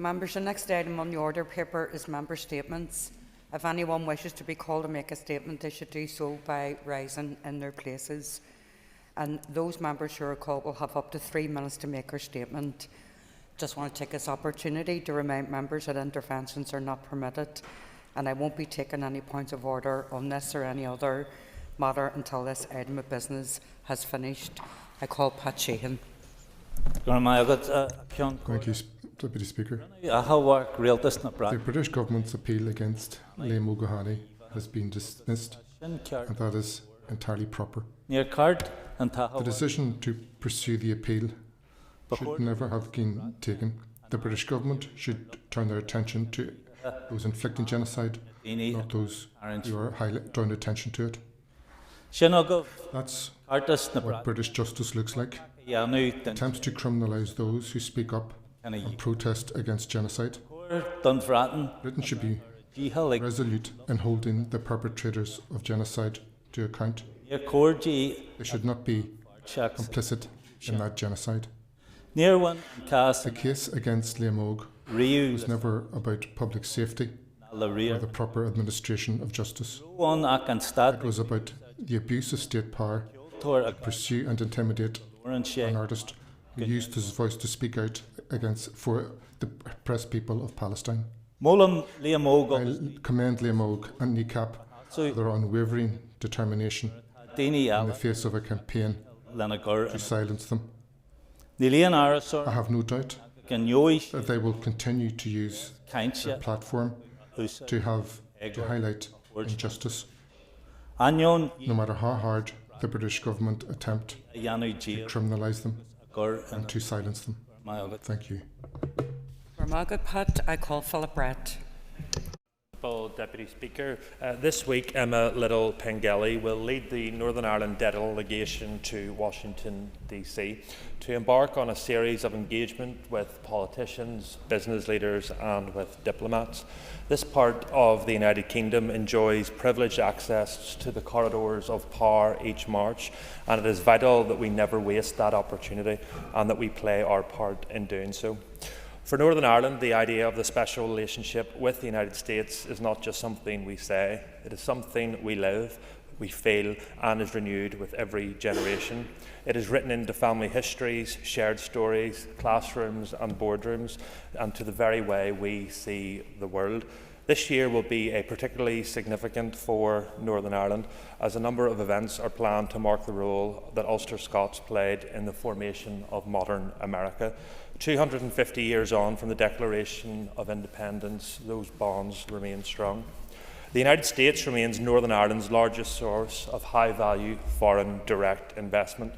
Members, the next item on the order paper is member statements. If anyone wishes to be called to make a statement, they should do so by rising in their places. And those members who are called will have up to 3 minutes to make their statement. Just want to take this opportunity to remind members that interventions are not permitted, and I won't be taking any points of order on this or any other matter until this item of business has finished. I call Pat Sheehan. Thank you, Deputy Speaker. The British Government's appeal against Liam O'Gahany has been dismissed, and that is entirely proper. The decision to pursue the appeal should never have been taken. The British Government should turn their attention to those inflicting genocide, not those who are drawing attention to it. That's what British justice looks like. Attempts to criminalise those who speak up and protest against genocide. Britain should be resolute in holding the perpetrators of genocide to account. They should not be complicit in that genocide. The case against Liam Og was never about public safety or the proper administration of justice. It was about the abuse of state power to pursue and intimidate an artist who used his voice to speak out for the oppressed people of Palestine. I commend Liam Og and NICAP for their unwavering determination in the face of a campaign to silence them. I have no doubt that they will continue to use their platform to highlight injustice, no matter how hard the British Government attempt to criminalise them and to silence them. Thank you. For Margaret Pat, I call Philip Brett. Deputy Speaker, this week Emma Little-Pengelly will lead the Northern Ireland delegation to Washington DC to embark on a series of engagement with politicians, business leaders and with diplomats. This part of the United Kingdom enjoys privileged access to the corridors of power each March, and it is vital that we never waste that opportunity and that we play our part in doing so. For Northern Ireland, the idea of the special relationship with the United States is not just something we say, it is something we live, we feel, and is renewed with every generation. It is written into family histories, shared stories, classrooms and boardrooms, and to the very way we see the world. This year will be particularly significant for Northern Ireland, as a number of events are planned to mark the role that Ulster Scots played in the formation of modern America. 250 years on from the Declaration of Independence, those bonds remain strong. The United States remains Northern Ireland's largest source of high-value foreign direct investment.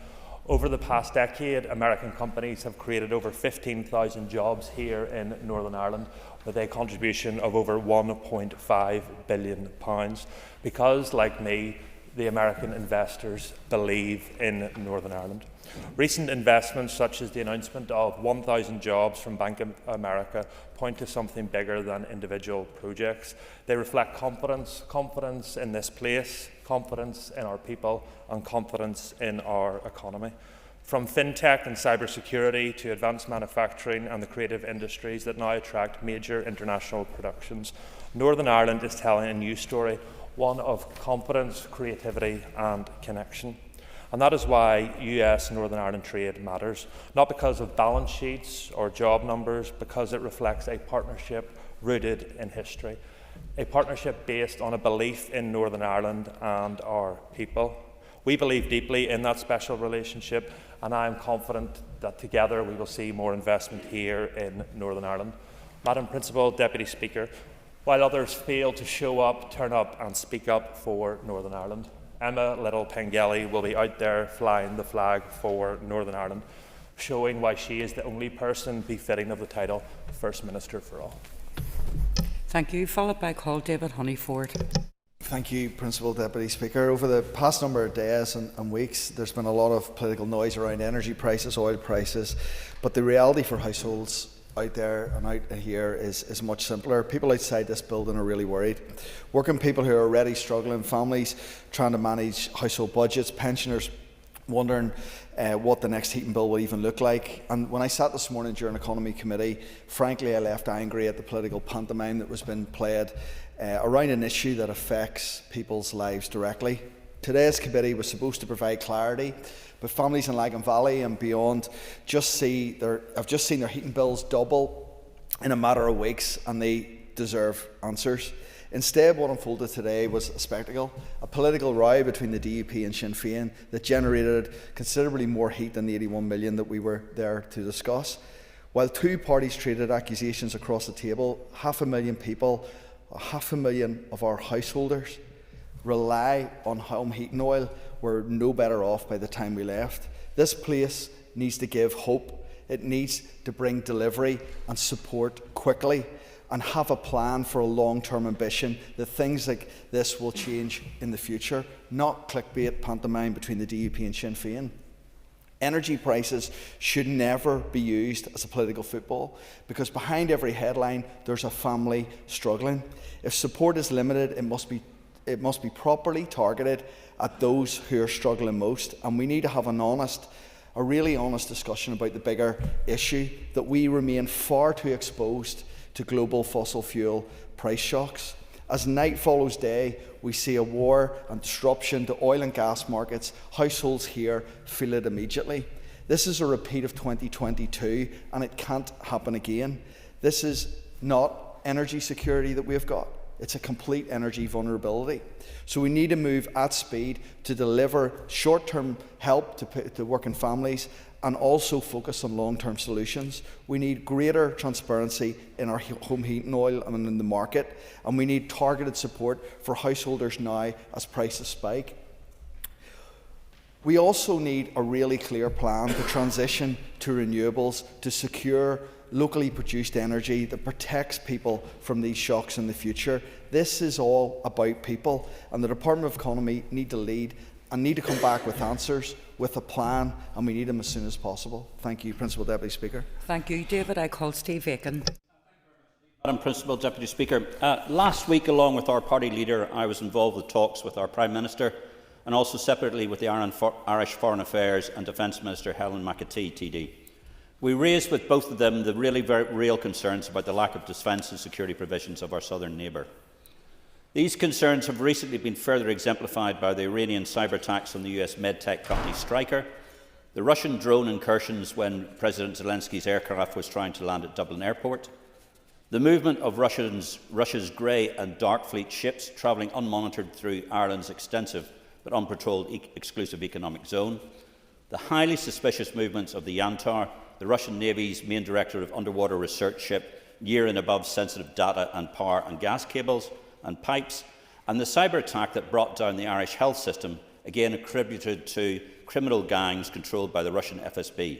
Over the past decade, American companies have created over 15,000 jobs here in Northern Ireland, with a contribution of over £1.5 billion, because, like me, the American investors believe in Northern Ireland. Recent investments, such as the announcement of 1,000 jobs from Bank of America, point to something bigger than individual projects. They reflect confidence in this place, confidence in our people, and confidence in our economy. From fintech and cybersecurity to advanced manufacturing and the creative industries that now attract major international productions, Northern Ireland is telling a new story, one of confidence, creativity and connection. And that is why US Northern Ireland trade matters, not because of balance sheets or job numbers, because it reflects a partnership rooted in history, a partnership based on a belief in Northern Ireland and our people. We believe deeply in that special relationship, and I am confident that together we will see more investment here in Northern Ireland. Madam Principal Deputy Speaker, while others fail to show up, turn up and speak up for Northern Ireland, Emma Little-Pengelly will be out there flying the flag for Northern Ireland, showing why she is the only person befitting of the title First Minister for all. Thank you. Followed by call David Honeyford. Thank you, Principal Deputy Speaker. Over the past number of days and weeks, there's been a lot of political noise around energy prices, oil prices, but the reality for households out there and out here is much simpler. People outside this building are really worried. Working people who are already struggling, families trying to manage household budgets, pensioners wondering what the next heating bill will even look like. And when I sat this morning during Economy Committee, frankly I left angry at the political pantomime that was being played around an issue that affects people's lives directly. Today's committee was supposed to provide clarity, but families in Lagan Valley and beyond have just seen their heating bills double in a matter of weeks, and they deserve answers. Instead, what unfolded today was a spectacle, a political row between the DUP and Sinn Féin that generated considerably more heat than the 81 million that we were there to discuss. While two parties traded accusations across the table, 500,000 people, 500,000 of our householders rely on home heating oil. Were no better off by the time we left. This place needs to give hope. It needs to bring delivery and support quickly, and have a plan for a long-term ambition that things like this will change in the future, not clickbait pantomime between the DUP and Sinn Féin. Energy prices should never be used as a political football, because behind every headline there's a family struggling. If support is limited, it must be properly targeted at those who are struggling most, and we need to have a really honest discussion about the bigger issue that we remain far too exposed to global fossil fuel price shocks. As night follows day, we see a war and disruption to oil and gas markets. Households here feel it immediately. This is a repeat of 2022, and it can't happen again. This is not energy security that we've got. It's a complete energy vulnerability. So we need to move at speed to deliver short-term help to working families, and also focus on long-term solutions. We need greater transparency in our home heating oil and in the market, and we need targeted support for householders now as prices spike. We also need a really clear plan to transition to renewables to secure locally produced energy that protects people from these shocks in the future. This is all about people, and the Department of Economy need to lead and need to come back with answers, with a plan, and we need them as soon as possible. Thank you, Principal Deputy Speaker. Thank you, David. I call Steve Aiken. Madam Principal Deputy Speaker, last week, along with our party leader, I was involved with talks with our Prime Minister and also separately with the Irish Foreign Affairs and Defence Minister Helen McAtee, TD. We raised with both of them the really very real concerns about the lack of defence and security provisions of our southern neighbour. These concerns have recently been further exemplified by the Iranian cyber attacks on the US medtech company Stryker, the Russian drone incursions when President Zelensky's aircraft was trying to land at Dublin Airport, the movement of Russia's grey and dark fleet ships travelling unmonitored through Ireland's extensive but unpatrolled exclusive economic zone, the highly suspicious movements of the Yantar, the Russian Navy's main director of underwater research ship, near and above sensitive data and power and gas cables and pipes, and the cyber attack that brought down the Irish health system, again attributed to criminal gangs controlled by the Russian FSB.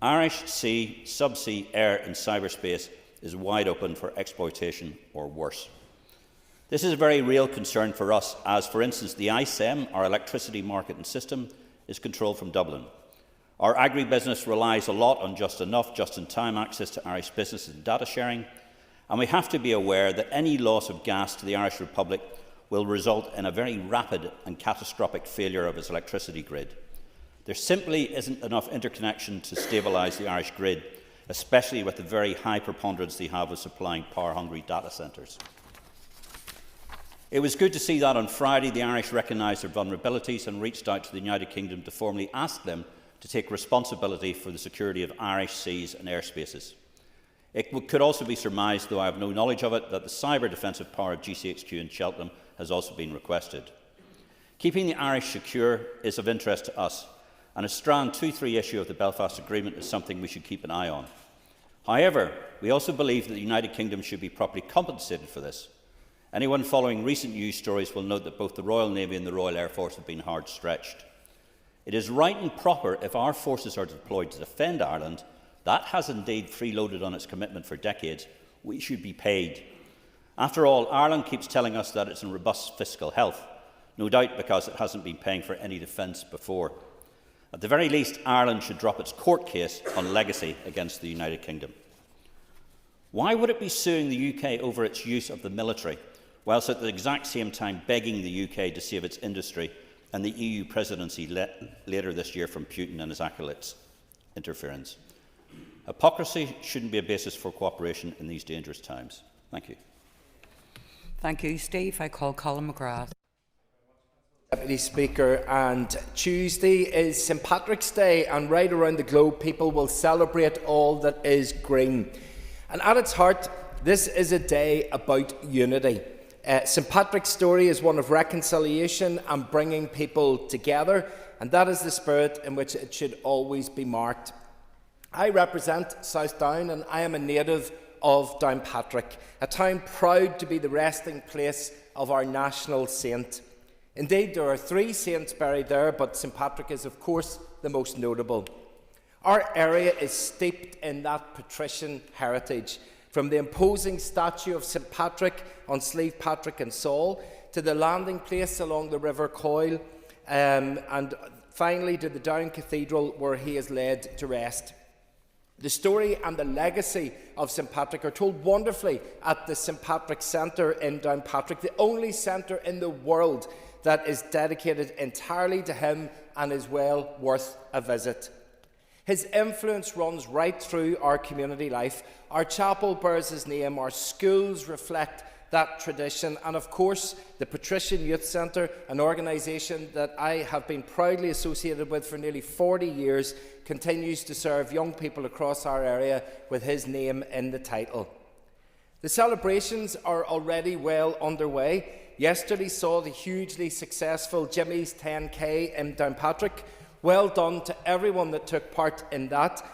Irish sea, subsea, air and cyberspace is wide open for exploitation or worse. This is a very real concern for us as, for instance, the ISEM, our electricity market and system, is controlled from Dublin. Our agribusiness relies a lot on just-enough, just-in-time access to Irish business and data sharing, and we have to be aware that any loss of gas to the Irish Republic will result in a very rapid and catastrophic failure of its electricity grid. There simply isn't enough interconnection to stabilise the Irish grid, especially with the very high preponderance they have of supplying power-hungry data centres. It was good to see that on Friday the Irish recognised their vulnerabilities and reached out to the United Kingdom to formally ask them to take responsibility for the security of Irish seas and airspaces. It could also be surmised, though I have no knowledge of it, that the cyber defensive power of GCHQ in Cheltenham has also been requested. Keeping the Irish secure is of interest to us, and a strand 2-3 issue of the Belfast Agreement is something we should keep an eye on. However, we also believe that the United Kingdom should be properly compensated for this. Anyone following recent news stories will note that both the Royal Navy and the Royal Air Force have been hard stretched. It is right and proper, if our forces are deployed to defend Ireland, that has indeed freeloaded on its commitment for decades, we should be paid. After all, Ireland keeps telling us that it's in robust fiscal health, no doubt because it hasn't been paying for any defence before. At the very least, Ireland should drop its court case on legacy against the United Kingdom. Why would it be suing the UK over its use of the military, whilst at the exact same time begging the UK to save its industry and the EU presidency later this year from Putin and his acolytes' interference. Hypocrisy shouldn't be a basis for cooperation in these dangerous times. Thank you. Thank you, Steve. I call Colin McGrath. Deputy Speaker, and Tuesday is St Patrick's Day, and right around the globe people will celebrate all that is green. And at its heart, this is a day about unity. St Patrick's story is one of reconciliation and bringing people together, and that is the spirit in which it should always be marked. I represent South Down, and I am a native of Downpatrick, a town proud to be the resting place of our national saint. Indeed, there are 3 saints buried there, but St Patrick is, of course, the most notable. Our area is steeped in that patrician heritage, from the imposing statue of St Patrick on Slieve Patrick and Saul, to the landing place along the River Coyle, and finally to the Down Cathedral where he is laid to rest. The story and the legacy of St Patrick are told wonderfully at the St Patrick Centre in Downpatrick, the only centre in the world that is dedicated entirely to him and is well worth a visit. His influence runs right through our community life. Our chapel bears his name, our schools reflect that tradition, and of course the Patrician Youth Centre, an organisation that I have been proudly associated with for nearly 40 years, continues to serve young people across our area with his name in the title. The celebrations are already well underway. Yesterday saw the hugely successful Jimmy's 10K in Downpatrick. Well done to everyone that took part in that.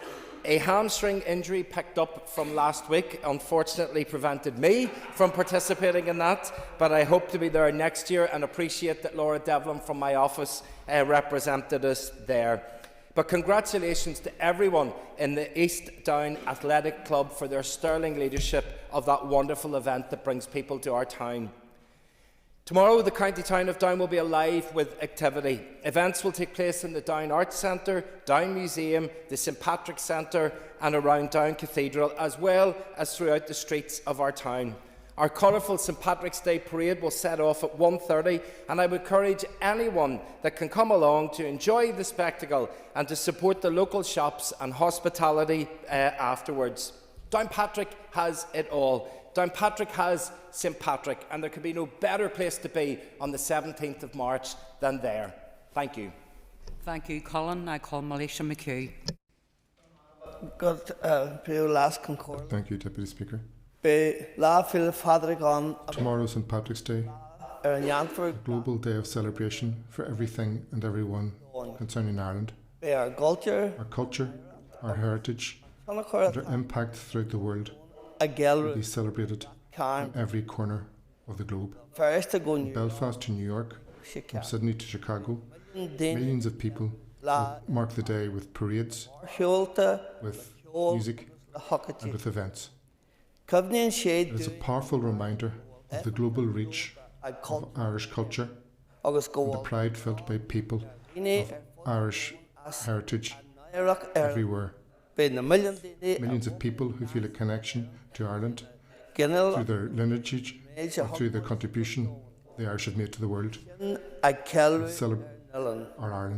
A hamstring injury picked up from last week unfortunately prevented me from participating in that, but I hope to be there next year and appreciate that Laura Devlin from my office represented us there. But congratulations to everyone in the East Down Athletic Club for their sterling leadership of that wonderful event that brings people to our town. Tomorrow, the county town of Down will be alive with activity. Events will take place in the Down Arts Centre, Down Museum, the St Patrick Centre and around Down Cathedral, as well as throughout the streets of our town. Our colourful St Patrick's Day parade will set off at 1:30, and I would encourage anyone that can come along to enjoy the spectacle and to support the local shops and hospitality afterwards. Downpatrick has it all. Downpatrick has St Patrick, and there could be no better place to be on the 17th of March than there. Thank you. Thank you, Colin. I call Melissa McHugh. Thank you, Deputy Speaker. Tomorrow, Tomorrow, St Patrick's Day, a global day of celebration for everything and everyone concerning Ireland, our culture, our heritage, and our impact throughout the world will be celebrated in every corner of the globe. From Belfast to New York, from Sydney to Chicago, millions of people will mark the day with parades, with music, and with events. It is a powerful reminder of the global reach of Irish culture and the pride felt by people of Irish heritage everywhere. Millions of people who feel a connection to Ireland through their lineage or through their contribution the Irish have made to the world. We'll celebrate our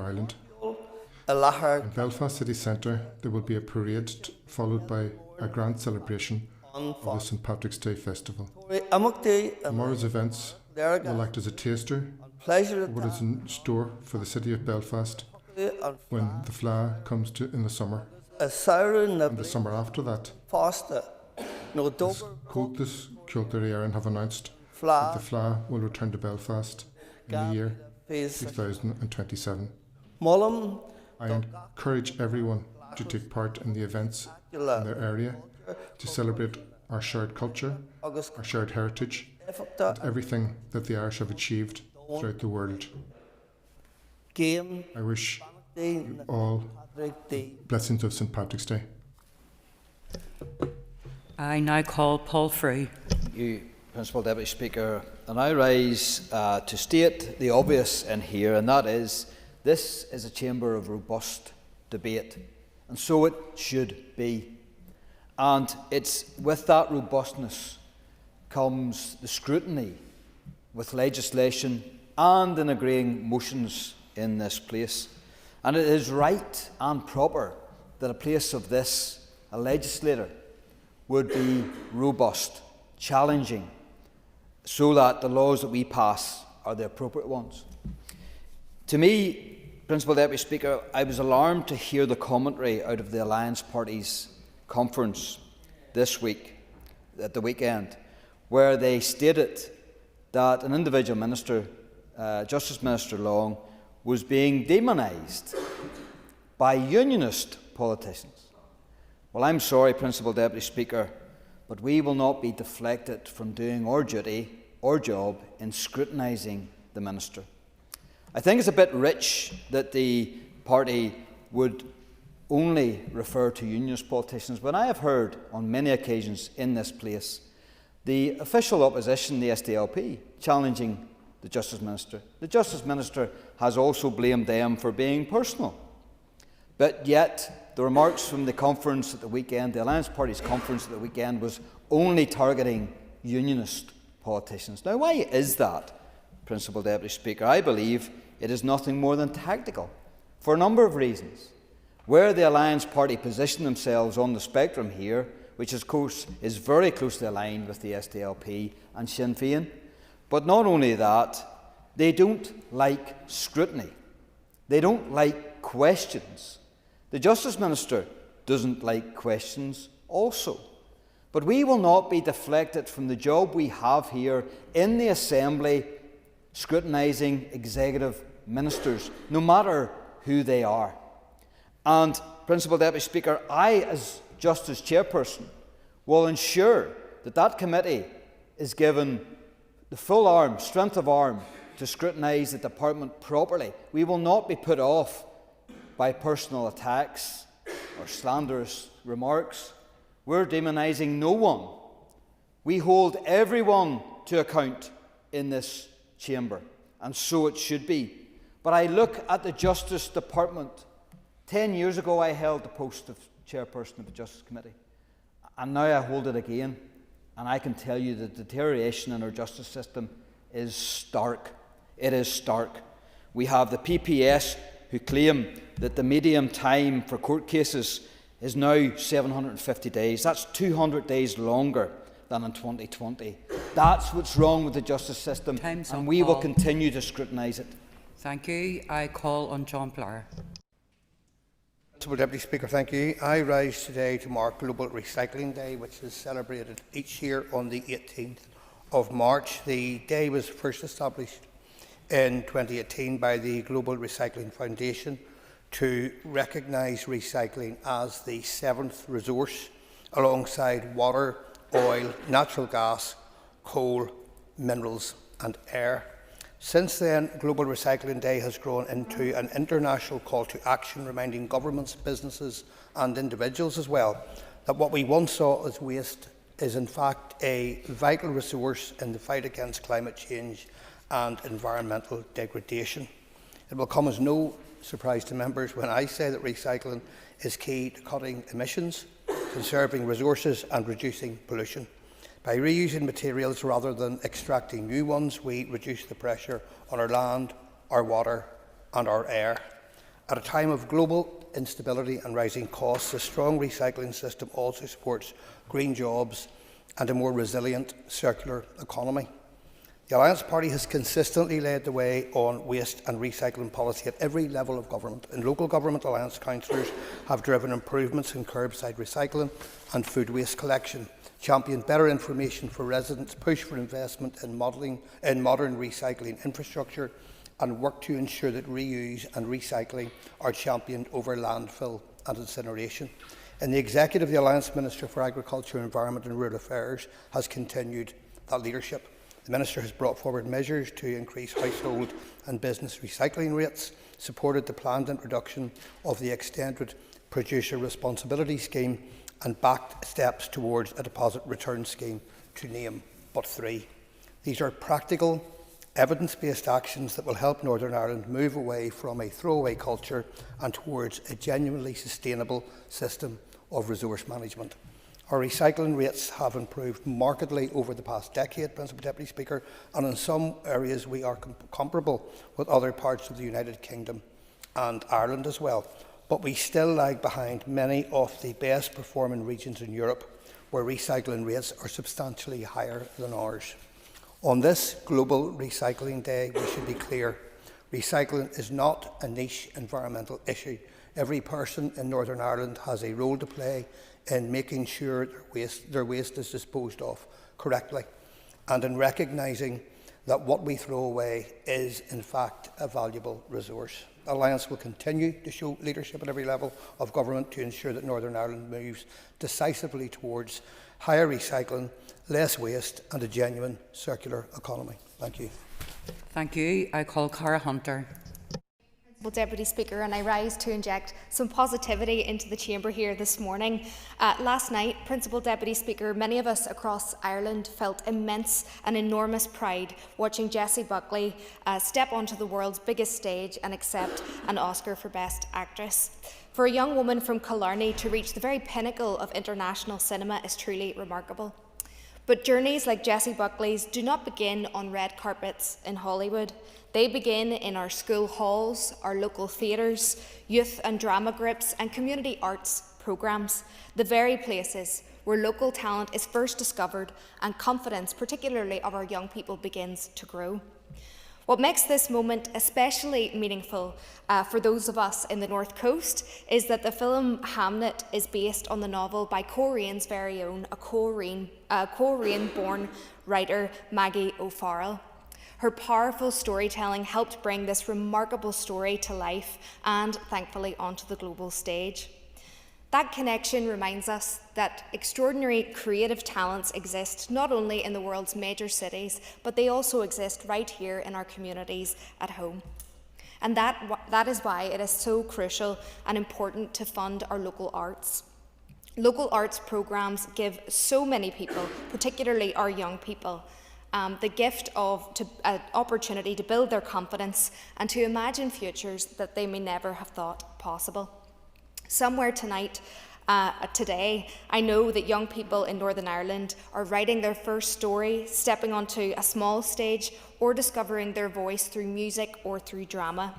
Ireland. In Belfast City Centre, there will be a parade followed by a grand celebration of the St Patrick's Day Festival. Tomorrow's events will act as a taster of what is in store for the city of Belfast when the Fleadh comes in the summer. And the summer after that, as Comhaltas Ceoltar Éireann have announced that the Fleadh will return to Belfast in the year 2027. I encourage everyone to take part in the events in their area to celebrate our shared culture, our shared heritage, and everything that the Irish have achieved throughout the world. I wish you all blessings of St Patrick's Day. I now call Paul Frew. You, Principal Deputy Speaker, and I rise to state the obvious in here, and that is this is a chamber of robust debate, and so it should be. And it's with that robustness comes the scrutiny with legislation and in agreeing motions in this place. And it is right and proper that a place of this, a legislator, would be robust, challenging, so that the laws that we pass are the appropriate ones. To me, Principal Deputy Speaker, I was alarmed to hear the commentary out of the Alliance Party's conference this week, at the weekend, where they stated that an individual minister, Justice Minister Long, was being demonised by unionist politicians. Well, I'm sorry, Principal Deputy Speaker, but we will not be deflected from doing our duty, our job, in scrutinising the minister. I think it's a bit rich that the party would only refer to unionist politicians, when I have heard on many occasions in this place the official opposition, the SDLP, challenging the Justice Minister. The Justice Minister has also blamed them for being personal. But yet, the remarks from the conference at the weekend, the Alliance Party's conference at the weekend, was only targeting unionist politicians. Now, why is that, Principal Deputy Speaker? I believe it is nothing more than tactical, for a number of reasons. Where the Alliance Party position themselves on the spectrum here, which of course is very closely aligned with the SDLP and Sinn Féin, but not only that, they don't like scrutiny. They don't like questions. The Justice Minister doesn't like questions also. But we will not be deflected from the job we have here in the Assembly, scrutinising executive ministers, no matter who they are. And, Principal Deputy Speaker, I, as Justice Chairperson, will ensure that that committee is given the full arm, strength of arm, to scrutinise the department properly. We will not be put off by personal attacks or slanderous remarks. We're demonising no one. We hold everyone to account in this chamber, and so it should be. But I look at the Justice Department. 10 years ago I held the post of Chairperson of the Justice Committee, and now I hold it again, and I can tell you that the deterioration in our justice system is stark. It is stark. We have the PPS who claim that the median time for court cases is now 750 days. That's 200 days longer than in 2020. That's what's wrong with the justice system, and we will continue to scrutinise it. Thank you. I call on John Blair. Mr. Deputy Speaker, thank you. I rise today to mark Global Recycling Day, which is celebrated each year on the 18th of March. The day was first established in 2018 by the Global Recycling Foundation to recognise recycling as the seventh resource, alongside water, oil, natural gas, coal, minerals and air. Since then, Global Recycling Day has grown into an international call to action, reminding governments, businesses and individuals as well that what we once saw as waste is in fact a vital resource in the fight against climate change and environmental degradation. It will come as no surprise to members when I say that recycling is key to cutting emissions, conserving resources and reducing pollution. By reusing materials rather than extracting new ones, we reduce the pressure on our land, our water and our air. At a time of global instability and rising costs, a strong recycling system also supports green jobs and a more resilient circular economy. The Alliance Party has consistently led the way on waste and recycling policy at every level of government. In local government, Alliance councillors have driven improvements in curbside recycling and food waste collection, championed better information for residents, pushed for investment in modern recycling infrastructure, and worked to ensure that reuse and recycling are championed over landfill and incineration. In the executive, the Alliance Minister for Agriculture, Environment and Rural Affairs has continued that leadership. The Minister has brought forward measures to increase household and business recycling rates, supported the planned introduction of the extended producer responsibility scheme, and backed steps towards a deposit return scheme, to name but three. These are practical, evidence-based actions that will help Northern Ireland move away from a throwaway culture and towards a genuinely sustainable system of resource management. Our recycling rates have improved markedly over the past decade, Principal Deputy Speaker, and in some areas we are comparable with other parts of the United Kingdom and Ireland as well. But we still lag behind many of the best performing regions in Europe, where recycling rates are substantially higher than ours. On this Global Recycling Day, we should be clear. Recycling is not a niche environmental issue. Every person in Northern Ireland has a role to play in making sure their waste is disposed of correctly, and in recognising that what we throw away is in fact a valuable resource. Alliance will continue to show leadership at every level of government to ensure that Northern Ireland moves decisively towards higher recycling, less waste and a genuine circular economy. Thank you. Thank you. I call Cara Hunter. Deputy Speaker, and I rise to inject some positivity into the chamber here this morning. Last night, Principal Deputy Speaker, many of us across Ireland felt immense and enormous pride watching Jessie Buckley step onto the world's biggest stage and accept an Oscar for Best Actress. For a young woman from Killarney to reach the very pinnacle of international cinema is truly remarkable. But journeys like Jessie Buckley's do not begin on red carpets in Hollywood. They begin in our school halls, our local theatres, youth and drama groups and community arts programmes, the very places where local talent is first discovered and confidence, particularly of our young people, begins to grow. What makes this moment especially meaningful for those of us in the North Coast is that the film Hamnet is based on the novel by Colerane's very own, a Coleraine-born writer, Maggie O'Farrell. Her powerful storytelling helped bring this remarkable story to life and, thankfully, onto the global stage. That connection reminds us that extraordinary creative talents exist not only in the world's major cities, but they also exist right here in our communities at home. And that is why it is so crucial and important to fund our local arts. Local arts programmes give so many people, particularly our young people, the gift of an opportunity to build their confidence and to imagine futures that they may never have thought possible. Somewhere today, I know that young people in Northern Ireland are writing their first story, stepping onto a small stage, or discovering their voice through music or through drama.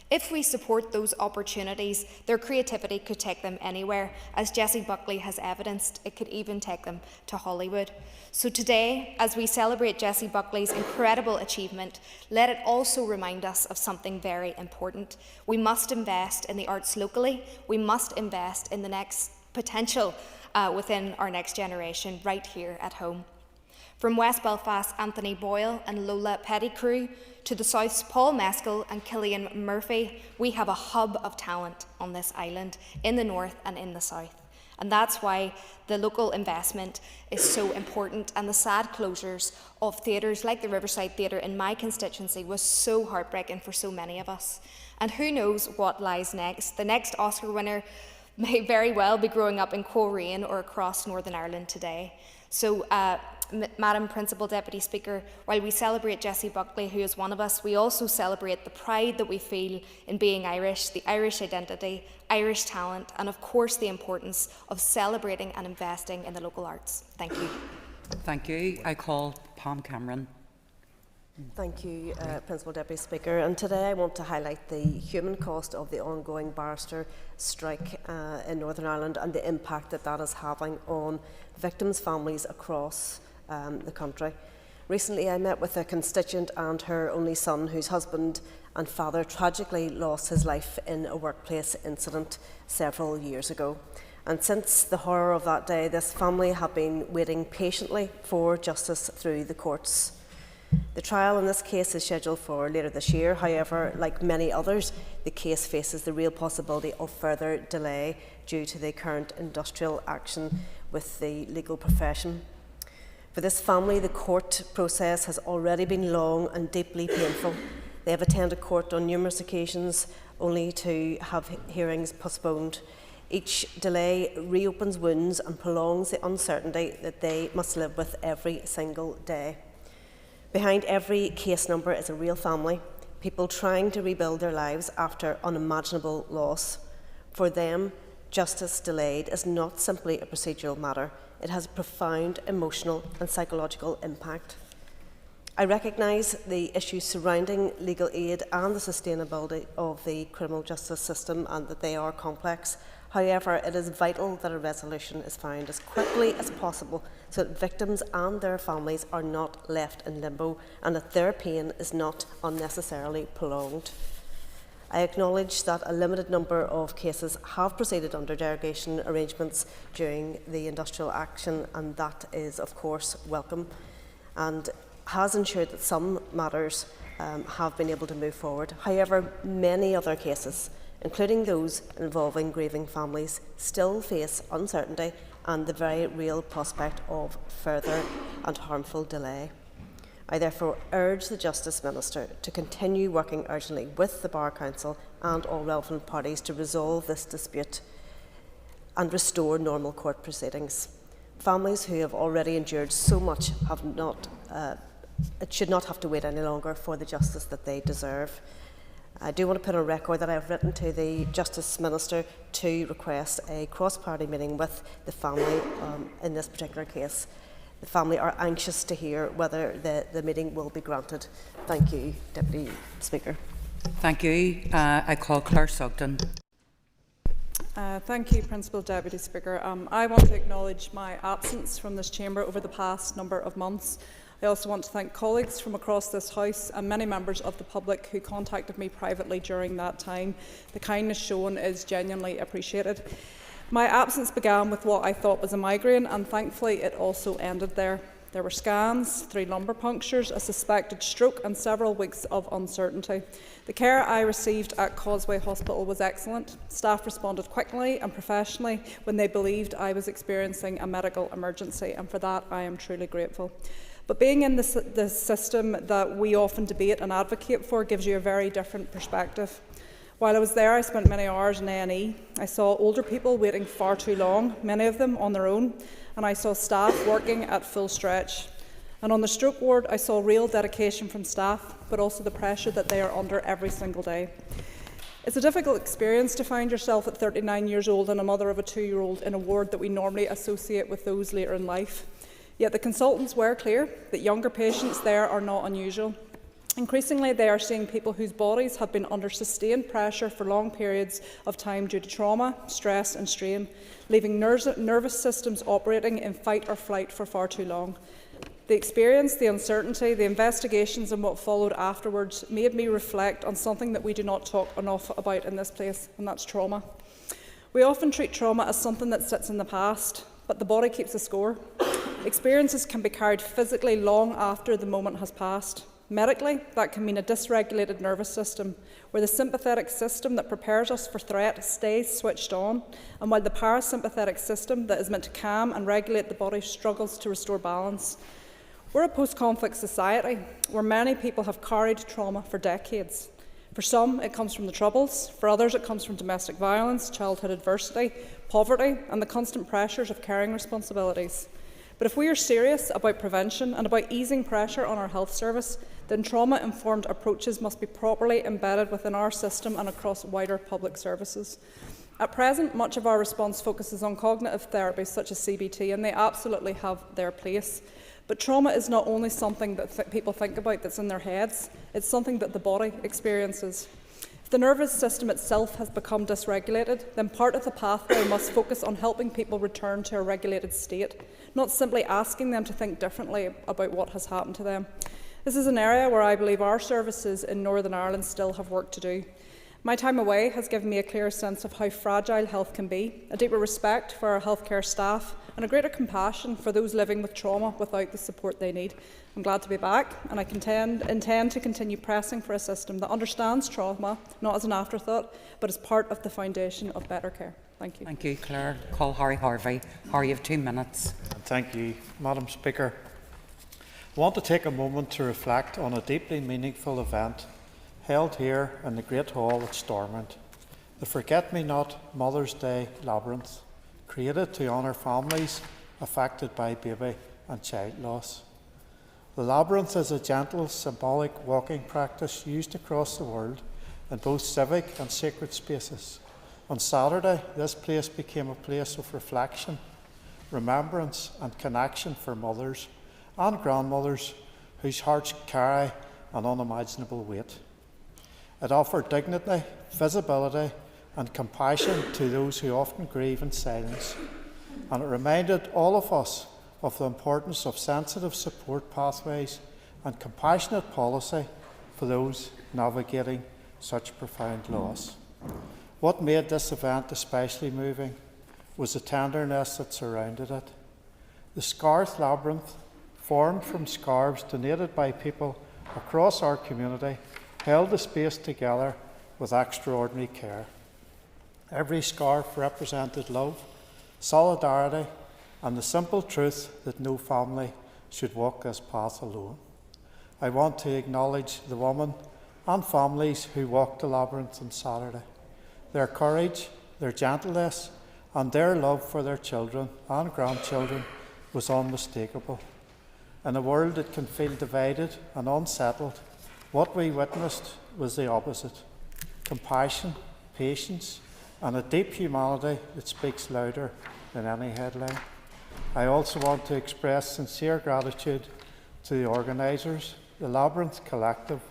If we support those opportunities, their creativity could take them anywhere. As Jessie Buckley has evidenced, it could even take them to Hollywood. So today, as we celebrate Jessie Buckley's incredible achievement, let it also remind us of something very important. We must invest in the arts locally. We must invest in the next potential within our next generation right here at home. From West Belfast, Anthony Boyle and Lola Pettigrew, to the South's Paul Mescal and Killian Murphy, we have a hub of talent on this island, in the north and in the south. And that's why the local investment is so important, and the sad closures of theatres like the Riverside Theatre in my constituency was so heartbreaking for so many of us. And who knows what lies next? The next Oscar winner may very well be growing up in Coleraine or across Northern Ireland today. So, Madam Principal Deputy Speaker, while we celebrate Jessie Buckley, who is one of us, we also celebrate the pride that we feel in being Irish, the Irish identity, Irish talent, and of course the importance of celebrating and investing in the local arts. Thank you. Thank you. I call Pam Cameron. Thank you, Principal Deputy Speaker. And today I want to highlight the human cost of the ongoing barrister strike in Northern Ireland and the impact that that is having on victims' families across the country. Recently I met with a constituent and her only son, whose husband and father tragically lost his life in a workplace incident several years ago. And since the horror of that day, this family have been waiting patiently for justice through the courts. The trial in this case is scheduled for later this year. However, like many others, the case faces the real possibility of further delay due to the current industrial action with the legal profession. For this family, the court process has already been long and deeply painful. They have attended court on numerous occasions only to have hearings postponed. Each delay reopens wounds and prolongs the uncertainty that they must live with every single day. Behind every case number is a real family, people trying to rebuild their lives after unimaginable loss. For them, justice delayed is not simply a procedural matter. It has a profound emotional and psychological impact. I recognise the issues surrounding legal aid and the sustainability of the criminal justice system, and that they are complex. However, it is vital that a resolution is found as quickly as possible so that victims and their families are not left in limbo and that their pain is not unnecessarily prolonged. I acknowledge that a limited number of cases have proceeded under derogation arrangements during the industrial action, and that is, of course, welcome, and has ensured that some matters have been able to move forward. However, many other cases, including those involving grieving families, still face uncertainty and the very real prospect of further and harmful delay. I therefore urge the Justice Minister to continue working urgently with the Bar Council and all relevant parties to resolve this dispute and restore normal court proceedings. Families who have already endured so much should not have to wait any longer for the justice that they deserve. I do want to put on record that I have written to the Justice Minister to request a cross-party meeting with the family in this particular case. The family are anxious to hear whether the meeting will be granted. Thank you, Deputy Speaker. Thank you. I call Claire Sugden. Thank you, Principal Deputy Speaker. I want to acknowledge my absence from this chamber over the past number of months. I also want to thank colleagues from across this House and many members of the public who contacted me privately during that time. The kindness shown is genuinely appreciated. My absence began with what I thought was a migraine, and thankfully it also ended there. There were scans, 3 lumbar punctures, a suspected stroke and several weeks of uncertainty. The care I received at Causeway Hospital was excellent. Staff responded quickly and professionally when they believed I was experiencing a medical emergency, and for that I am truly grateful. But being in the system that we often debate and advocate for gives you a very different perspective. While I was there, I spent many hours in A&E. I saw older people waiting far too long, many of them on their own, and I saw staff working at full stretch. And on the stroke ward, I saw real dedication from staff, but also the pressure that they are under every single day. It's a difficult experience to find yourself at 39 years old and a mother of a 2-year-old in a ward that we normally associate with those later in life. Yet the consultants were clear that younger patients there are not unusual. Increasingly, they are seeing people whose bodies have been under sustained pressure for long periods of time due to trauma, stress and strain, leaving nervous systems operating in fight or flight for far too long. The experience, the uncertainty, the investigations and what followed afterwards made me reflect on something that we do not talk enough about in this place, and that's trauma. We often treat trauma as something that sits in the past, but the body keeps a score. Experiences can be carried physically long after the moment has passed. Medically, that can mean a dysregulated nervous system, where the sympathetic system that prepares us for threat stays switched on, and while the parasympathetic system that is meant to calm and regulate the body struggles to restore balance. We're a post-conflict society where many people have carried trauma for decades. For some, it comes from the Troubles. For others, it comes from domestic violence, childhood adversity, poverty, and the constant pressures of caring responsibilities. But if we are serious about prevention and about easing pressure on our health service, then trauma-informed approaches must be properly embedded within our system and across wider public services. At present, much of our response focuses on cognitive therapies such as CBT, and they absolutely have their place. But trauma is not only something that people think about that's in their heads, it's something that the body experiences. If the nervous system itself has become dysregulated, then part of the pathway must focus on helping people return to a regulated state, not simply asking them to think differently about what has happened to them. This is an area where I believe our services in Northern Ireland still have work to do. My time away has given me a clear sense of how fragile health can be, a deeper respect for our healthcare staff, and a greater compassion for those living with trauma without the support they need. I'm glad to be back, and I intend to continue pressing for a system that understands trauma, not as an afterthought, but as part of the foundation of better care. Thank you. Thank you, Claire. Call Harry Harvey. Harry, you have 2 minutes. Thank you, Madam Speaker. I want to take a moment to reflect on a deeply meaningful event held here in the Great Hall at Stormont, the Forget-Me-Not Mother's Day Labyrinth, created to honour families affected by baby and child loss. The labyrinth is a gentle, symbolic walking practice used across the world in both civic and sacred spaces, On Saturday, this place became a place of reflection, remembrance and connection for mothers and grandmothers whose hearts carry an unimaginable weight. It offered dignity, visibility and compassion to those who often grieve in silence, and it reminded all of us of the importance of sensitive support pathways and compassionate policy for those navigating such profound loss. What made this event especially moving was the tenderness that surrounded it. The scarf labyrinth, formed from scarves donated by people across our community, held the space together with extraordinary care. Every scarf represented love, solidarity, and the simple truth that no family should walk this path alone. I want to acknowledge the women and families who walked the labyrinth on Saturday. Their courage, their gentleness, and their love for their children and grandchildren was unmistakable. In a world that can feel divided and unsettled, what we witnessed was the opposite: compassion, patience, and a deep humanity that speaks louder than any headline. I also want to express sincere gratitude to the organisers, the Labyrinth Collective,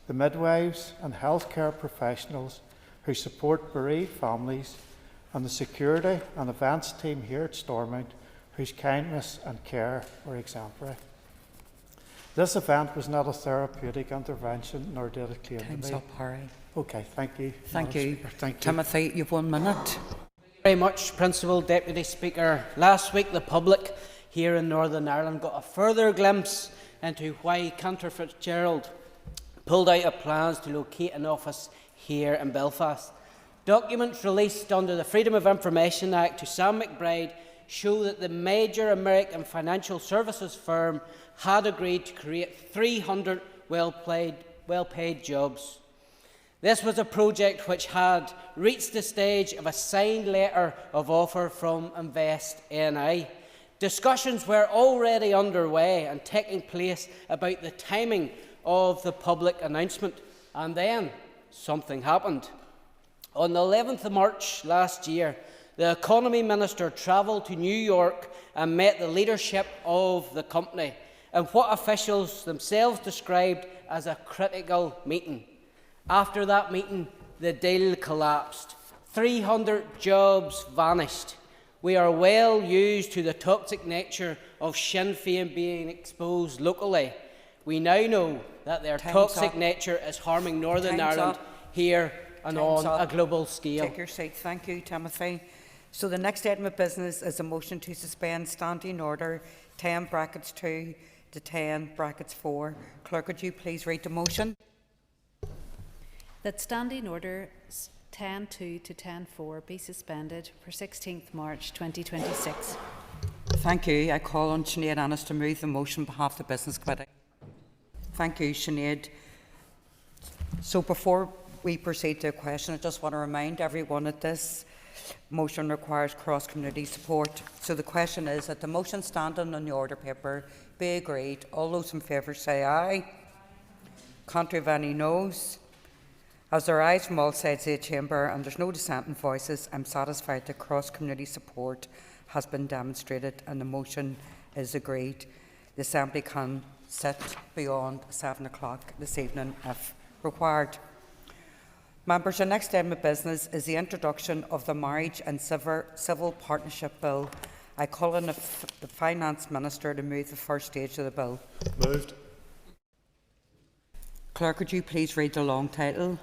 the midwives and healthcare professionals who support bereaved families, and the security and events team here at Stormont, whose kindness and care were exemplary. This event was not a therapeutic intervention, nor did it claim to be. Time's up, Harry. Okay, thank you. Thank you. Thank you. Timothy, you've 1 minute. Very much, Principal Deputy Speaker. Last week, the public here in Northern Ireland got a further glimpse into why Cantor Fitzgerald pulled out of plans to locate an office here in Belfast. Documents released under the Freedom of Information Act to Sam McBride show that the major American financial services firm had agreed to create 300 well-paid jobs. This was a project which had reached the stage of a signed letter of offer from Invest NI. Discussions were already underway and taking place about the timing of the public announcement, and then something happened. On the 11th of March last year, the Economy Minister travelled to New York and met the leadership of the company in what officials themselves described as a critical meeting. After that meeting, the deal collapsed. 300 jobs vanished. We are well used to the toxic nature of Sinn Féin being exposed locally. We now know that their toxic nature is harming Northern Ireland here and on a global scale. Take your seat. Thank you, Timothy. So the next item of business is a motion to suspend Standing Order 10(2) to 10(4). Clerk, would you please read the motion? That Standing Orders 10(2) to 10(4) be suspended for 16th March 2026. Thank you. I call on Sinead Annis to move the motion on behalf of the Business Committee. Thank you, Sinead. So before we proceed to a question, I just want to remind everyone that this motion requires cross-community support. So the question is that the motion standing on the order paper be agreed. All those in favour say aye. Contrary of any noes. As there are ayes from all sides of the chamber and there's no dissenting voices, I'm satisfied that cross-community support has been demonstrated and the motion is agreed. The Assembly can sit beyond 7 o'clock this evening if required. Members, the next item of business is the introduction of the Marriage and Civil Partnership Bill. I call on the Finance Minister to move the first stage of the bill. Moved. Clerk, would you please read the long title?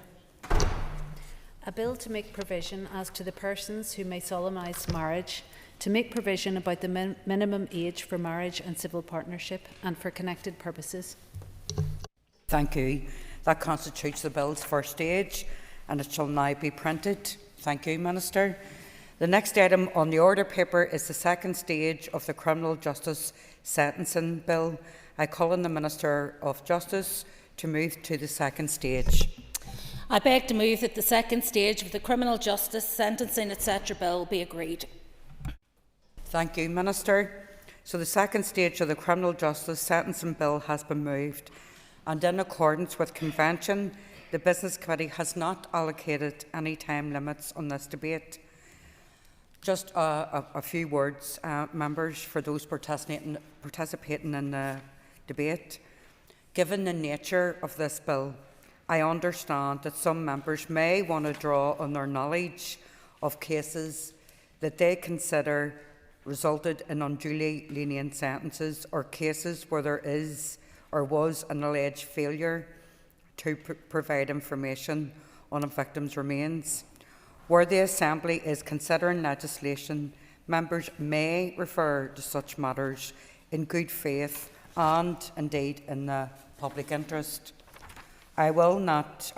A bill to make provision as to the persons who may solemnise marriage, to make provision about the minimum age for marriage and civil partnership and for connected purposes. Thank you. That constitutes the bill's first stage and it shall now be printed. Thank you, Minister. The next item on the order paper is the second stage of the Criminal Justice Sentencing Bill. I call on the Minister of Justice to move to the second stage. I beg to move that the second stage of the Criminal Justice Sentencing etc. Bill be agreed. Thank you, Minister. So the second stage of the Criminal Justice Sentencing Bill has been moved, and in accordance with Convention, the Business Committee has not allocated any time limits on this debate. Just a few words, members, for those participating in the debate. Given the nature of this bill, I understand that some members may want to draw on their knowledge of cases that they consider resulted in unduly lenient sentences, or cases where there is or was an alleged failure to provide information on a victim's remains. Where the Assembly is considering legislation, members may refer to such matters in good faith and indeed in the public interest. I will not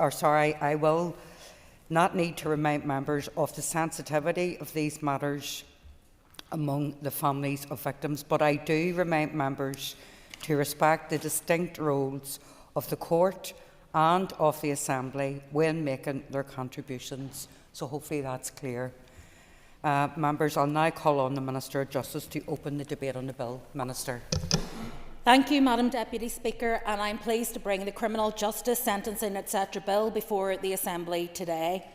need to remind members of the sensitivity of these matters among the families of victims, but I do remind members to respect the distinct roles of the Court and of the Assembly when making their contributions. So hopefully that's clear. Members, I'll now call on the Minister of Justice to open the debate on the bill. Minister. Thank you, Madam Deputy Speaker, and I'm pleased to bring the Criminal Justice Sentencing etc. Bill before the Assembly today.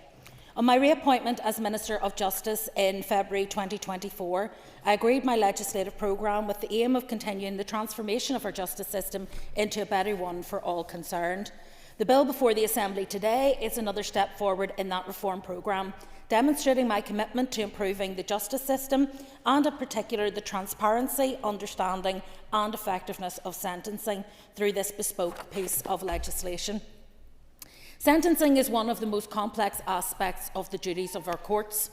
On my reappointment as Minister of Justice in February 2024, I agreed my legislative programme with the aim of continuing the transformation of our justice system into a better one for all concerned. The bill before the Assembly today is another step forward in that reform programme, demonstrating my commitment to improving the justice system and, in particular, the transparency, understanding and effectiveness of sentencing through this bespoke piece of legislation. Sentencing is one of the most complex aspects of the duties of our courts.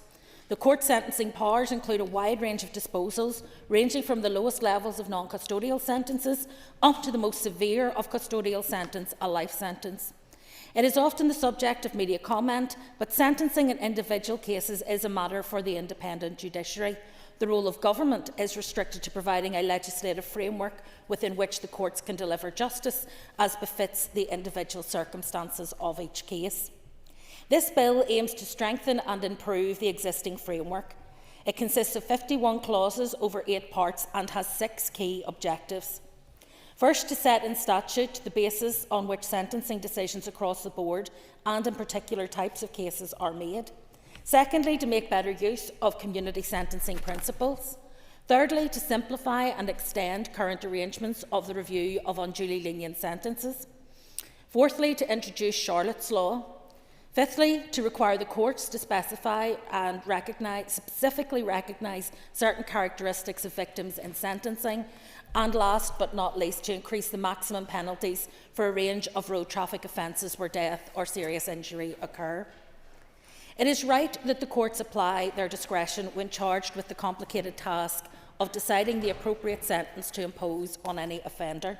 The court sentencing powers include a wide range of disposals, ranging from the lowest levels of non-custodial sentences up to the most severe of custodial sentence, a life sentence. It is often the subject of media comment, but sentencing in individual cases is a matter for the independent judiciary. The role of government is restricted to providing a legislative framework within which the courts can deliver justice as befits the individual circumstances of each case. This bill aims to strengthen and improve the existing framework. It consists of 51 clauses over 8 parts and has 6 key objectives. First, to set in statute the basis on which sentencing decisions across the board and in particular types of cases are made. Secondly, to make better use of community sentencing principles. Thirdly, to simplify and extend current arrangements of the review of unduly lenient sentences. Fourthly, to introduce Charlotte's Law. Fifthly, to require the courts to specify and specifically recognise certain characteristics of victims in sentencing. And last but not least, to increase the maximum penalties for a range of road traffic offences where death or serious injury occur. It is right that the courts apply their discretion when charged with the complicated task of deciding the appropriate sentence to impose on any offender.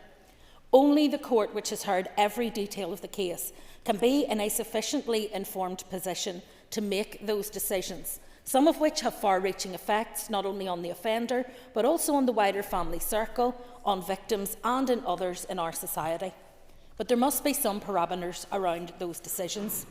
Only the court which has heard every detail of the case can be in a sufficiently informed position to make those decisions, some of which have far-reaching effects not only on the offender but also on the wider family circle, on victims and in others in our society. But there must be some parameters around those decisions.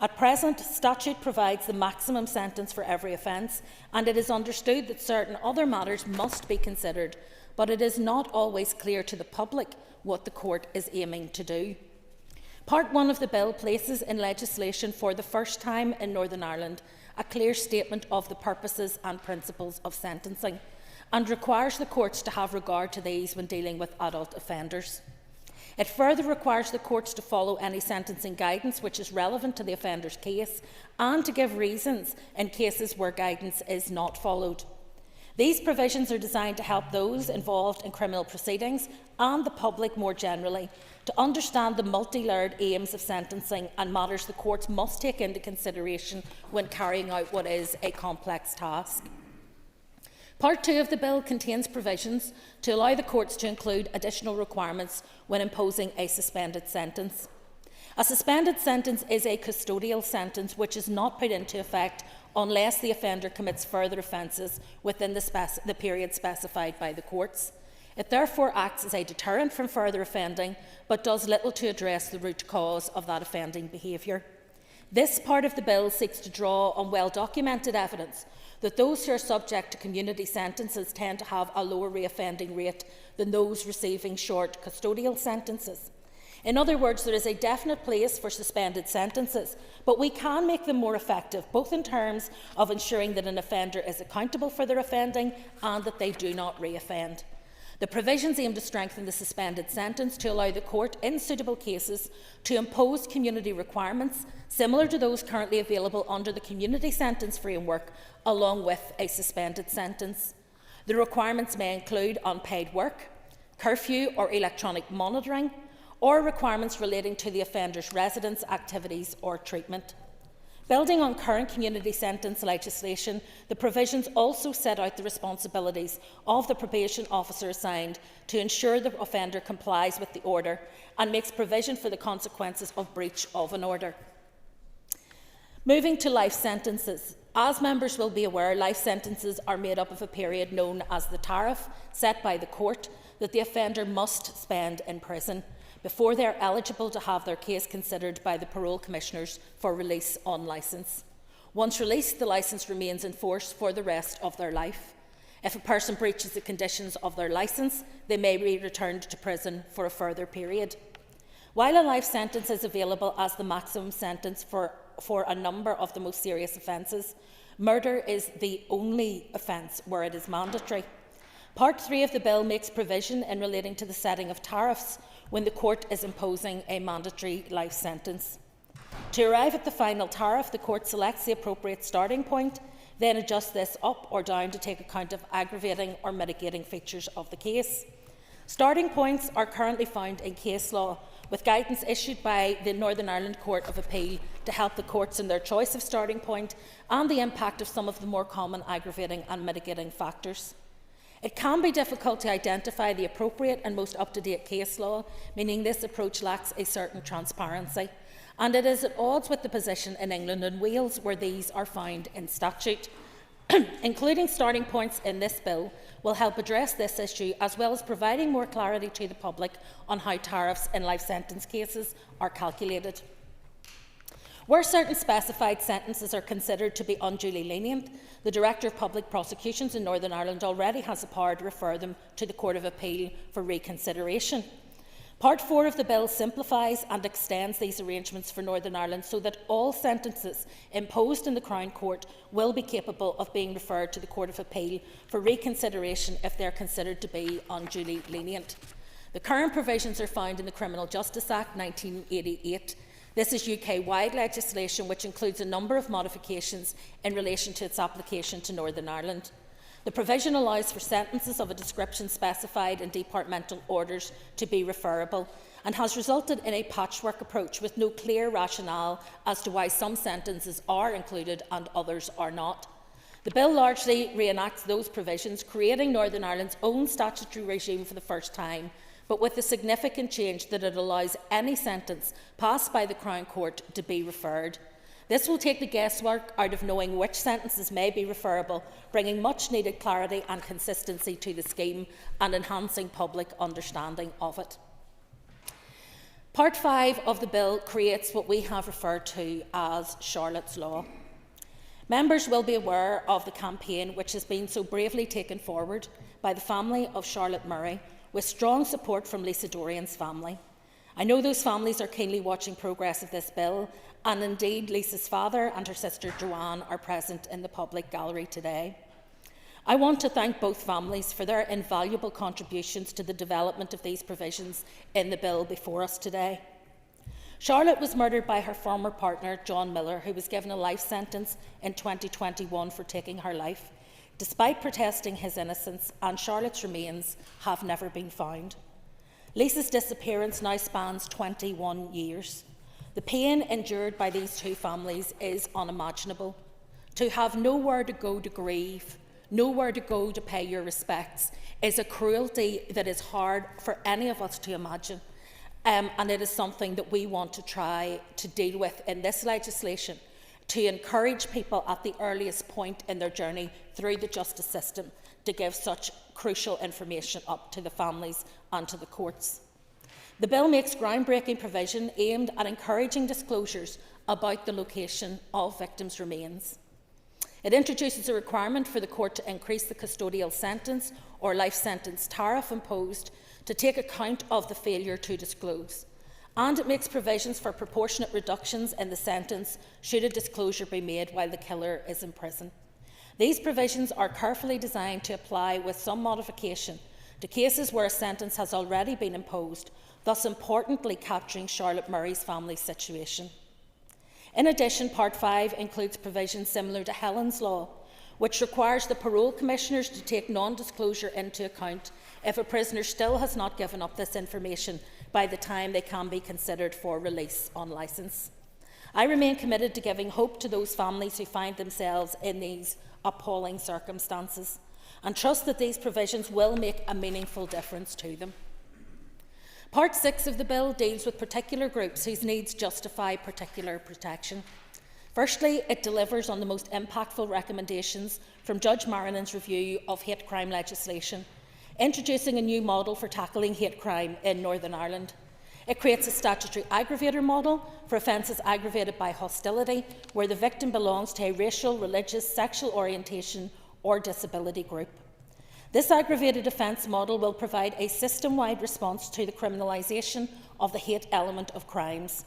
At present, statute provides the maximum sentence for every offence, and it is understood that certain other matters must be considered, but it is not always clear to the public what the court is aiming to do. Part 1 of the bill places in legislation for the first time in Northern Ireland a clear statement of the purposes and principles of sentencing, and requires the courts to have regard to these when dealing with adult offenders. It further requires the courts to follow any sentencing guidance which is relevant to the offender's case and to give reasons in cases where guidance is not followed. These provisions are designed to help those involved in criminal proceedings and the public more generally to understand the multi-layered aims of sentencing and matters the courts must take into consideration when carrying out what is a complex task. Part 2 of the bill contains provisions to allow the courts to include additional requirements when imposing a suspended sentence. A suspended sentence is a custodial sentence which is not put into effect unless the offender commits further offences within the period specified by the courts. It therefore acts as a deterrent from further offending, but does little to address the root cause of that offending behaviour. This part of the bill seeks to draw on well-documented evidence that those who are subject to community sentences tend to have a lower reoffending rate than those receiving short custodial sentences. In other words, there is a definite place for suspended sentences, but we can make them more effective, both in terms of ensuring that an offender is accountable for their offending and that they do not re-offend. The provisions aim to strengthen the suspended sentence to allow the court, in suitable cases, to impose community requirements similar to those currently available under the Community Sentence Framework, along with a suspended sentence. The requirements may include unpaid work, curfew or electronic monitoring, or requirements relating to the offender's residence, activities or treatment. Building on current community sentence legislation, the provisions also set out the responsibilities of the probation officer assigned to ensure the offender complies with the order and makes provision for the consequences of breach of an order. Moving to life sentences. As members will be aware, life sentences are made up of a period known as the tariff, set by the court, that the offender must spend in prison before they are eligible to have their case considered by the parole commissioners for release on licence. Once released, the licence remains in force for the rest of their life. If a person breaches the conditions of their licence, they may be returned to prison for a further period. While a life sentence is available as the maximum sentence for a number of the most serious offences, murder is the only offence where it is mandatory. Part 3 of the bill makes provision in relating to the setting of tariffs when the court is imposing a mandatory life sentence. To arrive at the final tariff, the court selects the appropriate starting point, then adjusts this up or down to take account of aggravating or mitigating features of the case. Starting points are currently found in case law, with guidance issued by the Northern Ireland Court of Appeal to help the courts in their choice of starting point and the impact of some of the more common aggravating and mitigating factors. It can be difficult to identify the appropriate and most up-to-date case law, meaning this approach lacks a certain transparency, and it is at odds with the position in England and Wales where these are found in statute. Including starting points in this bill will help address this issue, as well as providing more clarity to the public on how tariffs in life sentence cases are calculated. Where certain specified sentences are considered to be unduly lenient, the Director of Public Prosecutions in Northern Ireland already has the power to refer them to the Court of Appeal for reconsideration. Part 4 of the bill simplifies and extends these arrangements for Northern Ireland so that all sentences imposed in the Crown Court will be capable of being referred to the Court of Appeal for reconsideration if they are considered to be unduly lenient. The current provisions are found in the Criminal Justice Act 1988. This is UK-wide legislation which includes a number of modifications in relation to its application to Northern Ireland. The provision allows for sentences of a description specified in departmental orders to be referable and has resulted in a patchwork approach with no clear rationale as to why some sentences are included and others are not. The bill largely reenacts those provisions, creating Northern Ireland's own statutory regime for the first time, but with the significant change that it allows any sentence passed by the Crown Court to be referred. This will take the guesswork out of knowing which sentences may be referable, bringing much needed clarity and consistency to the scheme and enhancing public understanding of it. Part 5 of the bill creates what we have referred to as Charlotte's Law. Members will be aware of the campaign which has been so bravely taken forward by the family of Charlotte Murray, with strong support from Lisa Dorian's family. I know those families are keenly watching progress of this bill, and indeed Lisa's father and her sister Joanne are present in the public gallery today. I want to thank both families for their invaluable contributions to the development of these provisions in the bill before us today. Charlotte was murdered by her former partner John Miller, who was given a life sentence in 2021 for taking her life, despite protesting his innocence, and Charlotte's remains have never been found. Lisa's disappearance now spans 21 years. The pain endured by these two families is unimaginable. To have nowhere to go to grieve, nowhere to go to pay your respects, is a cruelty that is hard for any of us to imagine, and it is something that we want to try to deal with in this legislation, to encourage people at the earliest point in their journey through the justice system to give such crucial information up to the families and to the courts. The bill makes groundbreaking provision aimed at encouraging disclosures about the location of victims' remains. It introduces a requirement for the court to increase the custodial sentence or life sentence tariff imposed to take account of the failure to disclose, And it makes provisions for proportionate reductions in the sentence should a disclosure be made while the killer is in prison. These provisions are carefully designed to apply with some modification to cases where a sentence has already been imposed, thus importantly capturing Charlotte Murray's family situation. In addition, Part 5 includes provisions similar to Helen's Law, which requires the parole commissioners to take non-disclosure into account if a prisoner still has not given up this information by the time they can be considered for release on licence. I remain committed to giving hope to those families who find themselves in these appalling circumstances and trust that these provisions will make a meaningful difference to them. Part 6 of the bill deals with particular groups whose needs justify particular protection. Firstly, it delivers on the most impactful recommendations from Judge Marinen's review of hate crime legislation, introducing a new model for tackling hate crime in Northern Ireland. It creates a statutory aggravator model for offences aggravated by hostility, where the victim belongs to a racial, religious, sexual orientation or disability group. This aggravated offence model will provide a system-wide response to the criminalisation of the hate element of crimes.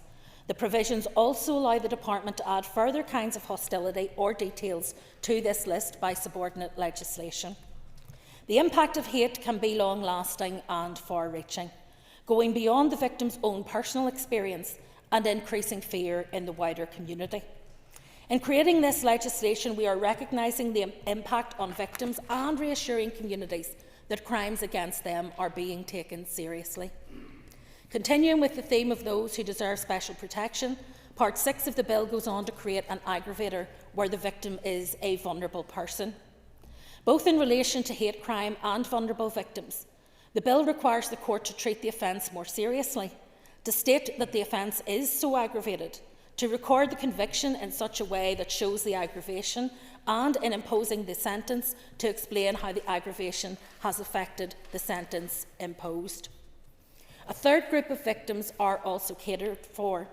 The provisions also allow the Department to add further kinds of hostility or details to this list by subordinate legislation. The impact of hate can be long-lasting and far-reaching, going beyond the victim's own personal experience and increasing fear in the wider community. In creating this legislation, we are recognising the impact on victims and reassuring communities that crimes against them are being taken seriously. Continuing with the theme of those who deserve special protection, Part 6 of the bill goes on to create an aggravator where the victim is a vulnerable person. Both in relation to hate crime and vulnerable victims, the bill requires the court to treat the offence more seriously, to state that the offence is so aggravated, to record the conviction in such a way that shows the aggravation, and in imposing the sentence to explain how the aggravation has affected the sentence imposed. A third group of victims are also catered for.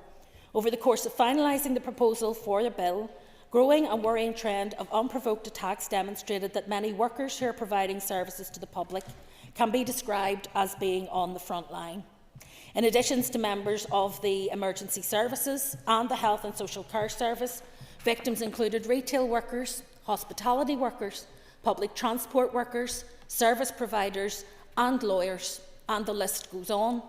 Over the course of finalising the proposal for the bill, growing and worrying trend of unprovoked attacks demonstrated that many workers who are providing services to the public can be described as being on the front line. In addition to members of the emergency services and the health and social care service, victims included retail workers, hospitality workers, public transport workers, service providers and lawyers, and the list goes on.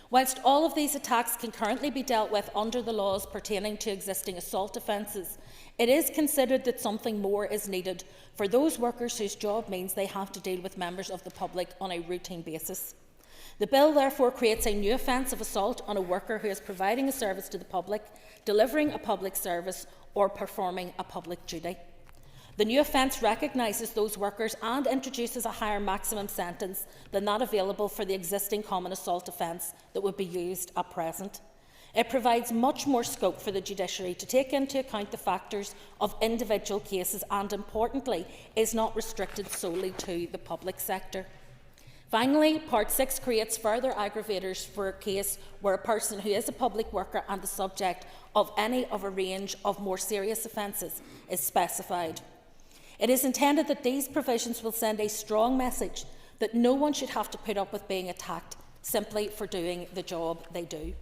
Whilst all of these attacks can currently be dealt with under the laws pertaining to existing assault offences, it is considered that something more is needed for those workers whose job means they have to deal with members of the public on a routine basis. The bill therefore creates a new offence of assault on a worker who is providing a service to the public, delivering a public service or performing a public duty. The new offence recognises those workers and introduces a higher maximum sentence than that available for the existing common assault offence that would be used at present. It provides much more scope for the judiciary to take into account the factors of individual cases and, importantly, is not restricted solely to the public sector. Finally, Part 6 creates further aggravators for a case where a person who is a public worker and the subject of any of a range of more serious offences is specified. It is intended that these provisions will send a strong message that no one should have to put up with being attacked simply for doing the job they do.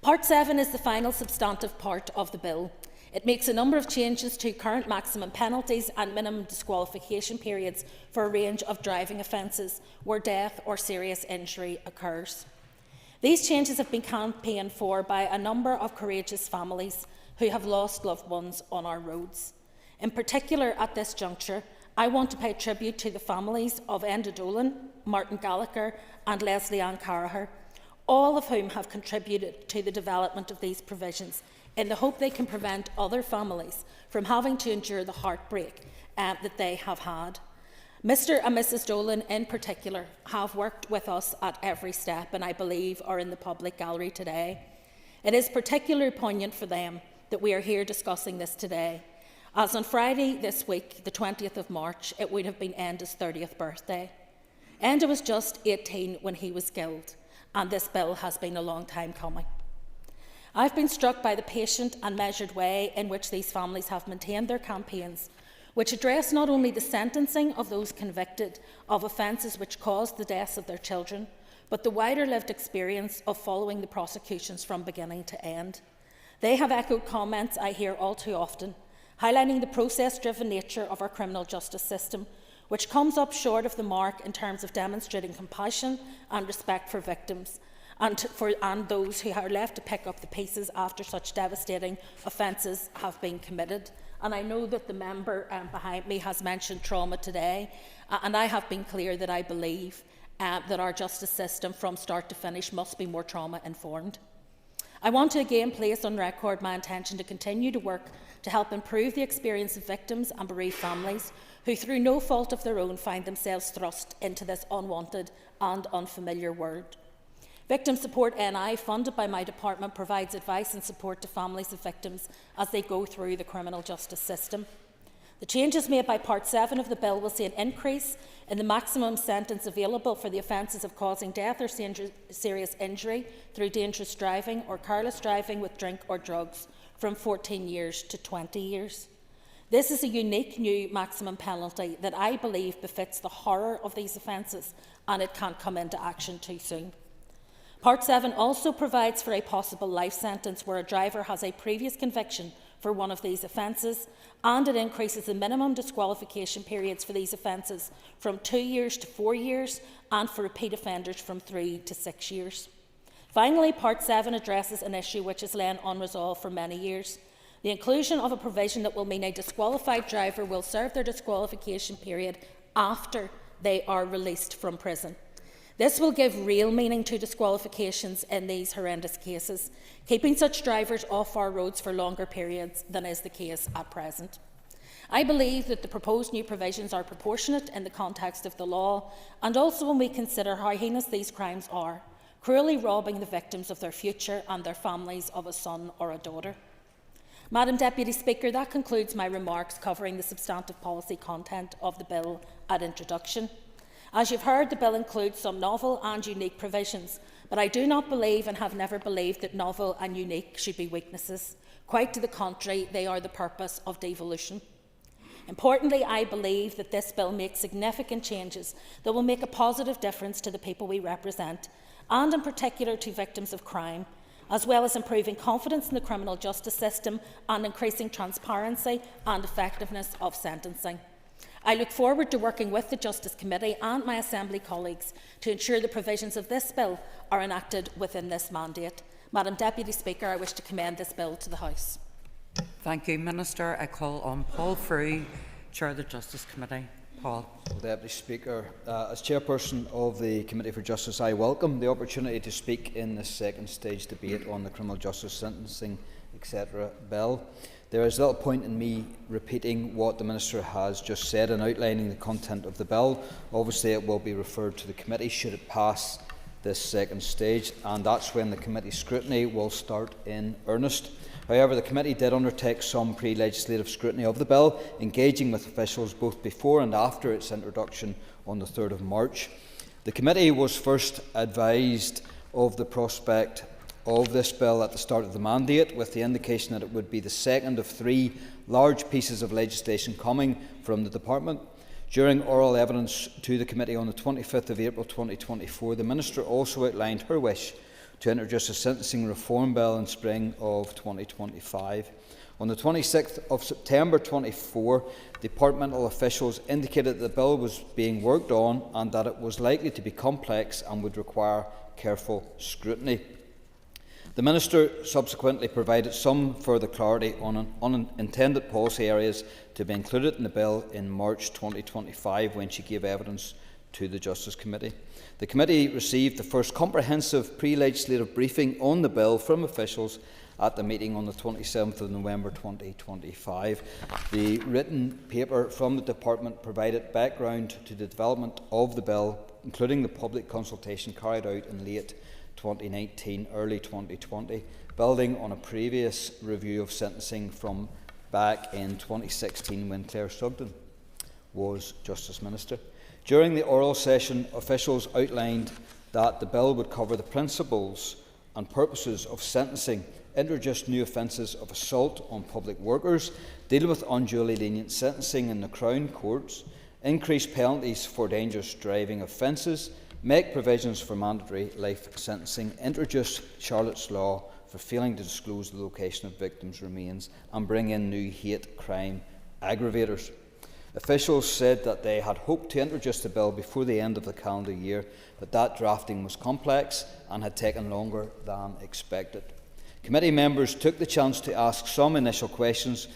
Part 7 is the final substantive part of the bill. It makes a number of changes to current maximum penalties and minimum disqualification periods for a range of driving offences where death or serious injury occurs. These changes have been campaigned for by a number of courageous families who have lost loved ones on our roads. In particular, at this juncture, I want to pay tribute to the families of Enda Dolan, Martin Gallagher and Leslie Ann Carraher, all of whom have contributed to the development of these provisions in the hope they can prevent other families from having to endure the heartbreak that they have had. Mr and Mrs Dolan in particular have worked with us at every step and I believe are in the public gallery today. It is particularly poignant for them that we are here discussing this today, as on Friday this week, the 20th of March, it would have been Enda's 30th birthday. Enda was just 18 when he was killed, and this bill has been a long time coming. I've been struck by the patient and measured way in which these families have maintained their campaigns, which address not only the sentencing of those convicted of offences which caused the deaths of their children, but the wider lived experience of following the prosecutions from beginning to end. They have echoed comments I hear all too often, highlighting the process-driven nature of our criminal justice system, which comes up short of the mark in terms of demonstrating compassion and respect for victims and those who are left to pick up the pieces after such devastating offences have been committed. And I know that the member behind me has mentioned trauma today, and I have been clear that I believe that our justice system from start to finish must be more trauma-informed. I want to again place on record my intention to continue to work to help improve the experience of victims and bereaved families who, through no fault of their own, find themselves thrust into this unwanted and unfamiliar world. Victim Support NI, funded by my department, provides advice and support to families of victims as they go through the criminal justice system. The changes made by Part 7 of the bill will see an increase in the maximum sentence available for the offences of causing death or serious injury through dangerous driving or careless driving with drink or drugs from 14 years to 20 years. This is a unique new maximum penalty that I believe befits the horror of these offences, and it can't come into action too soon. Part 7 also provides for a possible life sentence where a driver has a previous conviction for one of these offences, and it increases the minimum disqualification periods for these offences from 2 years to 4 years, and for repeat offenders from 3 to 6 years. Finally, Part 7 addresses an issue which has lain unresolved for many years: the inclusion of a provision that will mean a disqualified driver will serve their disqualification period after they are released from prison. This will give real meaning to disqualifications in these horrendous cases, keeping such drivers off our roads for longer periods than is the case at present. I believe that the proposed new provisions are proportionate in the context of the law, and also when we consider how heinous these crimes are, cruelly robbing the victims of their future and their families of a son or a daughter. Madam Deputy Speaker, that concludes my remarks covering the substantive policy content of the bill at introduction. As you've heard, the bill includes some novel and unique provisions, but I do not believe and have never believed that novel and unique should be weaknesses. Quite to the contrary, they are the purpose of devolution. Importantly, I believe that this bill makes significant changes that will make a positive difference to the people we represent, and in particular to victims of crime, as well as improving confidence in the criminal justice system and increasing transparency and effectiveness of sentencing. I look forward to working with the Justice Committee and my Assembly colleagues to ensure the provisions of this bill are enacted within this mandate. Madam Deputy Speaker, I wish to commend this bill to the House. Thank you, Minister. I call on Paul Frew, Chair of the Justice Committee. Paul. Deputy Speaker, as Chairperson of the Committee for Justice, I welcome the opportunity to speak in this second stage debate on the Criminal Justice Sentencing, etc. bill. There is little point in me repeating what the Minister has just said and outlining the content of the bill. Obviously, it will be referred to the committee should it pass this second stage, and that's when the committee scrutiny will start in earnest. However, the committee did undertake some pre-legislative scrutiny of the bill, engaging with officials both before and after its introduction on the 3rd of March. The committee was first advised of the prospect of this bill at the start of the mandate, with the indication that it would be the second of 3 large pieces of legislation coming from the Department. During oral evidence to the committee on the 25th of April 2024, the Minister also outlined her wish to introduce a sentencing reform bill in spring of 2025. On the 26th of September 2024, departmental officials indicated that the bill was being worked on and that it was likely to be complex and would require careful scrutiny. The Minister subsequently provided some further clarity on unintended policy areas to be included in the bill in March 2025 when she gave evidence to the Justice Committee. The committee received the first comprehensive pre-legislative briefing on the bill from officials at the meeting on the 27th of November 2025. The written paper from the Department provided background to the development of the bill, including the public consultation carried out in late 2019, early 2020, building on a previous review of sentencing from back in 2016 when Claire Sugden was Justice Minister. During the oral session, officials outlined that the bill would cover the principles and purposes of sentencing, introduce new offences of assault on public workers, deal with unduly lenient sentencing in the Crown Courts, increase penalties for dangerous driving offences, make provisions for mandatory life sentencing, introduce Charlotte's Law for failing to disclose the location of victims' remains, and bring in new hate crime aggravators. Officials said that they had hoped to introduce the bill before the end of the calendar year, but that drafting was complex and had taken longer than expected. Committee members took the chance to ask some initial questions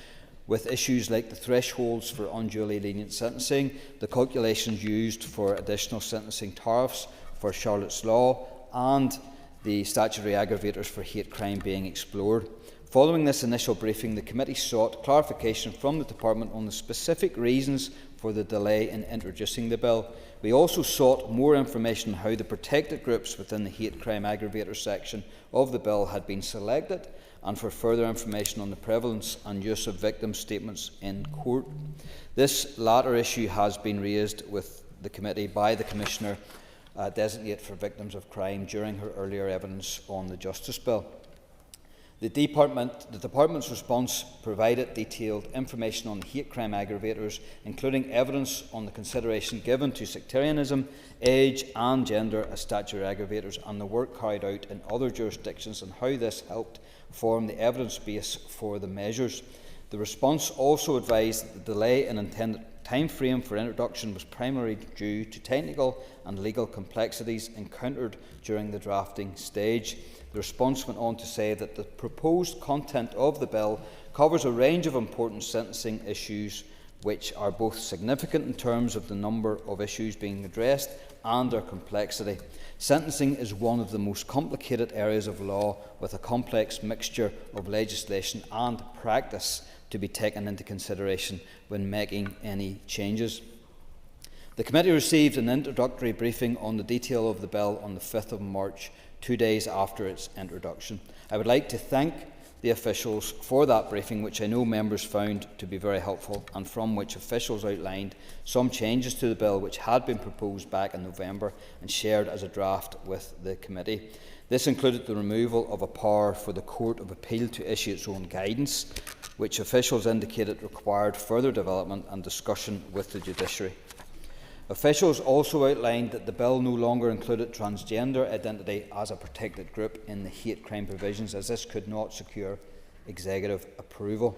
with issues like the thresholds for unduly lenient sentencing, the calculations used for additional sentencing tariffs for Charlotte's Law, and the statutory aggravators for hate crime being explored. Following this initial briefing, the committee sought clarification from the Department on the specific reasons for the delay in introducing the bill. We also sought more information on how the protected groups within the hate crime aggravator section of the bill had been selected, and for further information on the prevalence and use of victim statements in court. This latter issue has been raised with the committee by the Commissioner Designate for Victims of Crime during her earlier evidence on the Justice Bill. The Department's response provided detailed information on the hate crime aggravators, including evidence on the consideration given to sectarianism, age and gender as statutory aggravators, and the work carried out in other jurisdictions and how this helped form the evidence base for the measures. The response also advised that the delay in intended time frame for introduction was primarily due to technical and legal complexities encountered during the drafting stage. The response went on to say that the proposed content of the bill covers a range of important sentencing issues which are both significant in terms of the number of issues being addressed and their complexity. Sentencing is one of the most complicated areas of law, with a complex mixture of legislation and practice to be taken into consideration when making any changes. The committee received an introductory briefing on the detail of the bill on the 5th of March, 2 days after its introduction. I would like to thank the officials for that briefing, which I know members found to be very helpful, and from which officials outlined some changes to the bill which had been proposed back in November and shared as a draft with the committee. This included the removal of a power for the Court of Appeal to issue its own guidance, which officials indicated required further development and discussion with the judiciary. Officials also outlined that the bill no longer included transgender identity as a protected group in the hate crime provisions, as this could not secure executive approval.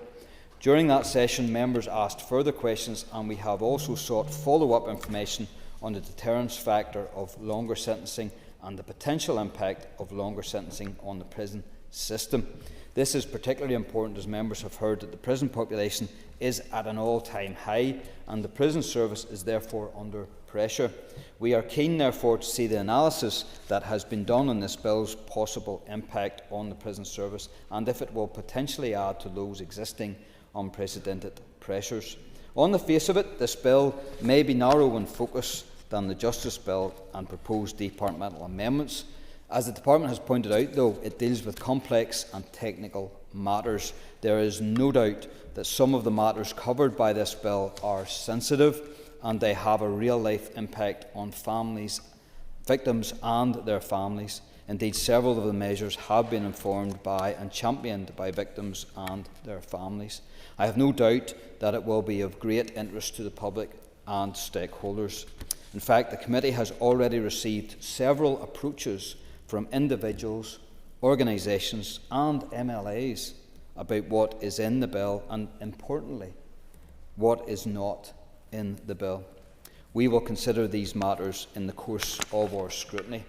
During that session, members asked further questions, and we have also sought follow-up information on the deterrence factor of longer sentencing and the potential impact of longer sentencing on the prison system. This is particularly important as members have heard that the prison population is at an all-time high and the prison service is therefore under pressure. We are keen therefore to see the analysis that has been done on this bill's possible impact on the prison service and if it will potentially add to those existing unprecedented pressures. On the face of it, this bill may be narrower in focus than the Justice Bill and proposed departmental amendments. As the Department has pointed out, though, it deals with complex and technical matters. There is no doubt that some of the matters covered by this bill are sensitive and they have a real-life impact on families, victims and their families. Indeed, several of the measures have been informed by and championed by victims and their families. I have no doubt that it will be of great interest to the public and stakeholders. In fact, the committee has already received several approaches from individuals, organisations and MLAs about what is in the bill and, importantly, what is not in the bill. We will consider these matters in the course of our scrutiny.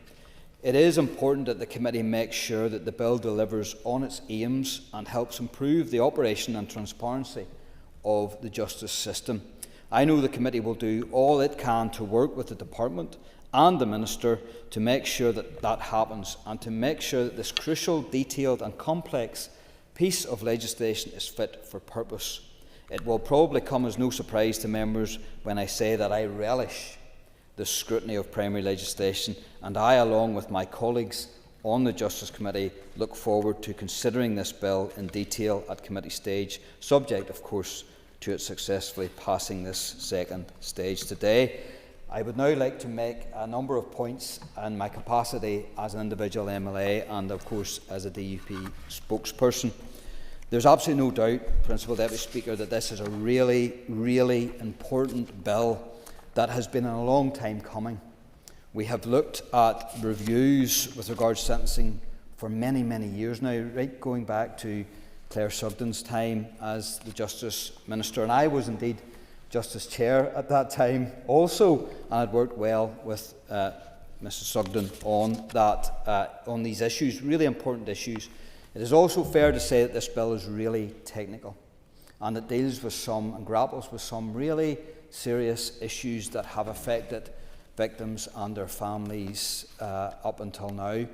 It is important that the committee makes sure that the bill delivers on its aims and helps improve the operation and transparency of the justice system. I know the committee will do all it can to work with the Department and the Minister to make sure that that happens and to make sure that this crucial, detailed and complex piece of legislation is fit for purpose. It will probably come as no surprise to members when I say that I relish the scrutiny of primary legislation, and I, along with my colleagues on the Justice Committee, look forward to considering this bill in detail at committee stage, subject, of course, to it successfully passing this second stage today. I would now like to make a number of points in my capacity as an individual MLA and, of course, as a DUP spokesperson. There's absolutely no doubt, Principal Deputy Speaker, that this is a really, really important bill that has been a long time coming. We have looked at reviews with regards to sentencing for many, many years now, right going back to Claire Sugden's time as the Justice Minister, and I was indeed Justice Chair at that time also, and I'd worked well with Mrs Sugden on that, on these issues, really important issues. It is also fair to say that this bill is really technical, and it deals with some and grapples with some really serious issues that have affected victims and their families up until now.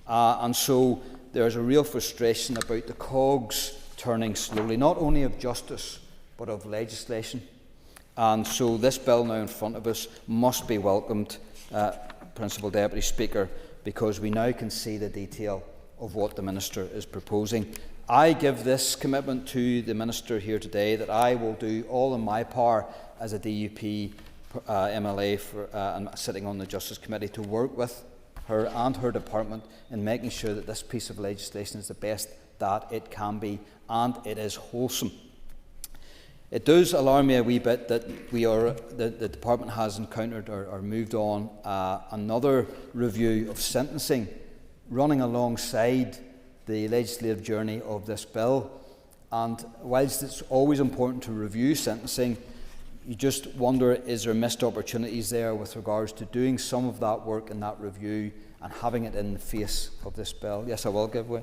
And so there's a real frustration about the cogs turning slowly, not only of justice, but of legislation. And so this bill now in front of us must be welcomed, Principal Deputy Speaker, because we now can see the detail of what the Minister is proposing. I give this commitment to the Minister here today that I will do all in my power as a DUP MLA and sitting on the Justice Committee to work with her and her department in making sure that this piece of legislation is the best that it can be, and it is wholesome. It does alarm me a wee bit that the department has encountered or moved on another review of sentencing running alongside the legislative journey of this bill. And whilst it's always important to review sentencing, you just wonder, is there missed opportunities there with regards to doing some of that work in that review and having it in the face of this bill? Yes, I will give way.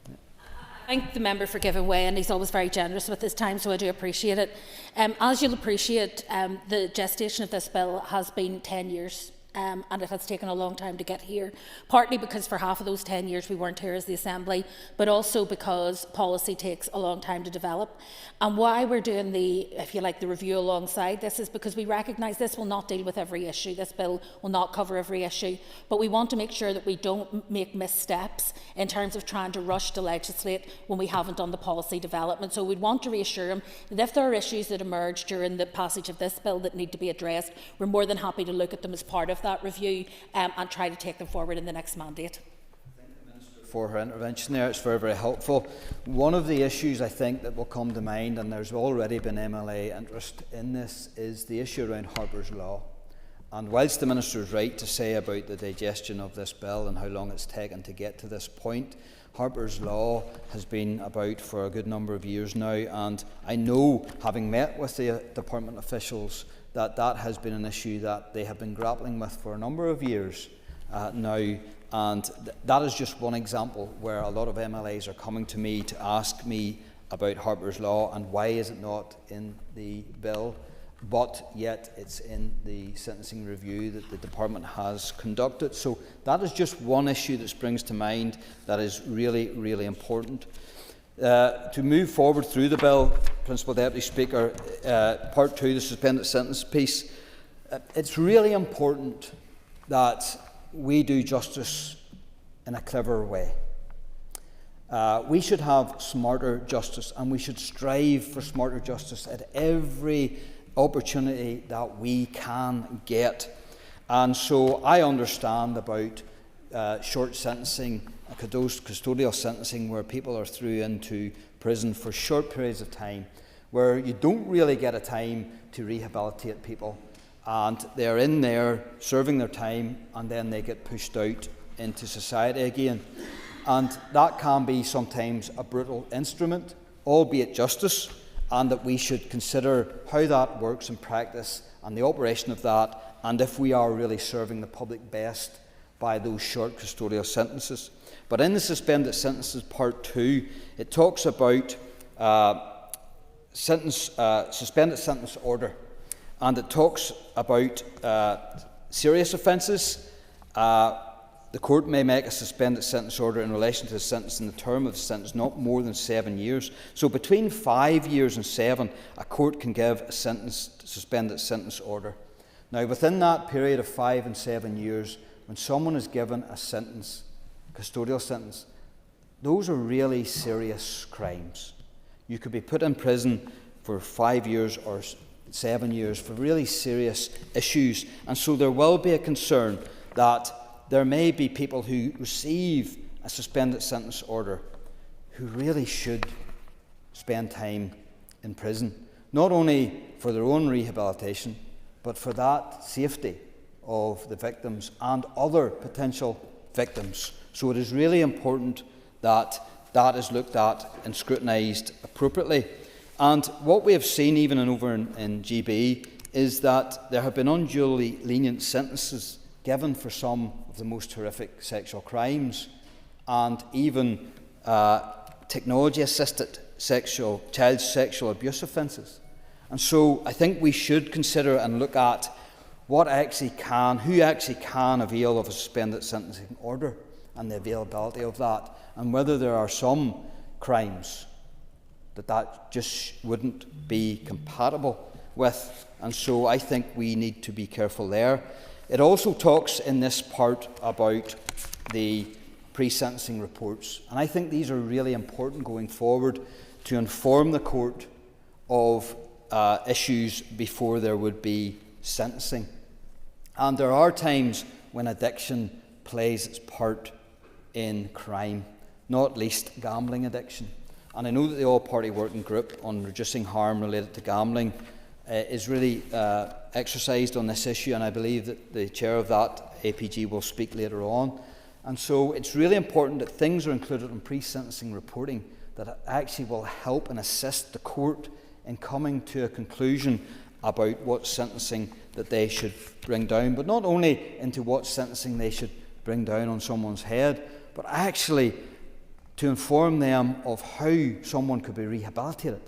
I thank the member for giving way, and he's always very generous with his time, so I do appreciate it. As you'll appreciate, the gestation of this bill has been 10 years. And it has taken a long time to get here, partly because for half of those 10 years we weren't here as the Assembly, but also because policy takes a long time to develop. And why we're doing the, if you like, the review alongside this is because we recognise this will not deal with every issue. This bill will not cover every issue, but we want to make sure that we don't make missteps in terms of trying to rush to legislate when we haven't done the policy development. So we'd want to reassure them that if there are issues that emerge during the passage of this bill that need to be addressed, we're more than happy to look at them as part of that review and try to take them forward in the next mandate. Thank the Minister for her intervention there. It's very, very helpful. One of the issues I think that will come to mind, and there's already been MLA interest in this, is the issue around Harper's Law. And whilst the Minister is right to say about the digestion of this bill and how long it's taken to get to this point, Harper's Law has been about for a good number of years now, and I know, having met with the department officials, that that has been an issue that they have been grappling with for a number of years now, and that is just one example where a lot of MLAs are coming to me to ask me about Harper's Law and why is it not in the bill, but yet it's in the sentencing review that the department has conducted. So that is just one issue that springs to mind that is really, really important. To move forward through the bill, Principal Deputy Speaker, Part 2, the suspended sentence piece, it's really important that we do justice in a clever way. We should have smarter justice, and we should strive for smarter justice at every opportunity that we can get. And so I understand about short sentencing, custodial sentencing, where people are through into prison for short periods of time, where you don't really get a time to rehabilitate people, and they're in there serving their time and then they get pushed out into society again. And that can be sometimes a brutal instrument, albeit justice, and that we should consider how that works in practice and the operation of that, and if we are really serving the public best by those short custodial sentences. But in the suspended sentences Part 2, it talks about suspended sentence order, and it talks about serious offences. The court may make a suspended sentence order in relation to the sentence in the term of the sentence not more than 7 years. So between 5 years and 7, a court can give a suspended sentence order. Now, within that period of 5 and 7 years, when someone is given a sentence, custodial sentence, those are really serious crimes. You could be put in prison for 5 years or 7 years for really serious issues. And so there will be a concern that there may be people who receive a suspended sentence order who really should spend time in prison, not only for their own rehabilitation, but for that safety of the victims and other potential victims. So it is really important that that is looked at and scrutinised appropriately. And what we have seen even over in GB is that there have been unduly lenient sentences given for some of the most horrific sexual crimes, and even technology-assisted child sexual abuse offences. And so I think we should consider and look at who actually can avail of a suspended sentencing order and the availability of that, and whether there are some crimes that just wouldn't be compatible with. And so I think we need to be careful there. It also talks in this part about the pre-sentencing reports, and I think these are really important going forward to inform the court of issues before there would be sentencing. And there are times when addiction plays its part in crime, not least gambling addiction. And I know that the All-Party Working Group on Reducing Harm Related to Gambling is really exercised on this issue, and I believe that the chair of that APG will speak later on. And so it's really important that things are included in pre-sentencing reporting that actually will help and assist the court in coming to a conclusion about what sentencing that they should bring down, but not only into what sentencing they should bring down on someone's head, but actually to inform them of how someone could be rehabilitated.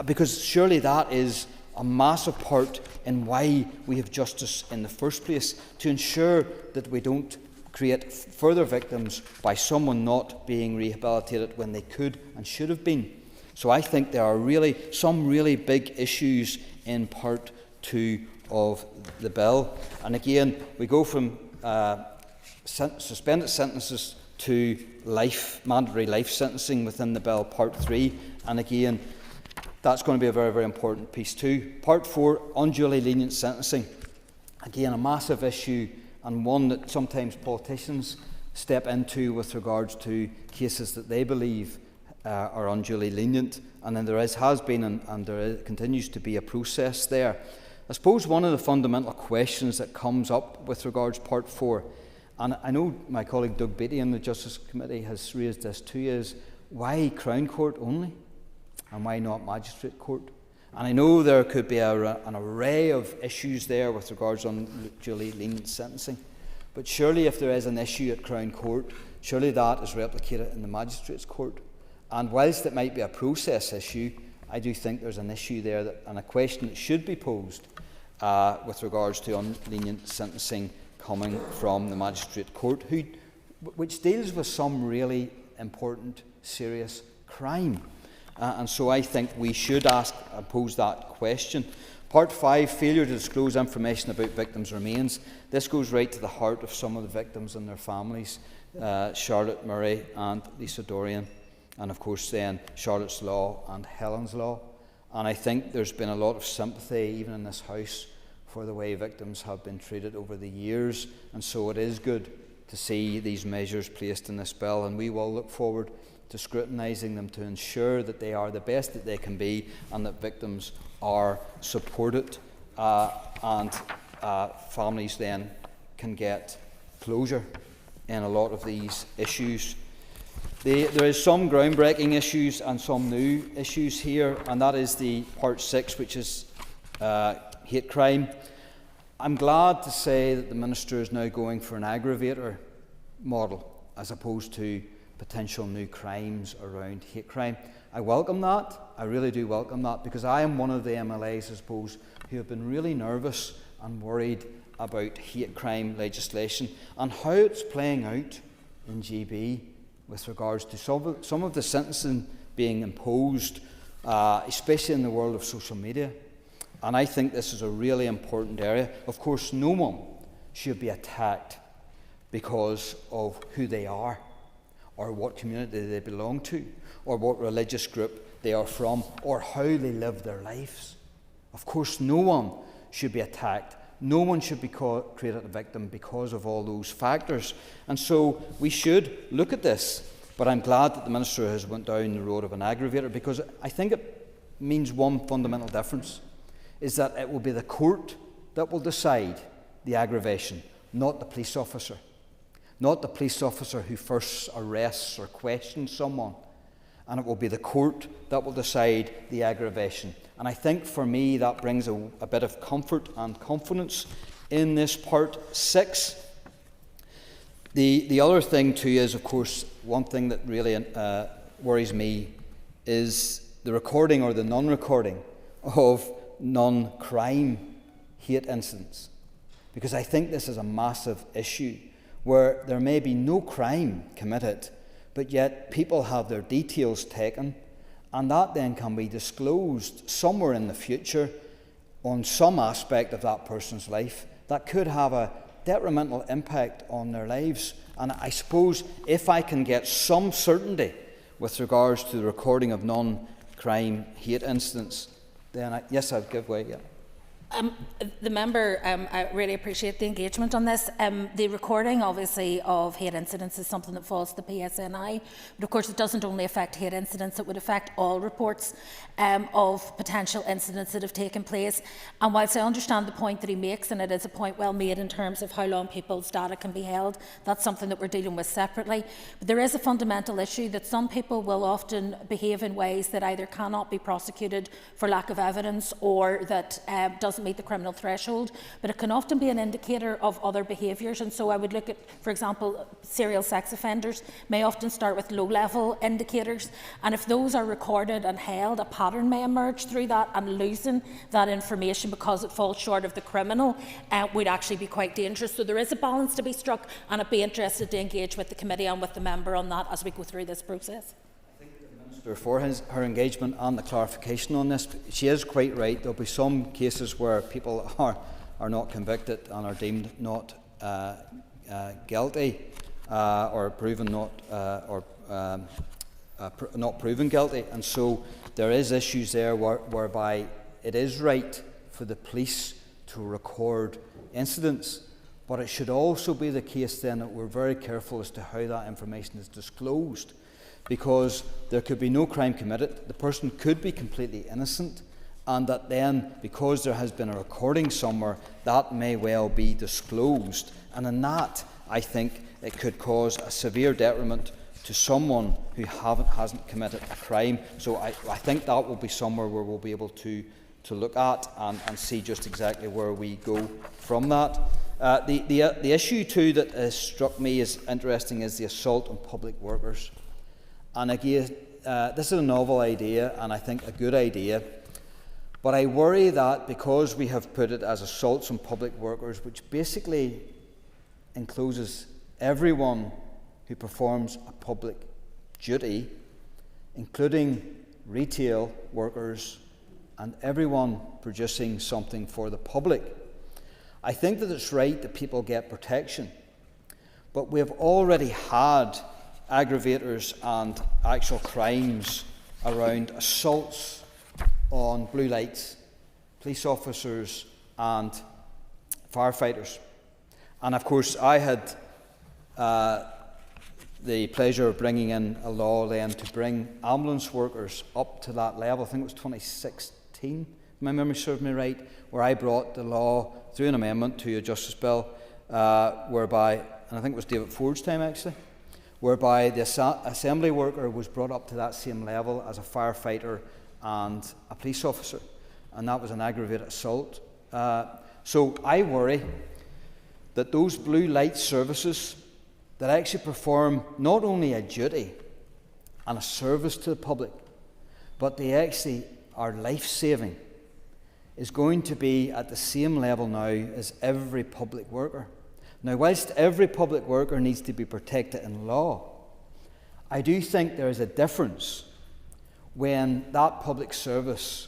Because surely that is a massive part in why we have justice in the first place, to ensure that we don't create further victims by someone not being rehabilitated when they could and should have been. So I think there are really some really big issues in Part 2 of the bill. And again, we go from suspended sentences to mandatory life sentencing within the bill, Part 3. And again, that's going to be a very, very important piece too. Part 4, unduly lenient sentencing. Again, a massive issue, and one that sometimes politicians step into with regards to cases that they believe are unduly lenient. And then there has been and there continues to be a process there. I suppose one of the fundamental questions that comes up with regards to Part 4, and I know my colleague Doug Beattie in the Justice Committee has raised this too, is why Crown Court only? And why not Magistrate Court? And I know there could be an array of issues there with regards to unduly lenient sentencing, but surely if there is an issue at Crown Court, surely that is replicated in the Magistrates Court. And whilst it might be a process issue, I do think there's an issue there and a question that should be posed with regards to lenient sentencing coming from the Magistrate Court, which deals with some really important, serious crime. And so I think we should ask and pose that question. Part 5, failure to disclose information about victims' remains. This goes right to the heart of some of the victims and their families, Charlotte Murray and Lisa Dorian, and of course then Charlotte's Law and Helen's Law. And I think there's been a lot of sympathy, even in this House, for the way victims have been treated over the years. And so it is good to see these measures placed in this bill, and we will look forward to scrutinising them to ensure that they are the best that they can be and that victims are supported and families then can get closure in a lot of these issues. There is some groundbreaking issues and some new issues here, and that is the Part 6, which is hate crime. I'm glad to say that the Minister is now going for an aggravator model as opposed to potential new crimes around hate crime. I welcome that. I really do welcome that, because I am one of the MLAs, I suppose, who have been really nervous and worried about hate crime legislation and how it's playing out in GB with regards to some of the sentencing being imposed, especially in the world of social media. And I think this is a really important area. Of course, no one should be attacked because of who they are, or what community they belong to, or what religious group they are from, or how they live their lives. Of course, no one should be attacked. No one should be created a victim because of all those factors. And so we should look at this. But I'm glad that the Minister has went down the road of an aggravator, because I think it means one fundamental difference, is that it will be the court that will decide the aggravation, not the police officer. Not the police officer who first arrests or questions someone. And it will be the court that will decide the aggravation. And I think for me that brings a bit of comfort and confidence in this part 6. The other thing too is, of course, one thing that really worries me is the recording or the non-recording of non-crime hate incidents. Because I think this is a massive issue where there may be no crime committed, but yet people have their details taken, and that then can be disclosed somewhere in the future on some aspect of that person's life that could have a detrimental impact on their lives. And I suppose if I can get some certainty with regards to the recording of non-crime hate incidents, then yes, I'd give way, yeah. The member, I really appreciate the engagement on this. The recording, obviously, of hate incidents is something that falls to the PSNI, but of course it doesn't only affect hate incidents, it would affect all reports of potential incidents that have taken place. And whilst I understand the point that he makes, and it is a point well made in terms of how long people's data can be held, that's something that we're dealing with separately. But there is a fundamental issue that some people will often behave in ways that either cannot be prosecuted for lack of evidence or that doesn't meet the criminal threshold, but it can often be an indicator of other behaviours. And so I would look at, for example, serial sex offenders may often start with low-level indicators, and if those are recorded and held, a pattern may emerge through that, and losing that information because it falls short of the criminal would actually be quite dangerous. So there is a balance to be struck, and I'd be interested to engage with the committee and with the member on that as we go through this process. For her engagement and the clarification on this. She is quite right. There will be some cases where people are not convicted and are deemed not guilty or proven not proven guilty, and so there is issues there whereby it is right for the police to record incidents, but it should also be the case then that we're very careful as to how that information is disclosed. Because there could be no crime committed, the person could be completely innocent, and that then, because there has been a recording somewhere, that may well be disclosed. And in that, I think it could cause a severe detriment to someone who hasn't committed a crime. So I think that will be somewhere where we'll be able to look at and see just exactly where we go from that. The issue too that has struck me as interesting is the assault on public workers. And again, this is a novel idea, and I think a good idea, but I worry that because we have put it as assaults on public workers, which basically encloses everyone who performs a public duty, including retail workers and everyone producing something for the public. I think that it's right that people get protection, but we have already had aggravators and actual crimes around assaults on blue lights, police officers and firefighters. And of course I had the pleasure of bringing in a law then to bring ambulance workers up to that level. I think it was 2016, if my memory serves me right, where I brought the law through an amendment to a justice bill whereby, and I think it was David Ford's time actually, whereby the assembly worker was brought up to that same level as a firefighter and a police officer, and that was an aggravated assault. So I worry that those blue light services that actually perform not only a duty and a service to the public, but they actually are life-saving, is going to be at the same level now as every public worker. Now, whilst every public worker needs to be protected in law, I do think there is a difference when that public service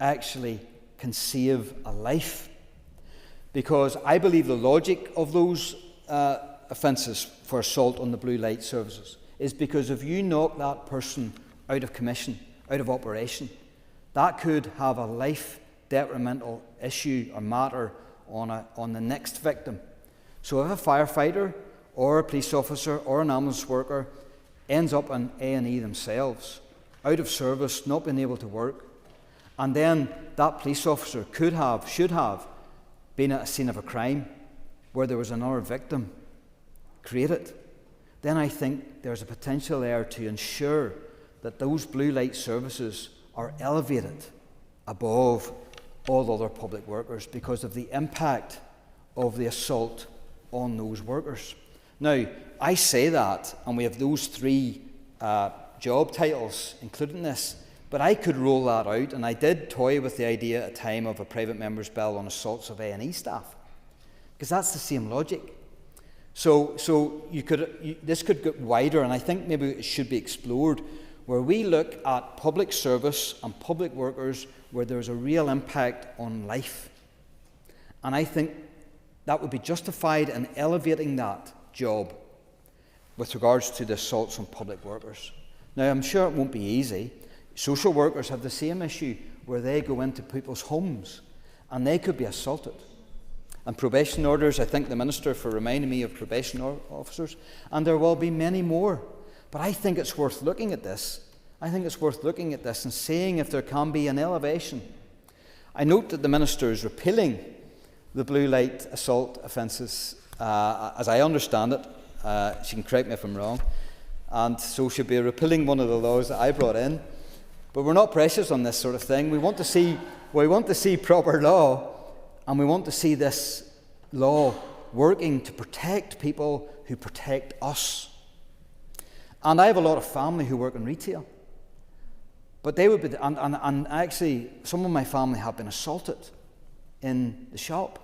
actually can save a life. Because I believe the logic of those offences for assault on the blue light services is because if you knock that person out of commission, out of operation, that could have a life detrimental issue or matter on the next victim. So if a firefighter or a police officer or an ambulance worker ends up in A&E themselves, out of service, not being able to work, and then that police officer should have been at a scene of a crime, where there was another victim created, then I think there's a potential there to ensure that those blue light services are elevated above all other public workers because of the impact of the assault on those workers. Now, I say that, and we have those three job titles included in this, but I could roll that out, and I did toy with the idea at a time of a private member's bill on assaults of A&E staff, because that's the same logic. So this could get wider, and I think maybe it should be explored, where we look at public service and public workers where there's a real impact on life. And I think that would be justified in elevating that job with regards to the assaults on public workers. Now, I'm sure it won't be easy. Social workers have the same issue where they go into people's homes and they could be assaulted. And probation orders, I thank the Minister for reminding me of probation officers, and there will be many more. But I think it's worth looking at this. I think it's worth looking at this and seeing if there can be an elevation. I note that the Minister is repealing the blue light assault offences, as I understand it. She can correct me if I'm wrong. And so she'll be repealing one of the laws that I brought in. But we're not precious on this sort of thing. We want to see proper law, and we want to see this law working to protect people who protect us. And I have a lot of family who work in retail. But they would be, and actually, some of my family have been assaulted in the shop.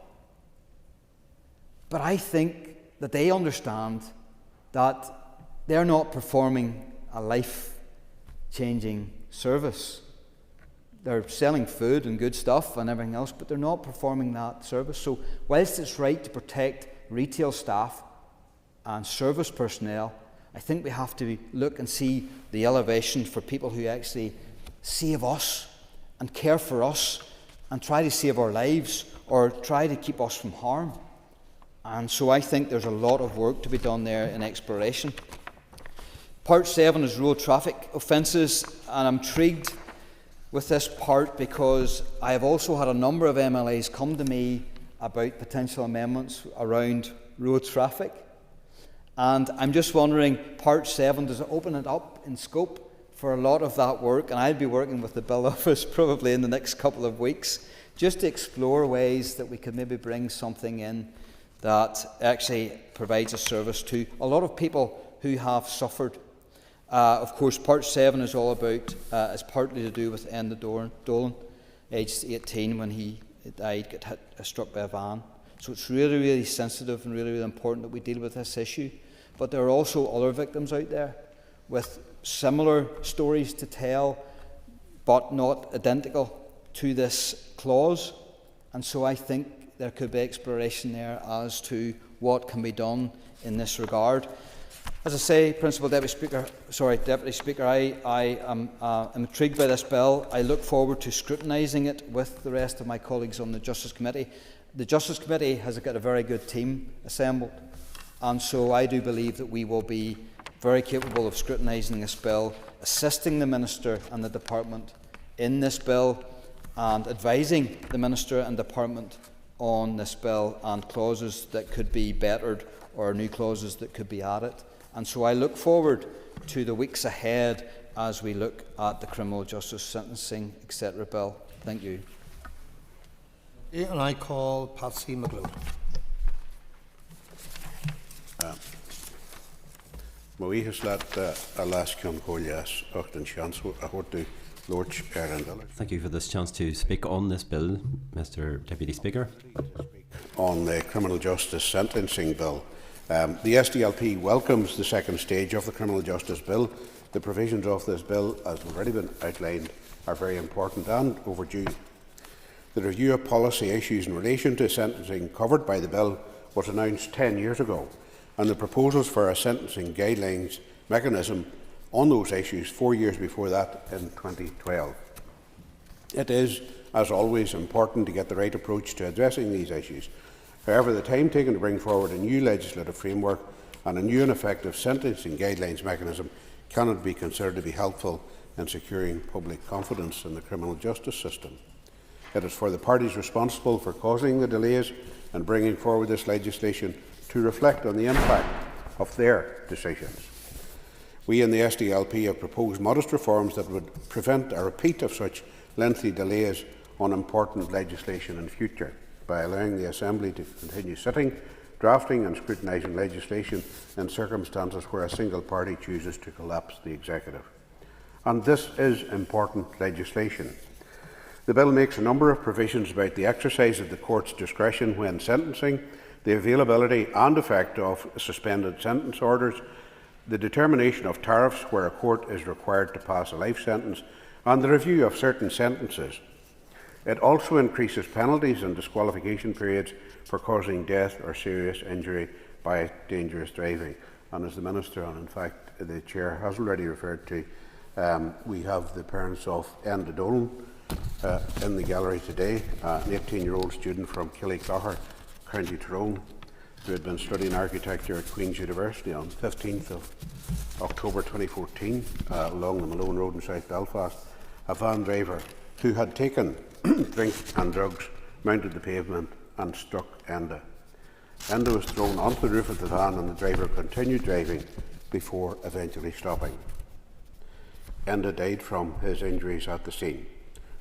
But I think that they understand that they're not performing a life-changing service. They're selling food and good stuff and everything else, but they're not performing that service. So whilst it's right to protect retail staff and service personnel, I think we have to look and see the elevation for people who actually save us and care for us and try to save our lives or try to keep us from harm. And so I think there's a lot of work to be done there in exploration. Part 7 is road traffic offences, and I'm intrigued with this part because I have also had a number of MLAs come to me about potential amendments around road traffic. And I'm just wondering, Part 7, does it open it up in scope for a lot of that work? And I'll be working with the Bill Office probably in the next couple of weeks, just to explore ways that we could maybe bring something in that actually provides a service to a lot of people who have suffered. Of course, Part 7 is all about, is partly to do with Enda Dolan, aged 18, when he died, got struck by a van. So it's really, really sensitive and really, really important that we deal with this issue. But there are also other victims out there with similar stories to tell, but not identical to this clause. And so I think there could be exploration there as to what can be done in this regard. As I say, Deputy Speaker, I am intrigued by this bill. I look forward to scrutinising it with the rest of my colleagues on the Justice Committee. The Justice Committee has got a very good team assembled, and so I do believe that we will be very capable of scrutinising this bill, assisting the Minister and the Department in this bill, and advising the Minister and Department on this bill and clauses that could be bettered or new clauses that could be added. And so I look forward to the weeks ahead as we look at the criminal justice sentencing, etc. bill. Thank you. And I call Patsy McGlone. Thank you for this chance to speak on this bill, Mr. Deputy Speaker. On the criminal justice sentencing bill. The SDLP welcomes the second stage of the criminal justice bill. The provisions of this bill, as has already been outlined, are very important and overdue. The review of policy issues in relation to sentencing covered by the bill was announced 10 years ago, and the proposals for a sentencing guidelines mechanism on those issues 4 years before that in 2012. It is, as always, important to get the right approach to addressing these issues. However, the time taken to bring forward a new legislative framework and a new and effective sentencing guidelines mechanism cannot be considered to be helpful in securing public confidence in the criminal justice system. It is for the parties responsible for causing the delays in bringing forward this legislation to reflect on the impact of their decisions. We in the SDLP have proposed modest reforms that would prevent a repeat of such lengthy delays on important legislation in future, by allowing the Assembly to continue sitting, drafting and scrutinising legislation in circumstances where a single party chooses to collapse the Executive. And this is important legislation. The bill makes a number of provisions about the exercise of the Court's discretion when sentencing, the availability and effect of suspended sentence orders, the determination of tariffs where a court is required to pass a life sentence, and the review of certain sentences. It also increases penalties and disqualification periods for causing death or serious injury by dangerous driving. And as the Minister, and in fact the Chair, has already referred to, we have the parents of Enda Dolan in the gallery today, an 18-year-old student from Killyclogher, County Tyrone, who had been studying architecture at Queen's University on 15th of October 2014 along the Malone Road in South Belfast. A van driver who had taken drink and drugs mounted the pavement and struck Enda. Enda was thrown onto the roof of the van and the driver continued driving before eventually stopping. Enda died from his injuries at the scene.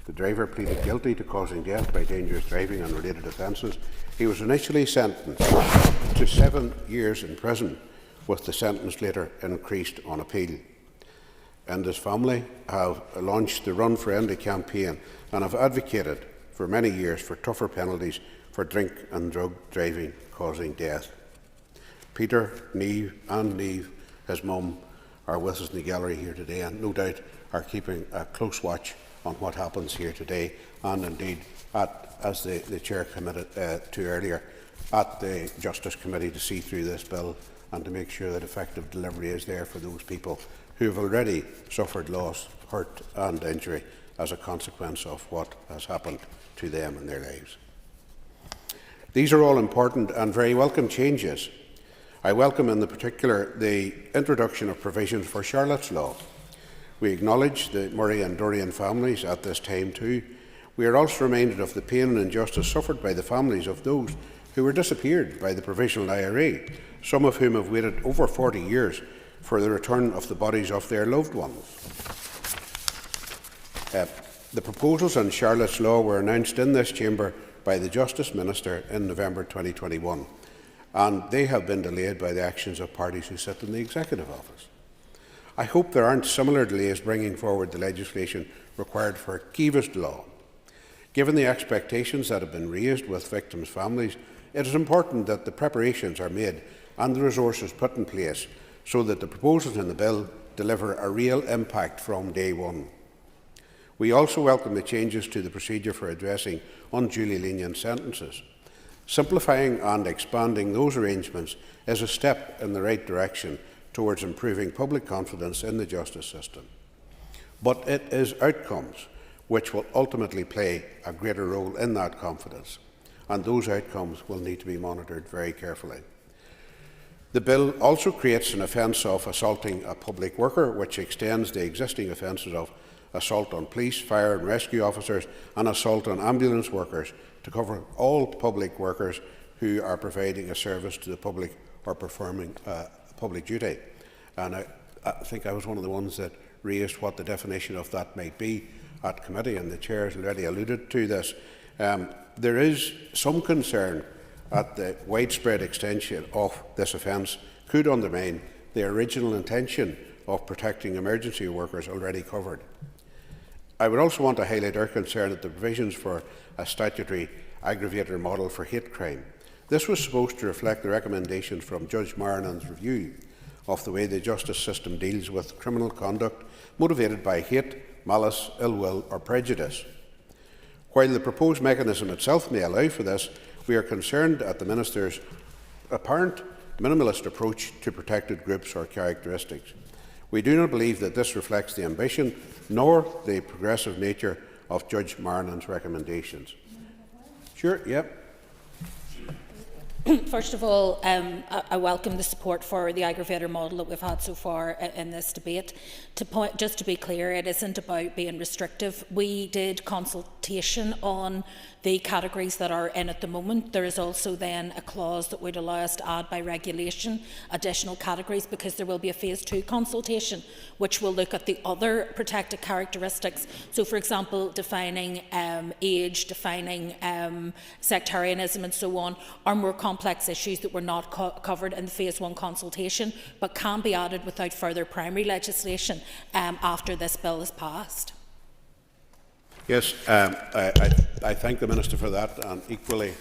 The driver pleaded guilty to causing death by dangerous driving and related offences. He was initially sentenced to 7 years in prison, with the sentence later increased on appeal. Enda's family have launched the Run for Enda campaign and have advocated for many years for tougher penalties for drink and drug driving causing death. Peter, Niamh and Niamh, his mum, are with us in the gallery here today and no doubt are keeping a close watch on what happens here today and indeed, as the Chair committed to earlier, at the Justice Committee to see through this bill and to make sure that effective delivery is there for those people who have already suffered loss, hurt and injury as a consequence of what has happened to them in their lives. These are all important and very welcome changes. I welcome in particular the introduction of provisions for Charlotte's Law. We acknowledge the Murray and Dorian families at this time too. We are also reminded of the pain and injustice suffered by the families of those who were disappeared by the Provisional IRA, some of whom have waited over 40 years for the return of the bodies of their loved ones. The proposals on Charlotte's Law were announced in this chamber by the Justice Minister in November 2021, and they have been delayed by the actions of parties who sit in the Executive Office. I hope there aren't similar delays bringing forward the legislation required for Kiva's Law. Given the expectations that have been raised with victims' families, it is important that the preparations are made and the resources put in place so that the proposals in the bill deliver a real impact from day one. We also welcome the changes to the procedure for addressing unduly lenient sentences. Simplifying and expanding those arrangements is a step in the right direction towards improving public confidence in the justice system. But it is outcomes which will ultimately play a greater role in that confidence, and those outcomes will need to be monitored very carefully. The bill also creates an offence of assaulting a public worker, which extends the existing offences of assault on police, fire and rescue officers and assault on ambulance workers to cover all public workers who are providing a service to the public or performing public duty. And I think I was one of the ones that raised what the definition of that might be at committee, and the Chair has already alluded to this. There is some concern that the widespread extension of this offence could undermine the original intention of protecting emergency workers already covered. I would also want to highlight our concern at the provisions for a statutory aggravator model for hate crime. This was supposed to reflect the recommendations from Judge Marinan's review of the way the justice system deals with criminal conduct motivated by hate, malice, ill will or prejudice. While the proposed mechanism itself may allow for this, we are concerned at the Minister's apparent minimalist approach to protected groups or characteristics. We do not believe that this reflects the ambition nor the progressive nature of Judge Marinan's recommendations. Sure, yep. First of all, I welcome the support for the aggravator model that we've had so far in this debate. Just to be clear, it isn't about being restrictive. We did consultation on the categories that are in at the moment. There is also then a clause that would allow us to add by regulation additional categories, because there will be a phase 2 consultation which will look at the other protected characteristics. So, for example, defining age, defining sectarianism and so on are more complex issues that were not covered in the phase 1 consultation, but can be added without further primary legislation after this bill is passed. Yes, I thank the Minister for that, and equally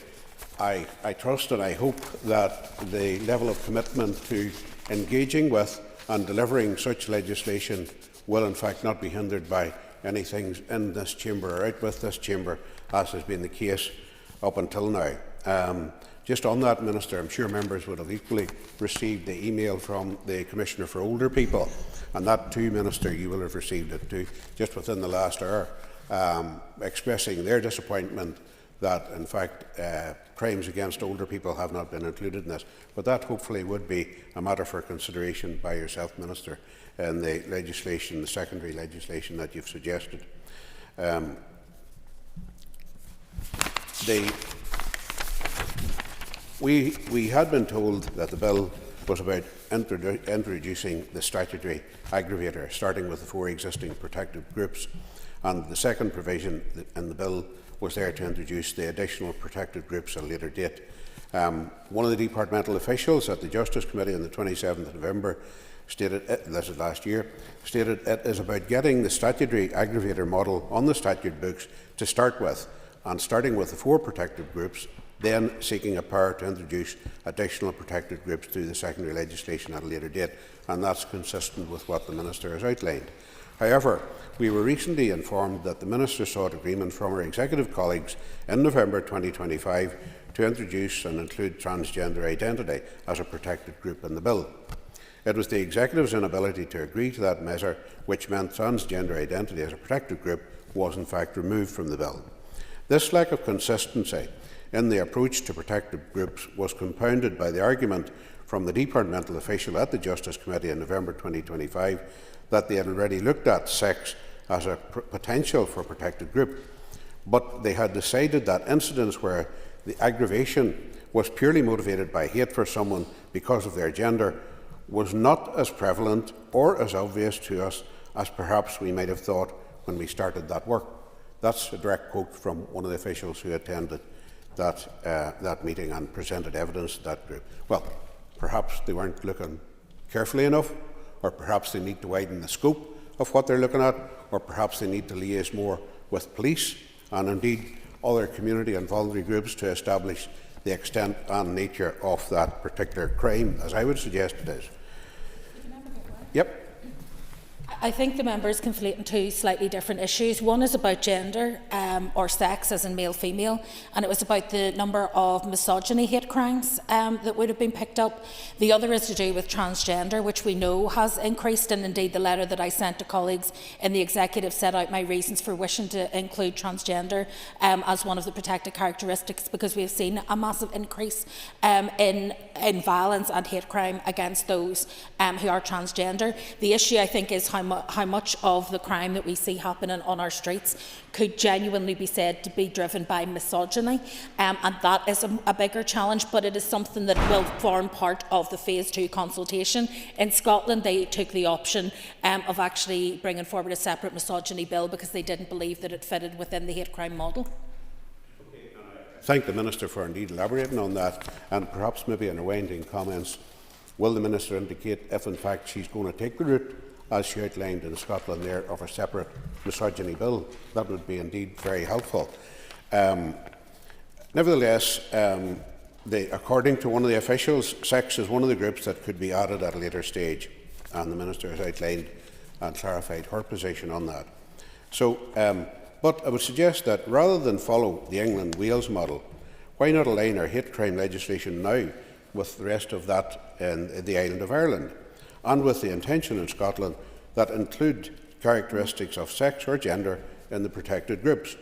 I trust and I hope that the level of commitment to engaging with and delivering such legislation will in fact not be hindered by anything in this chamber or out with this chamber, as has been the case up until now. Just on that, Minister, I'm sure members would have equally received the email from the Commissioner for Older People, and that too, Minister, you will have received it too, just within the last hour, expressing their disappointment that, in fact, crimes against older people have not been included in this. But that hopefully would be a matter for consideration by yourself, Minister, in the legislation, the secondary legislation that you've suggested. We had been told that the bill was about introducing the statutory aggravator, starting with the 4 existing protected groups, and the second provision in the bill was there to introduce the additional protected groups at a later date. One of the departmental officials at the Justice Committee on the 27th of November stated, this is last year, stated it is about getting the statutory aggravator model on the statute books to start with, and starting with the 4 protected groups, then seeking a power to introduce additional protected groups through the secondary legislation at a later date, and that's consistent with what the Minister has outlined. However, we were recently informed that the Minister sought agreement from her executive colleagues in November 2025 to introduce and include transgender identity as a protected group in the bill. It was the Executive's inability to agree to that measure which meant transgender identity as a protected group was in fact removed from the bill. This lack of consistency in the approach to protected groups was compounded by the argument from the departmental official at the Justice Committee in November 2025 that they had already looked at sex as a potential for protected group, but they had decided that incidents where the aggravation was purely motivated by hate for someone because of their gender was not as prevalent or as obvious to us as perhaps we might have thought when we started that work. That's a direct quote from one of the officials who attended that meeting and presented evidence to that group. Well, perhaps they weren't looking carefully enough, or perhaps they need to widen the scope of what they're looking at, or perhaps they need to liaise more with police and indeed other community and voluntary groups to establish the extent and nature of that particular crime, as I would suggest it is. Yep. I think the member is conflating 2 slightly different issues. One is about gender or sex, as in male-female, and it was about the number of misogyny hate crimes that would have been picked up. The other is to do with transgender, which we know has increased, and indeed the letter that I sent to colleagues in the Executive set out my reasons for wishing to include transgender as one of the protected characteristics, because we have seen a massive increase in violence and hate crime against those who are transgender. The issue, I think, is how much of the crime that we see happening on our streets could genuinely be said to be driven by misogyny, and that is a bigger challenge, but it is something that will form part of the phase 2 consultation. In Scotland, they took the option of actually bringing forward a separate misogyny bill because they didn't believe that it fitted within the hate crime model. Thank the Minister for indeed elaborating on that, and perhaps maybe in her winding comments, will the Minister indicate if in fact she's going to take the route, as she outlined in Scotland there, of a separate misogyny bill? That would be indeed very helpful. Nevertheless, according to one of the officials, sex is one of the groups that could be added at a later stage, and the Minister has outlined and clarified her position on that. So, but I would suggest that rather than follow the England-Wales model, why not align our hate crime legislation now with the rest of that in the island of Ireland, and with the intention in Scotland that include characteristics of sex or gender in the protected groups?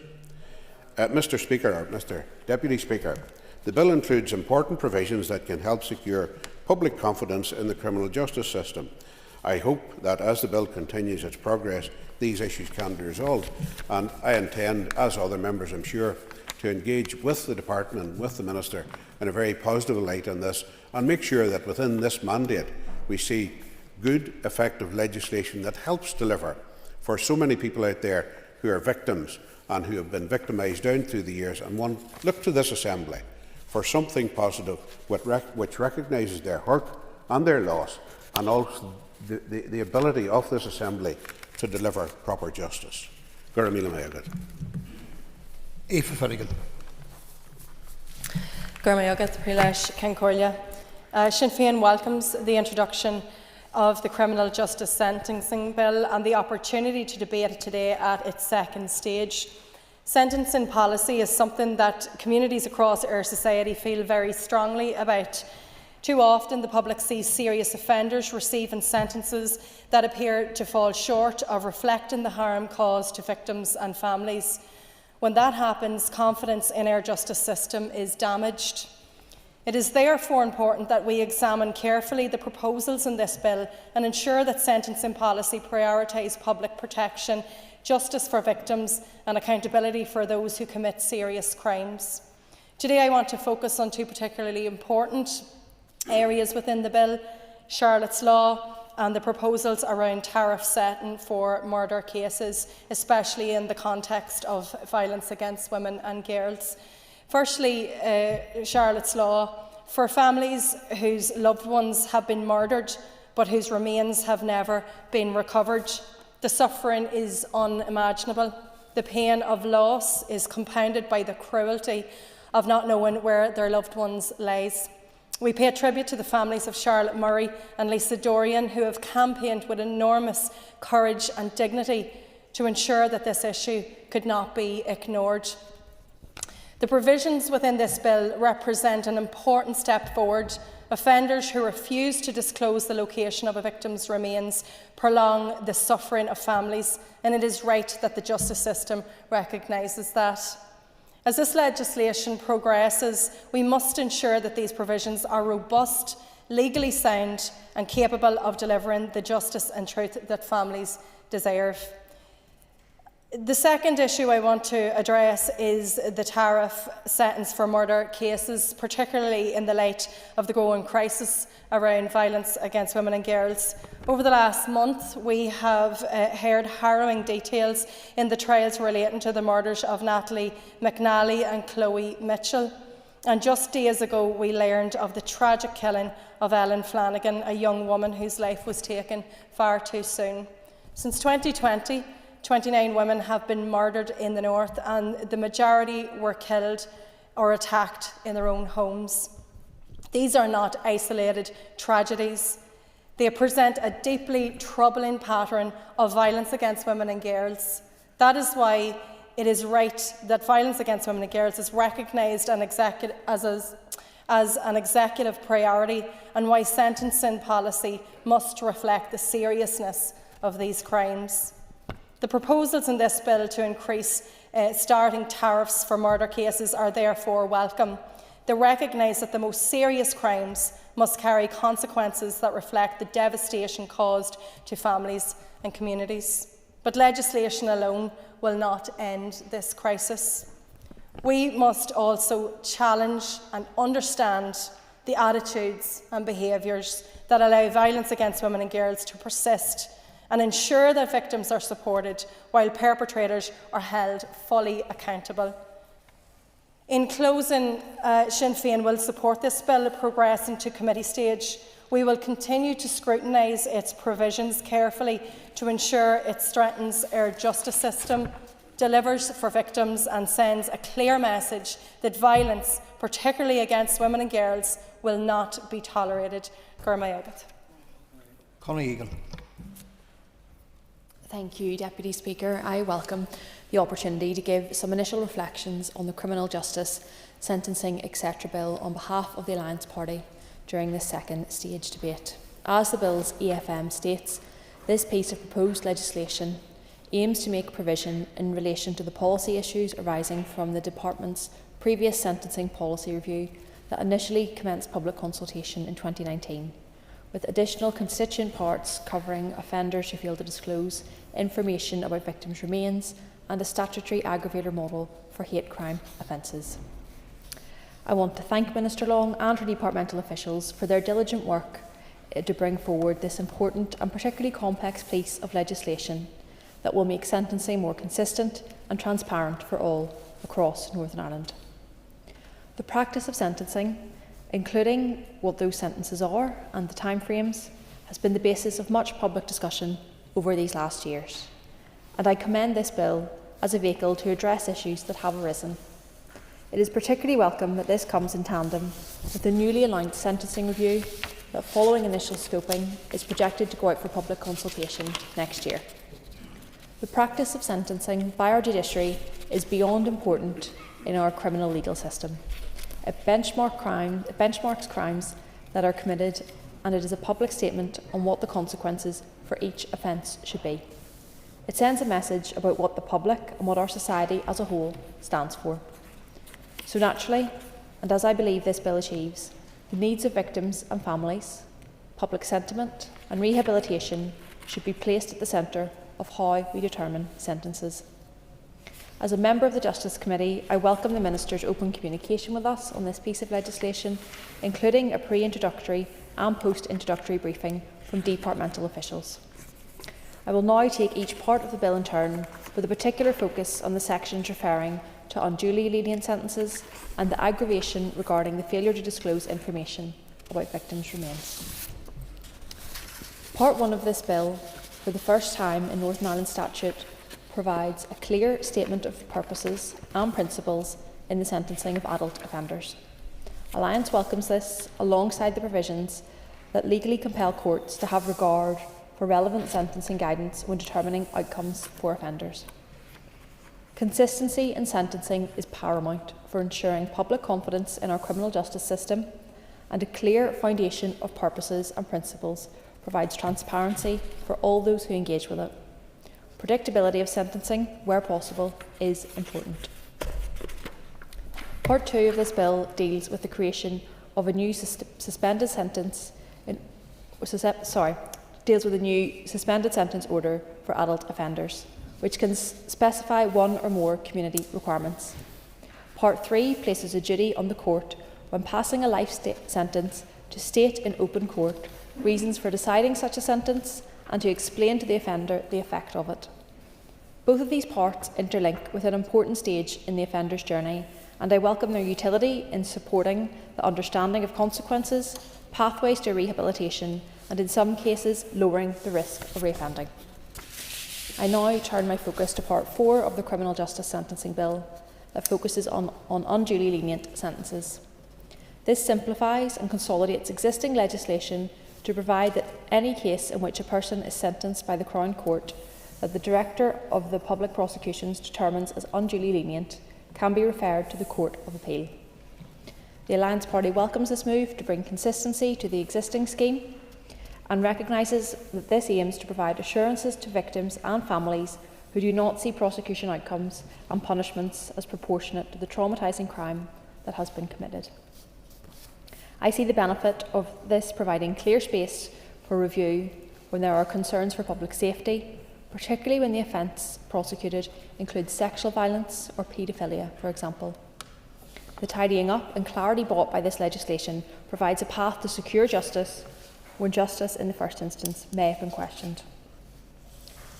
Mr. Speaker, or Mr. Deputy Speaker, The bill includes important provisions that can help secure public confidence in the criminal justice system. I hope that as the bill continues its progress, these issues can be resolved, and I intend, as other members I'm sure, to engage with the Department and with the Minister in a very positive light on this, and make sure that within this mandate we see good, effective legislation that helps deliver for so many people out there who are victims and who have been victimised down through the years, and look to this Assembly for something positive which recognises their hurt and their loss, and also the ability of this Assembly to deliver proper justice. Gurmila Mayagat. Aoife Finnegan. Gurmayagat Prilesh Concordia. Sinn Féin welcomes the introduction of the Criminal Justice Sentencing Bill and the opportunity to debate it today at its second stage. Sentencing policy is something that communities across our society feel very strongly about. Too often the public sees serious offenders receiving sentences that appear to fall short of reflecting the harm caused to victims and families. When that happens, confidence in our justice system is damaged. It is therefore important that we examine carefully the proposals in this bill and ensure that sentencing policy prioritise public protection, justice for victims and accountability for those who commit serious crimes. Today I want to focus on two particularly important areas within the bill: Charlotte's Law and the proposals around tariff setting for murder cases, especially in the context of violence against women and girls. Firstly, Charlotte's Law. For families whose loved ones have been murdered but whose remains have never been recovered, the suffering is unimaginable. The pain of loss is compounded by the cruelty of not knowing where their loved ones lies. We pay tribute to the families of Charlotte Murray and Lisa Dorian, who have campaigned with enormous courage and dignity to ensure that this issue could not be ignored. The provisions within this bill represent an important step forward. Offenders who refuse to disclose the location of a victim's remains prolong the suffering of families, and it is right that the justice system recognises that. As this legislation progresses, we must ensure that these provisions are robust, legally sound and capable of delivering the justice and truth that families deserve. The second issue I want to address is the tariff sentence for murder cases, particularly in the light of the growing crisis around violence against women and girls. Over the last month, we have heard harrowing details in the trials relating to the murders of Natalie McNally and Chloe Mitchell. And just days ago, we learned of the tragic killing of Ellen Flanagan, a young woman whose life was taken far too soon. Since 2020, 29 women have been murdered in the north, and the majority were killed or attacked in their own homes. These are not isolated tragedies. They present a deeply troubling pattern of violence against women and girls. That is why it is right that violence against women and girls is recognised as an executive priority, and why sentencing policy must reflect the seriousness of these crimes. The proposals in this bill to increase starting tariffs for murder cases are therefore welcome. They recognise that the most serious crimes must carry consequences that reflect the devastation caused to families and communities. But legislation alone will not end this crisis. We must also challenge and understand the attitudes and behaviours that allow violence against women and girls to persist, and ensure that victims are supported while perpetrators are held fully accountable. In closing, Sinn Féin will support this bill progressing to committee stage. We will continue to scrutinise its provisions carefully to ensure it strengthens our justice system, delivers for victims and sends a clear message that violence, particularly against women and girls, will not be tolerated. Gurmayagat. Conor Egan. Thank you, Deputy Speaker. I welcome the opportunity to give some initial reflections on the Criminal Justice Sentencing etc. Bill on behalf of the Alliance Party during this second stage debate. As the bill's EFM states, this piece of proposed legislation aims to make provision in relation to the policy issues arising from the Department's previous sentencing policy review that initially commenced public consultation in 2019, with additional constituent parts covering offenders who fail to disclose information about victims' remains and a statutory aggravator model for hate crime offences. I want to thank Minister Long and her departmental officials for their diligent work to bring forward this important and particularly complex piece of legislation that will make sentencing more consistent and transparent for all across Northern Ireland. The practice of sentencing, including what those sentences are and the timeframes, has been the basis of much public discussion over these last years, and I commend this bill as a vehicle to address issues that have arisen. It is particularly welcome that this comes in tandem with the newly announced sentencing review that, following initial scoping, is projected to go out for public consultation next year. The practice of sentencing by our judiciary is beyond important in our criminal legal system. It benchmarks crimes that are committed, and it is a public statement on what the consequences for each offence should be. It sends a message about what the public and what our society as a whole stands for. So naturally, and as I believe this bill achieves, the needs of victims and families, public sentiment and rehabilitation should be placed at the centre of how we determine sentences. As a member of the Justice Committee, I welcome the Minister's open communication with us on this piece of legislation, including a pre-introductory and post-introductory briefing from departmental officials. I will now take each part of the bill in turn, with a particular focus on the sections referring to unduly lenient sentences and the aggravation regarding the failure to disclose information about victims' remains. Part 1 of this bill, for the first time in Northern Ireland statute, provides a clear statement of purposes and principles in the sentencing of adult offenders. Alliance welcomes this alongside the provisions that legally compel courts to have regard for relevant sentencing guidance when determining outcomes for offenders. Consistency in sentencing is paramount for ensuring public confidence in our criminal justice system, and a clear foundation of purposes and principles provides transparency for all those who engage with it. Predictability of sentencing, where possible, is important. Part 2 of this bill deals with the creation of a new suspended sentence order for adult offenders, which can specify one or more community requirements. Part 3 places a duty on the court when passing a life sentence to state in open court reasons for deciding such a sentence and to explain to the offender the effect of it. Both of these parts interlink with an important stage in the offender's journey, and I welcome their utility in supporting the understanding of consequences, pathways to rehabilitation, and in some cases lowering the risk of reoffending. I now turn my focus to Part 4 of the Criminal Justice Sentencing Bill that focuses on unduly lenient sentences. This simplifies and consolidates existing legislation to provide that any case in which a person is sentenced by the Crown Court that the Director of the Public Prosecutions determines as unduly lenient can be referred to the Court of Appeal. The Alliance Party welcomes this move to bring consistency to the existing scheme and recognises that this aims to provide assurances to victims and families who do not see prosecution outcomes and punishments as proportionate to the traumatising crime that has been committed. I see the benefit of this providing clear space for review when there are concerns for public safety, particularly when the offence prosecuted includes sexual violence or paedophilia, for example. The tidying up and clarity brought by this legislation provides a path to secure justice when justice in the first instance may have been questioned.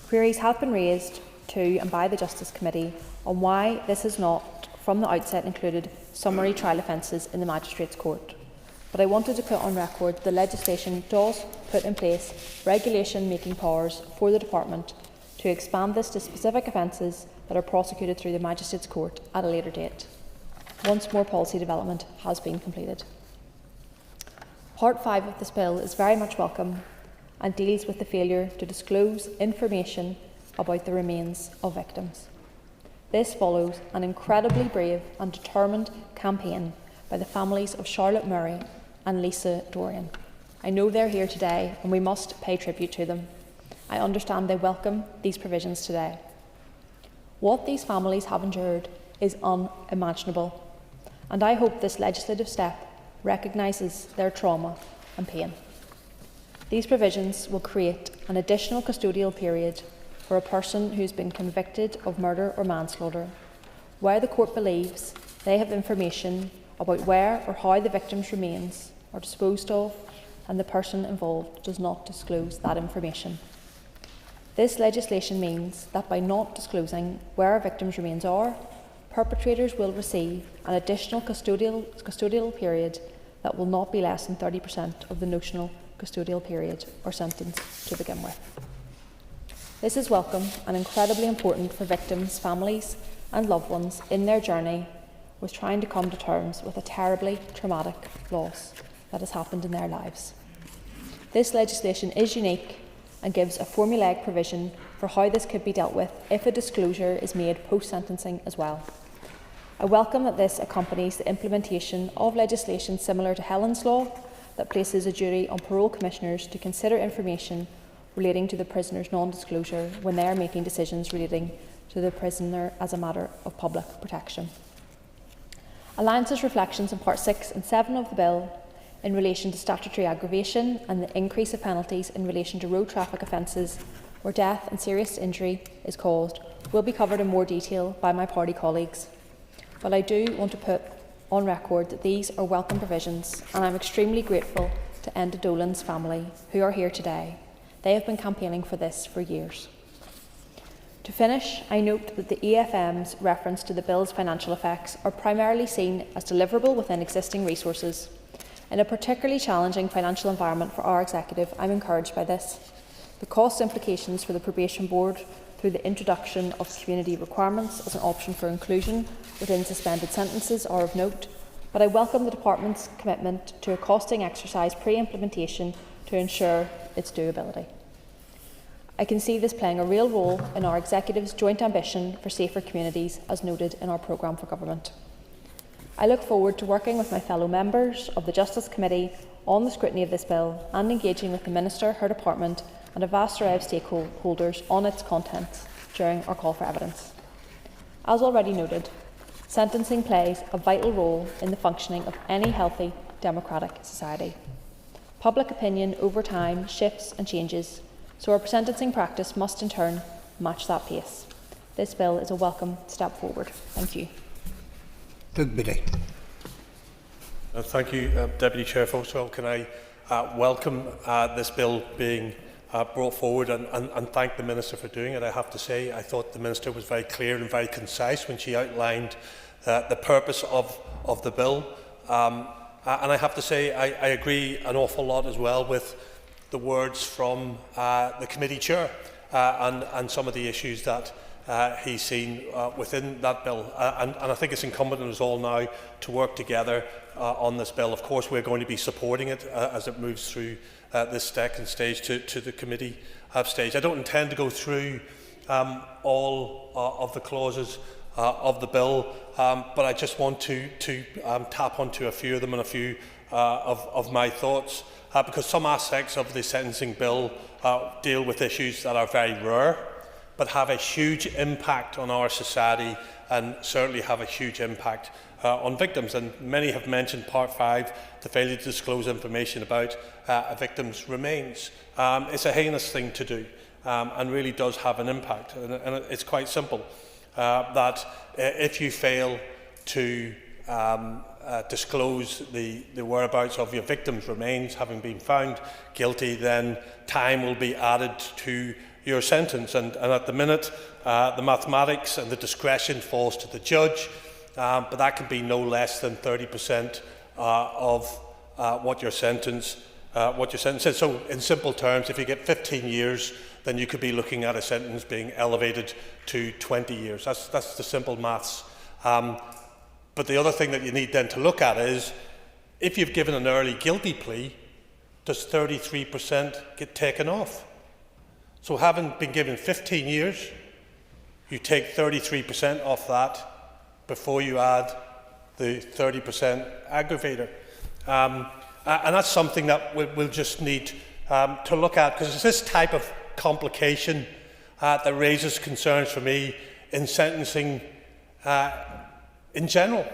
Queries have been raised to and by the Justice Committee on why this has not, from the outset, included summary trial offences in the Magistrates' Court. But I wanted to put on record the legislation does put in place regulation-making powers for the Department to expand this to specific offences that are prosecuted through the Magistrates' Court at a later date, once more policy development has been completed. Part 5 of this bill is very much welcome and deals with the failure to disclose information about the remains of victims. This follows an incredibly brave and determined campaign by the families of Charlotte Murray and Lisa Dorian. I know they're here today and we must pay tribute to them. I understand they welcome these provisions today. What these families have endured is unimaginable, and I hope this legislative step recognises their trauma and pain. These provisions will create an additional custodial period for a person who has been convicted of murder or manslaughter, where the court believes they have information about where or how the victim's remains are disposed of, and the person involved does not disclose that information. This legislation means that by not disclosing where a victim's remains are, perpetrators will receive an additional custodial period that will not be less than 30% of the notional custodial period or sentence to begin with. This is welcome and incredibly important for victims, families and loved ones in their journey with trying to come to terms with a terribly traumatic loss that has happened in their lives. This legislation is unique and gives a formulaic provision for how this could be dealt with if a disclosure is made post-sentencing as well. I welcome that this accompanies the implementation of legislation similar to Helen's Law that places a duty on parole commissioners to consider information relating to the prisoner's non-disclosure when they are making decisions relating to the prisoner as a matter of public protection. Alliance's reflections in Part 6 and 7 of the Bill in relation to statutory aggravation and the increase of penalties in relation to road traffic offences where death and serious injury is caused will be covered in more detail by my party colleagues. But I do want to put on record that these are welcome provisions, and I'm extremely grateful to Enda Dolan's family who are here today. They have been campaigning for this for years. To finish, I note that the EFM's reference to the Bill's financial effects are primarily seen as deliverable within existing resources. In a particularly challenging financial environment for our executive, I'm encouraged by this. The cost implications for the Probation Board through the introduction of community requirements as an option for inclusion within suspended sentences are of note, but I welcome the Department's commitment to a costing exercise pre-implementation to ensure its doability. I can see this playing a real role in our Executive's joint ambition for safer communities as noted in our programme for government. I look forward to working with my fellow members of the Justice Committee on the scrutiny of this bill and engaging with the Minister, her department and a vast array of stakeholders on its contents during our call for evidence. As already noted, sentencing plays a vital role in the functioning of any healthy democratic society. Public opinion over time shifts and changes, so our sentencing practice must in turn match that pace. This bill is a welcome step forward. Thank you. Thank you, Deputy Chair. First of all, can I welcome this bill being brought forward and thank the Minister for doing it. I have to say, I thought the Minister was very clear and very concise when she outlined the purpose of the bill. And I have to say, I agree an awful lot as well with the words from the committee chair and some of the issues that he's seen within that bill. And I think it's incumbent on us all now to work together on this bill. Of course, we're going to be supporting it as it moves through this second stage to the committee stage. I don't intend to go through all of the clauses of the bill, but I just want to tap onto a few of them and a few of my thoughts, because some aspects of the sentencing bill deal with issues that are very rare, but have a huge impact on our society and certainly have a huge impact on victims. And many have mentioned Part 5, the failure to disclose information about a victim's remains. It's a heinous thing to do and really does have an impact. And it's quite simple, that if you fail to disclose the whereabouts of your victim's remains, having been found guilty, then time will be added to your sentence. And at the minute, the mathematics and the discretion falls to the judge, but that can be no less than 30% of what your sentence is. So in simple terms, if you get 15 years, then you could be looking at a sentence being elevated to 20 years. That's the simple maths. But the other thing that you need then to look at is, if you've given an early guilty plea, does 33% get taken off? So having been given 15 years, you take 33% off that before you add the 30% aggravator. And that's something that we'll just need to look at, because it's this type of complication that raises concerns for me in sentencing in general.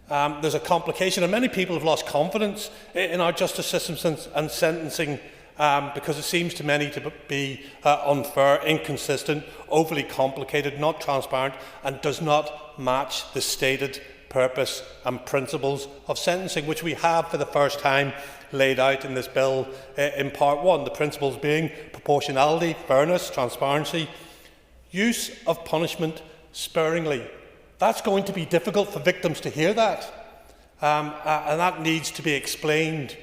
There's a complication, and many people have lost confidence in our justice systems and sentencing because it seems to many to be unfair, inconsistent, overly complicated, not transparent, and does not match the stated purpose and principles of sentencing, which we have for the first time laid out in this bill in Part 1. The principles being proportionality, fairness, transparency, use of punishment sparingly. That's going to be difficult for victims to hear that, and that needs to be explained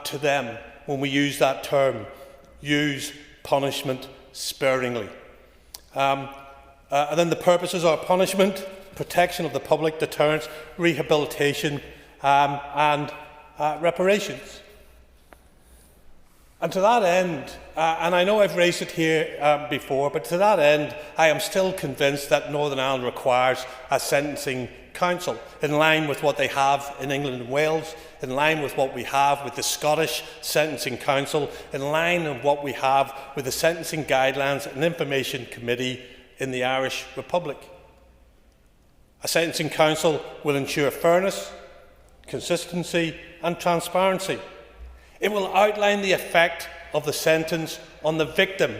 to them when we use that term, use punishment sparingly. And then the purposes are punishment, protection of the public, deterrence, rehabilitation, and reparations. And to that end, and I know I've raised it here before, but to that end, I am still convinced that Northern Ireland requires a sentencing council in line with what they have in England and Wales, in line with what we have with the Scottish Sentencing Council, in line with what we have with the Sentencing Guidelines and Information Committee in the Irish Republic. A sentencing council will ensure fairness, consistency and transparency. It will outline the effect of the sentence on the victim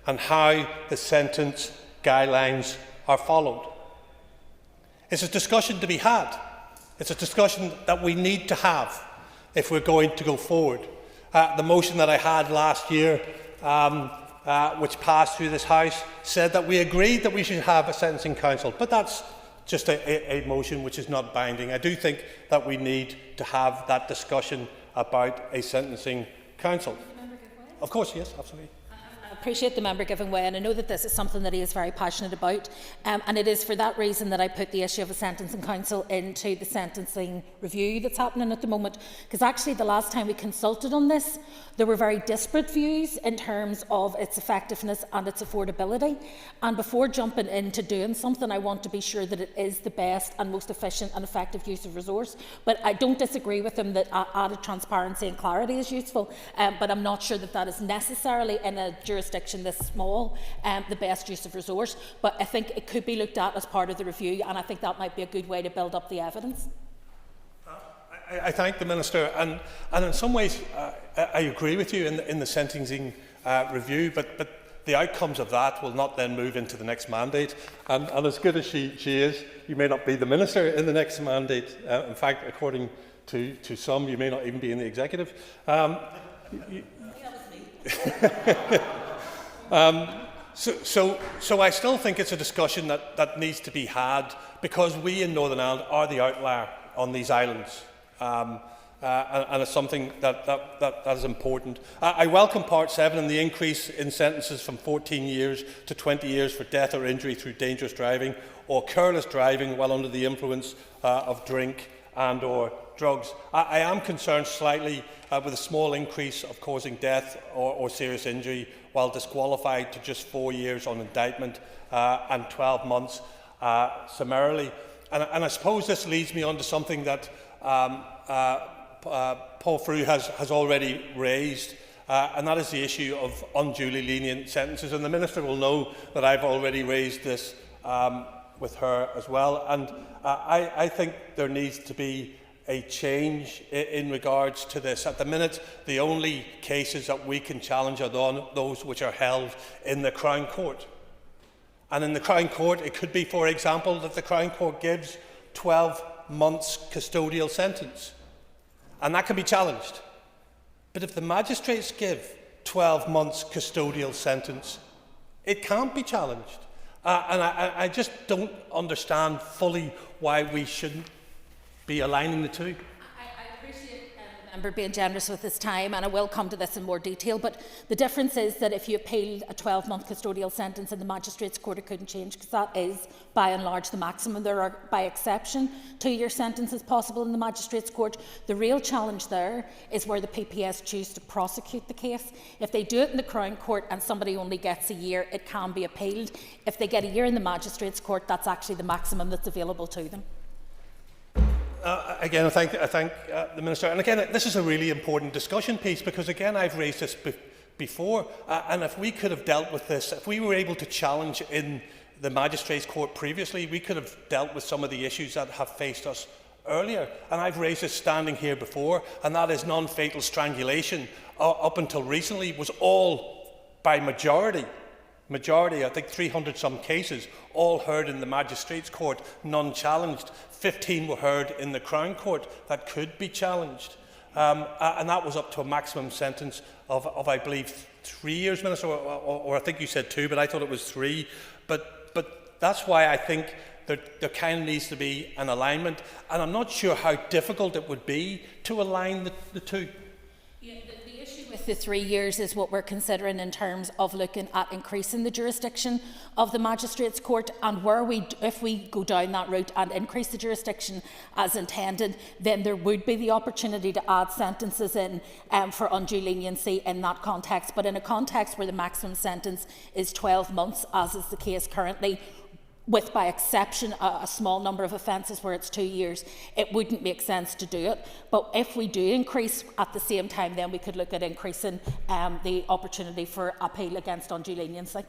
and how the sentence guidelines are followed. It's a discussion to be had. It's a discussion that we need to have if we're going to go forward. The motion that I had last year, which passed through this House, said that we agreed that we should have a sentencing council, but that's just a motion which is not binding. I do think that we need to have that discussion about a sentencing council. Of course, yes, absolutely. I appreciate the member giving way, and I know that this is something that he is very passionate about, and it is for that reason that I put the issue of a sentencing council into the sentencing review that's happening at the moment, because actually the last time we consulted on this, there were very disparate views in terms of its effectiveness and its affordability, and before jumping into doing something, I want to be sure that it is the best and most efficient and effective use of resource. But I don't disagree with him that added transparency and clarity is useful, but I'm not sure that that is necessarily in a jurisdiction this small the best use of resource. But I think it could be looked at as part of the review, and I think that might be a good way to build up the evidence. I thank the Minister, and in some ways I agree with you in the sentencing review, but the outcomes of that will not then move into the next mandate. And as good as she is, you may not be the Minister in the next mandate. In fact, according to some, you may not even be in the executive. So I still think it's a discussion that needs to be had, because we in Northern Ireland are the outlier on these islands. And it's something that is important. I welcome Part 7 and the increase in sentences from 14 years to 20 years for death or injury through dangerous driving or careless driving while under the influence of drink and or drugs. I am concerned slightly with a small increase of causing death or serious injury while disqualified to just 4 years on indictment and 12 months summarily. And I suppose this leads me on to something that Paul Frew has already raised, and that is the issue of unduly lenient sentences. And the Minister will know that I've already raised this with her as well. And I think there needs to be a change in regards to this. At the minute, the only cases that we can challenge are those which are held in the Crown Court. And in the Crown Court, it could be, for example, that the Crown Court gives 12 months custodial sentence, and that can be challenged. But if the magistrates give 12 months custodial sentence, it can't be challenged. And I just don't understand fully why we shouldn't be aligning the two. I appreciate the member being generous with his time, and I will come to this in more detail, but the difference is that if you appealed a 12-month custodial sentence in the Magistrates' Court, it couldn't change, because that is, by and large, the maximum. There are, by exception, 2-year sentences possible in the Magistrates' Court. The real challenge there is where the PPS choose to prosecute the case. If they do it in the Crown Court and somebody only gets a year, it can be appealed. If they get a year in the Magistrates' Court, that's actually the maximum that's available to them. Again, I thank the Minister. And again, this is a really important discussion piece, because again, I've raised this before. And if we could have dealt with this, if we were able to challenge in the Magistrates' Court previously, we could have dealt with some of the issues that have faced us earlier, and I've raised it standing here before, and that is non-fatal strangulation. Up until recently was all by majority, I think 300 some cases, all heard in the Magistrates' Court, none challenged. 15 were heard in the Crown Court that could be challenged. And that was up to a maximum sentence of I believe 3 years, Minister, or I think you said 2, but I thought it was 3. But that's why I think there kind of needs to be an alignment, and I'm not sure how difficult it would be to align the two. Yeah, the issue with the 3 years is what we're considering in terms of looking at increasing the jurisdiction of the Magistrates' Court, and if we go down that route and increase the jurisdiction as intended, then there would be the opportunity to add sentences in for undue leniency in that context. But in a context where the maximum sentence is 12 months, as is the case currently, with, by exception, a small number of offences where it's 2 years, it wouldn't make sense to do it. But if we do increase at the same time, then we could look at increasing the opportunity for appeal against undue leniency.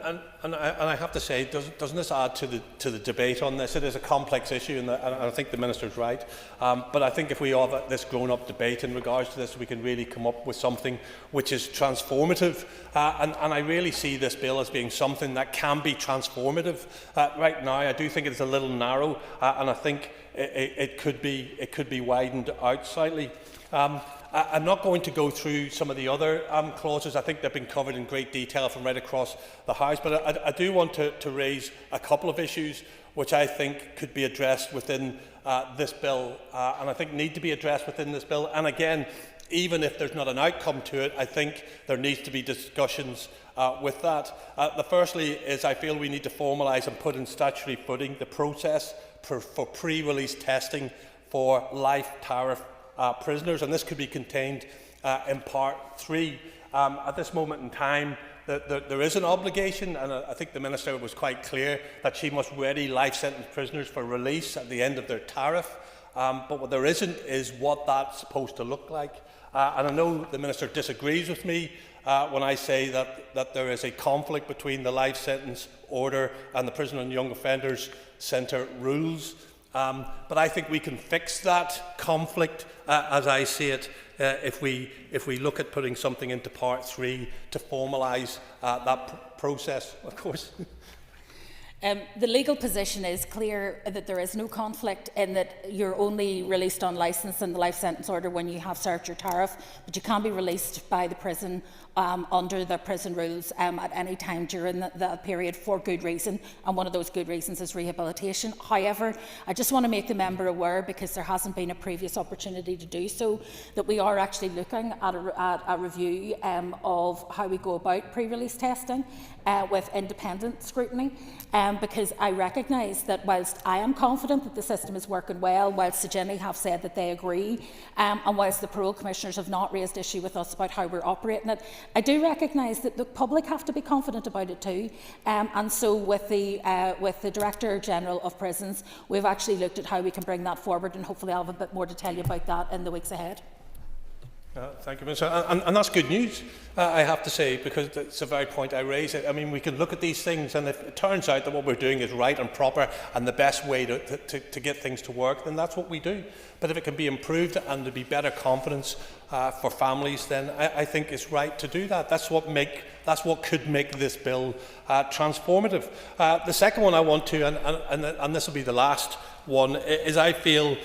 And I have to say, doesn't this add to the debate on this? It is a complex issue, and I think the Minister's right. But I think if we have this grown-up debate in regards to this, we can really come up with something which is transformative. And I really see this bill as being something that can be transformative. Right now, I do think it's a little narrow, and I think it could be widened out slightly. I'm not going to go through some of the other clauses. I think they've been covered in great detail from right across the House, but I do want to raise a couple of issues which I think could be addressed within this bill, and I think need to be addressed within this bill. And again, even if there's not an outcome to it, I think there needs to be discussions with that. The firstly is I feel we need to formalise and put in statutory footing the process for pre-release testing for life tariff prisoners, and this could be contained in Part 3. At this moment in time, there is an obligation, and I think the Minister was quite clear that she must ready life-sentence prisoners for release at the end of their tariff. But what there isn't is what that's supposed to look like. And I know the Minister disagrees with me when I say that there is a conflict between the life sentence order and the Prison and Young Offenders Centre rules. But I think we can fix that conflict, as I see it, if we look at putting something into Part 3 to formalise that process, of course. The legal position is clear that there is no conflict in that you're only released on licence in the life sentence order when you have served your tariff, but you can be released by the prison under the prison rules at any time during that period for good reason, and one of those good reasons is rehabilitation. However, I just want to make the member aware, because there hasn't been a previous opportunity to do so, that we are actually looking at a review of how we go about pre-release testing with independent scrutiny, because I recognise that whilst I am confident that the system is working well, whilst the Gini have said that they agree, and whilst the parole commissioners have not raised issue with us about how we're operating it, I do recognise that the public have to be confident about it too. And so with the Director General of Prisons, we've actually looked at how we can bring that forward, and hopefully I'll have a bit more to tell you about that in the weeks ahead. Thank you, Minister. And that's good news, I have to say, because it's the very point I raise. I mean, we can look at these things, and if it turns out that what we're doing is right and proper and the best way to get things to work, then that's what we do. But if it can be improved and to be better confidence for families, then I think it's right to do that. That's what could make this bill transformative. The second one I want to, and this will be the last one, is I feel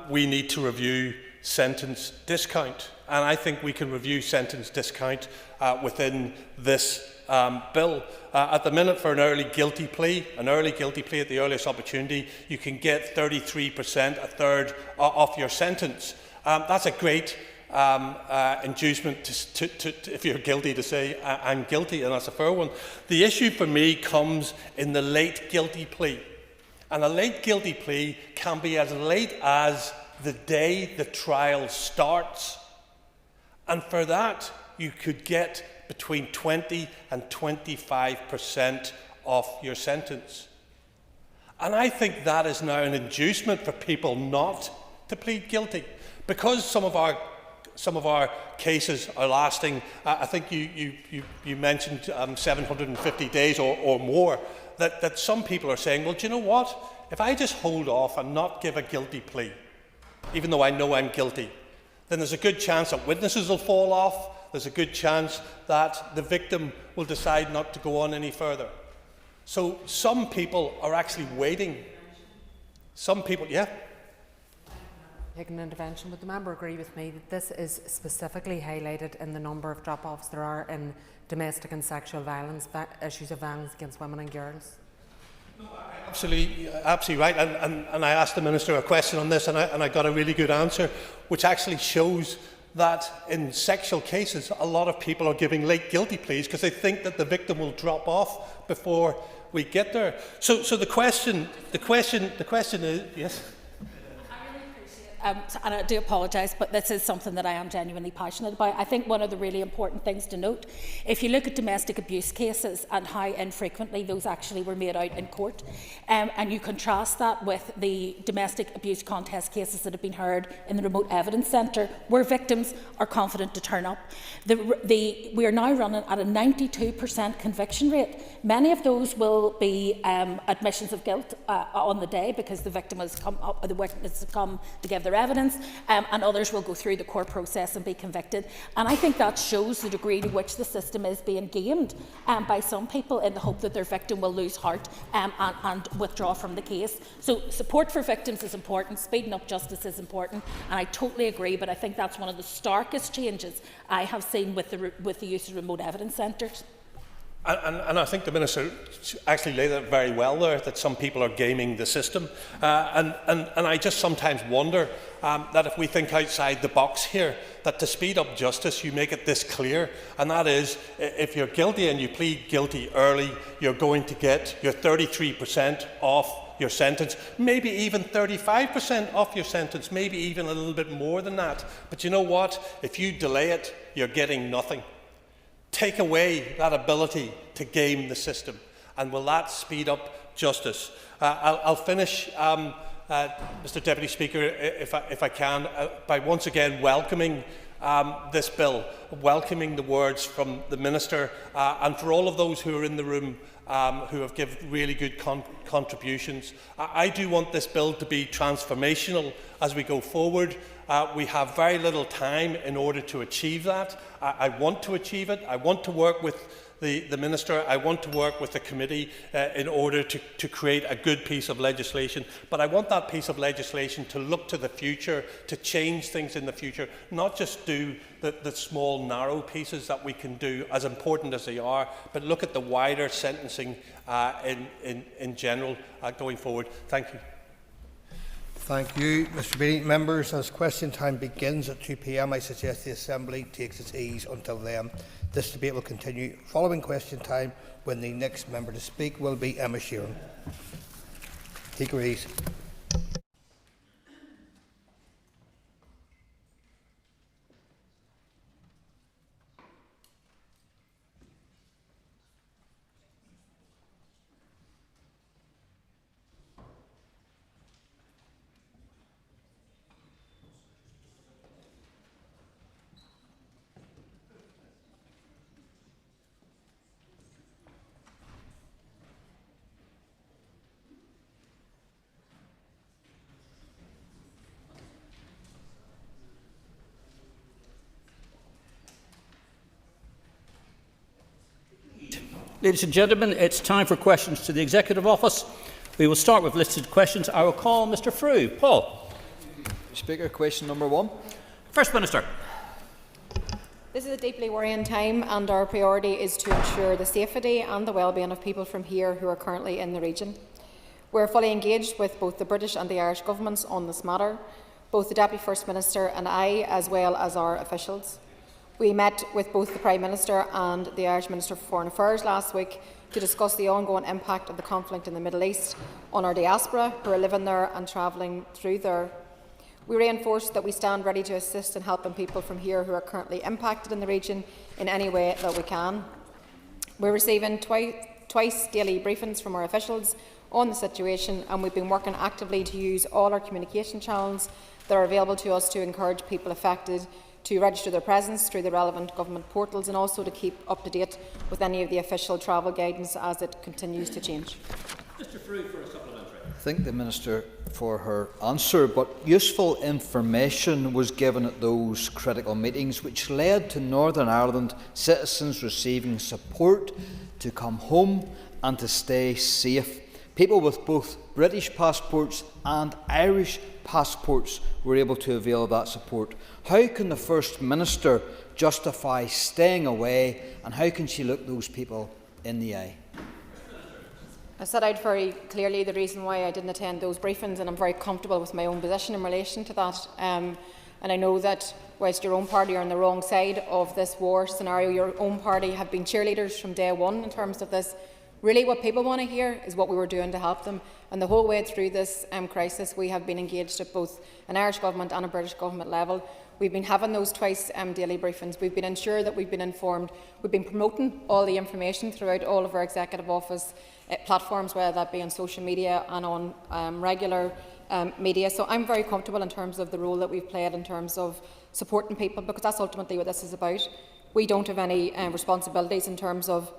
we need to review sentence discount, and I think we can review sentence discount within this bill. At the minute, for an early guilty plea at the earliest opportunity, you can get 33%, a third off your sentence. That's a great inducement to, if you're guilty, to say I'm guilty, and that's a fair one. The issue for me comes in the late guilty plea, and a late guilty plea can be as late as the day the trial starts, and for that you could get between 20 and 25% off your sentence. And I think that is now an inducement for people not to plead guilty, because some of our cases are lasting. I think you mentioned 750 days or more. That some people are saying, well, do you know what? if I just hold off and not give a guilty plea, even though I know I'm guilty, then there's a good chance that witnesses will fall off, there's a good chance that the victim will decide not to go on any further. So some people are actually waiting. Some people, yeah. Take an intervention. Would the member agree with me that this is specifically highlighted in the number of drop-offs there are in domestic and sexual violence, issues of violence against women and girls? No, absolutely right. And I asked the Minister a question on this, and I got a really good answer, which actually shows that in sexual cases, a lot of people are giving late guilty pleas because they think that the victim will drop off before we get there. So the question is, yes. And I do apologise, but this is something that I am genuinely passionate about. I think one of the really important things to note, if you look at domestic abuse cases and how infrequently those actually were made out in court, and you contrast that with the domestic abuse contest cases that have been heard in the remote evidence centre, where victims are confident to turn up. We are now running at a 92% conviction rate. Many of those will be admissions of guilt on the day because the victim has come up, or the witness has come to give their evidence, and others will go through the court process and be convicted. And I think that shows the degree to which the system is being gamed by some people in the hope that their victim will lose heart and withdraw from the case. So support for victims is important, speeding up justice is important, and I totally agree, but I think that's one of the starkest changes I have seen with the use of remote evidence centres. And I think the Minister actually laid it very well there, that some people are gaming the system. And I just sometimes wonder that if we think outside the box here, that to speed up justice, you make it this clear. And that is, if you're guilty and you plead guilty early, you're going to get your 33% off your sentence, maybe even 35% off your sentence, maybe even a little bit more than that. But you know what? If you delay it, you're getting nothing. Take away that ability to game the system, and will that speed up justice? I'll finish, Mr. Deputy Speaker, if I can, by once again welcoming this bill, welcoming the words from the Minister, and for all of those who are in the room who have given really good contributions. I do want this bill to be transformational as we go forward. We have very little time in order to achieve that. I want to achieve it. I want to work with the Minister. I want to work with the committee in order to create a good piece of legislation. But I want that piece of legislation to look to the future, to change things in the future, not just do the small, narrow pieces that we can do, as important as they are, but look at the wider sentencing in general going forward. Thank you. Thank you, Mr. Beattie. Members, as question time begins at 2 p.m, I suggest the Assembly takes its ease until then. This debate will continue following question time, when the next member to speak will be Emma Sheeran. Take your ease. Ladies and gentlemen, it's time for questions to the Executive Office. We will start with listed questions. I will call Mr. Frew. Paul. Speaker, question number 1. First Minister. This is a deeply worrying time, and our priority is to ensure the safety and the well-being of people from here who are currently in the region. We are fully engaged with both the British and the Irish governments on this matter, both the Deputy First Minister and I, as well as our officials. We met with both the Prime Minister and the Irish Minister for Foreign Affairs last week to discuss the ongoing impact of the conflict in the Middle East on our diaspora who are living there and travelling through there. We reinforced that we stand ready to assist in helping people from here who are currently impacted in the region in any way that we can. We're receiving twice daily briefings from our officials on the situation, and we've been working actively to use all our communication channels that are available to us to encourage people affected to register their presence through the relevant government portals, and also to keep up to date with any of the official travel guidance as it continues to change. Mr. Frew for a supplementary. thank the Minister for her answer, but useful information was given at those critical meetings which led to Northern Ireland citizens receiving support to come home and to stay safe. People with both British passports and Irish passports were able to avail of that support. How can the First Minister justify staying away, and how can she look those people in the eye? I set out very clearly the reason why I didn't attend those briefings, and I'm very comfortable with my own position in relation to that. And I know that whilst your own party are on the wrong side of this war scenario, your own party have been cheerleaders from day one in terms of this. Really what people want to hear is what we were doing to help them. And the whole way through this crisis, we have been engaged at both an Irish Government and a British Government level. We've been having those twice daily briefings. We've been ensured that we've been informed. We've been promoting all the information throughout all of our Executive Office platforms, whether that be on social media and on regular media. So I'm very comfortable in terms of the role that we've played in terms of supporting people, because that's ultimately what this is about. We don't have any responsibilities in terms of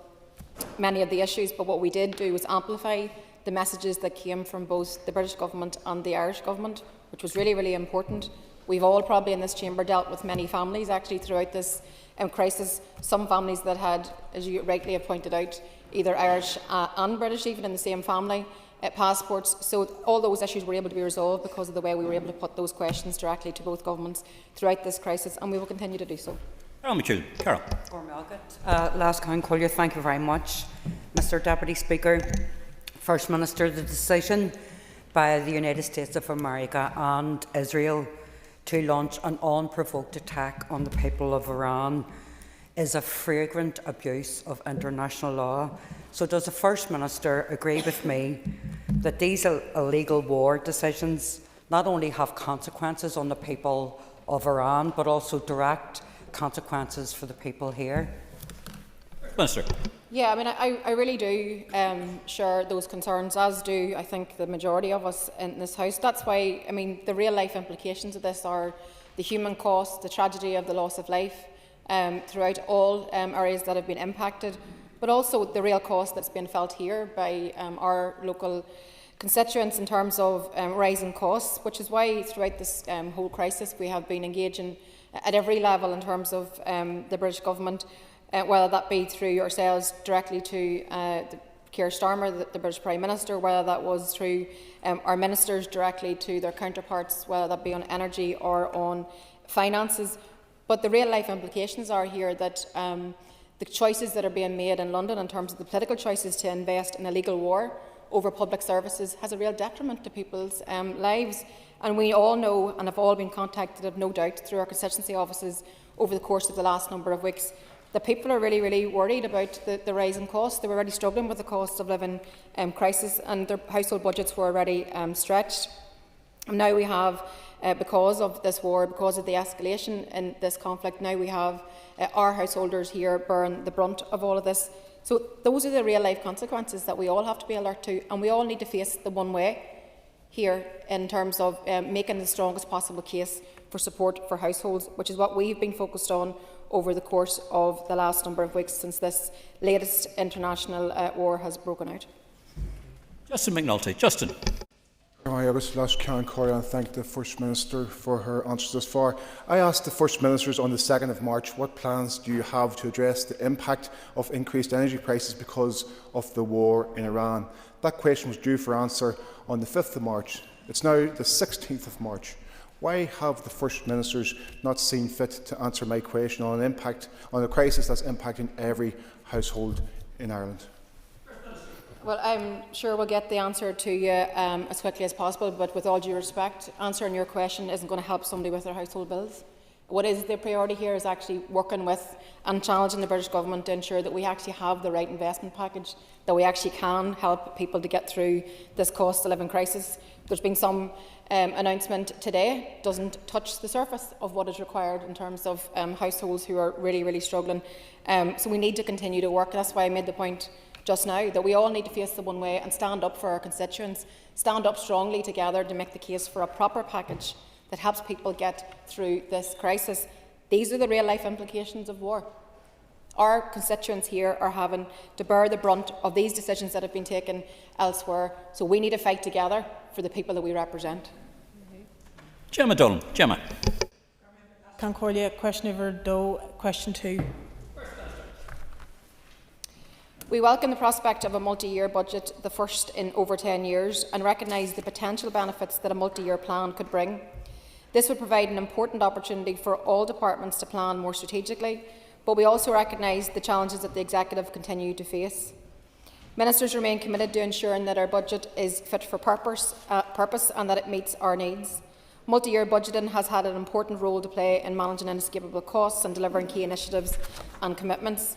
many of the issues, but what we did do was amplify the messages that came from both the British Government and the Irish Government, which was really, really important. We've all probably in this chamber dealt with many families actually throughout this crisis, some families that had, as you rightly have pointed out, either Irish and British, even in the same family, passports. So all those issues were able to be resolved because of the way we were able to put those questions directly to both governments throughout this crisis, and we will continue to do so. Carol. Last Collier, thank you very much. Mr Deputy Speaker, First Minister, the decision by the United States of America and Israel to launch an unprovoked attack on the people of Iran is a flagrant abuse of international law. So does the First Minister agree with me that these illegal war decisions not only have consequences on the people of Iran, but also direct consequences for the people here? Minister. Yeah, I mean, I really do share those concerns, as do, I think, the majority of us in this House. That's why, I mean, the real-life implications of this are the human cost, the tragedy of the loss of life throughout all areas that have been impacted, but also the real cost that's been felt here by our local constituents in terms of rising costs, which is why throughout this whole crisis we have been engaging at every level in terms of the British Government, whether that be through yourselves directly to Keir Starmer, the British Prime Minister, whether that was through our ministers directly to their counterparts, whether that be on energy or on finances. But the real-life implications are here that the choices that are being made in London in terms of the political choices to invest in illegal war over public services has a real detriment to people's lives. And we all know, and have all been contacted, have no doubt, through our constituency offices over the course of the last number of weeks, that people are really, really worried about the rising costs. They were already struggling with the cost of living crisis, and their household budgets were already stretched. And now we have, because of this war, because of the escalation in this conflict, now we have our householders here bearing the brunt of all of this. So those are the real-life consequences that we all have to be alert to, and we all need to face them one way here in terms of making the strongest possible case for support for households, which is what we've been focused on over the course of the last number of weeks since this latest international war has broken out. Justin McNulty. Justin. I was last Karen Corey and thank the First Minister for her answers thus far. I asked the First Ministers on the 2nd of March, what plans do you have to address the impact of increased energy prices because of the war in Iran? That question was due for answer on the 5th of March. It's now the 16th of March. Why have the First Ministers not seen fit to answer my question on an impact on a crisis that's impacting every household in Ireland? Well, I'm sure we'll get the answer to you as quickly as possible, but with all due respect, answering your question isn't going to help somebody with their household bills. What is the priority here is actually working with and challenging the British Government to ensure that we actually have the right investment package, that we actually can help people to get through this cost of living crisis. There's been some announcement today, doesn't touch the surface of what is required in terms of households who are really, really struggling. So we need to continue to work. That's why I made the point just now that we all need to face the one way and stand up for our constituents, stand up strongly together to make the case for a proper package that helps people get through this crisis. These are the real life implications of war. Our constituents here are having to bear the brunt of these decisions that have been taken elsewhere, so we need to fight together for the people that we represent. Gemma Dolan. Gemma. Concordia, question over Doe, question 2. We welcome the prospect of a multi-year budget, the first in over 10 years, and recognise the potential benefits that a multi-year plan could bring. This would provide an important opportunity for all departments to plan more strategically, but we also recognise the challenges that the Executive continue to face. Ministers remain committed to ensuring that our budget is fit for purpose and that it meets our needs. Multi-year budgeting has had an important role to play in managing inescapable costs and delivering key initiatives and commitments.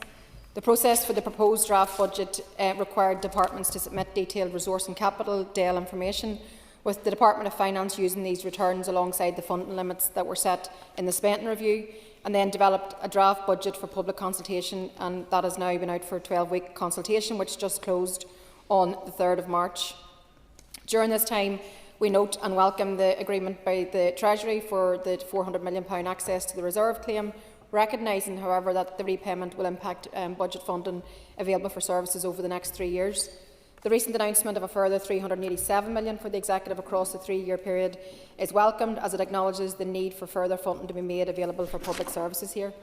The process for the proposed draft budget required departments to submit detailed resource and capital DEL information, with the Department of Finance using these returns alongside the funding limits that were set in the spending review, and then developed a draft budget for public consultation, and that has now been out for a 12-week consultation, which just closed on the 3rd of March. During this time, we note and welcome the agreement by the Treasury for the £400 million access to the reserve claim, recognising, however, that the repayment will impact budget funding available for services over the next 3 years. The recent announcement of a further £387 million for the Executive across the 3-year period is welcomed, as it acknowledges the need for further funding to be made available for public services here.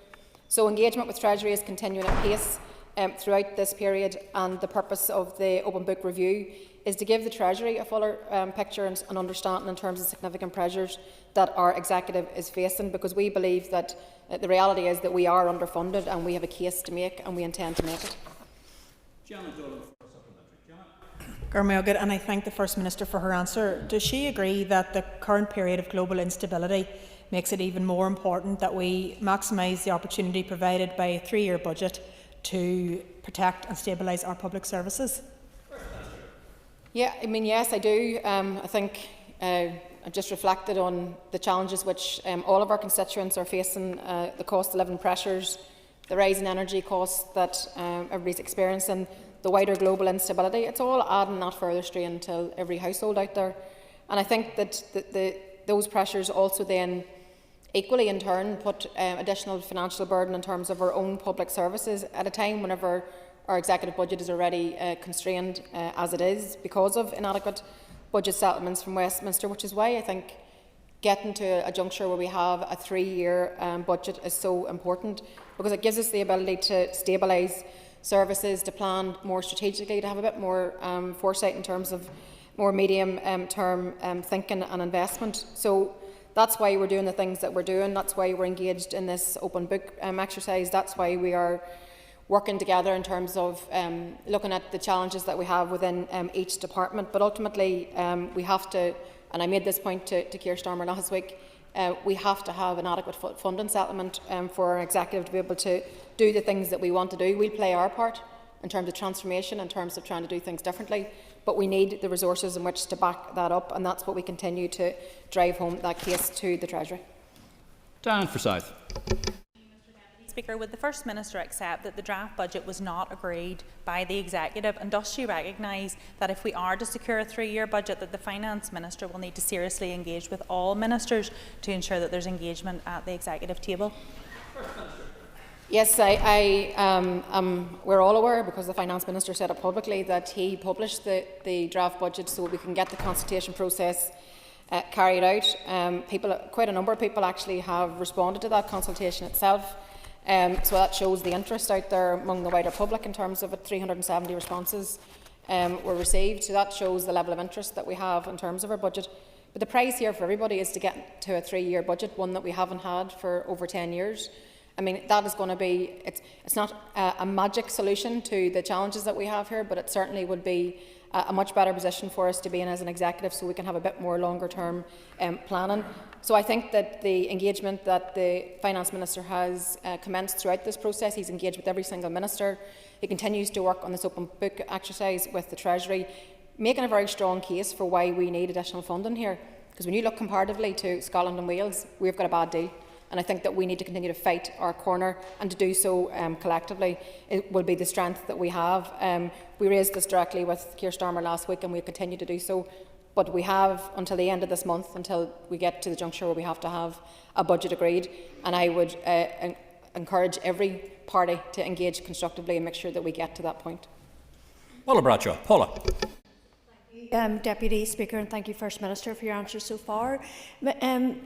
So engagement with Treasury is continuing at pace throughout this period, and the purpose of the Open Book Review is to give the Treasury a fuller picture and understanding in terms of significant pressures that our Executive is facing, because we believe that the reality is that we are underfunded and we have a case to make, and we intend to make it. Garmilgad, and I thank the First Minister for her answer. Does she agree that the current period of global instability makes it even more important that we maximise the opportunity provided by a 3-year budget to protect and stabilise our public services? Yeah, I mean, yes, I do. I think I just reflected on the challenges which all of our constituents are facing, the cost of living pressures, the rise in energy costs that everybody's experiencing, the wider global instability. It's all adding that further strain to every household out there. And I think that those pressures also then equally in turn put additional financial burden in terms of our own public services at a time whenever our executive budget is already constrained as it is because of inadequate budget settlements from Westminster, which is why I think getting to a juncture where we have a 3-year budget is so important, because it gives us the ability to stabilise services, to plan more strategically, to have a bit more foresight in terms of more medium-term thinking and investment. So that's why we're doing the things that we're doing. That's why we're engaged in this open book exercise. That's why we are working together in terms of looking at the challenges that we have within each department. But ultimately, we have to, and I made this point to Keir Starmer last week, we have to have an adequate funding settlement for our executive to be able to do the things that we want to do. We'll play our part in terms of transformation, in terms of trying to do things differently, but we need the resources in which to back that up, and that's what we continue to drive home that case to the Treasury. Dan Forsyth. Speaker, would the First Minister accept that the draft budget was not agreed by the Executive, and does she recognise that if we are to secure a 3-year budget, that the Finance Minister will need to seriously engage with all ministers to ensure that there's engagement at the Executive table? Yes, we're all aware, because the Finance Minister said it publicly, that he published the draft budget so we can get the consultation process carried out. Quite a number of people actually have responded to that consultation itself. So that shows the interest out there among the wider public in terms of it. 370 responses were received, so that shows the level of interest that we have in terms of our budget. But the prize here for everybody is to get to a 3-year budget, one that we haven't had for over 10 years. I mean, that is going to be, it's not a magic solution to the challenges that we have here, but it certainly would be a much better position for us to be in as an executive, so we can have a bit more longer term planning. So I think that the engagement that the Finance Minister has commenced throughout this process, he's engaged with every single minister. He continues to work on this open book exercise with the Treasury, making a very strong case for why we need additional funding here. Because when you look comparatively to Scotland and Wales, we've got a bad deal. And I think that we need to continue to fight our corner, and to do so collectively. It will be the strength that we have. We raised this directly with Keir Starmer last week, and we continue to do so. But we have until the end of this month, until we get to the juncture where we have to have a budget agreed. And I would encourage every party to engage constructively and make sure that we get to that point. Paula Bradshaw. Paula. Deputy Speaker, and thank you, First Minister, for your answers so far.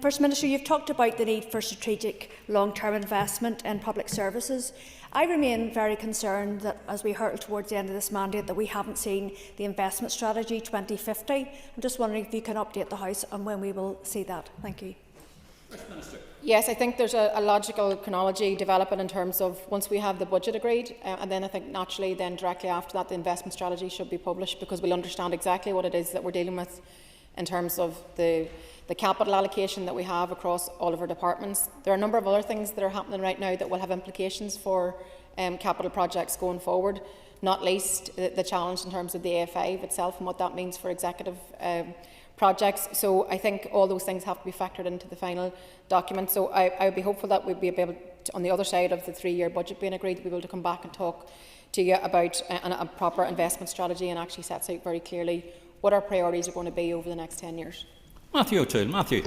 First Minister, you've talked about the need for strategic long-term investment in public services. I remain very concerned that as we hurtle towards the end of this mandate that we haven't seen the investment strategy 2050. I'm just wondering if you can update the House on when we will see that. Thank you. First Minister. Yes, I think there's a logical chronology developing in terms of once we have the budget agreed, and then I think naturally then directly after that the investment strategy should be published, because we'll understand exactly what it is that we're dealing with in terms of the capital allocation that we have across all of our departments. There are a number of other things that are happening right now that will have implications for capital projects going forward, not least the challenge in terms of the A5 itself and what that means for executive projects. So I think all those things have to be factored into the final document. So I would be hopeful that we'll be able to, on the other side of the 3-year budget being agreed, we'll be able to come back and talk to you about a proper investment strategy and actually sets out very clearly what our priorities are going to be over the next 10 years. Matthew O'Toole. Matthew.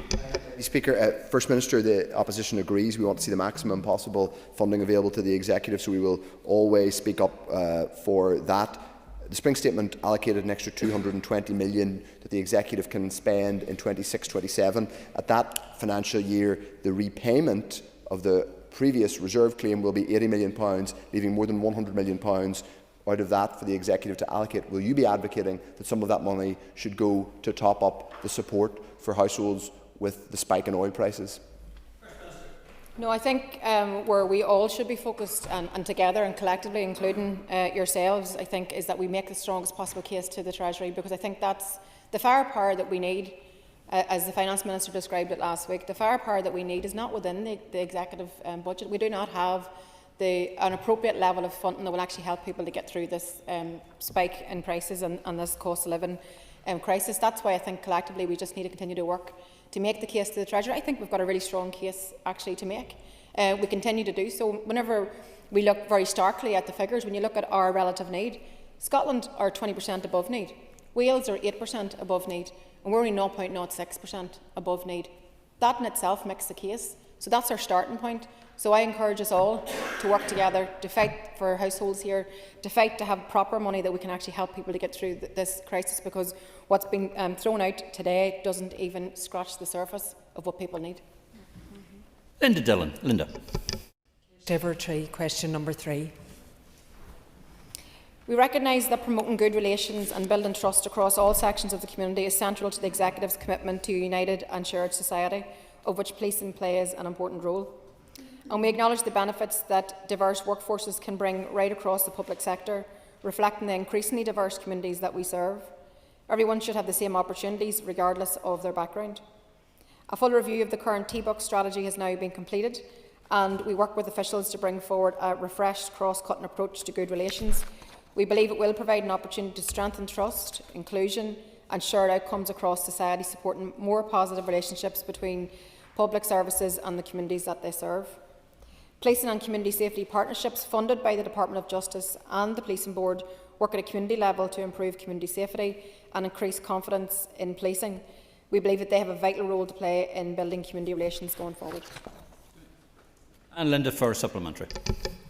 Speaker, First Minister, the opposition agrees. We want to see the maximum possible funding available to the executive, so we will always speak up for that. The Spring Statement allocated an extra $220 million that the executive can spend in 26-27. At that financial year, the repayment of the previous reserve claim will be £80 million, leaving more than £100 million out of that for the executive to allocate. Will you be advocating that some of that money should go to top up the support for households with the spike in oil prices? No, I think where we all should be focused and together and collectively, including yourselves, I think, is that we make the strongest possible case to the Treasury, because I think that's the firepower that we need, as the Finance Minister described it last week. The firepower that we need is not within the executive budget. We do not have an appropriate level of funding that will actually help people to get through this spike in prices and this cost of living crisis. That's why I think collectively we just need to continue to work to make the case to the Treasury. I think we've got a really strong case actually to make. We continue to do so. Whenever we look very starkly at the figures, when you look at our relative need, Scotland are 20% above need, Wales are 8% above need, and we're only 0.06% above need. That in itself makes the case. So that's our starting point. So I encourage us all to work together, to fight for households here, to fight to have proper money that we can actually help people to get through this crisis, because what's been thrown out today doesn't even scratch the surface of what people need. Linda Dillon. Linda. Question number 3. We recognise that promoting good relations and building trust across all sections of the community is central to the Executive's commitment to a united and shared society, of which policing plays an important role. And we acknowledge the benefits that diverse workforces can bring right across the public sector, reflecting the increasingly diverse communities that we serve. Everyone should have the same opportunities, regardless of their background. A full review of the current T-Book strategy has now been completed, and we work with officials to bring forward a refreshed, cross-cutting approach to good relations. We believe it will provide an opportunity to strengthen trust, inclusion and shared outcomes across society, supporting more positive relationships between public services and the communities that they serve. Policing and community safety partnerships funded by the Department of Justice and the Policing Board work at a community level to improve community safety and increase confidence in policing. We believe that they have a vital role to play in building community relations going forward. And Linda for supplementary.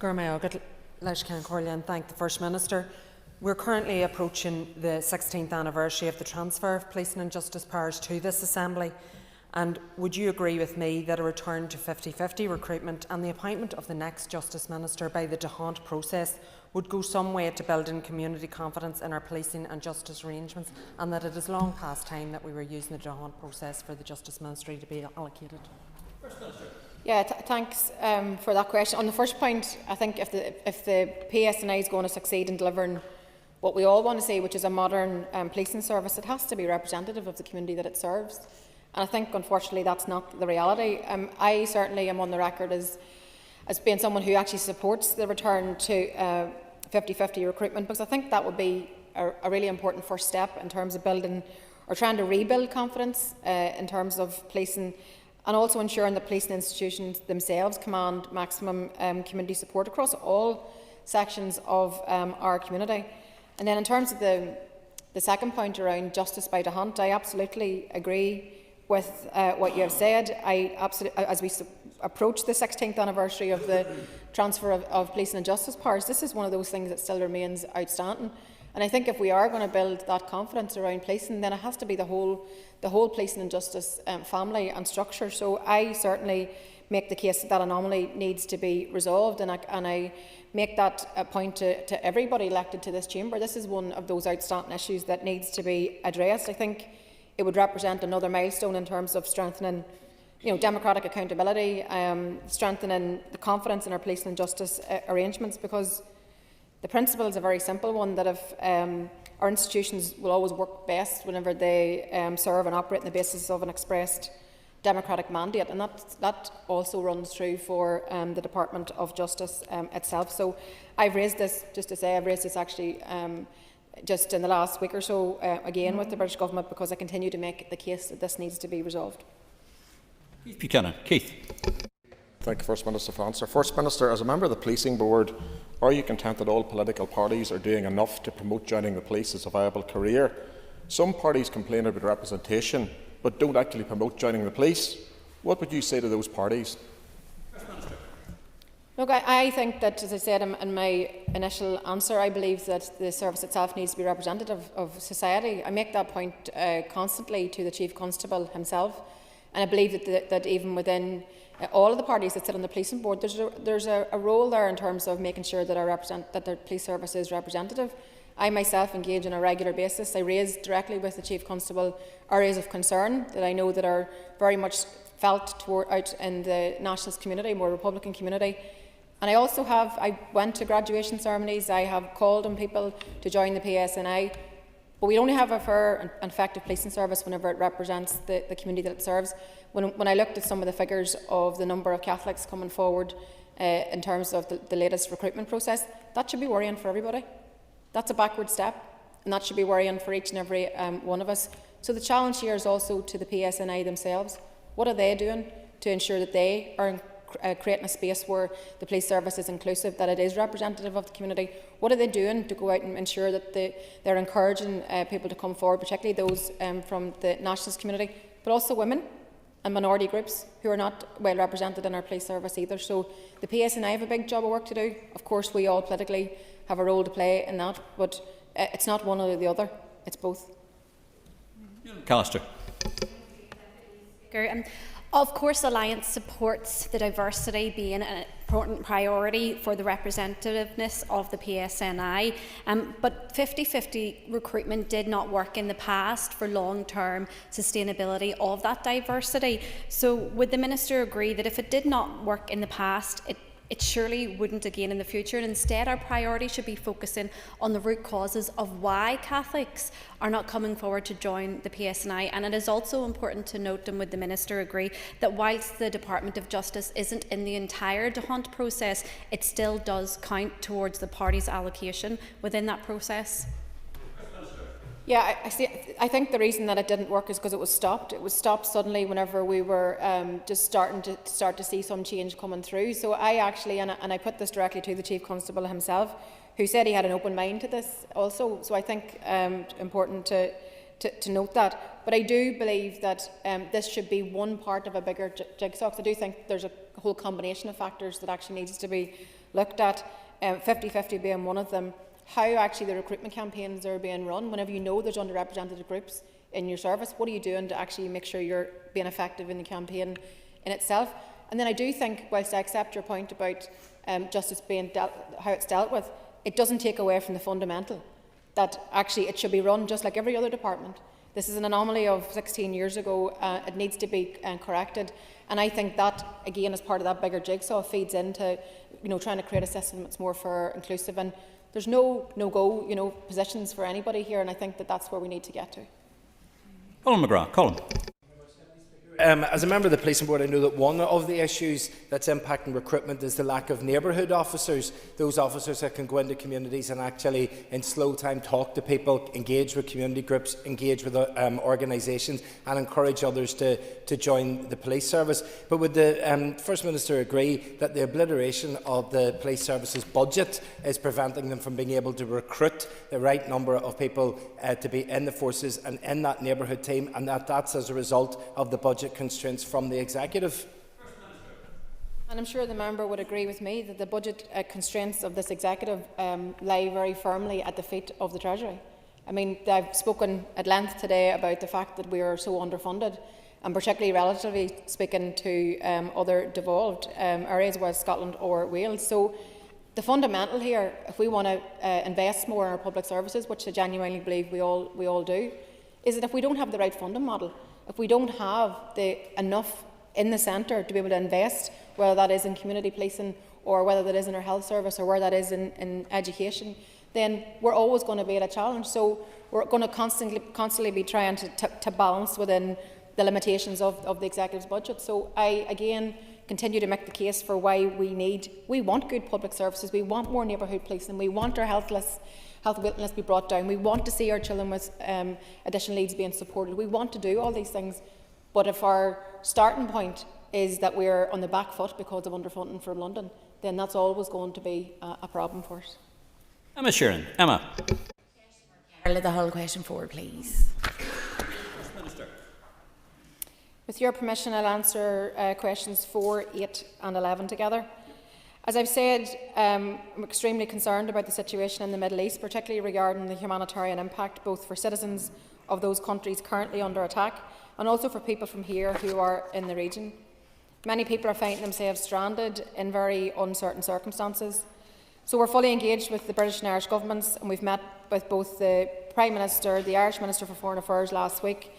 And thank the First Minister. We're currently approaching the 16th anniversary of the transfer of policing and justice powers to this Assembly. And would you agree with me that a return to 50-50 recruitment and the appointment of the next Justice Minister by the D'Hondt process would go some way to building community confidence in our policing and justice arrangements, and that it is long past time that we were using the D'Hondt process for the Justice Ministry to be allocated? Yeah, thanks for that question. On the first point, I think if the PSNI is going to succeed in delivering what we all want to see, which is a modern policing service, it has to be representative of the community that it serves. And I think, unfortunately, that's not the reality. I certainly am on the record as being someone who actually supports the return to 50-50 recruitment, because I think that would be a really important first step in terms of building or trying to rebuild confidence in terms of policing, and also ensuring that policing institutions themselves command maximum community support across all sections of our community. And then in terms of the second point around justice by D'Hondt, I absolutely agree with what you have said. I absolutely, as we approach the 16th anniversary of the transfer of policing and justice powers, this is one of those things that still remains outstanding. And I think if we are going to build that confidence around policing, then it has to be the whole policing and justice family and structure. So I certainly make the case that that anomaly needs to be resolved, and I make that a point to everybody elected to this chamber. This is one of those outstanding issues that needs to be addressed. I think it would represent another milestone in terms of strengthening, democratic accountability, strengthening the confidence in our policing and justice arrangements, because the principle is a very simple one, that if our institutions will always work best whenever they serve and operate on the basis of an expressed democratic mandate, and that also runs true for the Department of Justice itself. So I've raised this, just to say, I've raised this actually just in the last week or so again with the British Government, because I continue to make the case that this needs to be resolved. Keith Buchanan. Keith. Thank you, First Minister, for answer. First Minister, as a member of the Policing Board, are you content that all political parties are doing enough to promote joining the police as a viable career? Some parties complain about representation, but don't actually promote joining the police. What would you say to those parties? Look, I think that, as I said in my initial answer, I believe that the service itself needs to be representative of society. I make that point constantly to the Chief Constable himself, and I believe that even within all of the parties that sit on the policing board, there's a role there in terms of making sure that that the police service is representative. I myself engage on a regular basis. I raise directly with the Chief Constable areas of concern that I know that are very much felt out in the nationalist community, more Republican community. And I went to graduation ceremonies, I have called on people to join the PSNI, but we only have a fair and effective policing service whenever it represents the community that it serves. When I looked at some of the figures of the number of Catholics coming forward in terms of the latest recruitment process, that should be worrying for everybody. That's a backward step, and that should be worrying for each and every one of us. So the challenge here is also to the PSNI themselves. What are they doing to ensure that they are creating a space where the police service is inclusive, that it is representative of the community? What are they doing to go out and ensure that they're encouraging people to come forward, particularly those from the nationalist community, but also women and minority groups who are not well represented in our police service either? So the PSNI have a big job of work to do. Of course, we all politically have a role to play in that, but it's not one or the other, it's both. Callister. Of course, Alliance supports the diversity being an important priority for the representativeness of the PSNI, but 50-50 recruitment did not work in the past for long-term sustainability of that diversity. So would the Minister agree that if it did not work in the past, it surely wouldn't again in the future, and instead our priority should be focusing on the root causes of why Catholics are not coming forward to join the PSNI? And it is also important to note, and would the Minister agree, that whilst the Department of Justice isn't in the entire DeHunt process, it still does count towards the party's allocation within that process? Yeah, I think the reason that it didn't work is because it was stopped. It was stopped suddenly whenever we were just starting to see some change coming through. So I actually, and I put this directly to the Chief Constable himself, who said he had an open mind to this also. So I think important to note that. But I do believe that this should be one part of a bigger jigsaw. I do think there's a whole combination of factors that actually needs to be looked at, 50-50 being one of them. How actually the recruitment campaigns are being run. Whenever you know there's underrepresented groups in your service, what are you doing to actually make sure you're being effective in the campaign in itself? And then I do think, whilst I accept your point about justice being how it's dealt with, it doesn't take away from the fundamental, that actually it should be run just like every other department. This is an anomaly of 16 years ago. It needs to be corrected. And I think that, again, as part of that bigger jigsaw, feeds into trying to create a system that's more fair, inclusive, and there's no-go positions for anybody here, and I think that that's where we need to get to. Colin McGrath. Colin. as a member of the Policing Board, I know that one of the issues that's impacting recruitment is the lack of neighbourhood officers, those officers that can go into communities and actually in slow time talk to people, engage with community groups, engage with organisations and encourage others to join the police service. But would the First Minister agree that the obliteration of the police service's budget is preventing them from being able to recruit the right number of people to be in the forces and in that neighbourhood team, and that's as a result of the budget constraints from the Executive? And I'm sure the member would agree with me that the budget constraints of this Executive lie very firmly at the feet of the Treasury. I mean, I've spoken at length today about the fact that we are so underfunded, and particularly relatively speaking to other devolved areas, whether Scotland or Wales. So the fundamental here, if we want to invest more in our public services, which I genuinely believe we all do, is that if we don't have the right funding model, if we don't have enough in the centre to be able to invest, whether that is in community policing or whether that is in our health service or where that is in education, then we're always going to be at a challenge. So we're going to constantly be trying to balance within the limitations of the Executive's budget. So I, again, continue to make the case for why we want good public services, we want more neighbourhood policing, we want our health waiting lists be brought down, we want to see our children with additional needs being supported, we want to do all these things. But if our starting point is that we're on the back foot because of underfunding from London, then that's always going to be a problem for us. Emma Sheeran. Emma. Let the whole question forward, please. With your permission, I'll answer questions 4, 8 and 11 together. As I've said, I'm extremely concerned about the situation in the Middle East, particularly regarding the humanitarian impact, both for citizens of those countries currently under attack and also for people from here who are in the region. Many people are finding themselves stranded in very uncertain circumstances. So we're fully engaged with the British and Irish governments, and we've met with both the Prime Minister, the Irish Minister for Foreign Affairs last week,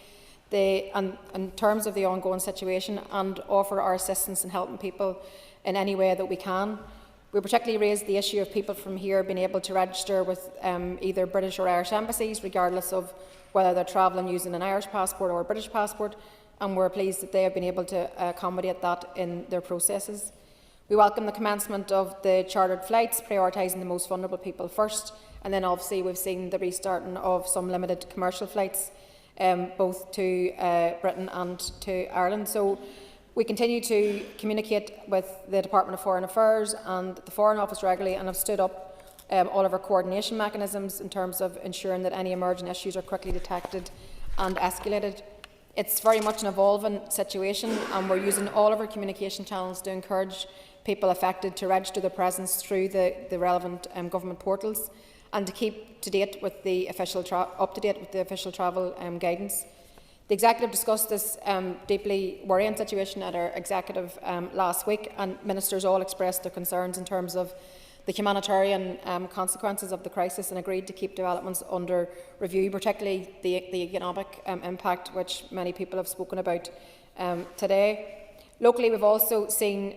in terms of the ongoing situation, and offer our assistance in helping people in any way that we can. We particularly raised the issue of people from here being able to register with either British or Irish embassies, regardless of whether they're travelling using an Irish passport or a British passport, and we're pleased that they have been able to accommodate that in their processes. We welcome the commencement of the chartered flights, prioritising the most vulnerable people first, and then obviously we've seen the restarting of some limited commercial flights, both to Britain and to Ireland. So we continue to communicate with the Department of Foreign Affairs and the Foreign Office regularly, and have stood up all of our coordination mechanisms in terms of ensuring that any emerging issues are quickly detected and escalated. It's very much an evolving situation, and we're using all of our communication channels to encourage people affected to register their presence through the relevant government portals and to keep up to date with the official travel guidance. The Executive discussed this deeply worrying situation at our Executive last week, and ministers all expressed their concerns in terms of the humanitarian consequences of the crisis and agreed to keep developments under review, particularly the economic impact, which many people have spoken about today. Locally, we've also seen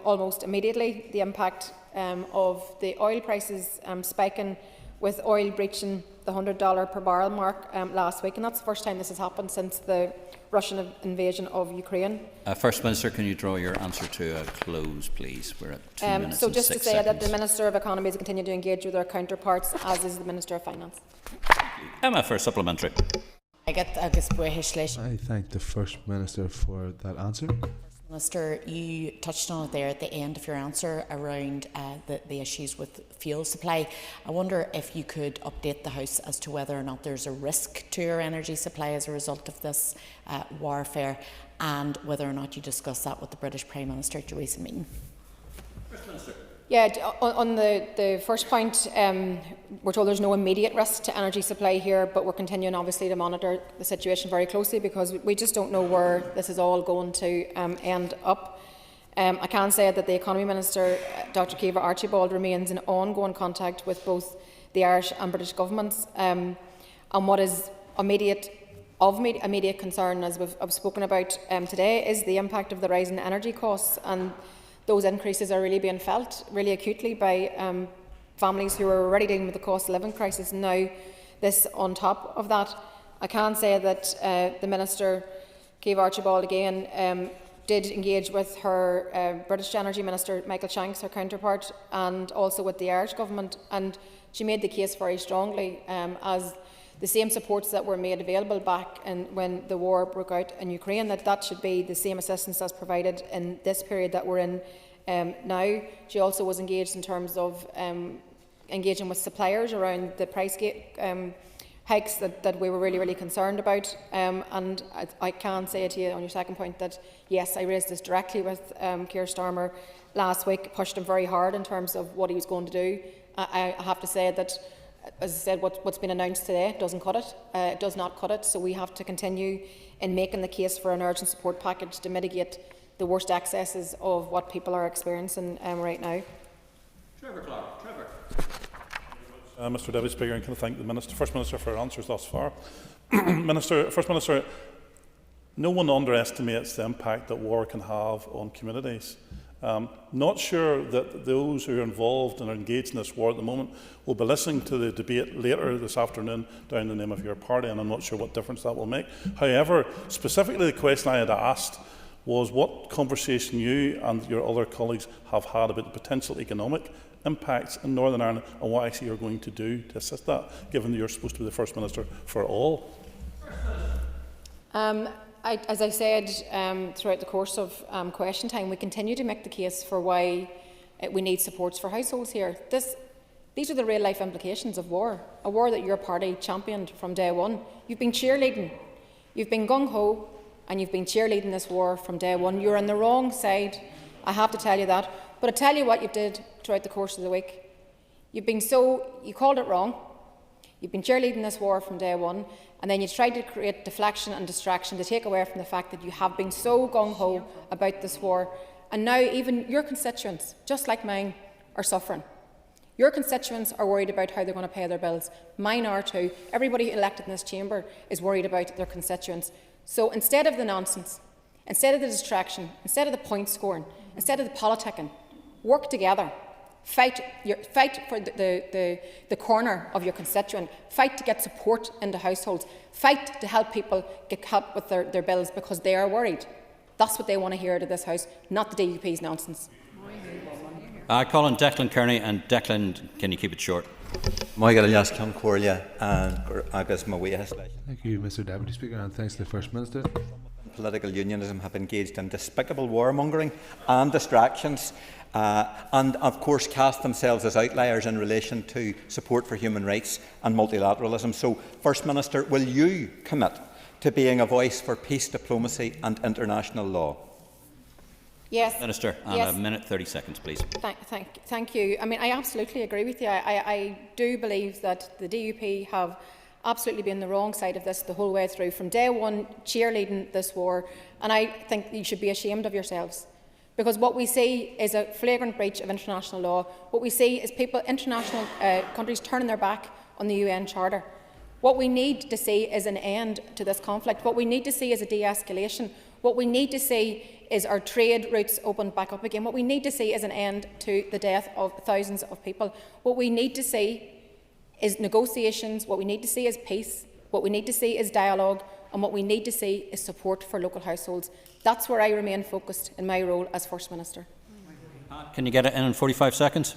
almost immediately the impact of the oil prices spiking, with oil breaching the $100 per barrel mark last week, and that's the first time this has happened since the Russian invasion of Ukraine. First Minister, can you draw your answer to a close, please? We're at 2 minutes So and just 6 to say seconds. that the Minister of Economy has continued to engage with our counterparts, as is the Minister of Finance. Emma for supplementary. I thank the First Minister for that answer. Minister, you touched on it there at the end of your answer around the issues with fuel supply. I wonder if you could update the House as to whether or not there's a risk to our energy supply as a result of this warfare, and whether or not you discussed that with the British Prime Minister at your recent meeting. Yeah, on the first point, we're told there's no immediate risk to energy supply here, but we're continuing obviously to monitor the situation very closely, because we just don't know where this is all going to end up. I can say that the Economy Minister, Dr Caoimhe Archibald, remains in ongoing contact with both the Irish and British governments, and what is immediate concern, as I've spoken about today, is the impact of the rise in energy costs, and those increases are really being felt really acutely by families who are already dealing with the cost of living crisis. Now, this on top of that, I can say that the Minister Kate Archibald again did engage with her British Energy Minister Michael Shanks, her counterpart, and also with the Irish Government, and she made the case very strongly as the same supports that were made available back when the war broke out in Ukraine, that should be the same assistance as provided in this period that we're in now. She also was engaged in terms of engaging with suppliers around the price hikes that we were really concerned about. And I can say to you on your second point that, yes, I raised this directly with Keir Starmer last week, pushed him very hard in terms of what he was going to do. I have to say that, as I said, what's been announced today doesn't cut it. It does not cut it. So we have to continue in making the case for an urgent support package to mitigate the worst excesses of what people are experiencing right now. Trevor Clark. Trevor. Mr Deputy Speaker, and can I thank the First Minister for her answers thus far. First Minister, no one underestimates the impact that war can have on communities. Not sure that those who are involved and are engaged in this war at the moment will be listening to the debate later this afternoon down in the name of your party, and I'm not sure what difference that will make. However, specifically the question I had asked was what conversation you and your other colleagues have had about the potential economic impacts in Northern Ireland and what actually you're going to do to assist that, given that you're supposed to be the First Minister for all. As I said throughout the course of question time, we continue to make the case for why we need supports for households here. These are the real-life implications of war, a war that your party championed from day one. You've been cheerleading, you've been gung-ho, and you've been cheerleading this war from day one. You're on the wrong side, I have to tell you that. But I tell you what you did throughout the course of the week. You called it wrong. You've been cheerleading this war from day one, and then you tried to create deflection and distraction to take away from the fact that you have been so gung-ho about this war. And now even your constituents, just like mine, are suffering. Your constituents are worried about how they're going to pay their bills. Mine are too. Everybody elected in this chamber is worried about their constituents. So instead of the nonsense, instead of the distraction, instead of the point scoring, instead of the politicking, work together. Fight for the corner of your constituent. Fight to get support into households. Fight to help people get help with their bills because they are worried. That's what they want to hear out of this House, not the DUP's nonsense. I call on Declan Kearney, and Declan, can you keep it short? Thank you, Mr Deputy Speaker, and thanks to the First Minister. Political unionism have engaged in despicable warmongering and distractions, and of course cast themselves as outliers in relation to support for human rights and multilateralism. So, First Minister, will you commit to being a voice for peace, diplomacy and international law? Yes. Minister, yes. A minute 30 seconds, please. Thank you. I mean, I absolutely agree with you. I do believe that the DUP have absolutely been the wrong side of this the whole way through, from day one, cheerleading this war, and I think you should be ashamed of yourselves. Because what we see is a flagrant breach of international law. What we see is international countries turning their back on the UN Charter. What we need to see is an end to this conflict. What we need to see is a de-escalation. What we need to see is our trade routes opened back up again. What we need to see is an end to the death of thousands of people. What we need to see is negotiations. What we need to see is peace. What we need to see is dialogue. And what we need to see is support for local households. That's where I remain focused in my role as First Minister. Can you get it in 45 seconds?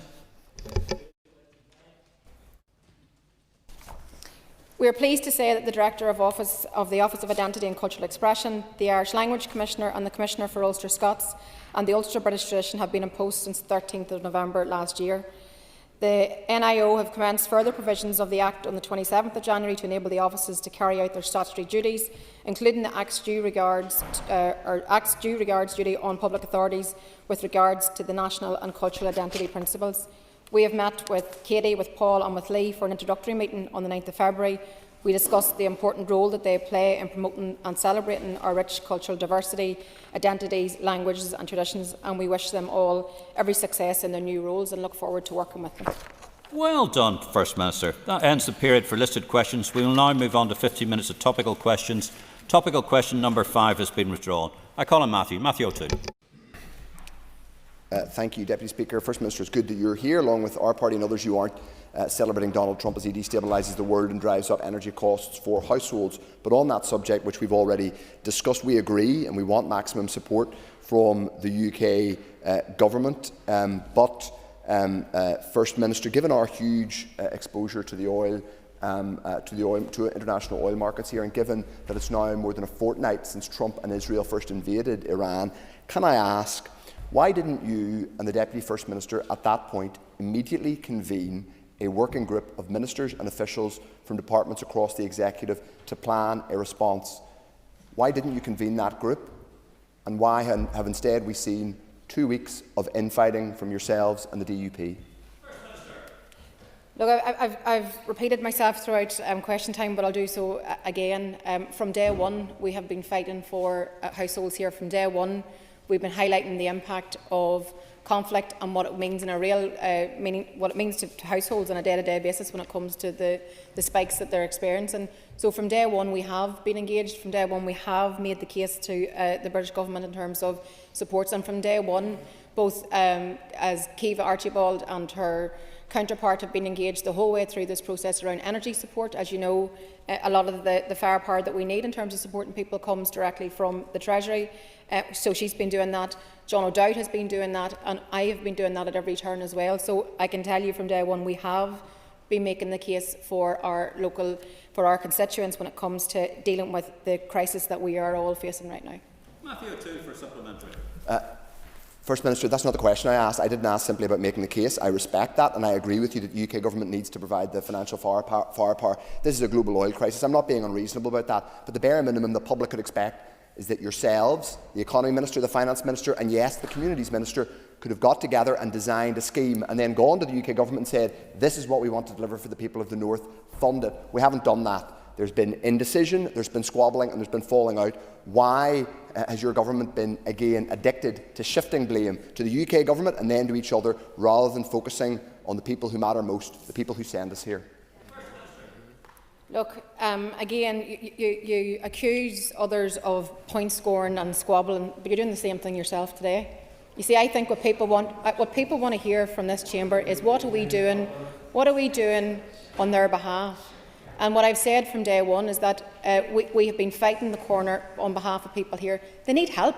We are pleased to say that the Director of the Office of Identity and Cultural Expression, the Irish Language Commissioner and the Commissioner for Ulster Scots and the Ulster British Tradition have been in post since 13th of November last year. The NIO have commenced further provisions of the Act on the 27th of January to enable the offices to carry out their statutory duties, including the Act's due regards duty on public authorities with regards to the national and cultural identity principles. We have met with Katie, with Paul and with Lee for an introductory meeting on the 9th of February. We discussed the important role that they play in promoting and celebrating our rich cultural diversity, identities, languages and traditions, and we wish them all every success in their new roles and look forward to working with them. Well done, First Minister. That ends the period for listed questions. We will now move on to 15 minutes of topical questions. Topical question number 5 has been withdrawn. I call on Matthew. Matthew O'Toole. Thank you, Deputy Speaker. First Minister, it's good that you're here, along with our party and others who aren't, celebrating Donald Trump as he destabilises the world and drives up energy costs for households. But on that subject, which we've already discussed, we agree and we want maximum support from the UK government. First Minister, given our huge exposure to the oil, to international oil markets here, and given that it's now more than a fortnight since Trump and Israel first invaded Iran, can I ask, why didn't you and the Deputy First Minister at that point immediately convene a working group of ministers and officials from departments across the executive to plan a response? Why didn't you convene that group? And why have instead we seen 2 weeks of infighting from yourselves and the DUP? Look, I've repeated myself throughout question time, but I'll do so again. From day one, we have been fighting for households here. From day one, we've been highlighting the impact of conflict and what it means in a real what it means to households on a day-to-day basis when it comes to the spikes that they're experiencing. So from day one, we have been engaged. From day one, we have made the case to the British Government in terms of supports. And from day one, both as Kiva Archibald and her counterpart have been engaged the whole way through this process around energy support. As you know, a lot of the firepower that we need in terms of supporting people comes directly from the Treasury. So she's been doing that. John O'Dowd has been doing that, and I have been doing that at every turn as well. So I can tell you from day one, we have been making the case for our constituents when it comes to dealing with the crisis that we are all facing right now. Matthew O'Toole for supplementary. First Minister, that's not the question I asked. I didn't ask simply about making the case. I respect that, and I agree with you that the UK government needs to provide the financial firepower. This is a global oil crisis. I'm not being unreasonable about that, but the bare minimum the public could expect is that yourselves, the Economy Minister, the Finance Minister, and yes, the Communities Minister, could have got together and designed a scheme and then gone to the UK government and said, this is what we want to deliver for the people of the North, fund it. We haven't done that. There's been indecision, there's been squabbling, and there's been falling out. Why has your government been, again, addicted to shifting blame to the UK government and then to each other, rather than focusing on the people who matter most, the people who send us here? Look, again, you accuse others of point scoring and squabbling, but you're doing the same thing yourself today. You see, I think what people want to hear from this chamber is what are we doing? What are we doing on their behalf? And what I've said from day one is that we have been fighting the corner on behalf of people here. They need help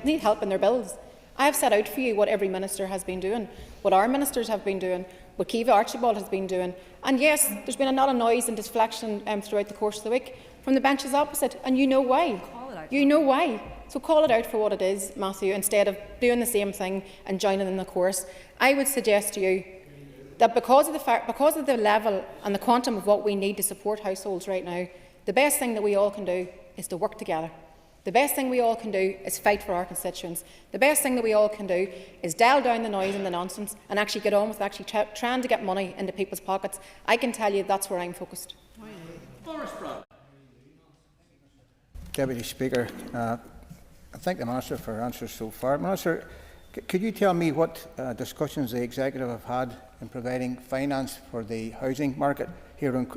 need help in their bills. I have set out for you what every minister has been doing, what our ministers have been doing, what Kiva Archibald has been doing. And yes, there's been a lot of noise and deflection throughout the course of the week from the benches opposite, and you know why. You know why. So call it out for what it is, Matthew, instead of doing the same thing and joining in the chorus. I would suggest to you that because of the level and the quantum of what we need to support households right now, the best thing that we all can do is to work together. The best thing we all can do is fight for our constituents. The best thing that we all can do is dial down the noise and the nonsense and actually get on with trying to get money into people's pockets. I can tell you that's where I'm focused. Deputy Speaker, I thank the Minister for her answers so far. Minister, could you tell me what discussions the Executive have had in providing finance for the housing market here in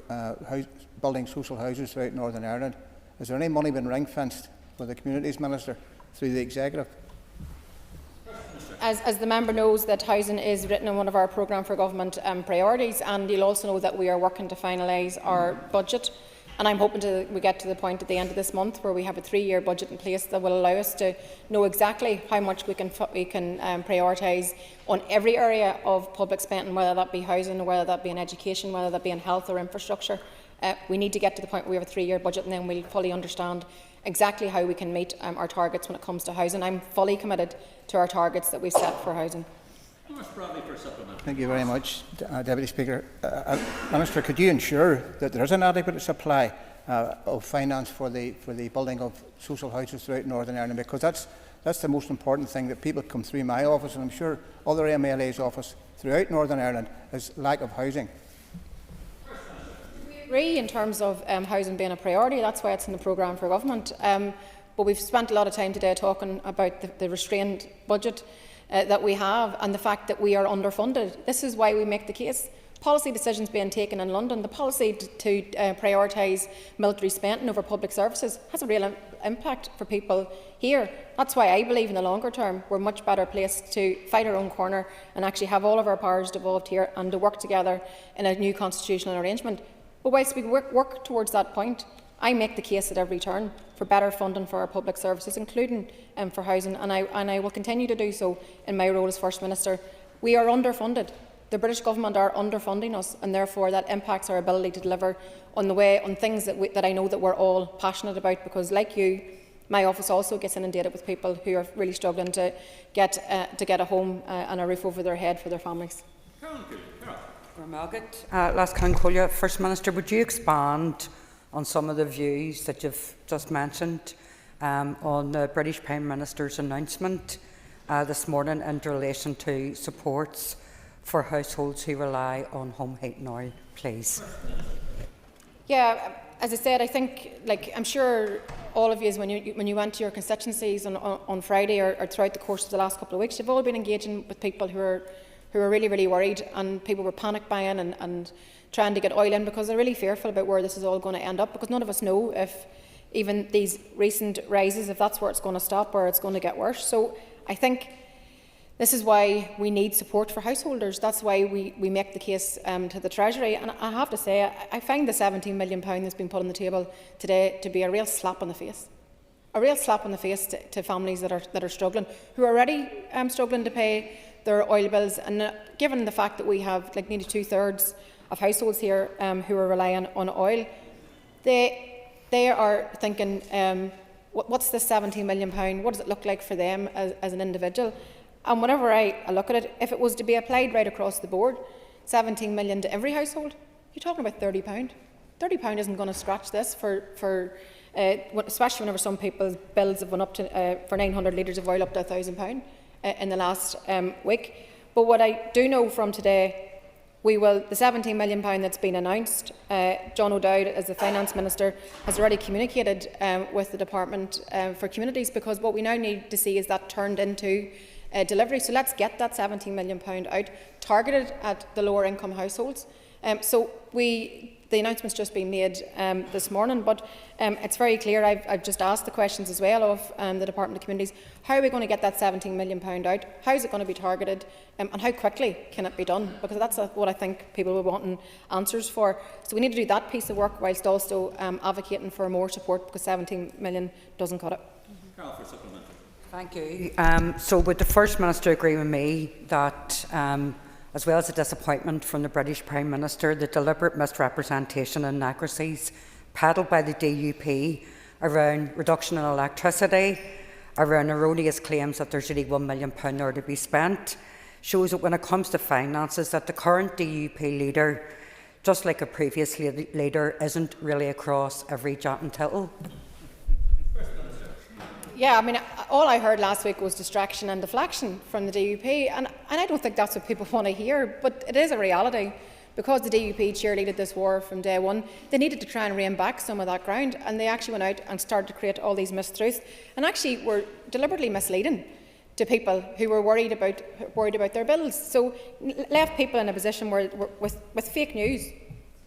building social houses throughout Northern Ireland? Has there any money been ring-fenced for the Communities Minister through the Executive? As the member knows, that housing is written in one of our programme for government priorities, and you'll also know that we are working to finalise our budget. And I'm hoping we get to the point at the end of this month where we have a 3-year budget in place that will allow us to know exactly how much we can prioritise on every area of public spending, whether that be housing, or whether that be in education, whether that be in health or infrastructure. We need to get to the point where we have a 3-year budget, and then we'll fully understand exactly how we can meet our targets when it comes to housing. I'm fully committed to our targets that we've set for housing. Thank you very much, Deputy Speaker. Minister, could you ensure that there is an adequate supply of finance for the building of social houses throughout Northern Ireland? Because that's the most important thing that people come through my office, and I'm sure other MLA's office throughout Northern Ireland, is lack of housing. We agree in terms of housing being a priority. That's why it's in the programme for government. But we've spent a lot of time today talking about the restrained budget that we have and the fact that we are underfunded. This is why we make the case. policy decisions being taken in London, the policy to prioritise military spending over public services has a real impact for people here. That's why I believe in the longer term we're much better placed to fight our own corner and actually have all of our powers devolved here and to work together in a new constitutional arrangement. But whilst we work towards that point, I make the case at every turn for better funding for our public services, including for housing, and I will continue to do so in my role as First Minister. We are underfunded. The British Government are underfunding us, and therefore that impacts our ability to deliver on things that I know that we're all passionate about, because, like you, my office also gets inundated with people who are really struggling to get a home and a roof over their head for their families. Last Collier, First Minister, would you expand on some of the views that you've just mentioned on the British Prime Minister's announcement this morning in relation to supports for households who rely on home heating oil, please? Yeah, as I said, I think, I'm sure all of you, when you went to your constituencies on Friday or throughout the course of the last couple of weeks, you've all been engaging with people who are really, really worried, and people were panic buying and trying to get oil in because they're really fearful about where this is all going to end up, because none of us know if even these recent rises, if that's where it's going to stop or it's going to get worse. So I think this is why we need support for householders. That's why we make the case to the Treasury. And I have to say, I find the £17 million that's been put on the table today to be a real slap on the face. A real slap on the face to families that are struggling, who are already struggling to pay their oil bills. And given the fact that we have nearly 2/3 of households here who are relying on oil, they are thinking, what's this £17 million? What does it look like for them as an individual? And whenever I look at it, if it was to be applied right across the board, 17 million to every household, you're talking about £30. £30 isn't going to scratch this especially whenever some people's bills have gone up to for 900 litres of oil up to £1,000 in the last week. But what I do know from today, the £17 million that's been announced, John O'Dowd, as the Finance Minister, has already communicated with the Department for Communities, because what we now need to see is that turned into delivery. So let's get that £17 million out, targeted at the lower income households. The announcement's just been made this morning, but it's very clear. I've just asked the questions as well of the Department of Communities. How are we going to get that £17 million out? How is it going to be targeted? And how quickly can it be done? Because that's what I think people were wanting answers for. So we need to do that piece of work whilst also advocating for more support, because £17 million doesn't cut it. Carol, for supplementary. Thank you. So would the First Minister agree with me that, as well as the disappointment from the British Prime Minister, the deliberate misrepresentation and inaccuracies peddled by the DUP around reduction in electricity, around erroneous claims that there's £81 million there to be spent, shows that when it comes to finances, that the current DUP leader, just like a previous leader, isn't really across every jot and tittle? Yeah, I mean, all I heard last week was distraction and deflection from the DUP, and I don't think that's what people want to hear, but it is a reality. Because the DUP cheerleaded this war from day one, they needed to try and rein back some of that ground, and they actually went out and started to create all these mistruths, and actually were deliberately misleading to people who were worried about their bills. So left people in a position where, with fake news,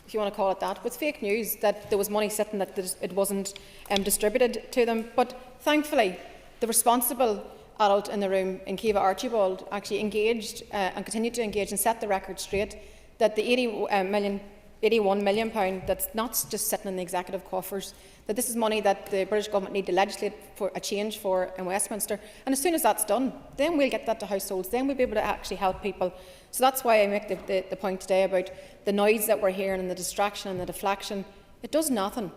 if you want to call it that, with fake news that there was money sitting that it wasn't distributed to them. But thankfully, the responsible adult in the room, in Kiva Archibald, actually engaged and continued to engage and set the record straight that the £81 million that's not just sitting in the executive coffers, that this is money that the British Government need to legislate for a change for in Westminster. And as soon as that's done, then we'll get that to households, then we'll be able to actually help people. So that's why I make the point today about the noise that we're hearing and the distraction and the deflection. It does nothing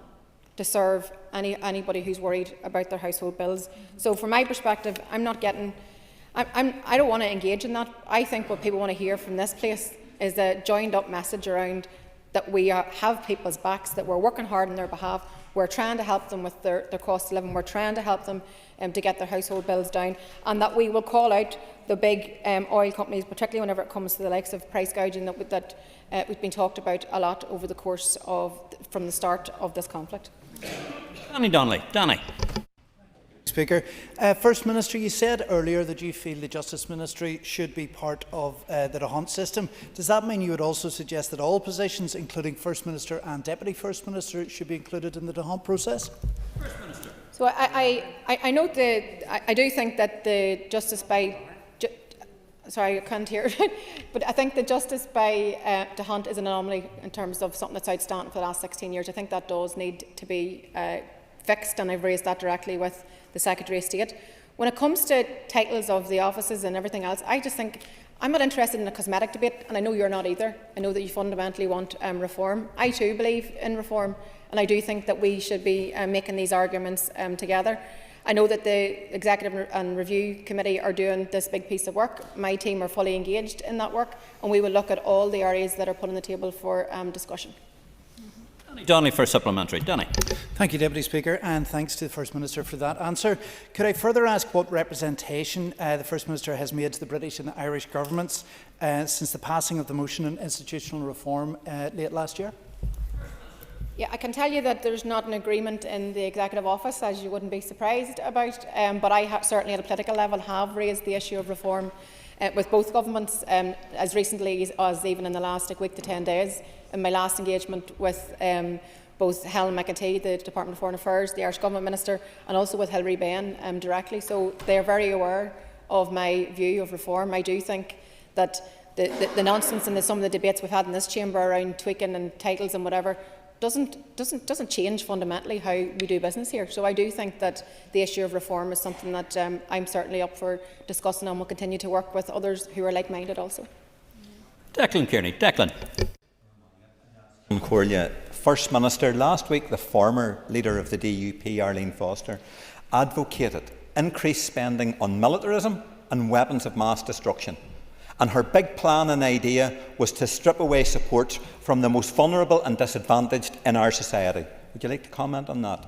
to serve anybody who's worried about their household bills. So from my perspective, I don't want to engage in that. I think what people want to hear from this place is a joined up message around that we have people's backs, that we're working hard on their behalf, we're trying to help them with their cost of living, we're trying to help them to get their household bills down, and that we will call out the big oil companies, particularly whenever it comes to the likes of price gouging that we've been talked about a lot over the course of, from the start of this conflict. Danny Donnelly. Danny. Speaker. First Minister, you said earlier that you feel the Justice Ministry should be part of the DeHunt system. Does that mean you would also suggest that all positions, including First Minister and Deputy First Minister, should be included in the DeHunt process? First Minister. So I note I do think that the justice by sorry, I can't hear it, but I think the justice by DeHunt is an anomaly in terms of something that's outstanding for the last 16 years. I think that does need to be fixed, and I've raised that directly with the Secretary of State. When it comes to titles of the offices and everything else, I just think I'm not interested in a cosmetic debate, and I know you're not either. I know that you fundamentally want reform. I too believe in reform, and I do think that we should be making these arguments together. I know that the Executive and Review Committee are doing this big piece of work. My team are fully engaged in that work, and we will look at all the areas that are put on the table for discussion. Donnelly for a supplementary. Danny. Thank you, Deputy Speaker, and thanks to the First Minister for that answer. Could I further ask what representation the First Minister has made to the British and the Irish governments since the passing of the motion on institutional reform late last year? Yeah, I can tell you that there's not an agreement in the Executive Office, as you wouldn't be surprised about, but I certainly at a political level have raised the issue of reform with both governments as recently as even in the last week to 10 days. In my last engagement with both Helen McEntee, the Department of Foreign Affairs, the Irish Government Minister, and also with Hilary Benn directly. So they are very aware of my view of reform. I do think that the nonsense and some of the debates we've had in this chamber around tweaking and titles and whatever doesn't change fundamentally how we do business here. So I do think that the issue of reform is something that I'm certainly up for discussing, and will continue to work with others who are like-minded also. Declan Kearney. Declan. First Minister, last week the former leader of the DUP, Arlene Foster, advocated increased spending on militarism and weapons of mass destruction. And her big plan and idea was to strip away support from the most vulnerable and disadvantaged in our society. Would you like to comment on that?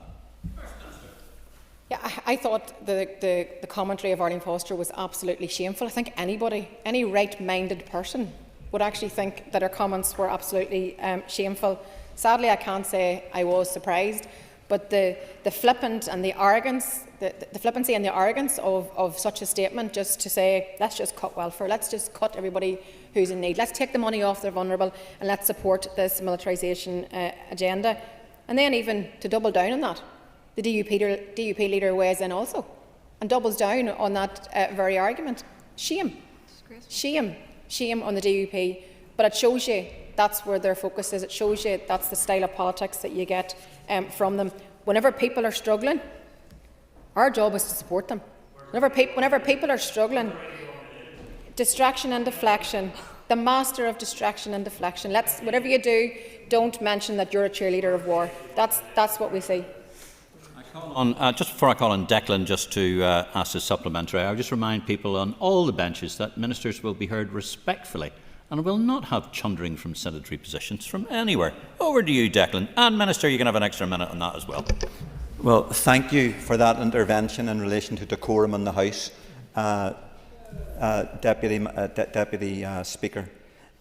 Yeah, I thought the commentary of Arlene Foster was absolutely shameful. I think anybody, any right-minded person, would actually think that her comments were absolutely shameful. Sadly, I can't say I was surprised, but the flippant and the arrogance, the flippancy and the arrogance of such a statement, just to say, let's just cut welfare, let's just cut everybody who's in need, let's take the money off the vulnerable and let's support this militarisation agenda. And then even to double down on that, the DUP leader weighs in also and doubles down on that very argument. Shame. Shame. Shame on the DUP. But it shows you that's where their focus is. It shows you that's the style of politics that you get from them. Whenever people are struggling, our job is to support them. Whenever people are struggling, distraction and deflection, the master of distraction and deflection. Whatever you do, don't mention that you're a cheerleader of war. That's what we see. Just before I call on Declan, just to ask a supplementary, I would just remind people on all the benches that ministers will be heard respectfully and will not have chundering from sedentary positions from anywhere. Over to you, Declan. And Minister, you can have an extra minute on that as well. Well, thank you for that intervention in relation to decorum in the House, Deputy Speaker.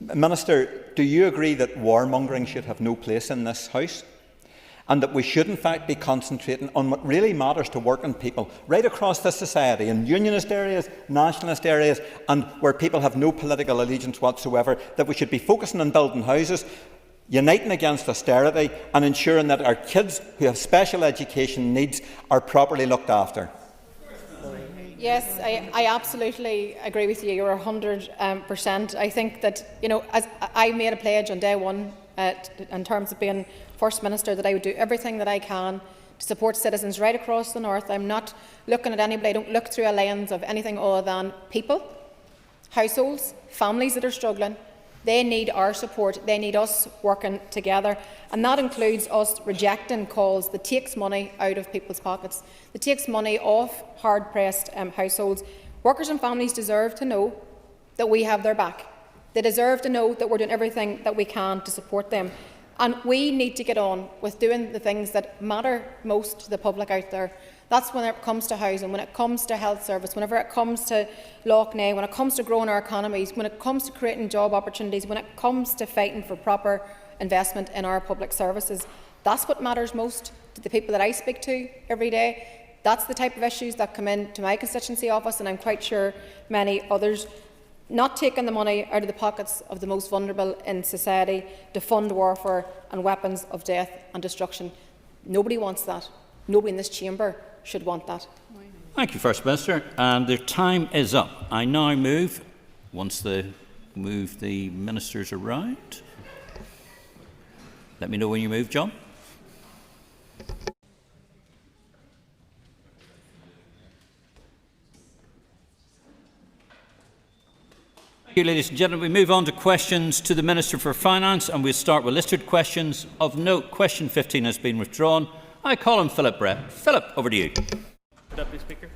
Minister, do you agree that warmongering should have no place in this House? And that we should in fact be concentrating on what really matters to working people right across this society, in unionist areas, nationalist areas, and where people have no political allegiance whatsoever, that we should be focusing on building houses, uniting against austerity and ensuring that our kids who have special education needs are properly looked after? Yes, I absolutely agree with you. You're 100%. I think that, as I made a pledge on day one in terms of being First Minister, that I would do everything that I can to support citizens right across the North. I'm not looking at anybody. I don't look through a lens of anything other than people, households, families that are struggling. They need our support. They need us working together. And that includes us rejecting calls that takes money out of people's pockets, that takes money off hard-pressed households. Workers and families deserve to know that we have their back. They deserve to know that we're doing everything that we can to support them. And we need to get on with doing the things that matter most to the public out there. That's when it comes to housing, when it comes to health service, whenever it comes to Loughney, when it comes to growing our economies, when it comes to creating job opportunities, when it comes to fighting for proper investment in our public services. That's what matters most to the people that I speak to every day. That's the type of issues that come into my constituency office, and I'm quite sure many others. Not taking the money out of the pockets of the most vulnerable in society to fund warfare and weapons of death and destruction. Nobody wants that. Nobody in this chamber should want that. Thank you, First Minister. And the time is up. I now move, once the ministers around. Let me know when you move, John. Thank you, ladies and gentlemen. We move on to questions to the Minister for Finance, and we'll start with listed questions. Of note, question 15 has been withdrawn. I call on Philip Brett. Philip, over to you. Deputy Speaker.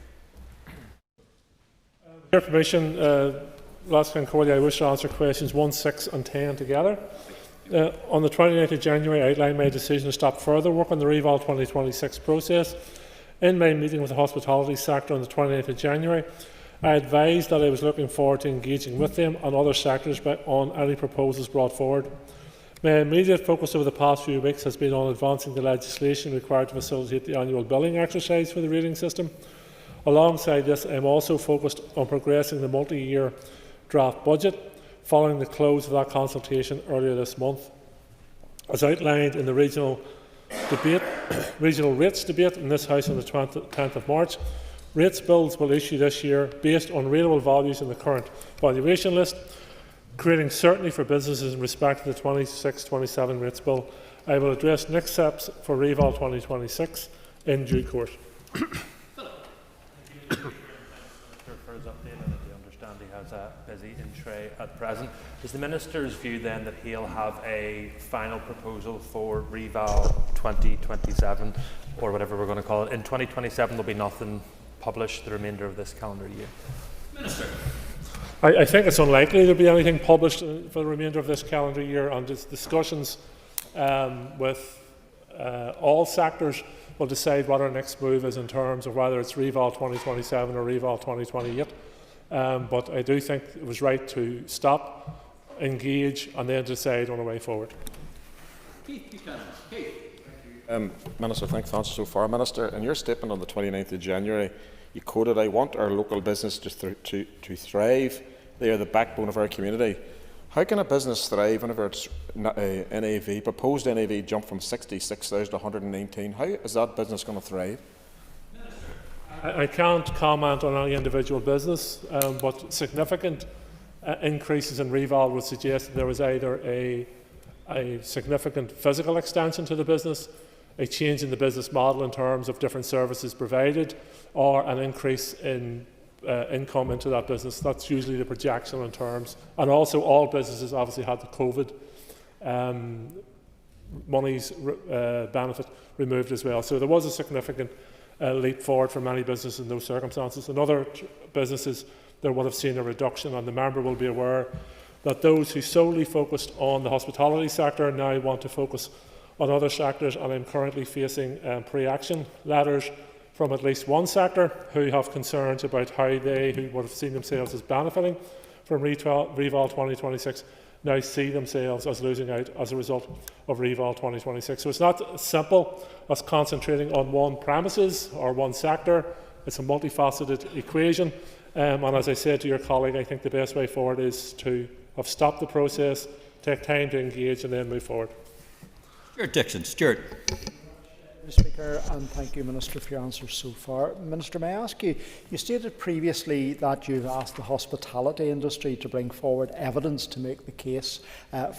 With your permission, last Concordia, I wish to answer questions 1, 6 and 10 together. On the 29th of January, I outlined my decision to stop further work on the Reval 2026 process. In my meeting with the hospitality sector on the 29th of January, I advised that I was looking forward to engaging with them and other sectors on any proposals brought forward. My immediate focus over the past few weeks has been on advancing the legislation required to facilitate the annual billing exercise for the rating system. Alongside this, I am also focused on progressing the multi-year draft budget following the close of that consultation earlier this month. As outlined in the regional rates debate in this House on the 10th of March, rates bills will issue this year based on rateable values in the current valuation list, creating certainty for businesses in respect to the 26-27 rates bill. I will address next steps for Reval 2026 in due course. For his update, and I understand he has a busy in-tray at present. Is the Minister's view then that he'll have a final proposal for Reval 2027, or whatever we're going to call it? In 2027 there'll be nothing published the remainder of this calendar year? Minister. I think it's unlikely there'll be anything published for the remainder of this calendar year, and discussions with all sectors will decide what our next move is in terms of whether it's Reval 2027 or Reval 2028. But I do think it was right to stop, engage, and then decide on a way forward. Minister, thanks for the answer so far. Minister, in your statement on the 29th of January, you quoted, "I want our local business to thrive. They are the backbone of our community." How can a business thrive whenever its proposed NAV jump from 66,000 to 119? How is that business going to thrive? I can't comment on any individual business, but significant increases in Reval would suggest that there was either a significant physical extension to the business, a change in the business model in terms of different services provided, or an increase in income into that business. That's usually the projection in terms. And also all businesses obviously had the COVID monies benefit removed as well. So there was a significant leap forward for many businesses in those circumstances. In other businesses, they would have seen a reduction, and the member will be aware that those who solely focused on the hospitality sector now want to focus on other sectors, and I'm currently facing pre-action letters from at least one sector who have concerns about how they, who would have seen themselves as benefiting from Reval 2026, now see themselves as losing out as a result of Reval 2026. So it's not as simple as concentrating on one premises or one sector. It's a multifaceted equation. And as I said to your colleague, I think the best way forward is to have stopped the process, take time to engage, and then move forward. Stuart Dixon. Stuart. Speaker, and thank you, Minister, for your answers so far. Minister, may I ask you, you stated previously that you've asked the hospitality industry to bring forward evidence to make the case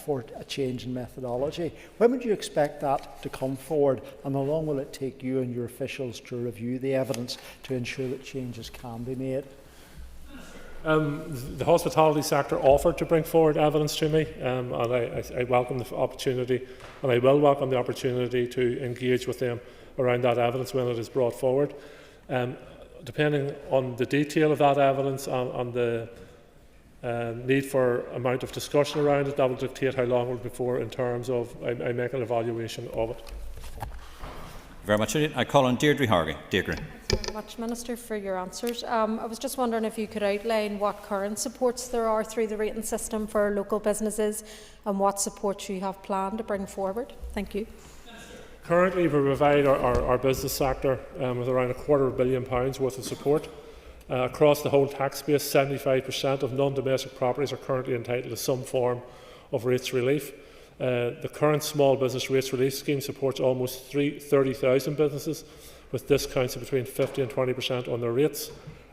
for a change in methodology. When would you expect that to come forward, and how long will it take you and your officials to review the evidence to ensure that changes can be made? The hospitality sector offered to bring forward evidence to me, and I welcome the opportunity, and I will welcome the opportunity to engage with them around that evidence when it is brought forward. Depending on the detail of that evidence and the need for amount of discussion around it, that will dictate how long it will be before in terms of I make an evaluation of it. Very much indeed. I call on Deirdre Hargey. Deirdre. Thanks very much, Minister, for your answers. I was just wondering if you could outline what current supports there are through the rating system for local businesses and what supports you have planned to bring forward. Thank you. Currently, we provide our business sector with around £250 million worth of support. Across the whole tax base, 75% of non-domestic properties are currently entitled to some form of rates relief. The current small business rates relief scheme supports almost 30,000 businesses with discounts of between 50 and 20% on their rates.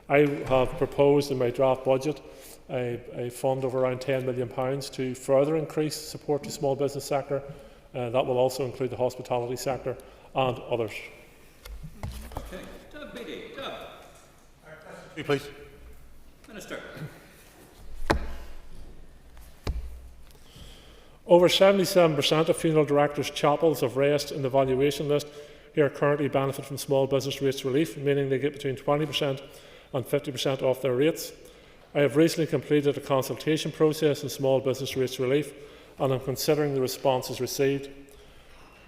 I have proposed in my draft budget a fund of around £10 million to further increase support to small business sector. That will also include the hospitality sector and others. Okay. Doug Beattie. Doug. Please. Minister. Over 77% of funeral directors' chapels of rest in the valuation list here currently benefit from small business rates relief, meaning they get between 20% and 50% off their rates. I have recently completed a consultation process in small business rates relief, and I'm considering the responses received.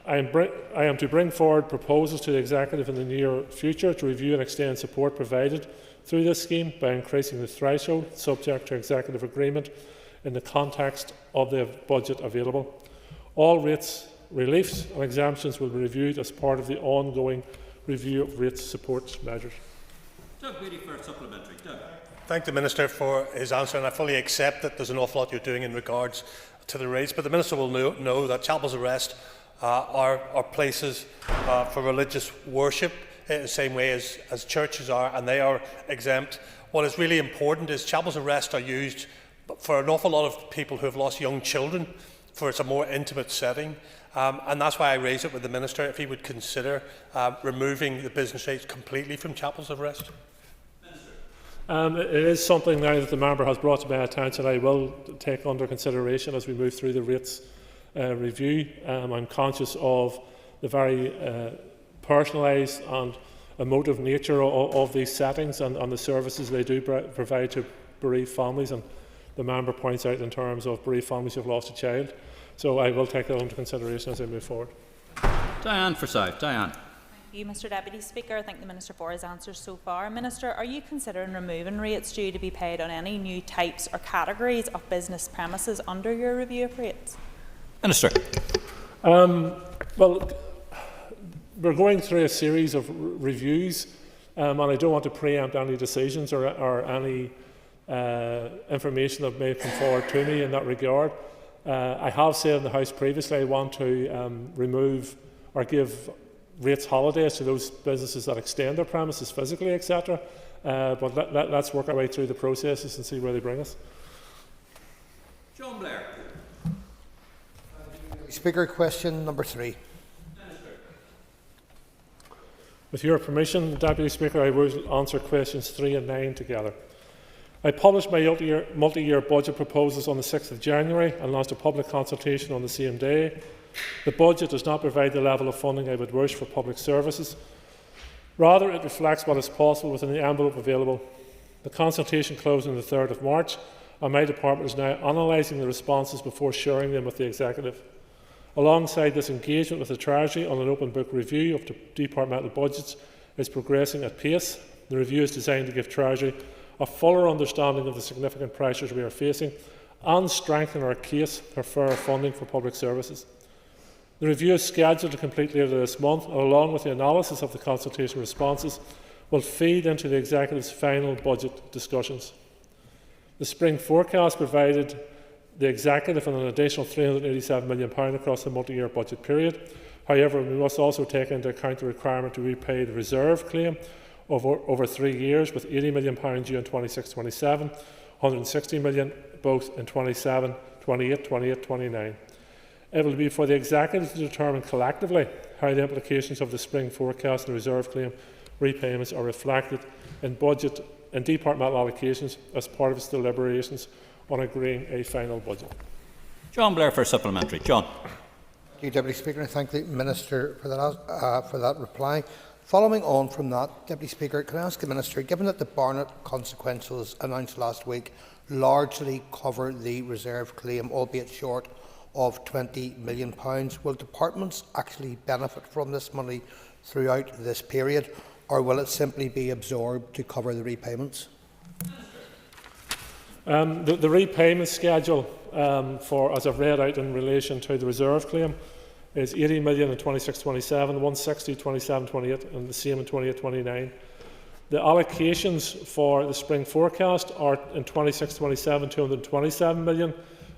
I am to bring forward proposals to the Executive in the near future to review and extend support provided through this scheme by increasing the threshold subject to Executive agreement in the context of the budget available. All rates reliefs and exemptions will be reviewed as part of the ongoing review of rates support measures. Doug Beattie for a supplementary. Doug. Thank the Minister for his answer, and I fully accept that there's an awful lot you're doing in regards to the rates, but the Minister will know that chapels of rest are places for religious worship in the same way as churches are, and they are exempt. What is really important is chapels of rest are used for an awful lot of people who have lost young children, for it's a more intimate setting. And that's why I raise it with the Minister, if he would consider removing the business rates completely from chapels of rest. It is something now that the member has brought to my attention I will take under consideration as we move through the rates review. I'm conscious of the very personalised and emotive nature of these settings and the services they do provide to bereaved families, and the member points out in terms of bereaved families who have lost a child. So I will take that into consideration as I move forward. Diane Forsyth. Diane. Thank you, Mr Deputy Speaker. I thank the Minister for his answers so far. Minister, are you considering removing rates due to be paid on any new types or categories of business premises under your review of rates? Minister. Well, we're going through a series of reviews, and I don't want to preempt any decisions or any information that may come forward to me in that regard. I have said in the House previously I want to remove or give rates holidays to those businesses that extend their premises physically, etc. But let's work our way through the processes and see where they bring us. John Blair. Speaker, question number 3. With your permission, Deputy Speaker, I will answer questions 3 and 9 together. I published my multi-year budget proposals on the 6th of January and launched a public consultation on the same day. The budget does not provide the level of funding I would wish for public services. Rather, it reflects what is possible within the envelope available. The consultation closed on the 3rd of March, and my department is now analysing the responses before sharing them with the Executive. Alongside this, engagement with the Treasury on an open book review of departmental budgets is progressing at pace. The review is designed to give Treasury a fuller understanding of the significant pressures we are facing and strengthen our case for fairer funding for public services. The review is scheduled to complete later this month, and along with the analysis of the consultation responses, will feed into the Executive's final budget discussions. The spring forecast provided the Executive with an additional £387 million across the multi-year budget period. However, we must also take into account the requirement to repay the reserve claim over 3 years, with £80 million due in 26-27, £160 million both in 27, 28, 28, 29. It will be for the Executive to determine collectively how the implications of the spring forecast and reserve claim repayments are reflected in budget and departmental allocations as part of its deliberations on agreeing a final budget. John Blair for supplementary. John. Thank you, Deputy Speaker, and thank the Minister for that reply. Following on from that, Deputy Speaker, can I ask the Minister, given that the Barnett consequentials announced last week largely cover the reserve claim, albeit short of £20 million, will departments actually benefit from this money throughout this period, or will it simply be absorbed to cover the repayments? The repayment schedule, as I've read out in relation to the reserve claim, is 80 million in 26-27, 160 27-28, and the same in 28-29. The allocations for the spring forecast are in 26-27 227 million,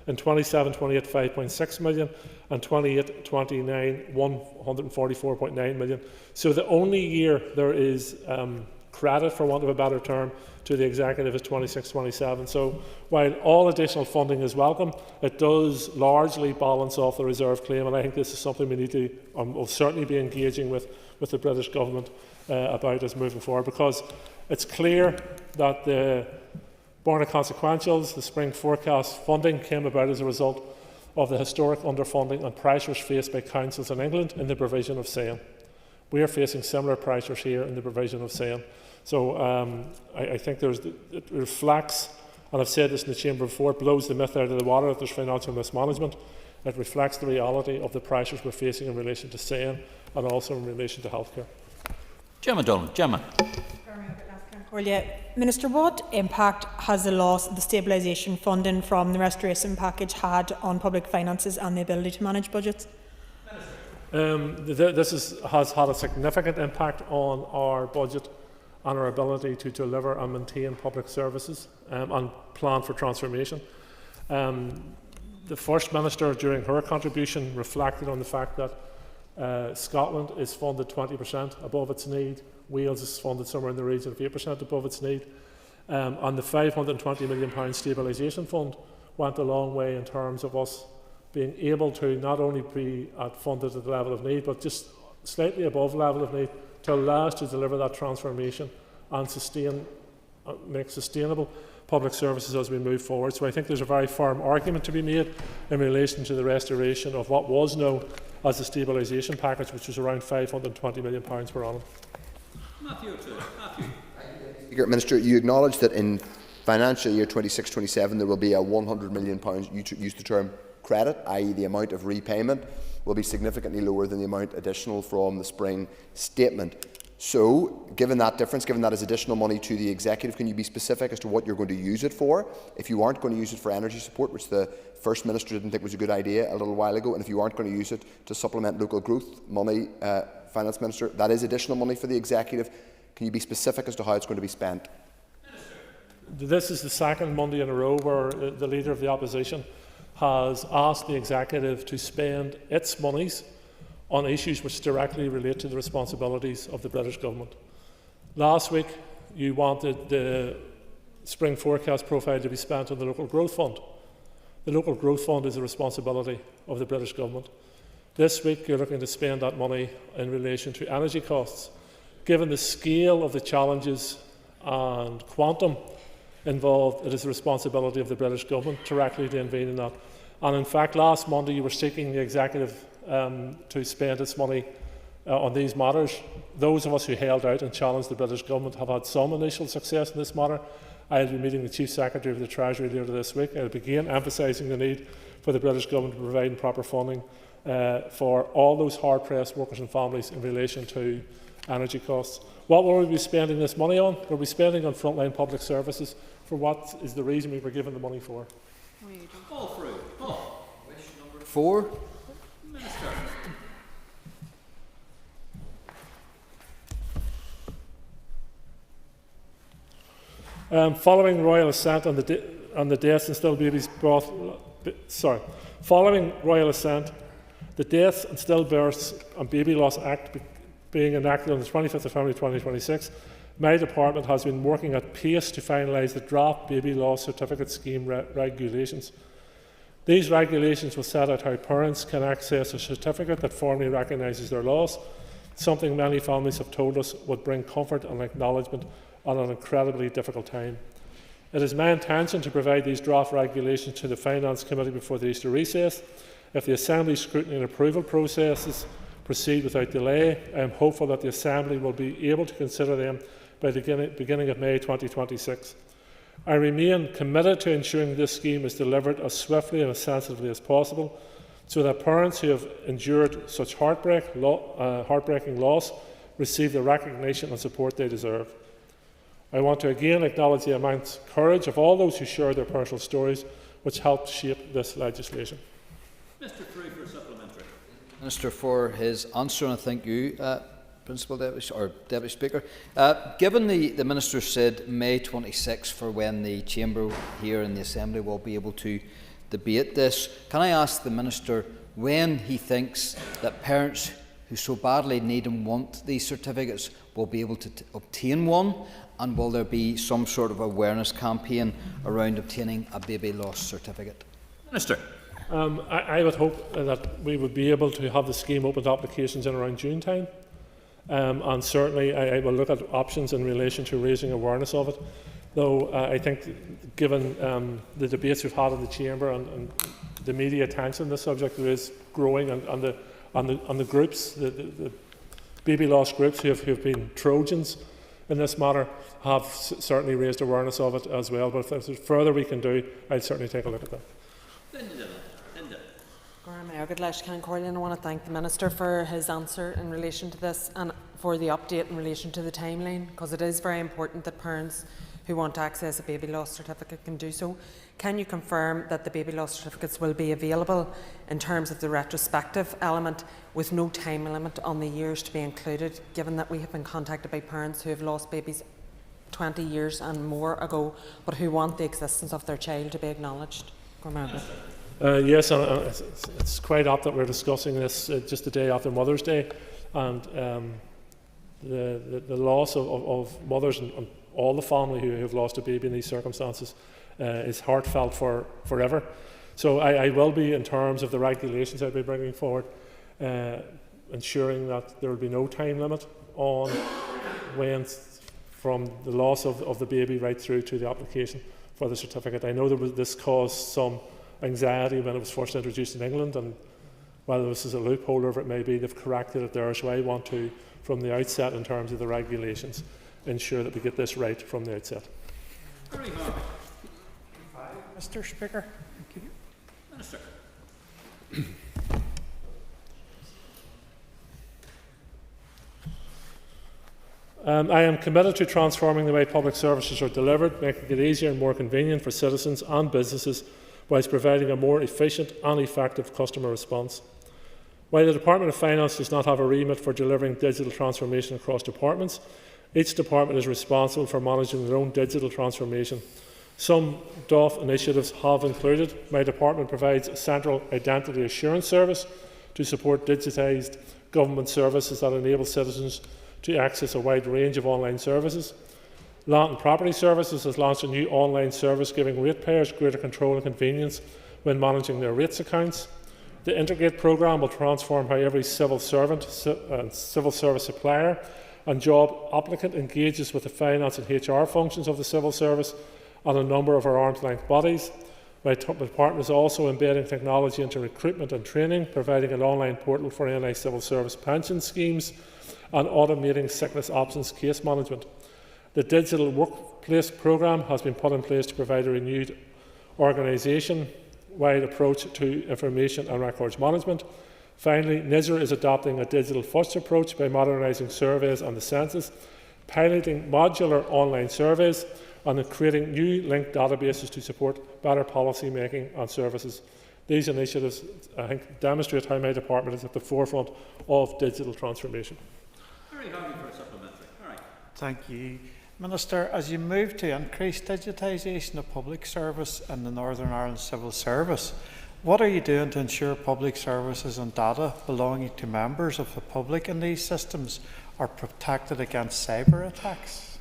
in 27-28 5.6 million, and 28-29 144.9 million. So the only year there is credit, for want of a better term, to the executive is 26-27. So while all additional funding is welcome, it does largely balance off the reserve claim, and I think this is something we need to will certainly be engaging with the British government about as moving forward, because it's clear that the born consequentials, the spring forecast funding, came about as a result of the historic underfunding and pressures faced by councils in England in the provision of SANE. We are facing similar pressures here in the provision of SANE. So I think it reflects, and I've said this in the Chamber before, it blows the myth out of the water that there's financial mismanagement. It reflects the reality of the pressures we're facing in relation to SANE and also in relation to healthcare. Gemma Dolan. Gemma. Minister, what impact has the loss of the stabilisation funding from the restoration package had on public finances and the ability to manage budgets? This has had a significant impact on our budget and our ability to deliver and maintain public services and plan for transformation. The First Minister, during her contribution, reflected on the fact that Scotland is funded 20% above its need, Wales is funded somewhere in the region of 8% above its need, and the £520 million stabilisation fund went a long way in terms of us being able to not only be funded at the level of need, but just slightly above level of need, to allow us to deliver that transformation and make sustainable public services as we move forward. So I think there's a very firm argument to be made in relation to the restoration of what was known as the stabilisation package, which was around £520 million per annum. Matthew. Speaker, Minister, you acknowledge that in financial year 26-27 there will be a £100 million, you use the term credit, i.e. the amount of repayment will be significantly lower than the amount additional from the spring statement. So, given that difference, given that as additional money to the executive, can you be specific as to what you're going to use it for? If you aren't going to use it for energy support, which the First Minister didn't think was a good idea a little while ago, and if you aren't going to use it to supplement local growth money, Finance Minister, that is additional money for the executive. Can you be specific as to how it's going to be spent? This is the second Monday in a row where the Leader of the Opposition has asked the executive to spend its monies on issues which directly relate to the responsibilities of the British government. Last week, you wanted the spring forecast profile to be spent on the Local Growth Fund. The Local Growth Fund is the responsibility of the British government. This week, you're looking to spend that money in relation to energy costs. Given the scale of the challenges and quantum involved, it is the responsibility of the British government directly to intervene in that. And in fact, last Monday, you were seeking the executive to spend its money on these matters. Those of us who held out and challenged the British government have had some initial success in this matter. I'll be meeting the Chief Secretary of the Treasury later this week. I'll begin emphasising the need for the British government to provide proper funding for all those hard-pressed workers and families in relation to energy costs. What will we be spending this money on? We'll be spending on frontline public services for what is the reason we were given the money for. Paul through. Paul. Question number 4. Minister. Following royal assent on the Deaths and Still Babies Birth, following royal assent, the Deaths and Stillbirths and Baby Loss Act being enacted on the 25th of February 2026, my department has been working at pace to finalise the draft baby loss certificate scheme regulations. These regulations will set out how parents can access a certificate that formally recognises their loss, something many families have told us would bring comfort and acknowledgement at an incredibly difficult time. It is my intention to provide these draft regulations to the Finance Committee before the Easter recess. If the Assembly's scrutiny and approval processes proceed without delay, I am hopeful that the Assembly will be able to consider them by the beginning of May 2026. I remain committed to ensuring this scheme is delivered as swiftly and as sensitively as possible, so that parents who have endured such heartbreaking loss receive the recognition and support they deserve. I want to again acknowledge the immense courage of all those who share their personal stories, which helped shape this legislation. Mr. Frew for supplementary. Minister for his answer, and I thank you, Principal Deputy or Deputy Speaker. Given the Minister said May 26 for when the Chamber here in the Assembly will be able to debate this, can I ask the Minister when he thinks that parents who so badly need and want these certificates will be able to obtain one, and will there be some sort of awareness campaign around obtaining a baby loss certificate? Minister. I would hope that we would be able to have the scheme open to applications in around June time. And certainly I will look at options in relation to raising awareness of it. Though I think, given the debates we've had in the Chamber and the media attention on this subject, there is growing, and the groups, the baby loss groups who have been Trojans in this matter, have certainly raised awareness of it as well. But if there's further we can do, I'd certainly take a look at that. I want to thank the Minister for his answer in relation to this and for the update in relation to the timeline, because it is very important that parents who want to access a baby loss certificate can do so. Can you confirm that the baby loss certificates will be available in terms of the retrospective element, with no time limit on the years to be included, given that we have been contacted by parents who have lost babies 20 years and more ago, but who want the existence of their child to be acknowledged? Yes, and it's quite apt that we're discussing this just the day after Mother's Day, and the loss of mothers and all the family who have lost a baby in these circumstances is heartfelt forever. So I will be, in terms of the regulations I'll be bringing forward, ensuring that there will be no time limit on when, from the loss of the baby right through to the application for the certificate. I know this caused some anxiety when it was first introduced in England, and whether this is a loophole or whatever it may be, they've corrected it there. So I want to, from the outset, in terms of the regulations, ensure that we get this right from the outset. Mr. Speaker. Thank you. Minister. I am committed to transforming the way public services are delivered, making it easier and more convenient for citizens and businesses, whilst providing a more efficient and effective customer response. While the Department of Finance does not have a remit for delivering digital transformation across departments, each department is responsible for managing their own digital transformation. Some DOF initiatives have included: my department provides a central identity assurance service to support digitised government services that enable citizens to access a wide range of online services. Land and Property Services has launched a new online service giving ratepayers greater control and convenience when managing their rates accounts. The Integrate programme will transform how every civil servant, civil service supplier and job applicant engages with the finance and HR functions of the civil service and a number of our arm's-length bodies. My department is also embedding technology into recruitment and training, providing an online portal for NI civil service pension schemes and automating sickness absence case management. The Digital Workplace programme has been put in place to provide a renewed organisation-wide approach to information and records management. Finally, NISR is adopting a digital-first approach by modernising surveys and the census, piloting modular online surveys, and creating new linked databases to support better policy making and services. These initiatives, I think, demonstrate how my department is at the forefront of digital transformation. Very happy for a supplementary. All right. Thank you. Minister, as you move to increase digitisation of public service in the Northern Ireland Civil Service, what are you doing to ensure public services and data belonging to members of the public in these systems are protected against cyber attacks?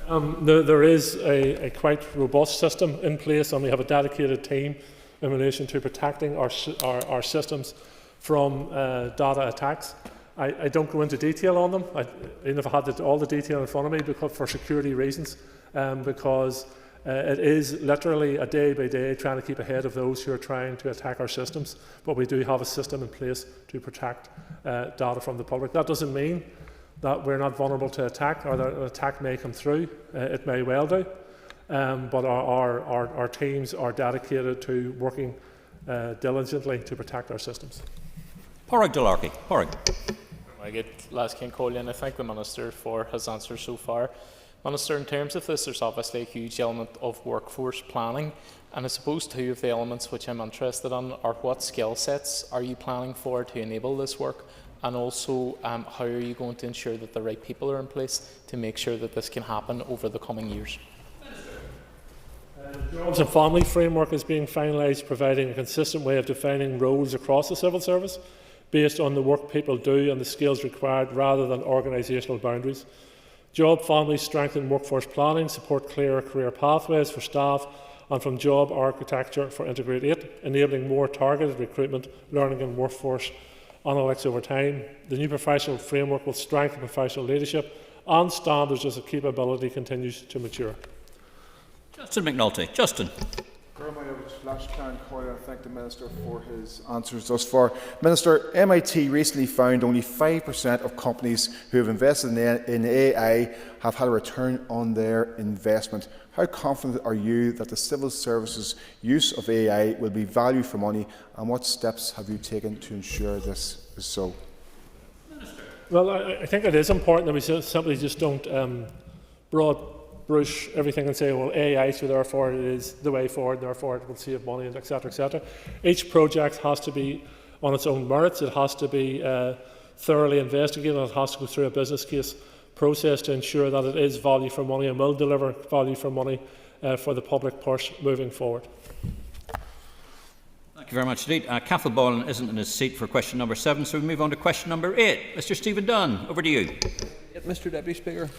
There is a quite robust system in place, and we have a dedicated team in relation to protecting our systems from data attacks. I don't go into detail on them, even if I had all the detail in front of me, because for security reasons, because it is literally a day-by-day trying to keep ahead of those who are trying to attack our systems. But we do have a system in place to protect data from the public. That doesn't mean that we're not vulnerable to attack, or that an attack may come through. It may well do. But our teams are dedicated to working diligently to protect our systems. Porrick Delarky. Porrick. I get last King Coley, and I thank the Minister for his answers so far. Minister, in terms of this, there's obviously a huge element of workforce planning, and I suppose two of the elements which I'm interested in are what skill sets are you planning for to enable this work, and also how are you going to ensure that the right people are in place to make sure that this can happen over the coming years? The Jobs and Family Framework is being finalised, providing a consistent way of defining roles across the civil service based on the work people do and the skills required rather than organisational boundaries. Job families strengthen workforce planning, support clearer career pathways for staff, and from job architecture for Integrate 8, enabling more targeted recruitment, learning and workforce analytics over time. The new professional framework will strengthen professional leadership and standards as the capability continues to mature. Justin McNulty. Justin. I thank the Minister for his answers thus far. Minister, MIT recently found only 5% of companies who have invested in AI have had a return on their investment. How confident are you that the civil services use of AI will be value for money, and what steps have you taken to ensure this is so? Well, I think it is important that we simply just don't broad brush everything and say, well, AI, so therefore it is the way forward, therefore it will save money, and etc., etc. Each project has to be on its own merits. It has to be thoroughly investigated, and it has to go through a business case process to ensure that it is value for money and will deliver value for money for the public purse moving forward. Thank you very much indeed. Cathal Boylan isn't in his seat for question number 7, so we move on to question number 8. Mr. Stephen Dunn, over to you. Mr. Deputy Speaker.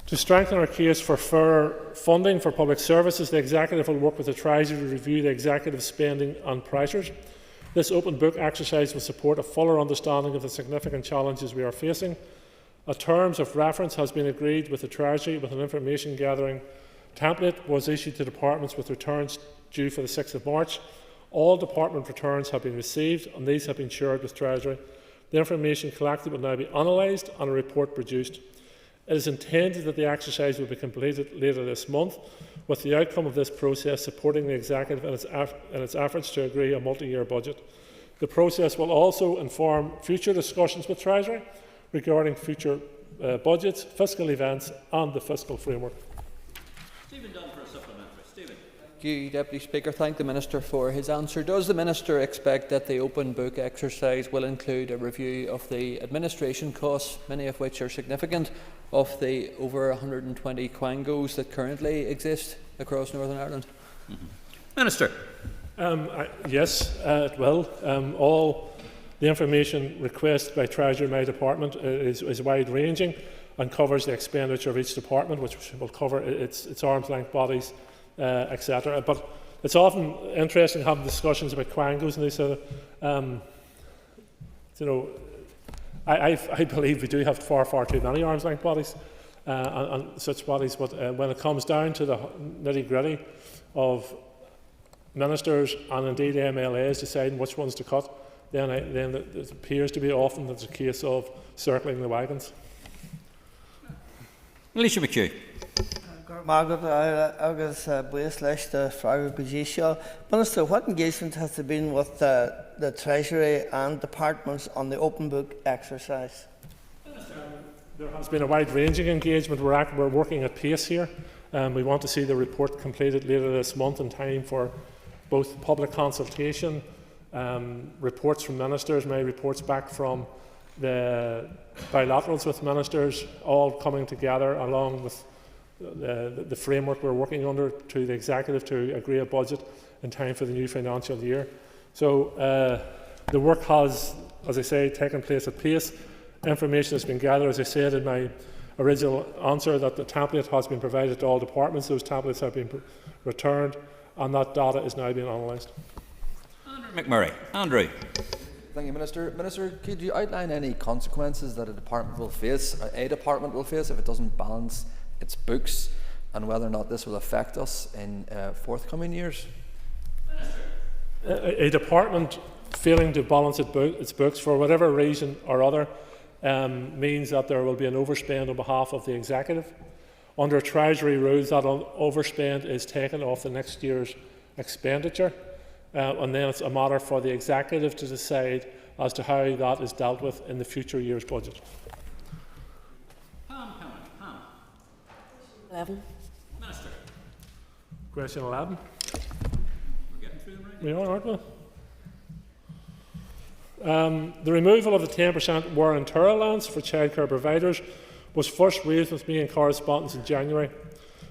To strengthen our case for fair funding for public services, the Executive will work with the Treasury to review the Executive spending and pressures. This open book exercise will support a fuller understanding of the significant challenges we are facing. A terms of reference has been agreed with the Treasury, with an information gathering template was issued to departments with returns due for the 6th of March. All department returns have been received and these have been shared with Treasury. The information collected will now be analysed and a report produced. It is intended that the exercise will be completed later this month, with the outcome of this process supporting the Executive in its efforts to agree a multi-year budget. The process will also inform future discussions with Treasury regarding future budgets, fiscal events and the fiscal framework. Stephen Dunn for a supplementary. Stephen. Thank you, Deputy Speaker. Thank the Minister for his answer. Does the Minister expect that the open book exercise will include a review of the administration costs, many of which are significant, of the over 120 quangos that currently exist across Northern Ireland? Minister. Yes, it will. All the information requested by Treasury, my department, is wide-ranging and covers the expenditure of each department, which will cover its arm's-length bodies, etc. But it's often interesting having discussions about quangos, and they say, you know, I believe we do have far too many arm's-length bodies and such bodies, but when it comes down to the nitty-gritty of ministers and indeed MLAs deciding which ones to cut, then it appears to be often that it's a case of circling the wagons. Alicia McHugh. Minister, what engagement has there been with the Treasury and departments on the open book exercise? There has been a wide-ranging engagement. We're working at pace here. We want to see the report completed later this month in time for both public consultation, reports from ministers, my reports back from the bilaterals with ministers, all coming together along with the framework we're working under to the Executive to agree a budget in time for the new financial year. So the work has, as I say, taken place at pace. Information has been gathered, as I said in my original answer, that the template has been provided to all departments. Those templates have been returned and that data is now being analysed. Andrew McMurray. Andrew. Thank you, Minister. Minister, could you outline any consequences that a department will face if it doesn't balance its books, and whether or not this will affect us in forthcoming years? A department failing to balance its books for whatever reason or other means that there will be an overspend on behalf of the Executive. Under Treasury rules, that overspend is taken off the next year's expenditure, and then it's a matter for the Executive to decide as to how that is dealt with in the future year's budget. 11. Minister. Question 11. We're getting through them right. We are, aren't we? The removal of the 10% wear and tear allowance for childcare providers was first raised with me in correspondence in January,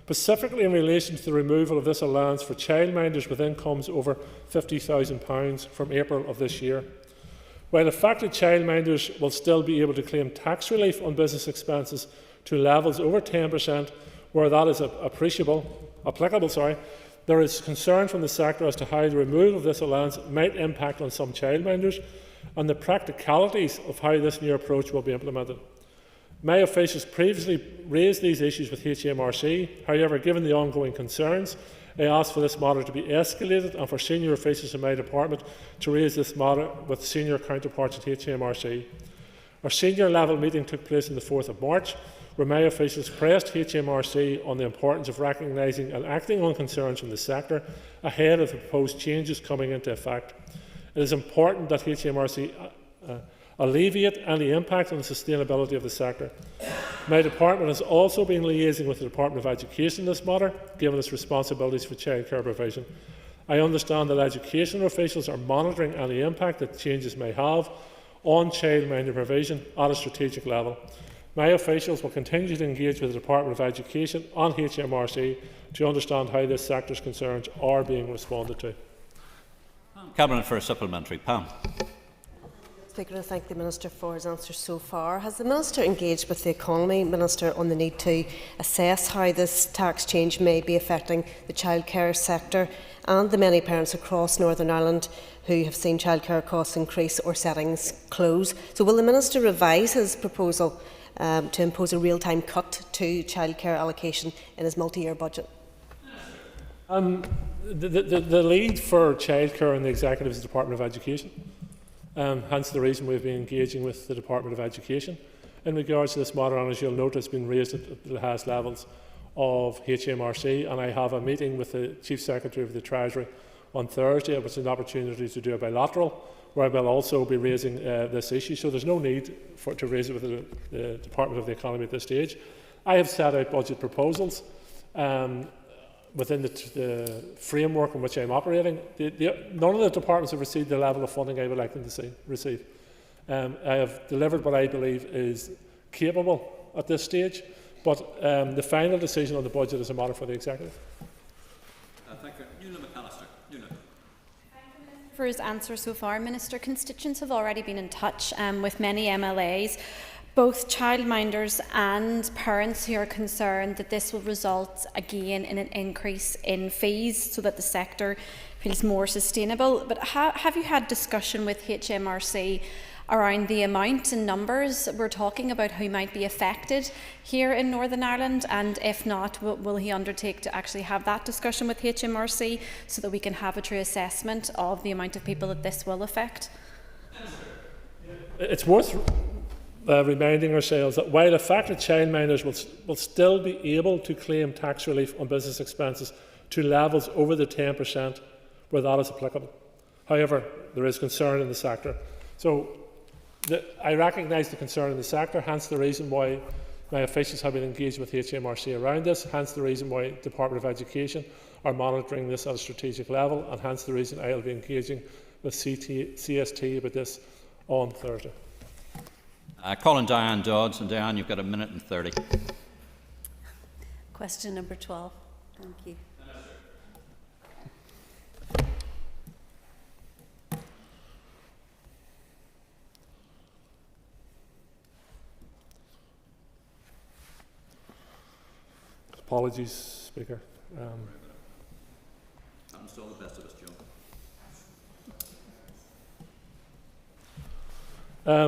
specifically in relation to the removal of this allowance for childminders with incomes over £50,000 from April of this year. While affected childminders will still be able to claim tax relief on business expenses to levels over 10%, where that is applicable, there is concern from the sector as to how the removal of this allowance might impact on some childminders and the practicalities of how this new approach will be implemented. My officials previously raised these issues with HMRC. However, given the ongoing concerns, I asked for this matter to be escalated and for senior officials in my department to raise this matter with senior counterparts at HMRC. Our senior level meeting took place on the 4th of March, where my officials pressed HMRC on the importance of recognising and acting on concerns from the sector ahead of the proposed changes coming into effect. It is important that HMRC alleviate any impact on the sustainability of the sector. My department has also been liaising with the Department of Education in this matter, given its responsibilities for childcare provision. I understand that education officials are monitoring any impact that changes may have on childminder provision at a strategic level. My officials will continue to engage with the Department of Education and HMRC to understand how this sector's concerns are being responded to. Cabinet for a supplementary. Pam. Speaker, I thank the Minister for his answers so far. Has the Minister engaged with the Economy Minister on the need to assess how this tax change may be affecting the childcare sector and the many parents across Northern Ireland who have seen childcare costs increase or settings close? So will the Minister revise his proposal to impose a real-time cut to childcare allocation in his multi-year budget? The lead for childcare in the Executive is the Department of Education. Hence the reason we've been engaging with the Department of Education in regards to this matter, and as you'll note, it's been raised at the highest levels of HMRC, and I have a meeting with the Chief Secretary of the Treasury on Thursday, which is an opportunity to do a bilateral, where I will also be raising this issue. So there's no need to raise it with the Department of the Economy at this stage. I have set out budget proposals within the framework in which I'm operating. None of the departments have received the level of funding I would like them to receive. I have delivered what I believe is capable at this stage, but the final decision on the budget is a matter for the Executive. Thank you. Nuala McAllister. Nuala. For his answer so far, Minister, constituents have already been in touch with many MLAs, both childminders and parents who are concerned that this will result again in an increase in fees so that the sector feels more sustainable. But have you had discussion with HMRC around the amount and numbers we're talking about who might be affected here in Northern Ireland? And if not, will he undertake to actually have that discussion with HMRC so that we can have a true assessment of the amount of people that this will affect? It's worth reminding ourselves that while affected childminders will still be able to claim tax relief on business expenses to levels over the 10% where that is applicable. However, there is concern in the sector. So I recognise the concern in the sector, hence the reason why my officials have been engaged with HMRC around this, hence the reason why the Department of Education are monitoring this at a strategic level, and hence the reason I will be engaging with CST about this on Thursday. Calling Diane Dodds, and Diane, you've got 1 minute and 30. Question number 12. Thank you. Apologies, Speaker. Happens to all the best of us, Joe.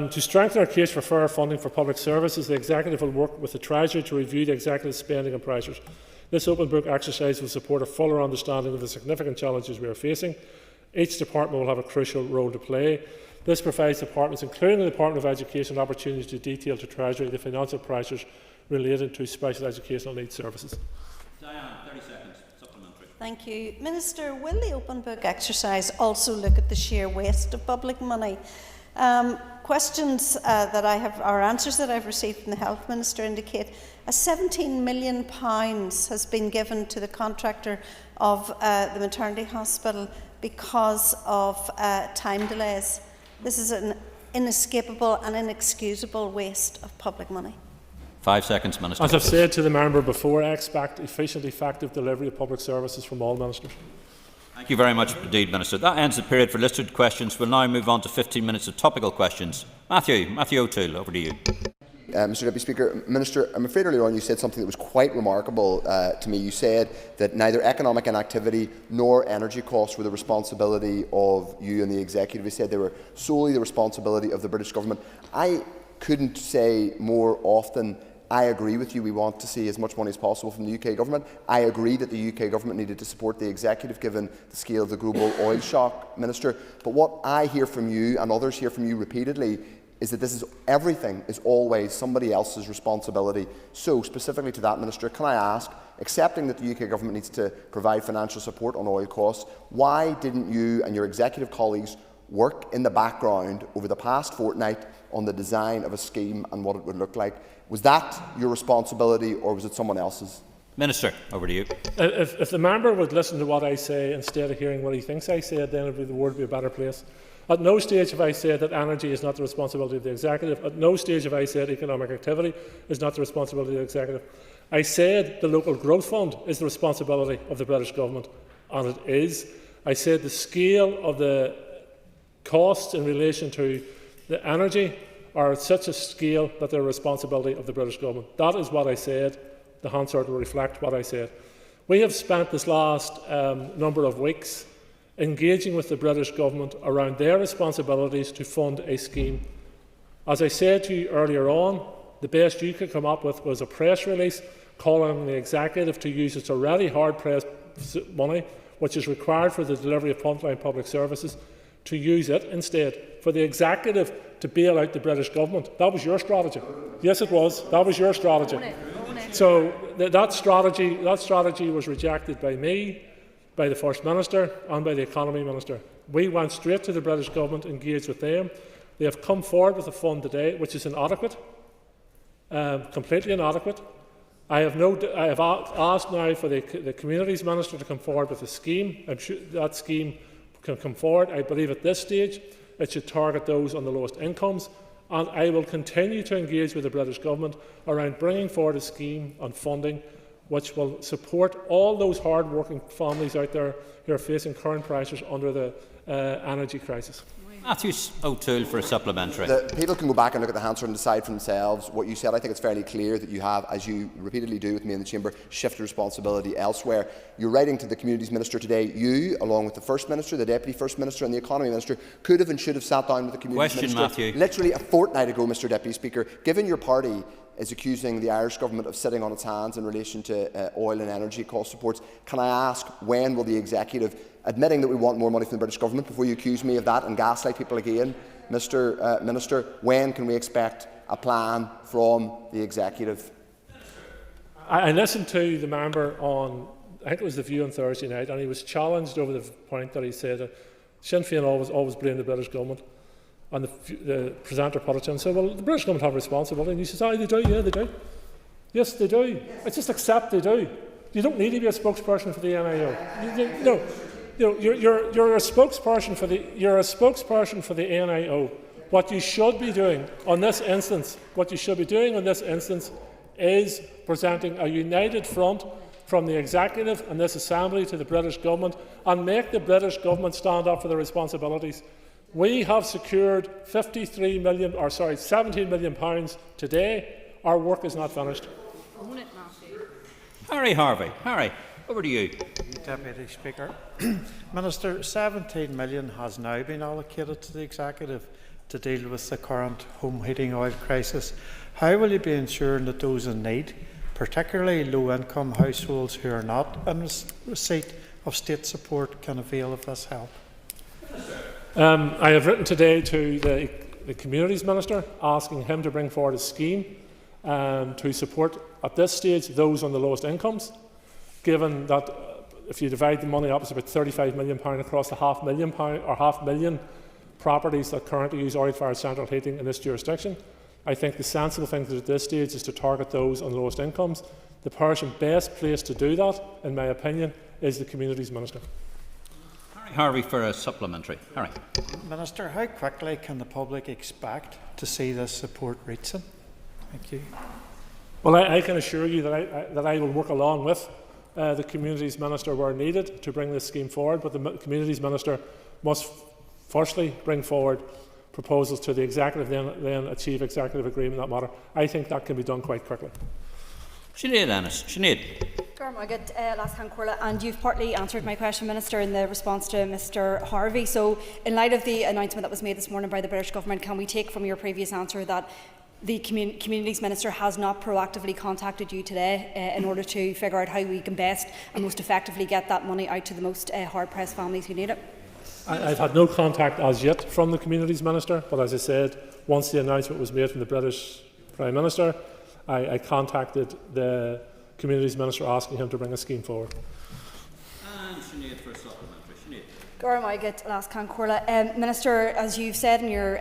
To strengthen our case for fair funding for public services, the Executive will work with the Treasury to review the Executive's spending and pressures. This open book exercise will support a fuller understanding of the significant challenges we are facing. Each department will have a crucial role to play. This provides departments, including the Department of Education, opportunities to detail to Treasury the financial pressures related to special educational needs services. Diane, 30 seconds. Supplementary. Thank you. Minister, will the open book exercise also look at the sheer waste of public money? questions that I have, or answers that I've received from the Health Minister indicate a £17 million has been given to the contractor of the maternity hospital because of time delays. This is an inescapable and inexcusable waste of public money. 5 seconds, Minister. As I've said to the member before, I expect efficient, effective delivery of public services from all ministers. Thank you very much indeed, Minister. That ends the period for listed questions. We'll now move on to 15 minutes of topical questions. Matthew O'Toole, over to you. Mr Deputy Speaker, Minister, I'm afraid earlier on you said something that was quite remarkable to me. You said that neither economic inactivity nor energy costs were the responsibility of you and the Executive. You said they were solely the responsibility of the British Government. I couldn't say more often I agree with you. We want to see as much money as possible from the UK Government. I agree that the UK Government needed to support the Executive given the scale of the global oil shock, Minister. But what I hear from you and others hear from you repeatedly is that everything is always somebody else's responsibility. So, specifically to that, Minister, can I ask, accepting that the UK Government needs to provide financial support on oil costs, why didn't you and your Executive colleagues work in the background over the past fortnight on the design of a scheme and what it would look like? Was that your responsibility or was it someone else's? Minister, over to you. If the member would listen to what I say instead of hearing what he thinks I said, then the world would be a better place. At no stage have I said that energy is not the responsibility of the Executive. At no stage have I said economic activity is not the responsibility of the Executive. I said the Local Growth Fund is the responsibility of the British Government, and it is. I said the scale of the costs in relation to the energy are at such a scale that they're a responsibility of the British Government. That is what I said. The Hansard will reflect what I said. We have spent this last number of weeks engaging with the British Government around their responsibilities to fund a scheme. As I said to you earlier on, the best you could come up with was a press release calling on the Executive to use its already hard-pressed money, which is required for the delivery of frontline public services, to use it instead for the Executive to bail out the British Government. That was your strategy. Yes, it was. That was your strategy. So that strategy was rejected by me, by the First Minister and by the Economy Minister. We went straight to the British Government, engaged with them. They have come forward with a fund today which is inadequate, completely inadequate. I have asked now for the Communities Minister to come forward with a scheme. I'm sure that scheme can come forward. I believe at this stage it should target those on the lowest incomes, and I will continue to engage with the British Government around bringing forward a scheme on funding which will support all those hard-working families out there who are facing current pressures under the energy crisis. Matthew O'Toole for a supplementary. People can go back and look at the Hansard and decide for themselves what you said. I think it's fairly clear that you have, as you repeatedly do with me in the Chamber, shifted responsibility elsewhere. You're writing to the Communities Minister today. You, along with the First Minister, the Deputy First Minister and the Economy Minister, could have and should have sat down with the Communities Minister Matthew. Literally a fortnight ago, Mr Deputy Speaker. Given your party is accusing the Irish Government of sitting on its hands in relation to oil and energy cost supports, can I ask, when will the Executive, admitting that we want more money from the British Government, before you accuse me of that and gaslight people again, Mr Minister, when can we expect a plan from the Executive? I listened to the member on, I think it was The View on Thursday night, and he was challenged over the point that he said that Sinn Féin always blame the British Government. And the presenter put it to him and said, well, the British Government have a responsibility. And he says, they do, yeah, they do. Yes, they do. I just accept they do. You don't need to be a spokesperson for the NIO. You're a spokesperson for the NIO. What you should be doing on this instance, is presenting a united front from the Executive and this Assembly to the British Government and make the British Government stand up for their responsibilities. We have secured £17 million today. Our work is not finished. Harry Harvey. Harry, over to you. Deputy Speaker. Minister, 17 million has now been allocated to the Executive to deal with the current home heating oil crisis. How will you be ensuring that those in need, particularly low-income households who are not in receipt of state support, can avail of this help? I have written today to the Communities Minister asking him to bring forward a scheme to support, at this stage, those on the lowest incomes, given that if you divide the money up, it's about £35 million across the £500,000 properties that currently use oil-fired central heating in this jurisdiction. I think the sensible thing to do at this stage is to target those on the lowest incomes. The person best placed to do that, in my opinion, is the Communities Minister. Harvey for a supplementary. Harry. Minister, how quickly can the public expect to see this support reaching? Thank you. Well, I can assure you that I will work along with the Communities Minister where needed to bring this scheme forward, but the Communities Minister must firstly bring forward proposals to the Executive, then achieve executive agreement in that matter. I think that can be done quite quickly. Sinead Ennis. Sinead. And you've partly answered my question, Minister, in the response to Mr Harvey. So, in light of the announcement that was made this morning by the British Government, can we take from your previous answer that the Communities Minister has not proactively contacted you today in order to figure out how we can best and most effectively get that money out to the most hard-pressed families who need it? I've had no contact as yet from the Communities Minister, but as I said, once the announcement was made from the British Prime Minister, I contacted the Communities Minister asking him to bring a scheme forward. And Sinead for a supplementary. Sinead. Minister, as you've said in your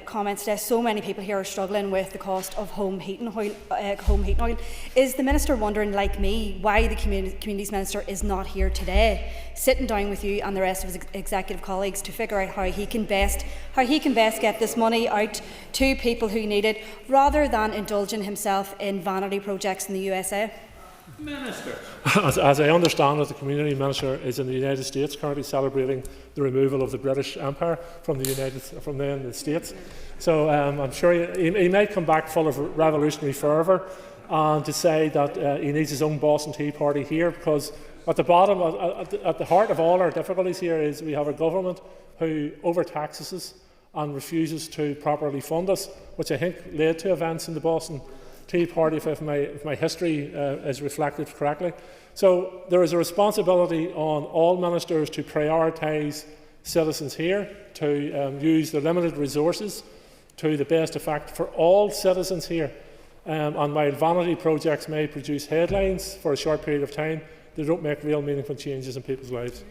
comments today, so many people here are struggling with the cost of home heating oil. Is the Minister wondering, like me, why the Communities Minister is not here today, sitting down with you and the rest of his executive colleagues to figure out how he can best get this money out to people who need it, rather than indulging himself in vanity projects in the USA? Minister. As I understand it, the Community Minister is in the United States currently celebrating the removal of the British Empire from the States. So I'm sure he may come back full of revolutionary fervour and to say that he needs his own Boston Tea Party here, because at the bottom, at the heart of all our difficulties here is we have a government who overtaxes us and refuses to properly fund us, which I think led to events in the Boston Tea Party, if my history is reflected correctly. So there is a responsibility on all ministers to prioritise citizens here, to use the limited resources to the best effect for all citizens here. And while vanity projects may produce headlines for a short period of time, they don't make real meaningful changes in people's lives.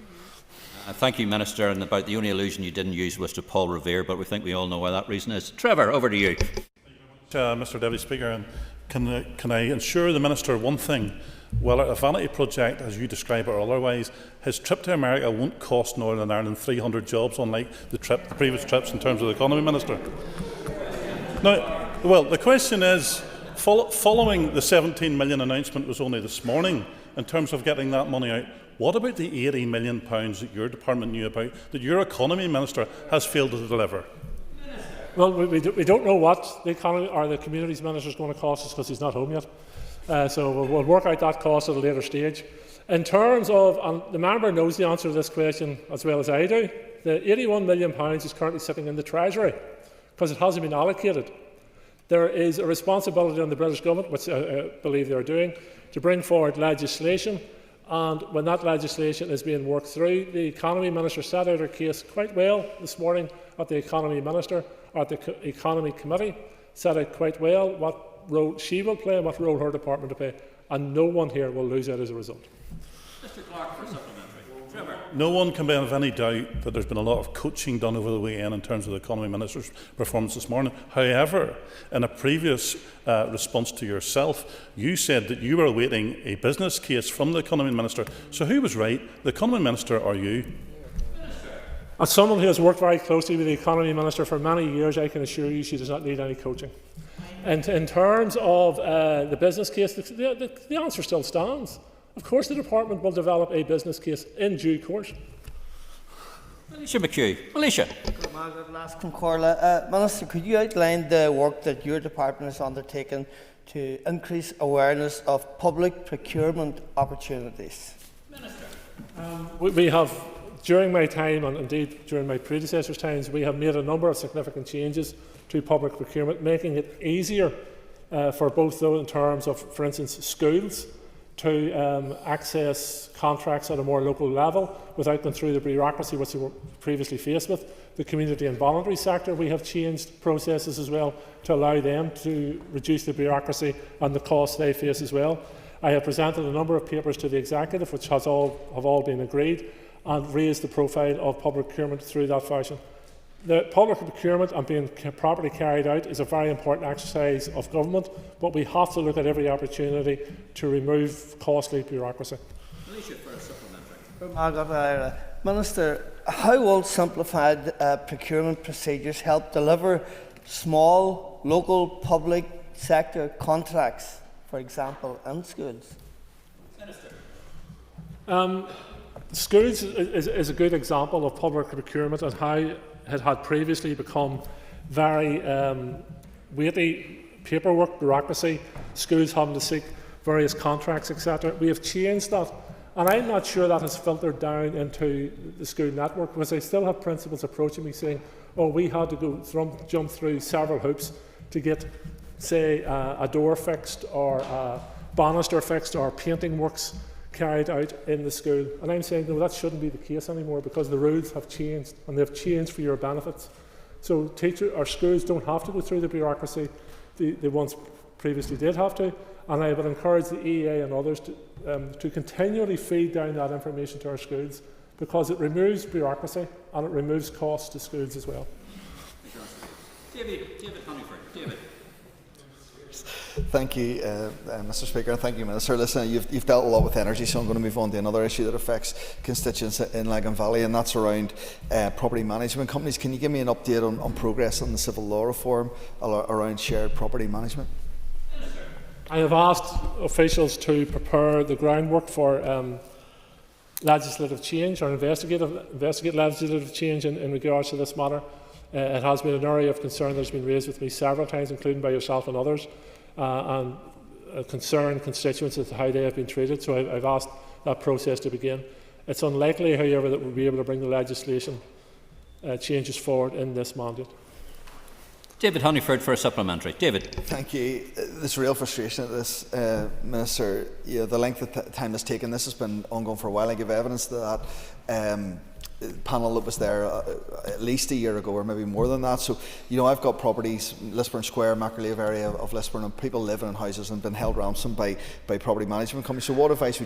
Thank you, Minister. And about the only allusion you didn't use was to Paul Revere, but we think we all know why that reason is. Trevor, over to you. Mr Deputy Speaker, and can I assure the Minister one thing? Well, a vanity project, as you describe it or otherwise, his trip to America won't cost Northern Ireland 300 jobs, unlike the previous trips in terms of the Economy Minister. Now, well, the question is, following the 17 million announcement was only this morning, in terms of getting that money out, what about the £80 million that your department knew about, that your Economy Minister has failed to deliver? Well, we don't know what the economy or the Communities Minister is going to cost us because he's not home yet. So we'll work out that cost at a later stage. In terms of, and the member knows the answer to this question as well as I do, the £81 million is currently sitting in the Treasury because it hasn't been allocated. There is a responsibility on the British Government, which I believe they are doing, to bring forward legislation. And when that legislation is being worked through, the Economy Minister set out her case quite well this morning at the Economy Committee, set out quite well what role she will play and what role her department will play, and no one here will lose out as a result. Mr Clark for a supplementary. Trevor. No one can have any doubt that there's been a lot of coaching done over the weekend in terms of the Economy Minister's performance this morning. However, in a previous response to yourself, you said that you were awaiting a business case from the Economy Minister. So who was right, the Economy Minister or you? As someone who has worked very closely with the Economy Minister for many years, I can assure you she does not need any coaching. And in terms of the business case, the answer still stands. Of course the Department will develop a business case in due course. Alicia McHugh. Alicia. Minister, could you outline the work that your department has undertaken to increase awareness of public procurement opportunities? We have, during my time, and indeed during my predecessors' times, we have made a number of significant changes to public procurement, making it easier for both those in terms of, for instance, schools to access contracts at a more local level without going through the bureaucracy which they were previously faced with. The community and voluntary sector, we have changed processes as well to allow them to reduce the bureaucracy and the costs they face as well. I have presented a number of papers to the Executive which have all been agreed and raised the profile of public procurement through that fashion. The public procurement and being properly carried out is a very important exercise of government, but we have to look at every opportunity to remove costly bureaucracy. Minister, how will simplified procurement procedures help deliver small, local, public sector contracts, for example, in schools? Schools is a good example of public procurement and how it had previously become very weighty paperwork, bureaucracy, schools having to seek various contracts, etc. We have changed that, and I'm not sure that has filtered down into the school network, because I still have principals approaching me saying, oh, we had to jump through several hoops to get, say, a door fixed or a banister fixed or painting works carried out in the school. And I'm saying, no, that shouldn't be the case anymore, because the rules have changed, and they've changed for your benefits. So schools don't have to go through the bureaucracy the ones previously did have to, and I would encourage the EA and others to continually feed down that information to our schools, because it removes bureaucracy and it removes costs to schools as well. David Honeyford. David. Thank you, Mr. Speaker, and thank you, Minister. Listen, you've dealt a lot with energy, so I'm going to move on to another issue that affects constituents in Lagan Valley, and that's around property management companies. Can you give me an update on progress on the civil law reform around shared property management? I have asked officials to prepare the groundwork for legislative change or investigate legislative change in regards to this matter. It has been an area of concern that has been raised with me several times, including by yourself and others, and concerned constituents as to how they have been treated. So I've asked that process to begin. It's unlikely, however, that we'll be able to bring the legislation changes forward in this mandate. David Honeyford for a supplementary. David. Thank you. There's real frustration at this, Minister. The length of time it's taken, this has been ongoing for a while. I give evidence to that panel that was there at least a year ago, or maybe more than that. So, I've got properties, Lisburn Square, Mackerlave area of Lisburn, and people living in houses and been held ransom by property management companies. So what advice do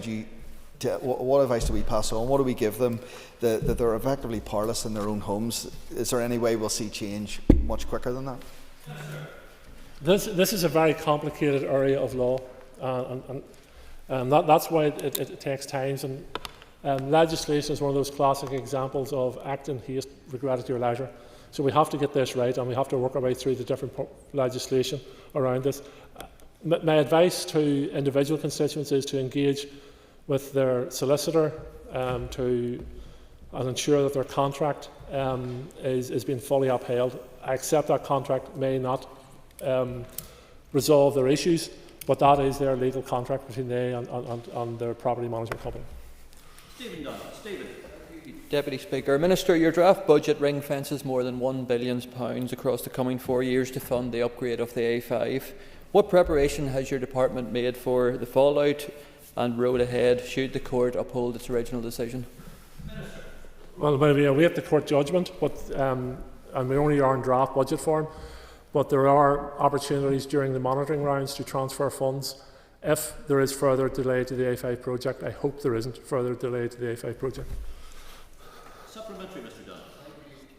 we pass on? What do we give them that they're effectively powerless in their own homes? Is there any way we'll see change much quicker than that? This is a very complicated area of law, and that's why it takes time. And legislation is one of those classic examples of act in haste, regret at your leisure. So we have to get this right, and we have to work our way through the different legislation around this. My advice to individual constituents is to engage with their solicitor and ensure that their contract is being fully upheld. I accept that contract may not resolve their issues, but that is their legal contract between they and their property management company. Stephen Dunn. Stephen. Deputy Speaker. Minister, your draft budget ring fences more than £1 billion across the coming 4 years to fund the upgrade of the A5. What preparation has your department made for the fallout and road ahead should the court uphold its original decision? Well, we await the court judgment, and we only are in draft budget form, but there are opportunities during the monitoring rounds to transfer funds if there is further delay to the A5 project. I hope there isn't further delay to the A5 project. Supplementary, Mr. Dunn.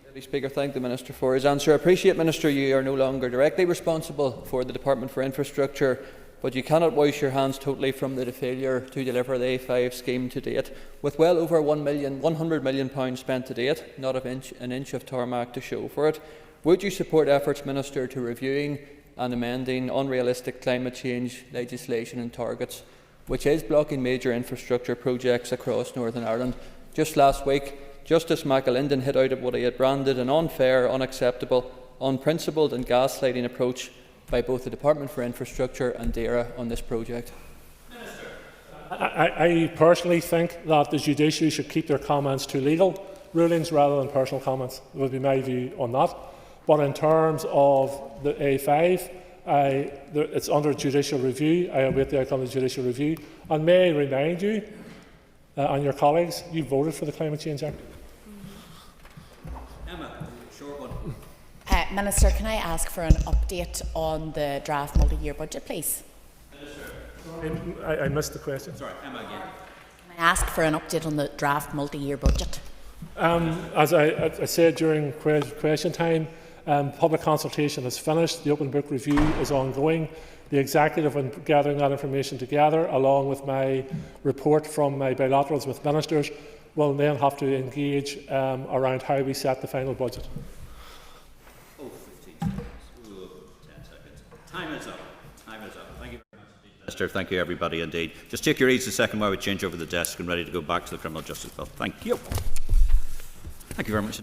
Deputy Speaker, thank the Minister for his answer. I appreciate, Minister, you are no longer directly responsible for the Department for Infrastructure, but you cannot wash your hands totally from the failure to deliver the A5 scheme to date. With well over £100 million spent to date, not an inch of tarmac to show for it, would you support efforts, Minister, to reviewing and amending unrealistic climate change legislation and targets, which is blocking major infrastructure projects across Northern Ireland? Just last week, Justice McAlinden hit out at what he had branded an unfair, unacceptable, unprincipled and gaslighting approach by both the Department for Infrastructure and DAERA on this project. I personally think that the judiciary should keep their comments to legal rulings rather than personal comments. That would be my view on that. But in terms of the A5, it's under judicial review. I await the outcome of the judicial review. And may I remind you and your colleagues, you voted for the Climate Change Act. Emma, short one. Minister, can I ask for an update on the draft multi-year budget, please? I missed the question. Sorry, Emma again. Can I ask for an update on the draft multi-year budget? As I said during question time, public consultation is finished. The open book review is ongoing. The executive, in gathering that information together, along with my report from my bilaterals with ministers, will then have to engage around how we set the final budget. Oh, 15 seconds. Ooh, 10 seconds. Time is up. Time is up. Thank you very much, Minister. Thank you, everybody, indeed. Just take your ease a second while we change over the desk and ready to go back to the Criminal Justice Bill. Thank you. Thank you very much.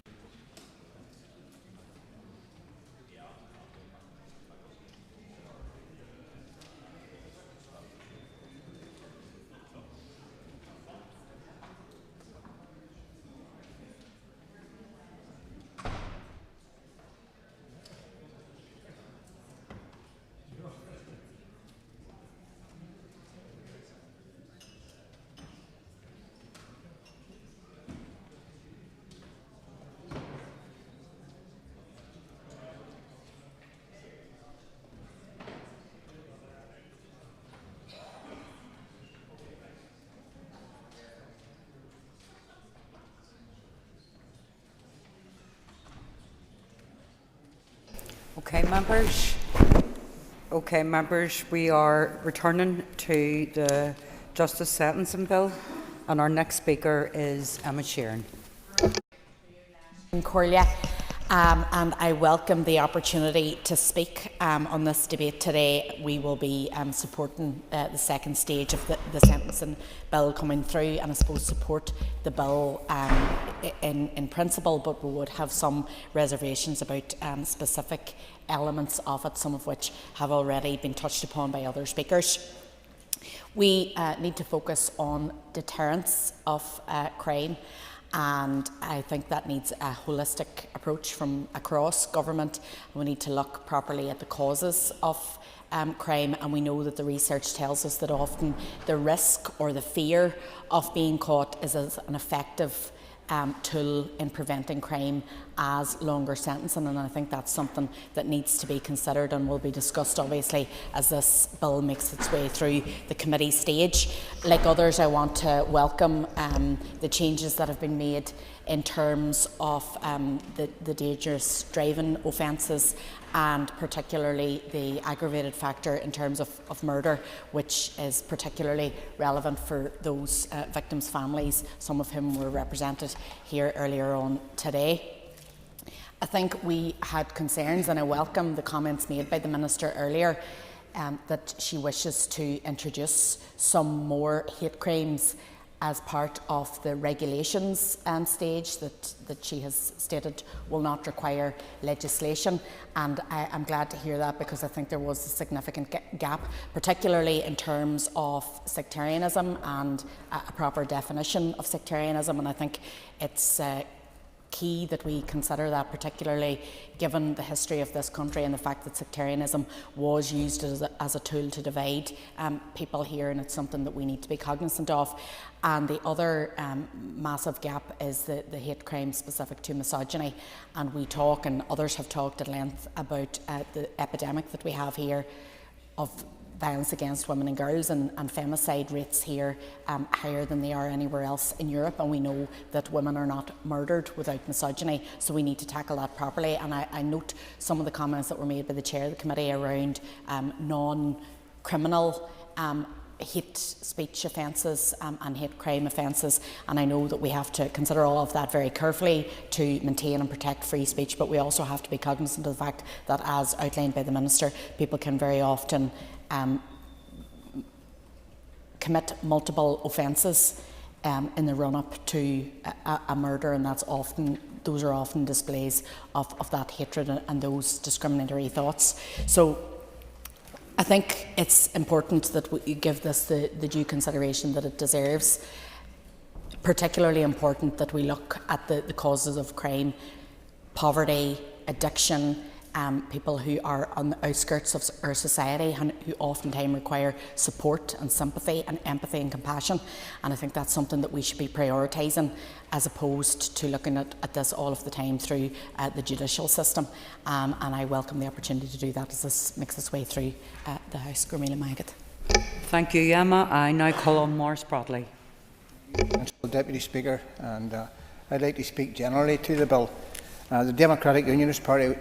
Okay, members, we are returning to the Justice Sentencing Bill, and our next speaker is Emma Sheeran. And I welcome the opportunity to speak on this debate today. We will be supporting the second stage of the sentencing bill coming through, and I suppose support the bill in principle, but we would have some reservations about specific elements of it, some of which have already been touched upon by other speakers. We need to focus on deterrence of crime. And I think that needs a holistic approach from across government. We need to look properly at the causes of crime, and we know that the research tells us that often the risk or the fear of being caught is as an effective tool in preventing crime as longer sentencing, and I think that's something that needs to be considered and will be discussed obviously as this bill makes its way through the committee stage. Like others, I want to welcome the changes that have been made in terms of the dangerous driving offences, and particularly the aggravated factor in terms of murder, which is particularly relevant for those victims' families, some of whom were represented here earlier on today. I think we had concerns, and I welcome the comments made by the Minister earlier that she wishes to introduce some more hate crimes as part of the regulations stage that she has stated will not require legislation, and I'm glad to hear that, because I think there was a significant gap, particularly in terms of sectarianism and a proper definition of sectarianism, and I think it's key that we consider that, particularly given the history of this country and the fact that sectarianism was used as a tool to divide people here, and it's something that we need to be cognizant of. And the other massive gap is the hate crime specific to misogyny, and we talk, and others have talked at length about the epidemic that we have here of violence against women and girls, and femicide rates here higher than they are anywhere else in Europe, and we know that women are not murdered without misogyny, so we need to tackle that properly. And I note some of the comments that were made by the chair of the committee around non-criminal hate speech offences and hate crime offences, and I know that we have to consider all of that very carefully to maintain and protect free speech, but we also have to be cognizant of the fact that, as outlined by the Minister, people can very often commit multiple offences in the run-up to a murder, and those are often displays of that hatred and those discriminatory thoughts. So I think it's important that we give this the due consideration that it deserves. Particularly important that we look at the causes of crime: poverty, addiction, people who are on the outskirts of our society and who oftentimes require support and sympathy and empathy and compassion. And I think that's something that we should be prioritising, as opposed to looking at this all of the time through the judicial system. And I welcome the opportunity to do that as this makes its way through the House. Gormila Magat. Thank you, Emma. I now call on Maurice Bradley. Deputy Speaker, and I'd like to speak generally to the bill. The Democratic Unionist Party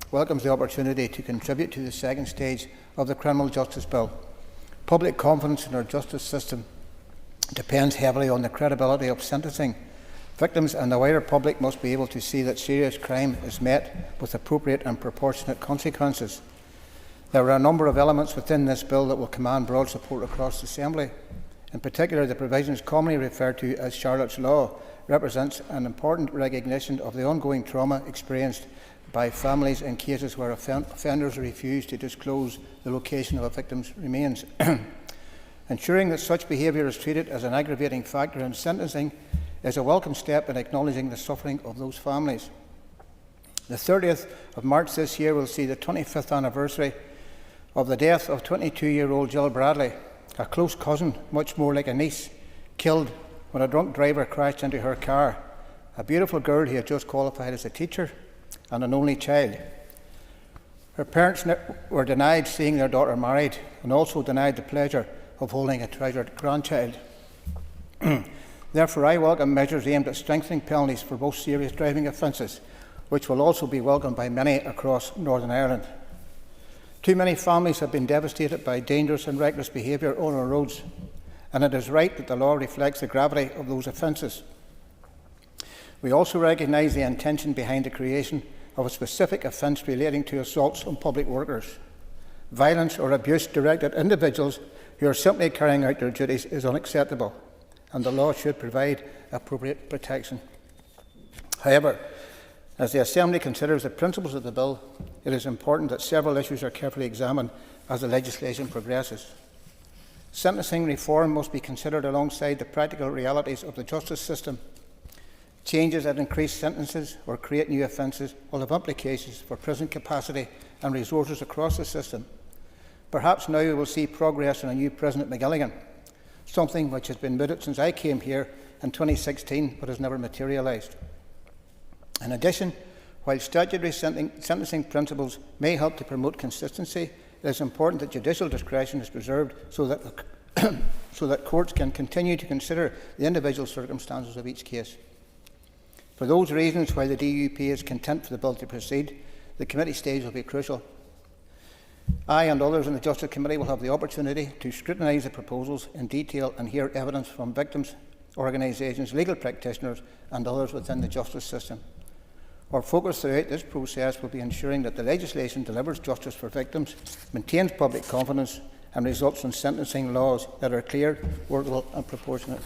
welcomes the opportunity to contribute to the second stage of the Criminal Justice Bill. Public confidence in our justice system depends heavily on the credibility of sentencing. Victims and the wider public must be able to see that serious crime is met with appropriate and proportionate consequences. There are a number of elements within this bill that will command broad support across the Assembly. In particular, the provisions commonly referred to as Charlotte's Law represents an important recognition of the ongoing trauma experienced by families in cases where offenders refuse to disclose the location of a victim's remains. Ensuring that such behaviour is treated as an aggravating factor in sentencing is a welcome step in acknowledging the suffering of those families. The 30th of March this year will see the 25th anniversary of the death of 22-year-old Jill Bradley, a close cousin, much more like a niece, killed when a drunk driver crashed into her car. A beautiful girl who had just qualified as a teacher and an only child. Her parents were denied seeing their daughter married and also denied the pleasure of holding a treasured grandchild. Therefore, I welcome measures aimed at strengthening penalties for both serious driving offences, which will also be welcomed by many across Northern Ireland. Too many families have been devastated by dangerous and reckless behaviour on our roads, and it is right that the law reflects the gravity of those offences. We also recognise the intention behind the creation of a specific offence relating to assaults on public workers. Violence or abuse directed at individuals who are simply carrying out their duties is unacceptable, and the law should provide appropriate protection. However, as the Assembly considers the principles of the bill, it is important that several issues are carefully examined as the legislation progresses. Sentencing reform must be considered alongside the practical realities of the justice system. Changes that increase sentences or create new offences will have implications for prison capacity and resources across the system. Perhaps now we will see progress in a new prison at Magilligan, something which has been mooted since I came here in 2016 but has never materialised. In addition, while statutory sentencing principles may help to promote consistency, it is important that judicial discretion is preserved so that courts can continue to consider the individual circumstances of each case. For those reasons, while the DUP is content for the bill to proceed, the committee stage will be crucial. I and others in the Justice Committee will have the opportunity to scrutinise the proposals in detail and hear evidence from victims, organisations, legal practitioners and others within the justice system. Our focus throughout this process will be ensuring that the legislation delivers justice for victims, maintains public confidence and results in sentencing laws that are clear, workable and proportionate.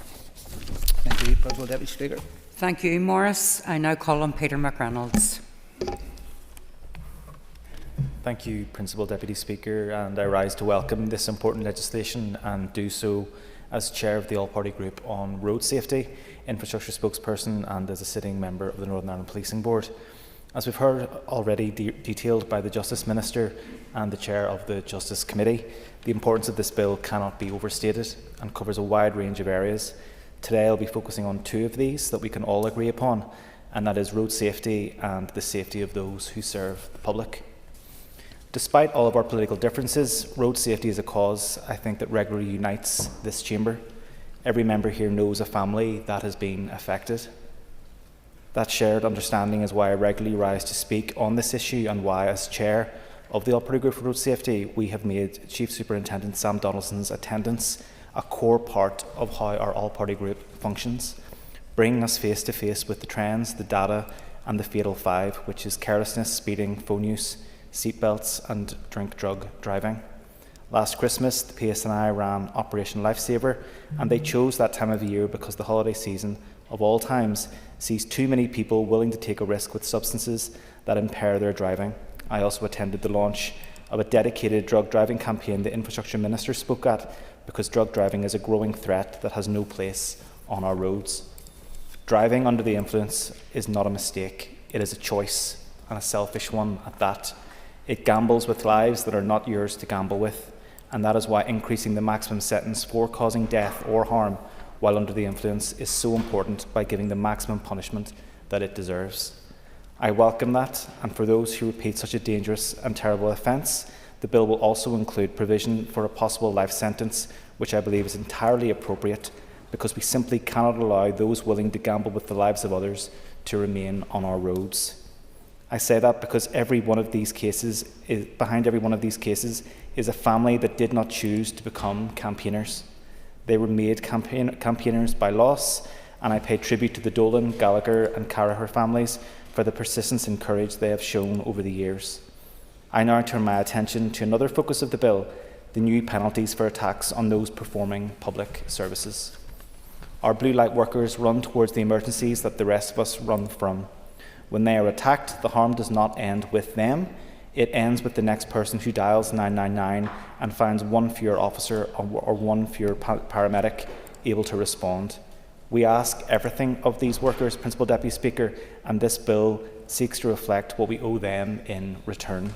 Thank you, Principal Deputy Speaker. Thank you, Maurice. I now call on Peter McReynolds. Thank you, Principal Deputy Speaker, and I rise to welcome this important legislation and do so as Chair of the All-Party Group on Road Safety, Infrastructure Spokesperson and as a sitting member of the Northern Ireland Policing Board. As we've heard already detailed by the Justice Minister and the Chair of the Justice Committee, the importance of this bill cannot be overstated and covers a wide range of areas. Today I'll be focusing on two of these that we can all agree upon, and that is road safety and the safety of those who serve the public. Despite all of our political differences, road safety is a cause I think that regularly unites this chamber. Every member here knows a family that has been affected. That shared understanding is why I regularly rise to speak on this issue and why, as Chair of the All-Party Group for Road Safety, we have made Chief Superintendent Sam Donaldson's attendance a core part of how our All-Party Group functions, bringing us face to face with the trends, the data and the fatal five, which is carelessness, speeding, phone use, seatbelts and drug driving. Last Christmas, the PSNI ran Operation Lifesaver, and they chose that time of year because the holiday season, of all times, sees too many people willing to take a risk with substances that impair their driving. I also attended the launch of a dedicated drug driving campaign the Infrastructure Minister spoke at, because drug driving is a growing threat that has no place on our roads. Driving under the influence is not a mistake, it is a choice, and a selfish one at that. It gambles with lives that are not yours to gamble with, and that is why increasing the maximum sentence for causing death or harm while under the influence is so important by giving the maximum punishment that it deserves. I welcome that, and for those who repeat such a dangerous and terrible offence, the bill will also include provision for a possible life sentence, which I believe is entirely appropriate because we simply cannot allow those willing to gamble with the lives of others to remain on our roads. I say that because behind every one of these cases is a family that did not choose to become campaigners. They were made campaigners by loss, and I pay tribute to the Dolan, Gallagher and Carraher families for the persistence and courage they have shown over the years. I now turn my attention to another focus of the bill, the new penalties for attacks on those performing public services. Our blue light workers run towards the emergencies that the rest of us run from. When they are attacked, the harm does not end with them. It ends with the next person who dials 999 and finds one fewer officer or one fewer paramedic able to respond. We ask everything of these workers, Principal Deputy Speaker, and this bill seeks to reflect what we owe them in return.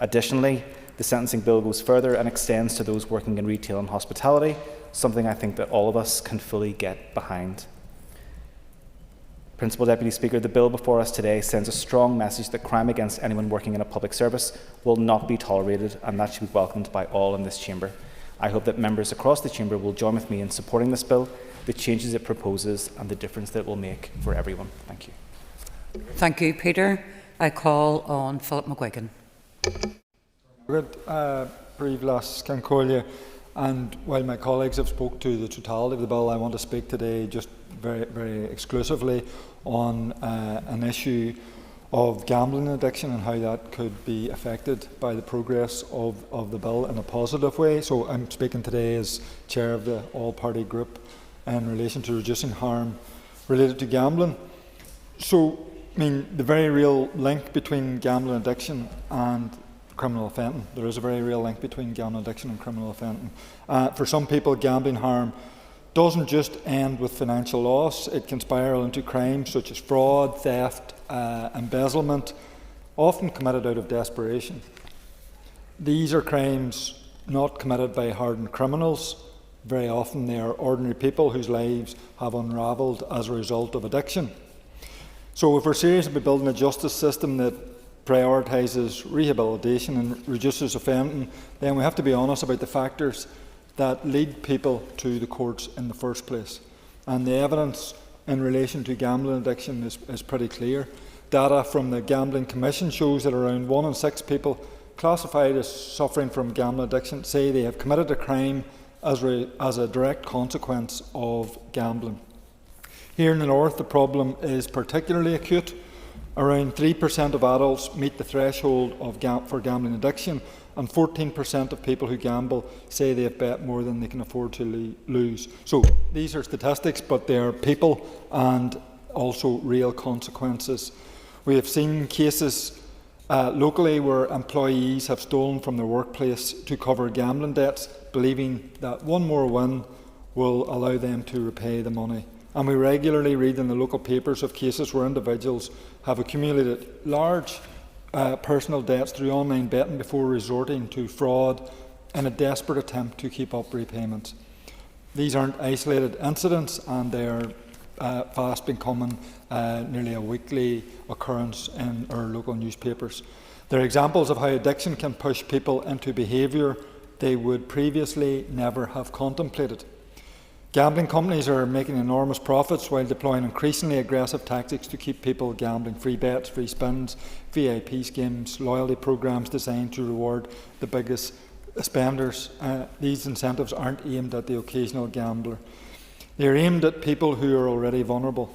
Additionally, the sentencing bill goes further and extends to those working in retail and hospitality, something I think that all of us can fully get behind. Principal Deputy Speaker, the bill before us today sends a strong message that crime against anyone working in a public service will not be tolerated, and that should be welcomed by all in this chamber. I hope that members across the chamber will join with me in supporting this bill, the changes it proposes and the difference that it will make for everyone. Thank you. Thank you, Peter. I call on Philip McGuigan. Good. And while my colleagues have spoke to the totality of the bill, I want to speak today just very exclusively on an issue of gambling addiction and how that could be affected by the progress of the bill in a positive way. So I'm speaking today as chair of the all-party group in relation to reducing harm related to gambling. So, I mean, the very real link between gambling addiction and criminal offending. There is a very real link between gambling addiction and criminal offending. For some people, gambling harm doesn't just end with financial loss. It can spiral into crimes such as fraud, theft, embezzlement, often committed out of desperation. These are crimes not committed by hardened criminals. Very often they are ordinary people whose lives have unravelled as a result of addiction. So if we're serious about building a justice system that prioritises rehabilitation and reduces offending, then we have to be honest about the factors that lead people to the courts in the first place. And the evidence in relation to gambling addiction is pretty clear. Data from the Gambling Commission shows that around 1 in 6 people classified as suffering from gambling addiction say they have committed a crime as a direct consequence of gambling. Here in the north, the problem is particularly acute. Around 3% of adults meet the threshold for gambling addiction, and 14% of people who gamble say they have bet more than they can afford to lose. So these are statistics, but they are people and also real consequences. We have seen cases locally where employees have stolen from their workplace to cover gambling debts, believing that one more win will allow them to repay the money. And we regularly read in the local papers of cases where individuals have accumulated large personal debts through online betting before resorting to fraud in a desperate attempt to keep up repayments. These aren't isolated incidents, and they are fast becoming nearly a weekly occurrence in our local newspapers. They're examples of how addiction can push people into behaviour they would previously never have contemplated. Gambling companies are making enormous profits while deploying increasingly aggressive tactics to keep people gambling. Free bets, free spins, VIP schemes, loyalty programs designed to reward the biggest spenders. These incentives aren't aimed at the occasional gambler. They are aimed at people who are already vulnerable.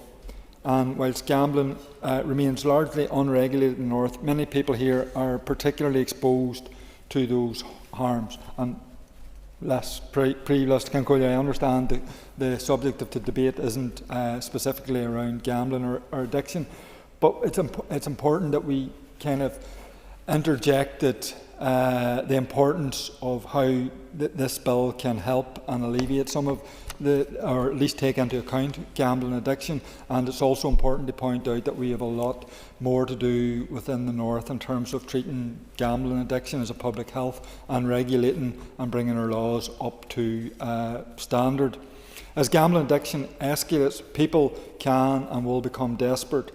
And whilst gambling remains largely unregulated in the north, many people here are particularly exposed to those harms. And I understand the subject of the debate isn't specifically around gambling or addiction, but it's important that we kind of interject that the importance of how this bill can help and alleviate some of or at least take into account gambling addiction. And it's also important to point out that we have a lot more to do within the north in terms of treating gambling addiction as a public health and regulating and bringing our laws up to standard. As gambling addiction escalates, people can and will become desperate.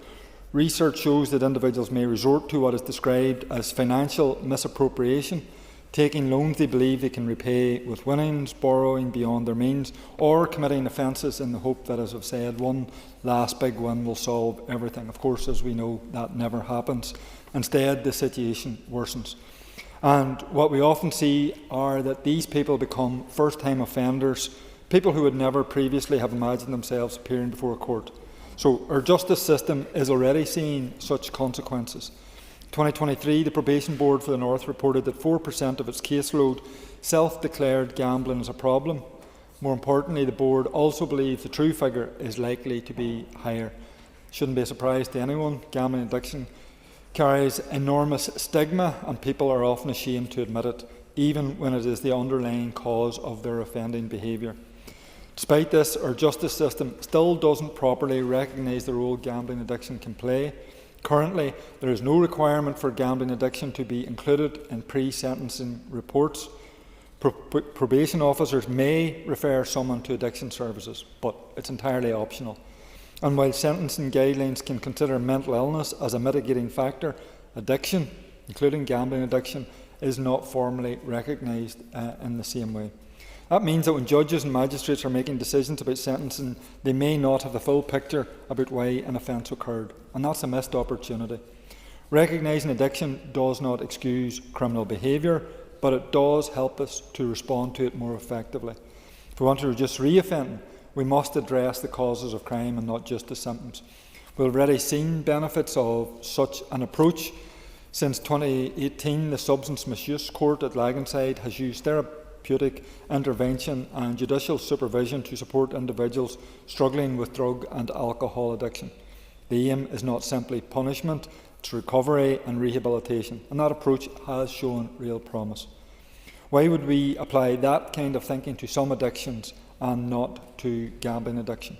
Research shows that individuals may resort to what is described as financial misappropriation taking loans they believe they can repay with winnings, borrowing beyond their means, or committing offences in the hope that, as I've said, one last big win will solve everything. Of course, as we know, that never happens. Instead, the situation worsens. And what we often see are that these people become first-time offenders, people who would never previously have imagined themselves appearing before a court. So our justice system is already seeing such consequences. In 2023, the Probation Board for the North reported that 4% of its caseload self-declared gambling as a problem. More importantly, the board also believes the true figure is likely to be higher. Shouldn't be a surprise to anyone. Gambling addiction carries enormous stigma, and people are often ashamed to admit it, even when it is the underlying cause of their offending behaviour. Despite this, our justice system still doesn't properly recognise the role gambling addiction can play. Currently, there is no requirement for gambling addiction to be included in pre-sentencing reports. Probation officers may refer someone to addiction services, but it's entirely optional. And while sentencing guidelines can consider mental illness as a mitigating factor, addiction, including gambling addiction, is not formally recognised in the same way. That means that when judges and magistrates are making decisions about sentencing, they may not have the full picture about why an offence occurred, and that's a missed opportunity. Recognising addiction does not excuse criminal behaviour, but it does help us to respond to it more effectively. If we want to reduce reoffending, we must address the causes of crime and not just the symptoms. We've already seen benefits of such an approach. Since 2018, the Substance Misuse Court at Laganside has used therapeutic intervention and judicial supervision to support individuals struggling with drug and alcohol addiction. The aim is not simply punishment, it's recovery and rehabilitation, and that approach has shown real promise. Why would we apply that kind of thinking to some addictions and not to gambling addiction?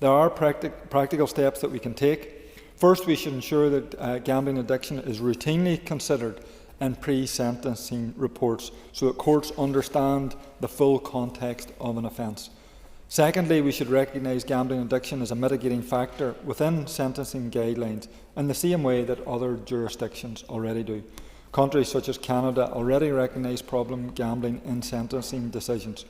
There are practical steps that we can take. First, we should ensure that gambling addiction is routinely considered in pre-sentencing reports so that courts understand the full context of an offence. Secondly, we should recognise gambling addiction as a mitigating factor within sentencing guidelines in the same way that other jurisdictions already do. Countries such as Canada already recognise problem gambling in sentencing decisions,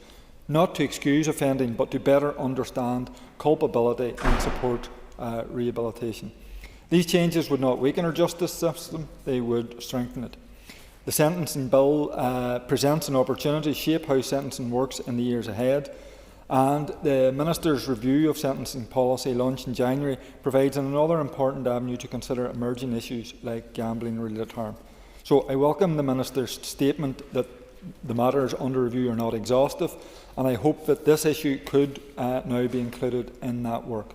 not to excuse offending but to better understand culpability and support rehabilitation. These changes would not weaken our justice system, they would strengthen it. The sentencing bill presents an opportunity to shape how sentencing works in the years ahead, and the Minister's review of sentencing policy launched in January provides another important avenue to consider emerging issues like gambling-related harm. So I welcome the Minister's statement that the matters under review are not exhaustive, and I hope that this issue could now be included in that work.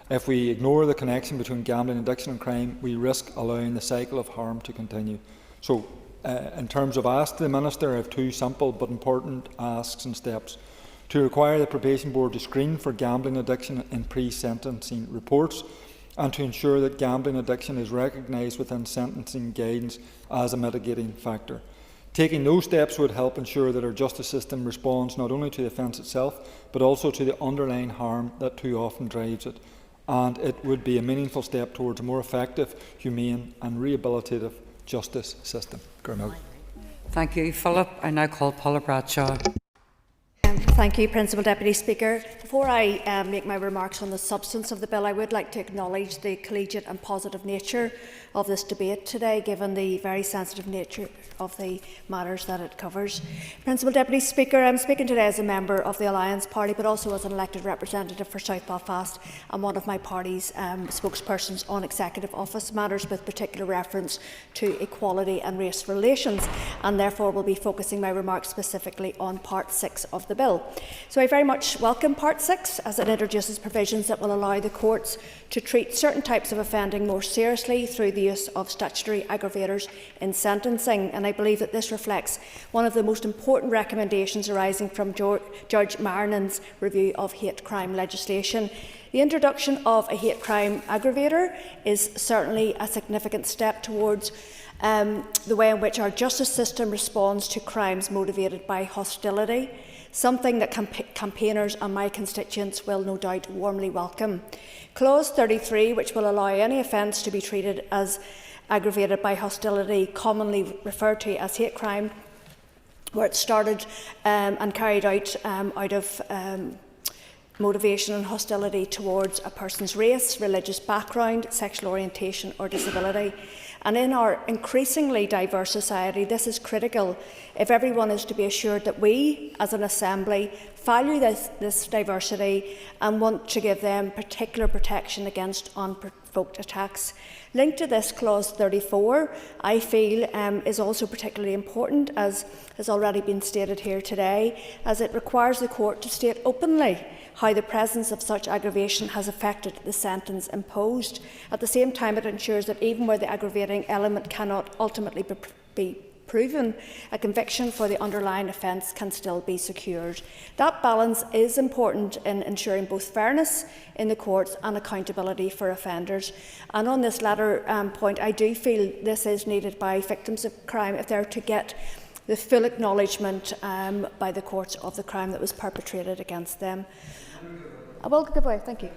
If we ignore the connection between gambling addiction and crime, we risk allowing the cycle of harm to continue. So, in terms of asks to the Minister, I have two simple but important asks and steps. To require the Probation Board to screen for gambling addiction in pre-sentencing reports, and to ensure that gambling addiction is recognised within sentencing guidance as a mitigating factor. Taking those steps would help ensure that our justice system responds not only to the offence itself, but also to the underlying harm that too often drives it. And it would be a meaningful step towards a more effective, humane and rehabilitative justice system. Thank you, Philip. I now call Paula Bradshaw. Thank you, Principal Deputy Speaker. Before I make my remarks on the substance of the bill, I would like to acknowledge the collegiate and positive nature of this debate today, given the very sensitive nature of the matters that it covers. Principal Deputy Speaker, I'm speaking today as a member of the Alliance Party, but also as an elected representative for South Belfast and one of my party's spokespersons on executive office matters, with particular reference to equality and race relations, and therefore will be focusing my remarks specifically on Part 6 of the bill. So I very much welcome Part 6 as it introduces provisions that will allow the courts to treat certain types of offending more seriously through the use of statutory aggravators in sentencing, and I believe that this reflects one of the most important recommendations arising from Judge Marinen's review of hate crime legislation. The introduction of a hate crime aggravator is certainly a significant step towards the way in which our justice system responds to crimes motivated by hostility, something that campaigners and my constituents will no doubt warmly welcome. Clause 33, which will allow any offence to be treated as aggravated by hostility, commonly referred to as hate crime, where it started and carried out of motivation and hostility towards a person's race, religious background, sexual orientation or disability. And in our increasingly diverse society, this is critical if everyone is to be assured that we, as an Assembly, value this diversity and want to give them particular protection against unprovoked attacks. Linked to this, clause 34, I feel, is also particularly important, as has already been stated here today, as it requires the court to state openly how the presence of such aggravation has affected the sentence imposed. At the same time, it ensures that even where the aggravating element cannot ultimately be proven, a conviction for the underlying offence can still be secured. That balance is important in ensuring both fairness in the courts and accountability for offenders. And on this latter point, I do feel this is needed by victims of crime if they're to get the full acknowledgement by the courts of the crime that was perpetrated against them. I will give way. Thank you.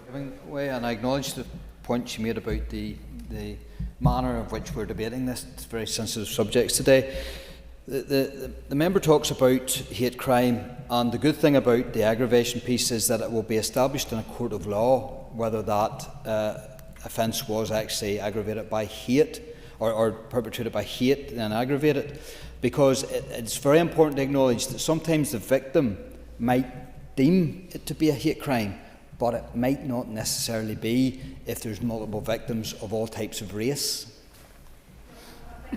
Giving way, and I acknowledge the point you made about the manner of which we're debating this. It's very sensitive subjects today. The member talks about hate crime, and the good thing about the aggravation piece is that it will be established in a court of law whether that offence was actually aggravated by hate or perpetrated by hate and aggravated, because it's very important to acknowledge that sometimes the victim might deem it to be a hate crime, but it might not necessarily be if there's multiple victims of all types of race.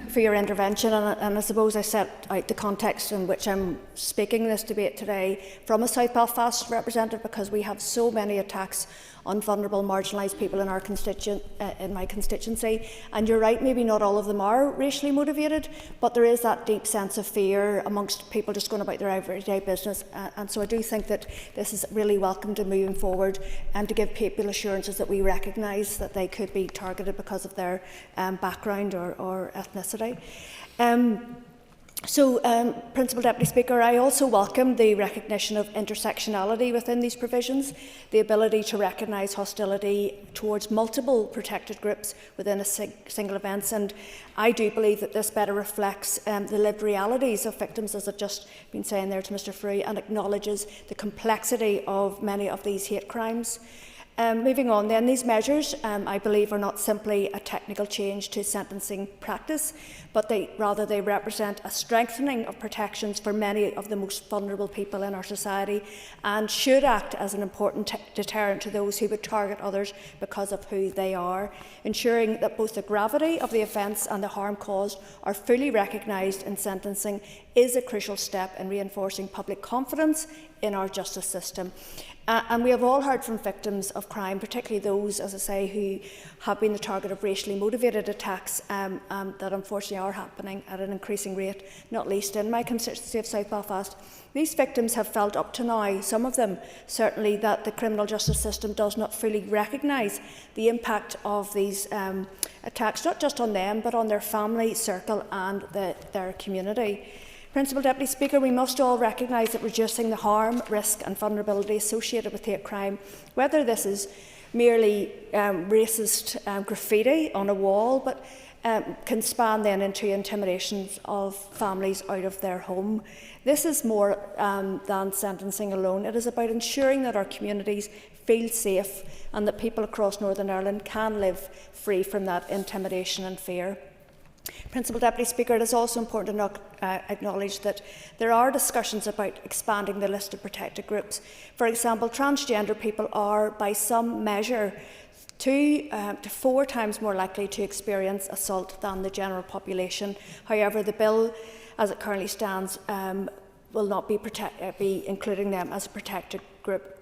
For your intervention, and I suppose I set out the context in which I'm speaking this debate today from a South Belfast representative, because we have so many attacks on vulnerable, marginalised people in our in my constituency. And you're right, maybe not all of them are racially motivated, but there is that deep sense of fear amongst people just going about their everyday business. And so I do think that this is really welcome to moving forward and to give people assurances that we recognise that they could be targeted because of their background or ethnicity. Principal Deputy Speaker, I also welcome the recognition of intersectionality within these provisions, the ability to recognise hostility towards multiple protected groups within a single offence, and I do believe that this better reflects the lived realities of victims, as I've just been saying there to Mr Frew, and acknowledges the complexity of many of these hate crimes. Moving on then, these measures, I believe, are not simply a technical change to sentencing practice, but rather they represent a strengthening of protections for many of the most vulnerable people in our society, and should act as an important deterrent to those who would target others because of who they are, ensuring that both the gravity of the offence and the harm caused are fully recognised in sentencing is a crucial step in reinforcing public confidence in our justice system. And we have all heard from victims of crime, particularly those, as I say, who have been the target of racially motivated attacks that unfortunately are happening at an increasing rate, not least in my constituency of South Belfast. These victims have felt up to now, some of them certainly, that the criminal justice system does not fully recognise the impact of these attacks, not just on them, but on their family circle and their community. Principal Deputy Speaker, we must all recognise that reducing the harm, risk and vulnerability associated with hate crime, whether this is merely racist graffiti on a wall, but can span then into intimidations of families out of their home. This is more than sentencing alone. It is about ensuring that our communities feel safe and that people across Northern Ireland can live free from that intimidation and fear. Principal Deputy Speaker, it is also important to acknowledge that there are discussions about expanding the list of protected groups. For example, transgender people are, by some measure, 2 to 4 times more likely to experience assault than the general population. However, the bill, as it currently stands, will not be including them as a protected group.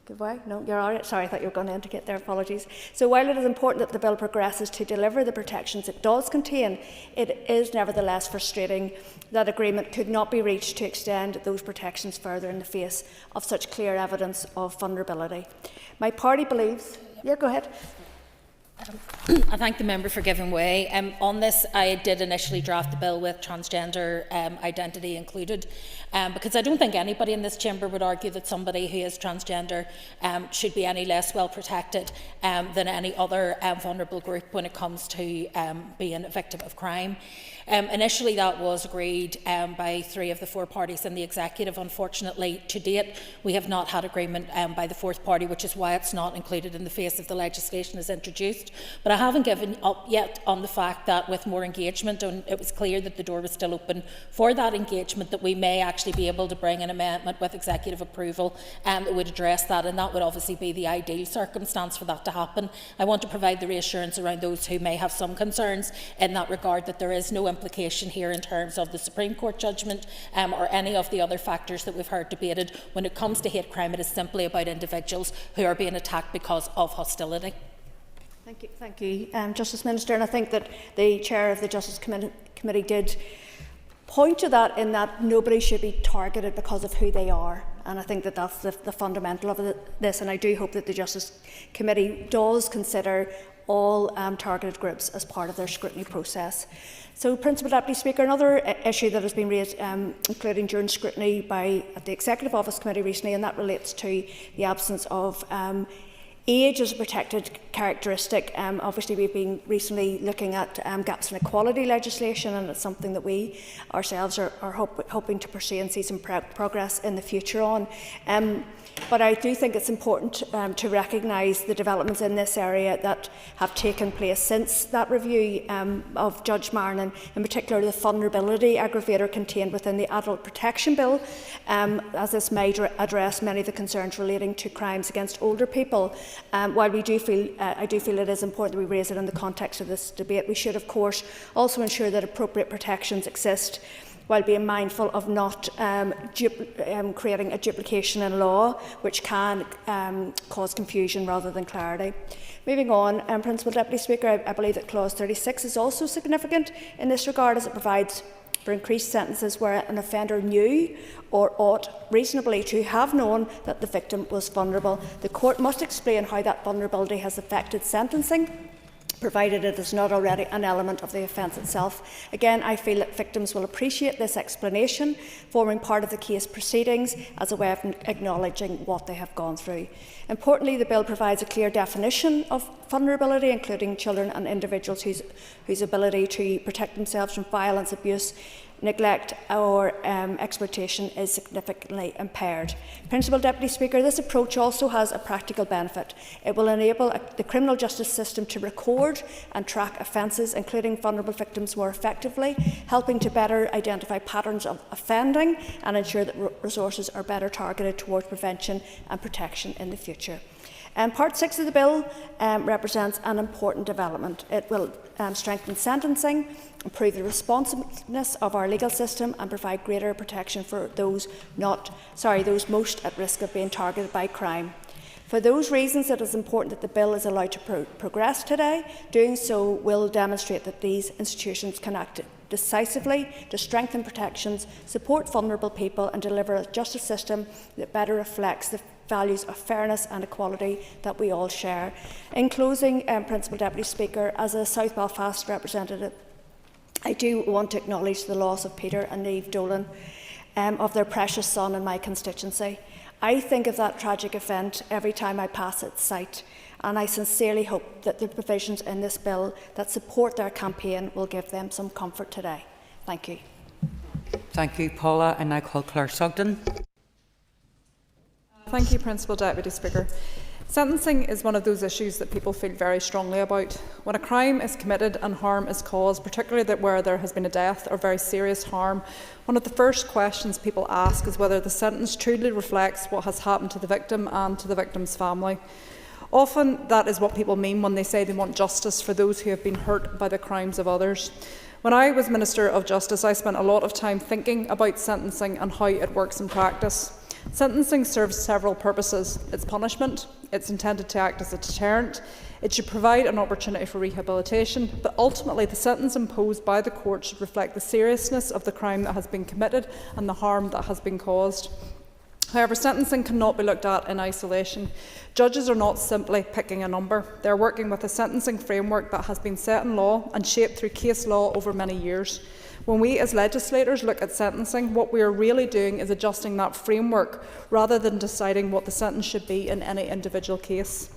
Give way? No, you're all right. Sorry, I thought you were going to indicate there. Apologies. So while it is important that the bill progresses to deliver the protections it does contain, it is nevertheless frustrating that agreement could not be reached to extend those protections further in the face of such clear evidence of vulnerability. My party believes... Yeah, go ahead. I thank the member for giving way. On this, I did initially draft the bill with transgender identity included, because I don't think anybody in this chamber would argue that somebody who is transgender should be any less well protected than any other vulnerable group when it comes to being a victim of crime. Initially that was agreed by 3 of the 4 parties in the executive. Unfortunately, to date, we have not had agreement by the 4th party, which is why it's not included in the face of the legislation as introduced. But I haven't given up yet on the fact that with more engagement, and it was clear that the door was still open for that engagement, that we may actually be able to bring an amendment with executive approval that would address that, and that would obviously be the ideal circumstance for that to happen. I want to provide the reassurance around those who may have some concerns in that regard that there is no implication here in terms of the Supreme Court judgment or any of the other factors that we've heard debated. When it comes to hate crime, it is simply about individuals who are being attacked because of hostility. Thank you, Justice Minister. And I think that the Chair of the Justice Committee did point to that, in that nobody should be targeted because of who they are. And I think that that's the fundamental of this. And I do hope that the Justice Committee does consider all targeted groups as part of their scrutiny process. So, Principal Deputy Speaker, another issue that has been raised, including during scrutiny at the Executive Office Committee recently, and that relates to the absence of age as a protected characteristic. Obviously, we've been recently looking at gaps in equality legislation, and it's something that we ourselves are hoping to pursue and see some progress in the future on. But I do think it's important to recognise the developments in this area that have taken place since that review of Judge Marnin, in particular the vulnerability aggravator contained within the Adult Protection Bill, as this may address many of the concerns relating to crimes against older people. While I do feel it is important that we raise it in the context of this debate, we should, of course, also ensure that appropriate protections exist, while being mindful of not creating a duplication in law, which can cause confusion rather than clarity. Moving on, Principal Deputy Speaker, I believe that Clause 36 is also significant in this regard, as it provides for increased sentences where an offender knew or ought reasonably to have known that the victim was vulnerable. The court must explain how that vulnerability has affected sentencing, provided it is not already an element of the offence itself. Again, I feel that victims will appreciate this explanation, forming part of the case proceedings as a way of acknowledging what they have gone through. Importantly, the bill provides a clear definition of vulnerability, including children and individuals whose ability to protect themselves from violence, abuse, neglect or exploitation is significantly impaired. Principal Deputy Speaker, this approach also has a practical benefit. It will enable the criminal justice system to record and track offences, including vulnerable victims, more effectively, helping to better identify patterns of offending and ensure that resources are better targeted towards prevention and protection in the future. Part 6 of the bill represents an important development. It will strengthen sentencing, improve the responsiveness of our legal system and provide greater protection for those most at risk of being targeted by crime. For those reasons, it is important that the bill is allowed to progress today. Doing so will demonstrate that these institutions can act decisively to strengthen protections, support vulnerable people and deliver a justice system that better reflects the values of fairness and equality that we all share. In closing, Principal Deputy Speaker, as a South Belfast representative, I do want to acknowledge the loss of Peter and Niamh Dolan, of their precious son in my constituency. I think of that tragic event every time I pass its site, and I sincerely hope that the provisions in this bill that support their campaign will give them some comfort today. Thank you. Thank you, Paula. I now call Claire Sugden. Thank you, Principal Deputy Speaker. Sentencing is one of those issues that people feel very strongly about. When a crime is committed and harm is caused, particularly where there has been a death or very serious harm, one of the first questions people ask is whether the sentence truly reflects what has happened to the victim and to the victim's family. Often that is what people mean when they say they want justice for those who have been hurt by the crimes of others. When I was Minister of Justice, I spent a lot of time thinking about sentencing and how it works in practice. Sentencing serves several purposes. It's punishment, it's intended to act as a deterrent, it should provide an opportunity for rehabilitation, but ultimately the sentence imposed by the court should reflect the seriousness of the crime that has been committed and the harm that has been caused. However, sentencing cannot be looked at in isolation. Judges are not simply picking a number. They are working with a sentencing framework that has been set in law and shaped through case law over many years. When we as legislators look at sentencing, what we are really doing is adjusting that framework rather than deciding what the sentence should be in any individual case.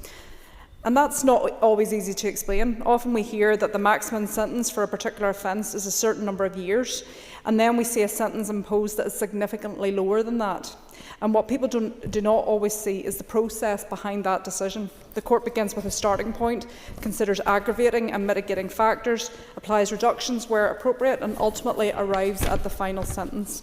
And that's not always easy to explain. Often we hear that the maximum sentence for a particular offence is a certain number of years, and then we see a sentence imposed that is significantly lower than that. And what people do not always see is the process behind that decision. The court begins with a starting point, considers aggravating and mitigating factors, applies reductions where appropriate, and ultimately arrives at the final sentence.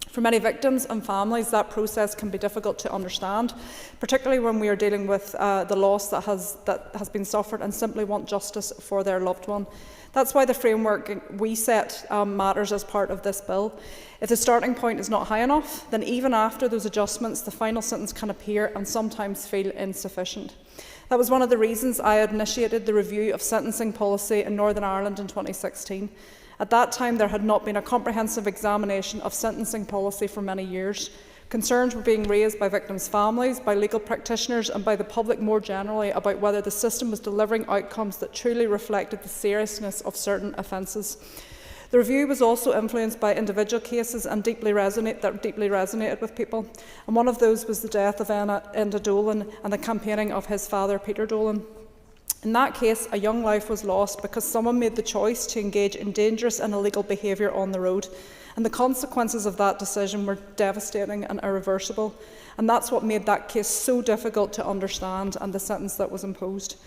For many victims and families, that process can be difficult to understand, particularly when we are dealing with the loss that has been suffered and simply want justice for their loved one. That's why the framework we set matters as part of this bill. If the starting point is not high enough, then even after those adjustments, the final sentence can appear and sometimes feel insufficient. That was one of the reasons I initiated the review of sentencing policy in Northern Ireland in 2016. At that time, there had not been a comprehensive examination of sentencing policy for many years. Concerns were being raised by victims' families, by legal practitioners and by the public more generally about whether the system was delivering outcomes that truly reflected the seriousness of certain offences. The review was also influenced by individual cases and that deeply resonated with people. And one of those was the death of Enda Dolan and the campaigning of his father, Peter Dolan. In that case, a young life was lost because someone made the choice to engage in dangerous and illegal behaviour on the road. And the consequences of that decision were devastating and irreversible. And that's what made that case so difficult to understand and the sentence that was imposed.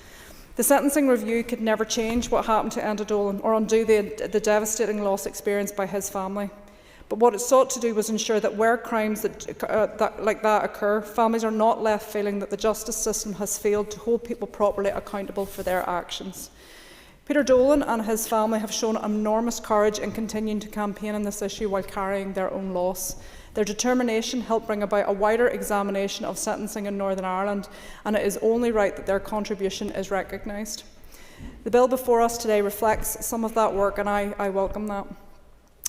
The sentencing review could never change what happened to Enda Dolan or undo the devastating loss experienced by his family. But what it sought to do was ensure that where crimes like that occur, families are not left feeling that the justice system has failed to hold people properly accountable for their actions. Peter Dolan and his family have shown enormous courage in continuing to campaign on this issue while carrying their own loss. Their determination helped bring about a wider examination of sentencing in Northern Ireland, and it is only right that their contribution is recognised. The bill before us today reflects some of that work, and I welcome that.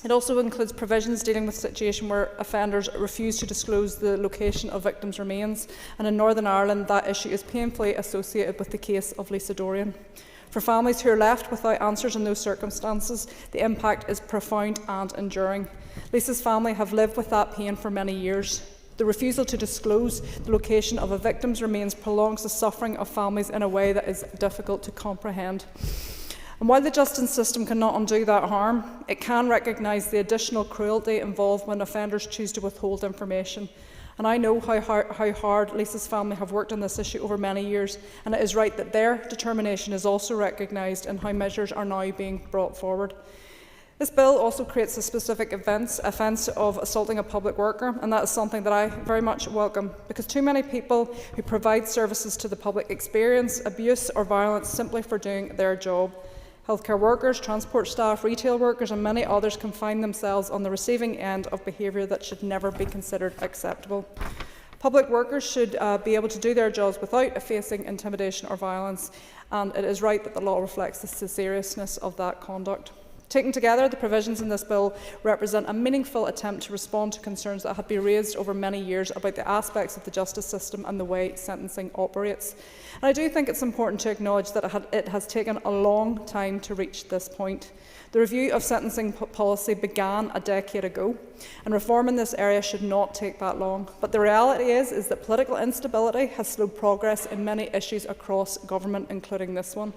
It also includes provisions dealing with situations where offenders refuse to disclose the location of victims' remains, and in Northern Ireland that issue is painfully associated with the case of Lisa Dorian. For families who are left without answers in those circumstances, the impact is profound and enduring. Lisa's family have lived with that pain for many years. The refusal to disclose the location of a victim's remains prolongs the suffering of families in a way that is difficult to comprehend. And while the justice system cannot undo that harm, it can recognise the additional cruelty involved when offenders choose to withhold information. And I know how hard Lisa's family have worked on this issue over many years, and it is right that their determination is also recognised in how measures are now being brought forward. This bill also creates a specific offence of assaulting a public worker, and that is something that I very much welcome, because too many people who provide services to the public experience abuse or violence simply for doing their job. Healthcare workers, transport staff, retail workers and many others can find themselves on the receiving end of behaviour that should never be considered acceptable. Public workers should be able to do their jobs without facing intimidation or violence, and it is right that the law reflects the seriousness of that conduct. Taken together, the provisions in this bill represent a meaningful attempt to respond to concerns that have been raised over many years about the aspects of the justice system and the way sentencing operates. And I do think it's important to acknowledge that it has taken a long time to reach this point. The review of sentencing policy began a decade ago, and reform in this area should not take that long. But the reality is that political instability has slowed progress in many issues across government, including this one.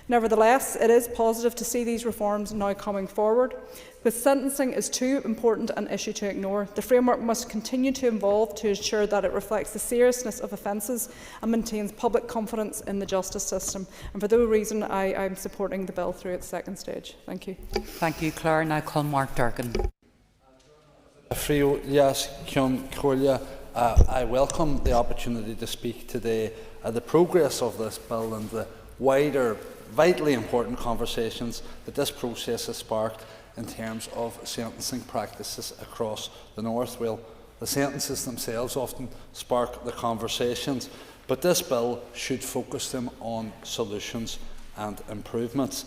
Nevertheless, it is positive to see these reforms now coming forward. But sentencing is too important an issue to ignore. The framework must continue to evolve to ensure that it reflects the seriousness of offences and maintains public confidence in the justice system. And for that reason, I am supporting the bill through its second stage. Thank you. Thank you, Claire. Now call Mark Durkin. I welcome the opportunity to speak today the progress of this bill and the wider, vitally important conversations that this process has sparked in terms of sentencing practices across the North. Well, the sentences themselves often spark the conversations, but this bill should focus them on solutions and improvements.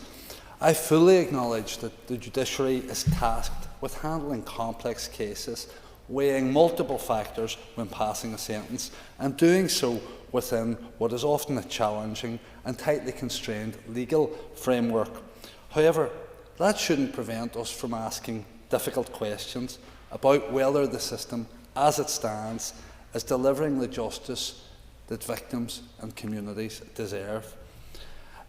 I fully acknowledge that the judiciary is tasked with handling complex cases, weighing multiple factors when passing a sentence, and doing so within what is often a challenging and tightly constrained legal framework. However, that shouldn't prevent us from asking difficult questions about whether the system, as it stands, is delivering the justice that victims and communities deserve.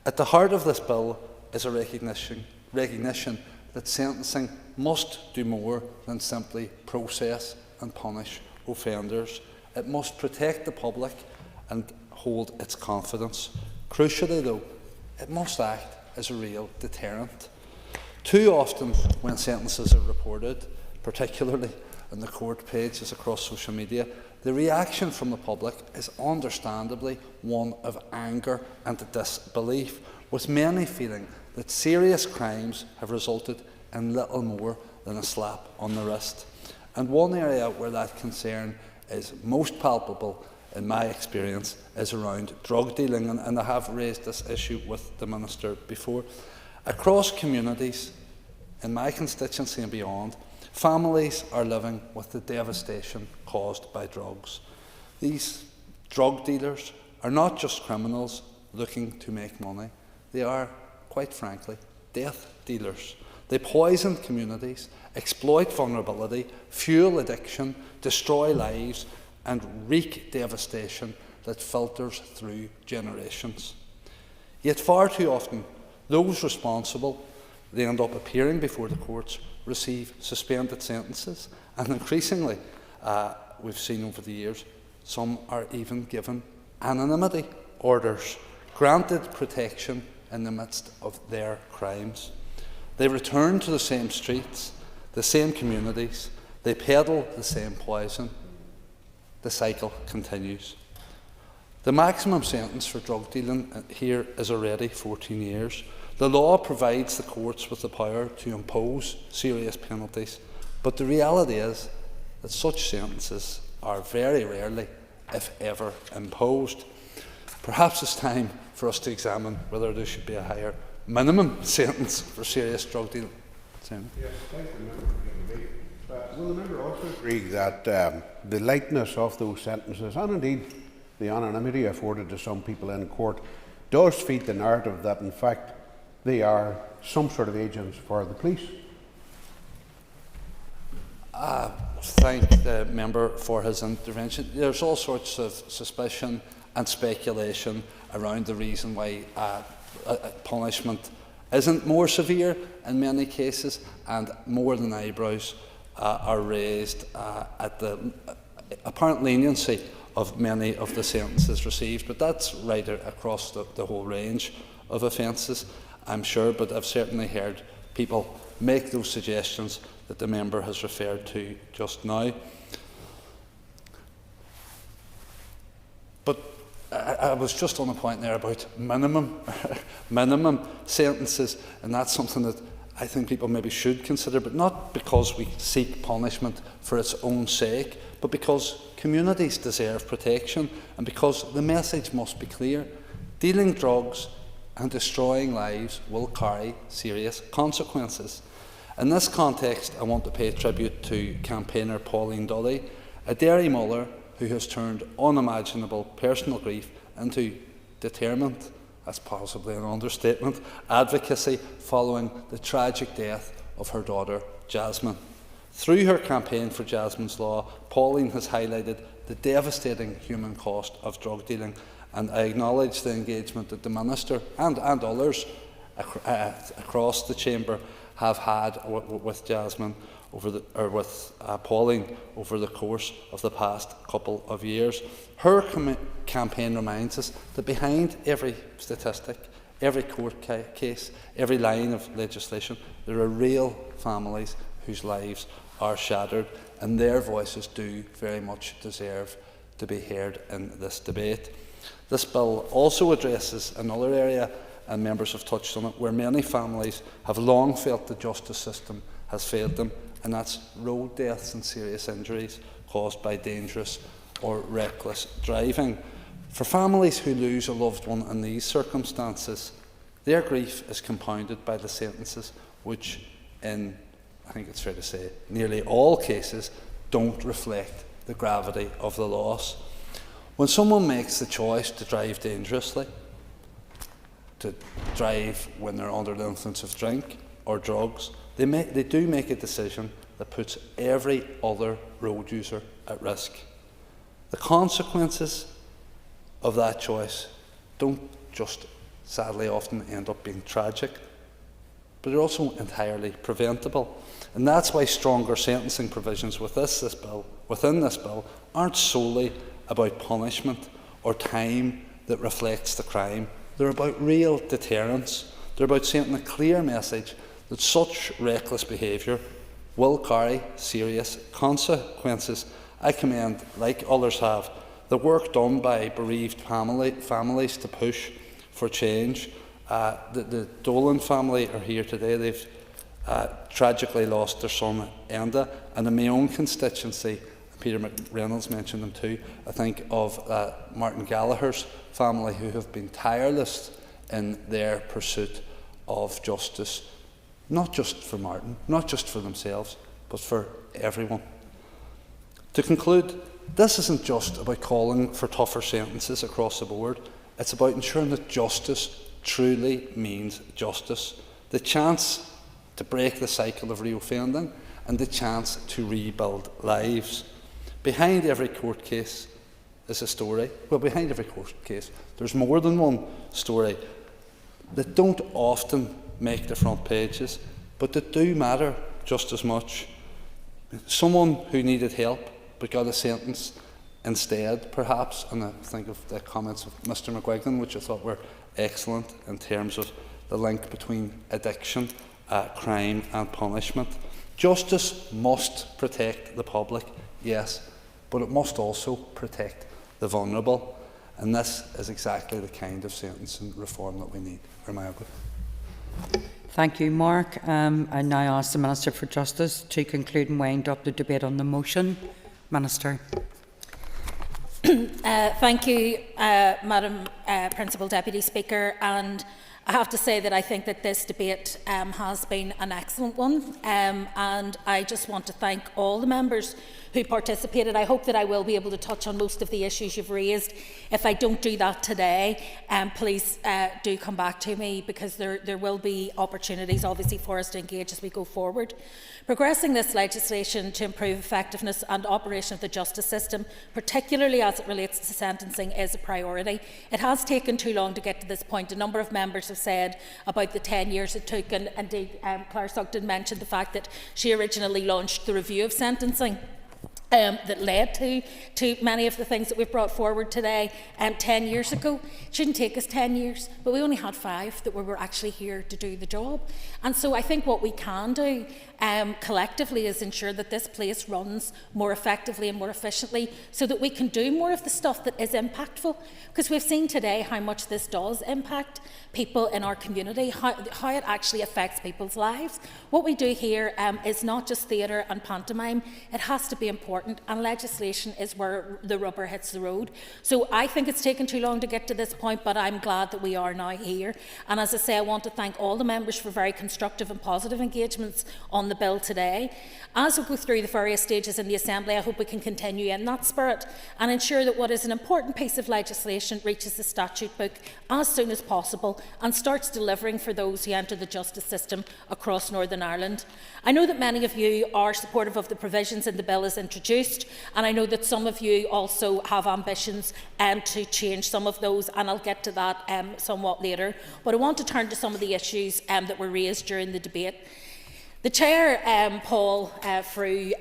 At the heart of this bill is a recognition that sentencing must do more than simply process and punish offenders. It must protect the public and hold its confidence. Crucially, though, it must act as a real deterrent. Too often, when sentences are reported, particularly on the court pages across social media, the reaction from the public is understandably one of anger and disbelief, with many feeling that serious crimes have resulted in little more than a slap on the wrist. And one area where that concern is most palpable, in my experience, is around drug dealing, and I have raised this issue with the Minister before. Across communities, in my constituency and beyond, families are living with the devastation caused by drugs. These drug dealers are not just criminals looking to make money. They are, quite frankly, death dealers. They poison communities, exploit vulnerability, fuel addiction, destroy lives, and wreak devastation that filters through generations. Yet far too often, those responsible, they end up appearing before the courts, receive suspended sentences, and increasingly, we've seen over the years, some are even given anonymity orders, granted protection in the midst of their crimes. They return to the same streets, the same communities, they peddle the same poison. The cycle continues. The maximum sentence for drug dealing here is already 14 years. The law provides the courts with the power to impose serious penalties, but the reality is that such sentences are very rarely, if ever, imposed. Perhaps it's time for us to examine whether there should be a higher minimum sentence for serious drug dealing. Yes, thank the member for giving me. Will the member also agree that the lightness of those sentences, and indeed the anonymity afforded to some people in court, does feed the narrative that in fact they are some sort of agents for the police? Thank the member for his intervention. There's all sorts of suspicion and speculation around the reason why punishment isn't more severe in many cases, and more than eyebrows are raised at the apparent leniency of many of the sentences received. But that's right across the whole range of offences, I'm sure, but I've certainly heard people make those suggestions that the member has referred to just now. But I was just on a point there about minimum sentences, and that's something that I think people maybe should consider, but not because we seek punishment for its own sake, but because communities deserve protection, and because the message must be clear. Dealing drugs and destroying lives will carry serious consequences. In this context, I want to pay tribute to campaigner Pauline Dully, a Derry Muller who has turned unimaginable personal grief into determined, that's possibly an understatement, advocacy following the tragic death of her daughter Jasmine. Through her campaign for Jasmine's Law, Pauline has highlighted the devastating human cost of drug dealing, and I acknowledge the engagement that the Minister and others across the Chamber have had with Jasmine with Pauline over the course of the past couple of years. Her campaign reminds us that behind every statistic, every court case, every line of legislation, there are real families whose lives are shattered, and their voices do very much deserve to be heard in this debate. This bill also addresses another area, and members have touched on it, where many families have long felt the justice system has failed them, and that's road deaths and serious injuries caused by dangerous or reckless driving. For families who lose a loved one in these circumstances, their grief is compounded by the sentences which, in, I think it's fair to say, nearly all cases, don't reflect the gravity of the loss. When someone makes the choice to drive dangerously, to drive when they're under the influence of drink or drugs, they do make a decision that puts every other road user at risk. The consequences of that choice don't just sadly often end up being tragic, but they're also entirely preventable. And that's why stronger sentencing provisions within this bill aren't solely about punishment or time that reflects the crime. They're about real deterrence. They're about sending a clear message that such reckless behaviour will carry serious consequences. I commend, like others have, the work done by bereaved families to push for change. The Dolan family are here today. They've tragically lost their son Enda, and in my own constituency, Peter McReynolds mentioned them too, I think of Martin Gallagher's family, who have been tireless in their pursuit of justice, not just for Martin, not just for themselves, but for everyone. To conclude, this isn't just about calling for tougher sentences across the board. It's about ensuring that justice truly means justice. The chance to break the cycle of reoffending and the chance to rebuild lives. Behind every court case is a story. Well, behind every court case, there's more than one story that don't often make the front pages, but that do matter just as much. Someone who needed help but got a sentence instead, perhaps, and I think of the comments of Mr McGuigan, which I thought were excellent in terms of the link between addiction, crime and punishment. Justice must protect the public, yes, but it must also protect the vulnerable, and this is exactly the kind of sentencing reform that we need. Thank you, Mark. I now ask the Minister for Justice to conclude and wind up the debate on the motion. Minister. Thank you, Madam Principal Deputy Speaker, and I have to say that I think that this debate has been an excellent one, and I just want to thank all the members who participated. I hope that I will be able to touch on most of the issues you've raised. If I don't do that today, please do come back to me, because there will be opportunities, obviously, for us to engage as we go forward. Progressing this legislation to improve effectiveness and operation of the justice system, particularly as it relates to sentencing, is a priority. It has taken too long to get to this point. A number of members have said about the 10 years it took, and indeed Claire Sugden mentioned the fact that she originally launched the review of sentencing that led to many of the things that we've brought forward today 10 years ago. It shouldn't take us 10 years, but we only had 5 that we were actually here to do the job. And so I think what we can do collectively is ensure that this place runs more effectively and more efficiently, so that we can do more of the stuff that is impactful, because we've seen today how much this does impact people in our community, how it actually affects people's lives. What we do here is not just theatre and pantomime. It has to be important, and legislation is where the rubber hits the road. So I think it's taken too long to get to this point, but I'm glad that we are now here. And as I say, I want to thank all the members for very constructive and positive engagements on the bill today. As we go through the various stages in the Assembly, I hope we can continue in that spirit and ensure that what is an important piece of legislation reaches the statute book as soon as possible and starts delivering for those who enter the justice system across Northern Ireland. I know that many of you are supportive of the provisions in the bill as introduced, and I know that some of you also have ambitions to change some of those, and I'll get to that somewhat later. But I want to turn to some of the issues that were raised during the debate. The Chair, Paul Frew,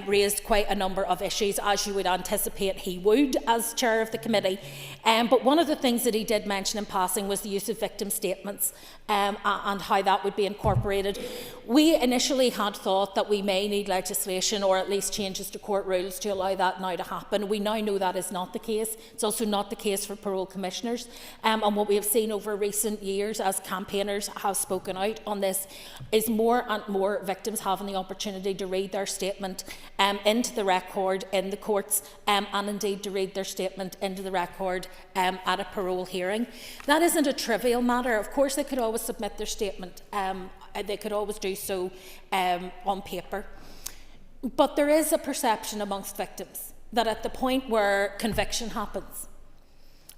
raised quite a number of issues, as you would anticipate he would as Chair of the Committee. But one of the things that he did mention in passing was the use of victim statements and how that would be incorporated. We initially had thought that we may need legislation, or at least changes to court rules, to allow that now to happen. We now know that is not the case. It's also not the case for parole commissioners. And what we have seen over recent years, as campaigners have spoken out on this, is more and more victims having the opportunity to read their statement into the record in the courts, and indeed to read their statement into the record at a parole hearing. That isn't a trivial matter. Of course, they could always submit their statement. They could always do so on paper. But there is a perception amongst victims that at the point where conviction happens,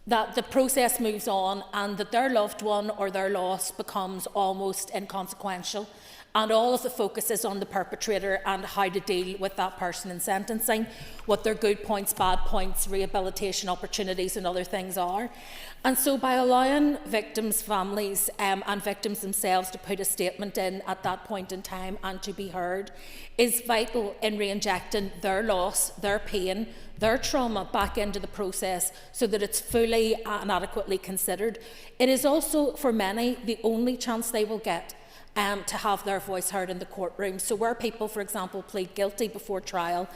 that the process moves on and that their loved one or their loss becomes almost inconsequential, and all of the focus is on the perpetrator and how to deal with that person in sentencing, what their good points, bad points, rehabilitation opportunities and other things are. And so by allowing victims' families and victims themselves to put a statement in at that point in time and to be heard is vital in re-injecting their loss, their pain, their trauma back into the process so that it's fully and adequately considered. It is also, for many, the only chance they will get to have their voice heard in the courtroom. So where people, for example, plead guilty before trial,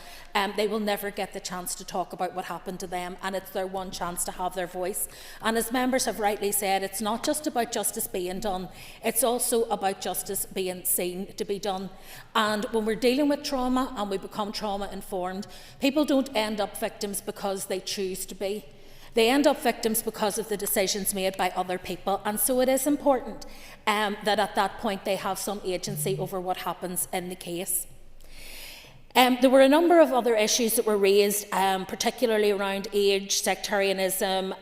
they will never get the chance to talk about what happened to them, and it's their one chance to have their voice. And as members have rightly said, it's not just about justice being done, it's also about justice being seen to be done. And when we're dealing with trauma and we become trauma-informed, people don't end up victims because they choose to be. They end up victims because of the decisions made by other people, and so it is important that at that point they have some agency over what happens in the case. There were a number of other issues that were raised, particularly around age, sectarianism,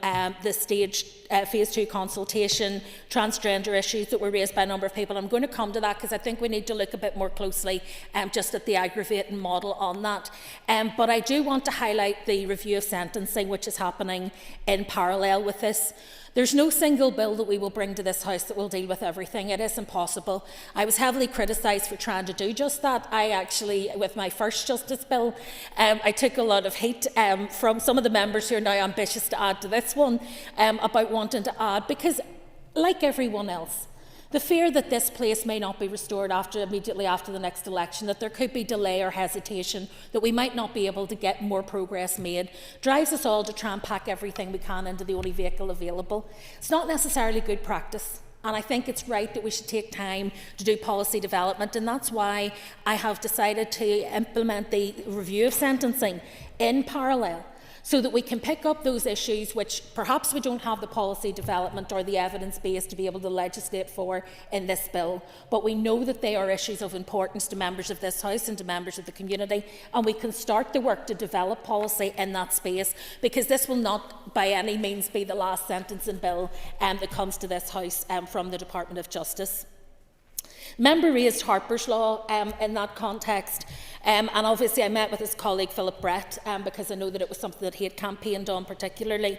the stage phase 2 consultation, transgender issues that were raised by a number of people. I'm going to come to that because I think we need to look a bit more closely just at the aggravating model on that. But I do want to highlight the review of sentencing which is happening in parallel with this. There's no single bill that we will bring to this House that will deal with everything. It is impossible. I was heavily criticised for trying to do just that. I actually, with my first Justice Bill, I took a lot of hate from some of the members who are now ambitious to add to this one about wanting to add, because like everyone else, the fear that this place may not be restored immediately after the next election, that there could be delay or hesitation, that we might not be able to get more progress made, drives us all to try and pack everything we can into the only vehicle available. It's not necessarily good practice, and I think it's right that we should take time to do policy development, and that's why I have decided to implement the review of sentencing in parallel, so that we can pick up those issues which perhaps we don't have the policy development or the evidence base to be able to legislate for in this bill. But we know that they are issues of importance to members of this House and to members of the community, and we can start the work to develop policy in that space, because this will not by any means be the last sentencing bill that comes to this House from the Department of Justice. Member raised Harper's Law in that context, and obviously I met with his colleague Philip Brett because I know that it was something that he had campaigned on particularly.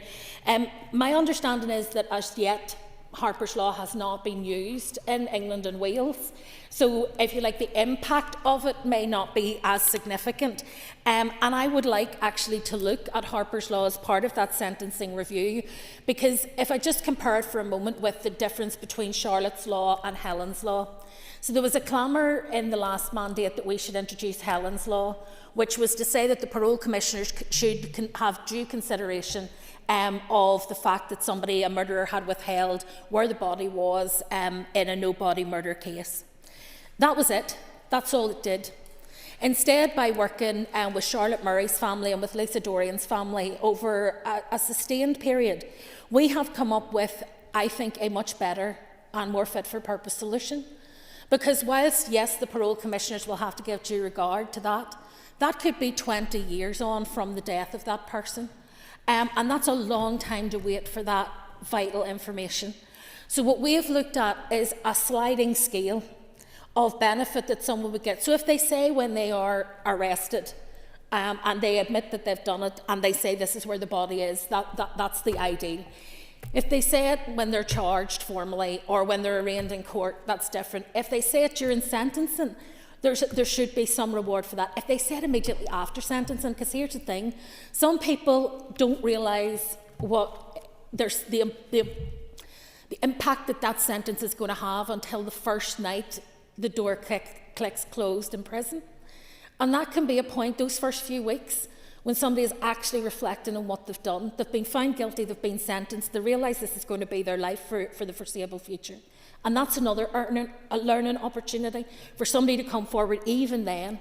My understanding is that as yet Harper's Law has not been used in England and Wales, so if you like, the impact of it may not be as significant, and I would like actually to look at Harper's Law as part of that sentencing review, because if I just compare it for a moment with the difference between Charlotte's Law and Helen's Law. So there was a clamour in the last mandate that we should introduce Helen's Law, which was to say that the parole commissioners should have due consideration of the fact that a murderer had withheld where the body was in a no-body murder case. That was it. That's all it did. Instead, by working with Charlotte Murray's family and with Lisa Dorian's family over a sustained period, we have come up with, I think, a much better and more fit-for-purpose solution. Because whilst, yes, the parole commissioners will have to give due regard to that, that could be 20 years on from the death of that person. And that's a long time to wait for that vital information. So what we have looked at is a sliding scale of benefit that someone would get. So if they say when they are arrested and they admit that they've done it and they say this is where the body is, that's the ideal. If they say it when they're charged formally or when they're arraigned in court, that's different. If they say it during sentencing, there should be some reward for that. If they say it immediately after sentencing, because here's the thing, some people don't realise what the impact that sentence is going to have until the first night the door clicks closed in prison. And that can be a point, those first few weeks, when somebody is actually reflecting on what they've done. They've been found guilty, they've been sentenced, they realise this is going to be their life for the foreseeable future. And that's another learning opportunity for somebody to come forward even then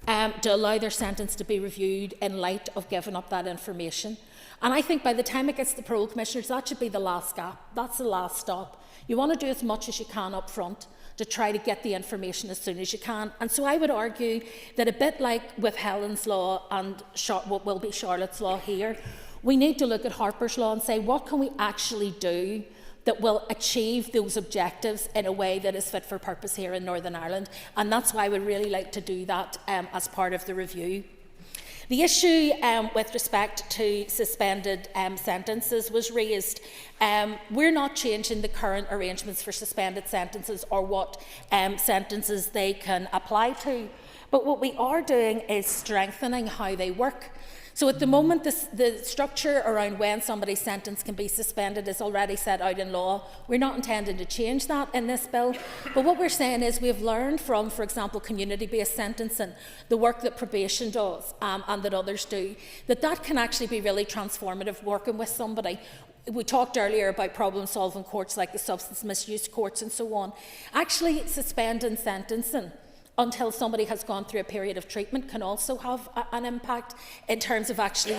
to allow their sentence to be reviewed in light of giving up that information. And I think by the time it gets to the parole commissioners, that should be the last gap. That's the last stop. You want to do as much as you can up front to try to get the information as soon as you can. And so I would argue that a bit like with Helen's Law and what will be Charlotte's Law here, we need to look at Harper's Law and say, what can we actually do that will achieve those objectives in a way that is fit for purpose here in Northern Ireland. And that's why we'd really like to do that as part of the review. The issue with respect to suspended sentences was raised. We're not changing the current arrangements for suspended sentences or what sentences they can apply to. But what we are doing is strengthening how they work. So at the moment, the structure around when somebody's sentence can be suspended is already set out in law. We're not intending to change that in this bill. But what we're saying is we've learned from, for example, community-based sentencing, the work that probation does and that others do, that can actually be really transformative working with somebody. We talked earlier about problem-solving courts like the substance misuse courts and so on. Actually, suspending sentencing until somebody has gone through a period of treatment can also have an impact in terms of actually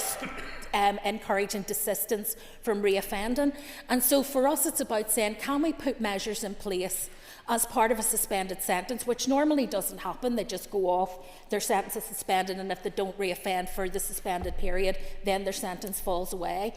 encouraging desistance from reoffending. And so for us it's about saying, can we put measures in place as part of a suspended sentence, which normally doesn't happen. They just go off, their sentence is suspended, and if they don't reoffend for the suspended period, then their sentence falls away.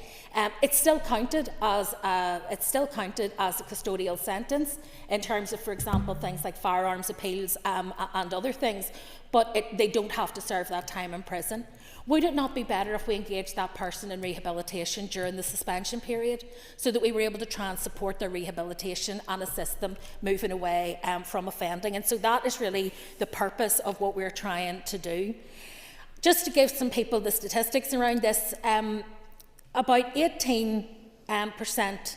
It's still counted as a custodial sentence in terms of, for example, things like firearms appeals and other things, but they don't have to serve that time in prison. Would it not be better if we engaged that person in rehabilitation during the suspension period so that we were able to try and support their rehabilitation and assist them moving away from offending? And so that is really the purpose of what we're trying to do. Just to give some people the statistics around this, about 18%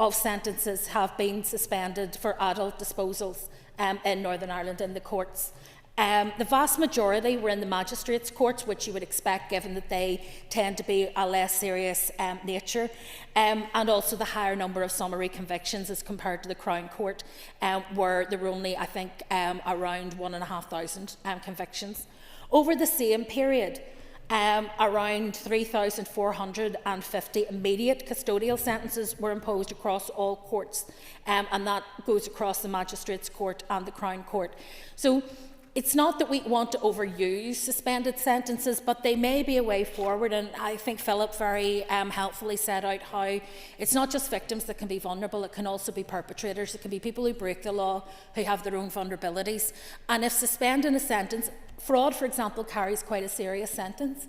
of sentences have been suspended for adult disposals in Northern Ireland in the courts. The vast majority were in the magistrates' courts, which you would expect given that they tend to be a less serious nature, and also the higher number of summary convictions as compared to the Crown Court, where there were only, I think, around 1,500 convictions. Over the same period, around 3,450 immediate custodial sentences were imposed across all courts, and that goes across the magistrates' court and the Crown Court. So it's not that we want to overuse suspended sentences, but they may be a way forward, and I think Philip very helpfully set out how it's not just victims that can be vulnerable, it can also be perpetrators, it can be people who break the law, who have their own vulnerabilities. And if suspending a sentence, fraud, for example, carries quite a serious sentence.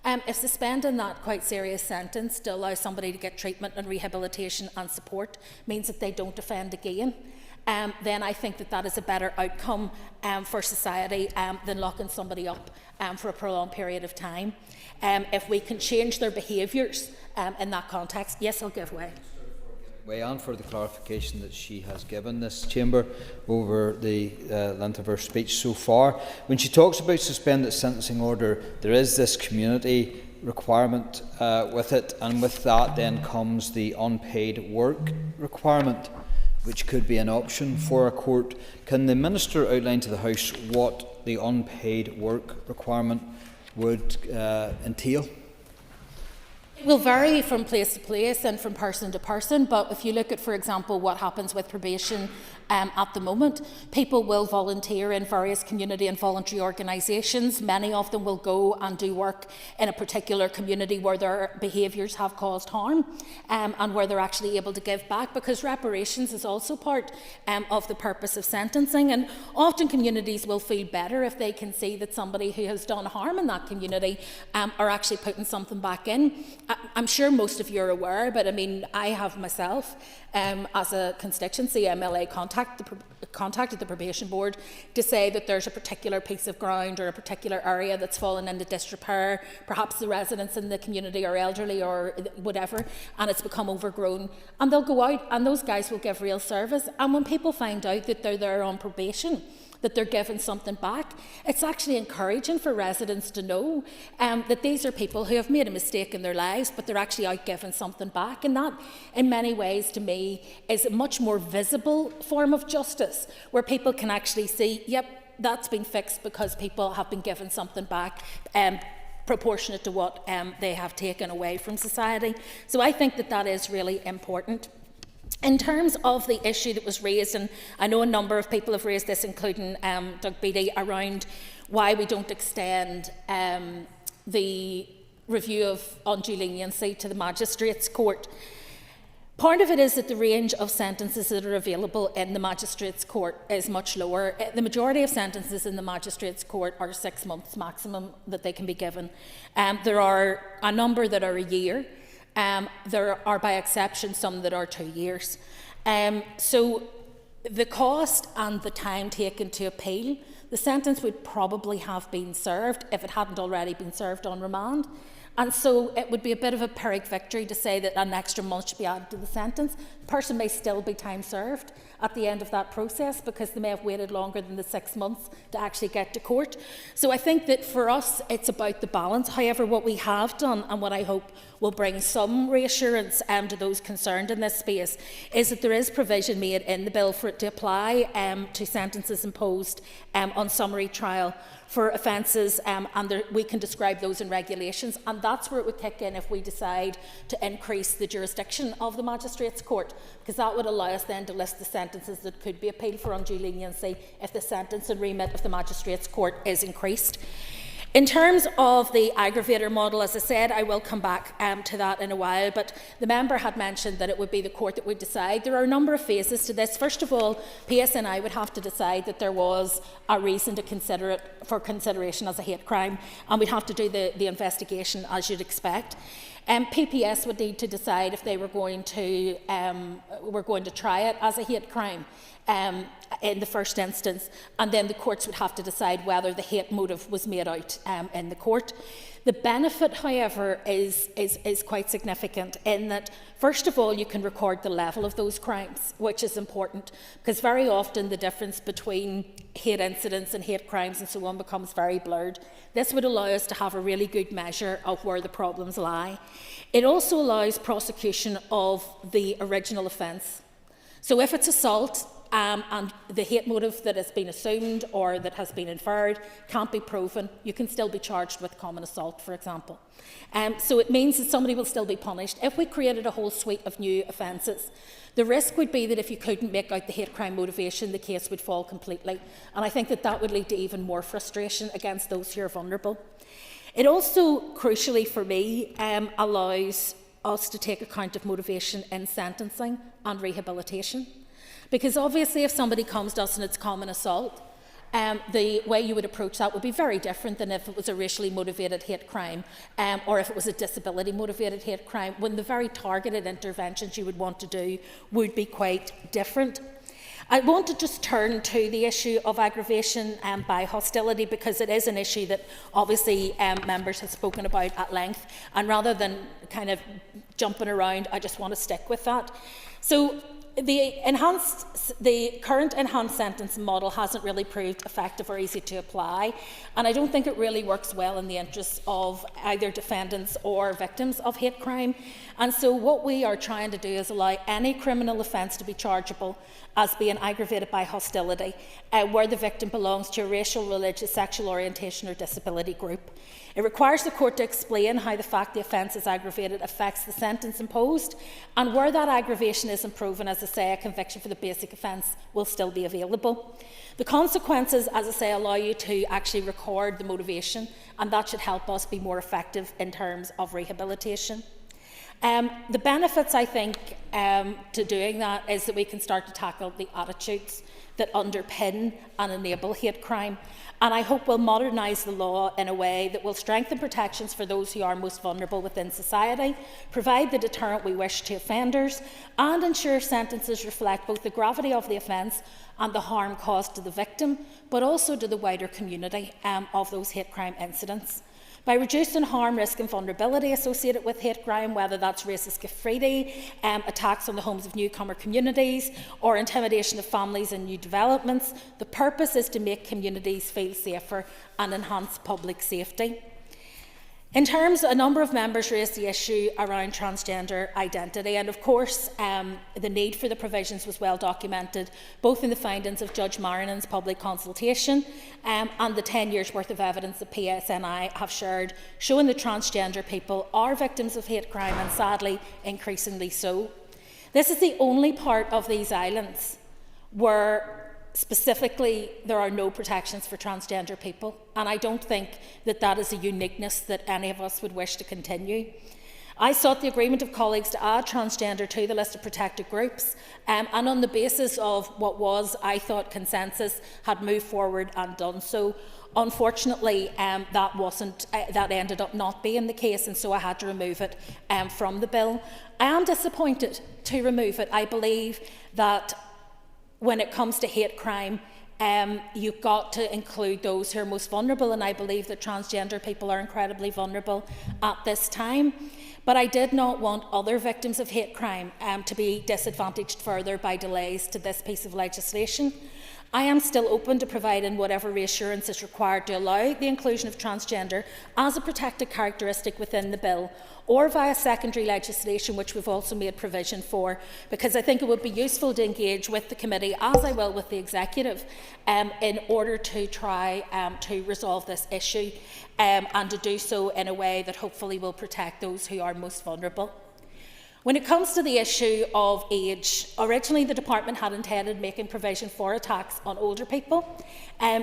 If suspending that quite serious sentence to allow somebody to get treatment and rehabilitation and support means that they don't offend again, then I think that is a better outcome for society than locking somebody up for a prolonged period of time. If we can change their behaviours in that context, yes, I'll give way. And for the clarification that she has given this chamber over the length of her speech so far. When she talks about suspended sentencing order, there is this community requirement with it, and with that then comes the unpaid work requirement, which could be an option for a court. Can the Minister outline to the House what the unpaid work requirement would entail? It will vary from place to place and from person to person, but if you look at, for example, what happens with probation at the moment, people will volunteer in various community and voluntary organisations. Many of them will go and do work in a particular community where their behaviours have caused harm and where they're actually able to give back, because reparations is also part of the purpose of sentencing. And often communities will feel better if they can see that somebody who has done harm in that community are actually putting something back in. I'm sure most of you are aware, but I mean, I have myself, as a constituency MLA, contacted the probation board to say that there's a particular piece of ground or a particular area that's fallen into disrepair. Perhaps the residents in the community are elderly or whatever, and it's become overgrown. And they'll go out and those guys will give real service. And when people find out that they're there on probation, that they're giving something back, it's actually encouraging for residents to know that these are people who have made a mistake in their lives, but they're actually out giving something back. And that, in many ways, to me, is a much more visible form of justice, where people can actually see, yep, that's been fixed because people have been given something back proportionate to what they have taken away from society. So I think that is really important. In terms of the issue that was raised, and I know a number of people have raised this, including Doug Beattie, around why we don't extend the review of undue leniency to the magistrates' court. Part of it is that the range of sentences that are available in the Magistrates' Court is much lower. The majority of sentences in the Magistrates' Court are 6 months maximum that they can be given. There are a number that are a year. There are, by exception, some that are 2 years. So the cost and the time taken to appeal, the sentence would probably have been served if it hadn't already been served on remand. And so it would be a bit of a Pyrrhic victory to say that an extra month should be added to the sentence. The person may still be time served at the end of that process because they may have waited longer than the 6 months to actually get to court. So I think that for us, it's about the balance. However, what we have done, and what I hope will bring some reassurance to those concerned in this space, is that there is provision made in the bill for it to apply to sentences imposed on summary trial for offences, and we can describe those in regulations, and that's where it would kick in if we decide to increase the jurisdiction of the Magistrates' Court, because that would allow us then to list the sentences that could be appealed for undue leniency if the sentence and remit of the Magistrates' Court is increased. In terms of the aggravator model, as I said, I will come back to that in a while, but the member had mentioned that it would be the court that would decide. There are a number of phases to this. First of all, PSNI would have to decide that there was a reason to consider it for consideration as a hate crime, and we'd have to do the investigation as you'd expect. PPS would need to decide if they were going to try it as a hate crime in the first instance, and then the courts would have to decide whether the hate motive was made out in the court. The benefit, however, is quite significant in that, first of all, you can record the level of those crimes, which is important, because very often the difference between hate incidents and hate crimes and so on becomes very blurred. This would allow us to have a really good measure of where the problems lie. It also allows prosecution of the original offence. So if it's assault, and the hate motive that has been assumed or that has been inferred can't be proven, you can still be charged with common assault, for example. So it means that somebody will still be punished. If we created a whole suite of new offences, the risk would be that if you couldn't make out the hate crime motivation, the case would fall completely. And I think that that would lead to even more frustration against those who are vulnerable. It also, crucially for me, allows us to take account of motivation in sentencing and rehabilitation. Because obviously if somebody comes to us and it's common assault, the way you would approach that would be very different than if it was a racially motivated hate crime or if it was a disability motivated hate crime, when the very targeted interventions you would want to do would be quite different. I want to just turn to the issue of aggravation by hostility, because it is an issue that obviously members have spoken about at length, and rather than kind of jumping around, I just want to stick with that. So the current enhanced sentence model hasn't really proved effective or easy to apply, and I don't think it really works well in the interests of either defendants or victims of hate crime. And so what we are trying to do is allow any criminal offence to be chargeable as being aggravated by hostility where the victim belongs to a racial, religious, sexual orientation or disability group. It requires the court to explain how the fact the offence is aggravated affects the sentence imposed, and where that aggravation isn't proven, as I say, a conviction for the basic offence will still be available. The consequences, as I say, allow you to actually record the motivation, and that should help us be more effective in terms of rehabilitation. The benefits, I think, to doing that is that we can start to tackle the attitudes that underpin and enable hate crime. And I hope we'll modernise the law in a way that will strengthen protections for those who are most vulnerable within society, provide the deterrent we wish to offenders, and ensure sentences reflect both the gravity of the offence and the harm caused to the victim, but also to the wider community of those hate crime incidents. By reducing harm, risk and vulnerability associated with hate crime, whether that's racist graffiti, attacks on the homes of newcomer communities, or intimidation of families and new developments, the purpose is to make communities feel safer and enhance public safety. In terms, a number of members raised the issue around transgender identity, and of course the need for the provisions was well documented, both in the findings of Judge Marinen's public consultation and the 10 years worth of evidence that PSNI have shared, showing that transgender people are victims of hate crime, and sadly increasingly so. This is the only part of these islands where specifically there are no protections for transgender people, and I don't think that that is a uniqueness that any of us would wish to continue. I sought the agreement of colleagues to add transgender to the list of protected groups, and on the basis of what was, I thought, consensus, had moved forward and done so. Unfortunately, that ended up not being the case, and so I had to remove it from the bill. I am disappointed to remove it. I believe that when it comes to hate crime, you've got to include those who are most vulnerable, and I believe that transgender people are incredibly vulnerable at this time. But I did not want other victims of hate crime to be disadvantaged further by delays to this piece of legislation. I am still open to providing whatever reassurance is required to allow the inclusion of transgender as a protected characteristic within the bill, or via secondary legislation, which we've also made provision for, because I think it would be useful to engage with the committee, as I will with the executive, in order to try to resolve this issue, and to do so in a way that hopefully will protect those who are most vulnerable. When it comes to the issue of age, originally the department had intended making provision for a tax on older people.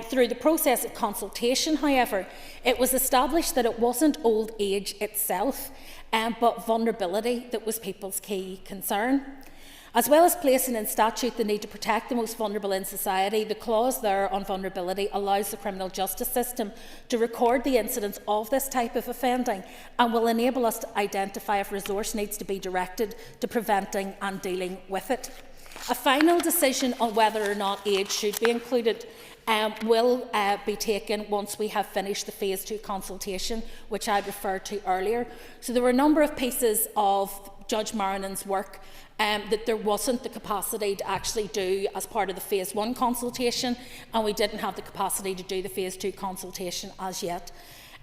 Through the process of consultation, however, it was established that it wasn't old age itself, but vulnerability that was people's key concern. As well as placing in statute the need to protect the most vulnerable in society, the clause there on vulnerability allows the criminal justice system to record the incidence of this type of offending and will enable us to identify if resource needs to be directed to preventing and dealing with it. A final decision on whether or not age should be included will be taken once we have finished the Phase 2 consultation, which I referred to earlier. So there were a number of pieces of Judge Marinen's work that there wasn't the capacity to actually do as part of the Phase 1 consultation, and we didn't have the capacity to do the Phase 2 consultation as yet.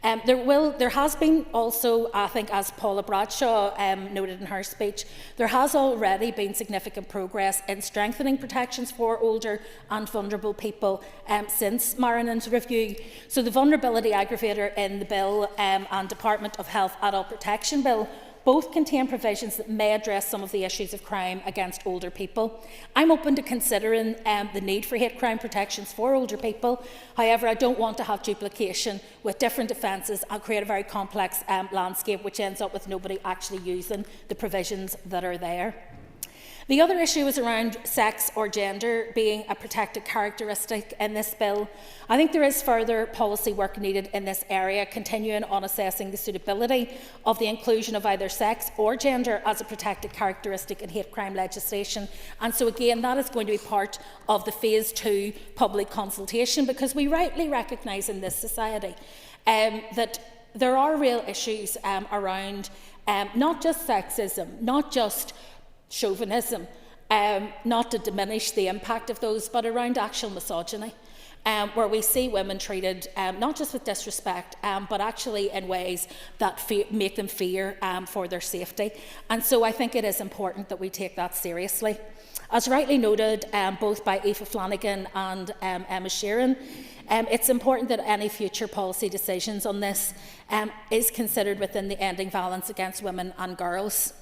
There has been also, I think, as Paula Bradshaw noted in her speech, there has already been significant progress in strengthening protections for older and vulnerable people since Marinen's review. So the vulnerability aggravator in the bill and Department of Health Adult Protection Bill both contain provisions that may address some of the issues of crime against older people. I'm open to considering the need for hate crime protections for older people. However, I don't want to have duplication with different offences and create a very complex landscape which ends up with nobody actually using the provisions that are there. The other issue is around sex or gender being a protected characteristic in this bill. I think there is further policy work needed in this area, continuing on assessing the suitability of the inclusion of either sex or gender as a protected characteristic in hate crime legislation. And so again, that is going to be part of the Phase 2 public consultation, because we rightly recognise in this society that there are real issues around not just sexism, not just chauvinism, not to diminish the impact of those, but around actual misogyny, where we see women treated not just with disrespect, but actually in ways that make them fear for their safety. And so I think it is important that we take that seriously. As rightly noted both by Aoife Flanagan and Emma Sheeran, it's important that any future policy decisions on this is considered within the Ending Violence Against Women and Girls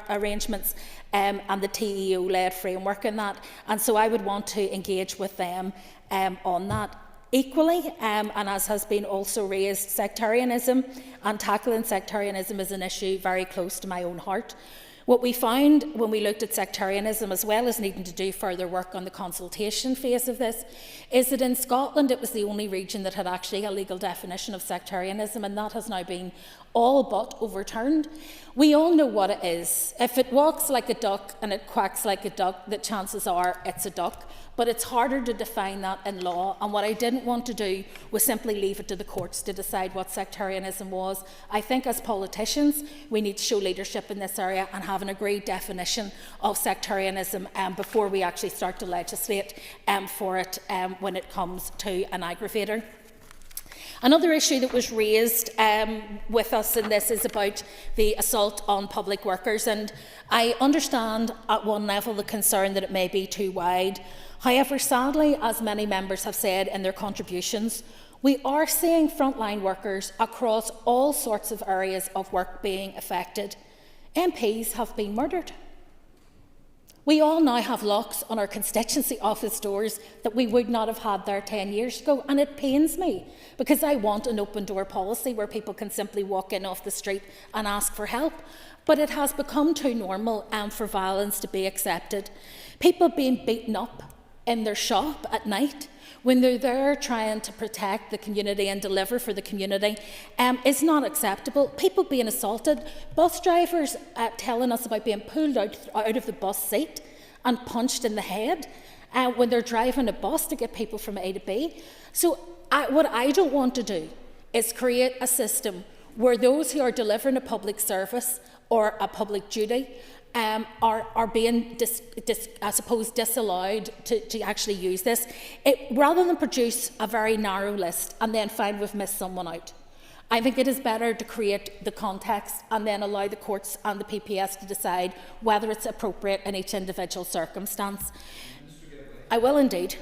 arrangements and the TEO-led framework in that. And so I would want to engage with them on that. Equally, and as has been also raised, sectarianism and tackling sectarianism is an issue very close to my own heart. What we found when we looked at sectarianism, as well as needing to do further work on the consultation phase of this, is that in Scotland it was the only region that had actually a legal definition of sectarianism, and that has now been all but overturned. We all know what it is. If it walks like a duck and it quacks like a duck, the chances are it's a duck. But it's harder to define that in law, and what I didn't want to do was simply leave it to the courts to decide what sectarianism was. I think as politicians we need to show leadership in this area and have an agreed definition of sectarianism before we actually start to legislate for it when it comes to an aggravator. Another issue that was raised with us in this is about the assault on public workers, and I understand at one level the concern that it may be too wide. However, sadly, as many members have said in their contributions, we are seeing frontline workers across all sorts of areas of work being affected. MPs have been murdered. We all now have locks on our constituency office doors that we would not have had there 10 years ago, and it pains me because I want an open door policy where people can simply walk in off the street and ask for help. But it has become too normal for violence to be accepted. People being beaten up in their shop at night when they're there trying to protect the community and deliver for the community is not acceptable. People being assaulted, bus drivers telling us about being pulled out of the bus seat and punched in the head when they're driving a bus to get people from A to B. So what I don't want to do is create a system where those who are delivering a public service or a public duty are being, I suppose, disallowed to actually use this, rather than produce a very narrow list and then find we've missed someone out. I think it is better to create the context and then allow the courts and the PPS to decide whether it's appropriate in each individual circumstance. I will indeed.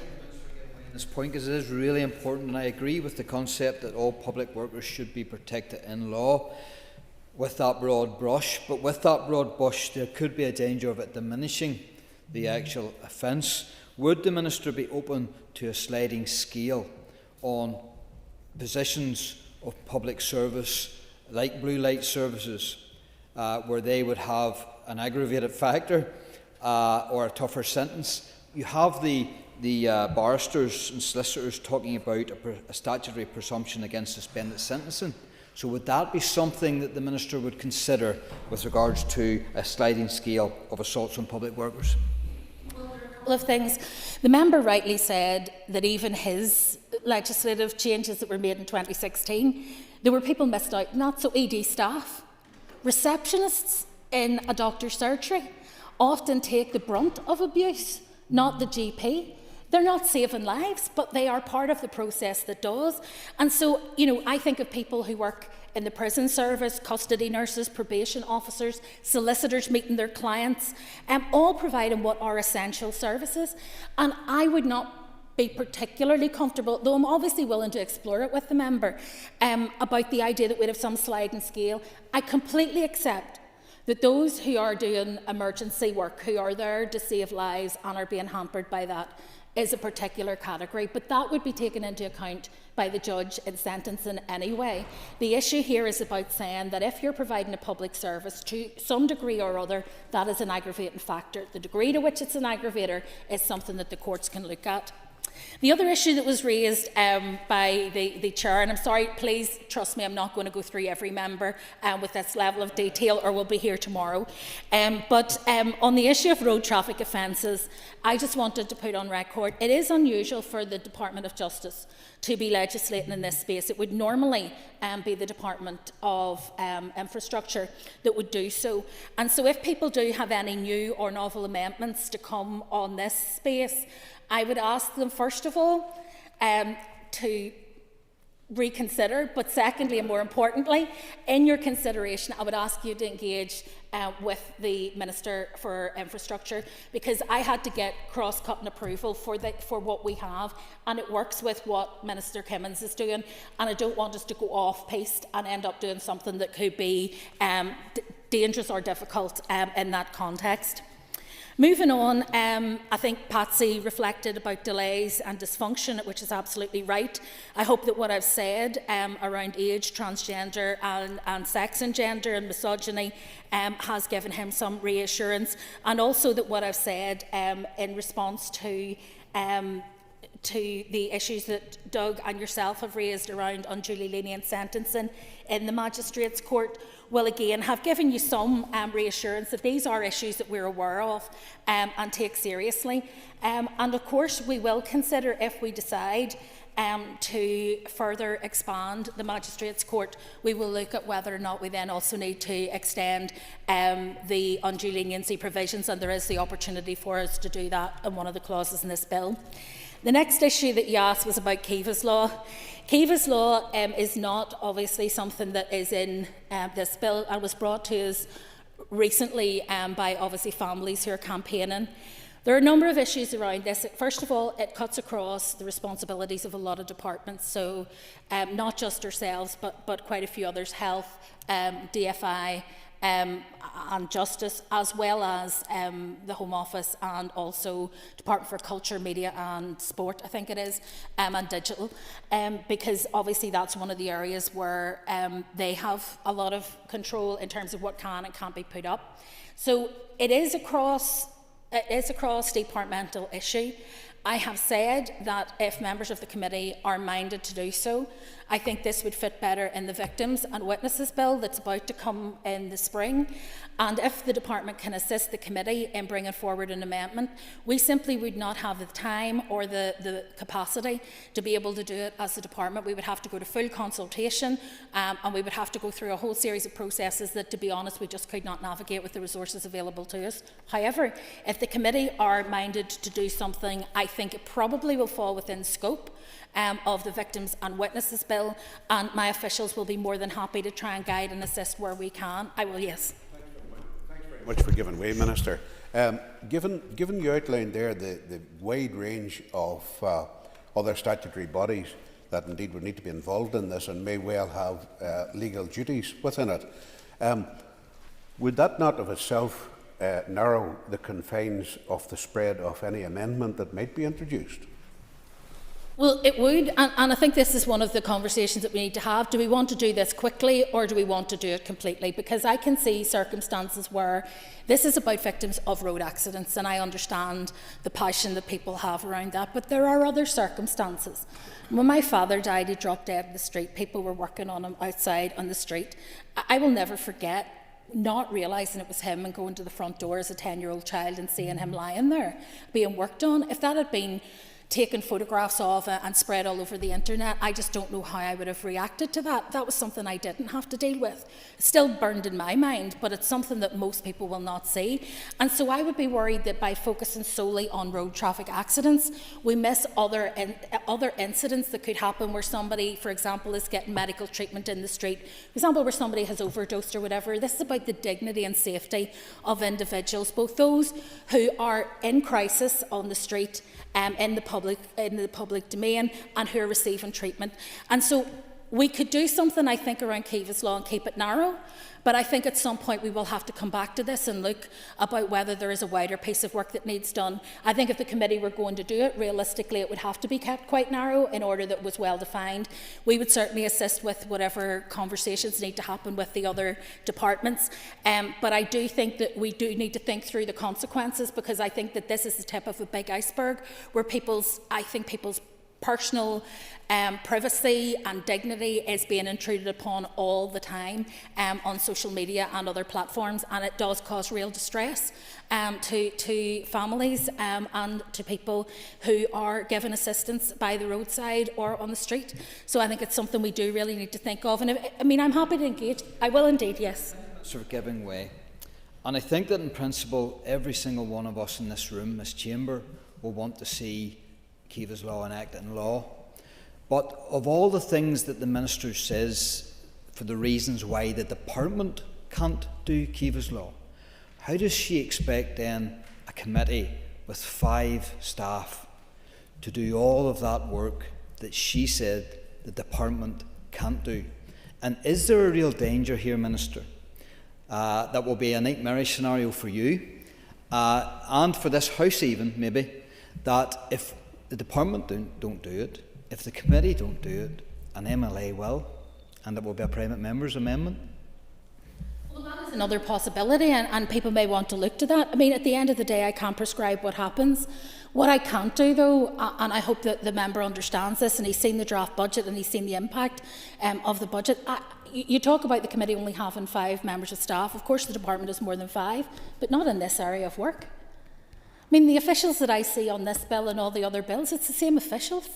This point, because it is really important, and I agree with the concept that all public workers should be protected in law with that broad brush, but with that broad brush there could be a danger of it diminishing the actual offence. Would the Minister be open to a sliding scale on positions of public service like blue light services where they would have an aggravated factor or a tougher sentence? You have the barristers and solicitors talking about a statutory presumption against suspended sentencing. So would that be something that the Minister would consider with regards to a sliding scale of assaults on public workers? Well, there are a couple of things. The member rightly said that even his legislative changes that were made in 2016, there were people missed out on that. So ED staff, receptionists in a doctor's surgery often take the brunt of abuse, not the GP. They're not saving lives, but they are part of the process that does. And so, I think of people who work in the prison service, custody nurses, probation officers, solicitors meeting their clients, all providing what are essential services. And I would not be particularly comfortable, though I'm obviously willing to explore it with the member, about the idea that we'd have some sliding scale. I completely accept that those who are doing emergency work, who are there to save lives and are being hampered by that, is a particular category, but that would be taken into account by the judge in sentencing anyway. The issue here is about saying that if you're providing a public service to some degree or other, that is an aggravating factor. The degree to which it's an aggravator is something that the courts can look at. The other issue that was raised by the Chair, and I'm sorry, please trust me, I'm not going to go through every member with this level of detail, or we'll be here tomorrow. But on the issue of road traffic offences, I just wanted to put on record, it is unusual for the Department of Justice to be legislating in this space. It would normally be the Department of Infrastructure that would do so. And so if people do have any new or novel amendments to come on this space, I would ask them, first of all, to reconsider, but secondly and more importantly, in your consideration, I would ask you to engage with the Minister for Infrastructure, because I had to get cross-cutting approval for what we have, and it works with what Minister Kimmins is doing, and I don't want us to go off-piste and end up doing something that could be dangerous or difficult in that context. Moving on, I think Patsy reflected about delays and dysfunction, which is absolutely right. I hope that what I've said around age, transgender and sex and gender and misogyny has given him some reassurance, and also that what I've said in response to the issues that Doug and yourself have raised around unduly lenient sentencing in the Magistrates' Court will again have given you some reassurance that these are issues that we're aware of and take seriously. And of course we will consider, if we decide to further expand the Magistrates' Court, we will look at whether or not we then also need to extend the undue leniency provisions, and there is the opportunity for us to do that in one of the clauses in this bill. The next issue that you asked was about Kiva's Law. Kiva's Law is not obviously something that is in this bill, and was brought to us recently by obviously families who are campaigning. There are a number of issues around this. First of all, it cuts across the responsibilities of a lot of departments, so not just ourselves, but quite a few others: health, DFI, and Justice, as well as the Home Office and also Department for Culture, Media and Sport, I think it is, and Digital, because obviously that's one of the areas where they have a lot of control in terms of what can and can't be put up. So it is a cross-departmental issue. I have said that if members of the committee are minded to do so, I think this would fit better in the Victims and Witnesses Bill that's about to come in the spring. And if the department can assist the committee in bringing forward an amendment, we simply would not have the time or the capacity to be able to do it as a department. We would have to go to full consultation and we would have to go through a whole series of processes that, to be honest, we just could not navigate with the resources available to us. However, if the committee are minded to do something, I think it probably will fall within scope of the Victims and Witnesses Bill, and my officials will be more than happy to try and guide and assist where we can. I will, yes. Thanks very much for giving way, Minister. Given you outlined there the wide range of other statutory bodies that indeed would need to be involved in this and may well have legal duties within it, would that not of itself narrow the confines of the spread of any amendment that might be introduced? Well, it would, and I think this is one of the conversations that we need to have. Do we want to do this quickly or do we want to do it completely? Because I can see circumstances where this is about victims of road accidents, and I understand the passion that people have around that, but there are other circumstances. When my father died, he dropped dead in the street. People were working on him outside on the street. I will never forget not realising it was him and going to the front door as a 10-year-old child and seeing him lying there, being worked on. If that had been taken photographs of and spread all over the internet, I just don't know how I would have reacted to that. That was something I didn't have to deal with. It's still burned in my mind, but it's something that most people will not see. And so I would be worried that by focusing solely on road traffic accidents, we miss other incidents that could happen where somebody, for example, is getting medical treatment in the street. For example, where somebody has overdosed or whatever. This is about the dignity and safety of individuals, both those who are in crisis on the street, in the public domain, and who are receiving treatment. And so we could do something, I think, around Keeva's law and keep it narrow, but I think at some point we will have to come back to this and look about whether there is a wider piece of work that needs done. I think if the committee were going to do it, realistically it would have to be kept quite narrow in order that it was well defined. We would certainly assist with whatever conversations need to happen with the other departments, but I do think that we do need to think through the consequences, because I think that this is the tip of a big iceberg where people's personal privacy and dignity is being intruded upon all the time on social media and other platforms, and it does cause real distress to families and to people who are given assistance by the roadside or on the street. So I think it's something we do really need to think of, and I'm happy to engage. I will indeed, yes. Sort of giving way. And I think that in principle every single one of us in this room, this chamber, will want to see Keeva's law enacted in law. But of all the things that the Minister says for the reasons why the department can't do Keeva's law, how does she expect then a committee with 5 staff to do all of that work that she said the department can't do? And is there a real danger here, Minister, that will be a nightmare scenario for you and for this House even, maybe, that if the department don't do it, if the committee don't do it, an MLA will, and it will be a private member's amendment? Well, that is another possibility, and people may want to look to that. I mean, at the end of the day, I can't prescribe what happens. What I can't do, though, and I hope that the member understands this, and he's seen the draft budget and he's seen the impact of the budget. You talk about the committee only having 5 members of staff. Of course, the department is more than 5, but not in this area of work. I mean, the officials that I see on this bill and all the other bills, it's the same officials.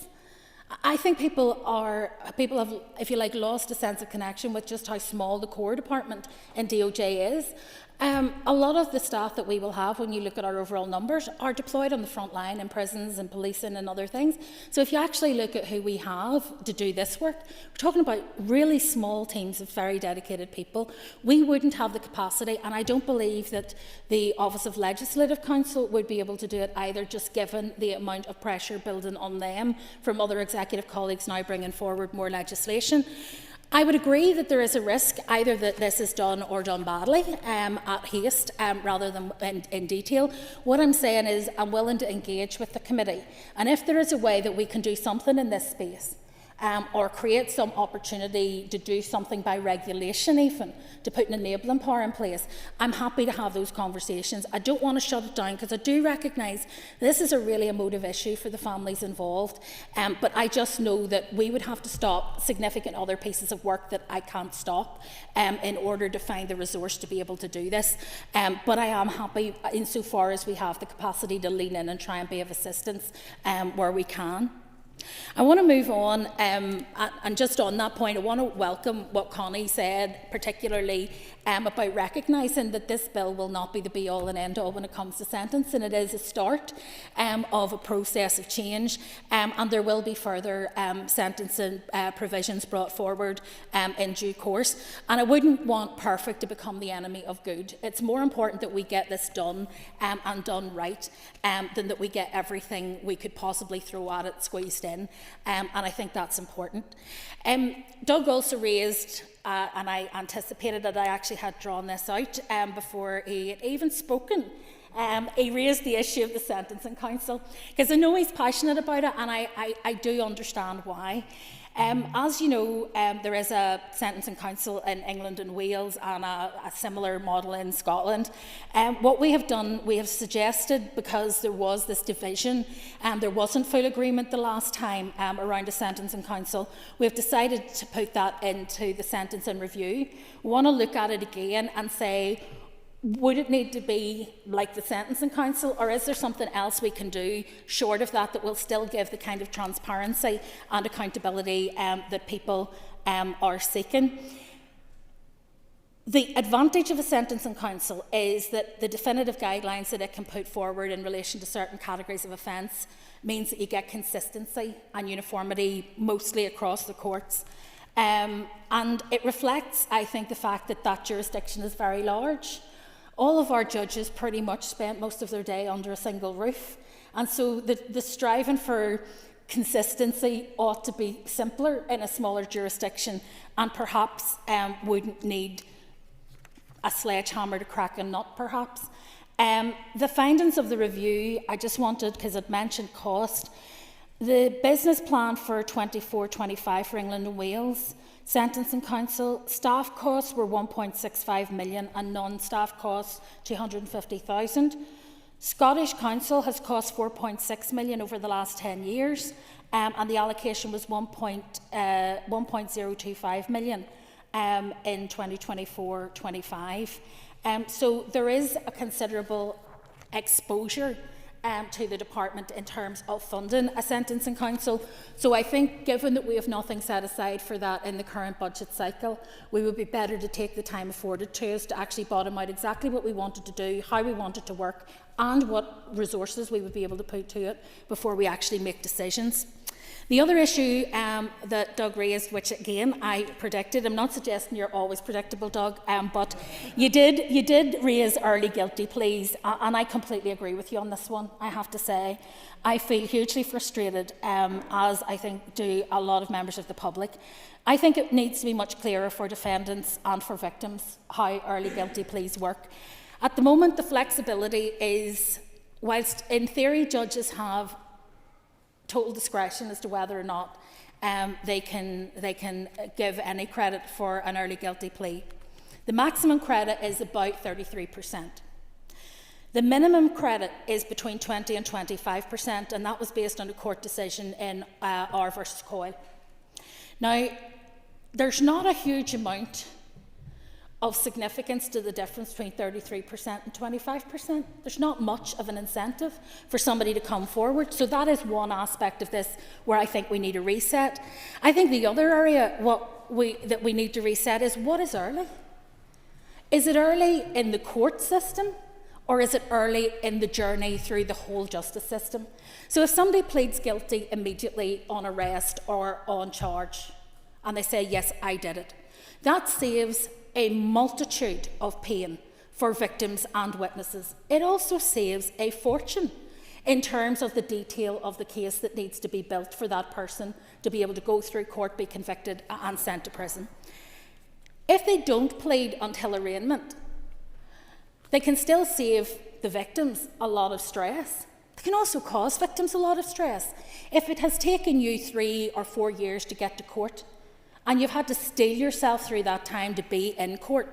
I think people have, if you like, lost a sense of connection with just how small the core department in DOJ is. A lot of the staff that we will have, when you look at our overall numbers, are deployed on the front line in prisons and policing and other things. So if you actually look at who we have to do this work, we're talking about really small teams of very dedicated people. We wouldn't have the capacity, and I don't believe that the Office of Legislative Counsel would be able to do it either, just given the amount of pressure building on them from other executive colleagues now bringing forward more legislation. I would agree that there is a risk either that this is done or done badly, at haste, rather than in detail. What I'm saying is I'm willing to engage with the committee, and if there is a way that we can do something in this space, or create some opportunity to do something by regulation even, to put an enabling power in place, I'm happy to have those conversations. I don't want to shut it down because I do recognise this is a really emotive issue for the families involved, but I just know that we would have to stop significant other pieces of work that I can't stop in order to find the resource to be able to do this. But I am happy insofar as we have the capacity to lean in and try and be of assistance where we can. I want to move on, and just on that point, I want to welcome what Connie said, particularly about recognising that this bill will not be the be-all and end-all when it comes to sentencing. It is a start of a process of change, and there will be further sentencing provisions brought forward in due course. And I wouldn't want perfect to become the enemy of good. It's more important that we get this done and done right than that we get everything we could possibly throw at it squeezed in. And I think that's important. Doug also raised, and I anticipated that I actually had drawn this out before he had even spoken. He raised the issue of the Sentencing Council, because I know he's passionate about it, and I do understand why. As you know, there is a Sentencing Council in England and Wales and a similar model in Scotland. What we have done, we have suggested, because there was this division and there wasn't full agreement the last time around a Sentencing Council, we have decided to put that into the Sentencing Review. We want to look at it again and say, would it need to be like the Sentencing Council, or is there something else we can do short of that that will still give the kind of transparency and accountability that people are seeking? The advantage of a Sentencing Council is that the definitive guidelines that it can put forward in relation to certain categories of offence means that you get consistency and uniformity mostly across the courts. And it reflects, I think, the fact that that jurisdiction is very large. All of our judges pretty much spent most of their day under a single roof. And so the striving for consistency ought to be simpler in a smaller jurisdiction, and perhaps wouldn't need a sledgehammer to crack a nut, perhaps. The findings of the review, I just wanted, because it mentioned cost, the business plan for 24-25 for England and Wales Sentencing Council, staff costs were 1.65 million and non-staff costs 250,000. Scottish Council has cost 4.6 million over the last 10 years, and the allocation was 1.025 million in 2024-25. So there is a considerable exposure to the department in terms of funding a Sentencing Council. So I think, given that we have nothing set aside for that in the current budget cycle, we would be better to take the time afforded to us to actually bottom out exactly what we wanted to do, how we wanted to work, and what resources we would be able to put to it before we actually make decisions. The other issue that Doug raised, which again I predicted, I'm not suggesting you're always predictable, Doug, but you did raise early guilty pleas, and I completely agree with you on this one, I have to say. I feel hugely frustrated, as I think do a lot of members of the public. I think it needs to be much clearer for defendants and for victims how early guilty pleas work. At the moment, the flexibility is, whilst in theory judges have total discretion as to whether or not they can give any credit for an early guilty plea. The maximum credit is about 33%. The minimum credit is between 20 and 25%, and that was based on a court decision in R versus Coyle. Now, there's not a huge amount of significance to the difference between 33% and 25%. There's not much of an incentive for somebody to come forward. So that is one aspect of this where I think we need a reset. I think the other area that we need to reset is, what is early? Is it early in the court system, or is it early in the journey through the whole justice system? So if somebody pleads guilty immediately on arrest or on charge, and they say, yes, I did it, that saves a multitude of pain for victims and witnesses. It also saves a fortune in terms of the detail of the case that needs to be built for that person to be able to go through court, be convicted and sent to prison. If they don't plead until arraignment, they can still save the victims a lot of stress. They can also cause victims a lot of stress. If it has taken you 3 or 4 years to get to court, and you've had to steel yourself through that time to be in court,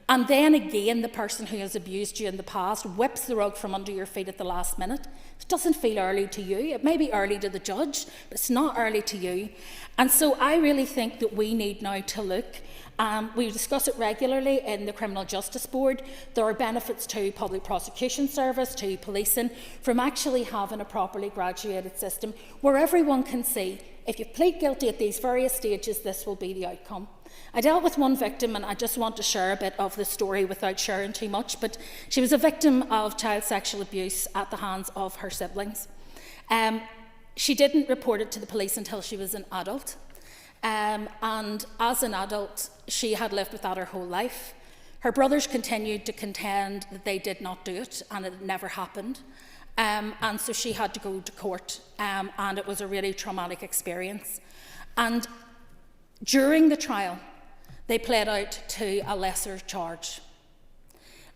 and then again the person who has abused you in the past whips the rug from under your feet at the last minute, it doesn't feel early to you. It may be early to the judge, but it's not early to you. And so I really think that we need now to look. We discuss it regularly in the Criminal Justice Board. There are benefits to Public Prosecution Service, to policing, from actually having a properly graduated system where everyone can see, if you plead guilty at these various stages, this will be the outcome. I dealt with one victim, and I just want to share a bit of the story without sharing too much, but she was a victim of child sexual abuse at the hands of her siblings. She didn't report it to the police until she was an adult. And as an adult, she had lived with that her whole life. Her brothers continued to contend that they did not do it and it never happened. And so she had to go to court, and it was a really traumatic experience. And during the trial, they pled out to a lesser charge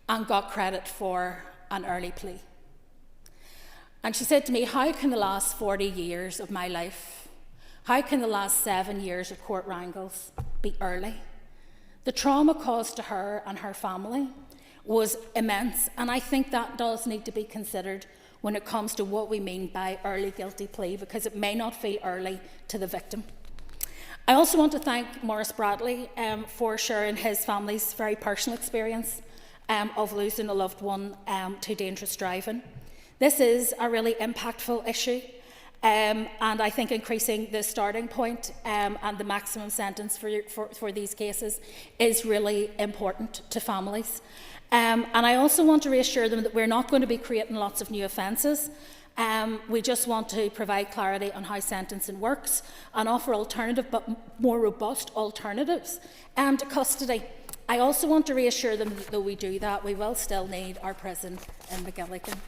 and got credit for an early plea. And she said to me, how can the last 40 years of my life, how can the last 7 years of court wrangles be early? The trauma caused to her and her family was immense, and I think that does need to be considered when it comes to what we mean by early guilty plea, because it may not feel early to the victim. I also want to thank Maurice Bradley for sharing his family's very personal experience of losing a loved one to dangerous driving. This is a really impactful issue, and I think increasing the starting point and the maximum sentence for these cases is really important to families. And I also want to reassure them that we're not going to be creating lots of new offences. We just want to provide clarity on how sentencing works and offer alternative but more robust alternatives to custody. I also want to reassure them that though we do that, we will still need our prison in McGilligan.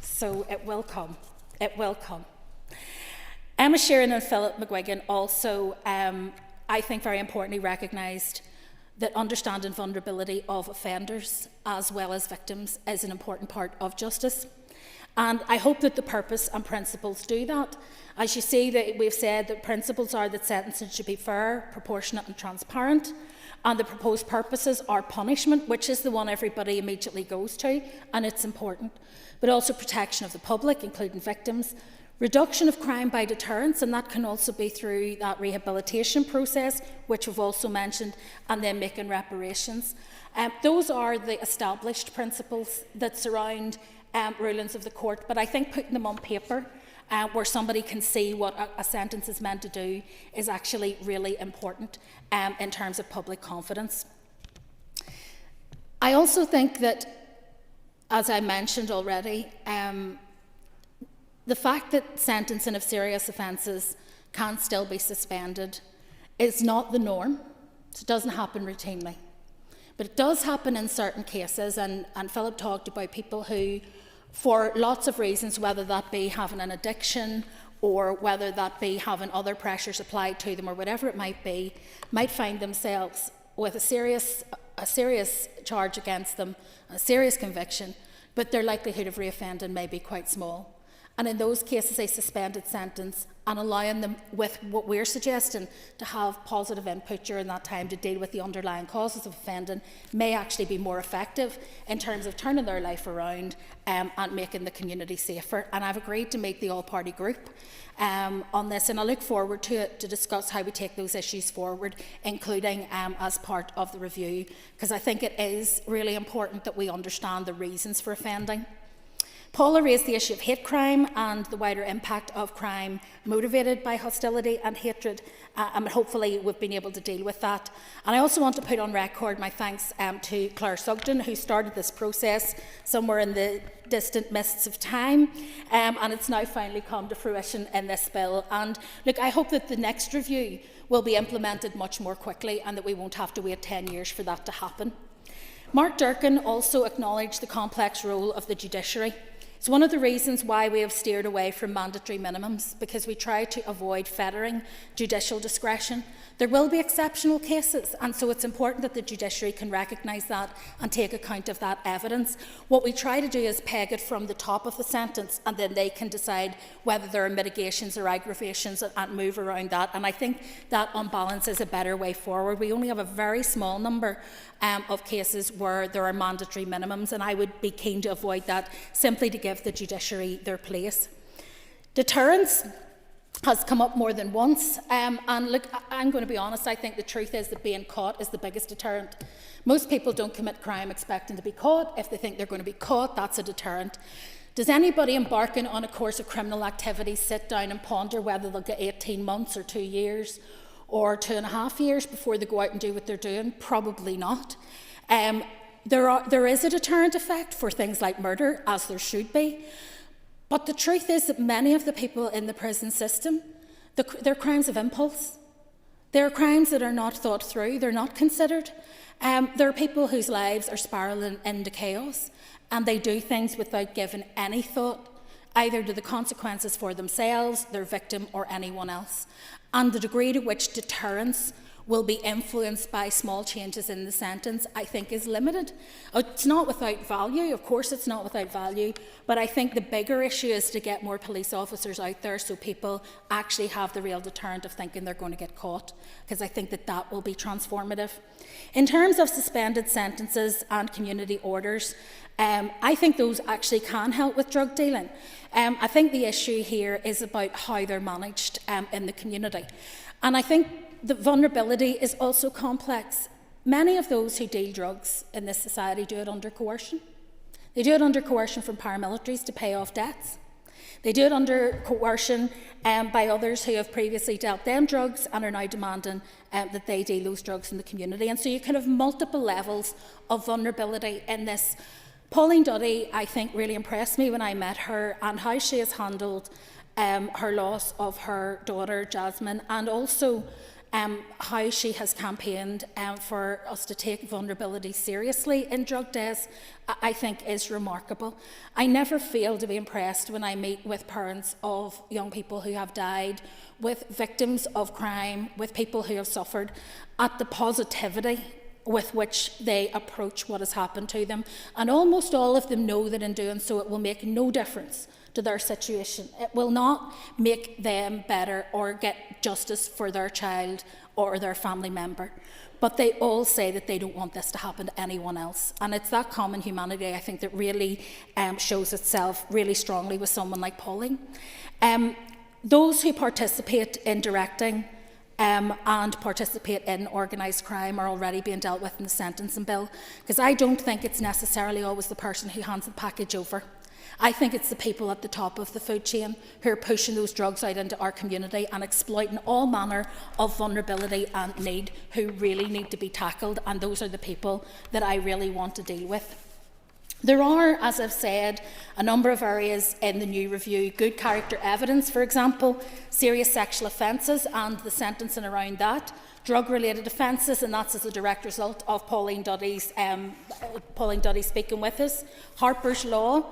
So it will come. It will come. Emma Sheeran and Philip McGuigan also, I think very importantly, recognised that understanding vulnerability of offenders as well as victims is an important part of justice. And I hope that the purpose and principles do that. As you see, that we've said that principles are that sentencing should be fair, proportionate and transparent, and the proposed purposes are punishment, which is the one everybody immediately goes to, and it's important, but also protection of the public, including victims, reduction of crime by deterrence, and that can also be through that rehabilitation process, which we've also mentioned, and then making reparations. Those are the established principles that surround rulings of the court, but I think putting them on paper where somebody can see what a sentence is meant to do is actually really important in terms of public confidence. I also think that, as I mentioned already, the fact that sentencing of serious offences can still be suspended is not the norm. It doesn't happen routinely. But it does happen in certain cases, and Philip talked about people who, for lots of reasons, whether that be having an addiction or whether that be having other pressures applied to them or whatever it might be, might find themselves with a serious charge against them, a serious conviction, but their likelihood of reoffending may be quite small. And in those cases, a suspended sentence and allowing them, with what we're suggesting, to have positive input during that time to deal with the underlying causes of offending may actually be more effective in terms of turning their life around and making the community safer. And I've agreed to meet the all-party group on this, and I look forward to it to discuss how we take those issues forward, including as part of the review, because I think it is really important that we understand the reasons for offending. Paula raised the issue of hate crime and the wider impact of crime motivated by hostility and hatred, and hopefully we've been able to deal with that. And I also want to put on record my thanks to Claire Sugden, who started this process somewhere in the distant mists of time, and it's now finally come to fruition in this bill. And look, I hope that the next review will be implemented much more quickly and that we won't have to wait 10 years for that to happen. Mark Durkin also acknowledged the complex role of the judiciary. It's one of the reasons why we have steered away from mandatory minimums, because we try to avoid fettering judicial discretion. There will be exceptional cases, and so it's important that the judiciary can recognise that and take account of that evidence. What we try to do is peg it from the top of the sentence, and then they can decide whether there are mitigations or aggravations and move around that. And I think that, on balance, is a better way forward. We only have a very small number of cases where there are mandatory minimums, and I would be keen to avoid that, simply to give the judiciary their place. Deterrence has come up more than once, and look, I'm going to be honest, I think the truth is that being caught is the biggest deterrent. Most people don't commit crime expecting to be caught. If they think they're going to be caught, that's a deterrent. Does anybody embarking on a course of criminal activity sit down and ponder whether they'll get 18 months or 2 years or 2.5 years before they go out and do what they're doing? Probably not. There is a deterrent effect for things like murder, as there should be. But the truth is that many of the people in the prison system, they're crimes of impulse. They're crimes that are not thought through, they're not considered. There are people whose lives are spiralling into chaos, and they do things without giving any thought, either to the consequences for themselves, their victim, or anyone else. And the degree to which deterrence will be influenced by small changes in the sentence, I think, is limited. It's not without value, of course it's not without value, but I think the bigger issue is to get more police officers out there so people actually have the real deterrent of thinking they're going to get caught, because I think that that will be transformative. In terms of suspended sentences and community orders, I think those actually can help with drug dealing. I think the issue here is about how they're managed in the community. And I think the vulnerability is also complex. Many of those who deal drugs in this society do it under coercion. They do it under coercion from paramilitaries to pay off debts. They do it under coercion by others who have previously dealt them drugs and are now demanding that they deal those drugs in the community. And so you can have multiple levels of vulnerability in this. Pauline Duddy, I think, really impressed me when I met her, and how she has handled her loss of her daughter, Jasmine, and also how she has campaigned for us to take vulnerability seriously in drug deaths, I think is remarkable. I never fail to be impressed when I meet with parents of young people who have died, with victims of crime, with people who have suffered, at the positivity with which they approach what has happened to them. And almost all of them know that in doing so it will make no difference to their situation. It will not make them better or get justice for their child or their family member. But they all say that they don't want this to happen to anyone else. And it's that common humanity, I think, that really shows itself really strongly with someone like Pauline. Those who participate in directing and participate in organised crime are already being dealt with in the sentencing bill, because I don't think it's necessarily always the person who hands the package over. I think it's the people at the top of the food chain who are pushing those drugs out into our community and exploiting all manner of vulnerability and need, who really need to be tackled, and those are the people that I really want to deal with. There are, as I've said, a number of areas in the new review. Good character evidence, for example, serious sexual offences and the sentencing around that, drug-related offences, and that's as a direct result of Pauline Duddy speaking with us, Harper's Law,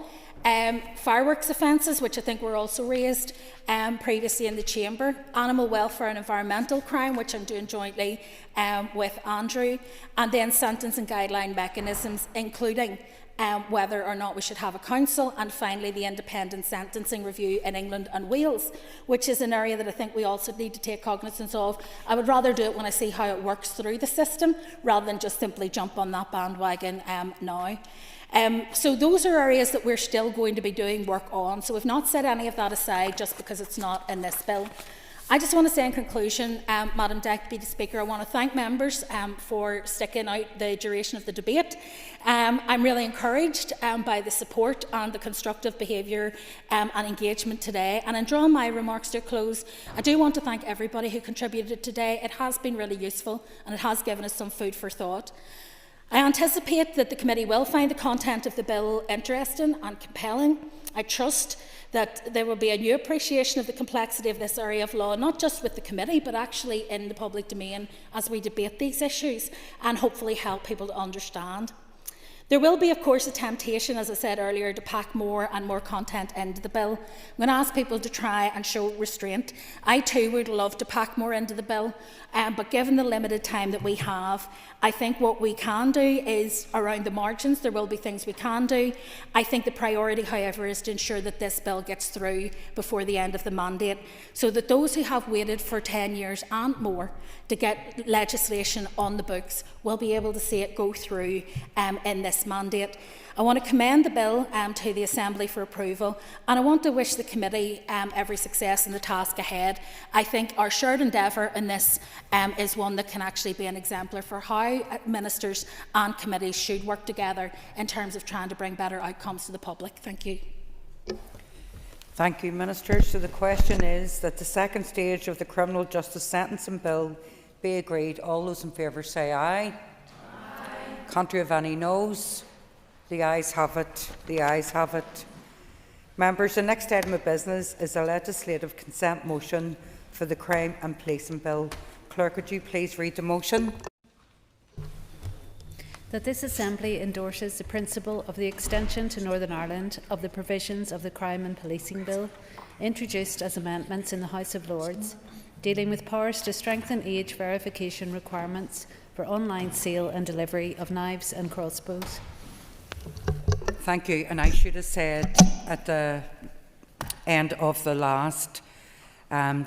fireworks offences, which I think were also raised previously in the Chamber, animal welfare and environmental crime, which I'm doing jointly with Andrew, and then sentencing guideline mechanisms, including whether or not we should have a council, and finally the independent sentencing review in England and Wales, which is an area that I think we also need to take cognizance of. I would rather do it when I see how it works through the system, rather than just simply jump on that bandwagon now. So those are areas that we're still going to be doing work on. So we've not set any of that aside just because it's not in this bill. I just want to say in conclusion, Madam Deputy Speaker, I want to thank members for sticking out the duration of the debate. I'm really encouraged by the support and the constructive behaviour and engagement today. And in drawing my remarks to a close, I do want to thank everybody who contributed today. It has been really useful and it has given us some food for thought. I anticipate that the committee will find the content of the bill interesting and compelling. I trust that there will be a new appreciation of the complexity of this area of law, not just with the committee, but actually in the public domain as we debate these issues, and hopefully help people to understand. There will be, of course, a temptation, as I said earlier, to pack more and more content into the bill. I'm going to ask people to try and show restraint. I too would love to pack more into the bill, but given the limited time that we have, I think what we can do is, around the margins, there will be things we can do. I think the priority, however, is to ensure that this bill gets through before the end of the mandate, so that those who have waited for 10 years and more to get legislation on the books will be able to see it go through in this mandate. I want to commend the bill to the Assembly for approval, and I want to wish the committee every success in the task ahead. I think our shared endeavour in this is one that can actually be an exemplar for how ministers and committees should work together in terms of trying to bring better outcomes to the public. Thank you. Thank you, Minister. So the question is that the second stage of the Criminal Justice Sentencing Bill be agreed. All those in favour say aye. Aye. Contrary of any noes? The ayes have it. The ayes have it. Members, the next item of business is a legislative consent motion for the Crime and Policing Bill. Clerk, would you please read the motion? That this Assembly endorses the principle of the extension to Northern Ireland of the provisions of the Crime and Policing Bill, introduced as amendments in the House of Lords, dealing with powers to strengthen age verification requirements for online sale and delivery of knives and crossbows. Thank you. And I should have said at the end of the last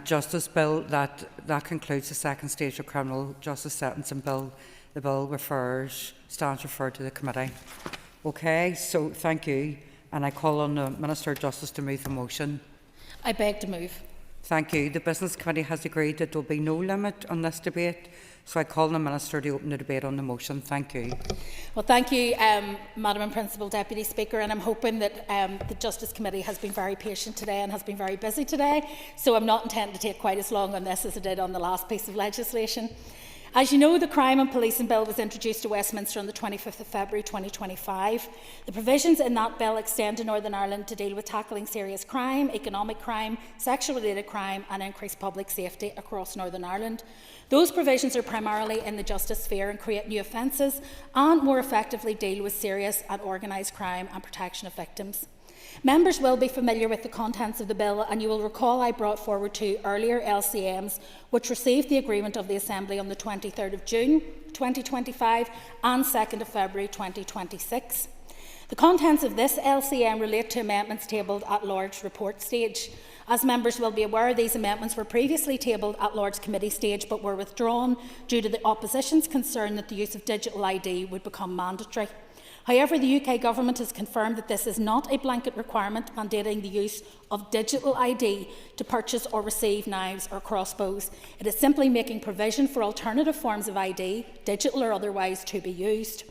Justice Bill that concludes the second stage of Criminal Justice Sentencing Bill. The bill stands referred to the committee. Okay, so thank you. And I call on the Minister of Justice to move the motion. I beg to move. Thank you. The Business Committee has agreed that there will be no limit on this debate, so I call on the Minister to open the debate on the motion. Thank you. Well, thank you, Madam and Principal Deputy Speaker, and I'm hoping that the Justice Committee has been very patient today and has been very busy today, so I'm not intending to take quite as long on this as I did on the last piece of legislation. As you know, the Crime and Policing Bill was introduced to Westminster on the 25th of February 2025. The provisions in that bill extend to Northern Ireland to deal with tackling serious crime, economic crime, sexual-related crime and increased public safety across Northern Ireland. Those provisions are primarily in the justice sphere and create new offences and more effectively deal with serious and organised crime and protection of victims. Members will be familiar with the contents of the bill, and you will recall I brought forward two earlier LCMs which received the agreement of the Assembly on the 23rd of June 2025 and 2nd of February 2026. The contents of this LCM relate to amendments tabled at Lords report stage. As members will be aware, these amendments were previously tabled at Lords committee stage but were withdrawn due to the opposition's concern that the use of digital ID would become mandatory. However, the UK Government has confirmed that this is not a blanket requirement mandating the use of digital ID to purchase or receive knives or crossbows. It is simply making provision for alternative forms of ID, digital or otherwise, to be used.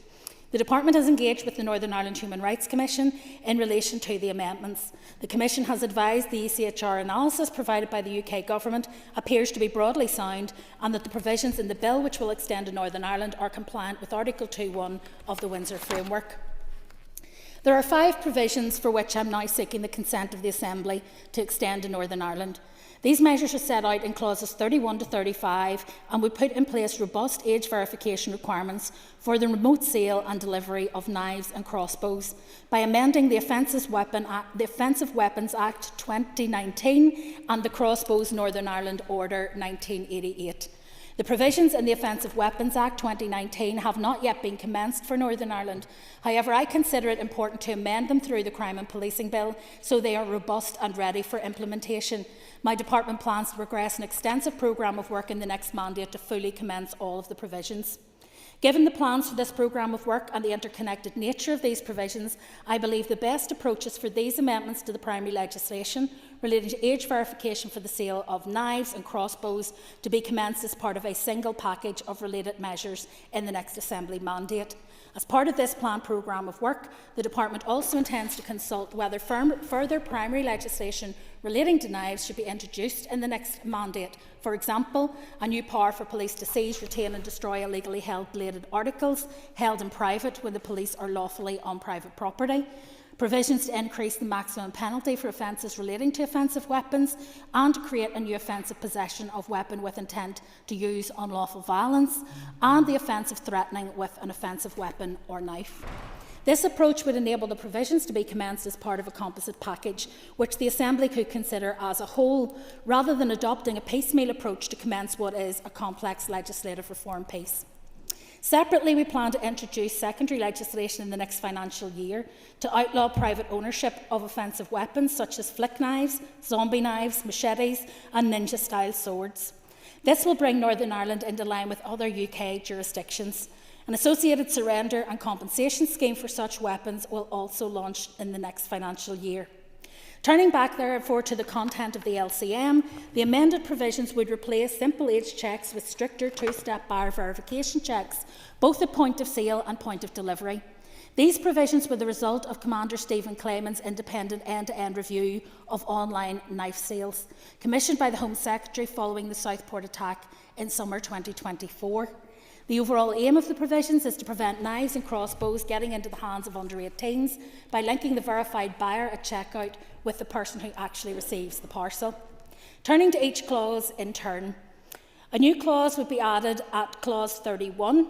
The Department has engaged with the Northern Ireland Human Rights Commission in relation to the amendments. The Commission has advised the ECHR analysis provided by the UK Government appears to be broadly sound and that the provisions in the bill which will extend to Northern Ireland are compliant with Article 2.1 of the Windsor Framework. There are 5 provisions for which I am now seeking the consent of the Assembly to extend to Northern Ireland. These measures are set out in clauses 31 to 35 and would put in place robust age verification requirements for the remote sale and delivery of knives and crossbows by amending the Offensive Weapons Act 2019 and the Crossbows Northern Ireland Order 1988. The provisions in the Offensive Weapons Act 2019 have not yet been commenced for Northern Ireland. However, I consider it important to amend them through the Crime and Policing Bill so they are robust and ready for implementation. My department plans to progress an extensive programme of work in the next mandate to fully commence all of the provisions. Given the plans for this programme of work and the interconnected nature of these provisions, I believe the best approaches for these amendments to the primary legislation relating to age verification for the sale of knives and crossbows to be commenced as part of a single package of related measures in the next Assembly mandate. As part of this planned programme of work, the Department also intends to consult whether further primary legislation relating to knives should be introduced in the next mandate. For example, a new power for police to seize, retain and destroy illegally held bladed articles held in private when the police are lawfully on private property, provisions to increase the maximum penalty for offences relating to offensive weapons, and to create a new offence of possession of weapon with intent to use unlawful violence, and the offence of threatening with an offensive weapon or knife. This approach would enable the provisions to be commenced as part of a composite package, which the Assembly could consider as a whole, rather than adopting a piecemeal approach to commence what is a complex legislative reform piece. Separately, we plan to introduce secondary legislation in the next financial year to outlaw private ownership of offensive weapons such as flick knives, zombie knives, machetes and ninja-style swords. This will bring Northern Ireland into line with other UK jurisdictions. An associated surrender and compensation scheme for such weapons will also launch in the next financial year. Turning back, therefore, to the content of the LCM, the amended provisions would replace simple age checks with stricter two-step buyer verification checks, both at point of sale and point of delivery. These provisions were the result of Commander Stephen Clayman's independent end-to-end review of online knife sales, commissioned by the Home Secretary following the Southport attack in summer 2024. The overall aim of the provisions is to prevent knives and crossbows getting into the hands of under-18s by linking the verified buyer at checkout with the person who actually receives the parcel. Turning to each clause in turn, a new clause would be added at clause 31,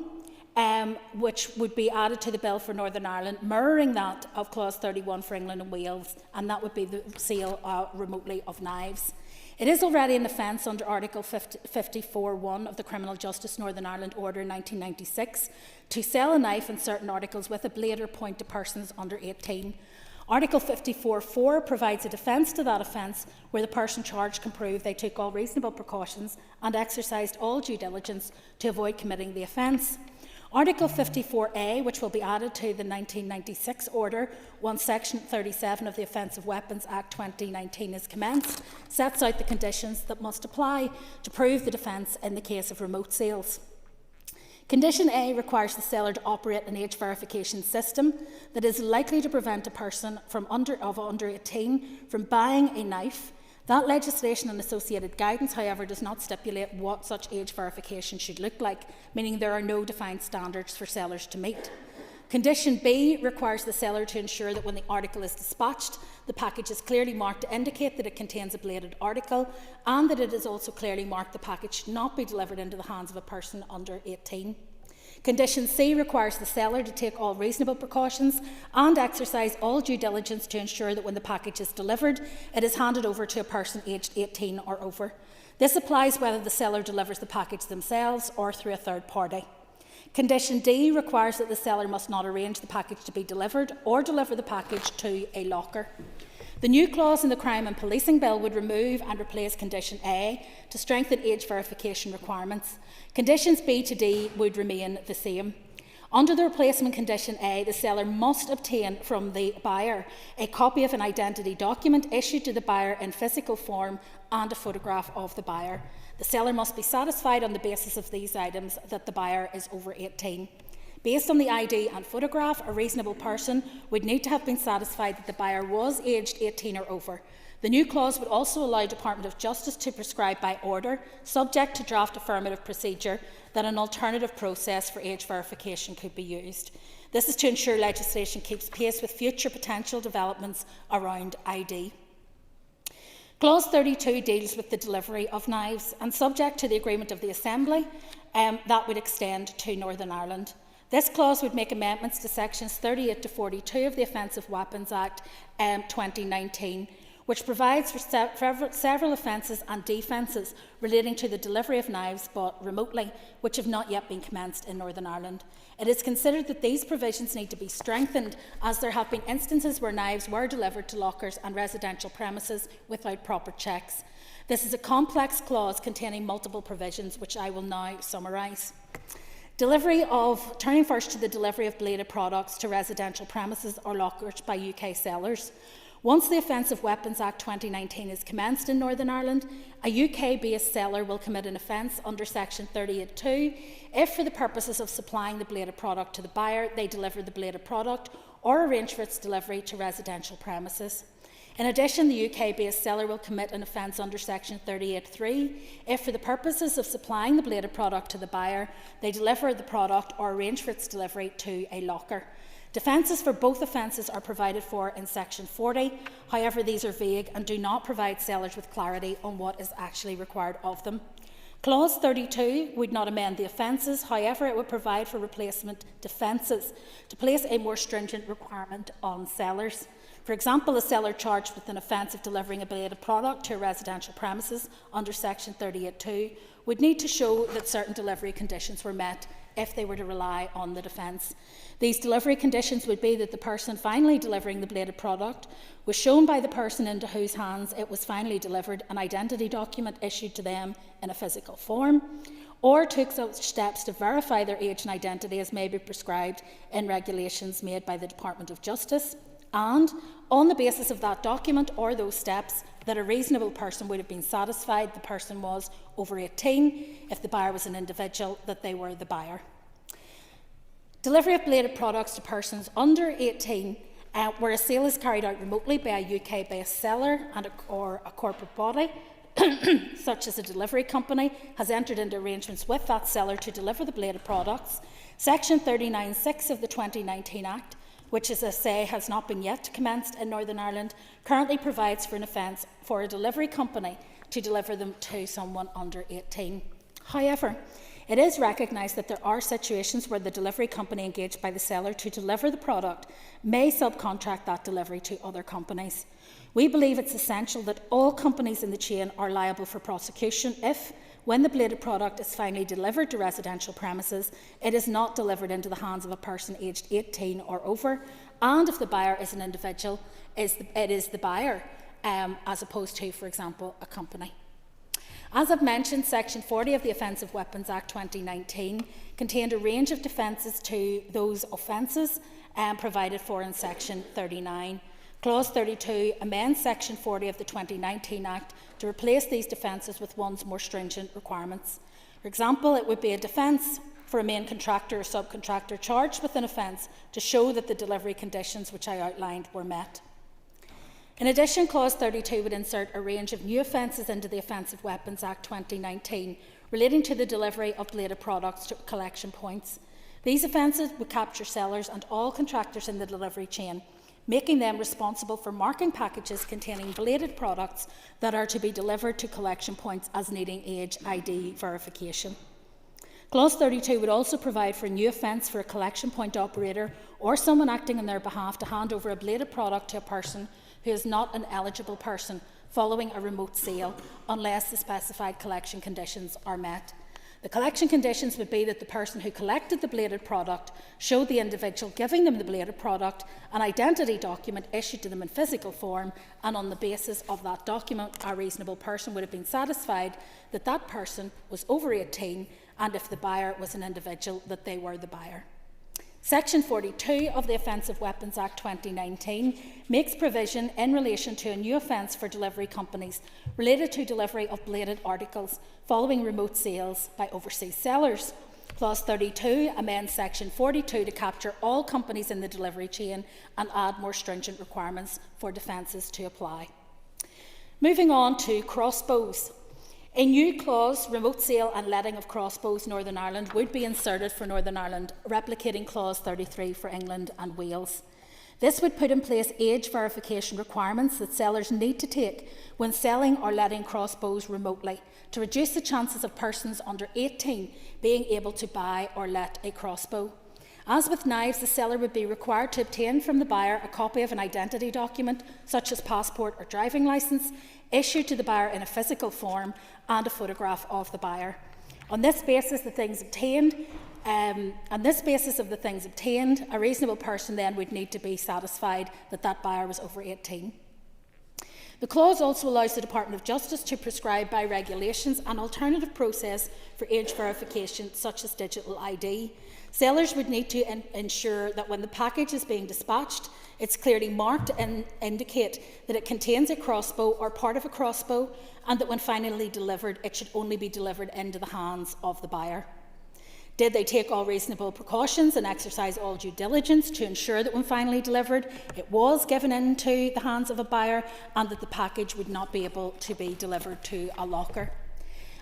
which would be added to the bill for Northern Ireland, mirroring that of clause 31 for England and Wales, and that would be the sale remotely of knives. It is already an offence under Article 54(1) of the Criminal Justice Northern Ireland Order 1996 to sell a knife and certain articles with a blade or point to persons under 18. Article 54(4) provides a defence to that offence where the person charged can prove they took all reasonable precautions and exercised all due diligence to avoid committing the offence. Article 54A, which will be added to the 1996 order once Section 37 of the Offensive Weapons Act 2019 is commenced, sets out the conditions that must apply to prove the defence in the case of remote sales. Condition A requires the seller to operate an age verification system that is likely to prevent a person of under 18 from buying a knife. That legislation and associated guidance, however, does not stipulate what such age verification should look like, meaning there are no defined standards for sellers to meet. Condition B requires the seller to ensure that when the article is dispatched, the package is clearly marked to indicate that it contains a bladed article, and that it is also clearly marked the package should not be delivered into the hands of a person under 18. Condition C requires the seller to take all reasonable precautions and exercise all due diligence to ensure that when the package is delivered, it is handed over to a person aged 18 or over. This applies whether the seller delivers the package themselves or through a third party. Condition D requires that the seller must not arrange the package to be delivered or deliver the package to a locker. The new clause in the Crime and Policing Bill would remove and replace Condition A to strengthen age verification requirements. Conditions B to D would remain the same. Under the replacement Condition A, the seller must obtain from the buyer a copy of an identity document issued to the buyer in physical form and a photograph of the buyer. The seller must be satisfied on the basis of these items that the buyer is over 18. Based on the ID and photograph, a reasonable person would need to have been satisfied that the buyer was aged 18 or over. The new clause would also allow Department of Justice to prescribe by order, subject to draft affirmative procedure, that an alternative process for age verification could be used. This is to ensure legislation keeps pace with future potential developments around ID. Clause 32 deals with the delivery of knives, and subject to the agreement of the Assembly, that would extend to Northern Ireland. This clause would make amendments to sections 38 to 42 of the Offensive Weapons Act 2019, which provides for several offences and defences relating to the delivery of knives bought remotely, which have not yet been commenced in Northern Ireland. It is considered that these provisions need to be strengthened, as there have been instances where knives were delivered to lockers and residential premises without proper checks. This is a complex clause containing multiple provisions, which I will now summarise. Turning first to the delivery of bladed products to residential premises or lockers by UK sellers. Once the Offensive Weapons Act 2019 is commenced in Northern Ireland, a UK-based seller will commit an offence under Section 38(2) if, for the purposes of supplying the bladed product to the buyer, they deliver the bladed product or arrange for its delivery to residential premises. In addition, the UK-based seller will commit an offence under Section 38(3) if, for the purposes of supplying the bladed product to the buyer, they deliver the product or arrange for its delivery to a locker. Defences for both offences are provided for in Section 40, however these are vague and do not provide sellers with clarity on what is actually required of them. Clause 32 would not amend the offences, however it would provide for replacement defences to place a more stringent requirement on sellers. For example, a seller charged with an offence of delivering a belated product to a residential premises under section 38(2 would need to show that certain delivery conditions were met if they were to rely on the defence. These delivery conditions would be that the person finally delivering the belated product was shown by the person into whose hands it was finally delivered an identity document issued to them in a physical form, or took such steps to verify their age and identity as may be prescribed in regulations made by the Department of Justice, and on the basis of that document or those steps that a reasonable person would have been satisfied the person was over 18, if the buyer was an individual, that they were the buyer. Delivery of belated products to persons under 18 where a sale is carried out remotely by a UK-based seller or a corporate body, such as a delivery company, has entered into arrangements with that seller to deliver the belated products. Section 39(6) of the 2019 Act, which, as I say, has not been yet commenced in Northern Ireland, currently provides for an offence for a delivery company to deliver them to someone under 18. However, it is recognised that there are situations where the delivery company engaged by the seller to deliver the product may subcontract that delivery to other companies. We believe it's essential that all companies in the chain are liable for prosecution if, when the belated product is finally delivered to residential premises, it is not delivered into the hands of a person aged 18 or over, and if the buyer is an individual, it is the buyer, as opposed to, for example, a company. As I've mentioned, Section 40 of the Offensive Weapons Act 2019 contained a range of defences to those offences provided for in Section 39. Clause 32 amends Section 40 of the 2019 Act to replace these defences with one's more stringent requirements. For example, it would be a defence for a main contractor or subcontractor charged with an offence to show that the delivery conditions which I outlined were met. In addition, Clause 32 would insert a range of new offences into the Offensive Weapons Act 2019 relating to the delivery of belated products to collection points. These offences would capture sellers and all contractors in the delivery chain, making them responsible for marking packages containing belated products that are to be delivered to collection points as needing age ID verification. Clause 32 would also provide for a new offence for a collection point operator or someone acting on their behalf to hand over a belated product to a person who is not an eligible person following a remote sale unless the specified collection conditions are met. The collection conditions would be that the person who collected the belated product showed the individual giving them the belated product an identity document issued to them in physical form, and on the basis of that document a reasonable person would have been satisfied that that person was over 18, and if the buyer was an individual, that they were the buyer. Section 42 of the Offensive Weapons Act 2019 makes provision in relation to a new offence for delivery companies related to delivery of belated articles following remote sales by overseas sellers. Clause 32 amends Section 42 to capture all companies in the delivery chain and add more stringent requirements for defences to apply. Moving on to crossbows. A new clause, remote sale and letting of crossbows Northern Ireland, would be inserted for Northern Ireland, replicating Clause 33 for England and Wales. This would put in place age verification requirements that sellers need to take when selling or letting crossbows remotely to reduce the chances of persons under 18 being able to buy or let a crossbow. As with knives, the seller would be required to obtain from the buyer a copy of an identity document, such as passport or driving licence, issued to the buyer in a physical form, and a photograph of the buyer. On this basis, of the things obtained, a reasonable person then would need to be satisfied that that buyer was over 18. The clause also allows the Department of Justice to prescribe by regulations an alternative process for age verification, such as digital ID. Sellers would need to ensure that when the package is being dispatched, it's clearly marked and indicate that it contains a crossbow or part of a crossbow, and that when finally delivered, it should only be delivered into the hands of the buyer. Did they take all reasonable precautions and exercise all due diligence to ensure that when finally delivered, it was given into the hands of a buyer and that the package would not be able to be delivered to a locker?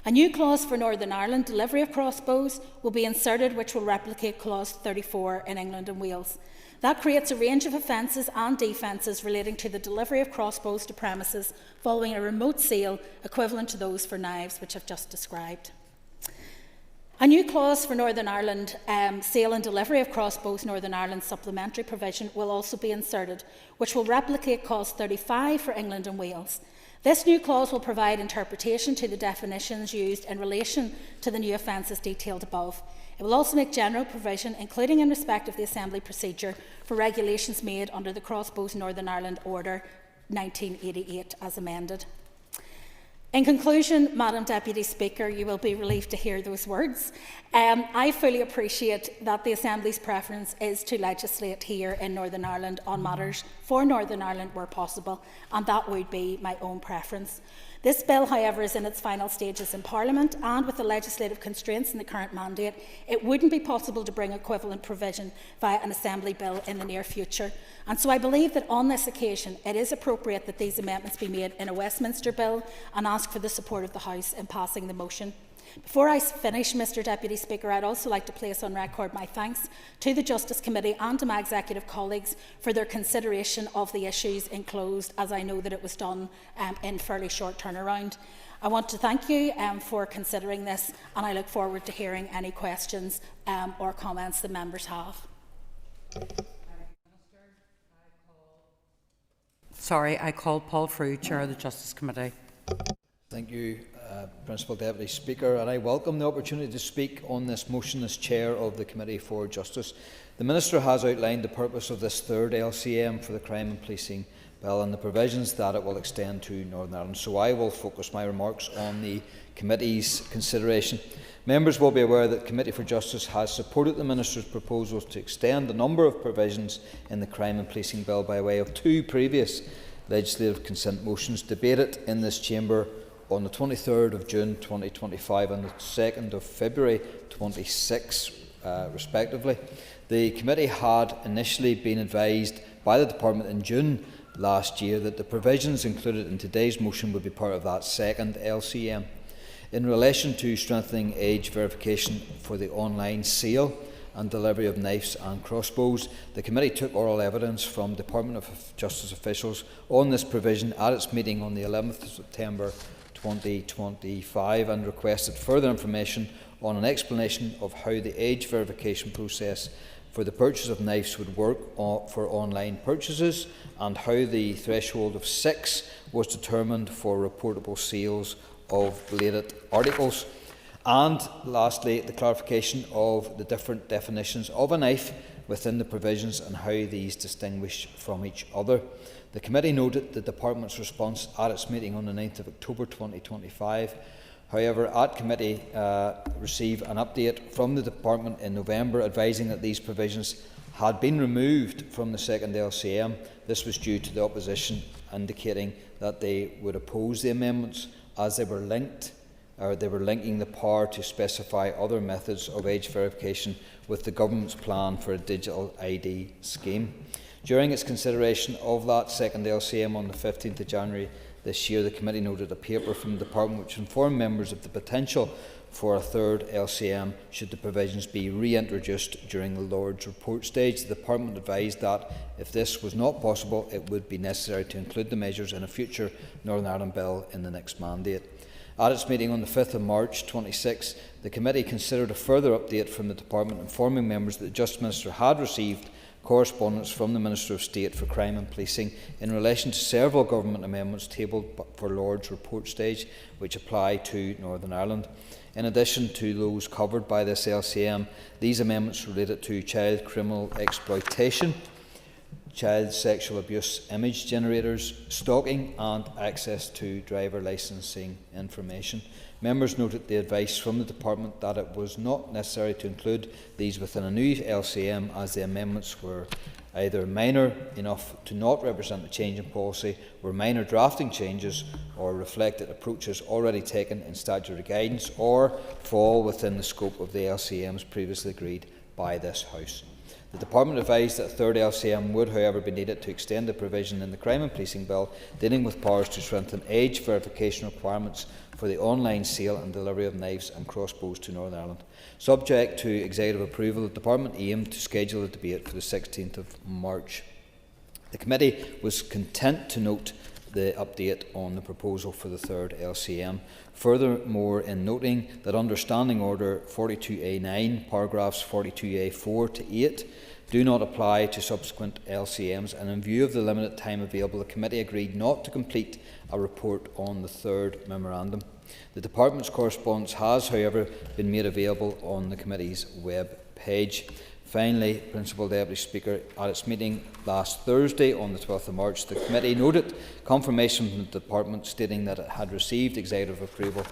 A new clause for Northern Ireland, delivery of crossbows, will be inserted, which will replicate Clause 34 in England and Wales. That creates a range of offences and defences relating to the delivery of crossbows to premises following a remote sale, equivalent to those for knives which I've just described. A new clause for Northern Ireland sale and delivery of crossbows Northern Ireland supplementary provision will also be inserted, which will replicate clause 35 for England and Wales. This new clause will provide interpretation to the definitions used in relation to the new offences detailed above. It will also make general provision, including in respect of the Assembly procedure, for regulations made under the Crossbows Northern Ireland Order 1988 as amended. In conclusion, Madam Deputy Speaker, you will be relieved to hear those words. I fully appreciate that the Assembly's preference is to legislate here in Northern Ireland on matters for Northern Ireland where possible, and that would be my own preference. This bill, however, is in its final stages in Parliament, and with the legislative constraints in the current mandate, it wouldn't be possible to bring equivalent provision via an Assembly bill in the near future. And so I believe that on this occasion it is appropriate that these amendments be made in a Westminster bill, and ask for the support of the House in passing the motion. Before I finish, Mr Deputy Speaker, I'd also like to place on record my thanks to the Justice Committee and to my executive colleagues for their consideration of the issues enclosed, as I know that it was done in fairly short turnaround. I want to thank you for considering this, and I look forward to hearing any questions or comments the members have. I call Paul Frew, Chair of the Justice Committee. Thank you, Principal Deputy Speaker, and I welcome the opportunity to speak on this motion as Chair of the Committee for Justice. The Minister has outlined the purpose of this third LCM for the Crime and Policing Bill and the provisions that it will extend to Northern Ireland, so I will focus my remarks on the Committee's consideration. Members will be aware that the Committee for Justice has supported the Minister's proposals to extend a number of provisions in the Crime and Policing Bill by way of two previous legislative consent motions debated in this chamber on the 23rd of June 2025 and the 2nd of February 26, respectively. The committee had initially been advised by the Department in June last year that the provisions included in today's motion would be part of that second LCM. In relation to strengthening age verification for the online sale and delivery of knives and crossbows, the committee took oral evidence from Department of Justice officials on this provision at its meeting on the 11th of September 2025 and requested further information on an explanation of how the age verification process for the purchase of knives would work for online purchases and how the threshold of 6 was determined for reportable sales of bladed articles. And lastly, the clarification of the different definitions of a knife within the provisions and how these distinguish from each other. The committee noted the Department's response at its meeting on the 9th of October 2025. However, at committee received an update from the Department in November advising that these provisions had been removed from the second LCM. This was due to the opposition indicating that they would oppose the amendments as they were linking the power to specify other methods of age verification with the government's plan for a digital ID scheme. During its consideration of that second LCM on the 15th of January this year, the committee noted a paper from the Department which informed members of the potential for a third LCM should the provisions be reintroduced during the Lord's report stage. The Department advised that if this was not possible, it would be necessary to include the measures in a future Northern Ireland bill in the next mandate. At its meeting on the 5th of March 26, the committee considered a further update from the Department informing members that the Justice Minister had received correspondence from the Minister of State for Crime and Policing in relation to several government amendments tabled for Lord's report stage which apply to Northern Ireland. In addition to those covered by this LCM, these amendments related to child criminal exploitation, child sexual abuse image generators, stalking and access to driver licensing information. Members noted the advice from the Department that it was not necessary to include these within a new LCM as the amendments were either minor enough to not represent a change in policy, were minor drafting changes, or reflected approaches already taken in statutory guidance, or fall within the scope of the LCMs previously agreed by this House. The Department advised that a third LCM would, however, be needed to extend the provision in the Crime and Policing Bill dealing with powers to strengthen age verification requirements for the online sale and delivery of knives and crossbows to Northern Ireland. Subject to executive approval, the Department aimed to schedule a debate for the 16th of March. The committee was content to note the update on the proposal for the third LCM. Furthermore, in noting that Understanding Order 42A9, paragraphs 42A4 to 8 do not apply to subsequent LCMs, and in view of the limited time available, the committee agreed not to complete a report on the third memorandum. The Department's correspondence has, however, been made available on the committee's web page. Finally, Principal Deputy Speaker, at its meeting last Thursday on the 12th of March, the committee noted confirmation from the Department stating that it had received executive approval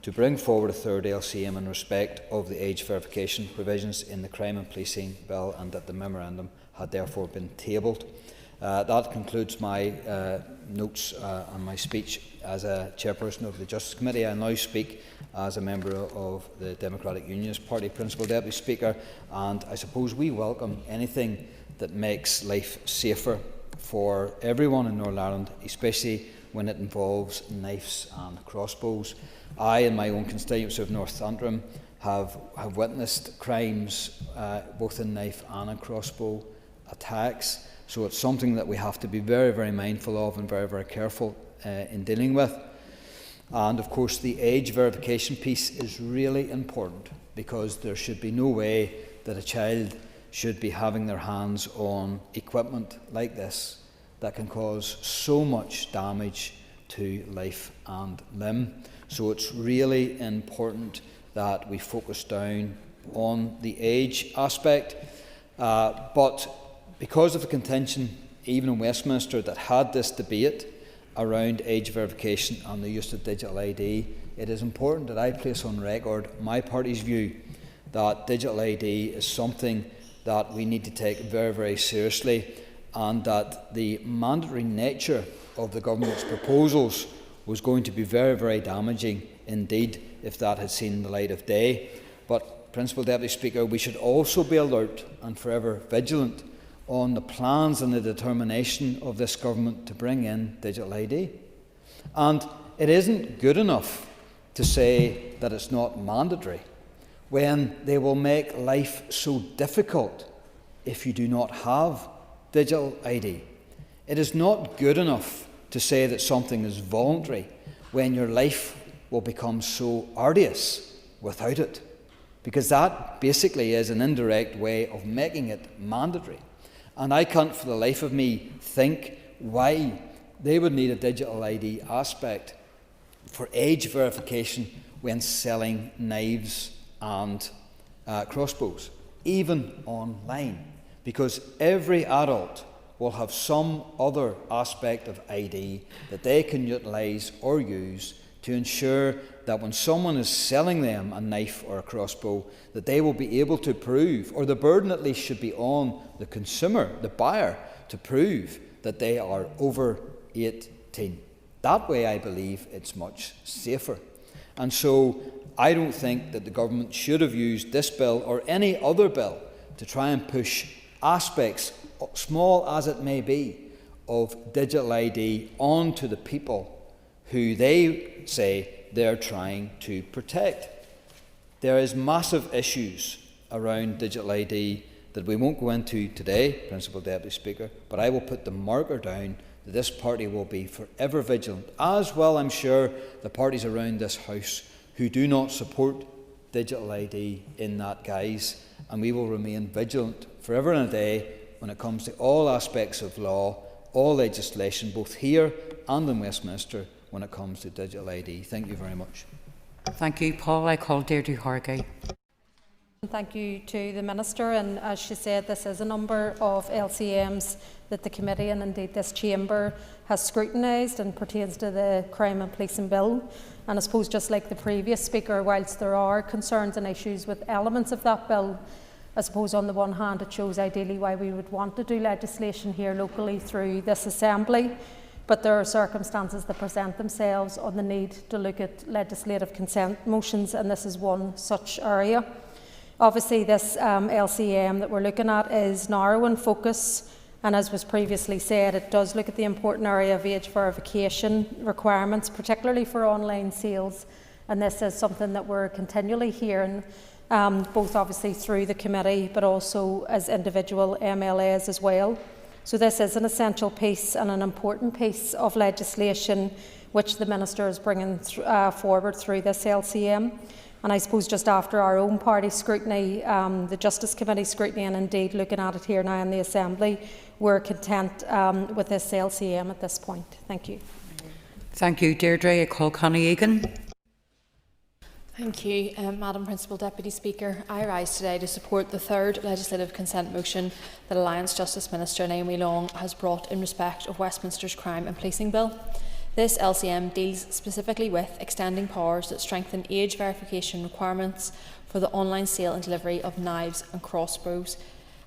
to bring forward a third LCM in respect of the age verification provisions in the Crime and Policing Bill, and that the memorandum had therefore been tabled. That concludes my notes and my speech as a chairperson of the Justice Committee. I now speak as a member of the Democratic Unionist Party, Principal Deputy Speaker, and I suppose we welcome anything that makes life safer for everyone in Northern Ireland, especially when it involves knives and crossbows. I, in my own constituency of North Antrim, have witnessed crimes both in knife and in crossbow attacks. So it's something that we have to be very, very mindful of and very, very careful in dealing with. And of course, the age verification piece is really important, because there should be no way that a child should be having their hands on equipment like this that can cause so much damage to life and limb. So it's really important that we focus down on the age aspect. But because of the contention, even in Westminster, that had this debate around age verification and the use of digital ID, it is important that I place on record my party's view that digital ID is something that we need to take very, very seriously, and that the mandatory nature of the government's proposals was going to be very, very damaging indeed if that had seen the light of day. But, Principal Deputy Speaker, we should also be alert and forever vigilant on the plans and the determination of this government to bring in digital ID. And it isn't good enough to say that it's not mandatory when they will make life so difficult if you do not have digital ID. It is not good enough to say that something is voluntary when your life will become so arduous without it, because that basically is an indirect way of making it mandatory. And I can't for the life of me think why they would need a digital ID aspect for age verification when selling knives and crossbows, even online, because every adult will have some other aspect of ID that they can utilise or use to ensure that when someone is selling them a knife or a crossbow, that they will be able to prove, or the burden at least should be on the consumer, the buyer, to prove that they are over 18. That way, I believe, it's much safer. And so I don't think that the government should have used this bill or any other bill to try and push aspects, small as it may be, of digital ID onto the people who they say they're trying to protect. There is massive issues around digital ID that we won't go into today, Principal Deputy Speaker, but I will put the marker down that this party will be forever vigilant, as well, I'm sure, the parties around this House who do not support digital ID in that guise, and we will remain vigilant forever and a day when it comes to all aspects of law, all legislation, both here and in Westminster, when it comes to digital ID. Thank you very much. Thank you, Paul. I call Deirdre Hargay. Thank you to the Minister, and as she said, this is a number of LCMs that the committee and indeed this chamber has scrutinised and pertains to the Crime and Policing Bill. And I suppose just like the previous speaker, whilst there are concerns and issues with elements of that bill, I suppose on the one hand it shows ideally why we would want to do legislation here locally through this Assembly, but there are circumstances that present themselves on the need to look at legislative consent motions, and this is one such area. Obviously this LCM that we're looking at is narrow in focus, and as was previously said, it does look at the important area of age verification requirements, particularly for online sales, and this is something that we're continually hearing, both obviously through the committee but also as individual MLAs as well. So this is an essential piece and an important piece of legislation which the Minister is bringing forward through this LCM. And I suppose just after our own party scrutiny, the Justice Committee scrutiny, and indeed looking at it here now in the Assembly, we're content with this LCM at this point. Thank you. Thank you. Deirdre, I call Connie Egan. Thank you, Madam Principal Deputy Speaker. I rise today to support the third legislative consent motion that Alliance Justice Minister Naomi Long has brought in respect of Westminster's Crime and Policing Bill. This LCM deals specifically with extending powers that strengthen age verification requirements for the online sale and delivery of knives and crossbows.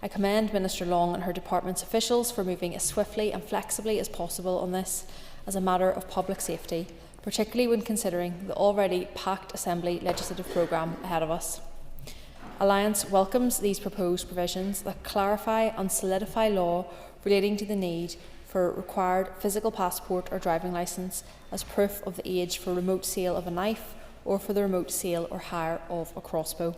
I commend Minister Long and her department's officials for moving as swiftly and flexibly as possible on this as a matter of public safety, particularly when considering the already packed Assembly legislative programme ahead of us. Alliance welcomes these proposed provisions that clarify and solidify law relating to the need for required physical passport or driving licence as proof of the age for remote sale of a knife or for the remote sale or hire of a crossbow.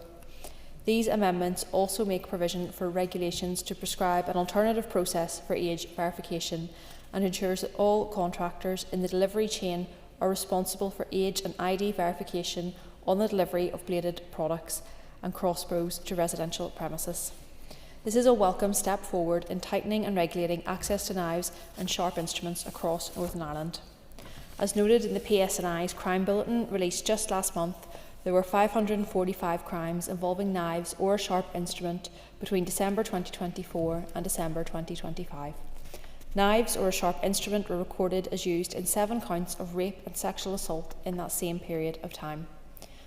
These amendments also make provision for regulations to prescribe an alternative process for age verification and ensures that all contractors in the delivery chain are responsible for age and ID verification on the delivery of bladed products and crossbows to residential premises. This is a welcome step forward in tightening and regulating access to knives and sharp instruments across Northern Ireland. As noted in the PSNI's crime bulletin released just last month, there were 545 crimes involving knives or a sharp instrument between December 2024 and December 2025. Knives or a sharp instrument were recorded as used in 7 counts of rape and sexual assault in that same period of time.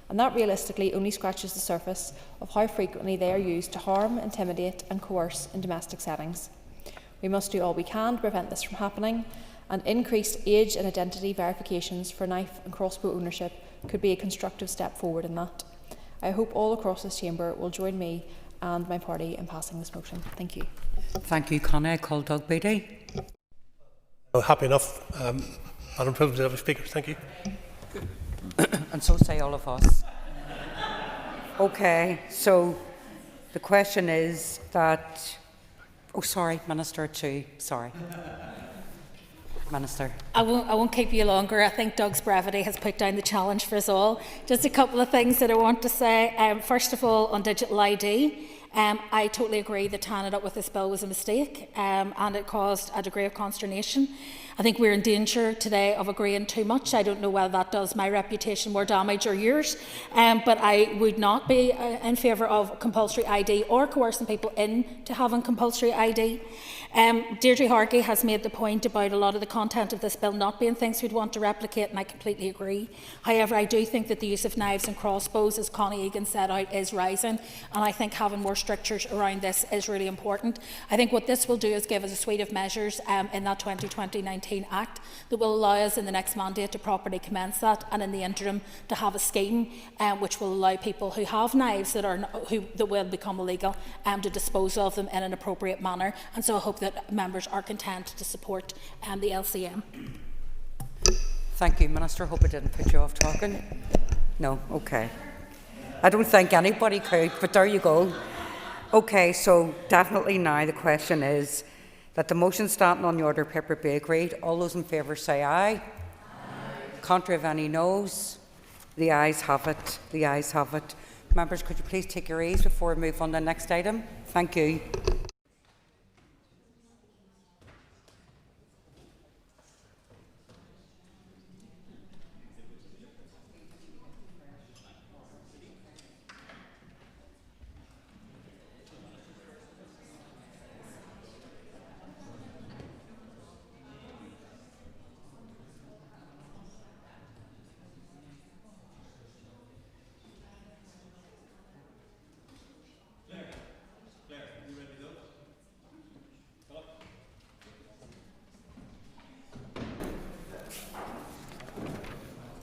And that realistically only scratches the surface of how frequently they are used to harm, intimidate and coerce in domestic settings. We must do all we can to prevent this from happening, and increased age and identity verifications for knife and crossbow ownership could be a constructive step forward in that. I hope all across this chamber will join me and my party in passing this motion. Thank you. Thank you, Connie. I call Doug Beattie. Happy enough, Madam President, Speaker. Thank you. And so say all of us. Okay, so the question is that... Oh, sorry, Minister too. Sorry. Minister. I won't keep you longer. I think Doug's brevity has put down the challenge for us all. Just a couple of things that I want to say. First of all, on digital ID, I totally agree that tying it up with this bill was a mistake and it caused a degree of consternation. I think we're in danger today of agreeing too much. I don't know whether that does my reputation more damage or yours, but I would not be in favour of compulsory ID or coercing people into having compulsory ID. Deirdre Harkey has made the point about a lot of the content of this bill not being things we'd want to replicate, and I completely agree. However, I do think that the use of knives and crossbows, as Connie Egan set out, is rising, and I think having more strictures around this is really important. I think what this will do is give us a suite of measures in that 2019 Act that will allow us in the next mandate to properly commence that, and in the interim to have a scheme which will allow people who have knives that will become illegal to dispose of them in an appropriate manner. And so I hope that members are content to support the LCM. Thank you, Minister. Hope I didn't put you off talking. No? Okay. I don't think anybody could, but there you go. Okay, so definitely now the question is that the motion standing on the order paper be agreed. All those in favour say aye. Aye. Contrary of any noes? The ayes have it. The ayes have it. Members, could you please take your ease before we move on to the next item? Thank you.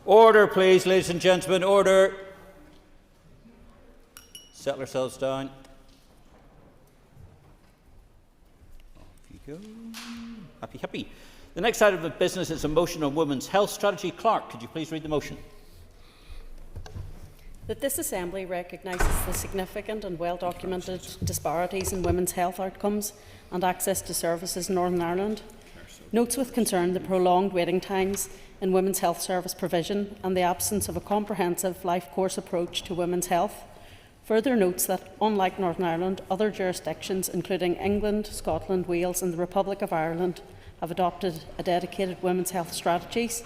Order, please, ladies and gentlemen. Order. Settle yourselves down. Off you go. Happy, happy. The next item of business is a motion on women's health strategy. Clark, could you please read the motion? that this Assembly recognises the significant and well-documented disparities in women's health outcomes and access to services in Northern Ireland, notes with concern the prolonged waiting times in women's health service provision and the absence of a comprehensive life course approach to women's health, further notes that, unlike Northern Ireland, other jurisdictions, including England, Scotland, Wales and the Republic of Ireland, have adopted a dedicated women's health strategies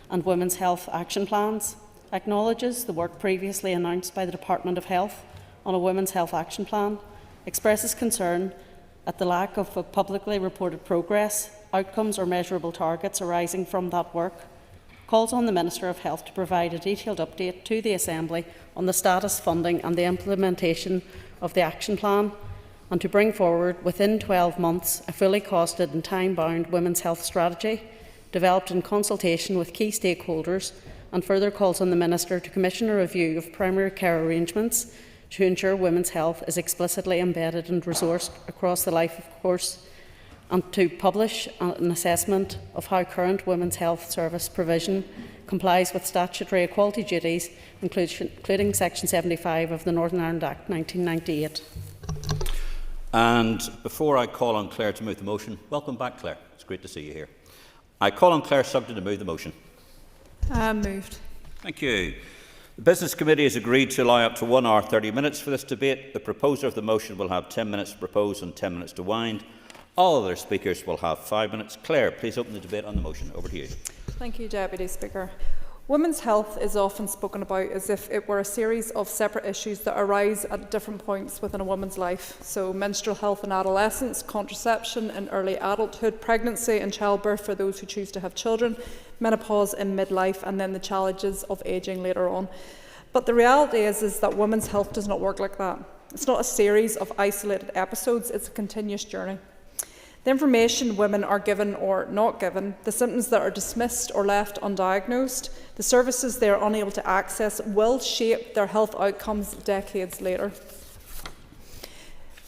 and women's health action plans, acknowledges the work previously announced by the Department of Health on a women's health action plan, expresses concern at the lack of publicly reported progress, outcomes or measurable targets arising from that work, calls on the Minister of Health to provide a detailed update to the Assembly on the status, funding and the implementation of the action plan, and to bring forward within 12 months a fully costed and time-bound women's health strategy developed in consultation with key stakeholders, and further calls on the Minister to commission a review of primary care arrangements to ensure women's health is explicitly embedded and resourced across the life course, and to publish an assessment of how current women's health service provision complies with statutory equality duties, including Section 75 of the Northern Ireland Act 1998. And before I call on Claire to move the motion, welcome back, Claire. It's great to see you here. I call on Claire Sugden to move the motion. Moved. Thank you. The Business Committee has agreed to allow up to 1 hour 30 minutes for this debate. The proposer of the motion will have 10 minutes to propose and 10 minutes to wind. All other speakers will have 5 minutes. Claire, please open the debate on the motion. Over to you. Thank you, Deputy Speaker. Women's health is often spoken about as if it were a series of separate issues that arise at different points within a woman's life. So menstrual health in adolescence, contraception in early adulthood, pregnancy and childbirth for those who choose to have children, menopause in midlife, and then the challenges of ageing later on. But the reality is that women's health does not work like that. It's not a series of isolated episodes, it's a continuous journey. The information women are given or not given, the symptoms that are dismissed or left undiagnosed, the services they are unable to access will shape their health outcomes decades later.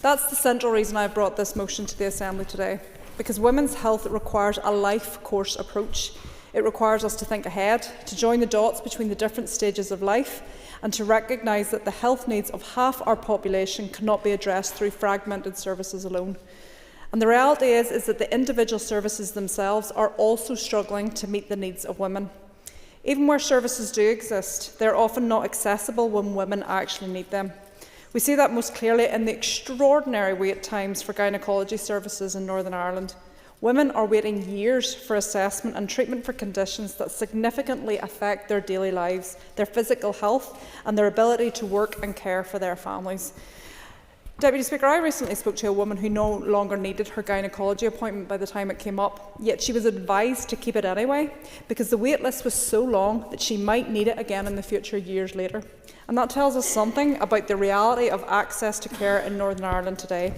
That's the central reason I brought this motion to the Assembly today, because women's health requires a life course approach. It requires us to think ahead, to join the dots between the different stages of life, and to recognise that the health needs of half our population cannot be addressed through fragmented services alone. And the reality is that the individual services themselves are also struggling to meet the needs of women. Even where services do exist, they're often not accessible when women actually need them. We see that most clearly in the extraordinary wait times for gynaecology services in Northern Ireland. Women are waiting years for assessment and treatment for conditions that significantly affect their daily lives, their physical health, and their ability to work and care for their families. Deputy Speaker, I recently spoke to a woman who no longer needed her gynaecology appointment by the time it came up, yet she was advised to keep it anyway because the wait list was so long that she might need it again in the future years later. And that tells us something about the reality of access to care in Northern Ireland today.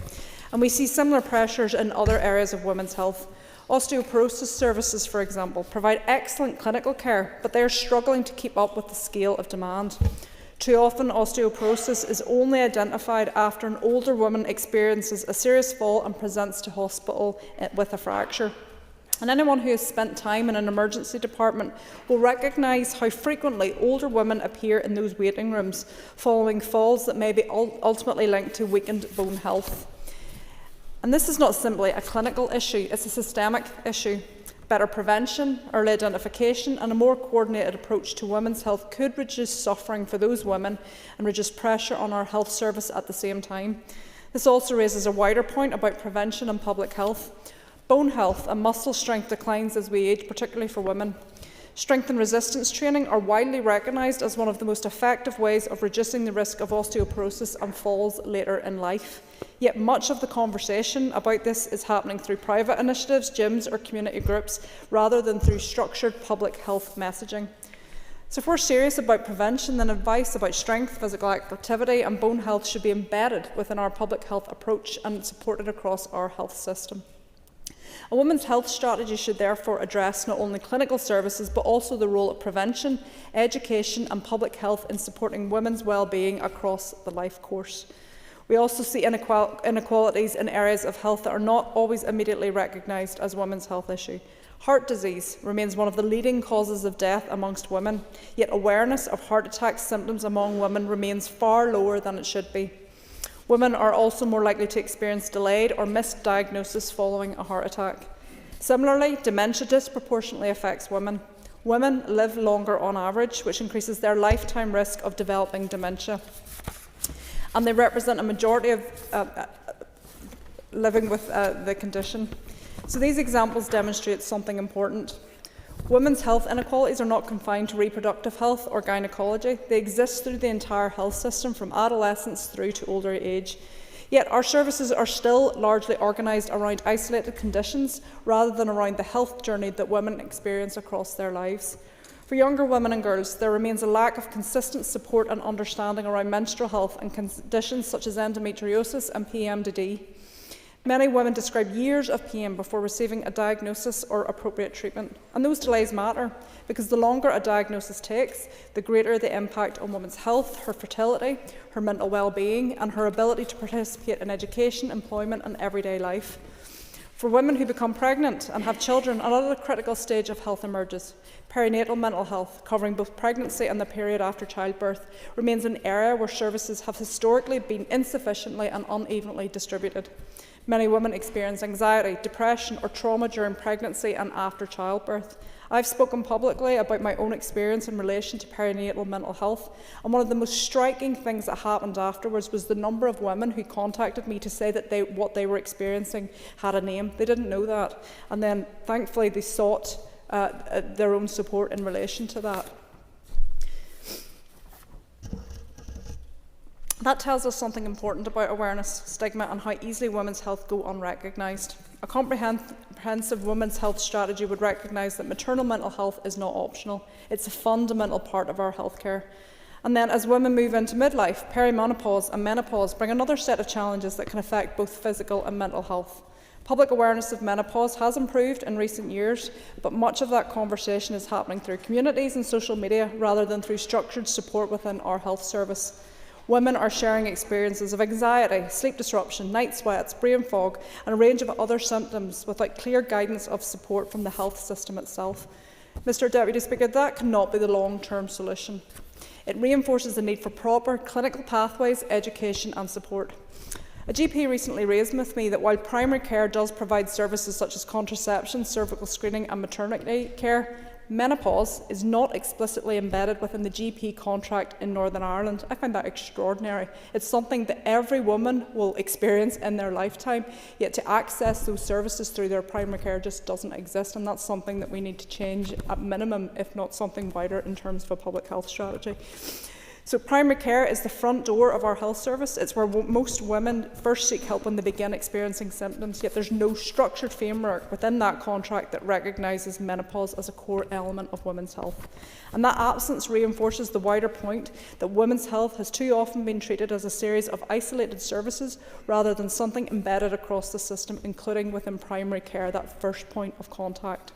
And we see similar pressures in other areas of women's health. Osteoporosis services, for example, provide excellent clinical care, but they are struggling to keep up with the scale of demand. Too often, osteoporosis is only identified after an older woman experiences a serious fall and presents to hospital with a fracture. And anyone who has spent time in an emergency department will recognise how frequently older women appear in those waiting rooms following falls that may be ultimately linked to weakened bone health. And this is not simply a clinical issue, it's a systemic issue. Better prevention, early identification and a more coordinated approach to women's health could reduce suffering for those women and reduce pressure on our health service at the same time. This also raises a wider point about prevention and public health. Bone health and muscle strength declines as we age, particularly for women. Strength and resistance training are widely recognised as one of the most effective ways of reducing the risk of osteoporosis and falls later in life. Yet much of the conversation about this is happening through private initiatives, gyms or community groups, rather than through structured public health messaging. So if we're serious about prevention, then advice about strength, physical activity and bone health should be embedded within our public health approach and supported across our health system. A women's health strategy should therefore address not only clinical services but also the role of prevention, education and public health in supporting women's well-being across the life course. We also see inequalities in areas of health that are not always immediately recognised as women's health issue. Heart disease remains one of the leading causes of death amongst women, yet awareness of heart attack symptoms among women remains far lower than it should be. Women are also more likely to experience delayed or missed diagnosis following a heart attack. Similarly, dementia disproportionately affects women. Women live longer on average, which increases their lifetime risk of developing dementia. And they represent a majority of living with the condition. So these examples demonstrate something important. Women's health inequalities are not confined to reproductive health or gynecology. They exist through the entire health system, from adolescence through to older age. Yet our services are still largely organised around isolated conditions rather than around the health journey that women experience across their lives. For younger women and girls, there remains a lack of consistent support and understanding around menstrual health and conditions such as endometriosis and PMDD. Many women describe years of pain before receiving a diagnosis or appropriate treatment. And those delays matter because the longer a diagnosis takes, the greater the impact on women's health, her fertility, her mental well-being, and her ability to participate in education, employment, and everyday life. For women who become pregnant and have children, another critical stage of health emerges. Perinatal mental health, covering both pregnancy and the period after childbirth, remains an area where services have historically been insufficiently and unevenly distributed. Many women experience anxiety, depression, or trauma during pregnancy and after childbirth. I've spoken publicly about my own experience in relation to perinatal mental health, and one of the most striking things that happened afterwards was the number of women who contacted me to say that what they were experiencing had a name. They didn't know that, and then thankfully they sought their own support in relation to that. That tells us something important about awareness, stigma, and how easily women's health go unrecognised. A comprehensive women's health strategy would recognise that maternal mental health is not optional. It's a fundamental part of our healthcare. And then as women move into midlife, perimenopause and menopause bring another set of challenges that can affect both physical and mental health. Public awareness of menopause has improved in recent years, but much of that conversation is happening through communities and social media rather than through structured support within our health service. Women are sharing experiences of anxiety, sleep disruption, night sweats, brain fog, and a range of other symptoms without clear guidance of support from the health system itself. Mr Deputy Speaker, that cannot be the long-term solution. It reinforces the need for proper clinical pathways, education and support. A GP recently raised with me that while primary care does provide services such as contraception, cervical screening and maternity care, menopause is not explicitly embedded within the GP contract in Northern Ireland. I find that extraordinary. It's something that every woman will experience in their lifetime, yet to access those services through their primary care just doesn't exist, and that's something that we need to change at minimum, if not something wider in terms of a public health strategy. So primary care is the front door of our health service. It's where most women first seek help when they begin experiencing symptoms, yet there's no structured framework within that contract that recognises menopause as a core element of women's health. And that absence reinforces the wider point that women's health has too often been treated as a series of isolated services rather than something embedded across the system, including within primary care, that first point of contact.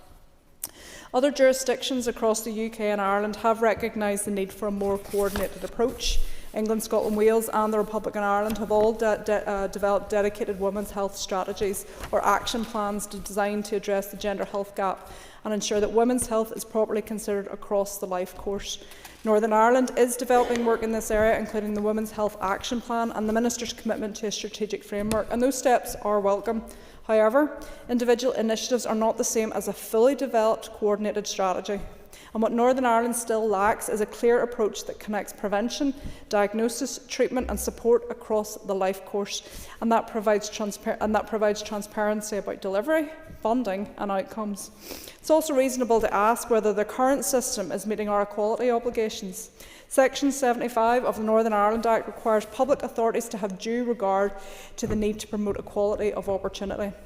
Other jurisdictions across the UK and Ireland have recognised the need for a more coordinated approach. England, Scotland, Wales and the Republic of Ireland have all developed dedicated women's health strategies or action plans designed to address the gender health gap and ensure that women's health is properly considered across the life course. Northern Ireland is developing work in this area, including the Women's Health Action Plan and the Minister's commitment to a strategic framework, and those steps are welcome. However, individual initiatives are not the same as a fully developed, coordinated strategy. And what Northern Ireland still lacks is a clear approach that connects prevention, diagnosis, treatment and support across the life course, and that provides transparency about delivery, funding and outcomes. It's also reasonable to ask whether the current system is meeting our equality obligations. Section 75 of the Northern Ireland Act requires public authorities to have due regard to the need to promote equality of opportunity.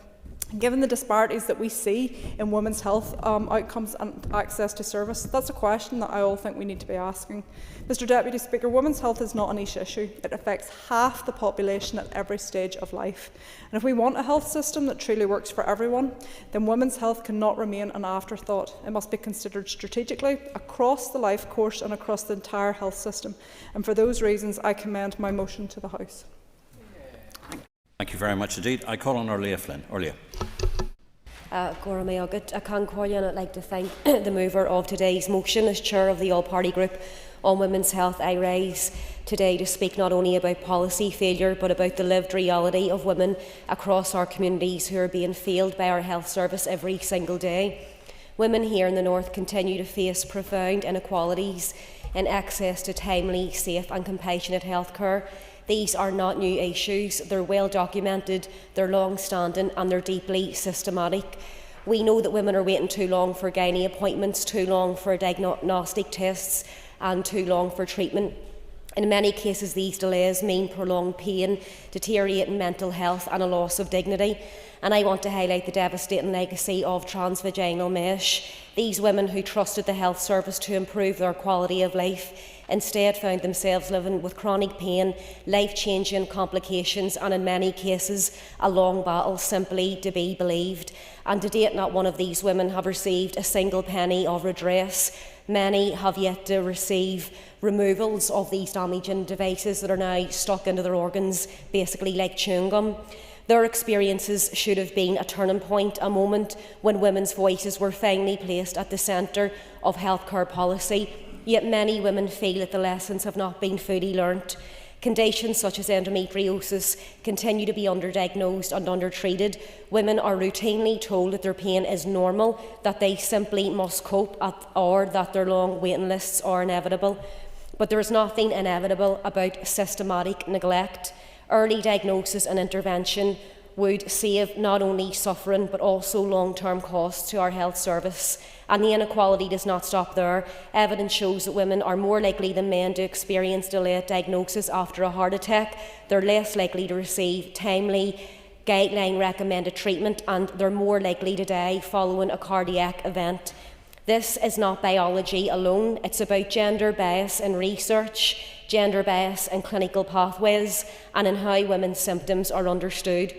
Given the disparities that we see in women's health outcomes and access to service, that's a question that I all think we need to be asking. Mr Deputy Speaker, women's health is not a niche issue. It affects half the population at every stage of life. And if we want a health system that truly works for everyone, then women's health cannot remain an afterthought. It must be considered strategically across the life course and across the entire health system. And for those reasons, I commend my motion to the House. Thank you very much indeed. I call on Orlia Flynn. Orlia. Gora Mayogat, I can call you, and I'd like to thank the mover of today's motion. As chair of the all-party group on women's health, I rise today to speak not only about policy failure but about the lived reality of women across our communities who are being failed by our health service every single day. Women here in the north continue to face profound inequalities in access to timely, safe and compassionate health care. These are not new issues, they're well documented, they're long-standing and they're deeply systematic. We know that women are waiting too long for gynae appointments, too long for diagnostic tests and too long for treatment. In many cases, these delays mean prolonged pain, deteriorating mental health and a loss of dignity. And I want to highlight the devastating legacy of transvaginal mesh. These women who trusted the health service to improve their quality of life instead found themselves living with chronic pain, life-changing complications and in many cases a long battle simply to be believed. And to date, not one of these women have received a single penny of redress. Many have yet to receive removals of these damaging devices that are now stuck into their organs, basically like chewing gum. Their experiences should have been a turning point, a moment when women's voices were finally placed at the centre of healthcare policy. Yet many women feel that the lessons have not been fully learnt. Conditions such as endometriosis continue to be underdiagnosed and undertreated. Women are routinely told that their pain is normal, that they simply must cope, or that their long waiting lists are inevitable. But there is nothing inevitable about systematic neglect. Early diagnosis and intervention would save not only suffering but also long-term costs to our health service. And the inequality does not stop there. Evidence shows that women are more likely than men to experience delayed diagnosis after a heart attack. They're less likely to receive timely guideline-recommended treatment, and they're more likely to die following a cardiac event. This is not biology alone. It's about gender bias in research, gender bias in clinical pathways, and in how women's symptoms are understood.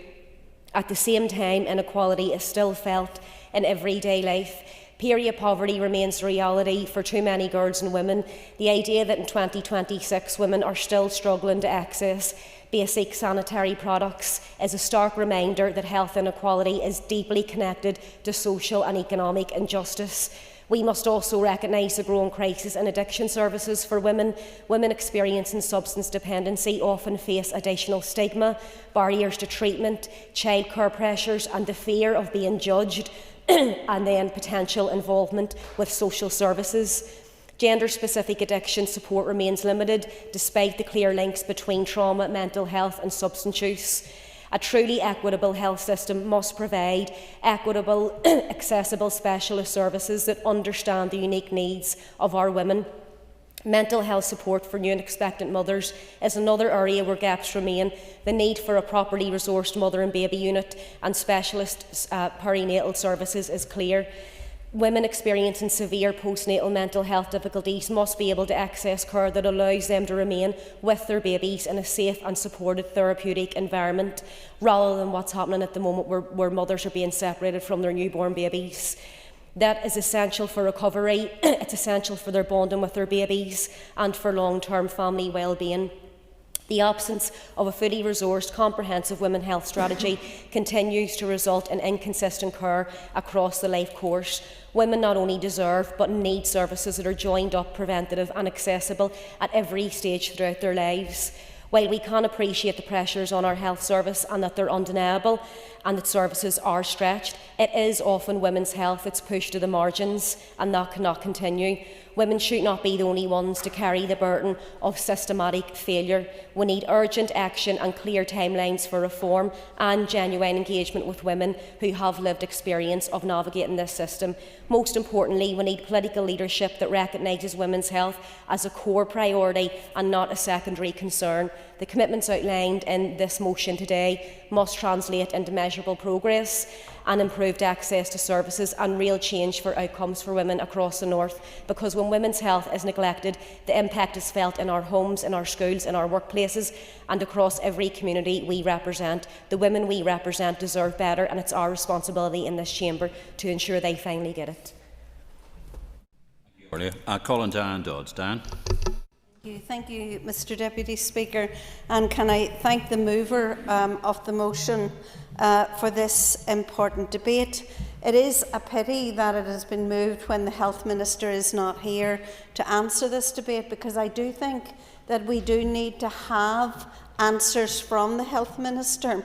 At the same time, inequality is still felt in everyday life. Period poverty remains a reality for too many girls and women. The idea that in 2026 women are still struggling to access basic sanitary products is a stark reminder that health inequality is deeply connected to social and economic injustice. We must also recognise the growing crisis in addiction services for women. Women experiencing substance dependency often face additional stigma, barriers to treatment, childcare pressures and the fear of being judged and then potential involvement with social services. Gender-specific addiction support remains limited despite the clear links between trauma, mental health and substance use. A truly equitable health system must provide equitable, accessible specialist services that understand the unique needs of our women. Mental health support for new and expectant mothers is another area where gaps remain. The need for a properly resourced mother and baby unit and specialist perinatal services is clear. Women experiencing severe postnatal mental health difficulties must be able to access care that allows them to remain with their babies in a safe and supported therapeutic environment, rather than what's happening at the moment where mothers are being separated from their newborn babies. That is essential for recovery, it's essential for their bonding with their babies and for long-term family well-being. The absence of a fully resourced, comprehensive women's health strategy continues to result in inconsistent care across the life course. Women not only deserve but need services that are joined up, preventative and accessible at every stage throughout their lives. While we can appreciate the pressures on our health service and that they're undeniable and that services are stretched, it is often women's health that's pushed to the margins, and that cannot continue. Women should not be the only ones to carry the burden of systematic failure. We need urgent action and clear timelines for reform and genuine engagement with women who have lived experience of navigating this system. Most importantly, we need political leadership that recognises women's health as a core priority and not a secondary concern. The commitments outlined in this motion today must translate into measurable progress and improved access to services and real change for outcomes for women across the north, because when women's health is neglected, the impact is felt in our homes, in our schools, in our workplaces and across every community we represent. The women we represent deserve better, and it's our responsibility in this chamber to ensure they finally get it. I'll call on Dan Dodds. Dan. Thank you, Mr Deputy Speaker, and can I thank the mover of the motion for this important debate. It is a pity that it has been moved when the Health Minister is not here to answer this debate, because I do think that we do need to have answers from the Health Minister.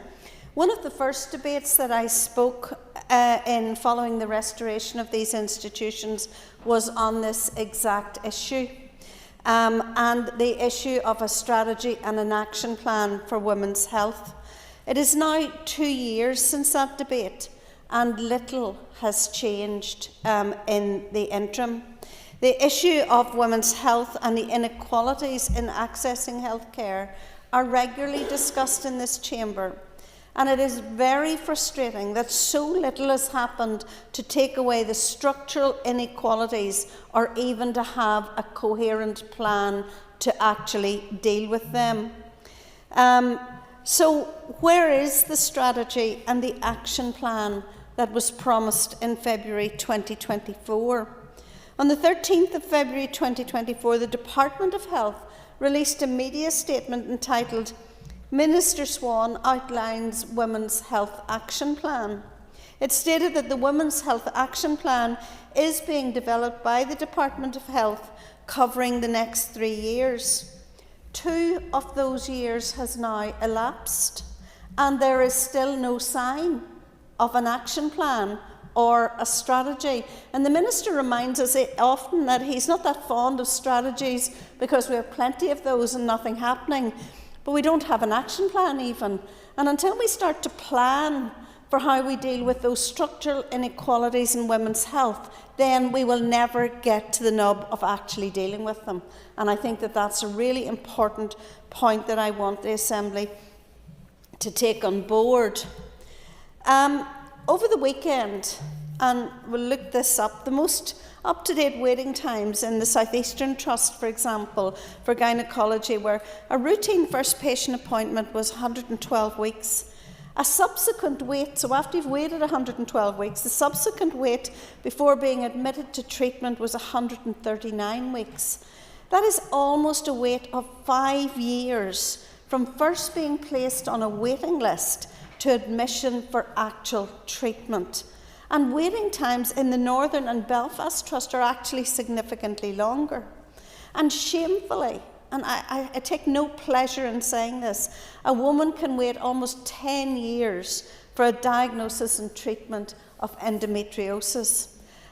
One of the first debates that I spoke in following the restoration of these institutions was on this exact issue. And the issue of a strategy and an action plan for women's health. It is now 2 years since that debate, and little has changed in the interim. The issue of women's health and the inequalities in accessing healthcare are regularly discussed in this chamber. And it is very frustrating that so little has happened to take away the structural inequalities or even to have a coherent plan to actually deal with them. So where is the strategy and the action plan that was promised in February 2024? On the 13th of February 2024, the Department of Health released a media statement entitled Minister Swan outlines Women's Health Action Plan. It stated that the Women's Health Action Plan is being developed by the Department of Health, covering the next 3 years. 2 of those years has now elapsed, and there is still no sign of an action plan or a strategy. And the Minister reminds us often that he's not that fond of strategies because we have plenty of those and nothing happening. But we don't have an action plan even. And until we start to plan for how we deal with those structural inequalities in women's health, then we will never get to the nub of actually dealing with them. And I think that that's a really important point that I want the Assembly to take on board. Over the weekend, and we'll look this up, the most up-to-date waiting times in the South Eastern Trust, for example, for gynaecology, where a routine first patient appointment was 112 weeks. A subsequent wait, so after you've waited 112 weeks, the subsequent wait before being admitted to treatment was 139 weeks. That is almost a wait of 5 years from first being placed on a waiting list to admission for actual treatment. And waiting times in the Northern and Belfast Trust are actually significantly longer. And shamefully, and I take no pleasure in saying this, a woman can wait almost 10 years for a diagnosis and treatment of endometriosis.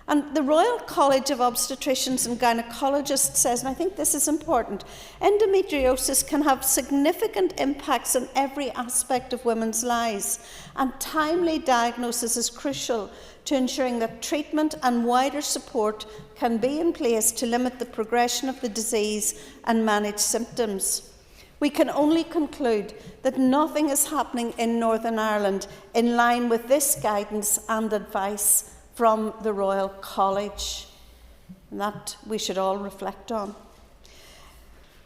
And the Royal College of Obstetricians and Gynaecologists says, and I think this is important, endometriosis can have significant impacts on every aspect of women's lives, and timely diagnosis is crucial to ensuring that treatment and wider support can be in place to limit the progression of the disease and manage symptoms. We can only conclude that nothing is happening in Northern Ireland in line with this guidance and advice from the Royal College, and that we should all reflect on.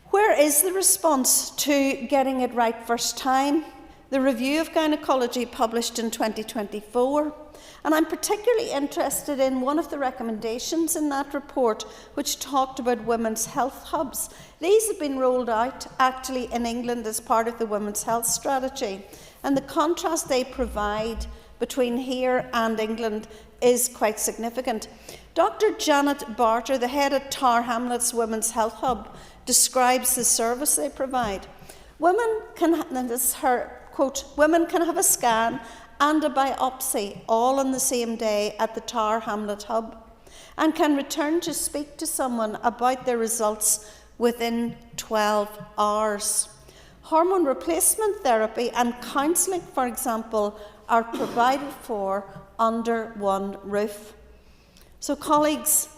Where is the response to getting it right first time? The review of gynaecology published in 2024, and I'm particularly interested in one of the recommendations in that report which talked about women's health hubs. These have been rolled out actually in England as part of the women's health strategy, and the contrast they provide between here and England is quite significant. Dr. Janet Barter, the head of Tower Hamlets Women's Health Hub, describes the service they provide. Women can, and this is her quote, women can have a scan and a biopsy all on the same day at the Tower Hamlet Hub and can return to speak to someone about their results within 12 hours. Hormone replacement therapy and counselling, for example, are provided for under one roof. So, colleagues,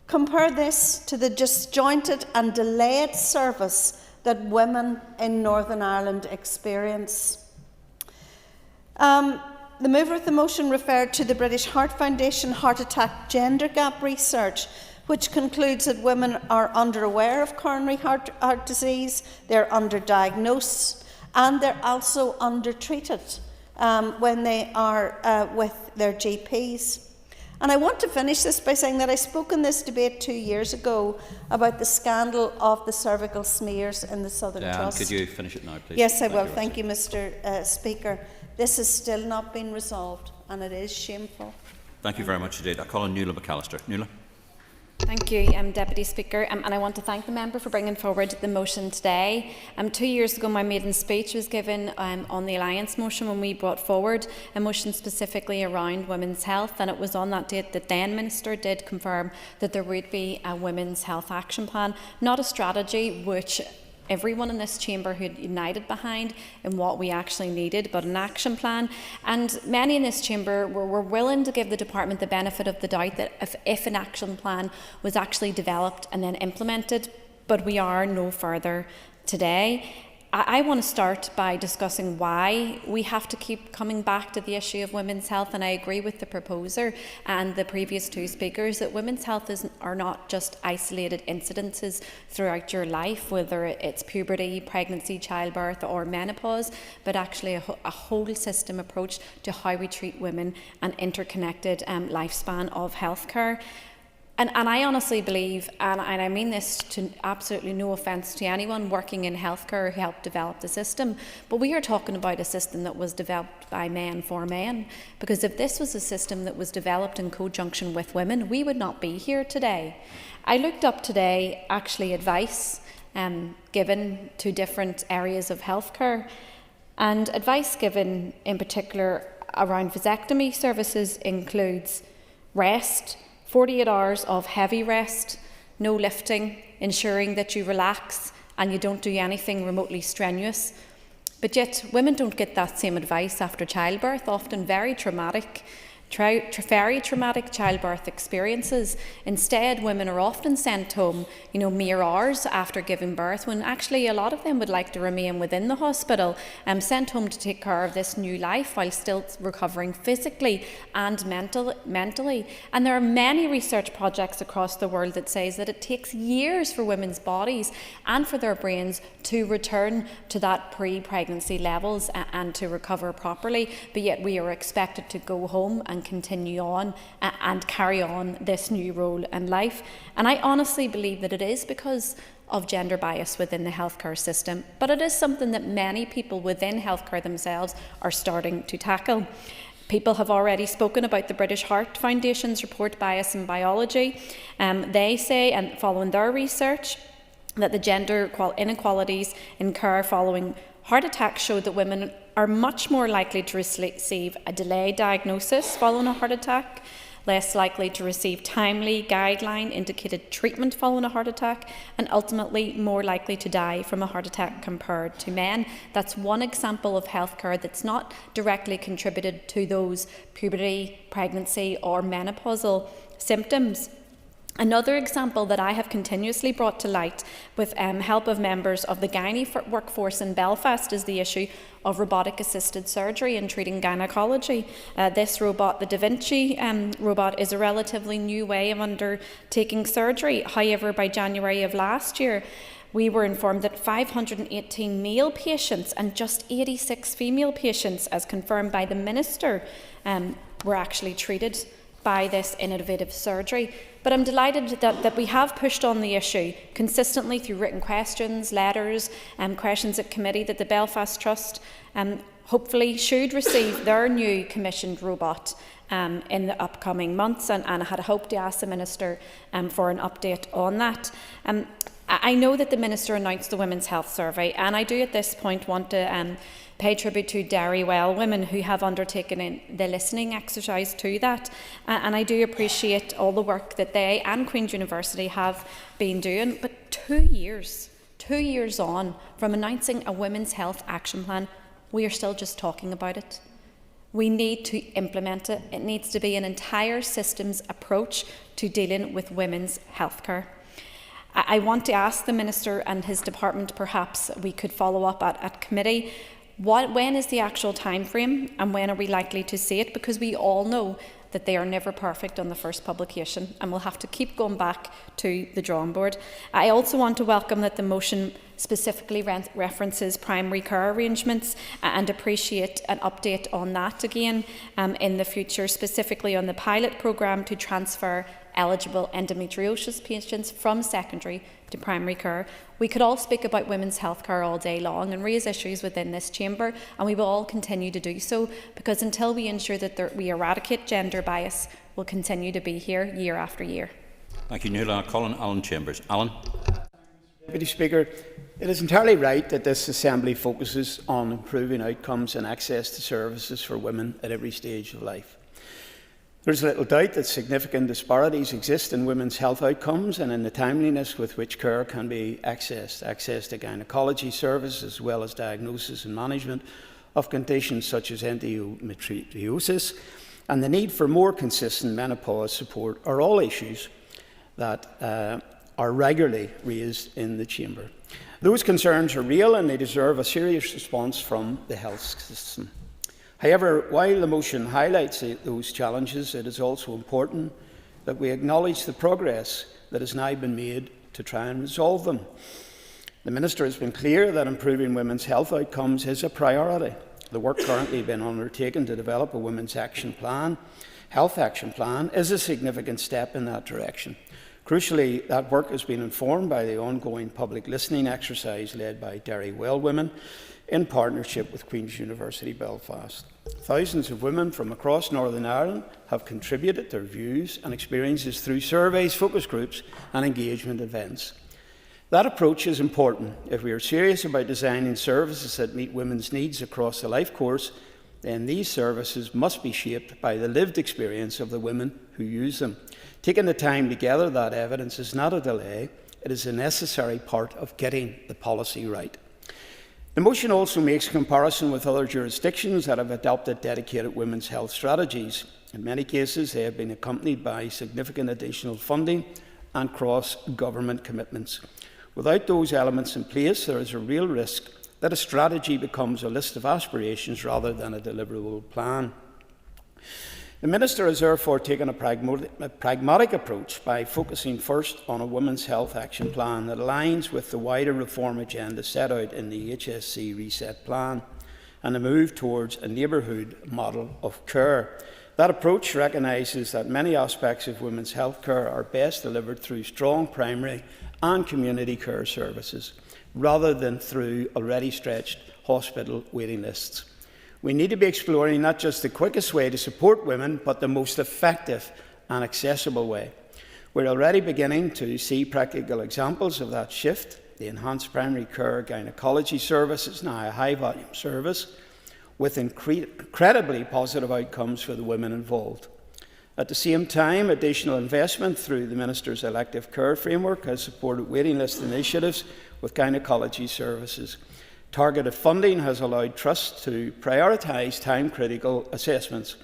compare this to the disjointed and delayed service that women in Northern Ireland experience. The mover of the motion referred to the British Heart Foundation Heart Attack Gender Gap research, which concludes that women are underaware of coronary heart disease, they're underdiagnosed, and they're also undertreated when they are with their GPs. And I want to finish this by saying that I spoke in this debate 2 years ago about the scandal of the cervical smears in the Southern Trust. Could you finish it now, please? Yes, I will. Thank you, Mr. Speaker. This has still not been resolved, and it is shameful. Thank you very much indeed. I call on Nuala McAllister. Nuala. Thank you, Deputy Speaker, and I want to thank the member for bringing forward the motion today. 2 years ago, my maiden speech was given on the Alliance motion when we brought forward a motion specifically around women's health, and it was on that date that then Minister did confirm that there would be a women's health action plan, not a strategy which everyone in this chamber who had united behind in what we actually needed, but an action plan. And many in this chamber were willing to give the department the benefit of the doubt that if an action plan was actually developed and then implemented, but we are no further today. I want to start by discussing why we have to keep coming back to the issue of women's health, and I agree with the proposer and the previous two speakers that women's health are not just isolated incidences throughout your life, whether it's puberty, pregnancy, childbirth or menopause, but actually a whole system approach to how we treat women and interconnected lifespan of healthcare. And I honestly believe, and I mean this to absolutely no offence to anyone working in healthcare who helped develop the system, but we are talking about a system that was developed by men for men. Because if this was a system that was developed in conjunction with women, we would not be here today. I looked up today actually advice given to different areas of healthcare, and advice given in particular around vasectomy services includes rest, 48 hours of heavy rest, no lifting, ensuring that you relax and you don't do anything remotely strenuous. But yet women don't get that same advice after childbirth, often very traumatic childbirth experiences. Instead, women are often sent home, mere hours after giving birth, when actually a lot of them would like to remain within the hospital, sent home to take care of this new life while still recovering physically and mentally. And there are many research projects across the world that says that it takes years for women's bodies and for their brains to return to that pre-pregnancy levels and to recover properly, but yet we are expected to go home and continue on and carry on this new role in life. And I honestly believe that it is because of gender bias within the healthcare system, but it is something that many people within healthcare themselves are starting to tackle. People have already spoken about the British Heart Foundation's report, Bias in Biology. They say, and following their research, that the gender inequalities in care following heart attacks showed that women are much more likely to receive a delayed diagnosis following a heart attack, less likely to receive timely guideline-indicated treatment following a heart attack, and ultimately more likely to die from a heart attack compared to men. That's one example of healthcare that's not directly contributed to those puberty, pregnancy or menopausal symptoms. Another example that I have continuously brought to light with help of members of the gynae workforce in Belfast is the issue of robotic-assisted surgery in treating gynecology. This robot, the Da Vinci robot, is a relatively new way of undertaking surgery. However, by January of last year, we were informed that 518 male patients and just 86 female patients, as confirmed by the Minister, were actually treated by this innovative surgery. But I'm delighted that we have pushed on the issue consistently through written questions, letters and questions at committee, that the Belfast Trust hopefully should receive their new commissioned robot in the upcoming months, and I had hoped to ask the Minister for an update on that. I know that the Minister announced the Women's Health Survey, and I do at this point want to pay tribute to Derry Well women who have undertaken the listening exercise to that, and I do appreciate all the work that they and Queen's University have been doing. But 2 years on from announcing a Women's Health Action Plan, we are still just talking about it. We need to implement it. It needs to be an entire systems approach to dealing with women's healthcare. I want to ask the Minister and his department, perhaps we could follow up at committee, when is the actual time frame and when are we likely to see it? Because we all know that they are never perfect on the first publication, and we'll have to keep going back to the drawing board. I also want to welcome that the motion specifically references primary care arrangements, and appreciate an update on that again in the future, specifically on the pilot programme to transfer eligible endometriosis patients from secondary to primary care. We could all speak about women's health care all day long and raise issues within this chamber, and we will all continue to do so, because until we ensure that we eradicate gender bias, we'll continue to be here year after year. Thank you, Nuala. Alan Chambers. Alan. Deputy Speaker, it is entirely right that this Assembly focuses on improving outcomes and access to services for women at every stage of life. There is little doubt that significant disparities exist in women's health outcomes and in the timeliness with which care can be accessed. Access to gynaecology services, as well as diagnosis and management of conditions such as endometriosis, and the need for more consistent menopause support are all issues that are regularly raised in the Chamber. Those concerns are real and they deserve a serious response from the health system. However, while the motion highlights those challenges, it is also important that we acknowledge the progress that has now been made to try and resolve them. The Minister has been clear that improving women's health outcomes is a priority. The work currently being undertaken to develop a women's health action plan, is a significant step in that direction. Crucially, that work has been informed by the ongoing public listening exercise led by Derry Well Women in partnership with Queen's University Belfast. Thousands of women from across Northern Ireland have contributed their views and experiences through surveys, focus groups and engagement events. That approach is important. If we are serious about designing services that meet women's needs across the life course, then these services must be shaped by the lived experience of the women who use them. Taking the time to gather that evidence is not a delay, it is a necessary part of getting the policy right. The motion also makes a comparison with other jurisdictions that have adopted dedicated women's health strategies. In many cases, they have been accompanied by significant additional funding and cross-government commitments. Without those elements in place, there is a real risk that a strategy becomes a list of aspirations rather than a deliverable plan. The Minister has therefore taken a pragmatic approach by focusing first on a women's health action plan that aligns with the wider reform agenda set out in the HSC Reset Plan and a move towards a neighbourhood model of care. That approach recognises that many aspects of women's health care are best delivered through strong primary and community care services, rather than through already stretched hospital waiting lists. We need to be exploring not just the quickest way to support women, but the most effective and accessible way. We're already beginning to see practical examples of that shift. The enhanced primary care gynaecology service is now a high-volume service with incredibly positive outcomes for the women involved. At the same time, additional investment through the Minister's elective care framework has supported waiting list initiatives with gynaecology services. Targeted funding has allowed trusts to prioritise time-critical assessments.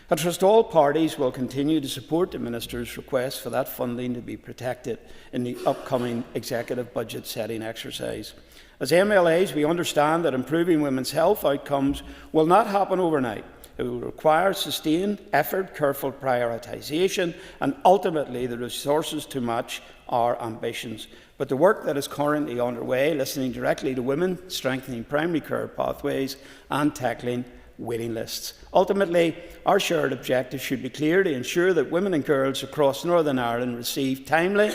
I trust all parties will continue to support the Minister's request for that funding to be protected in the upcoming executive budget setting exercise. As MLAs, we understand that improving women's health outcomes will not happen overnight. It will require sustained effort, careful prioritisation and ultimately the resources to match our ambitions. But the work that is currently underway, listening directly to women, strengthening primary care pathways and tackling waiting lists. Ultimately, our shared objective should be clear: to ensure that women and girls across Northern Ireland receive timely,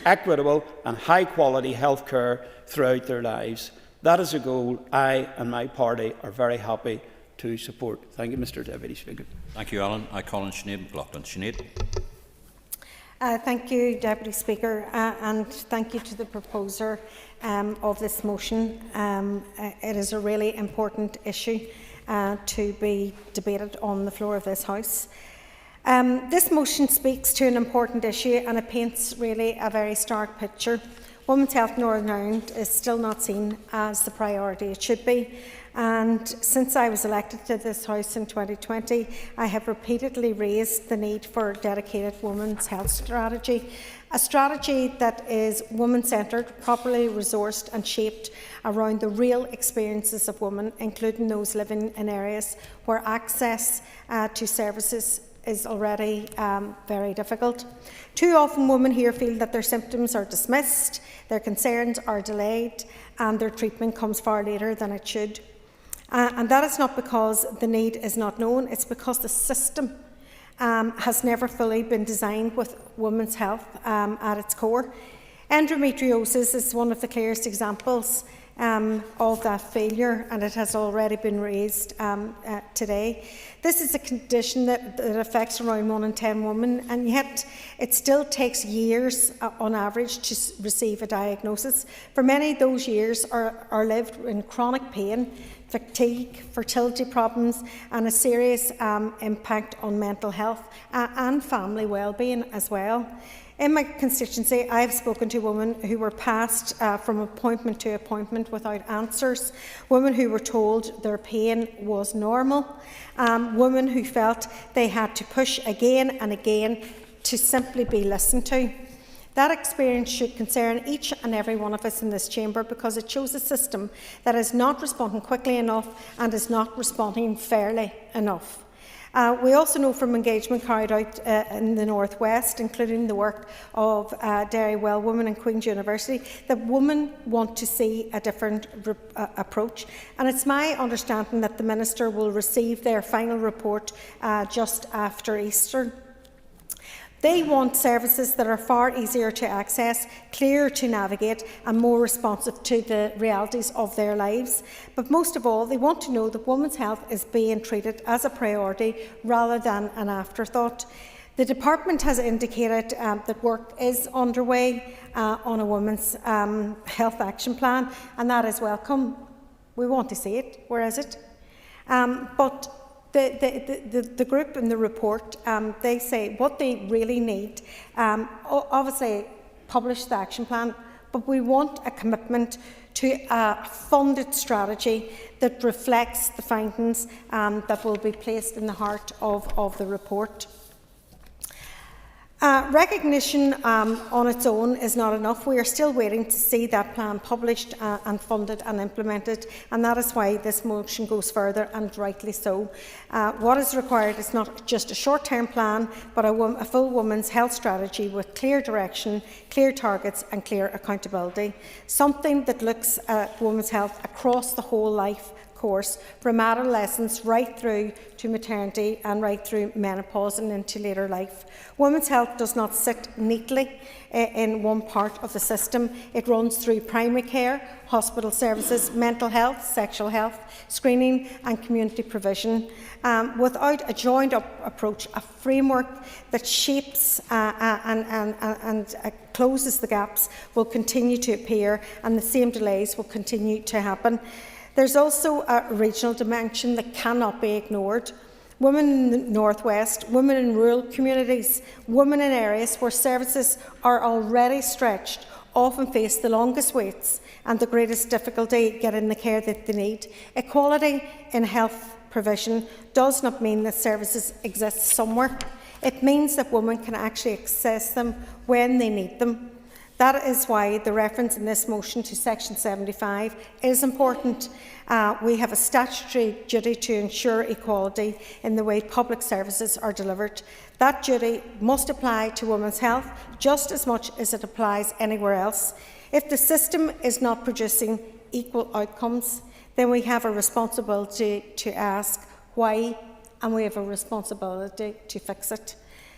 equitable and high-quality health care throughout their lives. That is a goal I and my party are very happy to support. Thank you, Mr Deputy Speaker. Thank you, Alan. I call on Sinead McLaughlin. Sinead. Thank you, Deputy Speaker, and thank you to the proposer of this motion. It is a really important issue to be debated on the floor of this House. This motion speaks to an important issue and it paints really a very stark picture. Women's health in Northern Ireland is still not seen as the priority it should be. And since I was elected to this House in 2020, I have repeatedly raised the need for a dedicated women's health strategy, a strategy that is women-centred, properly resourced and shaped around the real experiences of women, including those living in areas where access to services is already very difficult. Too often women here feel that their symptoms are dismissed, their concerns are delayed, and their treatment comes far later than it should. And that is not because the need is not known, it's because the system has never fully been designed with women's health at its core. Endometriosis is one of the clearest examples of that failure, and it has already been raised today. This is a condition that affects around 1 in 10 women, and yet it still takes years on average to receive a diagnosis. For many, those years are lived in chronic pain, fatigue, fertility problems, and a serious impact on mental health and family well-being as well. In my constituency, I have spoken to women who were passed from appointment to appointment without answers, women who were told their pain was normal, women who felt they had to push again and again to simply be listened to. That experience should concern each and every one of us in this chamber, because it shows a system that is not responding quickly enough and is not responding fairly enough. We also know from engagement carried out in the North West, including the work of Derry Well Women and Queen's University, that women want to see a different approach. And it's my understanding that the Minister will receive their final report just after Easter. They want services that are far easier to access, clearer to navigate, and more responsive to the realities of their lives. But most of all, they want to know that women's health is being treated as a priority rather than an afterthought. The Department has indicated that work is underway on a women's health action plan, and that is welcome. We want to see it. Where is it? But the group in the report, they say what they really need, obviously publish the action plan, but we want a commitment to a funded strategy that reflects the findings that will be placed in the heart of the report. Recognition on its own is not enough. We are still waiting to see that plan published and funded and implemented, and that is why this motion goes further, and rightly so. What is required is not just a short-term plan, but a full women's health strategy with clear direction, clear targets and clear accountability. Something that looks at women's health across the whole life course, from adolescence right through to maternity and right through menopause and into later life. Women's health does not sit neatly in one part of the system. It runs through primary care, hospital services, mental health, sexual health, screening and community provision. Without a joined up approach, a framework that shapes and closes the gaps will continue to appear, and the same delays will continue to happen. There's also a regional dimension that cannot be ignored. Women in the North West, women in rural communities, women in areas where services are already stretched often face the longest waits and the greatest difficulty getting the care that they need. Equality in health provision does not mean that services exist somewhere. It means that women can actually access them when they need them. That is why the reference in this motion to Section 75 is important. We have a statutory duty to ensure equality in the way public services are delivered. That duty must apply to women's health just as much as it applies anywhere else. If the system is not producing equal outcomes, then we have a responsibility to ask why, and we have a responsibility to fix it.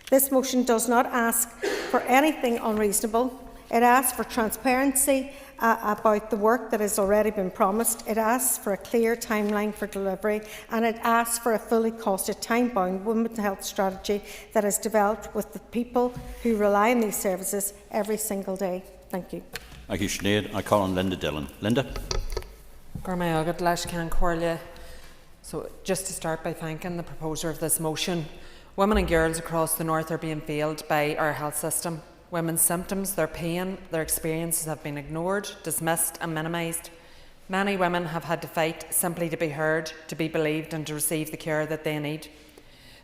This motion does not ask for anything unreasonable. It asks for transparency about the work that has already been promised. It asks for a clear timeline for delivery, and it asks for a fully costed, time-bound women's health strategy that is developed with the people who rely on these services every single day. Thank you. Thank you, Sinead. I call on Linda Dillon. Linda. So, just to start by thanking the proposer of this motion, women and girls across the north are being failed by our health system. Women's symptoms, their pain, their experiences have been ignored, dismissed and minimised. Many women have had to fight simply to be heard, to be believed and to receive the care that they need.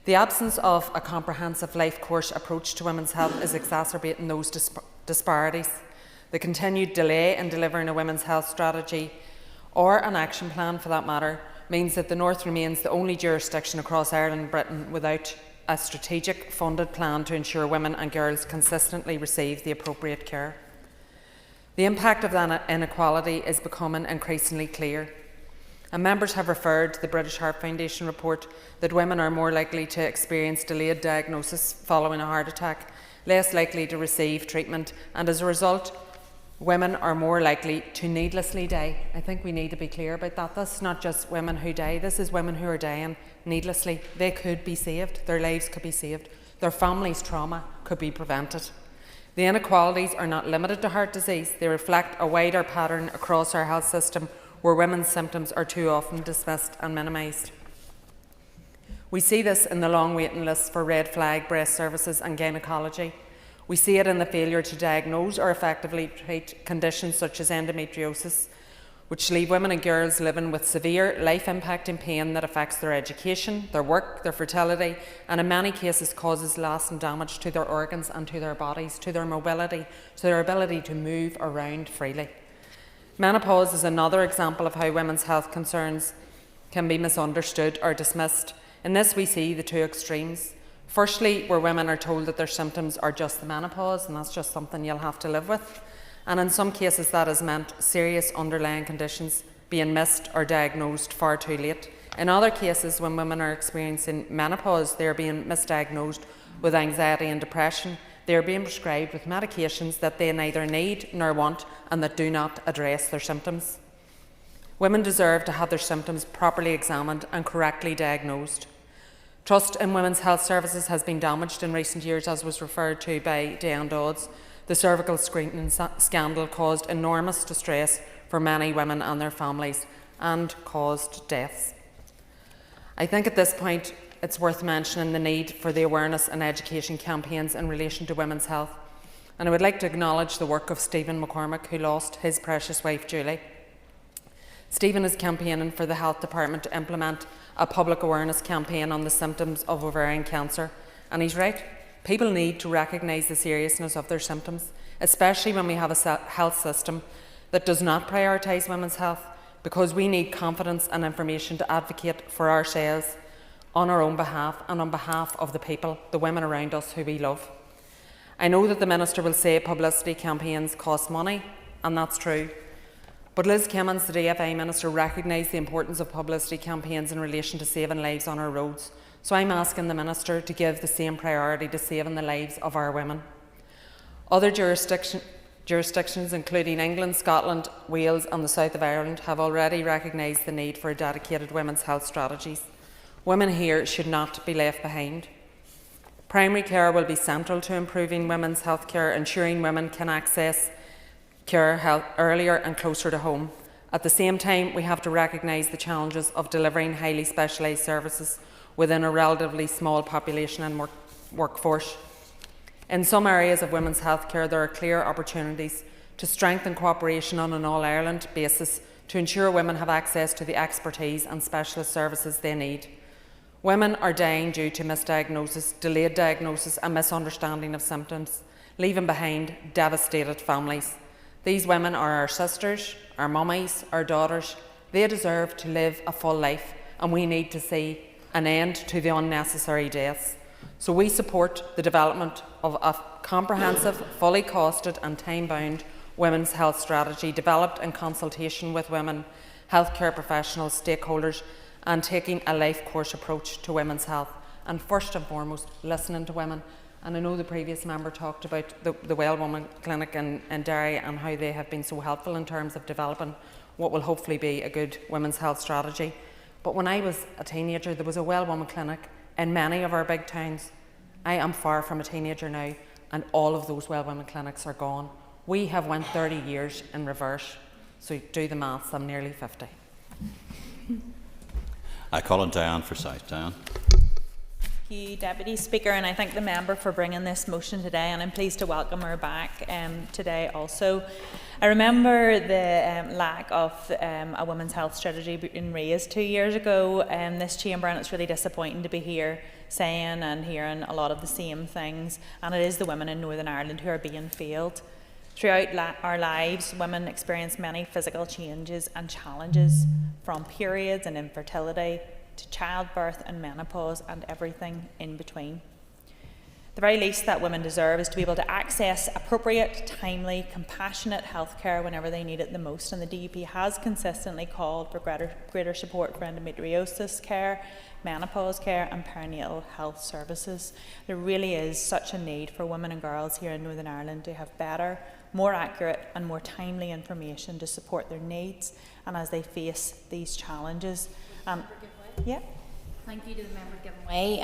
The absence of a comprehensive life course approach to women's health is exacerbating those disparities. The continued delay in delivering a women's health strategy, or an action plan for that matter, means that the North remains the only jurisdiction across Ireland and Britain without a strategic funded plan to ensure women and girls consistently receive the appropriate care. The impact of that inequality is becoming increasingly clear. And members have referred to the British Heart Foundation report that women are more likely to experience delayed diagnosis following a heart attack, less likely to receive treatment, and as a result, women are more likely to needlessly die. I think we need to be clear about that. This is not just women who die, this is women who are dying needlessly. They could be saved, their lives could be saved, their families' trauma could be prevented. The inequalities are not limited to heart disease, they reflect a wider pattern across our health system where women's symptoms are too often dismissed and minimised. We see this in the long waiting lists for red flag breast services and gynaecology. We see it in the failure to diagnose or effectively treat conditions such as endometriosis, which leave women and girls living with severe life-impacting pain that affects their education, their work, their fertility, and in many cases causes lasting damage to their organs and to their bodies, to their mobility, to their ability to move around freely. Menopause is another example of how women's health concerns can be misunderstood or dismissed. In this we see the two extremes. Firstly, where women are told that their symptoms are just the menopause and that's just something you'll have to live with. And in some cases that has meant serious underlying conditions being missed or diagnosed far too late. In other cases, when women are experiencing menopause, they are being misdiagnosed with anxiety and depression. They are being prescribed with medications that they neither need nor want and that do not address their symptoms. Women deserve to have their symptoms properly examined and correctly diagnosed. Trust in women's health services has been damaged in recent years, as was referred to by Diane Dodds. The cervical screening scandal caused enormous distress for many women and their families and caused deaths. I think at this point it's worth mentioning the need for the awareness and education campaigns in relation to women's health. And I would like to acknowledge the work of Stephen McCormick, who lost his precious wife Julie. Stephen is campaigning for the Health Department to implement a public awareness campaign on the symptoms of ovarian cancer. And he's right. People need to recognise the seriousness of their symptoms, especially when we have a health system that does not prioritise women's health, because we need confidence and information to advocate for ourselves on our own behalf and on behalf of the people, the women around us who we love. I know that the Minister will say publicity campaigns cost money, and that's true. But Liz Kimmins, the DFI Minister, recognised the importance of publicity campaigns in relation to saving lives on our roads. So I'm asking the Minister to give the same priority to saving the lives of our women. Other jurisdictions, including England, Scotland, Wales and the south of Ireland, have already recognised the need for dedicated women's health strategies. Women here should not be left behind. Primary care will be central to improving women's health care, ensuring women can access care earlier and closer to home. At the same time, we have to recognise the challenges of delivering highly specialised services within a relatively small population and workforce. In some areas of women's health care, there are clear opportunities to strengthen cooperation on an all-Ireland basis to ensure women have access to the expertise and specialist services they need. Women are dying due to misdiagnosis, delayed diagnosis and misunderstanding of symptoms, leaving behind devastated families. These women are our sisters, our mummies, our daughters. They deserve to live a full life, and we need to see an end to the unnecessary deaths. So we support the development of a comprehensive, fully costed and time-bound women's health strategy developed in consultation with women, healthcare professionals, stakeholders, and taking a life course approach to women's health. And first and foremost, listening to women. And I know the previous member talked about the Well Woman Clinic in Derry and how they have been so helpful in terms of developing what will hopefully be a good women's health strategy. But when I was a teenager, there was a Well Woman Clinic in many of our big towns. I am far from a teenager now, and all of those Well Women Clinics are gone. We have went 30 years in reverse. So do the maths, I'm nearly 50. I call on Diane for sight. Diane. Thank you, Deputy Speaker, and I thank the member for bringing this motion today, and I'm pleased to welcome her back today also. I remember the lack of a women's health strategy being raised 2 years ago in this chamber, and it's really disappointing to be here saying and hearing a lot of the same things, and it is the women in Northern Ireland who are being failed. Throughout our lives, women experience many physical changes and challenges, from periods and infertility to childbirth and menopause and everything in between. The very least that women deserve is to be able to access appropriate, timely, compassionate healthcare whenever they need it the most, and the DUP has consistently called for greater support for endometriosis care, menopause care and perinatal health services. There really is such a need for women and girls here in Northern Ireland to have better, more accurate and more timely information to support their needs and as they face these challenges. Yeah. Thank you to the member giving way.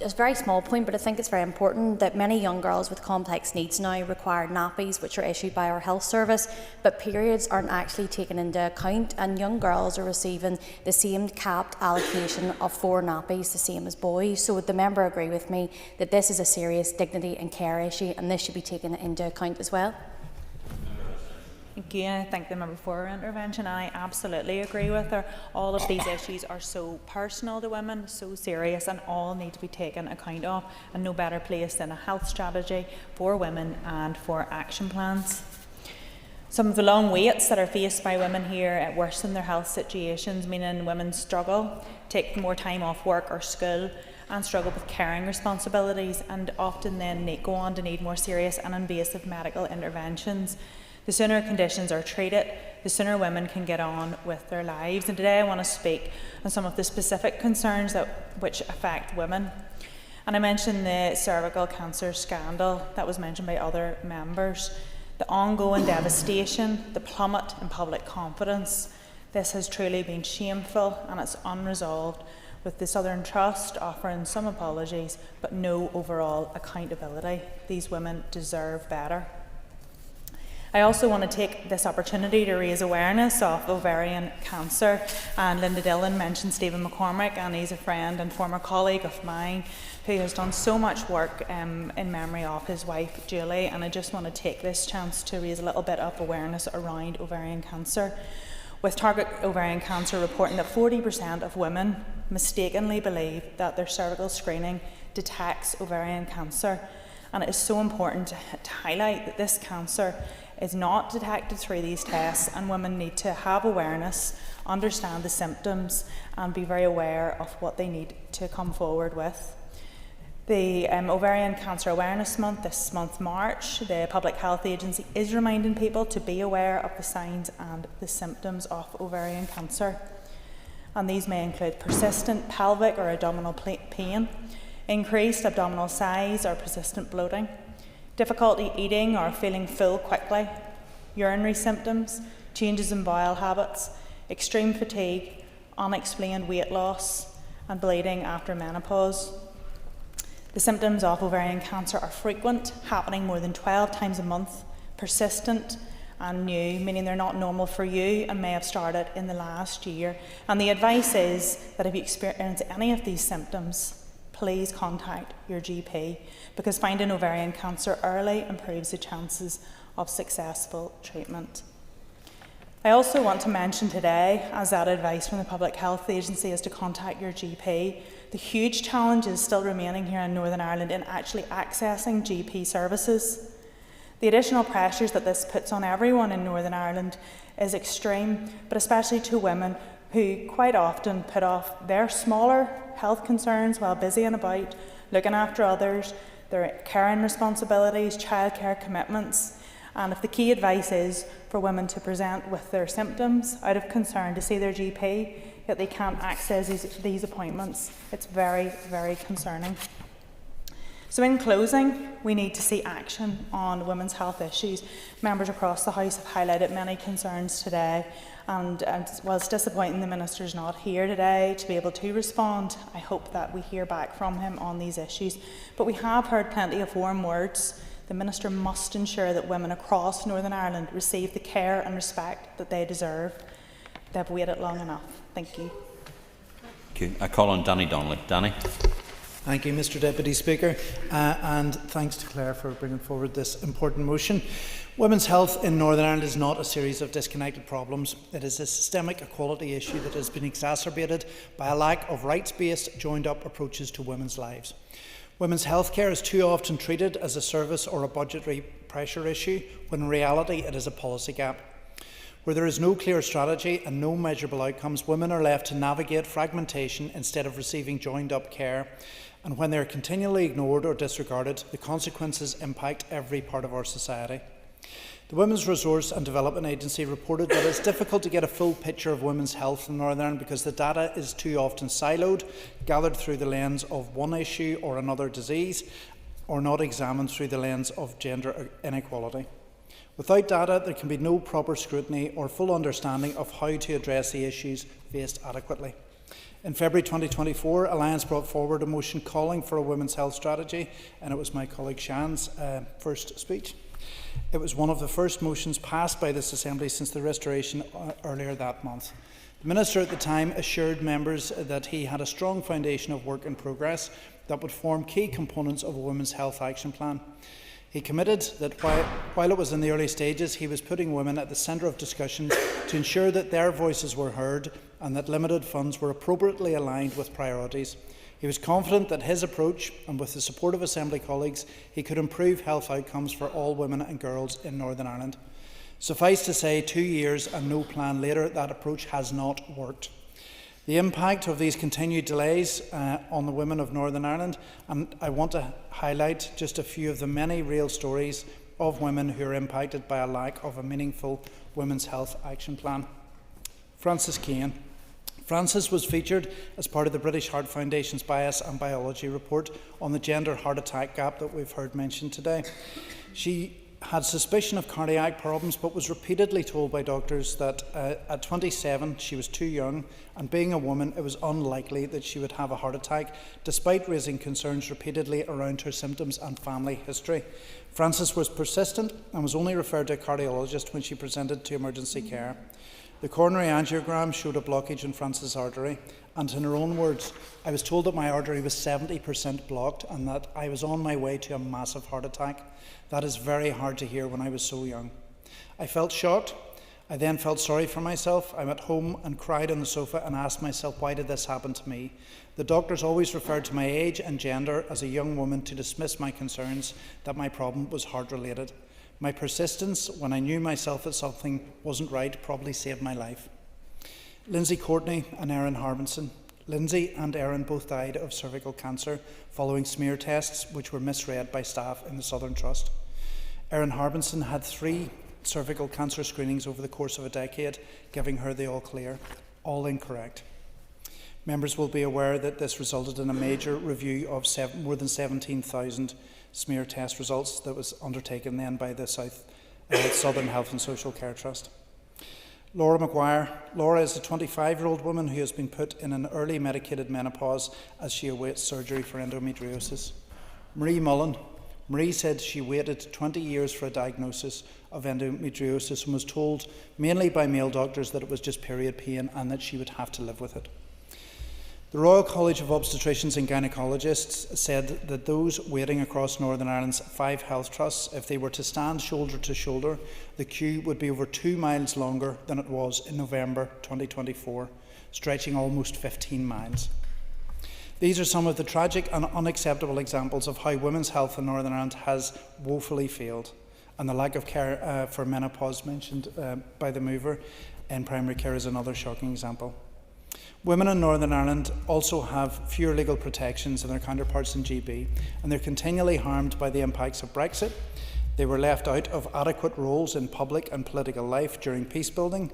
It's a very small point, but I think it's very important that many young girls with complex needs now require nappies, which are issued by our health service, but periods aren't actually taken into account, and young girls are receiving the same capped allocation of 4 nappies, the same as boys. So would the member agree with me that this is a serious dignity and care issue, and this should be taken into account as well? Again, I thank the member for her intervention, and I absolutely agree with her. All of these issues are so personal to women, so serious, and all need to be taken account of, and no better place than a health strategy for women and for action plans. Some of the long waits that are faced by women here worsen their health situations, meaning women struggle, take more time off work or school, and struggle with caring responsibilities, and often then go on to need more serious and invasive medical interventions. The sooner conditions are treated, the sooner women can get on with their lives. And today I want to speak on some of the specific concerns which affect women. And I mentioned the cervical cancer scandal that was mentioned by other members, the ongoing devastation, the plummet in public confidence. This has truly been shameful and it's unresolved, with the Southern Trust offering some apologies but no overall accountability. These women deserve better. I also want to take this opportunity to raise awareness of ovarian cancer, and Linda Dillon mentioned Stephen McCormick, and he's a friend and former colleague of mine who has done so much work in memory of his wife Julie, and I just want to take this chance to raise a little bit of awareness around ovarian cancer. With Target Ovarian Cancer reporting that 40% of women mistakenly believe that their cervical screening detects ovarian cancer, and it is so important to highlight that this cancer is not detected through these tests, and women need to have awareness, understand the symptoms and be very aware of what they need to come forward with. The Ovarian Cancer Awareness Month, this month March, the Public Health Agency is reminding people to be aware of the signs and the symptoms of ovarian cancer. And these may include persistent pelvic or abdominal pain, increased abdominal size or persistent bloating, difficulty eating or feeling full quickly, urinary symptoms, changes in bowel habits, extreme fatigue, unexplained weight loss, and bleeding after menopause. The symptoms of ovarian cancer are frequent, happening more than 12 times a month, persistent and new, meaning they're not normal for you and may have started in the last year. And the advice is that if you experience any of these symptoms, please contact your GP, because finding ovarian cancer early improves the chances of successful treatment. I also want to mention today, as that advice from the Public Health Agency is to contact your GP, the huge challenges still remaining here in Northern Ireland in actually accessing GP services. The additional pressures that this puts on everyone in Northern Ireland is extreme, but especially to women who quite often put off their smaller health concerns while busy and about, looking after others, their caring responsibilities, childcare commitments. And if the key advice is for women to present with their symptoms out of concern to see their GP, yet they can't access these appointments, it's very, very concerning. So in closing, we need to see action on women's health issues. Members across the House have highlighted many concerns today, and while it's disappointing the Minister's not here today to be able to respond, I hope that we hear back from him on these issues. But we have heard plenty of warm words. The Minister must ensure that women across Northern Ireland receive the care and respect that they deserve. They've waited long enough. Thank you. Thank you. I call on Danny Donnelly. Danny. Thank you, Mr Deputy Speaker, and thanks to Claire for bringing forward this important motion. Women's health in Northern Ireland is not a series of disconnected problems. It is a systemic equality issue that has been exacerbated by a lack of rights-based, joined-up approaches to women's lives. Women's health care is too often treated as a service or a budgetary pressure issue, when in reality it is a policy gap. Where there is no clear strategy and no measurable outcomes, women are left to navigate fragmentation instead of receiving joined-up care. And when they are continually ignored or disregarded, the consequences impact every part of our society. The Women's Resource and Development Agency reported that it's difficult to get a full picture of women's health in Northern Ireland because the data is too often siloed, gathered through the lens of one issue or another disease, or not examined through the lens of gender inequality. Without data, there can be no proper scrutiny or full understanding of how to address the issues faced adequately. In February 2024, Alliance brought forward a motion calling for a women's health strategy, and it was my colleague Shan's first speech. It was one of the first motions passed by this Assembly since the restoration earlier that month. The Minister at the time assured members that he had a strong foundation of work in progress that would form key components of a women's health action plan. He committed that while it was in the early stages, he was putting women at the centre of discussions to ensure that their voices were heard and that limited funds were appropriately aligned with priorities. He was confident that his approach, and with the support of Assembly colleagues, he could improve health outcomes for all women and girls in Northern Ireland. Suffice to say, 2 years and no plan later, that approach has not worked. The impact of these continued delays on the women of Northern Ireland, and I want to highlight just a few of the many real stories of women who are impacted by a lack of a meaningful women's health action plan. Frances Kane. Frances was featured as part of the British Heart Foundation's Bias and Biology report on the gender heart attack gap that we've heard mentioned today. She had suspicion of cardiac problems but was repeatedly told by doctors that at 27 she was too young, and being a woman it was unlikely that she would have a heart attack, despite raising concerns repeatedly around her symptoms and family history. Frances was persistent and was only referred to a cardiologist when she presented to emergency care. The coronary angiogram showed a blockage in Frances' artery, and in her own words, "I was told that my artery was 70% blocked and that I was on my way to a massive heart attack. That is very hard to hear when I was so young." I felt shocked. I then felt sorry for myself. I went home and cried on the sofa and asked myself, why did this happen to me? The doctors always referred to my age and gender as a young woman to dismiss my concerns that my problem was heart-related. My persistence, when I knew myself that something wasn't right, probably saved my life. Lindsay Courtney and Erin Harbinson. Lindsay and Erin both died of cervical cancer following smear tests which were misread by staff in the Southern Trust. Erin Harbinson had 3 cervical cancer screenings over the course of a decade, giving her the all clear. All incorrect. Members will be aware that this resulted in a major review of more than 17,000 smear test results that was undertaken then by the Southern Health and Social Care Trust. Laura Maguire. Laura is a 25-year-old woman who has been put in an early medicated menopause as she awaits surgery for endometriosis. Marie Mullen. Marie said she waited 20 years for a diagnosis of endometriosis and was told mainly by male doctors that it was just period pain and that she would have to live with it. The Royal College of Obstetricians and Gynaecologists said that those waiting across Northern Ireland's 5 health trusts, if they were to stand shoulder to shoulder, the queue would be over 2 miles longer than it was in November 2024, stretching almost 15 miles. These are some of the tragic and unacceptable examples of how women's health in Northern Ireland has woefully failed, and the lack of care for menopause mentioned by the mover in primary care is another shocking example. Women in Northern Ireland also have fewer legal protections than their counterparts in GB, and they're continually harmed by the impacts of Brexit. They were left out of adequate roles in public and political life during peace building.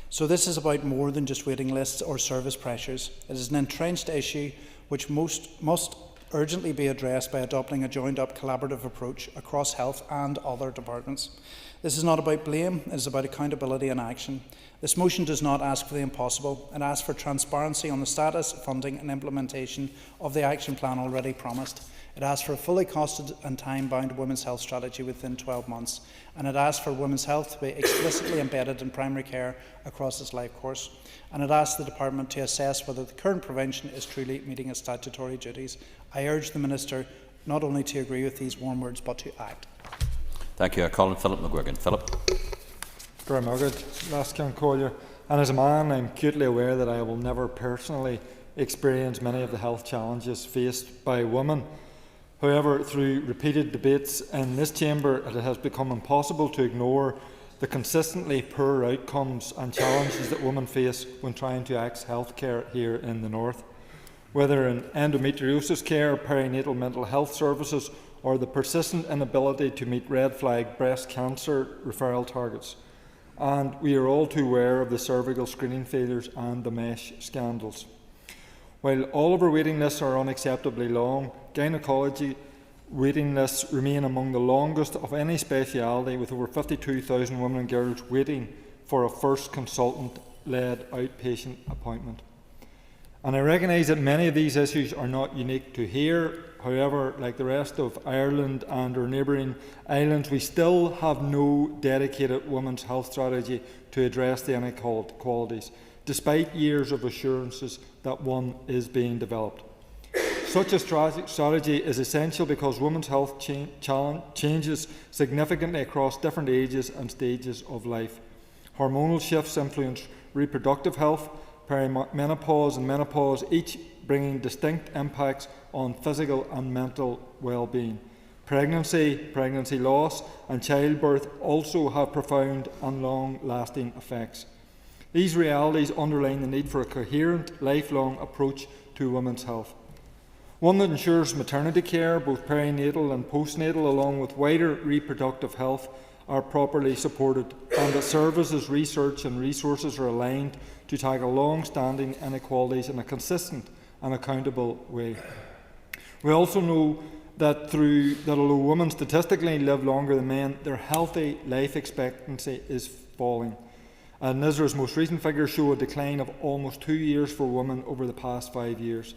So this is about more than just waiting lists or service pressures. It is an entrenched issue which must urgently be addressed by adopting a joined-up collaborative approach across health and other departments. This is not about blame, it is about accountability and action. This motion does not ask for the impossible. It asks for transparency on the status, funding and implementation of the action plan already promised. It asks for a fully costed and time-bound women's health strategy within 12 months. And it asks for women's health to be explicitly embedded in primary care across its life course. And it asks the Department to assess whether the current prevention is truly meeting its statutory duties. I urge the Minister not only to agree with these warm words, but to act. Thank you. I call on Philip McGuigan. Philip. And as a man, I'm acutely aware that I will never personally experience many of the health challenges faced by women. However, through repeated debates in this chamber, it has become impossible to ignore the consistently poor outcomes and challenges that women face when trying to access health care here in the North, whether in endometriosis care, perinatal mental health services, or the persistent inability to meet red flag breast cancer referral targets. And we are all too aware of the cervical screening failures and the mesh scandals. While all of our waiting lists are unacceptably long, gynaecology waiting lists remain among the longest of any speciality, with over 52,000 women and girls waiting for a first consultant-led outpatient appointment. And I recognise that many of these issues are not unique to here. However, like the rest of Ireland and our neighbouring islands, we still have no dedicated women's health strategy to address the inequalities, despite years of assurances that one is being developed. Such a strategy is essential because women's health changes significantly across different ages and stages of life. Hormonal shifts influence reproductive health, perimenopause and menopause, each bringing distinct impacts on physical and mental well-being. Pregnancy loss and childbirth also have profound and long-lasting effects. These realities underline the need for a coherent, lifelong approach to women's health. One that ensures maternity care, both perinatal and postnatal, along with wider reproductive health, are properly supported, and that services, research and resources are aligned to tackle long-standing inequalities in a consistent and accountable way. We also know that although women statistically live longer than men, their healthy life expectancy is falling. And NISRA's most recent figures show a decline of almost 2 years for women over the past 5 years.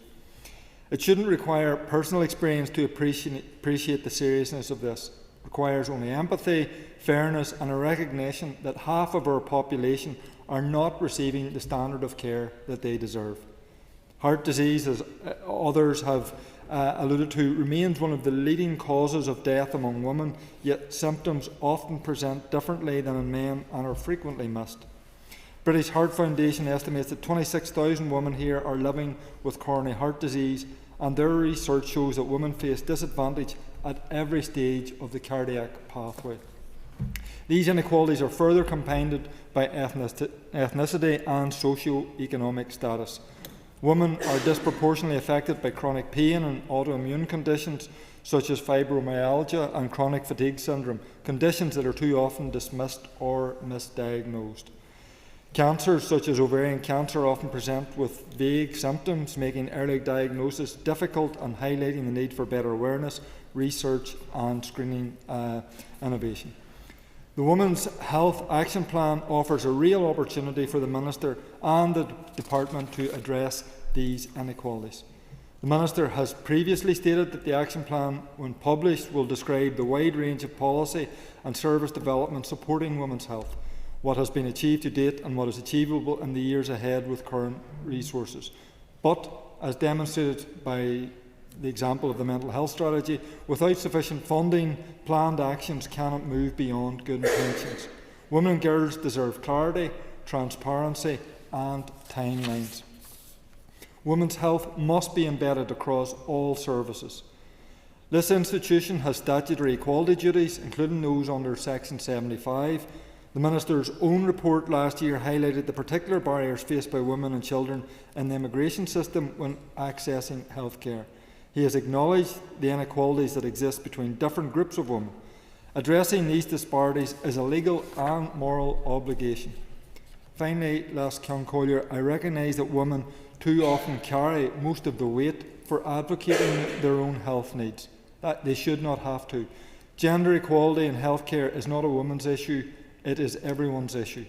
It shouldn't require personal experience to appreciate the seriousness of this. It requires only empathy, fairness and a recognition that half of our population are not receiving the standard of care that they deserve. Heart disease, as others have alluded to, remains one of the leading causes of death among women, yet symptoms often present differently than in men and are frequently missed. British Heart Foundation estimates that 26,000 women here are living with coronary heart disease, and their research shows that women face disadvantage at every stage of the cardiac pathway. These inequalities are further compounded by ethnicity and socio-economic status. Women are disproportionately affected by chronic pain and autoimmune conditions such as fibromyalgia and chronic fatigue syndrome, conditions that are too often dismissed or misdiagnosed. Cancers such as ovarian cancer often present with vague symptoms, making early diagnosis difficult and highlighting the need for better awareness, research and screening innovation. The Women's Health Action Plan offers a real opportunity for the Minister and the Department to address these inequalities. The Minister has previously stated that the Action Plan, when published, will describe the wide range of policy and service development supporting women's health, what has been achieved to date and what is achievable in the years ahead with current resources. But, as demonstrated by the example of the mental health strategy, without sufficient funding, planned actions cannot move beyond good intentions. Women and girls deserve clarity, transparency and timelines. Women's health must be embedded across all services. This institution has statutory equality duties, including those under Section 75. The Minister's own report last year highlighted the particular barriers faced by women and children in the immigration system when accessing healthcare. He has acknowledged the inequalities that exist between different groups of women. Addressing these disparities is a legal and moral obligation. Finally, last Collier, I recognise that women too often carry most of the weight for advocating their own health needs. That they should not have to. Gender equality in healthcare is not a woman's issue, it is everyone's issue.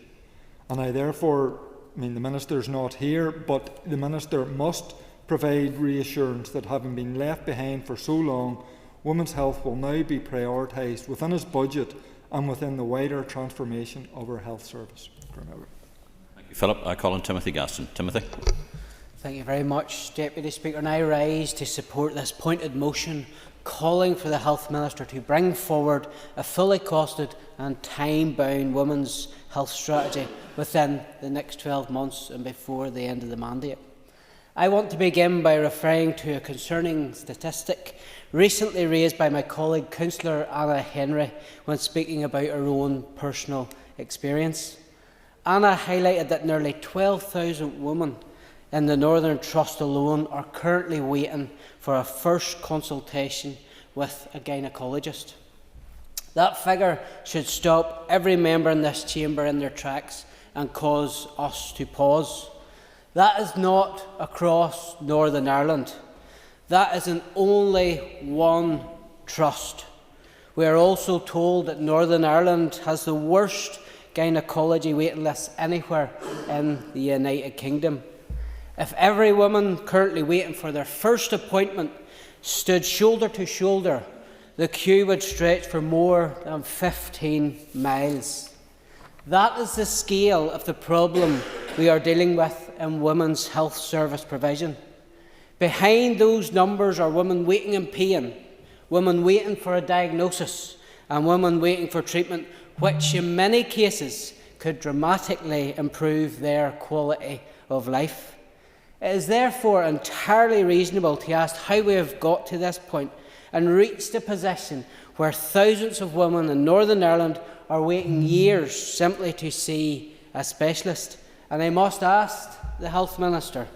And I therefore, the Minister is not here, but the Minister must provide reassurance that having been left behind for so long, women's health will now be prioritised within his budget and within the wider transformation of our health service. Thank you, Philip. I call on Timothy Gaston. Timothy. Thank you very much, Deputy Speaker. And I rise to support this pointed motion calling for the Health Minister to bring forward a fully costed and time-bound women's health strategy within the next 12 months and before the end of the mandate. I want to begin by referring to a concerning statistic recently raised by my colleague Councillor Anna Henry when speaking about her own personal experience. Anna highlighted that nearly 12,000 women in the Northern Trust alone are currently waiting for a first consultation with a gynaecologist. That figure should stop every member in this chamber in their tracks and cause us to pause. That is not across Northern Ireland. That is in only one trust. We are also told that Northern Ireland has the worst gynaecology waiting list anywhere in the United Kingdom. If every woman currently waiting for their first appointment stood shoulder to shoulder, the queue would stretch for more than 15 miles. That is the scale of the problem we are dealing with in women's health service provision. Behind those numbers are women waiting in pain, women waiting for a diagnosis, and women waiting for treatment, which in many cases could dramatically improve their quality of life. It is therefore entirely reasonable to ask how we have got to this point and reached a position where thousands of women in Northern Ireland are waiting years simply to see a specialist. And I must ask the Health Minister,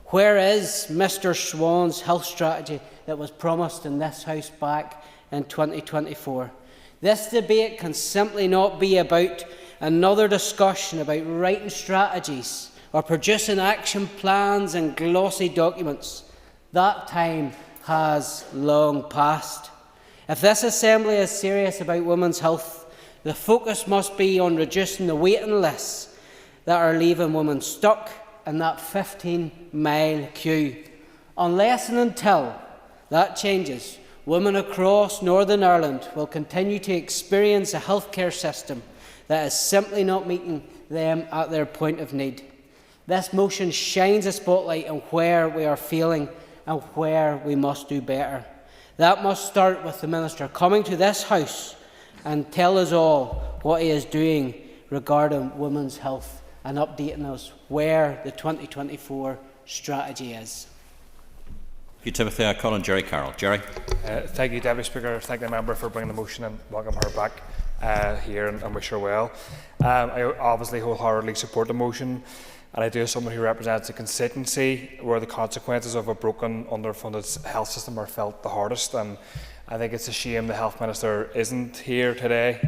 where is Mr Swan's health strategy that was promised in this House back in 2024? This debate can simply not be about another discussion about writing strategies or producing action plans and glossy documents. That time has long passed. If this Assembly is serious about women's health, the focus must be on reducing the waiting lists that are leaving women stuck in that 15-mile queue. Unless and until that changes, women across Northern Ireland will continue to experience a healthcare system that is simply not meeting them at their point of need. This motion shines a spotlight on where we are failing and where we must do better. That must start with the Minister coming to this House and tell us all what he is doing regarding women's health and updating us where the 2024 strategy is. Thank you, Timothy. I call on Jerry Carroll. Jerry. Thank you, Deputy Speaker. Thank the member for bringing the motion and welcome her back here and wish her well. I obviously wholeheartedly support the motion, and I do as someone who represents a constituency where the consequences of a broken, underfunded health system are felt the hardest. And I think it's a shame the Health Minister isn't here today.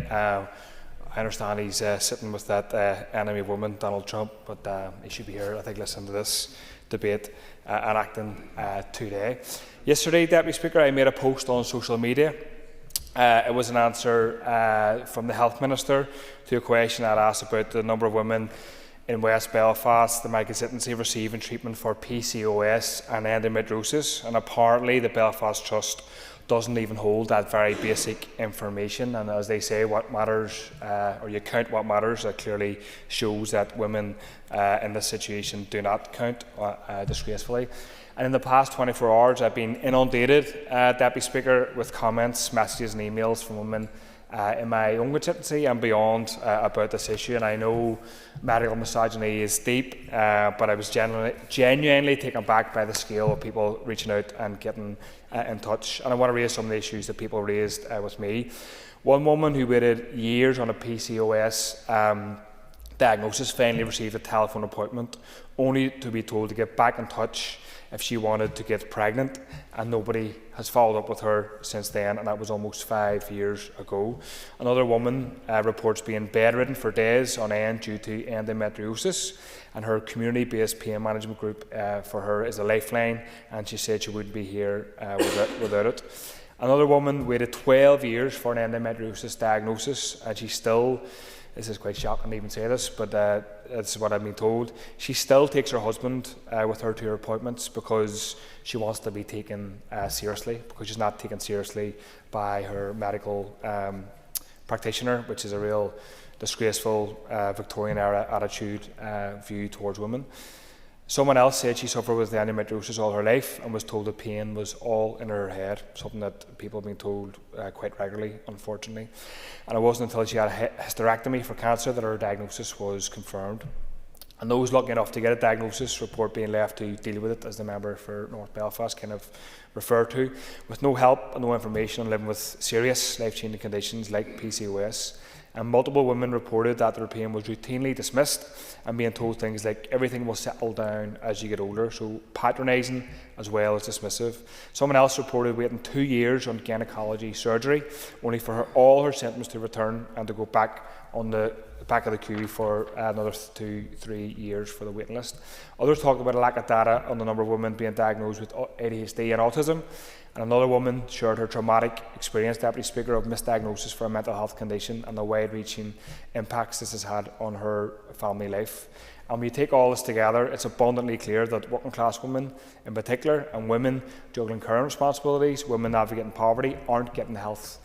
I understand he's sitting with that enemy woman, Donald Trump, but he should be here, I think, listening to this debate and acting today. Yesterday, Deputy Speaker, I made a post on social media. It was an answer from the Health Minister to a question I'd asked about the number of women in West Belfast, my constituency, receiving treatment for PCOS and endometriosis, and apparently the Belfast Trust doesn't even hold that very basic information. And as they say, what matters, or you count what matters, that clearly shows that women in this situation do not count disgracefully. And in the past 24 hours, I've been inundated, Deputy Speaker, with comments, messages and emails from women in my own constituency and beyond about this issue. And I know medical misogyny is deep, but I was genuinely taken back by the scale of people reaching out and getting in touch. And I want to raise some of the issues that people raised with me. One woman who waited years on a PCOS diagnosis finally received a telephone appointment, only to be told to get back in touch if she wanted to get pregnant, and nobody has followed up with her since then, and that was almost 5 years ago. Another woman reports being bedridden for days on end due to endometriosis, and her community-based pain management group for her is a lifeline, and she said she wouldn't be here without it. Another woman waited 12 years for an endometriosis diagnosis, and she still, this is quite shocking to even say this, but this is what I've been told, she still takes her husband with her to her appointments because she wants to be taken seriously, because she's not taken seriously by her medical practitioner, which is a real disgraceful Victorian-era attitude view towards women. Someone else said she suffered with endometriosis all her life and was told the pain was all in her head, something that people have been told quite regularly, unfortunately. And it wasn't until she had a hysterectomy for cancer that her diagnosis was confirmed. And those lucky enough to get a diagnosis report being left to deal with it, as the member for North Belfast kind of referred to, with no help and no information on living with serious life-changing conditions like PCOS. And multiple women reported that their pain was routinely dismissed and being told things like everything will settle down as you get older, so patronising as well as dismissive. Someone else reported waiting 2 years on gynaecology surgery, only for all her symptoms to return and to go back on the back of the queue for another 2-3 years for the waiting list. Others talked about a lack of data on the number of women being diagnosed with ADHD and autism. And another woman shared her traumatic experience, Deputy Speaker, of misdiagnosis for a mental health condition and the wide-reaching impacts this has had on her family life. And when you take all this together, it's abundantly clear that working class women in particular, and women juggling current responsibilities, women navigating poverty, aren't getting the health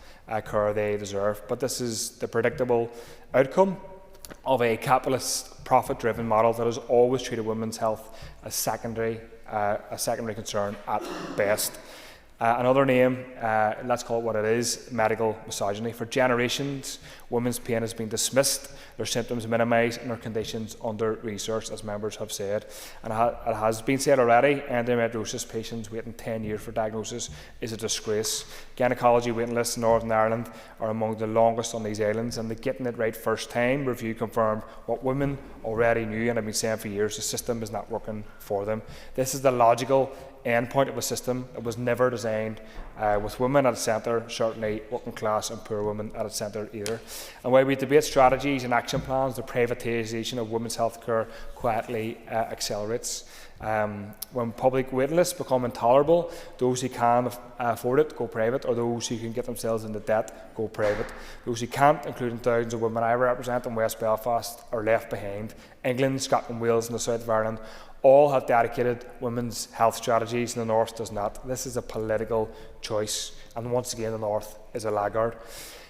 care they deserve. But this is the predictable outcome of a capitalist, profit-driven model that has always treated women's health as secondary concern at best. Another name, let's call it what it is, medical misogyny. For generations, women's pain has been dismissed, their symptoms minimised and their conditions under-researched, as members have said. And it has been said already, endometriosis patients waiting 10 years for diagnosis is a disgrace. Gynaecology waiting lists in Northern Ireland are among the longest on these islands, and the Getting It Right First Time review confirmed what women already knew and have been saying for years: the system is not working for them. This is the logical end point of a system that was never designed with women at its centre, certainly working class and poor women at its centre either. And while we debate strategies and action plans, the privatisation of women's health care quietly accelerates. When public waiting lists become intolerable, those who can afford it go private, or those who can get themselves into debt go private. Those who can't, including thousands of women I represent in West Belfast, are left behind. England, Scotland, Wales and the south of Ireland all have dedicated women's health strategies, and the North does not. This is a political choice, and once again the North is a laggard.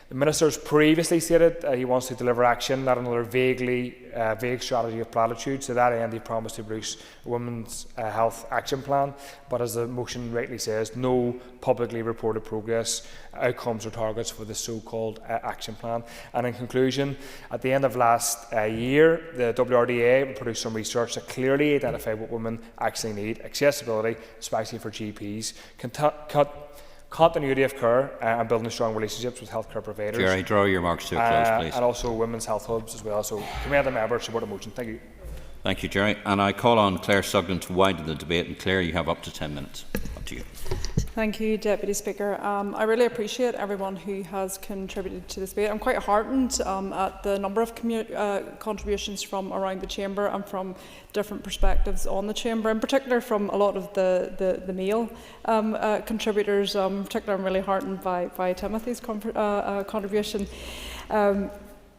The Minister has previously stated he wants to deliver action, not another vague strategy of platitudes. To that end, he promised to produce a women's health action plan, but as the motion rightly says, no publicly reported progress, outcomes or targets for the so-called action plan. And in conclusion, at the end of last year, the WRDA produced some research that clearly identified what women actually need: accessibility, especially for GPs, continuity of care and building strong relationships with healthcare providers. Jerry, draw your marks to a close, please. And also women's health hubs as well. So, commend the member, support the motion. Thank you. Thank you, Jerry. And I call on Claire Sugden to widen the debate. And Claire, you have up to 10 minutes. Up to you. Thank you, Deputy Speaker. I really appreciate everyone who has contributed to this debate. I'm quite heartened at the number of contributions from around the Chamber and from different perspectives on the Chamber, in particular from a lot of the male contributors. In particular, I'm really heartened by Timothy's contribution.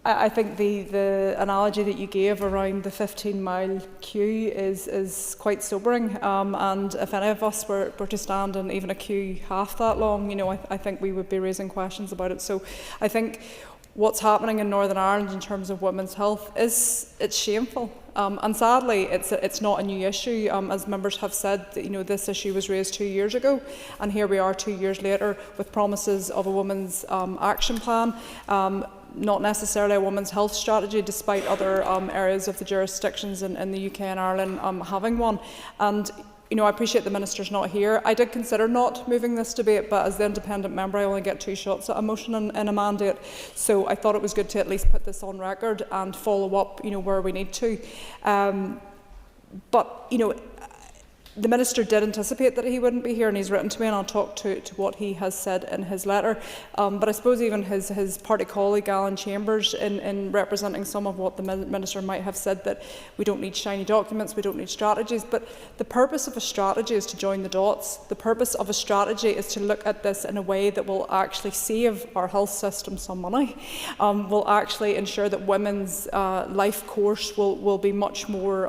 I think the analogy that you gave around the 15-mile queue is quite sobering, and if any of us were to stand in even a queue half that long, I think we would be raising questions about it. So I think what's happening in Northern Ireland in terms of women's health it's shameful, and sadly it's not a new issue. As members have said, this issue was raised 2 years ago, and here we are 2 years later with promises of a women's action plan. Not necessarily a women's health strategy, despite other areas of the jurisdictions in the UK and Ireland having one. And I appreciate the Minister's not here. I did consider not moving this debate, but as the independent member, I only get 2 shots at a motion in a mandate. So I thought it was good to at least put this on record and follow up, where we need to. But the Minister did anticipate that he wouldn't be here, and he's written to me, and I'll talk to what he has said in his letter. But I suppose even his party colleague, Alan Chambers, in representing some of what the Minister might have said, that we don't need shiny documents, we don't need strategies. But the purpose of a strategy is to join the dots. The purpose of a strategy is to look at this in a way that will actually save our health system some money, will actually ensure that women's life course will be much more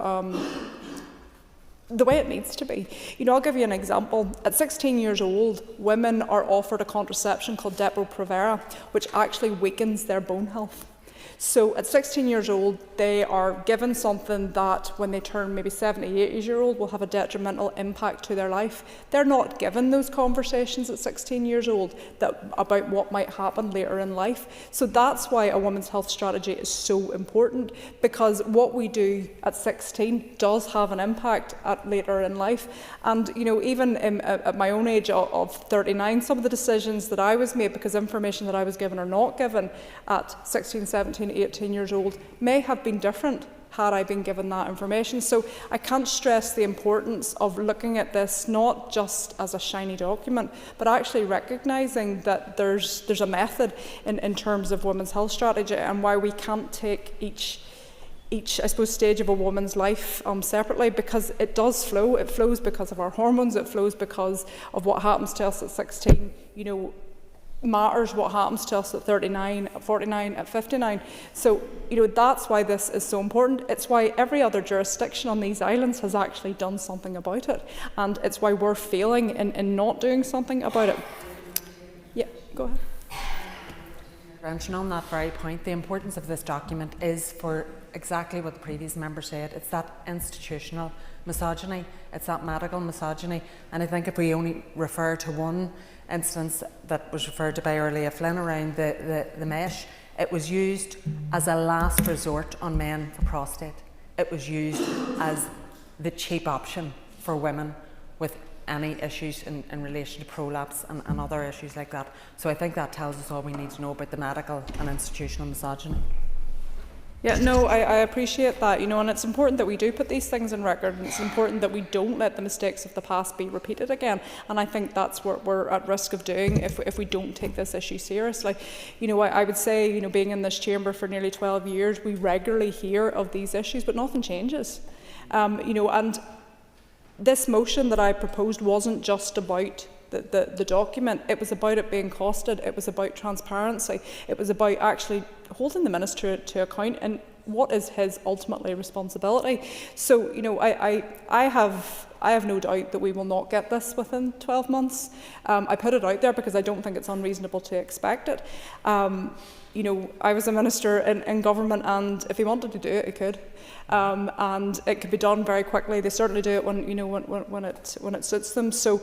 the way it needs to be. I'll give you an example. At 16 years old, women are offered a contraception called Depo-Provera, which actually weakens their bone health. So at 16 years old, they are given something that when they turn maybe 78 years old will have a detrimental impact to their life. They're not given those conversations at 16 years old about what might happen later in life. So that's why a women's health strategy is so important, because what we do at 16 does have an impact at later in life. And even at my own age of 39, some of the decisions that I was made because information that I was given or not given at 16, 17, 18 years old may have been different had I been given that information. So I can't stress the importance of looking at this not just as a shiny document, but actually recognising that there's a method in terms of women's health strategy, and why we can't take each I suppose, stage of a woman's life separately, because it does flow. It flows because of our hormones. It flows because of what happens to us at 16. Matters what happens to us at 39, at 49, at 59. So, that's why this is so important. It's why every other jurisdiction on these islands has actually done something about it. And it's why we're failing in not doing something about it. Yeah, go ahead. And on that very point, the importance of this document is for exactly what the previous member said. It's that institutional misogyny, it's that medical misogyny. And I think if we only refer to one instance that was referred to by Orlia Flynn around the mesh, it was used as a last resort on men for prostate. It was used as the cheap option for women with any issues in relation to prolapse and other issues like that. So I think that tells us all we need to know about the medical and institutional misogyny. Yeah, no, I appreciate that, and it's important that we do put these things in record, and it's important that we don't let the mistakes of the past be repeated again. And I think that's what we're at risk of doing if we don't take this issue seriously. I would say, being in this chamber for nearly 12 years, we regularly hear of these issues, but nothing changes. And this motion that I proposed wasn't just about the document. It was about it being costed. It was about transparency. It was about actually holding the minister to account and what is his ultimately responsibility. So, I have no doubt that we will not get this within 12 months. I put it out there because I don't think it's unreasonable to expect it. I was a minister in government, and if he wanted to do it, he could. And it could be done very quickly. They certainly do it when it suits them. So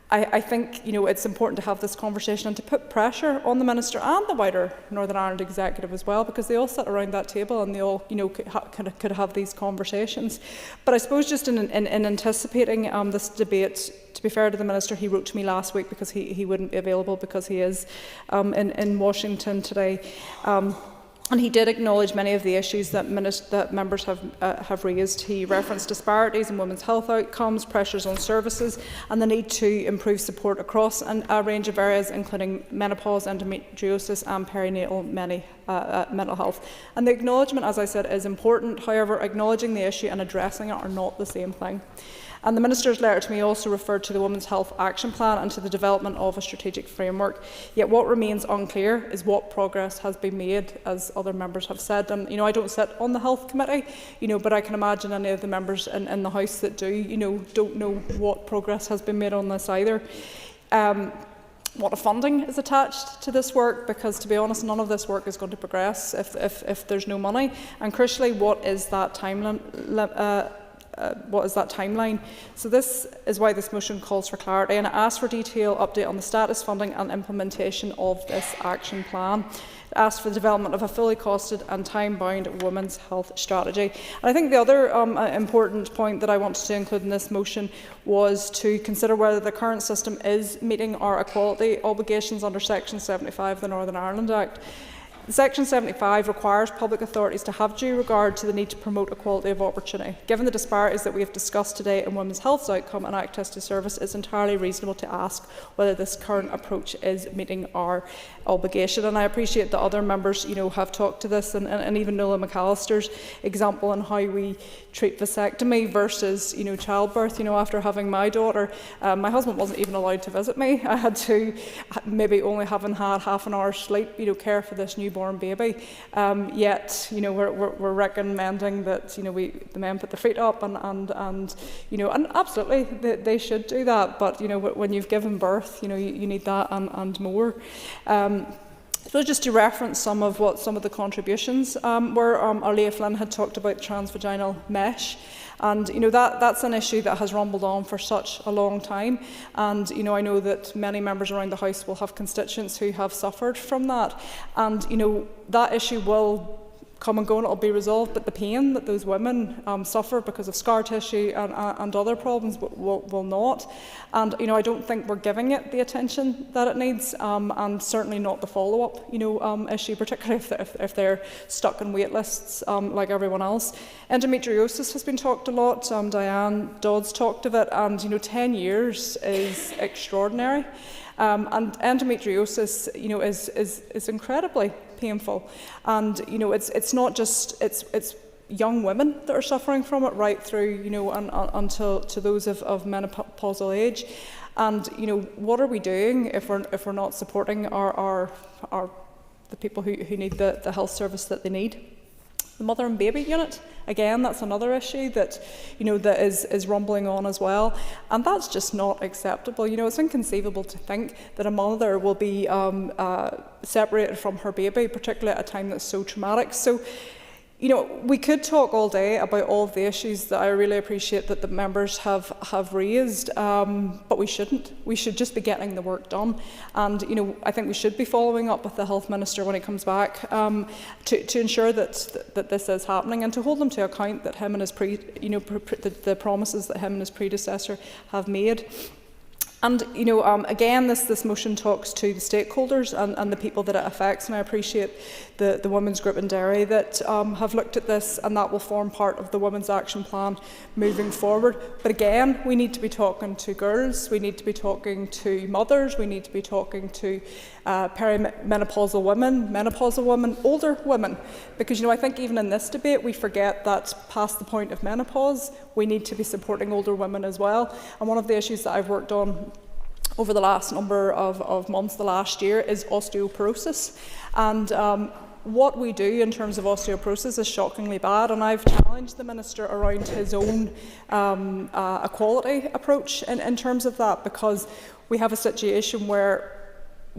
I think it's important to have this conversation and to put pressure on the minister and the wider Northern Ireland executive as well, because they all sit around that table and they all could have these conversations. But I suppose just in anticipating this debate, to be fair to the minister, he wrote to me last week because he wouldn't be available because he is in Washington today. And he did acknowledge many of the issues that members have raised. He referenced disparities in women's health outcomes, pressures on services, and the need to improve support across a range of areas, including menopause, endometriosis, and perinatal mental health. And the acknowledgement, as I said, is important. However, acknowledging the issue and addressing it are not the same thing. And the Minister's letter to me also referred to the Women's Health Action Plan and to the development of a strategic framework. Yet what remains unclear is what progress has been made, as other members have said. And I don't sit on the Health Committee, but I can imagine any of the members in the House that do, don't know what progress has been made on this either. What funding is attached to this work, because to be honest, none of this work is going to progress if there's no money. And crucially, what is that timeline? So this is why this motion calls for clarity, and it asks for detailed update on the status, funding and implementation of this action plan. It asks for the development of a fully costed and time-bound women's health strategy. And I think the other important point that I wanted to include in this motion was to consider whether the current system is meeting our equality obligations under Section 75 of the Northern Ireland Act. Section 75 requires public authorities to have due regard to the need to promote equality of opportunity. Given the disparities that we have discussed today in women's health outcome and access to service, it's entirely reasonable to ask whether this current approach is meeting our obligation. And I appreciate that other members, have talked to this, and even Nuala McAllister's example on how we treat vasectomy versus, childbirth. After having my daughter, my husband wasn't even allowed to visit me. I had to, maybe only having had half an hour's sleep, care for this newborn baby. Yet, we're recommending that, the men put their feet up and absolutely they should do that. But, when you've given birth, you need that and more. So just to reference some of the contributions were, Leah Flynn had talked about transvaginal mesh. And that's an issue that has rumbled on for such a long time. And I know that many members around the House will have constituents who have suffered from that. And that issue will come and go and it'll be resolved, but the pain that those women suffer because of scar tissue and other problems will not. And I don't think we're giving it the attention that it needs, and certainly not the follow-up issue, particularly if they're stuck in wait lists like everyone else. Endometriosis has been talked a lot. Diane Dodds talked of it, and 10 years is extraordinary. And endometriosis, is incredibly painful, and it's not just it's young women that are suffering from it right through until to those of menopausal age. And what are we doing if we're not supporting the people who need the health service that they need? The mother and baby unit, again, that's another issue that that is rumbling on as well, and that's just not acceptable. It's inconceivable to think that a mother will be separated from her baby, particularly at a time that's so traumatic. So, we could talk all day about all of the issues that I really appreciate that the members have raised, but we shouldn't. We should just be getting the work done. And, I think we should be following up with the Health Minister when he comes back to ensure that this is happening and to hold them to account that him and his the promises that him and his predecessor have made. And, again, this motion talks to the stakeholders and the people that it affects, and I appreciate the women's group in Derry that have looked at this, and that will form part of the Women's Action Plan moving forward. But again, we need to be talking to girls, we need to be talking to mothers, we need to be talking to perimenopausal women, menopausal women, older women, because I think even in this debate we forget that past the point of menopause we need to be supporting older women as well. And one of the issues that I've worked on over the last number of months, the last year, is osteoporosis. And what we do in terms of osteoporosis is shockingly bad, and I've challenged the Minister around his own equality approach in terms of that, because we have a situation where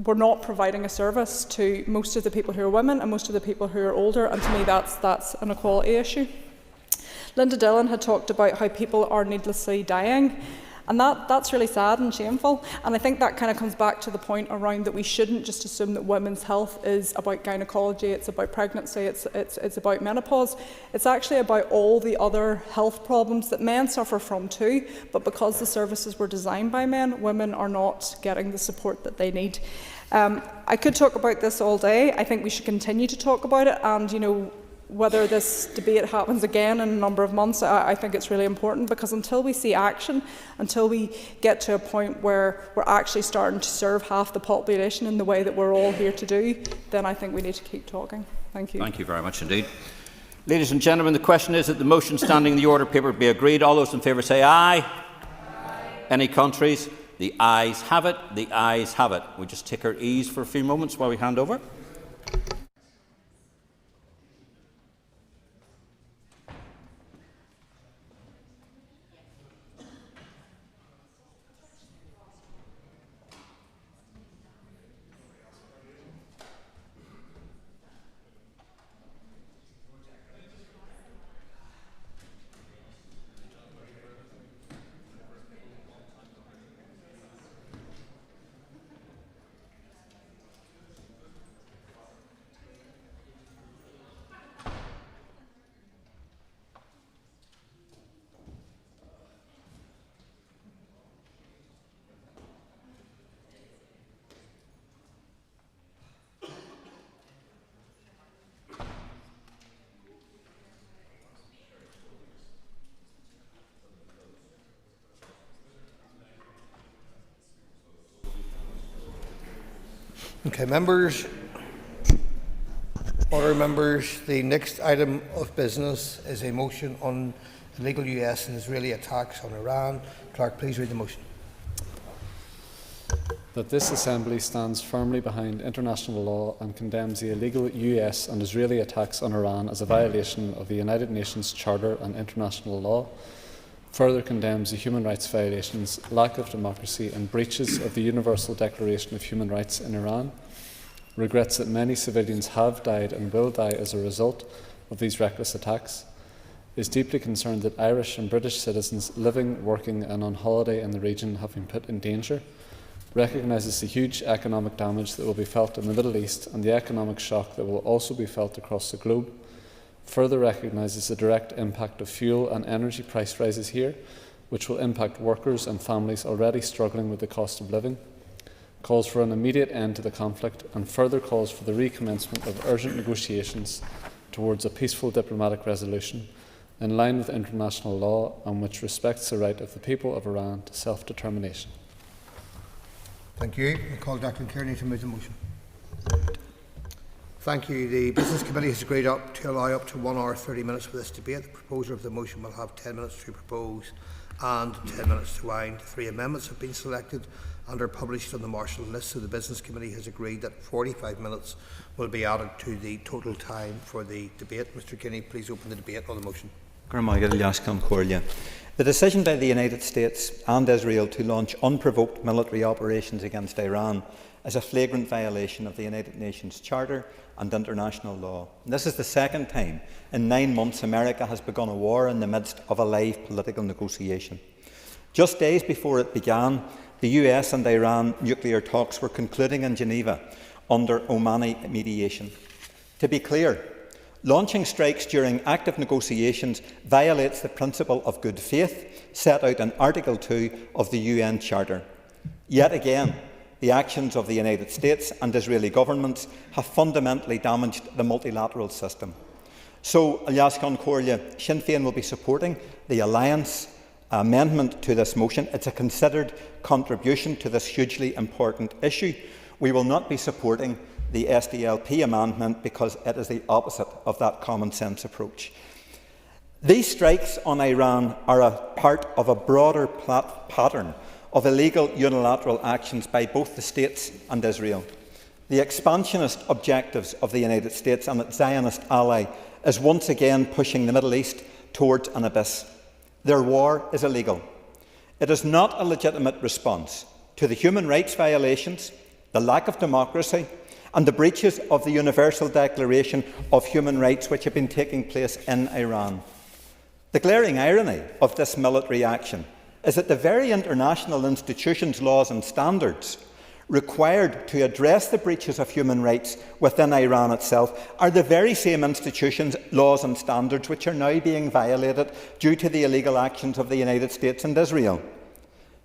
we're not providing a service to most of the people who are women and most of the people who are older, and to me that's an equality issue. Linda Dillon had talked about how people are needlessly dying, and that's really sad and shameful. And I think that kind of comes back to the point around that we shouldn't just assume that women's health is about gynecology, it's about pregnancy, it's about menopause. It's actually about all the other health problems that men suffer from too, but because the services were designed by men, women are not getting the support that they need. I could talk about this all day. I think we should continue to talk about it, and whether this debate happens again in a number of months, I think it's really important, because until we see action, until we get to a point where we're actually starting to serve half the population in the way that we're all here to do, then I think we need to keep talking. Thank you. Thank you very much indeed. Ladies and gentlemen, the question is that the motion standing in the order paper be agreed. All those in favour say aye. Aye. Any contraries? The ayes have it. The ayes have it. We'll just take our ease for a few moments while we hand over. Okay, members, honourable members, the next item of business is a motion on illegal US and Israeli attacks on Iran. Clerk, please read the motion. That this Assembly stands firmly behind international law and condemns the illegal US and Israeli attacks on Iran as a violation of the United Nations Charter and international law, further condemns the human rights violations, lack of democracy and breaches of the Universal Declaration of Human Rights in Iran, regrets that many civilians have died and will die as a result of these reckless attacks, is deeply concerned that Irish and British citizens living, working and on holiday in the region have been put in danger, recognises the huge economic damage that will be felt in the Middle East and the economic shock that will also be felt across the globe, further recognises the direct impact of fuel and energy price rises here, which will impact workers and families already struggling with the cost of living, calls for an immediate end to the conflict, and further calls for the recommencement of urgent negotiations towards a peaceful diplomatic resolution in line with international law and which respects the right of the people of Iran to self-determination. Thank you. I call Dr. Kearney to move the motion. Thank you. The Business Committee has agreed to allow up to 1 hour 30 minutes for this debate. The proposer of the motion will have 10 minutes to propose and 10 minutes to wind. 3 amendments have been selected and are published on the marshal list, so the Business Committee has agreed that 45 minutes will be added to the total time for the debate. Mr. Kinney, please open the debate on the motion. The decision by the United States and Israel to launch unprovoked military operations against Iran is a flagrant violation of the United Nations Charter and international law. This is the second time in 9 months America has begun a war in the midst of a live political negotiation. Just days before it began, the US and Iran nuclear talks were concluding in Geneva under Omani mediation. To be clear, launching strikes during active negotiations violates the principle of good faith set out in Article 2 of the UN Charter. Yet again, the actions of the United States and Israeli governments have fundamentally damaged the multilateral system. So, Aliaskan Corlia, Sinn Féin will be supporting the Alliance amendment to this motion. It's a considered contribution to this hugely important issue. We will not be supporting the SDLP amendment because it is the opposite of that common sense approach. These strikes on Iran are a part of a broader pattern of illegal unilateral actions by both the States and Israel. The expansionist objectives of the United States and its Zionist ally is once again pushing the Middle East towards an abyss. Their war is illegal. It is not a legitimate response to the human rights violations, the lack of democracy, and the breaches of the Universal Declaration of Human Rights which have been taking place in Iran. The glaring irony of this military action is that the very international institutions, laws and standards required to address the breaches of human rights within Iran itself are the very same institutions, laws and standards which are now being violated due to the illegal actions of the United States and Israel.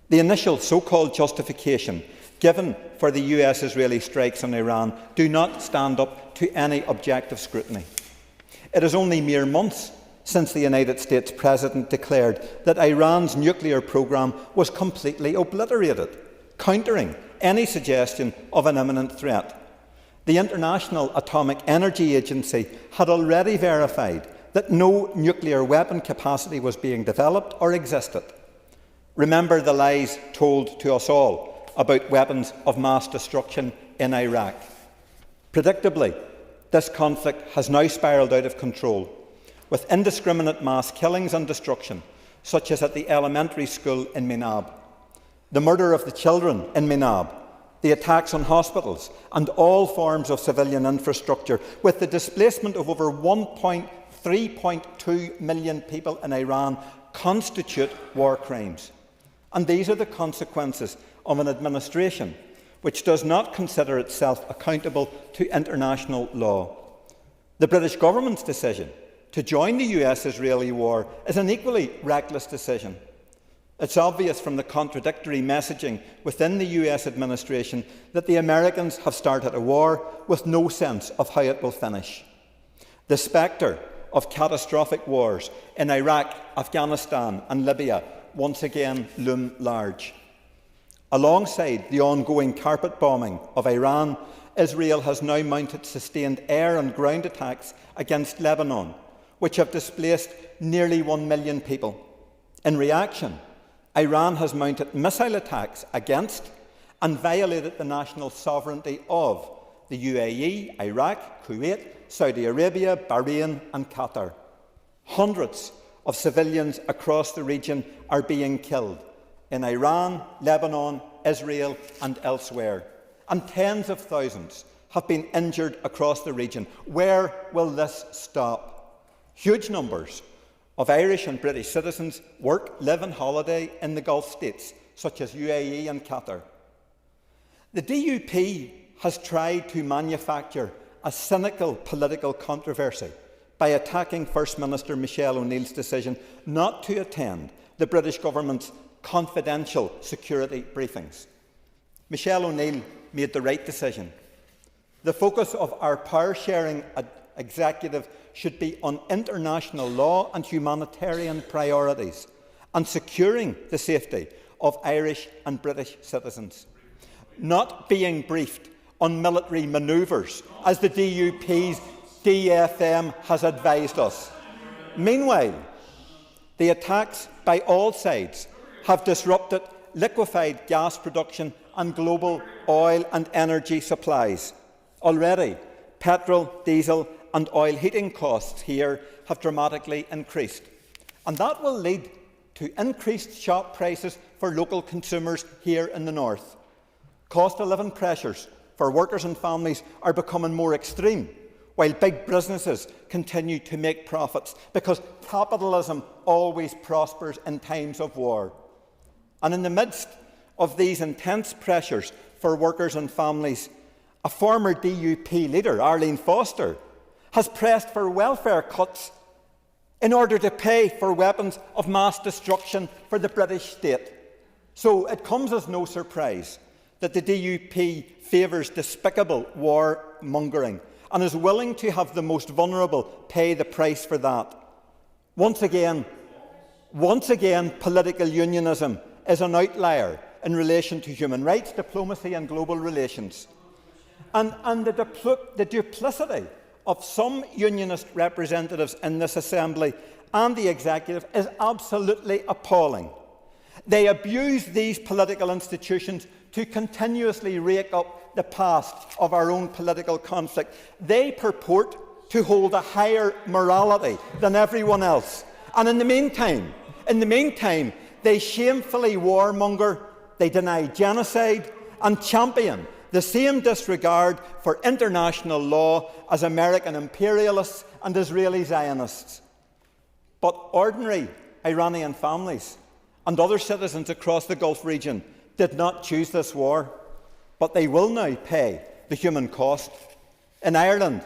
The initial so-called justification given for the US-Israeli strikes on Iran do not stand up to any objective scrutiny. It is only mere months since the United States President declared that Iran's nuclear programme was completely obliterated, countering any suggestion of an imminent threat. The International Atomic Energy Agency had already verified that no nuclear weapon capacity was being developed or existed. Remember the lies told to us all about weapons of mass destruction in Iraq. Predictably, this conflict has now spiralled out of control, with indiscriminate mass killings and destruction, such as at the elementary school in Minab, the murder of the children in Minab, the attacks on hospitals and all forms of civilian infrastructure, with the displacement of over 3.2 million people in Iran, constitute war crimes. And these are the consequences of an administration which does not consider itself accountable to international law. The British government's decision to join the US-Israeli war is an equally reckless decision. It's obvious from the contradictory messaging within the US administration that the Americans have started a war with no sense of how it will finish. The spectre of catastrophic wars in Iraq, Afghanistan and Libya once again loom large. Alongside the ongoing carpet bombing of Iran, Israel has now mounted sustained air and ground attacks against Lebanon, which have displaced nearly 1 million people. In reaction, Iran has mounted missile attacks against and violated the national sovereignty of the UAE, Iraq, Kuwait, Saudi Arabia, Bahrain and Qatar. Hundreds of civilians across the region are being killed in Iran, Lebanon, Israel and elsewhere, and tens of thousands have been injured across the region. Where will this stop? Huge numbers of Irish and British citizens work, live and holiday in the Gulf states, such as UAE and Qatar. The DUP has tried to manufacture a cynical political controversy by attacking First Minister Michelle O'Neill's decision not to attend the British government's confidential security briefings. Michelle O'Neill made the right decision. The focus of our power-sharing executive should be on international law and humanitarian priorities and securing the safety of Irish and British citizens, not being briefed on military manoeuvres, as the DUP's DFM has advised us. Meanwhile, the attacks by all sides have disrupted liquefied gas production and global oil and energy supplies. Already, petrol, diesel and oil heating costs here have dramatically increased, and that will lead to increased shop prices for local consumers here in the north. Cost of living pressures for workers and families are becoming more extreme, while big businesses continue to make profits, because capitalism always prospers in times of war. And in the midst of these intense pressures for workers and families, a former DUP leader, Arlene Foster, has pressed for welfare cuts in order to pay for weapons of mass destruction for the British state. So it comes as no surprise that the DUP favours despicable warmongering and is willing to have the most vulnerable pay the price for that. Once again, political unionism is an outlier in relation to human rights, diplomacy and global relations. And the duplicity of some unionist representatives in this Assembly and the Executive is absolutely appalling. They abuse these political institutions to continuously rake up the past of our own political conflict. They purport to hold a higher morality than everyone else. And in the meantime, they shamefully warmonger, they deny genocide and champion the same disregard for international law as American imperialists and Israeli Zionists. But ordinary Iranian families and other citizens across the Gulf region did not choose this war, but they will now pay the human cost. In Ireland,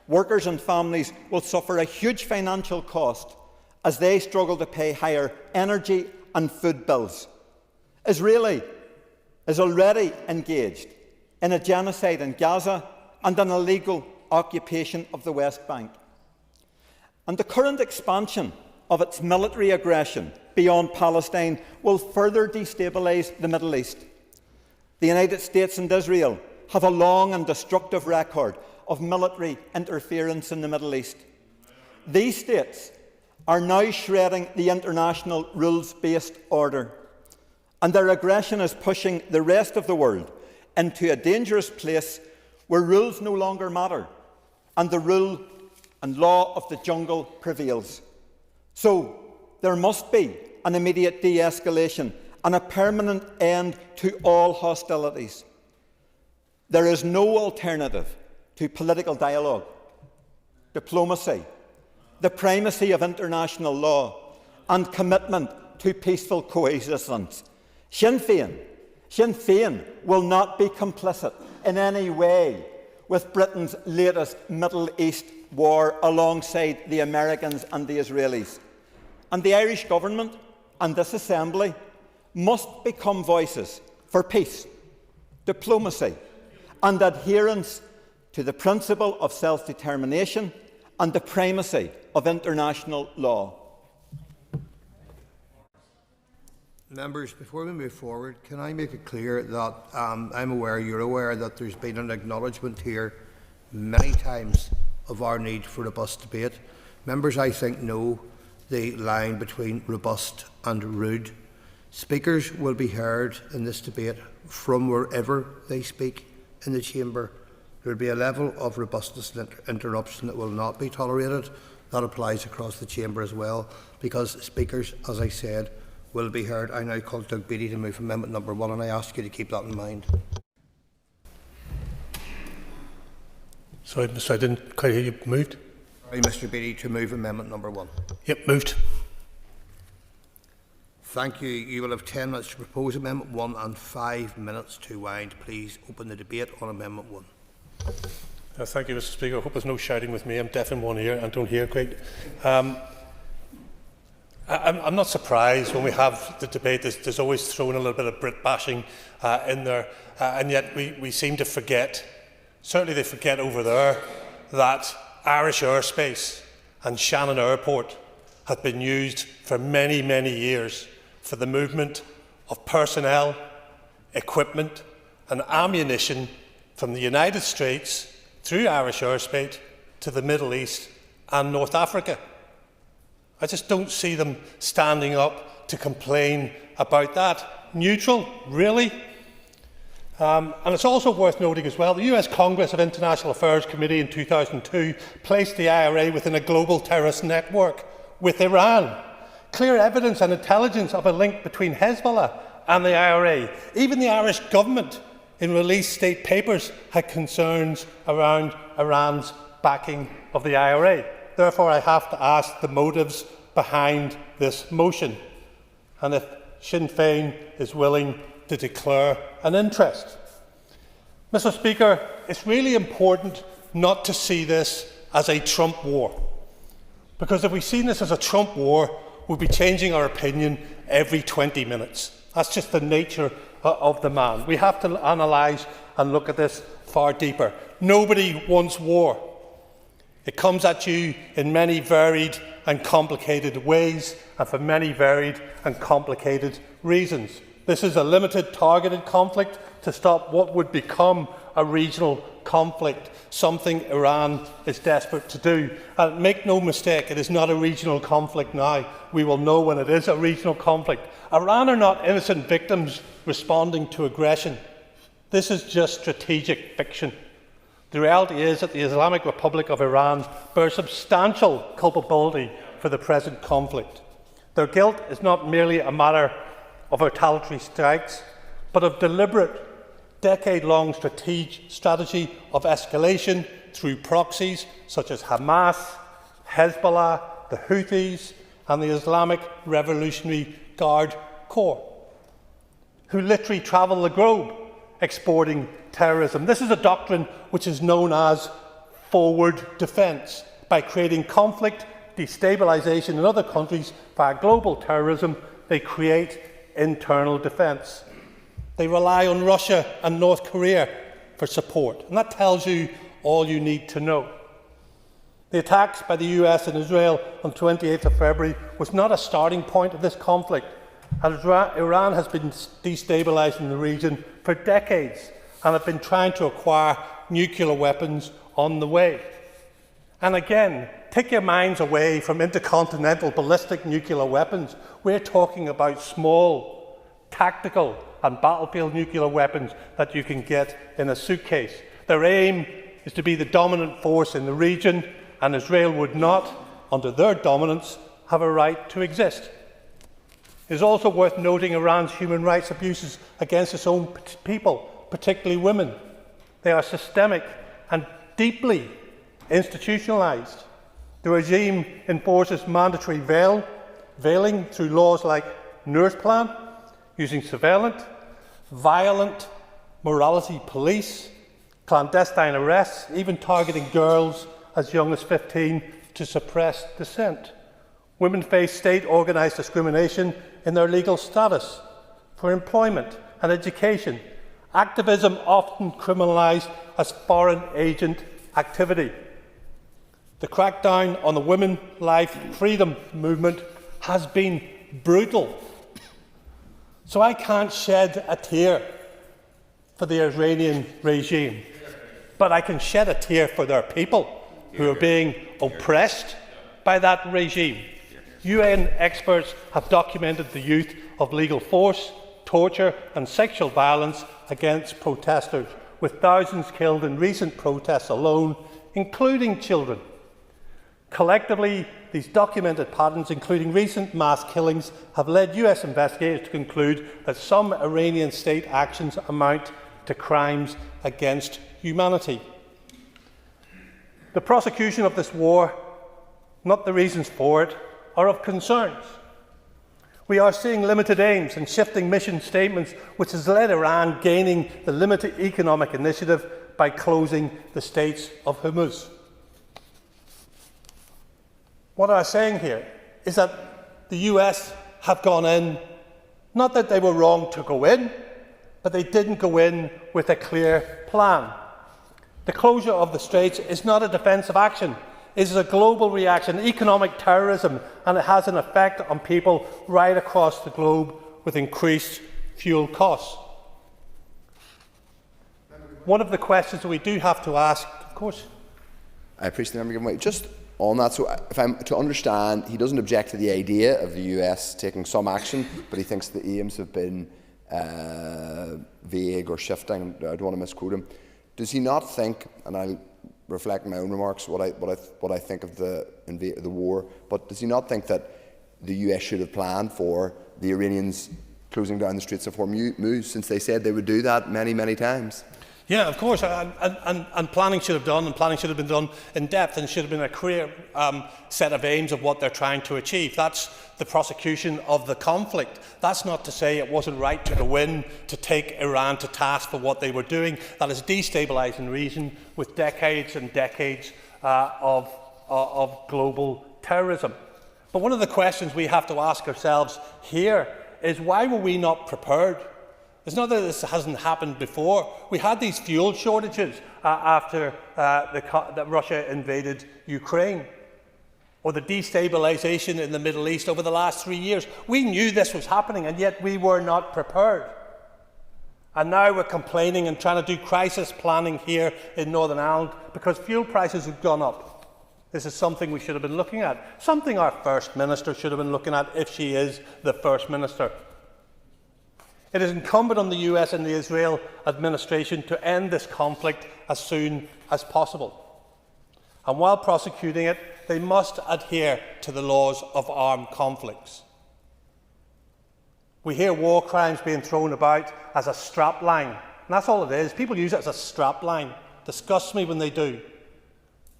workers and families will suffer a huge financial cost as they struggle to pay higher energy and food bills. Israel is already engaged in a genocide in Gaza and an illegal occupation of the West Bank. And the current expansion of its military aggression beyond Palestine will further destabilise the Middle East. The United States and Israel have a long and destructive record of military interference in the Middle East. These states are now shredding the international rules-based order, and their aggression is pushing the rest of the world into a dangerous place where rules no longer matter and the rule and law of the jungle prevails. So there must be an immediate de-escalation and a permanent end to all hostilities. There is no alternative to political dialogue, diplomacy, the primacy of international law and commitment to peaceful coexistence. Sinn Féin will not be complicit in any way with Britain's latest Middle East war alongside the Americans and the Israelis. And the Irish Government and this Assembly must become voices for peace, diplomacy and adherence to the principle of self-determination and the primacy of international law. Members, before we move forward, can I make it clear that I'm aware, you're aware, that there's been an acknowledgement here many times of our need for robust debate. Members, I think, know the line between robust and rude. Speakers will be heard in this debate from wherever they speak in the chamber. There will be a level of robustness and interruption that will not be tolerated. That applies across the chamber as well, because speakers, as I said, will be heard. I now call Doug Beattie to move amendment number 1, and I ask you to keep that in mind. Sorry, Mr. I didn't quite hear you. Moved? Sorry, Mr. Beattie, to move amendment number 1. Yep, moved. Thank you. You will have 10 minutes to propose amendment 1 and 5 minutes to wind. Please open the debate on amendment 1. Thank you, Mr. Speaker. I hope there's no shouting with me. I'm deaf in one ear and don't hear great. I'm not surprised when we have the debate. There's always thrown a little bit of Brit bashing in there, and yet we seem to forget, certainly they forget over there, that Irish airspace and Shannon Airport have been used for many, many years for the movement of personnel, equipment and ammunition from the United States through Irish airspace to the Middle East and North Africa. I just don't see them standing up to complain about that. Neutral, really? And it's also worth noting as well, the US Congress of International Affairs Committee in 2002 placed the IRA within a global terrorist network with Iran. Clear evidence and intelligence of a link between Hezbollah and the IRA. Even the Irish government, in released state papers, had concerns around Iran's backing of the IRA. Therefore, I have to ask the motives behind this motion, and if Sinn Féin is willing to declare an interest. Mr. Speaker, it's really important not to see this as a Trump war, because if we see this as a Trump war, we'll be changing our opinion every 20 minutes. That's just the nature of the man. We have to analyse and look at this far deeper. Nobody wants war. It comes at you in many varied and complicated ways and for many varied and complicated reasons. This is a limited, targeted conflict to stop what would become a regional conflict, something Iran is desperate to do. And make no mistake, it is not a regional conflict now. We will know when it is a regional conflict. Iran are not innocent victims responding to aggression. This is just strategic fiction. The reality is that the Islamic Republic of Iran bears substantial culpability for the present conflict. Their guilt is not merely a matter of retaliatory strikes, but of deliberate, decade-long strategy of escalation through proxies such as Hamas, Hezbollah, the Houthis and the Islamic Revolutionary Guard Corps, who literally travel the globe exporting terrorism. This is a doctrine which is known as forward defence. By creating conflict, destabilisation in other countries via global terrorism, they create internal defence. They rely on Russia and North Korea for support, and that tells you all you need to know. The attacks by the US and Israel on 28th of February was not a starting point of this conflict, as Iran has been destabilising the region for decades and have been trying to acquire nuclear weapons on the way. And again, take your minds away from intercontinental ballistic nuclear weapons. We're talking about small, tactical and battlefield nuclear weapons that you can get in a suitcase. Their aim is to be the dominant force in the region, and Israel would not, under their dominance, have a right to exist. It is also worth noting Iran's human rights abuses against its own people, particularly women. They are systemic and deeply institutionalised. The regime enforces mandatory veiling through laws like Nour's Plan, using surveillance, violent morality police, clandestine arrests, even targeting girls as young as 15 to suppress dissent. Women face state-organised discrimination in their legal status, for employment and education. Activism often criminalised as foreign agent activity. The crackdown on the women life freedom movement has been brutal. So I can't shed a tear for the Iranian regime, but I can shed a tear for their people who are being oppressed by that regime. UN experts have documented the use of legal force, torture and sexual violence against protesters, with thousands killed in recent protests alone, including children. Collectively, these documented patterns, including recent mass killings, have led US investigators to conclude that some Iranian state actions amount to crimes against humanity. The prosecution of this war, not the reasons for it, are of concerns. We are seeing limited aims and shifting mission statements, which has led Iran gaining the limited economic initiative by closing the Straits of Hormuz. What I'm saying here is that the US have gone in, not that they were wrong to go in, but they didn't go in with a clear plan. The closure of the Straits is not a defensive action. It is a global reaction, economic terrorism, and it has an effect on people right across the globe with increased fuel costs. One of the questions that we do have to ask, of course. I appreciate the member giving way. Just on that, so if I'm to understand, he doesn't object to the idea of the US taking some action, but he thinks the aims have been vague or shifting. I don't want to misquote him. Does he not think, and I'll reflect my own remarks, what I think of the war, but does he not think that the US should have planned for the Iranians closing down the Straits of Hormuz, since they said they would do that many, many times? Yeah, of course, and planning should have done, and planning should have been done in depth, and should have been a clear set of aims of what they're trying to achieve. That's the prosecution of the conflict. That's not to say it wasn't right to go in to take Iran to task for what they were doing. That is destabilising region with decades and decades of global terrorism. But one of the questions we have to ask ourselves here is, why were we not prepared? It's not that this hasn't happened before. We had these fuel shortages after that Russia invaded Ukraine, or the destabilisation in the Middle East over the last 3 years. We knew this was happening, and yet we were not prepared. And now we're complaining and trying to do crisis planning here in Northern Ireland because fuel prices have gone up. This is something we should have been looking at, something our First Minister should have been looking at if she is the First Minister. It is incumbent on the US and the Israel administration to end this conflict as soon as possible. And while prosecuting it, they must adhere to the laws of armed conflicts. We hear war crimes being thrown about as a strapline, and that's all it is. People use it as a strapline. Disgusts me when they do.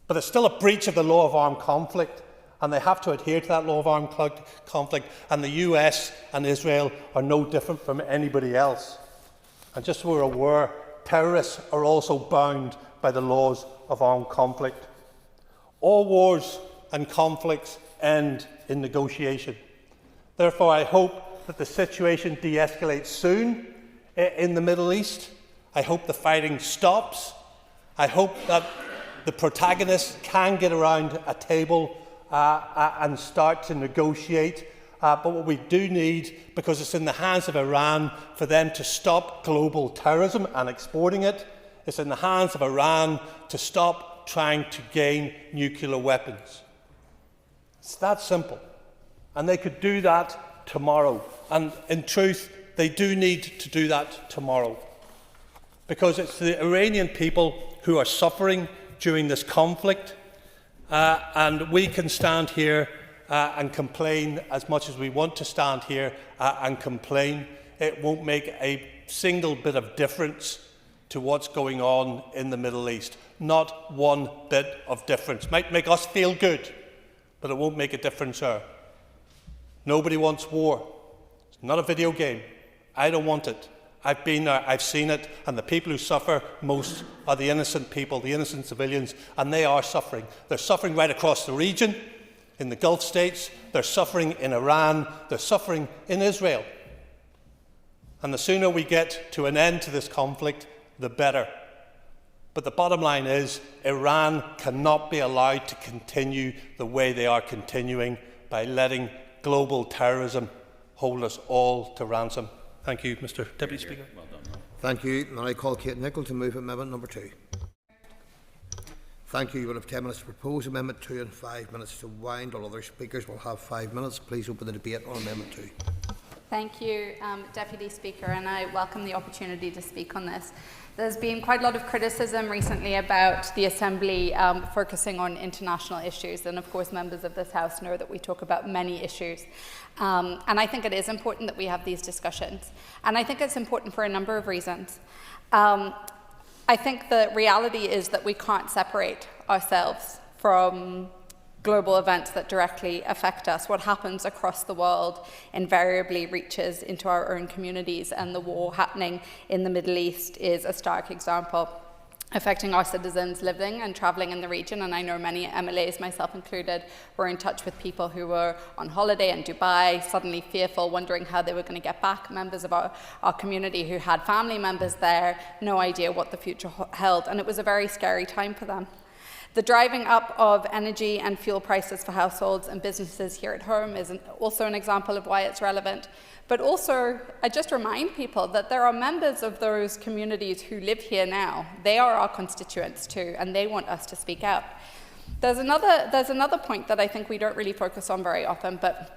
But it's still a breach of the law of armed conflict, and they have to adhere to that law of armed conflict, and the US and Israel are no different from anybody else. And just so we're aware, terrorists are also bound by the laws of armed conflict. All wars and conflicts end in negotiation. Therefore, I hope that the situation de-escalates soon in the Middle East. I hope the fighting stops. I hope that the protagonists can get around a table and start to negotiate. But what we do need, because it's in the hands of Iran for them to stop global terrorism and exporting it, it's in the hands of Iran to stop trying to gain nuclear weapons. It's that simple. And they could do that tomorrow. And in truth, they do need to do that tomorrow. Because it's the Iranian people who are suffering during this conflict. And we can stand here and complain as much as we want to stand here and complain. It won't make a single bit of difference to what's going on in the Middle East. Not one bit of difference. Might make us feel good, but it won't make a difference there. Nobody wants war. It's not a video game. I don't want it. I've been there, I've seen it, and the people who suffer most are the innocent people, the innocent civilians, and they are suffering. They're suffering right across the region, in the Gulf states, they're suffering in Iran, they're suffering in Israel. And the sooner we get to an end to this conflict, the better. But the bottom line is, Iran cannot be allowed to continue the way they are continuing by letting global terrorism hold us all to ransom. Thank you, Mr. Deputy Speaker. Well done. Thank you. And I call Kate Nicholl to move Amendment number 2. Thank you. You will have 10 minutes to propose Amendment 2 and 5 minutes to wind. All other speakers will have 5 minutes. Please open the debate on Amendment 2. Thank you, Deputy Speaker, and I welcome the opportunity to speak on this. There's been quite a lot of criticism recently about the Assembly focusing on international issues, and of course members of this House know that we talk about many issues. And I think it is important that we have these discussions. And I think it's important for a number of reasons. I think the reality is that we can't separate ourselves from global events that directly affect us. What happens across the world invariably reaches into our own communities, and the war happening in the Middle East is a stark example, affecting our citizens living and travelling in the region. And I know many MLAs, myself included, were in touch with people who were on holiday in Dubai, suddenly fearful, wondering how they were going to get back, members of our community who had family members there, no idea what the future held. And it was a very scary time for them. The driving up of energy and fuel prices for households and businesses here at home is also an example of why it's relevant. But also, I just remind people that there are members of those communities who live here now. They are our constituents too, and they want us to speak out. There's another point that I think we don't really focus on very often, but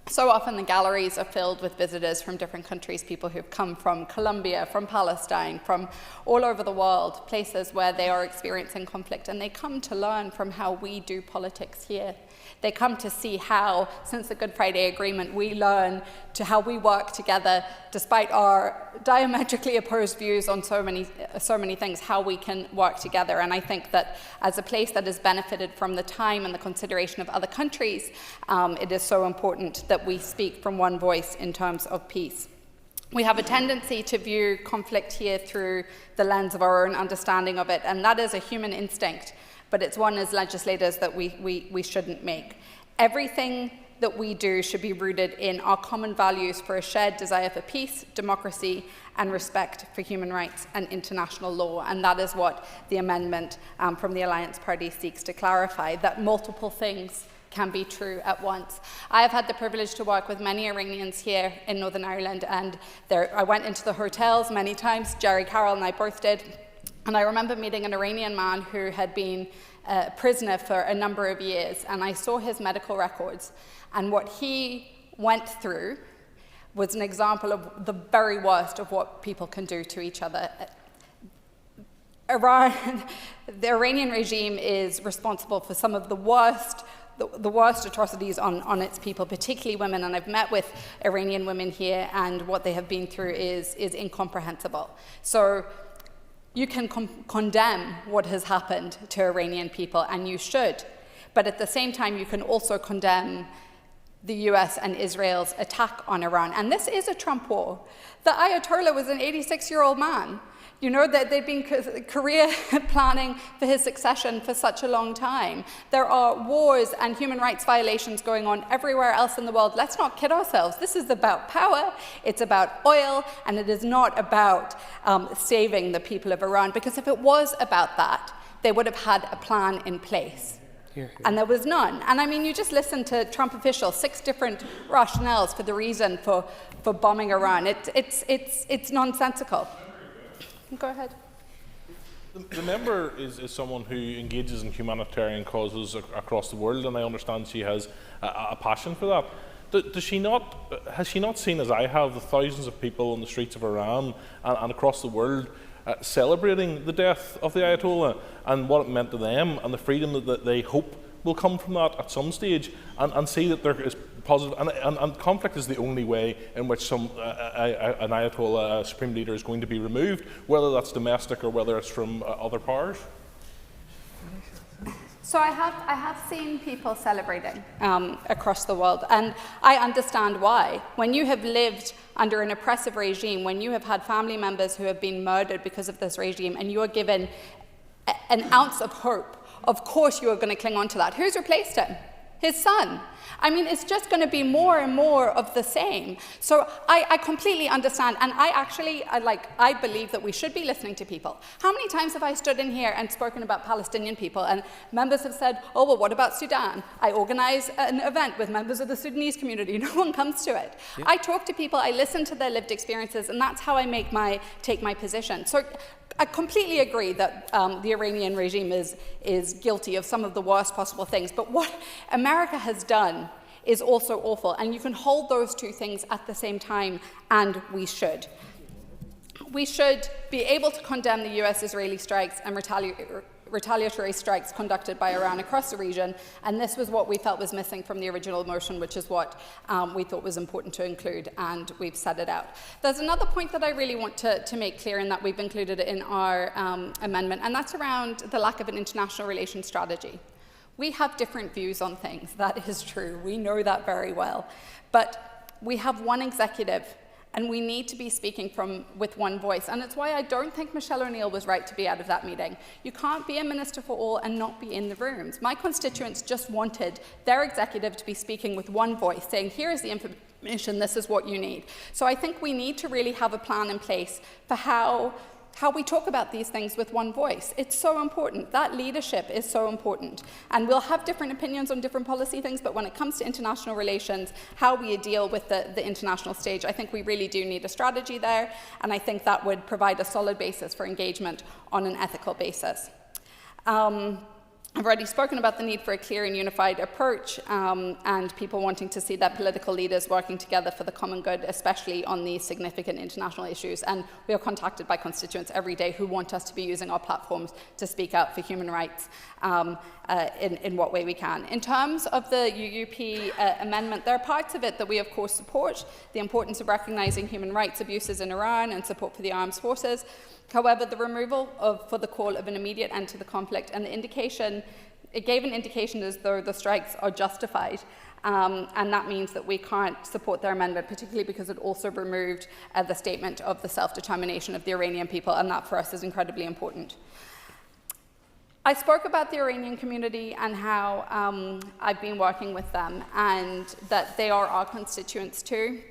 so often the galleries are filled with visitors from different countries, people who've come from Colombia, from Palestine, from all over the world, places where they are experiencing conflict, and they come to learn from how we do politics here. They come to see how, since the Good Friday Agreement, we learn to how we work together, despite our diametrically opposed views on so many things, how we can work together. And I think that as a place that has benefited from the time and the consideration of other countries, it is so important that we speak from one voice in terms of peace. We have a tendency to view conflict here through the lens of our own understanding of it, and that is a human instinct. But it's one as legislators that we shouldn't make. Everything that we do should be rooted in our common values for a shared desire for peace, democracy, and respect for human rights and international law. And that is what the amendment from the Alliance Party seeks to clarify, that multiple things can be true at once. I have had the privilege to work with many Iranians here in Northern Ireland, and I went into the hotels many times. Jerry Carroll and I both did. And I remember meeting an Iranian man who had been a prisoner for a number of years, and I saw his medical records. And what he went through was an example of the very worst of what people can do to each other. The Iranian regime is responsible for some of the worst atrocities on its people, particularly women. And I've met with Iranian women here, and what they have been through is incomprehensible. So you can condemn what has happened to Iranian people, and you should. But at the same time, you can also condemn the US and Israel's attack on Iran. And this is a Trump war. The Ayatollah was an 86-year-old man. You know that they've been career planning for his succession for such a long time. There are wars and human rights violations going on everywhere else in the world. Let's not kid ourselves. This is about power, it's about oil, and it is not about saving the people of Iran. Because if it was about that, they would have had a plan in place. And there was none. And I mean, you just listen to Trump officials, 6 different rationales for the reason for bombing Iran. It's nonsensical. Go ahead. The member is someone who engages in humanitarian causes across the world, and I understand she has a passion for that. Has she not seen, as I have, the thousands of people on the streets of Iran and across the world celebrating the death of the Ayatollah and what it meant to them, and the freedom that they hope will come from that at some stage, and see that there is positive, and conflict is the only way in which an Ayatollah, a supreme leader, is going to be removed, whether that's domestic or whether it's from other powers? So I have seen people celebrating across the world, and I understand why. When you have lived under an oppressive regime, when you have had family members who have been murdered because of this regime, and you are given an ounce of hope, of course you are going to cling on to that. Who's replaced him? His son. I mean, it's just going to be more and more of the same. So I completely understand, and I believe that we should be listening to people. How many times have I stood in here and spoken about Palestinian people, and members have said, oh, well, what about Sudan? I organise an event with members of the Sudanese community. No one comes to it. Yeah. I talk to people, I listen to their lived experiences, and that's how I take my position. So I completely agree that the Iranian regime is guilty of some of the worst possible things, but what America has done is also awful, and you can hold those two things at the same time, and we should. We should be able to condemn the US-Israeli strikes and retaliatory strikes conducted by Iran across the region, and this was what we felt was missing from the original motion, which is what we thought was important to include, and we've set it out. There's another point that I really want to make clear, and that we've included in our amendment, and that's around the lack of an international relations strategy. We have different views on things, that is true, we know that very well, but we have one executive, and we need to be speaking with one voice. And it's why I don't think Michelle O'Neill was right to be out of that meeting. You can't be a Minister for All and not be in the rooms. My constituents just wanted their executive to be speaking with one voice, saying, here is the information, this is what you need. So I think we need to really have a plan in place for how we talk about these things with one voice. It's so important. That leadership is so important. And we'll have different opinions on different policy things, but when it comes to international relations, how we deal with the international stage, I think we really do need a strategy there, and I think that would provide a solid basis for engagement on an ethical basis. I've already spoken about the need for a clear and unified approach, and people wanting to see that political leaders working together for the common good, especially on these significant international issues. And we are contacted by constituents every day who want us to be using our platforms to speak out for human rights in what way we can. In terms of the UUP amendment, there are parts of it that we of course support, the importance of recognising human rights abuses in Iran and support for the armed forces. However, the removal for the call of an immediate end to the conflict and the indication, it gave an indication as though the strikes are justified, and that means that we can't support their amendment, particularly because it also removed the statement of the self-determination of the Iranian people, and that for us is incredibly important. I spoke about the Iranian community and how I've been working with them, and that they are our constituents too,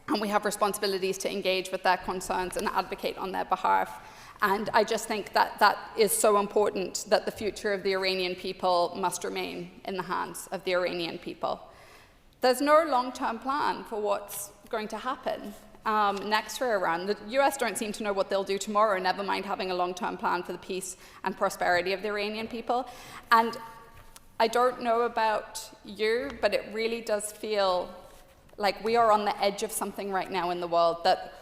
and we have responsibilities to engage with their concerns and advocate on their behalf. And I just think that that is so important, that the future of the Iranian people must remain in the hands of the Iranian people. There's no long-term plan for what's going to happen next for Iran. The US don't seem to know what they'll do tomorrow, never mind having a long-term plan for the peace and prosperity of the Iranian people. And I don't know about you, but it really does feel like we are on the edge of something right now in the world, that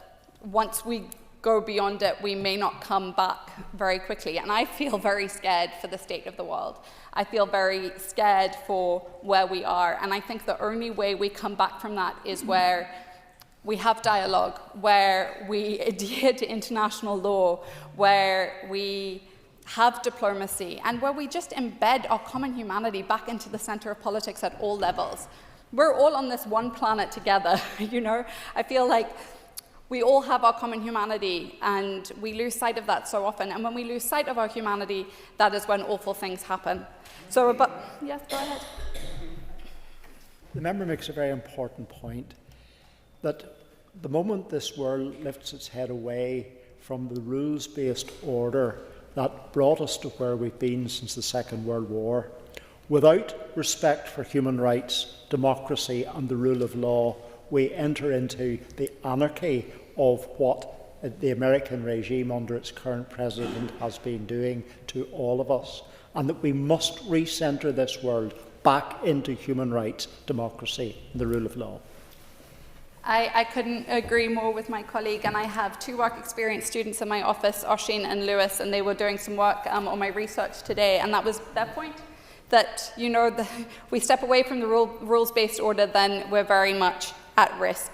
once we go beyond it, we may not come back very quickly. And I feel very scared for the state of the world. I feel very scared for where we are. And I think the only way we come back from that is where we have dialogue, where we adhere to international law, where we have diplomacy, and where we just embed our common humanity back into the centre of politics at all levels. We're all on this one planet together, you know? I feel like we all have our common humanity, and we lose sight of that so often. And when we lose sight of our humanity, that is when awful things happen. So, yes, go ahead. The member makes a very important point, that the moment this world lifts its head away from the rules-based order that brought us to where we've been since the Second World War, without respect for human rights, democracy and the rule of law, we enter into the anarchy of what the American regime under its current president has been doing to all of us, and that we must re-centre this world back into human rights, democracy and the rule of law. I couldn't agree more with my colleague, and I have two work experience students in my office, Oshin and Lewis, and they were doing some work on my research today, and that was their point, that, you know, we step away from the rules-based order, then we're very much at risk.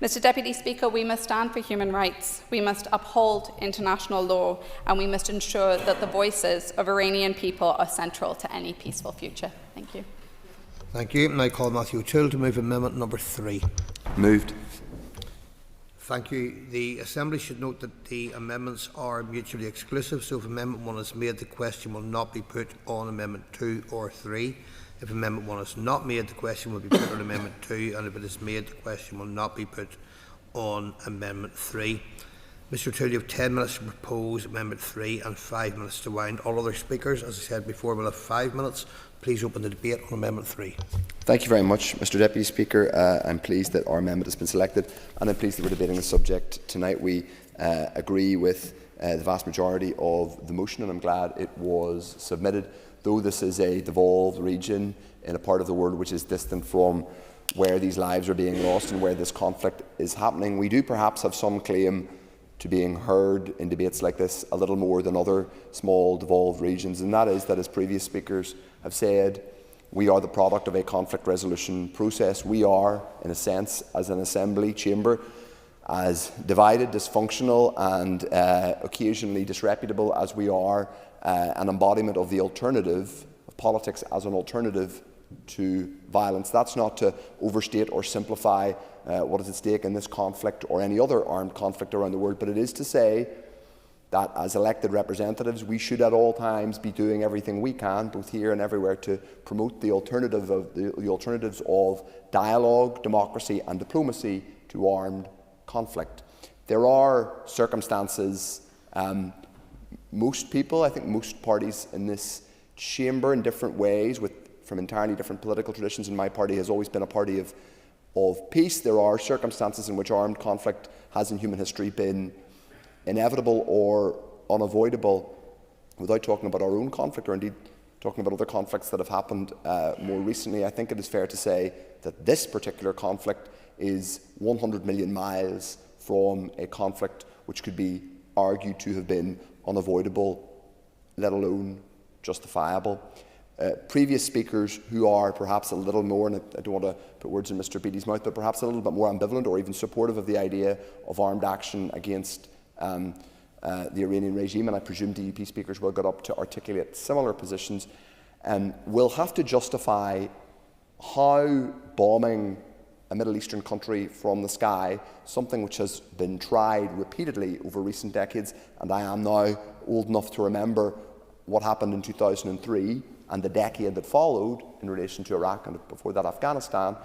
Mr. Deputy Speaker, we must stand for human rights, we must uphold international law, and we must ensure that the voices of Iranian people are central to any peaceful future. Thank you. Thank you. And I call Matthew O'Toole to move amendment number 3. Moved. Thank you. The Assembly should note that the amendments are mutually exclusive, so if Amendment 1 is made, the question will not be put on Amendment 2 or 3. If Amendment 1 is not made, the question will be put on Amendment 2, and if it is made, the question will not be put on Amendment 3. Mr O'Toole, you have 10 minutes to propose Amendment 3 and 5 minutes to wind. All other speakers, as I said before, will have 5 minutes. Please open the debate on Amendment 3. Thank you very much, Mr Deputy Speaker. I'm pleased that our amendment has been selected, and I'm pleased that we're debating the subject tonight. We agree with the vast majority of the motion, and I'm glad it was submitted. Though this is a devolved region in a part of the world which is distant from where these lives are being lost and where this conflict is happening, we do perhaps have some claim to being heard in debates like this a little more than other small devolved regions, and that is that, as previous speakers have said, we are the product of a conflict resolution process. We are, in a sense, as an assembly chamber, as divided, dysfunctional and occasionally disreputable as we are an embodiment of the alternative, of politics as an alternative to violence. That's not to overstate or simplify what is at stake in this conflict or any other armed conflict around the world, but it is to say that as elected representatives we should at all times be doing everything we can, both here and everywhere, to promote the alternatives of dialogue, democracy and diplomacy to armed conflict. There are circumstances, most people, I think most parties in this chamber in different ways, from entirely different political traditions, and my party has always been a party of peace. There are circumstances in which armed conflict has in human history been inevitable or unavoidable. Without talking about our own conflict, or indeed talking about other conflicts that have happened more recently, I think it is fair to say that this particular conflict is 100 million miles from a conflict which could be argued to have been unavoidable, let alone justifiable. Previous speakers who are perhaps a little more, and I don't want to put words in Mr. Beattie's mouth, but perhaps a little bit more ambivalent or even supportive of the idea of armed action against the Iranian regime, and I presume DUP speakers will get up to articulate similar positions, will have to justify how bombing a Middle Eastern country from the sky, something which has been tried repeatedly over recent decades, and I am now old enough to remember what happened in 2003 and the decade that followed in relation to Iraq and before that Afghanistan,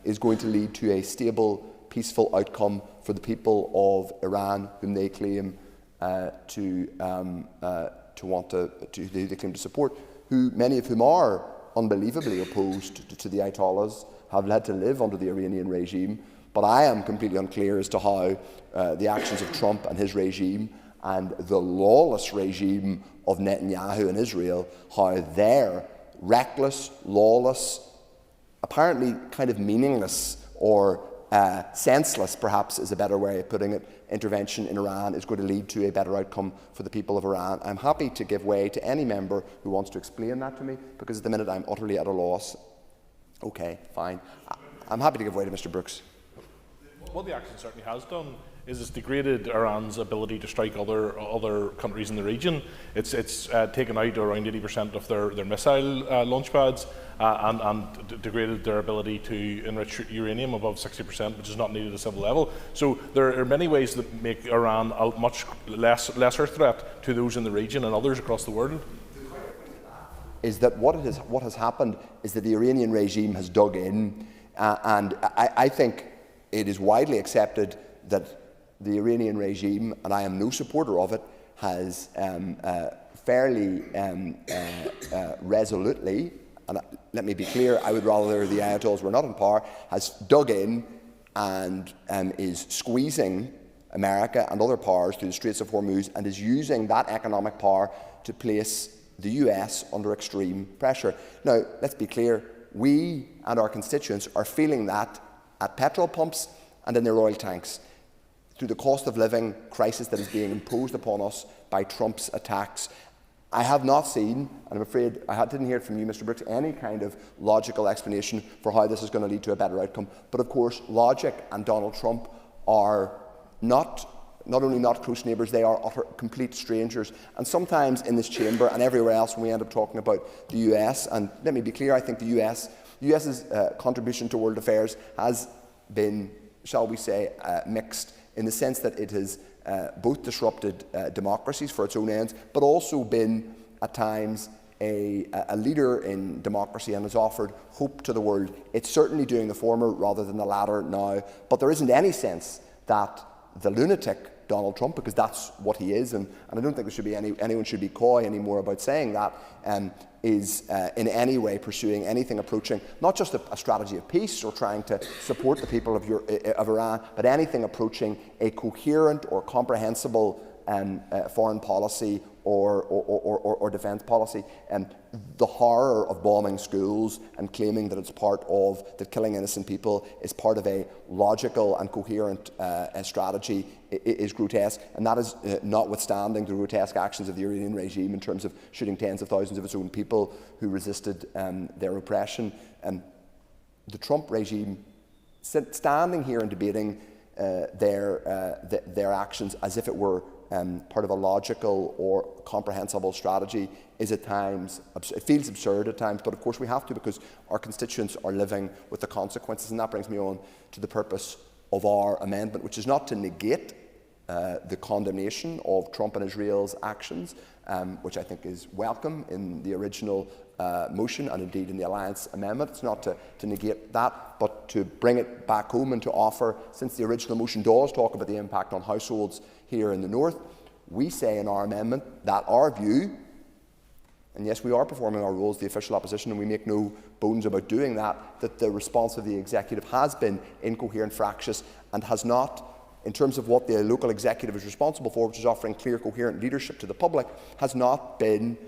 is going to lead to a stable, peaceful outcome for the people of Iran, whom they claim to support, many of whom are unbelievably opposed to the Ayatollahs, have led to live under the Iranian regime. But I am completely unclear as to how the actions of Trump and his regime and the lawless regime of Netanyahu in Israel, how their reckless, lawless, apparently kind of meaningless or senseless, perhaps is a better way of putting it, intervention in Iran is going to lead to a better outcome for the people of Iran. I'm happy to give way to any member who wants to explain that to me, because at the minute I'm utterly at a loss. Okay, fine. I'm happy to give way to Mr. Brooks. What the action certainly has done is it's degraded Iran's ability to strike other countries in the region. It's taken out around 80% of their missile launch pads and degraded their ability to enrich uranium above 60%, which is not needed at a civil level. So there are many ways that make Iran a much lesser threat to those in the region and others across the world. Is that what has happened is that the Iranian regime has dug in, and I think it is widely accepted that the Iranian regime, and I am no supporter of it, has fairly resolutely, and let me be clear, I would rather the Ayatollahs were not in power, has dug in and is squeezing America and other powers through the Straits of Hormuz, and is using that economic power to place the US under extreme pressure. Now, let's be clear, we and our constituents are feeling that at petrol pumps and in their oil tanks, through the cost of living crisis that is being imposed upon us by Trump's attacks. I have not seen, and I'm afraid I didn't hear from you, Mr. Brooks, any kind of logical explanation for how this is going to lead to a better outcome. But of course, logic and Donald Trump are not only not close neighbours, they are utter complete strangers. And sometimes in this chamber and everywhere else, when we end up talking about the US, and let me be clear, I think the US's contribution to world affairs has been, shall we say, mixed, in the sense that it has both disrupted democracies for its own ends, but also been at times a leader in democracy and has offered hope to the world. It's certainly doing the former rather than the latter now, but there isn't any sense that the lunatic Donald Trump, because that's what he is, and I don't think there should be anyone should be coy anymore about saying that, is in any way pursuing anything approaching not just a strategy of peace or trying to support the people of Iran, but anything approaching a coherent or comprehensible foreign policy or defence policy. And the horror of bombing schools and claiming that it's part of that killing innocent people is part of a logical and coherent strategy is grotesque, and that is notwithstanding the grotesque actions of the Iranian regime in terms of shooting tens of thousands of its own people who resisted their oppression. The Trump regime standing here and debating their actions as if it were part of a logical or comprehensible strategy is at times, it feels absurd at times, but of course we have to, because our constituents are living with the consequences. And that brings me on to the purpose of our amendment, which is not to negate the condemnation of Trump and Israel's actions, which I think is welcome in the original motion and indeed in the Alliance Amendment. It's not to negate that, but to bring it back home and to offer, since the original motion does talk about the impact on households here in the North, we say in our amendment that our view, and yes, we are performing our role as the official opposition, and we make no bones about doing that, that the response of the executive has been incoherent, fractious, and has not, in terms of what the local executive is responsible for, which is offering clear, coherent leadership to the public, has not been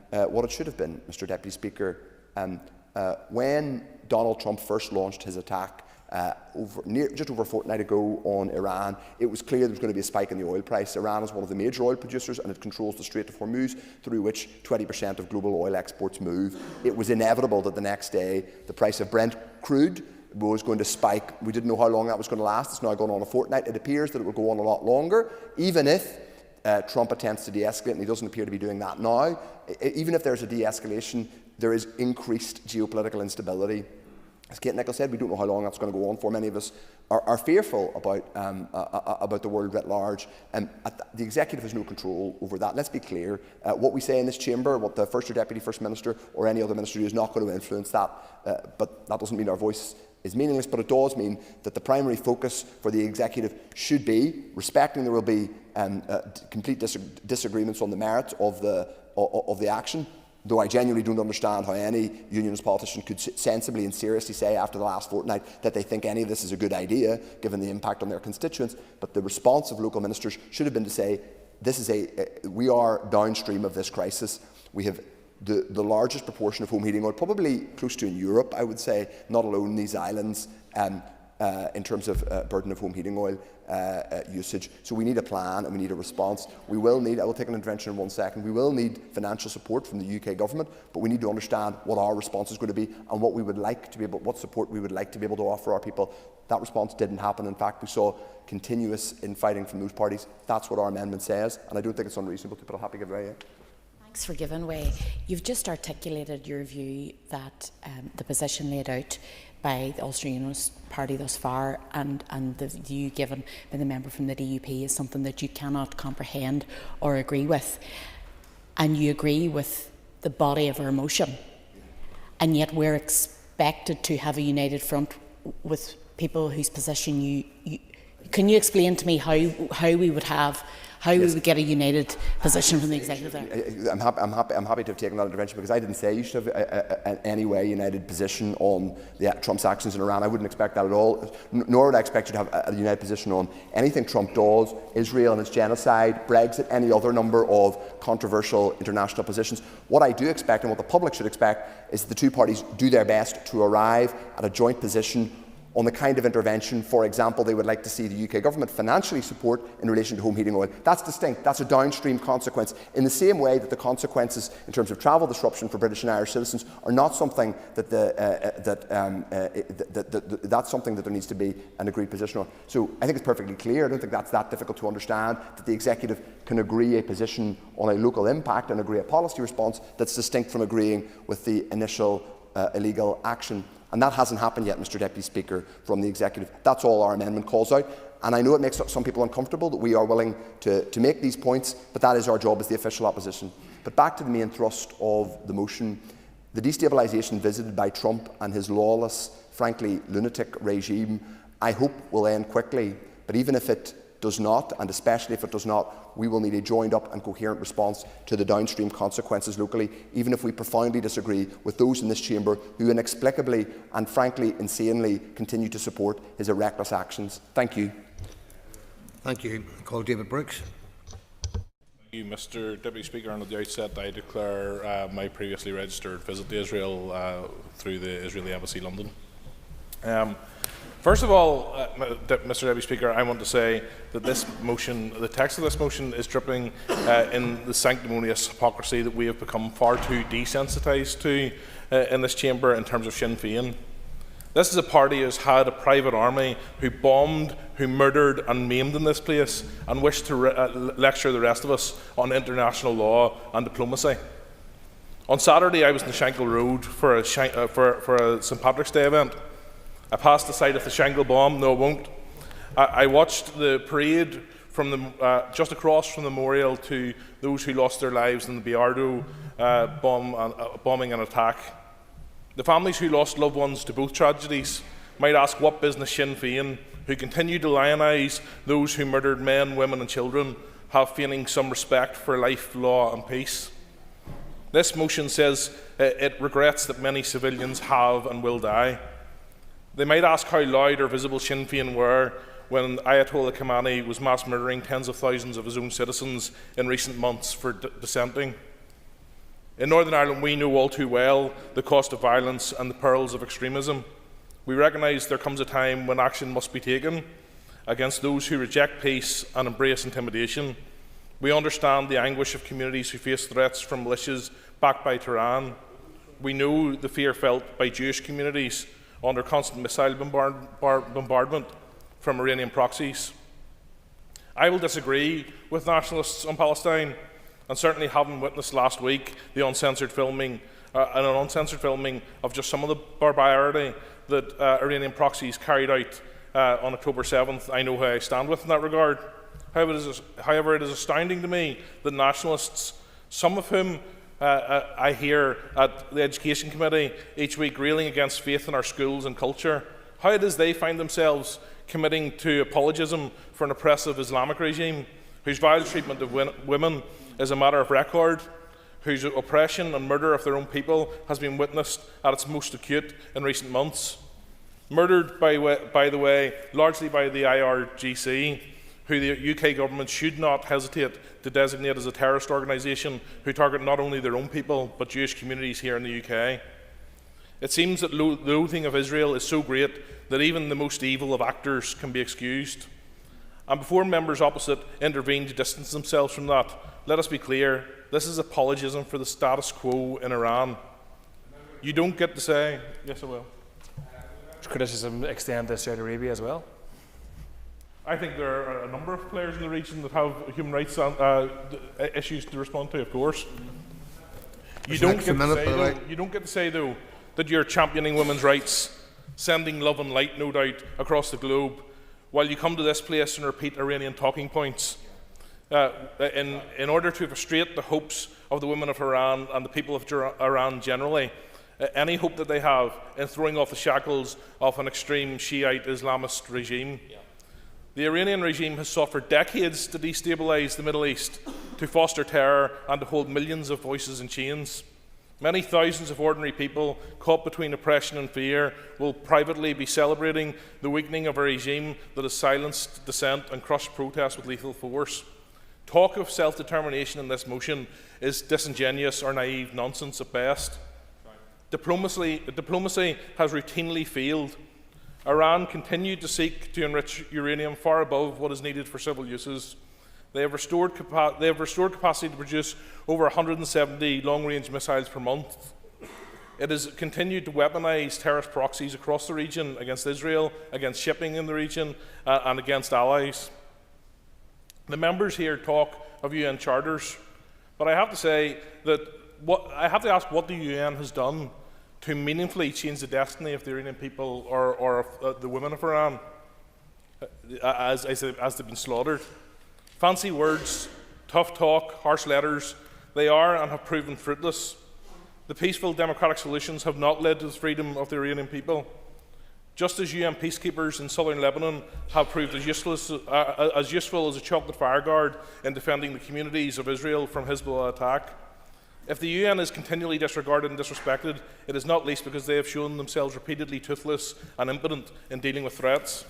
what it should have been, Mr. Deputy Speaker. When Donald Trump first launched his attack just over a fortnight ago on Iran, it was clear there was going to be a spike in the oil price. Iran is one of the major oil producers, and it controls the Strait of Hormuz, through which 20% of global oil exports move. It was inevitable that the next day the price of Brent crude was going to spike. We didn't know how long that was going to last. It's now gone on a fortnight. It appears that it will go on a lot longer, even if Trump attempts to de-escalate, and he doesn't appear to be doing that now. Even if there's a de-escalation, there is increased geopolitical instability. As Kate Nicholl said, we don't know how long that's going to go on for. Many of us are fearful about the world writ large. The executive has no control over that. Let's be clear. What we say in this chamber, what the First or Deputy First Minister or any other minister is not going to influence that. But that doesn't mean our voice is meaningless, but it does mean that the primary focus for the executive should be, respecting there will be complete disagreements on the merits of the action, though I genuinely don't understand how any unionist politician could sensibly and seriously say after the last fortnight that they think any of this is a good idea, given the impact on their constituents. But the response of local ministers should have been to say, we are downstream of this crisis. We have the largest proportion of home heating oil, probably close to in Europe, I would say, not alone in these islands, in terms of burden of home heating oil usage. So we need a plan and we need a response. We will need, I will take an intervention in 1 second, we will need financial support from the UK government, but we need to understand what our response is going to be and what we would like to be able, what support we would like to be able to offer our people. That response didn't happen. In fact, we saw continuous infighting from those parties. That's what our amendment says, and I don't think it's unreasonable to, but I'll happy to give way. Thanks for giving way. You've just articulated your view that the position laid out by the Ulster Unionist Party thus far and the view given by the member from the DUP is something that you cannot comprehend or agree with. And you agree with the body of our motion. And yet we're expected to have a united front with people whose position you can you explain to me how we would have we would get a united position from the executive there? I'm happy to have taken that intervention, because I didn't say you should have any way united position on Trump's actions in Iran. I wouldn't expect that at all, nor would I expect you to have a united position on anything Trump does, Israel and its genocide, Brexit, any other number of controversial international positions. What I do expect, and what the public should expect, is that the two parties do their best to arrive at a joint position on the kind of intervention, for example, they would like to see the UK government financially support in relation to home heating oil. That's distinct. That's a downstream consequence. In the same way that the consequences in terms of travel disruption for British and Irish citizens are not something that that's something that there needs to be an agreed position on. So I think it's perfectly clear. I don't think that's that difficult to understand, that the executive can agree a position on a local impact and agree a policy response that's distinct from agreeing with the initial illegal action. And that hasn't happened yet, Mr. Deputy Speaker, from the executive. That's all our amendment calls out. And I know it makes some people uncomfortable that we are willing to make these points, but that is our job as the official opposition. But back to the main thrust of the motion. The destabilisation visited by Trump and his lawless, frankly lunatic regime, I hope will end quickly. But even if it does not, and especially if it does not, we will need a joined up and coherent response to the downstream consequences locally, even if we profoundly disagree with those in this chamber who inexplicably and frankly insanely continue to support his reckless actions. Thank you. Thank you. I call David Brooks. Thank you, Mr. Deputy Speaker. And at the outset, I declare my previously registered visit to Israel through the Israeli Embassy, London. First of all, Mr. Deputy Speaker, I want to say that this motion, the text of this motion, is dripping in the sanctimonious hypocrisy that we have become far too desensitised to in this chamber in terms of Sinn Féin. This is a party who has had a private army who bombed, who murdered and maimed in this place and wished to lecture the rest of us on international law and diplomacy. On Saturday, I was in the Shankill Road for a St Patrick's Day event. I passed the site of the Shankill bomb. No, I won't. I watched the parade from the, just across from the memorial to those who lost their lives in the Biardo bombing and attack. The families who lost loved ones to both tragedies might ask what business Sinn Féin, who continue to lionise those who murdered men, women and children, have feigning some respect for life, law and peace. This motion says it regrets that many civilians have and will die. They might ask how loud or visible Sinn Féin were when Ayatollah Khamenei was mass murdering tens of thousands of his own citizens in recent months for dissenting. In Northern Ireland, we know all too well the cost of violence and the perils of extremism. We recognise there comes a time when action must be taken against those who reject peace and embrace intimidation. We understand the anguish of communities who face threats from militias backed by Tehran. We know the fear felt by Jewish communities under constant missile bombardment from Iranian proxies. I will disagree with nationalists on Palestine, and certainly having witnessed last week the uncensored filming of just some of the barbarity that Iranian proxies carried out on October 7th, I know how I stand with in that regard. However, it is astounding to me that nationalists, some of whom I hear at the Education Committee each week railing against faith in our schools and culture, how it is they find themselves committing to apologism for an oppressive Islamic regime whose vile treatment of women is a matter of record, whose oppression and murder of their own people has been witnessed at its most acute in recent months. Murdered, by the way, largely by the IRGC, who the UK government should not hesitate to designate as a terrorist organisation who target not only their own people but Jewish communities here in the UK. It seems that the loathing of Israel is so great that even the most evil of actors can be excused. And before members opposite intervene to distance themselves from that, let us be clear, this is apologism for the status quo in Iran. You don't get to say, yes I will. Criticism extend to Saudi Arabia as well? I think there are a number of players in the region that have human rights issues to respond to, of course. You don't get to say, though, that you're championing women's rights, sending love and light, no doubt, across the globe, while you come to this place and repeat Iranian talking points in order to frustrate the hopes of the women of Iran and the people of Iran generally, any hope that they have in throwing off the shackles of an extreme Shiite Islamist regime. Yeah. The Iranian regime has sought for decades to destabilise the Middle East, to foster terror and to hold millions of voices in chains. Many thousands of ordinary people caught between oppression and fear will privately be celebrating the weakening of a regime that has silenced dissent and crushed protest with lethal force. Talk of self-determination in this motion is disingenuous or naive nonsense at best. Diplomacy has routinely failed. Iran continued to seek to enrich uranium far above what is needed for civil uses. They have restored capacity to produce over 170 long-range missiles per month. It has continued to weaponise terrorist proxies across the region against Israel, against shipping in the region, and against allies. The members here talk of UN charters, but I have to say that I have to ask what the UN has done to meaningfully change the destiny of the Iranian people or of the women of Iran as they've been slaughtered. Fancy words, tough talk, harsh letters, they are and have proven fruitless. The peaceful democratic solutions have not led to the freedom of the Iranian people. Just as UN peacekeepers in southern Lebanon have proved as useful as a chocolate fireguard in defending the communities of Israel from Hezbollah attack. If the UN is continually disregarded and disrespected, it is not least because they have shown themselves repeatedly toothless and impotent in dealing with threats.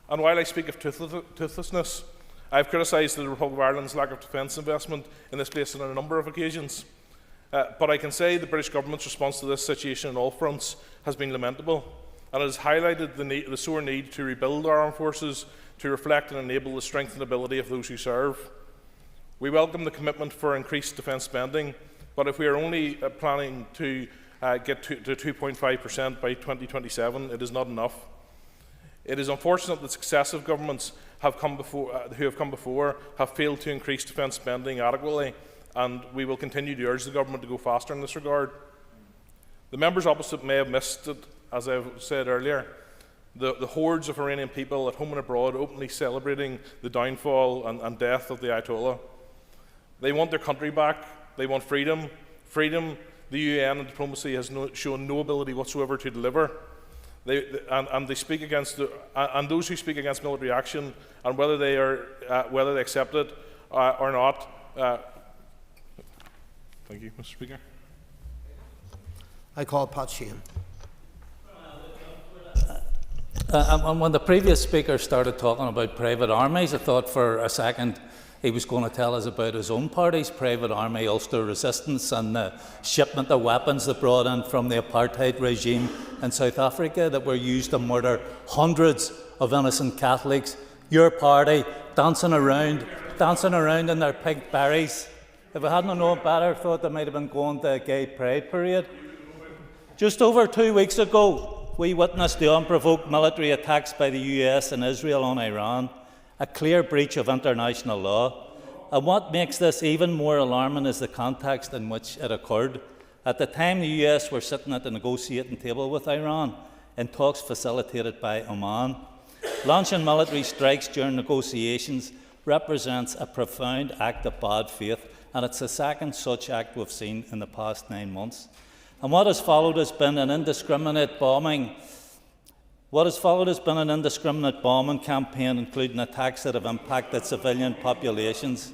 And while I speak of toothlessness, I have criticised the Republic of Ireland's lack of defence investment in this place on a number of occasions. But I can say the British Government's response to this situation on all fronts has been lamentable, and it has highlighted the sore need to rebuild our armed forces to reflect and enable the strength and ability of those who serve. We welcome the commitment for increased defence spending, but if we are only planning to get to 2.5% by 2027, it is not enough. It is unfortunate that successive governments who have come before have failed to increase defence spending adequately, and we will continue to urge the government to go faster in this regard. The members opposite may have missed it, as I said earlier, the hordes of Iranian people at home and abroad openly celebrating the downfall and death of the Ayatollah. They want their country back. They want freedom. Freedom the UN and diplomacy has shown no ability whatsoever to deliver. They speak against and those who speak against military action, and whether they accept it or not. Thank you, Mr. Speaker. I call Pat Sheehan. And when the previous speaker started talking about private armies, I thought for a second he was going to tell us about his own party's private army, Ulster Resistance, and the shipment of weapons that brought in from the apartheid regime in South Africa that were used to murder hundreds of innocent Catholics. Your party dancing around in their pink berries. If I hadn't known better, I thought they might have been going to a gay pride parade. Just over 2 weeks ago, we witnessed the unprovoked military attacks by the US and Israel on Iran, a clear breach of international law. And what makes this even more alarming is the context in which it occurred. At the time, the US were sitting at the negotiating table with Iran in talks facilitated by Oman. Launching military strikes during negotiations represents a profound act of bad faith, and it's the second such act we've seen in the past 9 months. And what has followed has been an indiscriminate bombing. Campaign, including attacks that have impacted civilian populations.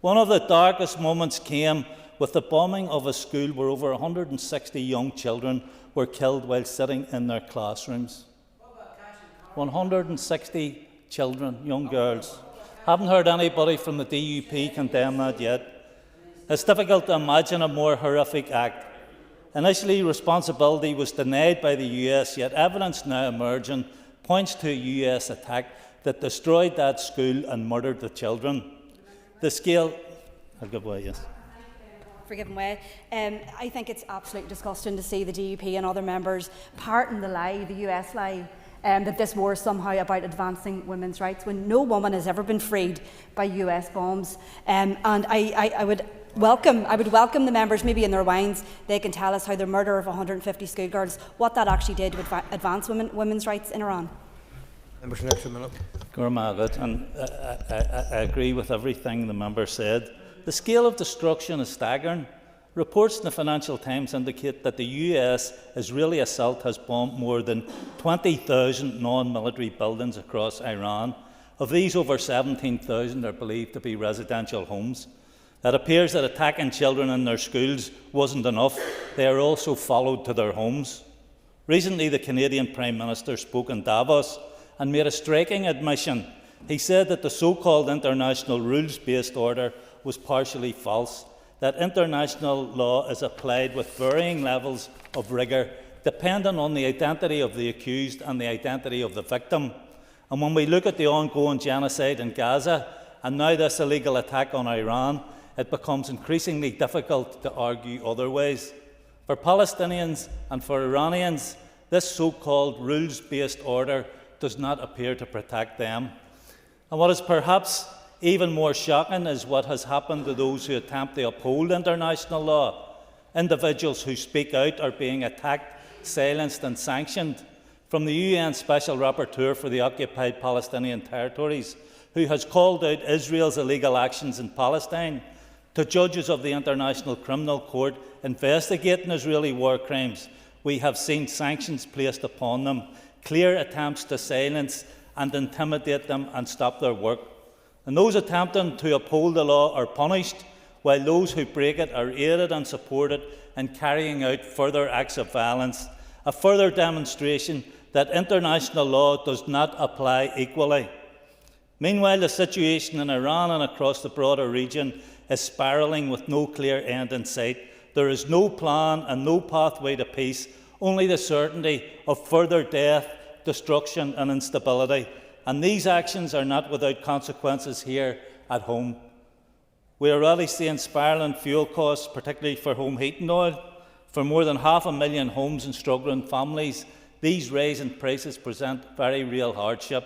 One of the darkest moments came with the bombing of a school where over 160 young children were killed while sitting in their classrooms. 160 children, young girls. Haven't heard anybody from the DUP condemn that yet. It's difficult to imagine a more horrific act. Initially, responsibility was denied by the US, yet evidence now emerging points to a US attack that destroyed that school and murdered the children. The scale... I'll give way, yes. For giving way. I think it's absolutely disgusting to see the DUP and other members parting the lie, the US lie, that this war is somehow about advancing women's rights, when no woman has ever been freed by US bombs. And I would welcome the members, maybe in their wines, they can tell us how the murder of 150 schoolgirls, what that actually did to advance women's rights in Iran. Member for an extra minute. And I agree with everything the member said. The scale of destruction is staggering. Reports in the Financial Times indicate that the US Israeli assault has bombed more than 20,000 non-military buildings across Iran. Of these, over 17,000 are believed to be residential homes. It appears that attacking children in their schools wasn't enough. They are also followed to their homes. Recently, the Canadian Prime Minister spoke in Davos and made a striking admission. He said that the so-called international rules-based order was partially false, that international law is applied with varying levels of rigour, depending on the identity of the accused and the identity of the victim. And when we look at the ongoing genocide in Gaza, and now this illegal attack on Iran, it becomes increasingly difficult to argue otherwise. For Palestinians and for Iranians, this so-called rules-based order does not appear to protect them. And what is perhaps even more shocking is what has happened to those who attempt to uphold international law. Individuals who speak out are being attacked, silenced and sanctioned. From the UN Special Rapporteur for the Occupied Palestinian Territories, who has called out Israel's illegal actions in Palestine, to judges of the International Criminal Court investigating Israeli war crimes, we have seen sanctions placed upon them, clear attempts to silence and intimidate them and stop their work. And those attempting to uphold the law are punished, while those who break it are aided and supported in carrying out further acts of violence, a further demonstration that international law does not apply equally. Meanwhile, the situation in Iran and across the broader region is spiralling with no clear end in sight. There is no plan and no pathway to peace, only the certainty of further death, destruction and instability. And these actions are not without consequences here at home. We are already seeing spiralling fuel costs, particularly for home heating oil. For more than 500,000 homes and struggling families, these rising prices present very real hardship.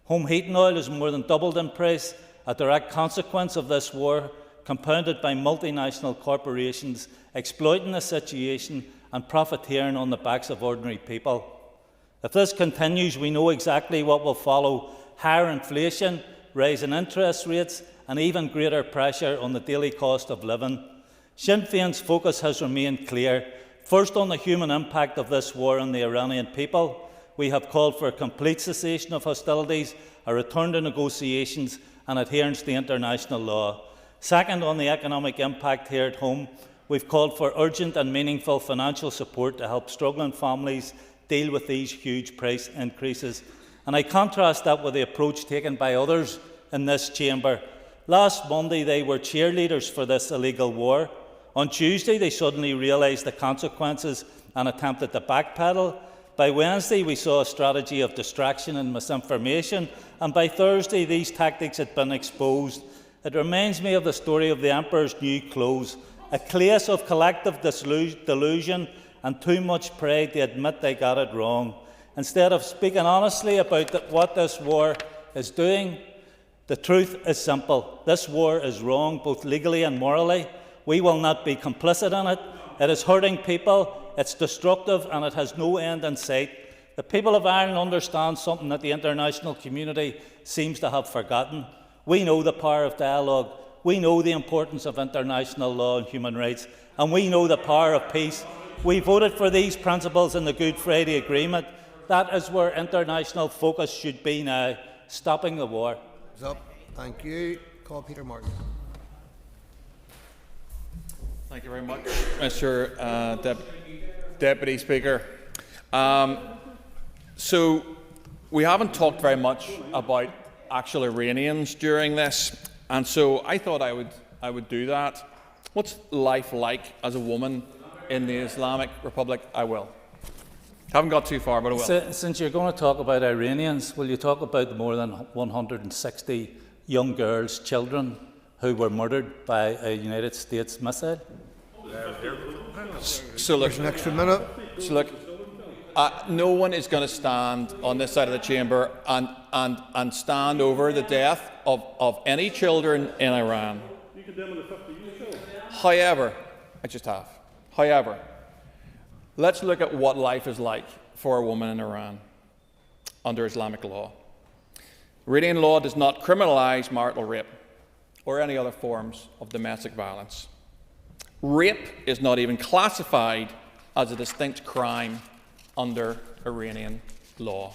Home heating oil has more than doubled in price, a direct consequence of this war, compounded by multinational corporations exploiting the situation and profiteering on the backs of ordinary people. If this continues, we know exactly what will follow: higher inflation, rising interest rates and even greater pressure on the daily cost of living. Sinn Féin's focus has remained clear. First, on the human impact of this war on the Iranian people. We have called for a complete cessation of hostilities, a return to negotiations and adherence to international law. Second, on the economic impact here at home, we've called for urgent and meaningful financial support to help struggling families deal with these huge price increases. And I contrast that with the approach taken by others in this chamber. Last Monday, they were cheerleaders for this illegal war. On Tuesday, they suddenly realised the consequences and attempted to backpedal. By Wednesday, we saw a strategy of distraction and misinformation, and by Thursday, these tactics had been exposed. It reminds me of the story of the Emperor's New Clothes, a case of collective delusion and too much pride to admit they got it wrong. Instead of speaking honestly about what this war is doing, the truth is simple. This war is wrong, both legally and morally. We will not be complicit in it. It is hurting people, it's destructive, and it has no end in sight. The people of Ireland understand something that the international community seems to have forgotten. We know the power of dialogue. We know the importance of international law and human rights. And we know the power of peace. We voted for these principles in the Good Friday Agreement. That is where international focus should be now, stopping the war. Thank you. Call Peter Martin. Thank you very much, Mr. Deputy Speaker. So we haven't talked very much about actual Iranians during this, and so I thought I would do that. What's life like as a woman in the Islamic Republic? I will. Haven't got too far, but I will. Since you're going to talk about Iranians, will you talk about the more than 160 young girls, children, who were murdered by a United States missile? So look, an extra minute. So look, no one is going to stand on this side of the chamber and stand over the death of any children in Iran. However, I just have. However, let's look at what life is like for a woman in Iran under Islamic law. Iranian law does not criminalise marital rape or any other forms of domestic violence. Rape is not even classified as a distinct crime under Iranian law.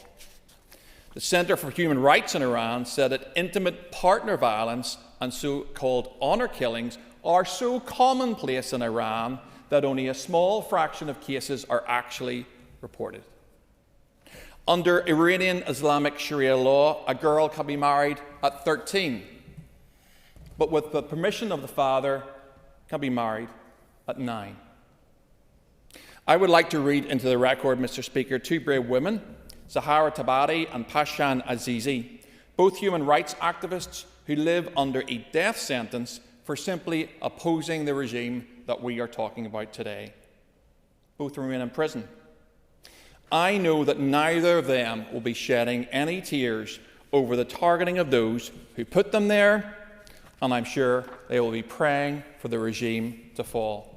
The Centre for Human Rights in Iran said that intimate partner violence and so-called honour killings are so commonplace in Iran that only a small fraction of cases are actually reported. Under Iranian Islamic Sharia law, a girl can be married at 13, but with the permission of the father, can be married at 9. I would like to read into the record, Mr. Speaker, two brave women, Zahara Tabari and Pashan Azizi, both human rights activists who live under a death sentence for simply opposing the regime that we are talking about today. Both remain in prison. I know that neither of them will be shedding any tears over the targeting of those who put them there, and I'm sure they will be praying for the regime to fall.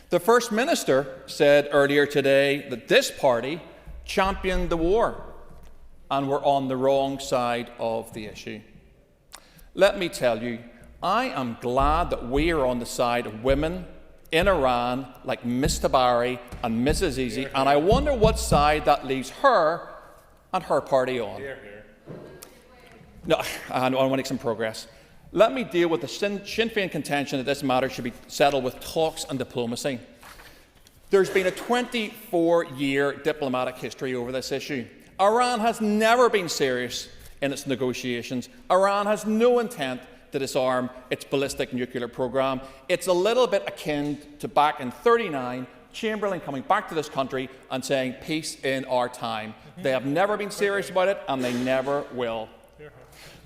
The First Minister said earlier today that this party championed the war and were on the wrong side of the issue. Let me tell you, I am glad that we are on the side of women in Iran like Ms. Tabari and Ms. Azizi, and I wonder what side that leaves her and her party on. No, I want to make some progress. Let me deal with the Sinn Féin contention that this matter should be settled with talks and diplomacy. There's been a 24-year diplomatic history over this issue. Iran has never been serious in its negotiations. Iran has no intent to disarm its ballistic nuclear program. It's a little bit akin to back in 1939, Chamberlain coming back to this country and saying, peace in our time. They have never been serious about it, and they never will.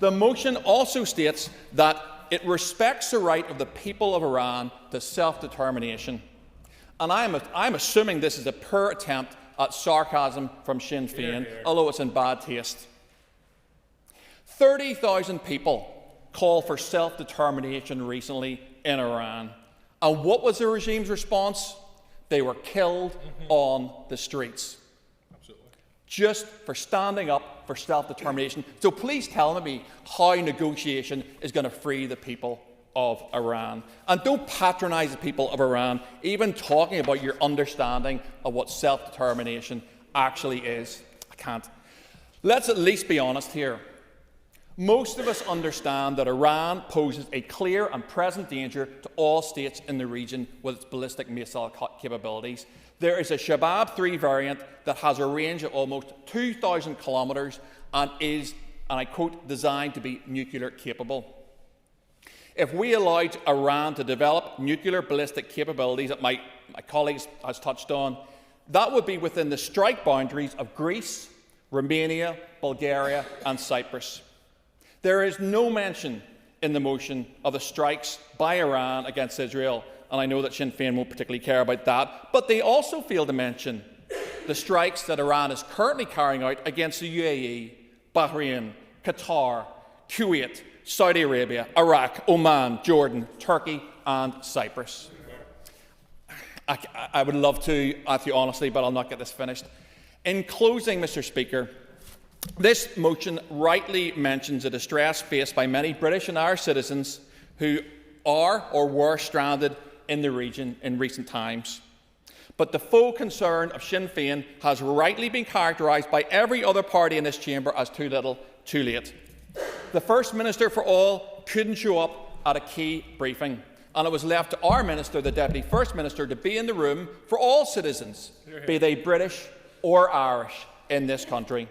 The motion also states that it respects the right of the people of Iran to self-determination. And I'm assuming this is a poor attempt at sarcasm from Sinn Féin, although it's in bad taste. 30,000 people called for self-determination recently in Iran. And what was the regime's response? They were killed on the streets. Absolutely. Just for standing up for self-determination. So please tell me how negotiation is going to free the people of Iran. And don't patronise the people of Iran, even talking about your understanding of what self-determination actually is. I can't. Let's at least be honest here. Most of us understand that Iran poses a clear and present danger to all states in the region with its ballistic missile capabilities. There is a Shabab 3 variant that has a range of almost 2,000 kilometres and is, and I quote, designed to be nuclear capable. If we allowed Iran to develop nuclear ballistic capabilities that my colleague has touched on, that would be within the strike boundaries of Greece, Romania, Bulgaria and Cyprus. There is no mention in the motion of the strikes by Iran against Israel, and I know that Sinn Féin won't particularly care about that, but they also fail to mention the strikes that Iran is currently carrying out against the UAE, Bahrain, Qatar, Kuwait, Saudi Arabia, Iraq, Oman, Jordan, Turkey and Cyprus. I would love to answer you honestly, but I'll not get this finished. In closing, Mr. Speaker, this motion rightly mentions the distress faced by many British and Irish citizens who are or were stranded in the region in recent times. But the full concern of Sinn Féin has rightly been characterised by every other party in this chamber as too little, too late. The First Minister for all couldn't show up at a key briefing, and it was left to our Minister, the Deputy First Minister, to be in the room for all citizens, be they British or Irish, in this country.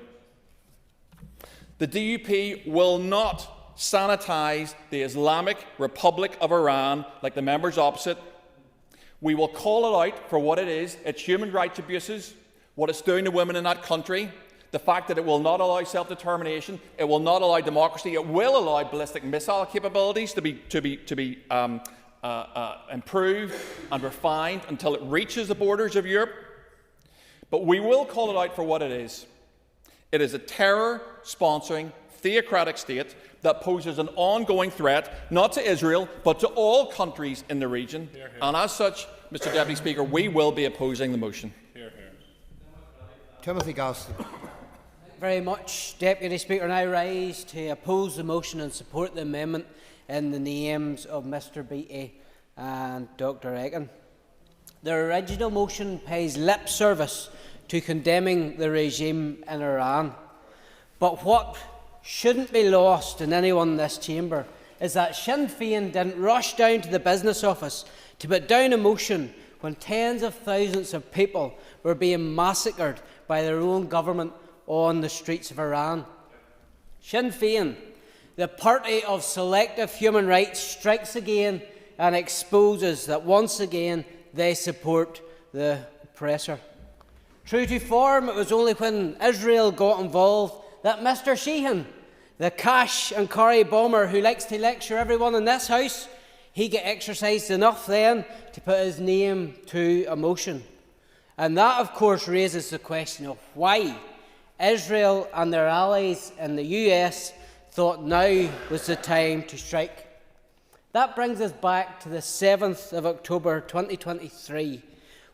The DUP will not sanitise the Islamic Republic of Iran like the members opposite. We will call it out for what it is, its human rights abuses, what it's doing to women in that country, the fact that it will not allow self-determination, it will not allow democracy, it will allow ballistic missile capabilities to be improved and refined until it reaches the borders of Europe. But we will call it out for what it is. It is a terror-sponsoring, theocratic state that poses an ongoing threat, not to Israel, but to all countries in the region. And as such, Mr. Deputy Speaker, we will be opposing the motion. Timothy Galston. Very much, Deputy Speaker. And I rise to oppose the motion and support the amendment in the names of Mr. Beattie and Dr. Aiken. The original motion pays lip service to condemning the regime in Iran. But what shouldn't be lost in anyone in this chamber is that Sinn Féin didn't rush down to the business office to put down a motion when tens of thousands of people were being massacred by their own government on the streets of Iran. Sinn Féin, the party of selective human rights, strikes again and exposes that once again they support the oppressor. True to form, it was only when Israel got involved that Mr. Sheehan, the cash and carry bomber who likes to lecture everyone in this House, he got exercised enough then to put his name to a motion. And that, of course, raises the question of why Israel and their allies in the US thought now was the time to strike. That brings us back to the 7th of October 2023,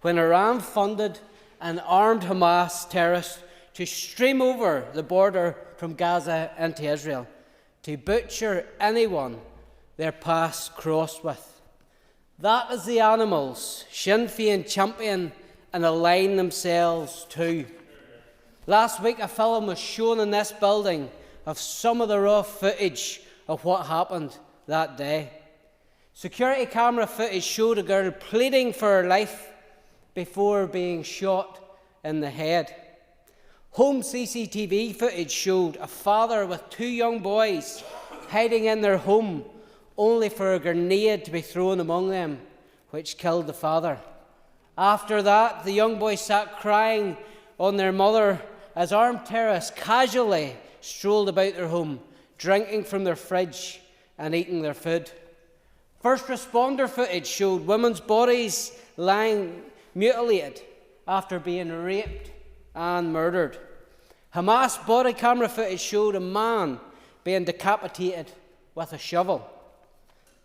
when Iran funded and armed Hamas terrorists to stream over the border from Gaza into Israel, to butcher anyone their paths crossed with. That is the animals Sinn Féin champion and align themselves to. Last week a film was shown in this building of some of the raw footage of what happened that day. Security camera footage showed a girl pleading for her life before being shot in the head. Home CCTV footage showed a father with 2 young boys hiding in their home, only for a grenade to be thrown among them, which killed the father. After that, the young boys sat crying on their mother as armed terrorists casually strolled about their home, drinking from their fridge and eating their food. First responder footage showed women's bodies lying mutilated after being raped and murdered. Hamas body camera footage showed a man being decapitated with a shovel.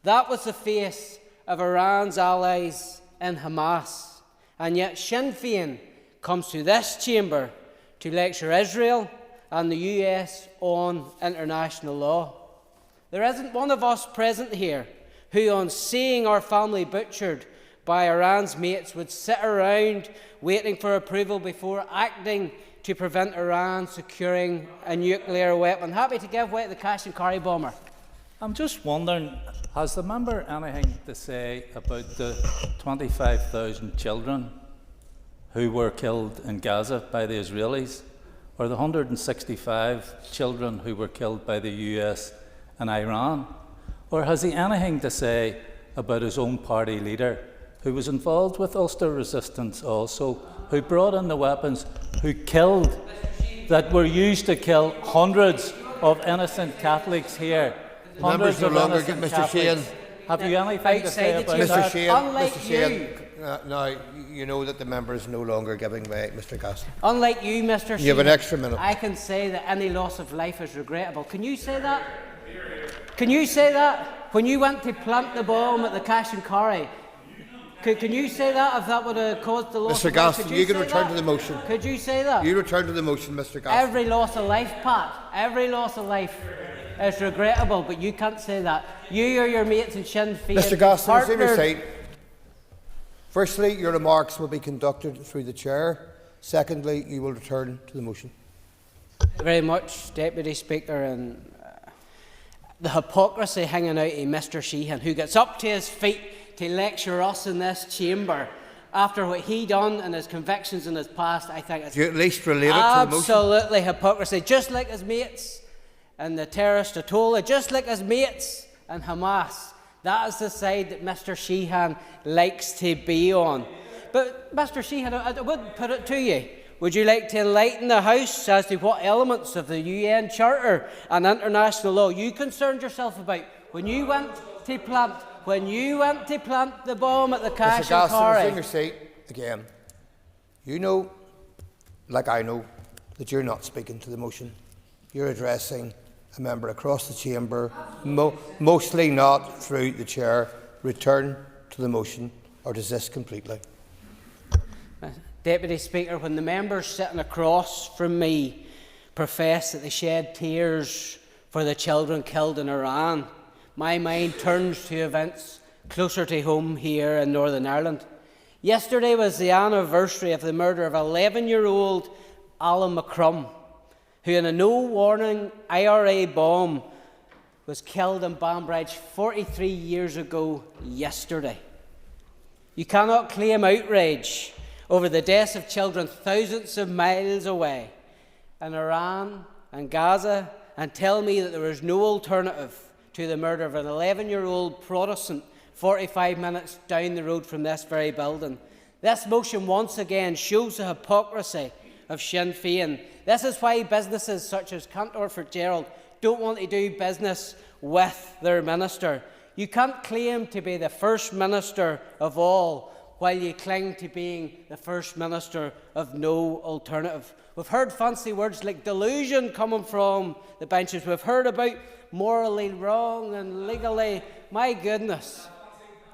That was the face of Iran's allies in Hamas. And yet Sinn Féin comes to this chamber to lecture Israel and the US on international law. There isn't one of us present here who, on seeing our family butchered by Iran's mates, would sit around waiting for approval before acting to prevent Iran securing a nuclear weapon. Happy to give way to the cash and carry bomber. I'm just wondering, has the member anything to say about the 25,000 children who were killed in Gaza by the Israelis, or the 165 children who were killed by the US and Iran? Or has he anything to say about his own party leader, who was involved with Ulster resistance also, who brought in the weapons, who killed, that were used to kill hundreds of innocent Catholics here? Hundreds no of longer innocent Mr. Catholics. Shane. Have you anything to say about Mr. that? Shane, Unlike Mr. Shane, now you know that the member is no longer giving way, Mr. Gaston. Unlike you, Mr. You have an extra minute. I can say that any loss of life is regrettable. Can you say that? Can you say that? When you went to plant the bomb at the Cash and Carry, can you say that if that would have caused the loss Mr. of life? Gaston, you can return to the motion. Could you say that? You return to the motion, Mr. Gaston. Every loss of life, Pat, every loss of life is regrettable, but you can't say that. You or your mates in Sinn Féin... Mr. Gaston, resume your seat. Firstly, your remarks will be conducted through the chair. Secondly, you will return to the motion. Thank you very much, Deputy Speaker. And the hypocrisy hanging out of Mr. Sheehan, who gets up to his feet to lecture us in this chamber after what he done and his convictions in his past, I think it's you at least relate it to the motion? Absolutely hypocrisy, just like his mates and the terrorist Atola, just like his mates and Hamas. That is the side that Mr. Sheehan likes to be on. But Mr. Sheehan, I would put it to you. Would you like to enlighten the House as to what elements of the UN Charter and international law you concerned yourself about when you went to plant the bomb at the Cash and Carry? Mr. Gaston, resume your seat again. You know, like I know, that you're not speaking to the motion. You're addressing a member across the chamber, mostly not through the chair. Return to the motion or desist completely. Deputy Speaker, when the members sitting across from me profess that they shed tears for the children killed in Iran, my mind turns to events closer to home here in Northern Ireland. Yesterday was the anniversary of the murder of 11-year-old Alan McCrum, who in a no-warning IRA bomb was killed in Banbridge 43 years ago yesterday. You cannot claim outrage over the deaths of children thousands of miles away in Iran and Gaza and tell me that there is no alternative to the murder of an 11-year-old Protestant 45 minutes down the road from this very building. This motion once again shows the hypocrisy of Sinn Féin. This is why businesses such as Cantor Fitzgerald don't want to do business with their minister. You can't claim to be the First Minister of all while you cling to being the First Minister of no alternative. We've heard fancy words like delusion coming from the benches. We've heard about morally wrong and legally. My goodness.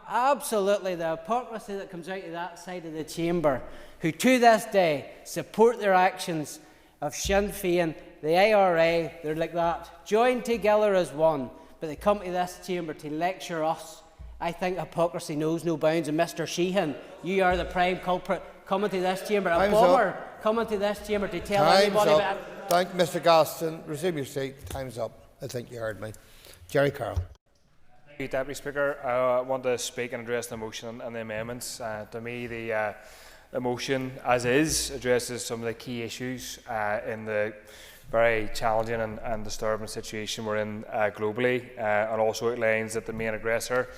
Absolutely, the hypocrisy that comes out of that side of the chamber, who to this day support their actions of Sinn Féin, the IRA, they're like that, joined together as one, but they come to this chamber to lecture us. I think hypocrisy knows no bounds, and Mr. Sheehan, you are the prime culprit coming to this chamber, a bomber coming to this chamber to tell anybody about it. Thank you, Mr. Gaston. Resume your seat. Time's up. I think you heard me. Jerry Carroll. Thank you, Deputy Speaker. I want to speak and address the motion and the amendments. To me, the The motion, as is, addresses some of the key issues in the very challenging and disturbing situation we're in globally, and also outlines that the main aggressor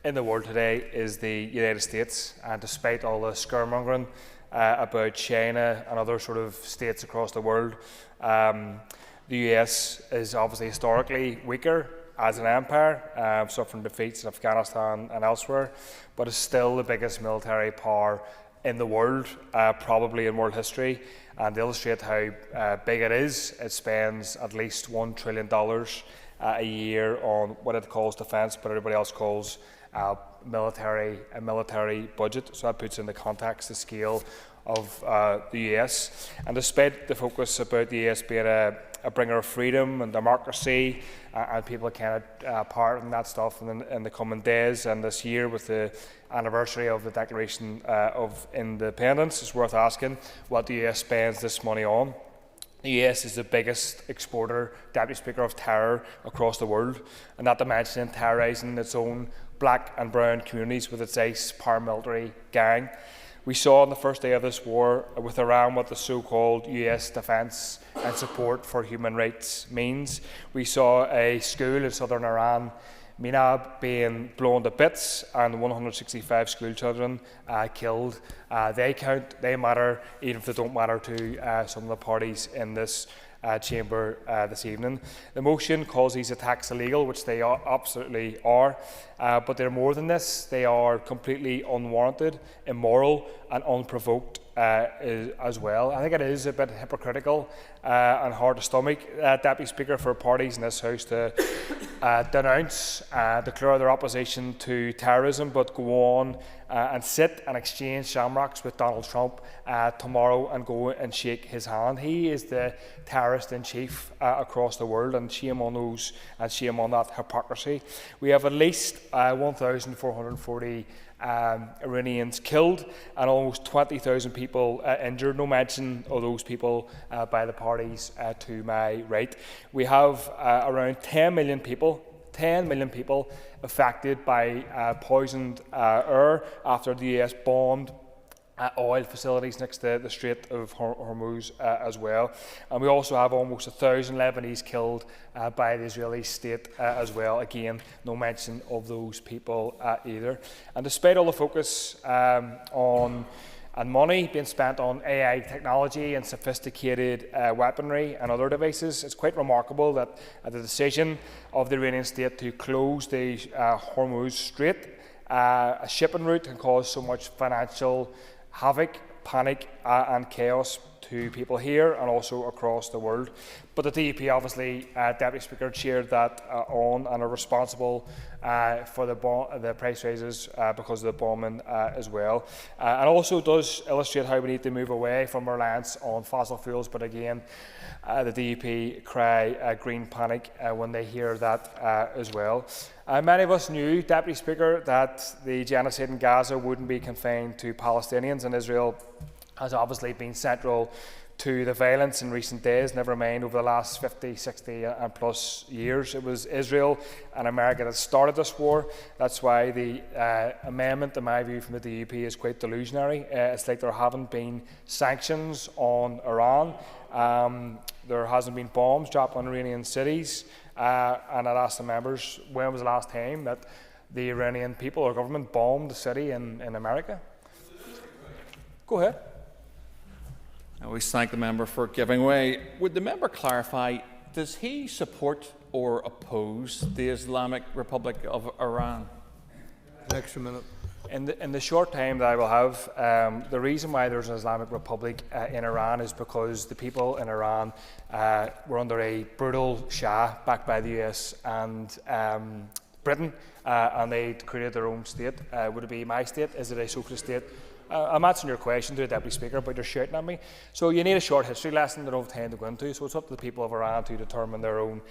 in the world today is the United States. And despite all the scaremongering about China and other sort of states across the world, the US is obviously historically weaker as an empire, suffering defeats in Afghanistan and elsewhere, but is still the biggest military power in the world, probably in world history. And to illustrate how big it is, it spends at least $1 trillion a year on what it calls defence, but everybody else calls a military budget. So that puts into context the scale of the US. And despite the focus about the US being a bringer of freedom and democracy, and people kind of part in that stuff in the coming days and this year with the anniversary of the Declaration of Independence, it's worth asking what the US spends this money on. The US is the biggest exporter, Deputy Speaker, of terror across the world, and not to mention terrorising its own black and brown communities with its ICE paramilitary gang. We saw on the first day of this war with Iran what the so-called US defence and support for human rights means. We saw a school in southern Iran, Minab, being blown to bits, and 165 school children killed. They count, they matter, even if they don't matter to some of the parties in this chamber this evening. The motion calls these attacks illegal, which they absolutely are, but they're more than this. They are completely unwarranted, immoral and unprovoked as well. I think it is a bit hypocritical and hard to stomach, Deputy Speaker, for parties in this House to denounce, declare their opposition to terrorism, but go on and sit and exchange shamrocks with Donald Trump tomorrow and go and shake his hand. He is the terrorist-in-chief across the world, and shame on those and shame on that hypocrisy. We have at least 1,440 Iranians killed and almost 20,000 people injured. No mention of those people by the parties to my right. We have around 10 million people affected by poisoned air after the US bombed oil facilities next to the Strait of Hormuz as well. And we also have almost 1,000 Lebanese killed by the Israeli state as well. Again, no mention of those people either. And despite all the focus on and money being spent on AI technology and sophisticated weaponry and other devices, it's quite remarkable that the decision of the Iranian state to close the Hormuz Strait, a shipping route, can cause so much financial havoc, panic and chaos to people here and also across the world. But the DUP obviously, Deputy Speaker, cheered that on and are responsible for the price raises because of the bombing as well. And also does illustrate how we need to move away from reliance on fossil fuels, but again, the DUP cry green panic when they hear that as well. Many of us knew, Deputy Speaker, that the genocide in Gaza wouldn't be confined to Palestinians, and Israel has obviously been central to the violence in recent days, never mind over the last 50, 60 and plus years. It was Israel and America that started this war. That's why the amendment, in my view, from the DUP is quite delusionary. It's like there haven't been sanctions on Iran. There hasn't been bombs dropped on Iranian cities. And I'd ask the members, when was the last time that the Iranian people or government bombed a city in America? Go ahead. I always thank the member for giving way. Would the member clarify, does he support or oppose the Islamic Republic of Iran? An extra minute. In the short time that I will have, the reason why there's an Islamic Republic in Iran is because the people in Iran were under a brutal Shah backed by the US and Britain, and they created their own state. Would it be my state? Is it a socialist state? I'm answering your question to the Deputy Speaker, but you're shouting at me. So you need a short history lesson that I don't have time to go into. So it's up to the people of Iran to determine their own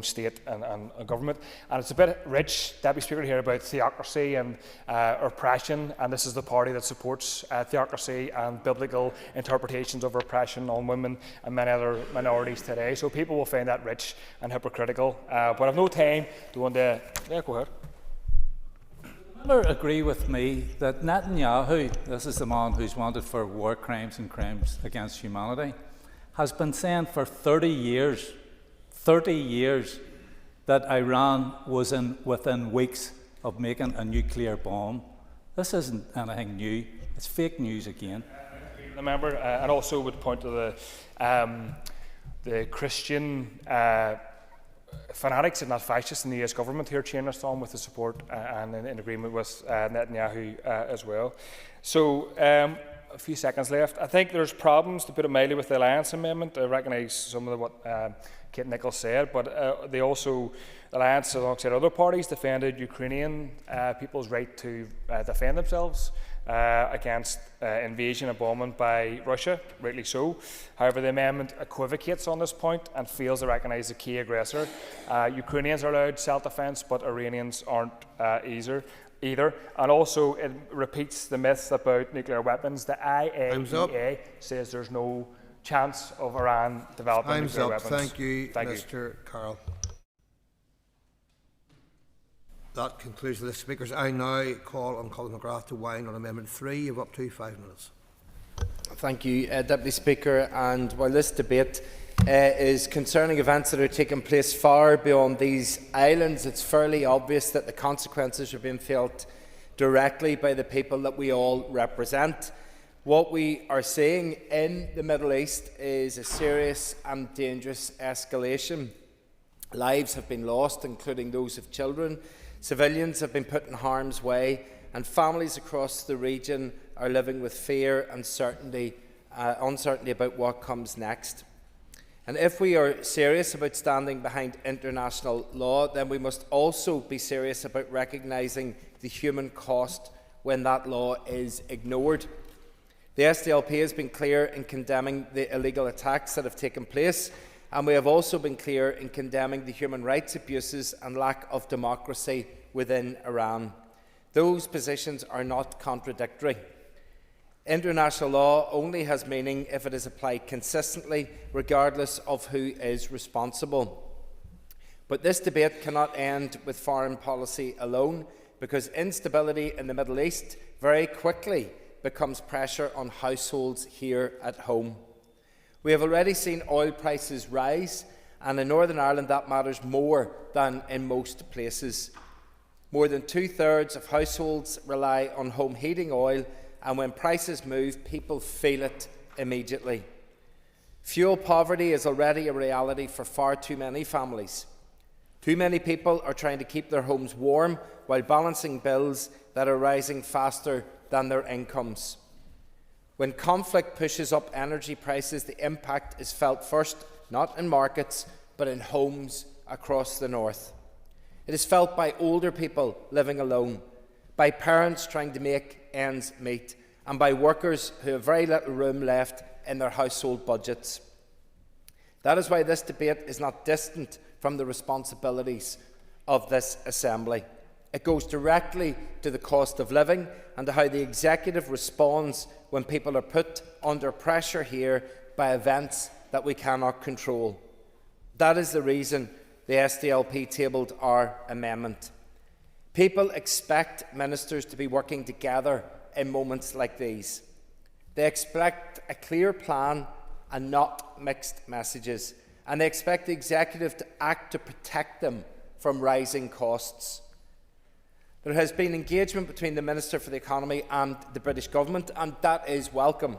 state and government. And it's a bit rich, Deputy Speaker, here about theocracy and oppression. And this is the party that supports theocracy and biblical interpretations of oppression on women and many other minorities today. So people will find that rich and hypocritical. But I've no time to go into... Yeah, go ahead. member agree with me that Netanyahu, this is the man who's wanted for war crimes and crimes against humanity, has been saying for 30 years, that Iran was within weeks of making a nuclear bomb? This isn't anything new. It's fake news again. The member, and also would point to the Christian fanatics and not fascists in the US government here cheering us on with the support and in agreement with Netanyahu as well. So a few seconds left. I think there's problems, to put it mildly, with the Alliance Amendment. I recognise some of what Kate Nichols said, but the Alliance, alongside other parties, defended Ukrainian people's right to defend themselves against invasion and bombing by Russia, rightly so. However, the amendment equivocates on this point and fails to recognise the key aggressor. Ukrainians are allowed self-defence, but Iranians aren't either. And also, it repeats the myth about nuclear weapons. The IAEA says there's no chance of Iran developing nuclear weapons. Thank you, Mr. Carroll. That concludes the list of speakers. I now call on Colin McGrath to wind on Amendment 3. You have up to 5 minutes. Thank you, Deputy Speaker. And while this debate is concerning events that are taking place far beyond these islands, it's fairly obvious that the consequences are being felt directly by the people that we all represent. What we are seeing in the Middle East is a serious and dangerous escalation. Lives have been lost, including those of children. Civilians have been put in harm's way, and families across the region are living with fear and uncertainty about what comes next. And if we are serious about standing behind international law, then we must also be serious about recognising the human cost when that law is ignored. The SDLP has been clear in condemning the illegal attacks that have taken place, and we have also been clear in condemning the human rights abuses and lack of democracy within Iran. Those positions are not contradictory. International law only has meaning if it is applied consistently, regardless of who is responsible. But this debate cannot end with foreign policy alone, because instability in the Middle East very quickly becomes pressure on households here at home. We have already seen oil prices rise, and in Northern Ireland that matters more than in most places. More than 2/3 of households rely on home heating oil, and when prices move, people feel it immediately. Fuel poverty is already a reality for far too many families. Too many people are trying to keep their homes warm while balancing bills that are rising faster than their incomes. When conflict pushes up energy prices, the impact is felt first, not in markets, but in homes across the north. It is felt by older people living alone, by parents trying to make ends meet, and by workers who have very little room left in their household budgets. That is why this debate is not distant from the responsibilities of this Assembly. It goes directly to the cost of living and to how the Executive responds when people are put under pressure here by events that we cannot control. That is the reason the SDLP tabled our amendment. People expect ministers to be working together in moments like these. They expect a clear plan and not mixed messages, and they expect the Executive to act to protect them from rising costs. There has been engagement between the Minister for the Economy and the British Government, and that is welcome.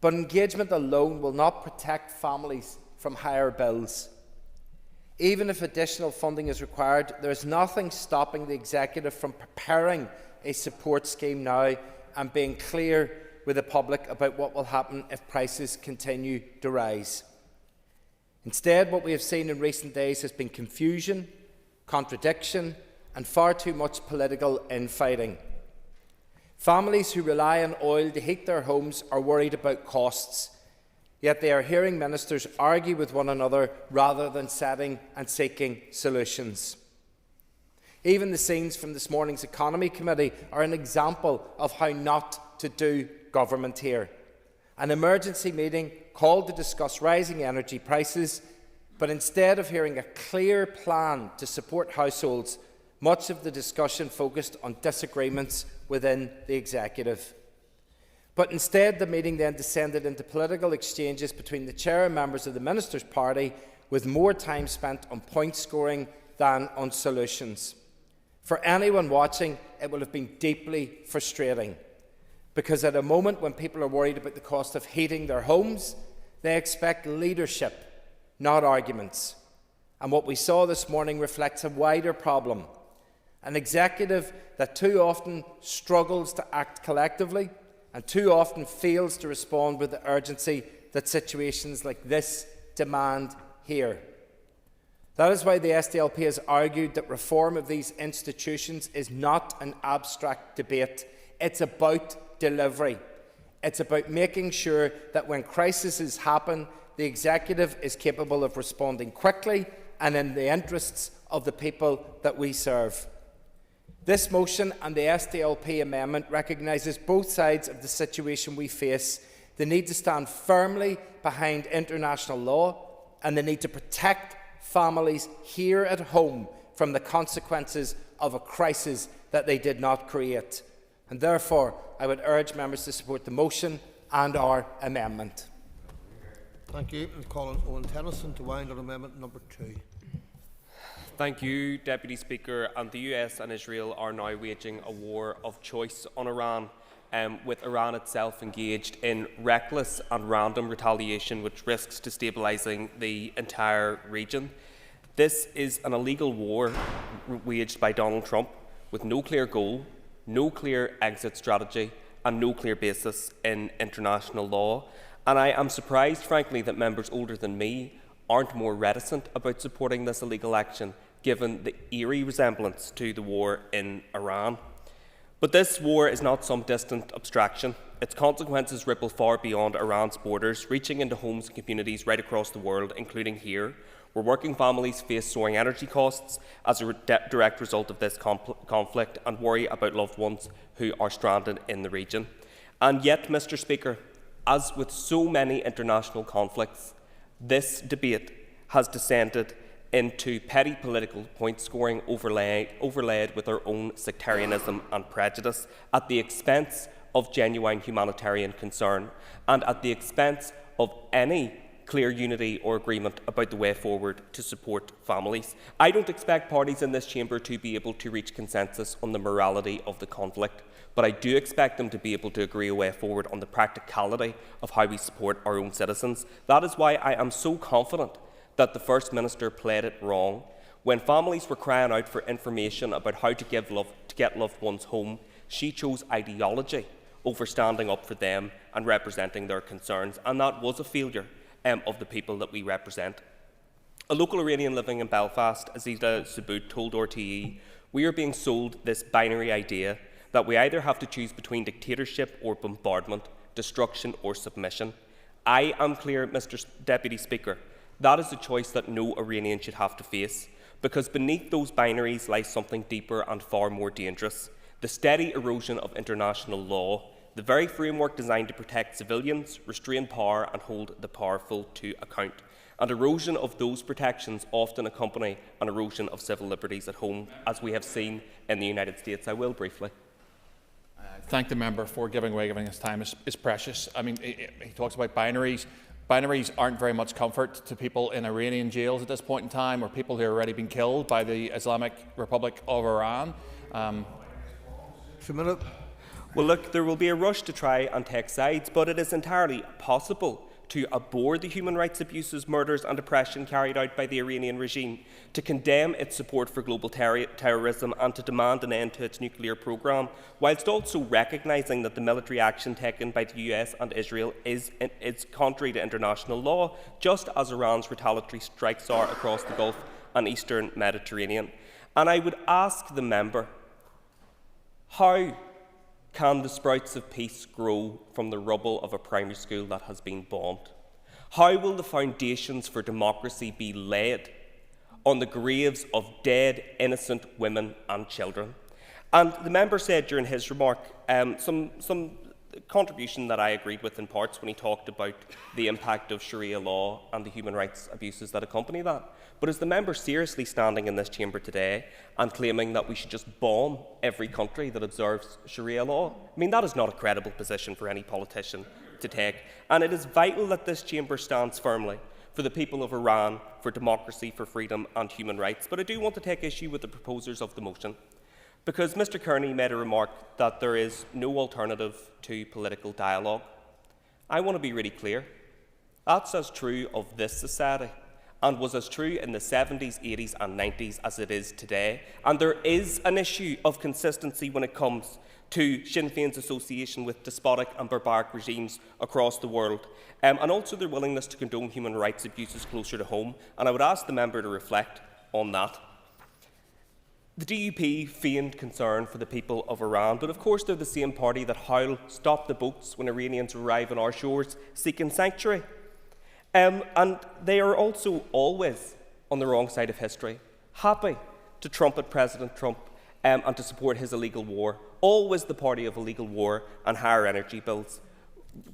But engagement alone will not protect families from higher bills. Even if additional funding is required, there is nothing stopping the Executive from preparing a support scheme now and being clear with the public about what will happen if prices continue to rise. Instead, what we have seen in recent days has been confusion, contradiction, and far too much political infighting. Families who rely on oil to heat their homes are worried about costs, yet they are hearing ministers argue with one another rather than setting and seeking solutions. Even the scenes from this morning's Economy Committee are an example of how not to do government here. An emergency meeting called to discuss rising energy prices, but instead of hearing a clear plan to support households, Much of the discussion focused on disagreements within the executive. But instead, the meeting then descended into political exchanges between the chair and members of the Minister's party, with more time spent on point scoring than on solutions. For anyone watching, it will have been deeply frustrating, because at a moment when people are worried about the cost of heating their homes, they expect leadership, not arguments. And what we saw this morning reflects a wider problem. An executive that too often struggles to act collectively and too often fails to respond with the urgency that situations like this demand here. That is why the SDLP has argued that reform of these institutions is not an abstract debate. It's about delivery. It's about making sure that when crises happen, the executive is capable of responding quickly and in the interests of the people that we serve. This motion and the SDLP amendment recognises both sides of the situation we face, the need to stand firmly behind international law and the need to protect families here at home from the consequences of a crisis that they did not create. And therefore, I would urge members to support the motion and our amendment. Thank you. And calling Owen Tennyson to wind on amendment number 2. Thank you, Deputy Speaker. And the US and Israel are now waging a war of choice on Iran, with Iran itself engaged in reckless and random retaliation which risks destabilising the entire region. This is an illegal war waged by Donald Trump with no clear goal, no clear exit strategy and no clear basis in international law. And I am surprised, frankly, that members older than me aren't more reticent about supporting this illegal action, given the eerie resemblance to the war in Iran. But this war is not some distant abstraction. Its consequences ripple far beyond Iran's borders, reaching into homes and communities right across the world, including here, where working families face soaring energy costs as a direct result of this conflict and worry about loved ones who are stranded in the region. And yet, Mr. Speaker, as with so many international conflicts, this debate has descended into petty political point scoring overlaid with our own sectarianism and prejudice at the expense of genuine humanitarian concern and at the expense of any clear unity or agreement about the way forward to support families. I don't expect parties in this chamber to be able to reach consensus on the morality of the conflict, but I do expect them to be able to agree a way forward on the practicality of how we support our own citizens. That is why I am so confident that the First Minister played it wrong. When families were crying out for information about how to get loved ones home, she chose ideology over standing up for them and representing their concerns, and that was a failure of the people that we represent. A local Iranian living in Belfast, Azita Subud, told RTE, "We are being sold this binary idea that we either have to choose between dictatorship or bombardment, destruction or submission. I am clear, Mr. Deputy Speaker, that is a choice that no Iranian should have to face, because beneath those binaries lies something deeper and far more dangerous: the steady erosion of international law, the very framework designed to protect civilians, restrain power and hold the powerful to account. And erosion of those protections often accompany an erosion of civil liberties at home, as we have seen in the United States." I will briefly. Thank the member for giving his time. Is precious. I mean, he talks about binaries. Binaries aren't very much comfort to people in Iranian jails at this point in time, or people who have already been killed by the Islamic Republic of Iran. Well, look, there will be a rush to try and take sides, but it is entirely possible to abhor the human rights abuses, murders and oppression carried out by the Iranian regime, to condemn its support for global terrorism and to demand an end to its nuclear programme, whilst also recognising that the military action taken by the US and Israel is contrary to international law, just as Iran's retaliatory strikes are across the Gulf and Eastern Mediterranean. And I would ask the member, how can the sprouts of peace grow from the rubble of a primary school that has been bombed? How will the foundations for democracy be laid on the graves of dead, innocent women and children? And the member said during his remark some contribution that I agreed with in parts when he talked about the impact of Sharia law and the human rights abuses that accompany that. But is the member seriously standing in this chamber today and claiming that we should just bomb every country that observes Sharia law? I mean, that is not a credible position for any politician to take. And it is vital that this chamber stands firmly for the people of Iran, for democracy, for freedom and human rights. But I do want to take issue with the proposers of the motion, because Mr Kearney made a remark that there is no alternative to political dialogue. I want to be really clear. That's as true of this society and was as true in the 70s, 80s and 90s as it is today. And there is an issue of consistency when it comes to Sinn Féin's association with despotic and barbaric regimes across the world, and also their willingness to condone human rights abuses closer to home. And I would ask the member to reflect on that. The DUP feigned concern for the people of Iran, but of course they're the same party that howl, "Stop the boats," when Iranians arrive on our shores seeking sanctuary. And they are also always on the wrong side of history, happy to trumpet President Trump and to support his illegal war, always the party of illegal war and higher energy bills,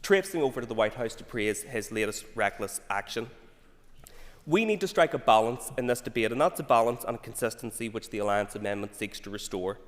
traipsing over to the White House to praise his latest reckless action. We need to strike a balance in this debate, and that's a balance and a consistency which the Alliance Amendment seeks to restore.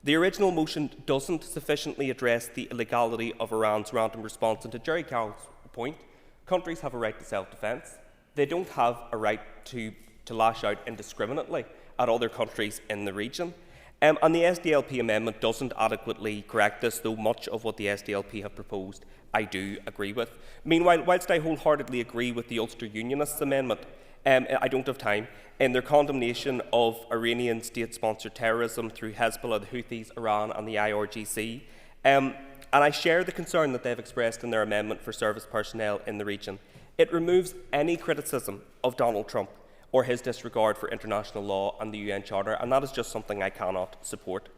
The original motion doesn't sufficiently address the illegality of Iran's random response, and to Jerry Carroll's point, countries have a right to self-defence. They don't have a right to lash out indiscriminately at other countries in the region. And the SDLP amendment doesn't adequately correct this, though much of what the SDLP have proposed I do agree with. Meanwhile, whilst I wholeheartedly agree with the Ulster Unionists amendment, I don't have time, in their condemnation of Iranian state-sponsored terrorism through Hezbollah, the Houthis, Iran and the IRGC. And I share the concern that they've expressed in their amendment for service personnel in the region. It removes any criticism of Donald Trump or his disregard for international law and the UN Charter, and that is just something I cannot support.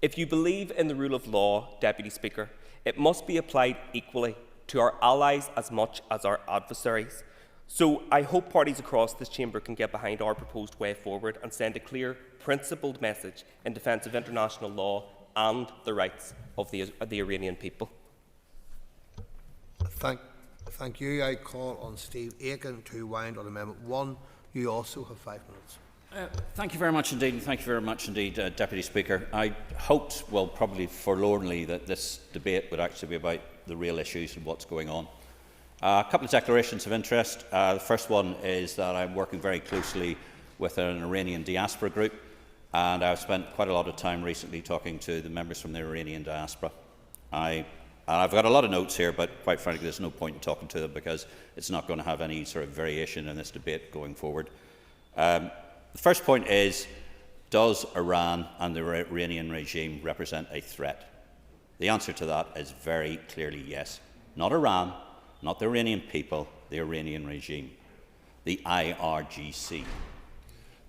If you believe in the rule of law, Deputy Speaker, it must be applied equally to our allies as much as our adversaries. So I hope parties across this chamber can get behind our proposed way forward and send a clear, principled message in defence of international law and the rights of the Iranian people. Thank you. I call on Steve Aiken to wind on Amendment 1. You also have 5 minutes. Thank you very much indeed, and thank you very much indeed, Deputy Speaker. I hoped, well, probably forlornly, that this debate would actually be about the real issues and what's going on. A couple of declarations of interest. The first one is that I'm working very closely with an Iranian diaspora group, and I've spent quite a lot of time recently talking to the members from the Iranian diaspora. I've got a lot of notes here, but quite frankly there's no point in talking to them because it's not going to have any sort of variation in this debate going forward. The first point is, does Iran and the Iranian regime represent a threat? The answer to that is very clearly yes. Not Iran, not the Iranian people, the Iranian regime. The IRGC.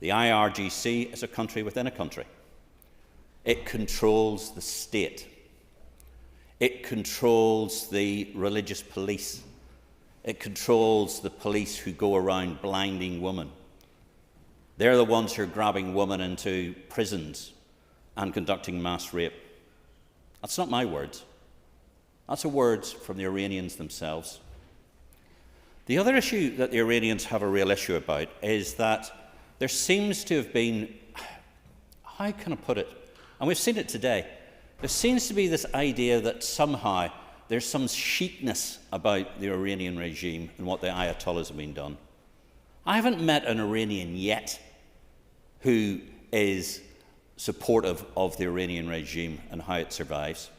The IRGC is a country within a country. It controls the state. It controls the religious police. It controls the police who go around blinding women. They're the ones who are grabbing women into prisons and conducting mass rape. That's not my words. That's the words from the Iranians themselves. The other issue that the Iranians have a real issue about is that there seems to have been, how can I put it, and we've seen it today, there seems to be this idea that somehow there's some chicness about the Iranian regime and what the Ayatollahs have been done. I haven't met an Iranian yet who is supportive of the Iranian regime and how it survives.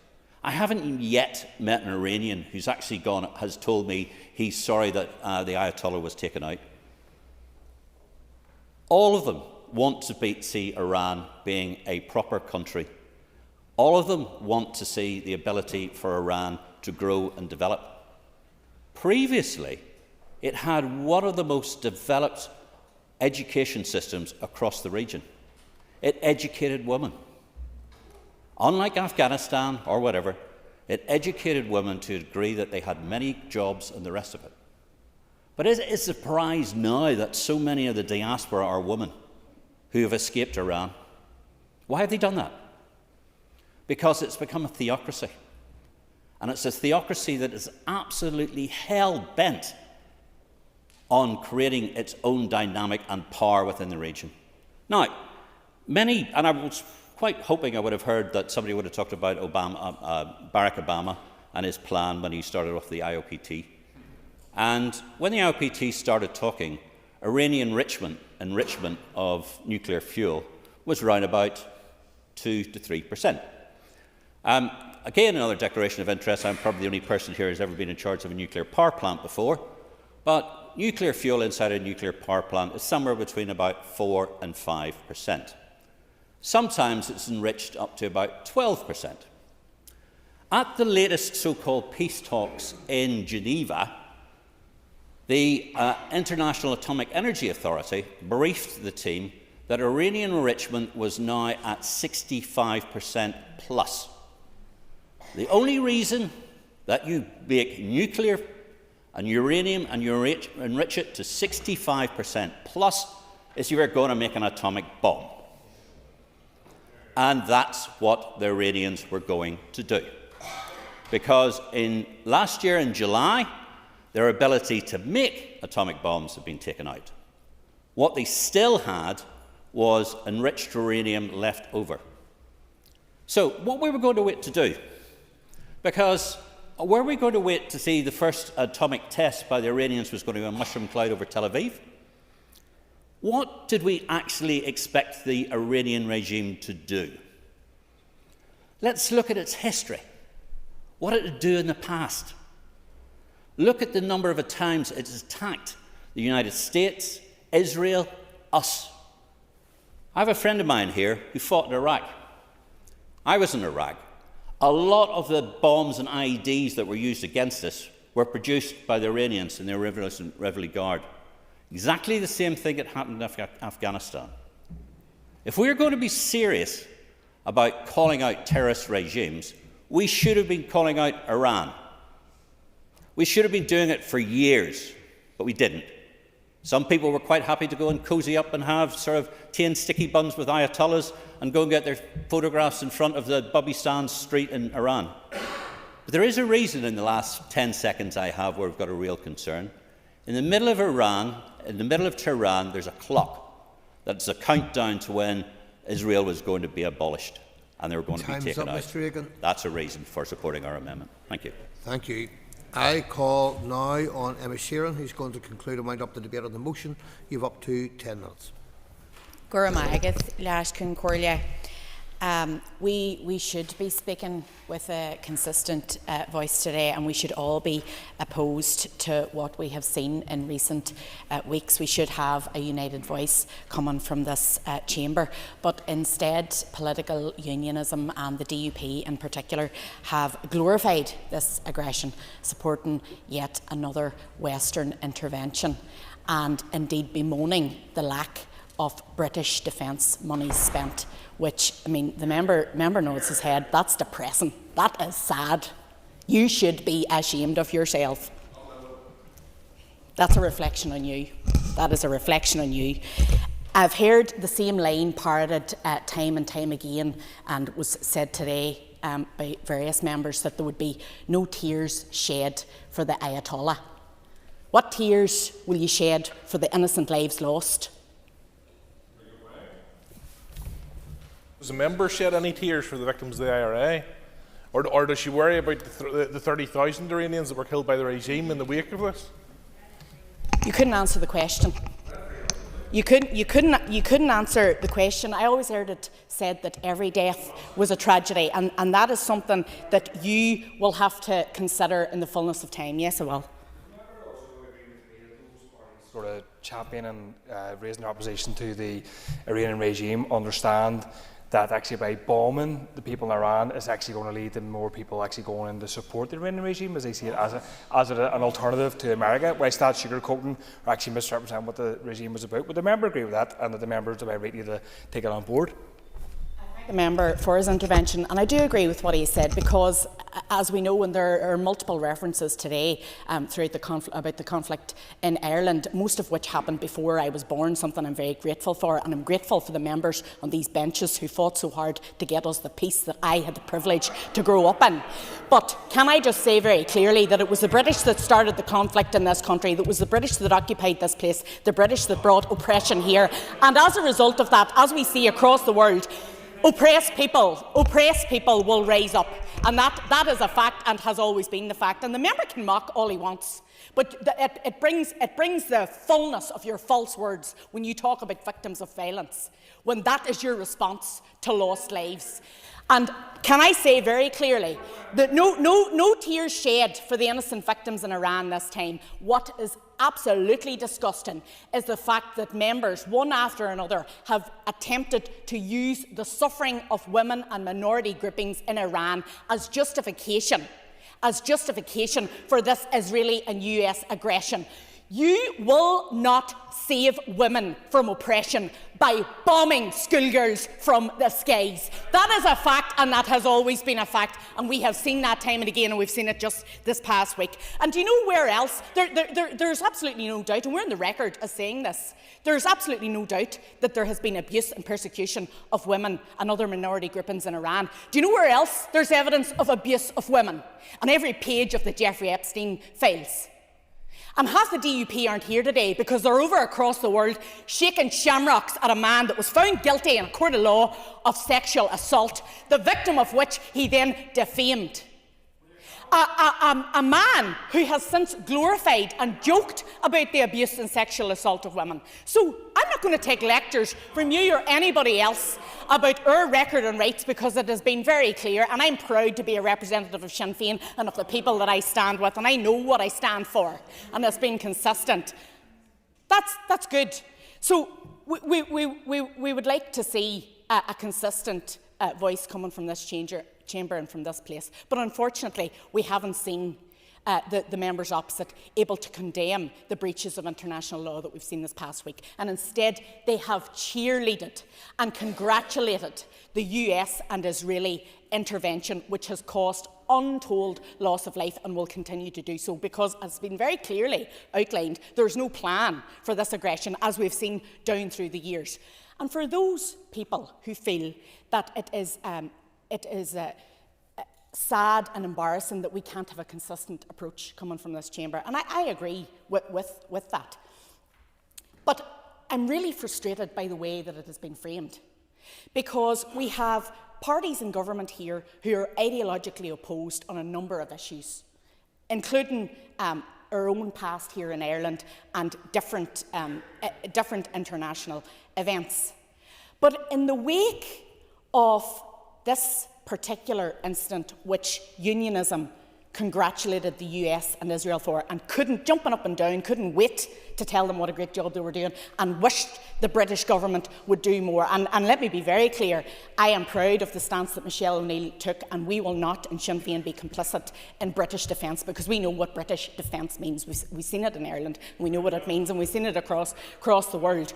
I haven't yet met an Iranian who's actually has told me he's sorry that the Ayatollah was taken out. All of them want to see Iran being a proper country. All of them want to see the ability for Iran to grow and develop. Previously, it had one of the most developed education systems across the region. It educated women. Unlike Afghanistan or whatever, it educated women to a degree that they had many jobs and the rest of it. But is it a surprise now that so many of the diaspora are women who have escaped Iran? Why have they done that? Because it's become a theocracy. And it's a theocracy that is absolutely hell-bent on creating its own dynamic and power within the region. Now, many, and I was quite hoping I would have heard that somebody would have talked about Barack Obama and his plan when he started off the IOPT. And when the IOPT started talking, Iranian enrichment of nuclear fuel was around about 2 to 3%. Again, another declaration of interest. I'm probably the only person here who has ever been in charge of a nuclear power plant before, but nuclear fuel inside a nuclear power plant is somewhere between about 4 and 5%. Sometimes it's enriched up to about 12%. At the latest so-called peace talks in Geneva, the International Atomic Energy Authority briefed the team that Iranian enrichment was now at 65% plus. The only reason that you make nuclear and uranium and you enrich it to 65% plus is you are going to make an atomic bomb. And that's what the Iranians were going to do. Because last year in July, their ability to make atomic bombs had been taken out. What they still had was enriched uranium left over. So what were we going to wait to do? Because were we going to wait to see the first atomic test by the Iranians was going to be a mushroom cloud over Tel Aviv? What did we actually expect the Iranian regime to do? Let's look at its history. What did it do in the past? Look at the number of times it has attacked the United States, Israel, us. I have a friend of mine here who fought in Iraq. I was in Iraq. A lot of the bombs and IEDs that were used against us were produced by the Iranians and their Revolutionary Guard. Exactly the same thing that happened in Afghanistan. If we are going to be serious about calling out terrorist regimes, we should have been calling out Iran. We should have been doing it for years, but we didn't. Some people were quite happy to go and cozy up and have sort of tea and sticky buns with ayatollahs and go and get their photographs in front of the Bubistan street in Iran. But there is a reason in the last 10 seconds I have where we've got a real concern. In the middle of Iran, in the middle of Tehran, there's a clock that's a countdown to when Israel was going to be abolished and they were going to be taken out. Mr. Reagan. That's a reason for supporting our amendment. Thank you. Thank you. I call now on Emma Sheeran, who's going to conclude and wind up the debate on the motion. You have up to 10 minutes. We should be speaking with a consistent voice today, and we should all be opposed to what we have seen in recent weeks. We should have a united voice coming from this chamber, but instead political unionism and the DUP in particular have glorified this aggression, supporting yet another Western intervention and indeed bemoaning the lack of British defence money spent, which, I mean, the member nods his head. That's depressing. That is sad. You should be ashamed of yourself. That's a reflection on you. That is a reflection on you. I've heard the same line parroted time and time again, and it was said today by various members that there would be no tears shed for the Ayatollah. What tears will you shed for the innocent lives lost? Does the member shed any tears for the victims of the IRA? Or does she worry about the 30,000 Iranians that were killed by the regime in the wake of this? You couldn't answer the question. You couldn't answer the question. I always heard it said that every death was a tragedy, and that is something that you will have to consider in the fullness of time. Yes, I will. Sort of championing and raising their opposition to the Iranian regime understand that actually by bombing the people in Iran is actually going to lead to more people actually going in to support the Iranian regime, as they see it as an alternative to America, whilst that sugarcoating or actually misrepresenting what the regime was about. Would the member agree with that, and that the member is about ready to take it on board? the member for his intervention, and I do agree with what he said, because, as we know, and there are multiple references today throughout about the conflict in Ireland, most of which happened before I was born, something I'm very grateful for, and I'm grateful for the members on these benches who fought so hard to get us the peace that I had the privilege to grow up in. But can I just say very clearly that it was the British that started the conflict in this country, that was the British that occupied this place, the British that brought oppression here, and as a result of that, as we see across the world, oppressed people will rise up, and that is a fact and has always been the fact. And the member can mock all he wants, but it brings the fullness of your false words when you talk about victims of violence, when that is your response to lost lives. And can I say very clearly that no tears shed for the innocent victims in Iran this time. What is absolutely disgusting is the fact that members, one after another, have attempted to use the suffering of women and minority groupings in Iran as justification for this Israeli and US aggression. You will not save women from oppression by bombing schoolgirls from the skies. That is a fact, and that has always been a fact, and we have seen that time and again, and we've seen it just this past week. And do you know where else? There's absolutely no doubt, and we're on the record as saying this, there's absolutely no doubt that there has been abuse and persecution of women and other minority groupings in Iran. Do you know where else there's evidence of abuse of women? On every page of the Jeffrey Epstein files. And half the DUP aren't here today because they're over across the world shaking shamrocks at a man that was found guilty in a court of law of sexual assault, the victim of which he then defamed. A man who has since glorified and joked about the abuse and sexual assault of women. So I'm not going to take lectures from you or anybody else about our record and rights, because it has been very clear, and I'm proud to be a representative of Sinn Féin and of the people that I stand with, and I know what I stand for, and it's been consistent. That's good. So we would like to see a consistent voice coming from this chamber and from this place. But unfortunately, we haven't seen the members opposite able to condemn the breaches of international law that we've seen this past week. And instead, they have cheerleaded and congratulated the US and Israeli intervention, which has caused untold loss of life and will continue to do so, because, as has been very clearly outlined, there's no plan for this aggression, as we've seen down through the years. And for those people who feel that it is sad and embarrassing that we can't have a consistent approach coming from this chamber, and I agree with that. But I'm really frustrated by the way that it has been framed, because we have parties in government here who are ideologically opposed on a number of issues, including our own past here in Ireland and different international events. But in the wake of this particular incident, which unionism congratulated the US and Israel for, and jumping up and down, couldn't wait to tell them what a great job they were doing, and wished the British government would do more. And let me be very clear, I am proud of the stance that Michelle O'Neill took, and we will not in Sinn Féin be complicit in British defence, because we know what British defence means. We've seen it in Ireland, and we know what it means, and we've seen it across the world.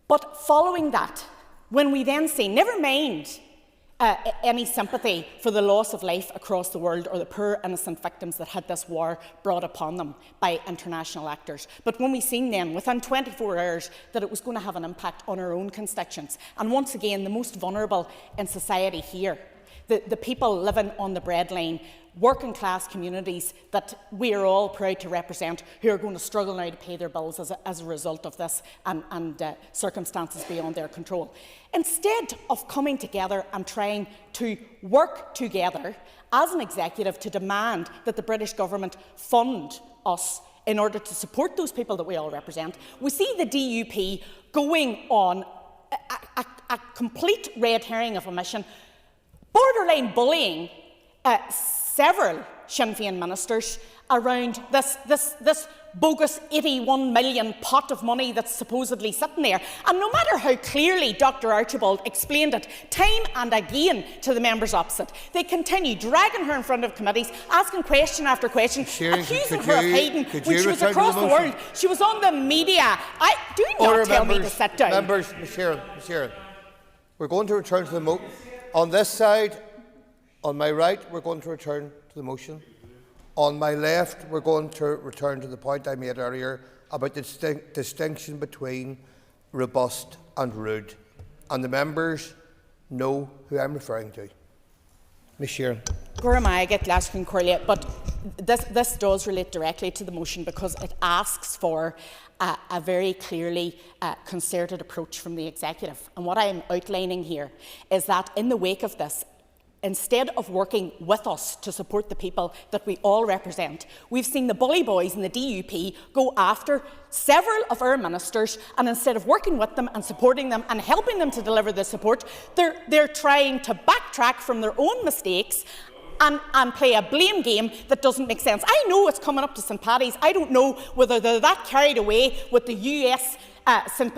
But following that, when we then see, never mind any sympathy for the loss of life across the world or the poor innocent victims that had this war brought upon them by international actors. But when we seen then, within 24 hours, that it was going to have an impact on our own constituents, and once again, the most vulnerable in society here, the people living on the breadline, working class communities that we are all proud to represent, who are going to struggle now to pay their bills as a result of this and circumstances beyond their control. Instead of coming together and trying to work together as an executive to demand that the British government fund us in order to support those people that we all represent, we see the DUP going on a complete red herring of a mission, borderline bullying several Sinn Féin ministers around this bogus 81 million pot of money that's supposedly sitting there. And no matter how clearly Dr Archibald explained it time and again to the members opposite, they continue dragging her in front of committees, asking question after question, accusing her of hiding when she was across the world. She was on the media. Do not tell me to sit down. Members, Ms. Sheeran. We're going to return to the motion. On this side, on my right, we're going to return to the motion. On my left, we're going to return to the point I made earlier about the distinction between robust and rude. And the members know who I'm referring to. Ms Sheeran. But this does relate directly to the motion because it asks for a very clearly concerted approach from the executive. And what I am outlining here is that in the wake of this, instead of working with us to support the people that we all represent, we've seen the bully boys in the DUP go after several of our ministers, and instead of working with them and supporting them and helping them to deliver the support, they're trying to backtrack from their own mistakes and play a blame game that doesn't make sense. I know it's coming up to St Paddy's. I don't know whether they're that carried away with the US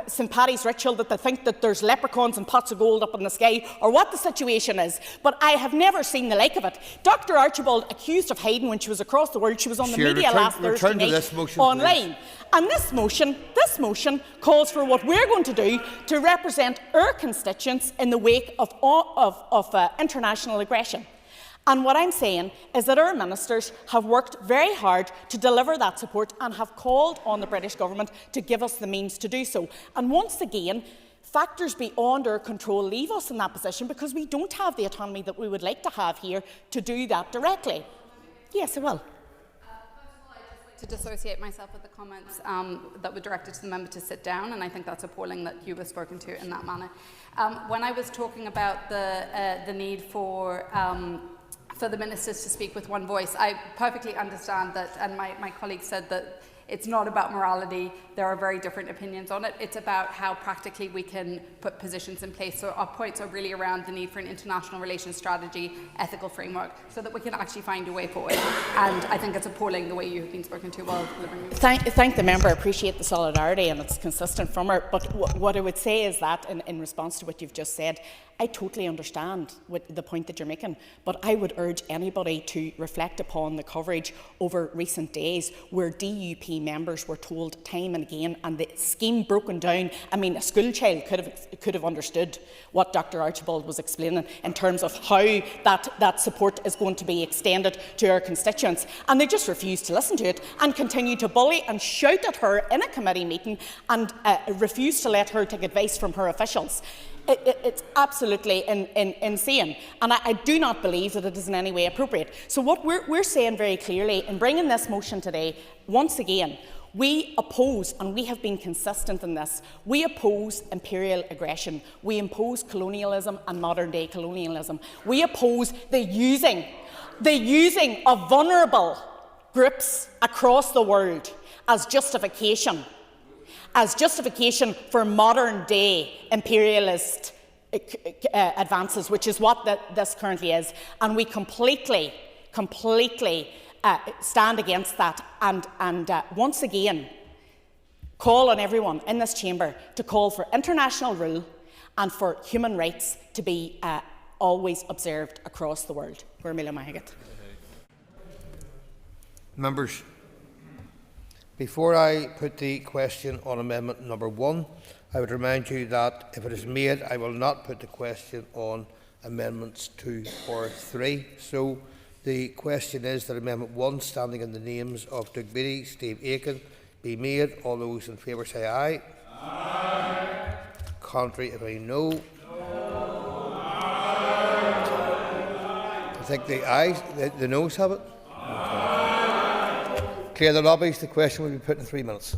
St Paddy's ritual that they think that there's leprechauns and pots of gold up in the sky, or what the situation is, but I have never seen the like of it. Dr Archibald accused of hiding when she was across the world. She was on the media last Thursday night online. And this motion calls for what we're going to do to represent our constituents in the wake of international aggression. And what I'm saying is that our ministers have worked very hard to deliver that support and have called on the British Government to give us the means to do so. And once again, factors beyond our control leave us in that position because we don't have the autonomy that we would like to have here to do that directly. Yes, I will. To dissociate myself with the comments that were directed to the member to sit down, and I think that's appalling that you were spoken to in that manner. When I was talking about the need for the ministers to speak with one voice, I perfectly understand that, and my colleague said that it's not about morality. There are very different opinions on it. It's about how practically we can put positions in place. So our points are really around the need for an international relations strategy, ethical framework, so that we can actually find a way forward. And I think it's appalling the way you have been spoken to while delivering. Thank the member. I appreciate the solidarity, and it's consistent from her. But what I would say is that, in response to what you've just said, I totally understand the point that you're making, but I would urge anybody to reflect upon the coverage over recent days where DUP members were told time and again, and the scheme broken down. I mean, a school child could have understood what Dr Archibald was explaining in terms of how that support is going to be extended to our constituents, and they just refused to listen to it and continue to bully and shout at her in a committee meeting and refuse to let her take advice from her officials. It's absolutely insane, and I do not believe that it is in any way appropriate. So what we're saying very clearly in bringing this motion today, once again, we oppose, and we have been consistent in this, we oppose imperial aggression, we oppose colonialism and modern-day colonialism, we oppose the using of vulnerable groups across the world as justification for modern-day imperialist advances, which is what this currently is. And we completely stand against that and once again call on everyone in this chamber to call for international rule and for human rights to be always observed across the world. Members, before I put the question on amendment number 1, I would remind you that if it is made, I will not put the question on amendments 2 or 3. So the question is that amendment 1, standing in the names of Doug Beattie, Steve Aiken, be made. All those in favour say aye. Aye. Contrary, if I no. No. I think the ayes, the noes have it. Clear the lobbies. The question will be put in 3 minutes.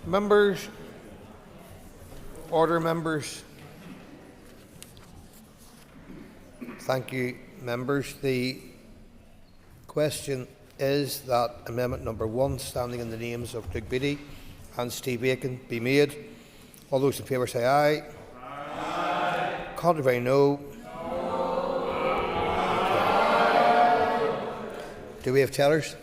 Members, order, members. Thank you, members. The question is that amendment number 1, standing in the names of Doug Beattie and Steve Aiken, be made. All those in favour say aye. Aye. Contrary, no. Okay. Do we have tellers?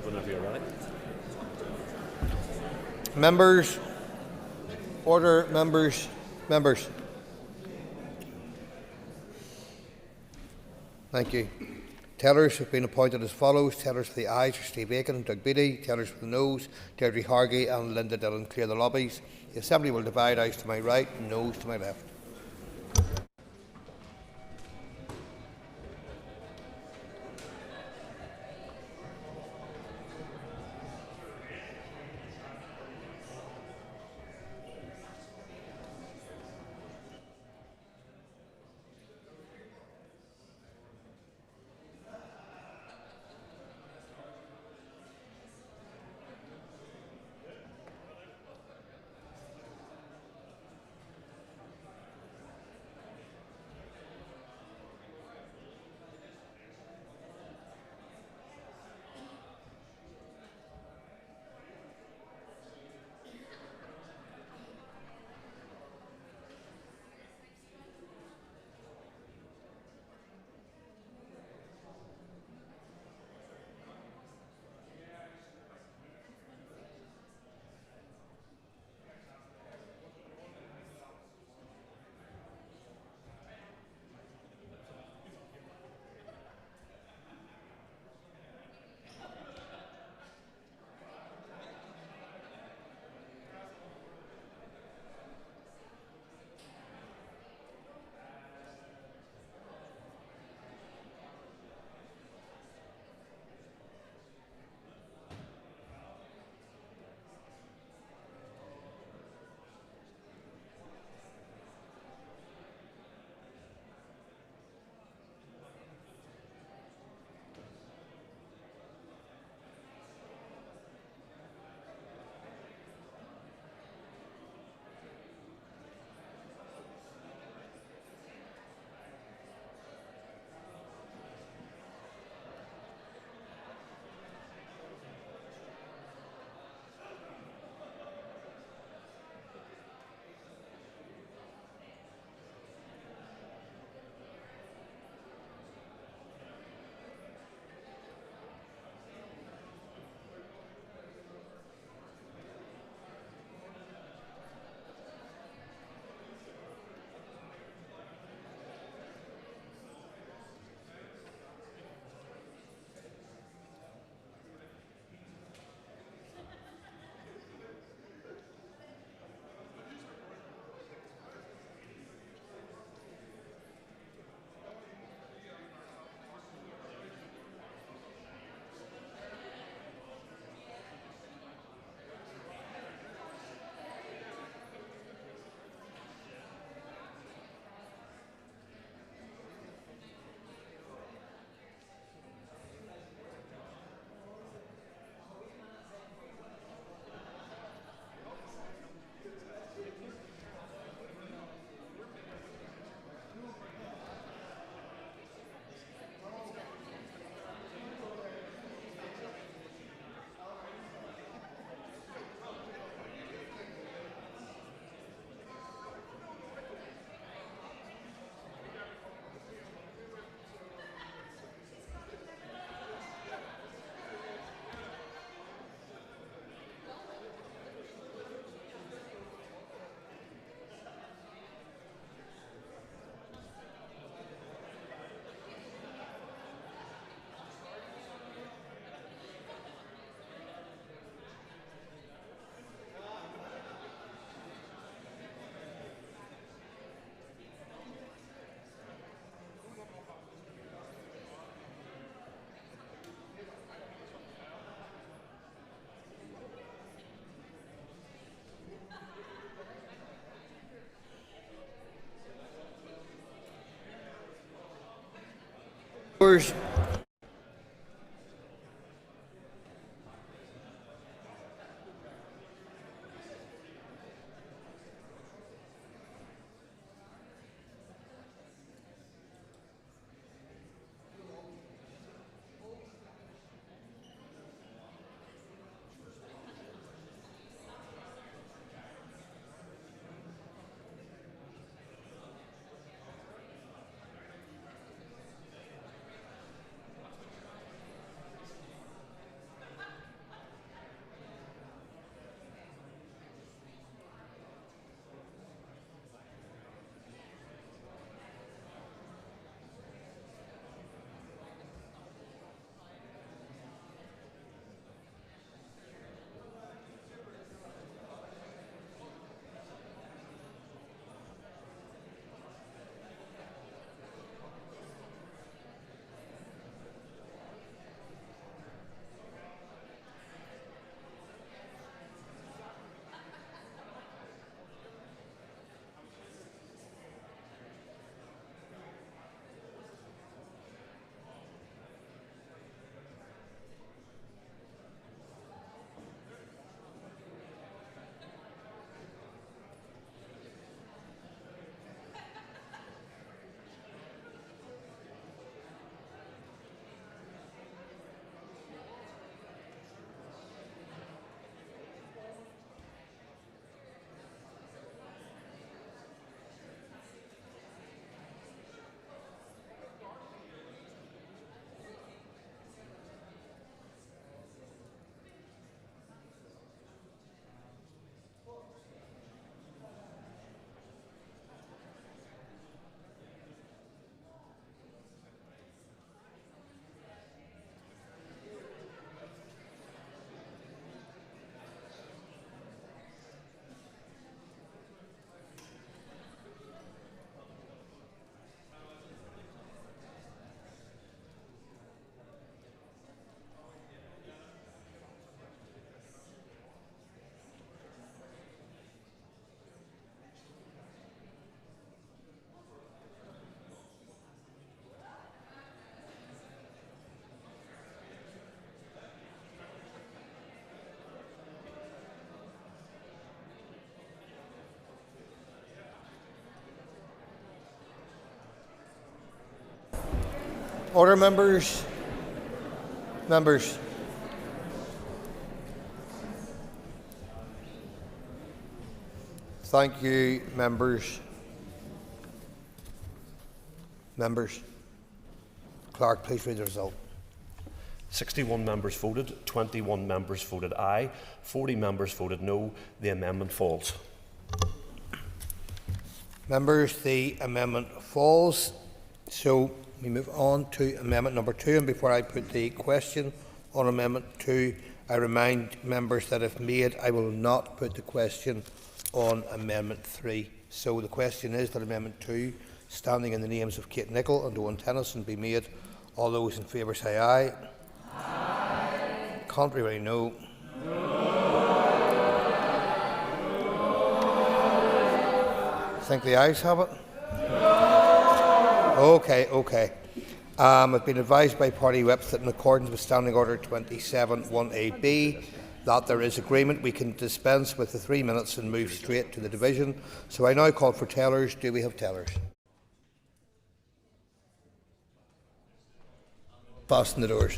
Whenever you're ready. Members, order, members. Thank you. Tellers have been appointed as follows. Tellers for the ayes are Steve Aiken and Doug Beattie. Tellers for the noes, Deirdre Hargey and Linda Dillon. Clear the lobbies. The Assembly will divide ayes to my right and noes to my left. Order, members. Members. Thank you, members. Members. Clerk, please read the result. 61 members voted, 21 members voted aye, 40 members voted no. The amendment falls. Members, the amendment falls. So we move on to amendment number 2, and before I put the question on amendment 2, I remind members that if made, I will not put the question on amendment 3. So the question is that amendment 2, standing in the names of Kate Nicholl and Owen Tennyson, be made. All those in favour say aye. Aye. Contrary, no. I think the ayes have it. Okay. I've been advised by party whips that in accordance with Standing Order 27(1)(ab), that there is agreement we can dispense with the 3 minutes and move straight to the division. So I now call for tellers. Do we have tellers? Fasten the doors.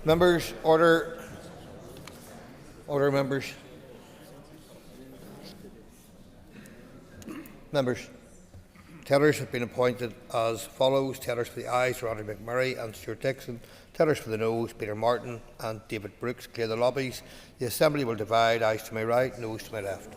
Members, order. Order, members. Members, tellers have been appointed as follows. Tellers for the ayes, Rodney McMurray and Stuart Dixon. Tellers for the noes, Peter Martin and David Brooks. Clear the lobbies. The Assembly will divide, ayes to my right, noes to my left.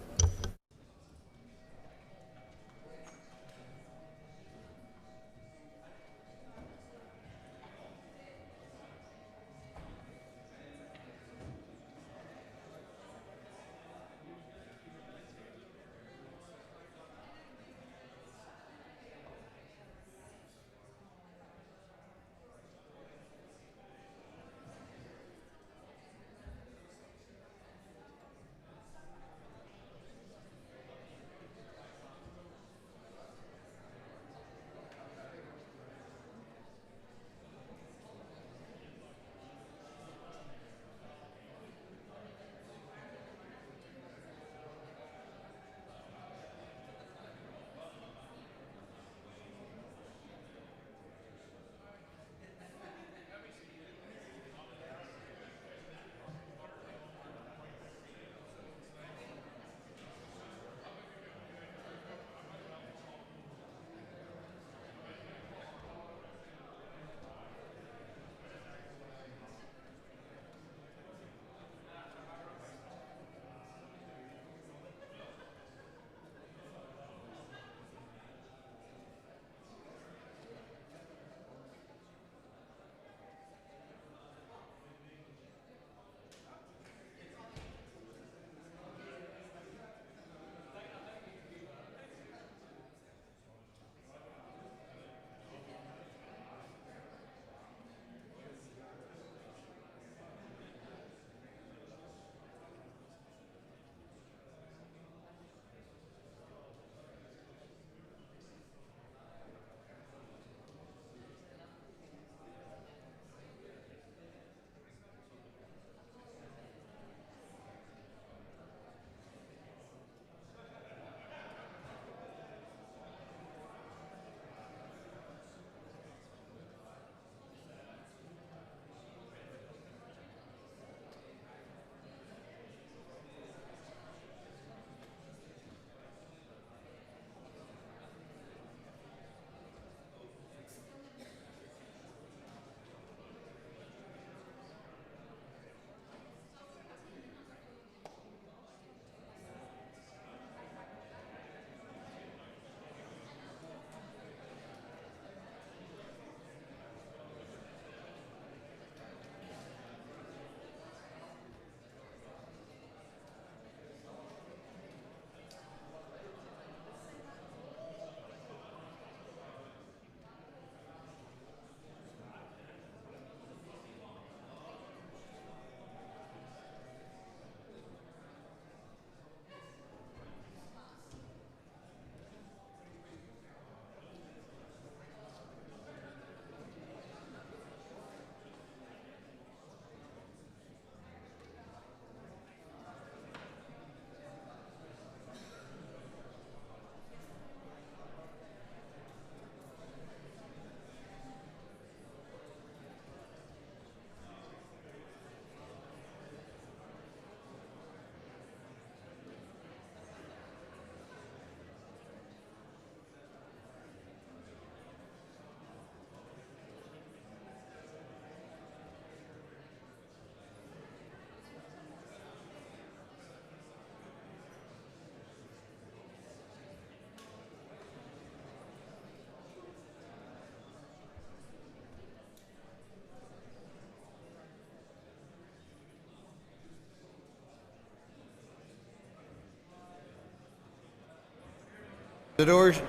The doors.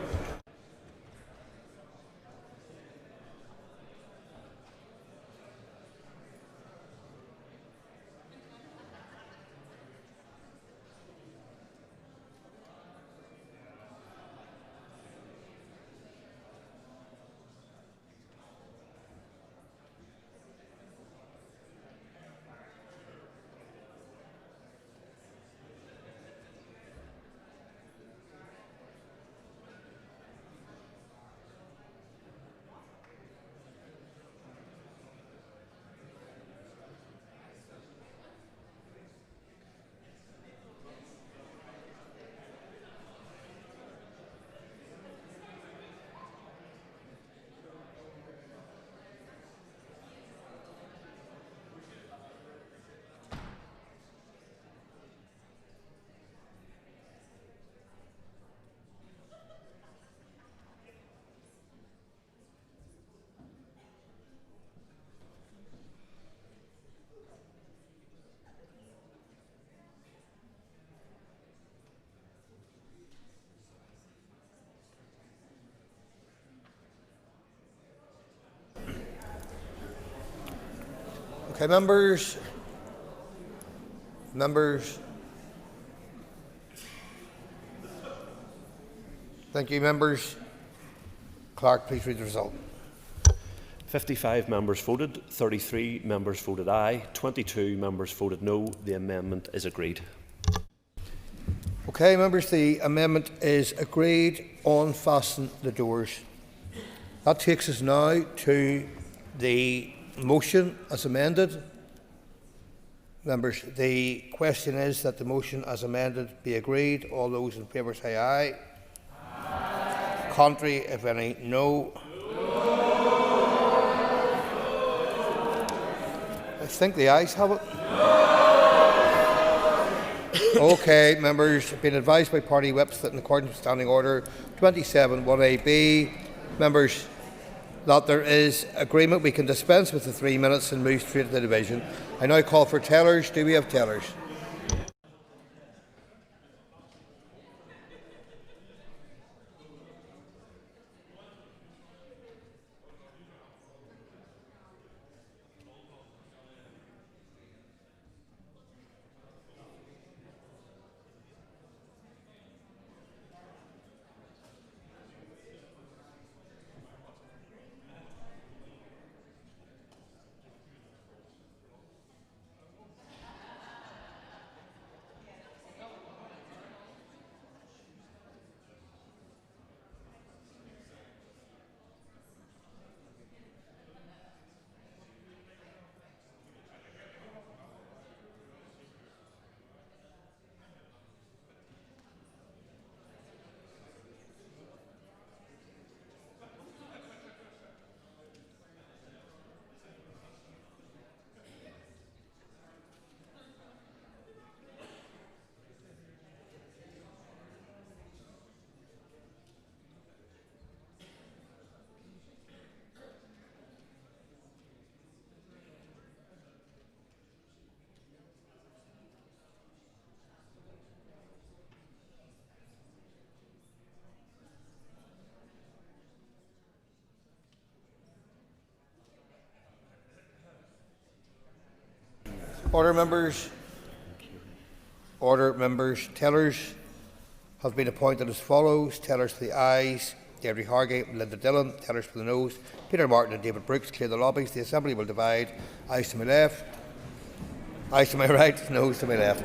Okay, members. Thank you, members. Clerk, please read the result. 55 members voted, 33 members voted aye, 22 members voted no. The amendment is agreed. Okay, members, the amendment is agreed. Unfasten the doors. That takes us now to the motion as amended. Members, the question is that the motion as amended be agreed. All those in favour say aye. Aye. Contrary, if any, no. I think the ayes have it. Okay, members, been advised by party whips that in accordance with Standing Order 27(1)(ab), members, that there is agreement we can dispense with the 3 minutes and move straight to the division. I now call for tellers. Do we have tellers? Order, members. Order, members. Tellers have been appointed as follows. Tellers for the ayes: Deirdre Hargate and Linda Dillon. Tellers for the noes: Peter Martin and David Brooks. Clear the lobbies. The Assembly will divide. Ayes to my left. Ayes to my right. Noes to my left.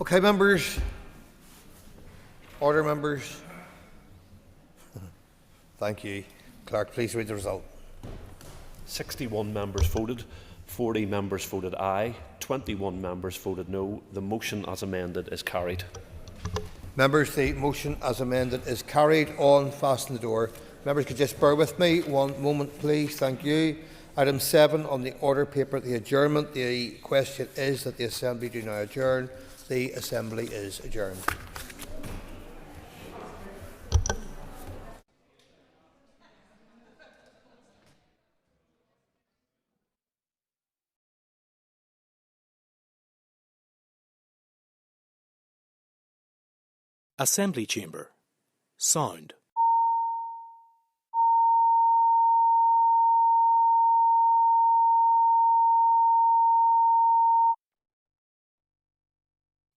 Okay, members. Order, members. Thank you. Clerk, please read the result. 61 members voted, 40 members voted aye, 21 members voted no. The motion as amended is carried. Members, the motion as amended is carried on. Fasten the door. Members, could you just bear with me one moment, please? Thank you. Item 7 on the order paper, the adjournment. The question is that the Assembly do now adjourn. The Assembly is adjourned. Assembly Chamber. Sound.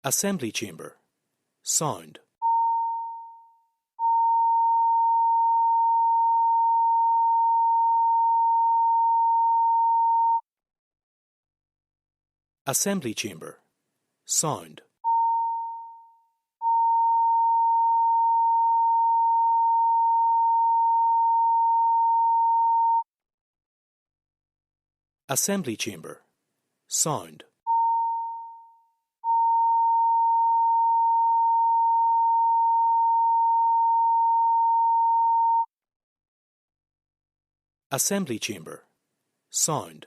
Assembly Chamber. Sound. Assembly Chamber. Sound. Assembly Chamber. Sound. Assembly Chamber. Sound.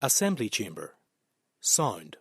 Assembly Chamber. Sound.